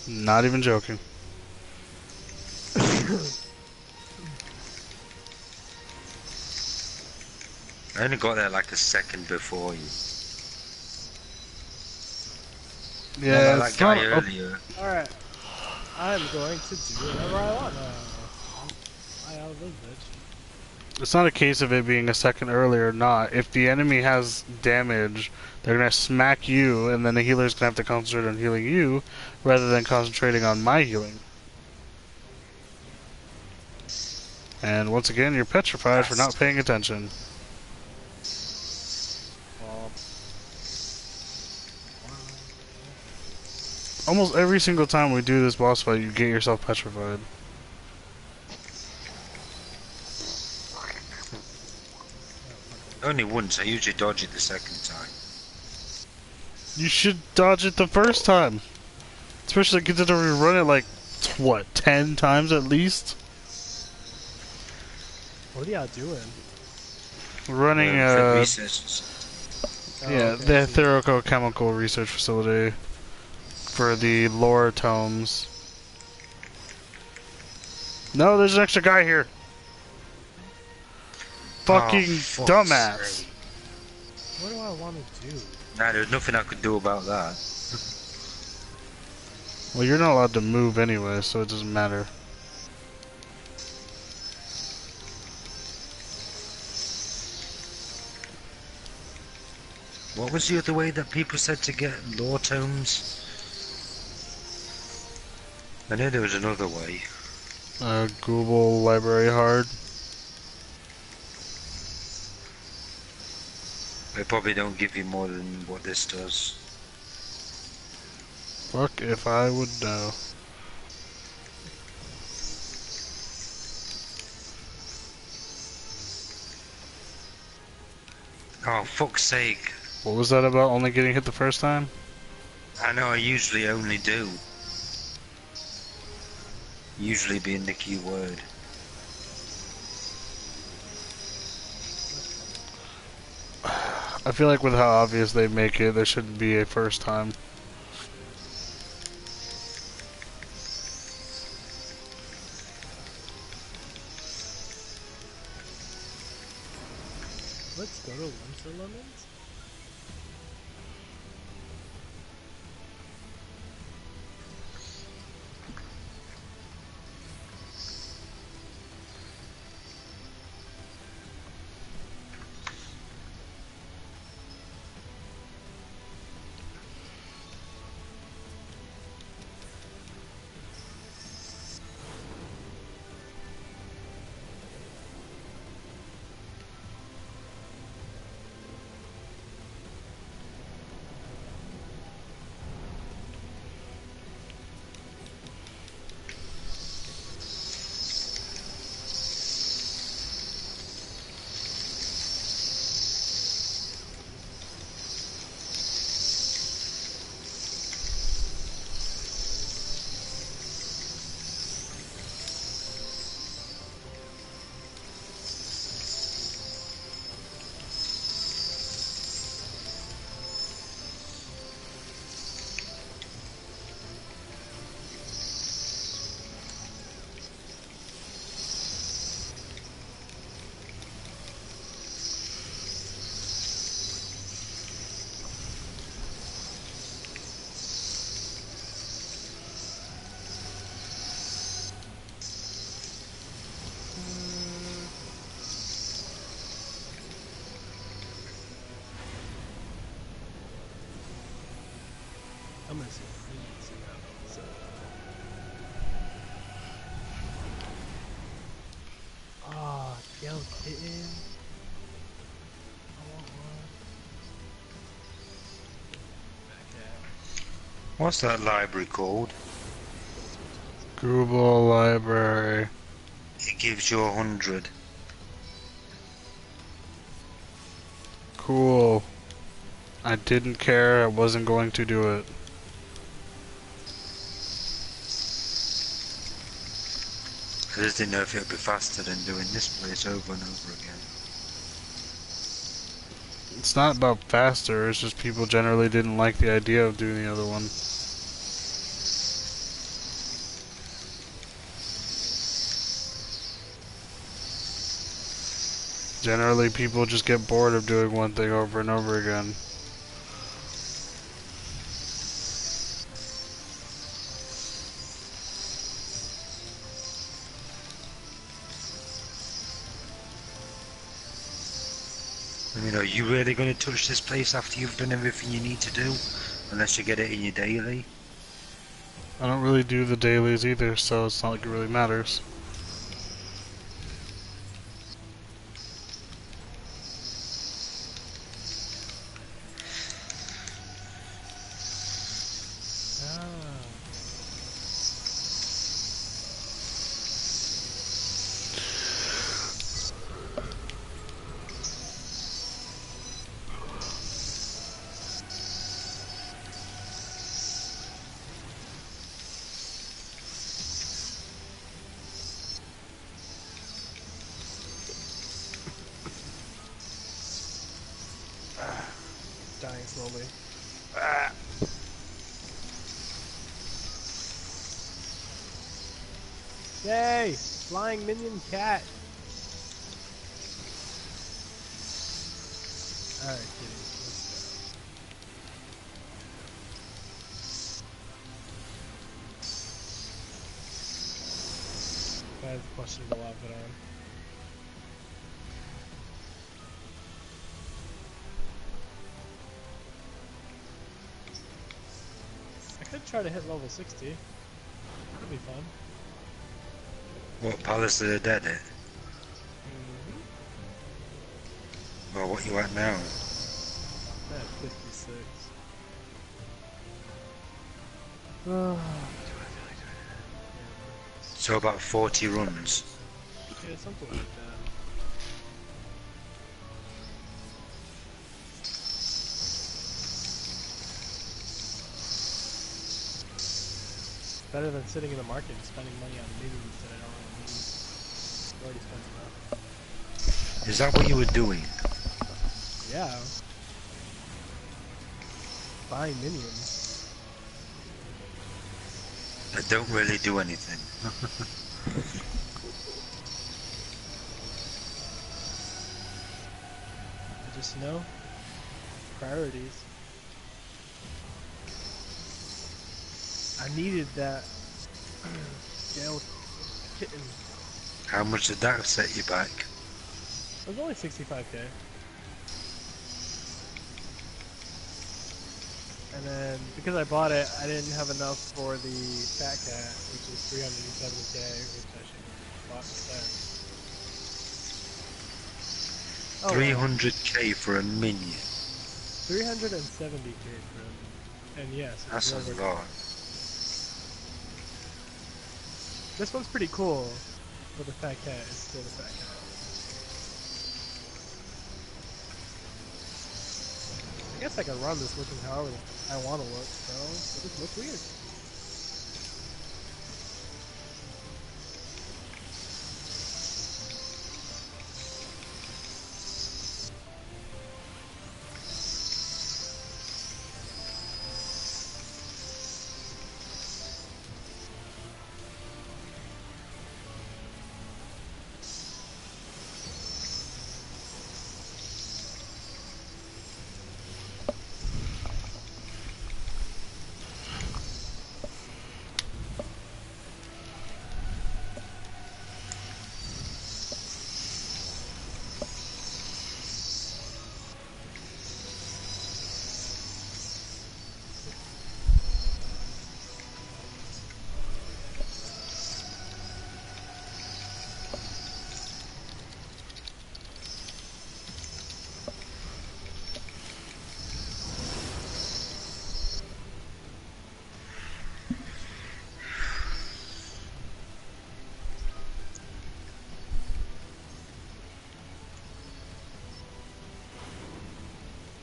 Not even joking. I only got there like a second before you. Yeah, Not like it's that guy not earlier. alright. I'm going to do whatever I want now. I out of this bitch. it's not a case of it being a second earlier or not. If the enemy has damage, they're gonna smack you, and then the healer's gonna have to concentrate on healing you, rather than concentrating on my healing. And once again, you're petrified for not paying attention. Almost every single time we do this boss fight, you get yourself petrified. Only once, I usually dodge it the second time. You should dodge it the first time. Especially considering we run it like, what, 10 times at least? What are y'all doing? We're running, For research. Oh, yeah, okay, the I see. Therochemical Research Facility for the lore tomes. No, there's an extra guy here. Fucking fuck's dumbass. sake. What do I want to do? Nah, there's nothing I could do about that. Well, you're not allowed to move anyway, so it doesn't matter. What was the other way that people said to get lore tomes? I know there was another way. Google Library Hard. They probably don't give you more than what this does. Fuck if I would know. Oh, fuck's sake. What was that about only getting hit the first time? I know I usually only do. Usually being the key word. I feel like with how obvious they make it, there shouldn't be a first time. Let's go to Winter Lemons. Skeleton. I want one. Okay. What's that library called? Google Library. It gives you 100. Cool. I didn't care. I wasn't going to do it. I just didn't know if it would be faster than doing this place over and over again. It's not about faster. It's just people generally didn't like the idea of doing the other one. Generally, people just get bored of doing one thing over and over again. You know, you really going to touch this place after you've done everything you need to do? Unless you get it in your daily? I don't really do the dailies either, so it's not like it really matters. Dying slowly. Yay! Flying minion cat! Alright, kitty. Let's go. That is a questionable outfit on. I could try to hit level 60. That'd be fun. What, Palace of the Dead it? Well, what you at now? At 56. Oh. So about 40 runs. Yeah, something like that. Better than sitting in the market and spending money on minions that I don't really need. I've already spent enough. Is that what you were doing? Yeah. Buying minions. That don't really do anything. I just, you know, priorities. I needed that scale kitten. How much did that set you back? It was only 65k. And then, because I bought it, I didn't have enough for the fat cat, which is 370k, which I should have bought instead. Oh, 300k for a minion. 370k for him. And yes, it's That's real a worth lot. it. This one's pretty cool, but the fat cat is still the fat cat. I guess I can run this looking however I want to look, so it just looks weird.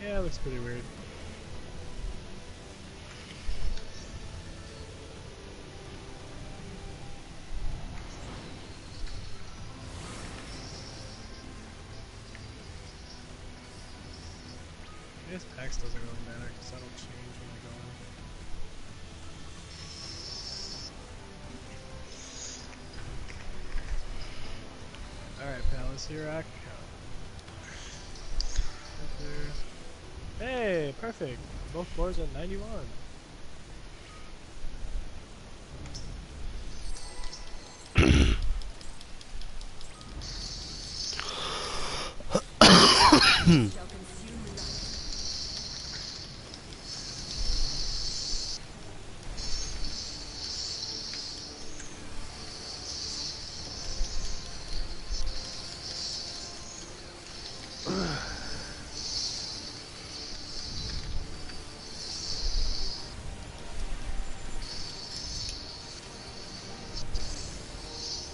Yeah, it looks pretty weird. I guess PAX doesn't really matter because that'll change when I go in. Alright, Palace, here I come. Enter. Hey, perfect. Both floors at 91. Shall consume life.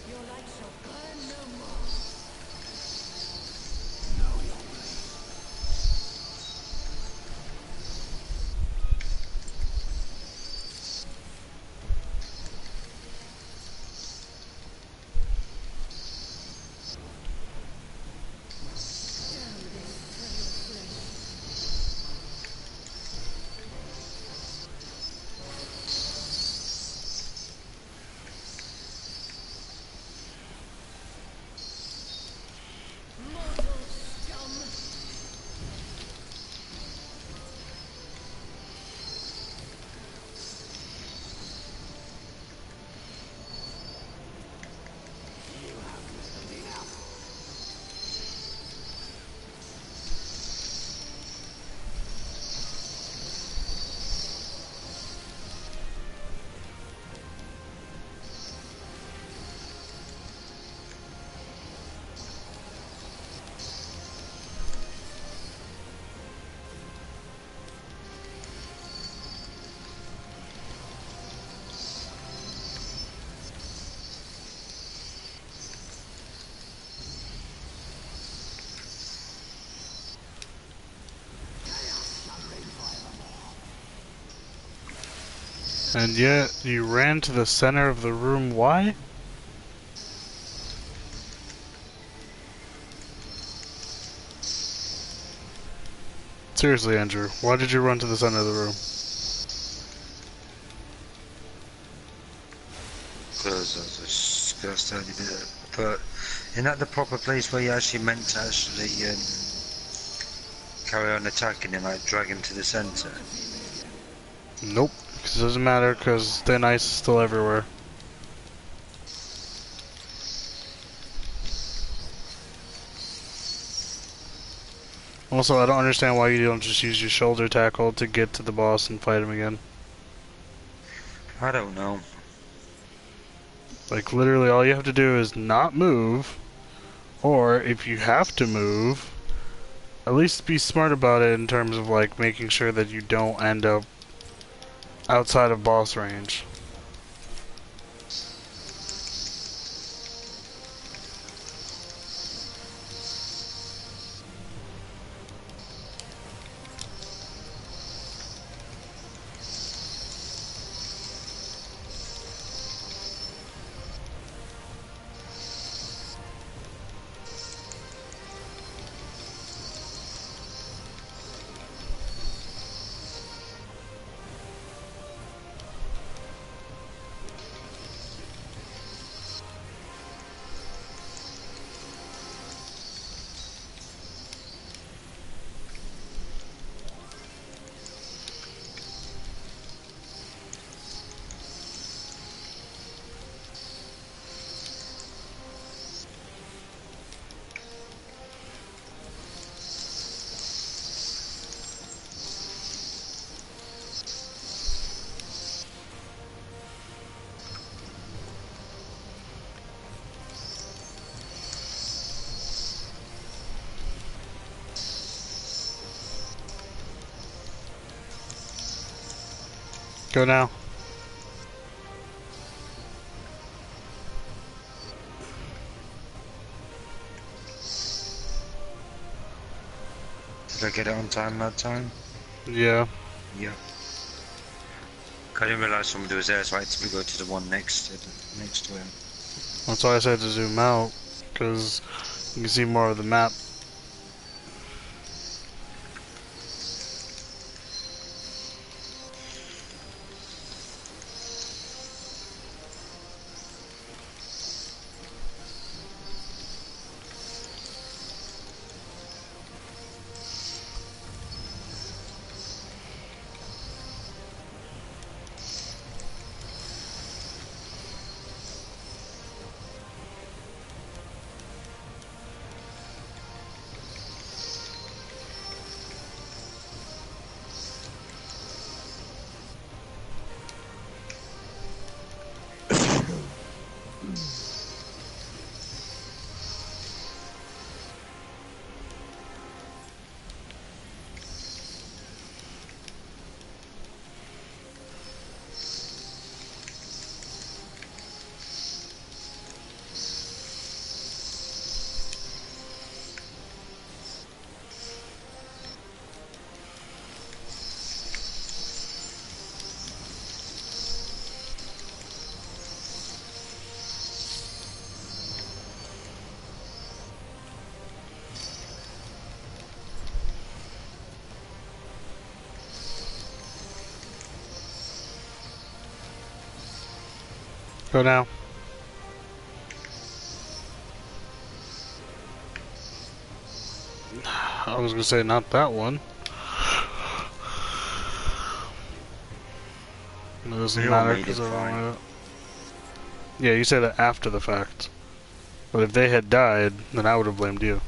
Your light shall burn no more. Damn this frail flesh. Mortal scum. And yet, you ran to the center of the room. Why? Seriously, Andrew, why did you run to the center of the room? Because I was just tell you that. But isn't that the proper place where you actually meant to actually carry on attacking him, like drag him to the center? Nope. 'Cause it doesn't matter, because thin ice is still everywhere. Also, I don't understand why you don't just use your shoulder tackle to get to the boss and fight him again. I don't know. Like, literally all you have to do is not move, or if you have to move, at least be smart about it in terms of, like, making sure that you don't end up outside of boss range. Go now. Did I get it on time that time? Yeah. Yeah. I didn't realise somebody was there, so I had to go to the one next to him. That's why I said to zoom out, because you can see more of the map. Go now. I was gonna say not that one. It doesn't We all matter made it because fine. yeah, you said that after the fact. But if they had died, then I would have blamed you.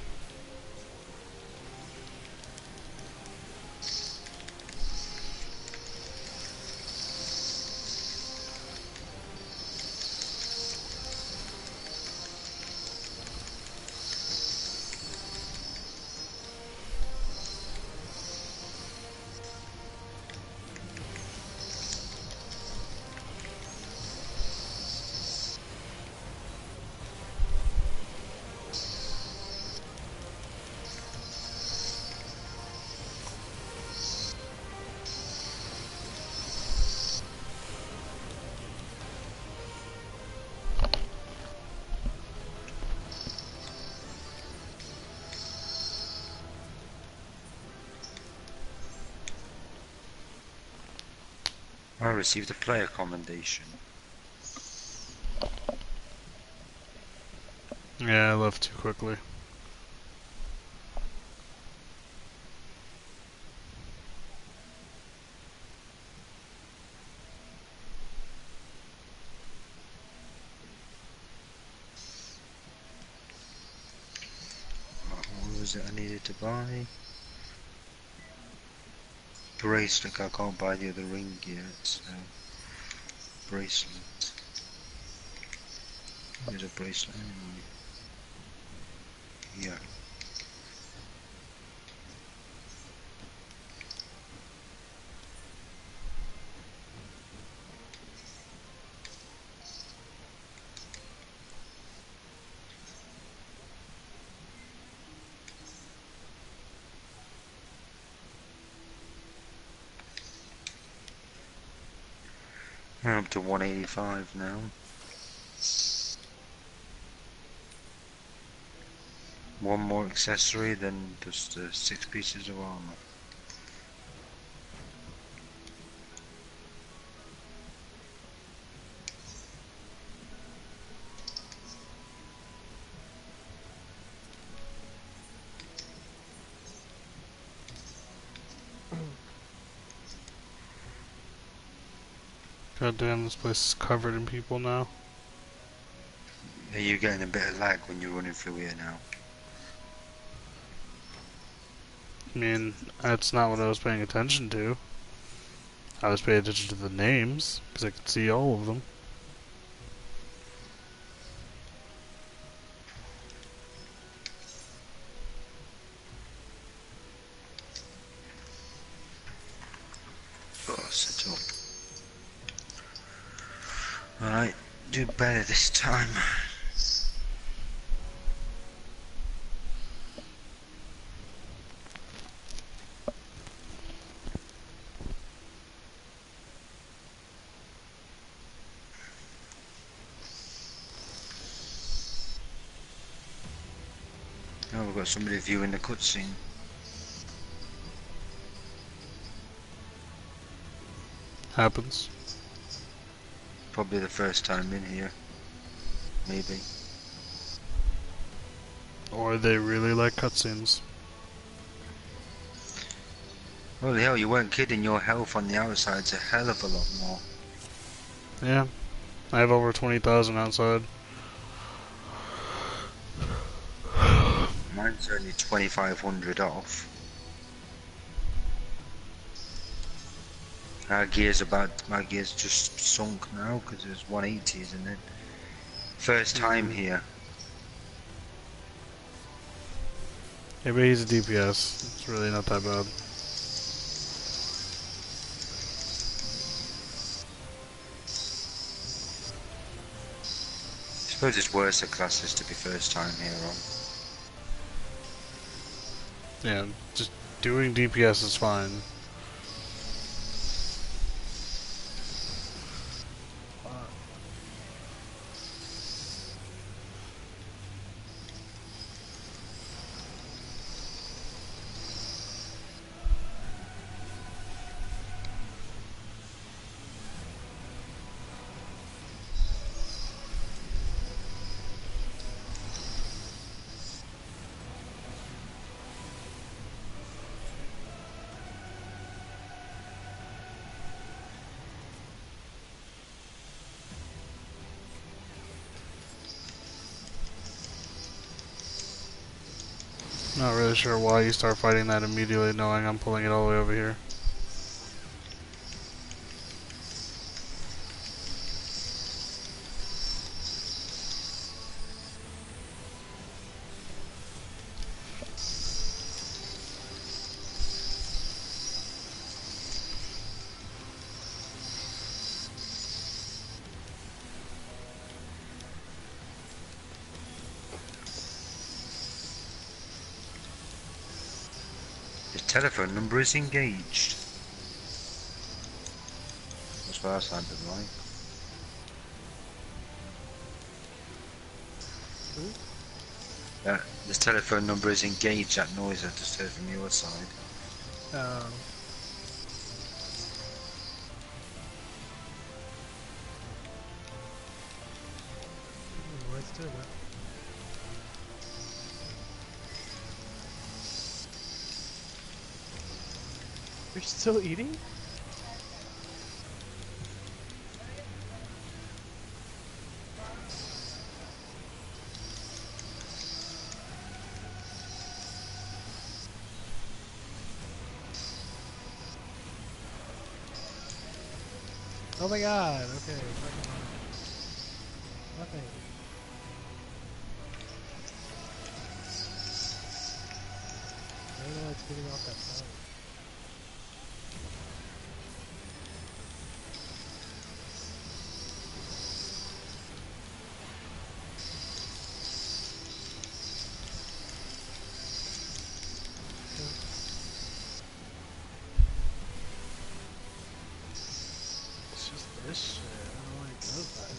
I received a player commendation. Yeah, I left too quickly. What was it I needed to buy? Bracelet. I can't buy the other ring yet, so bracelet. There's a bracelet anyway. Yeah. I'm up to 185 now. One more accessory, then just 6 pieces of armor. God damn, this place is covered in people now. Are you getting a bit of lag when you're running through here now? I mean, that's not what I was paying attention to. I was paying attention to the names, because I could see all of them. Oh, set up. Alright, do better this time. Now we've got somebody viewing the cutscene. Happens. Probably the first time in here. Maybe. Or they really like cutscenes. Holy hell, you weren't kidding, your health on the outside's a hell of a lot more. Yeah. I have over 20,000 outside. Mine's only 2,500 off. My gear's just sunk now because it's 180, isn't it? First time here. Yeah, but he's a DPS. It's really not that bad. I suppose it's worse at classes to be first time here on. Yeah, just doing DPS is fine. Not really sure why you start fighting that immediately knowing I'm pulling it all the way over here. The telephone number is engaged. That's what that sounded like. This telephone number is engaged, that noise I just heard from your side. Let's do that. You're still eating? Oh my god, okay. Nothing. I don't know what's getting off that side. It's just this shit. I don't know why it does that.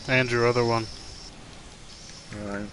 Andrew, other one. Alright.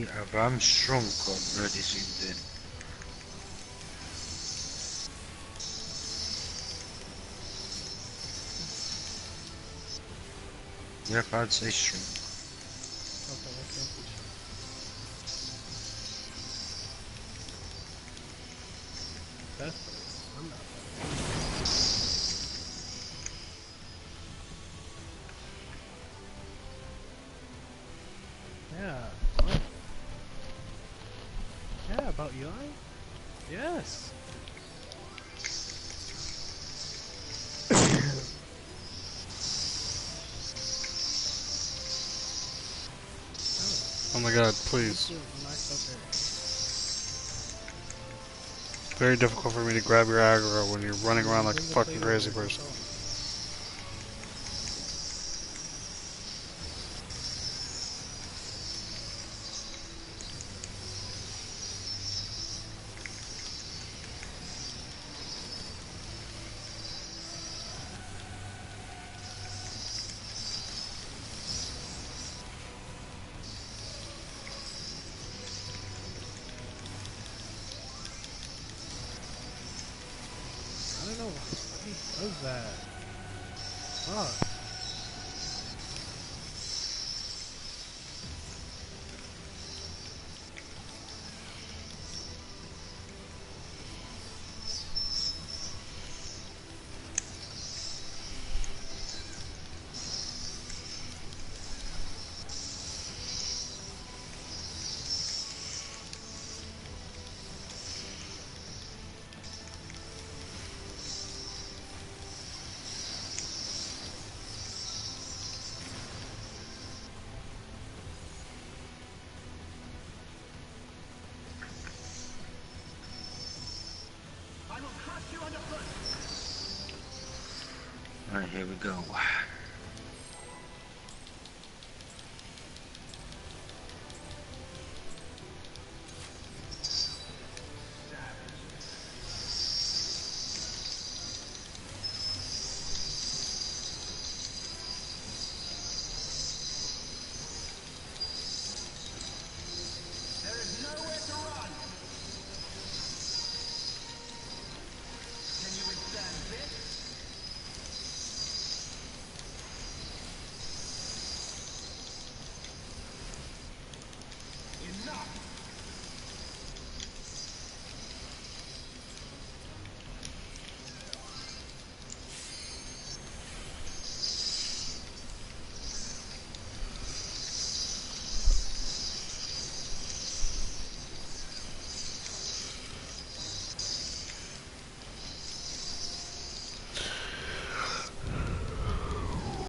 Yeah, but I'm shrunk or already zoomed in. Yep, I'd say shrunk. Okay, I can't be sure. Best place. I'm not best. Yeah. What? Yeah, about Eli? Yes. Oh my god, You need please. to relax out there. Very difficult for me to grab your aggro when you're running around like a Bring the fucking plate over crazy here, that's person. all. I don't know why he does that. Fuck. Right, here we go.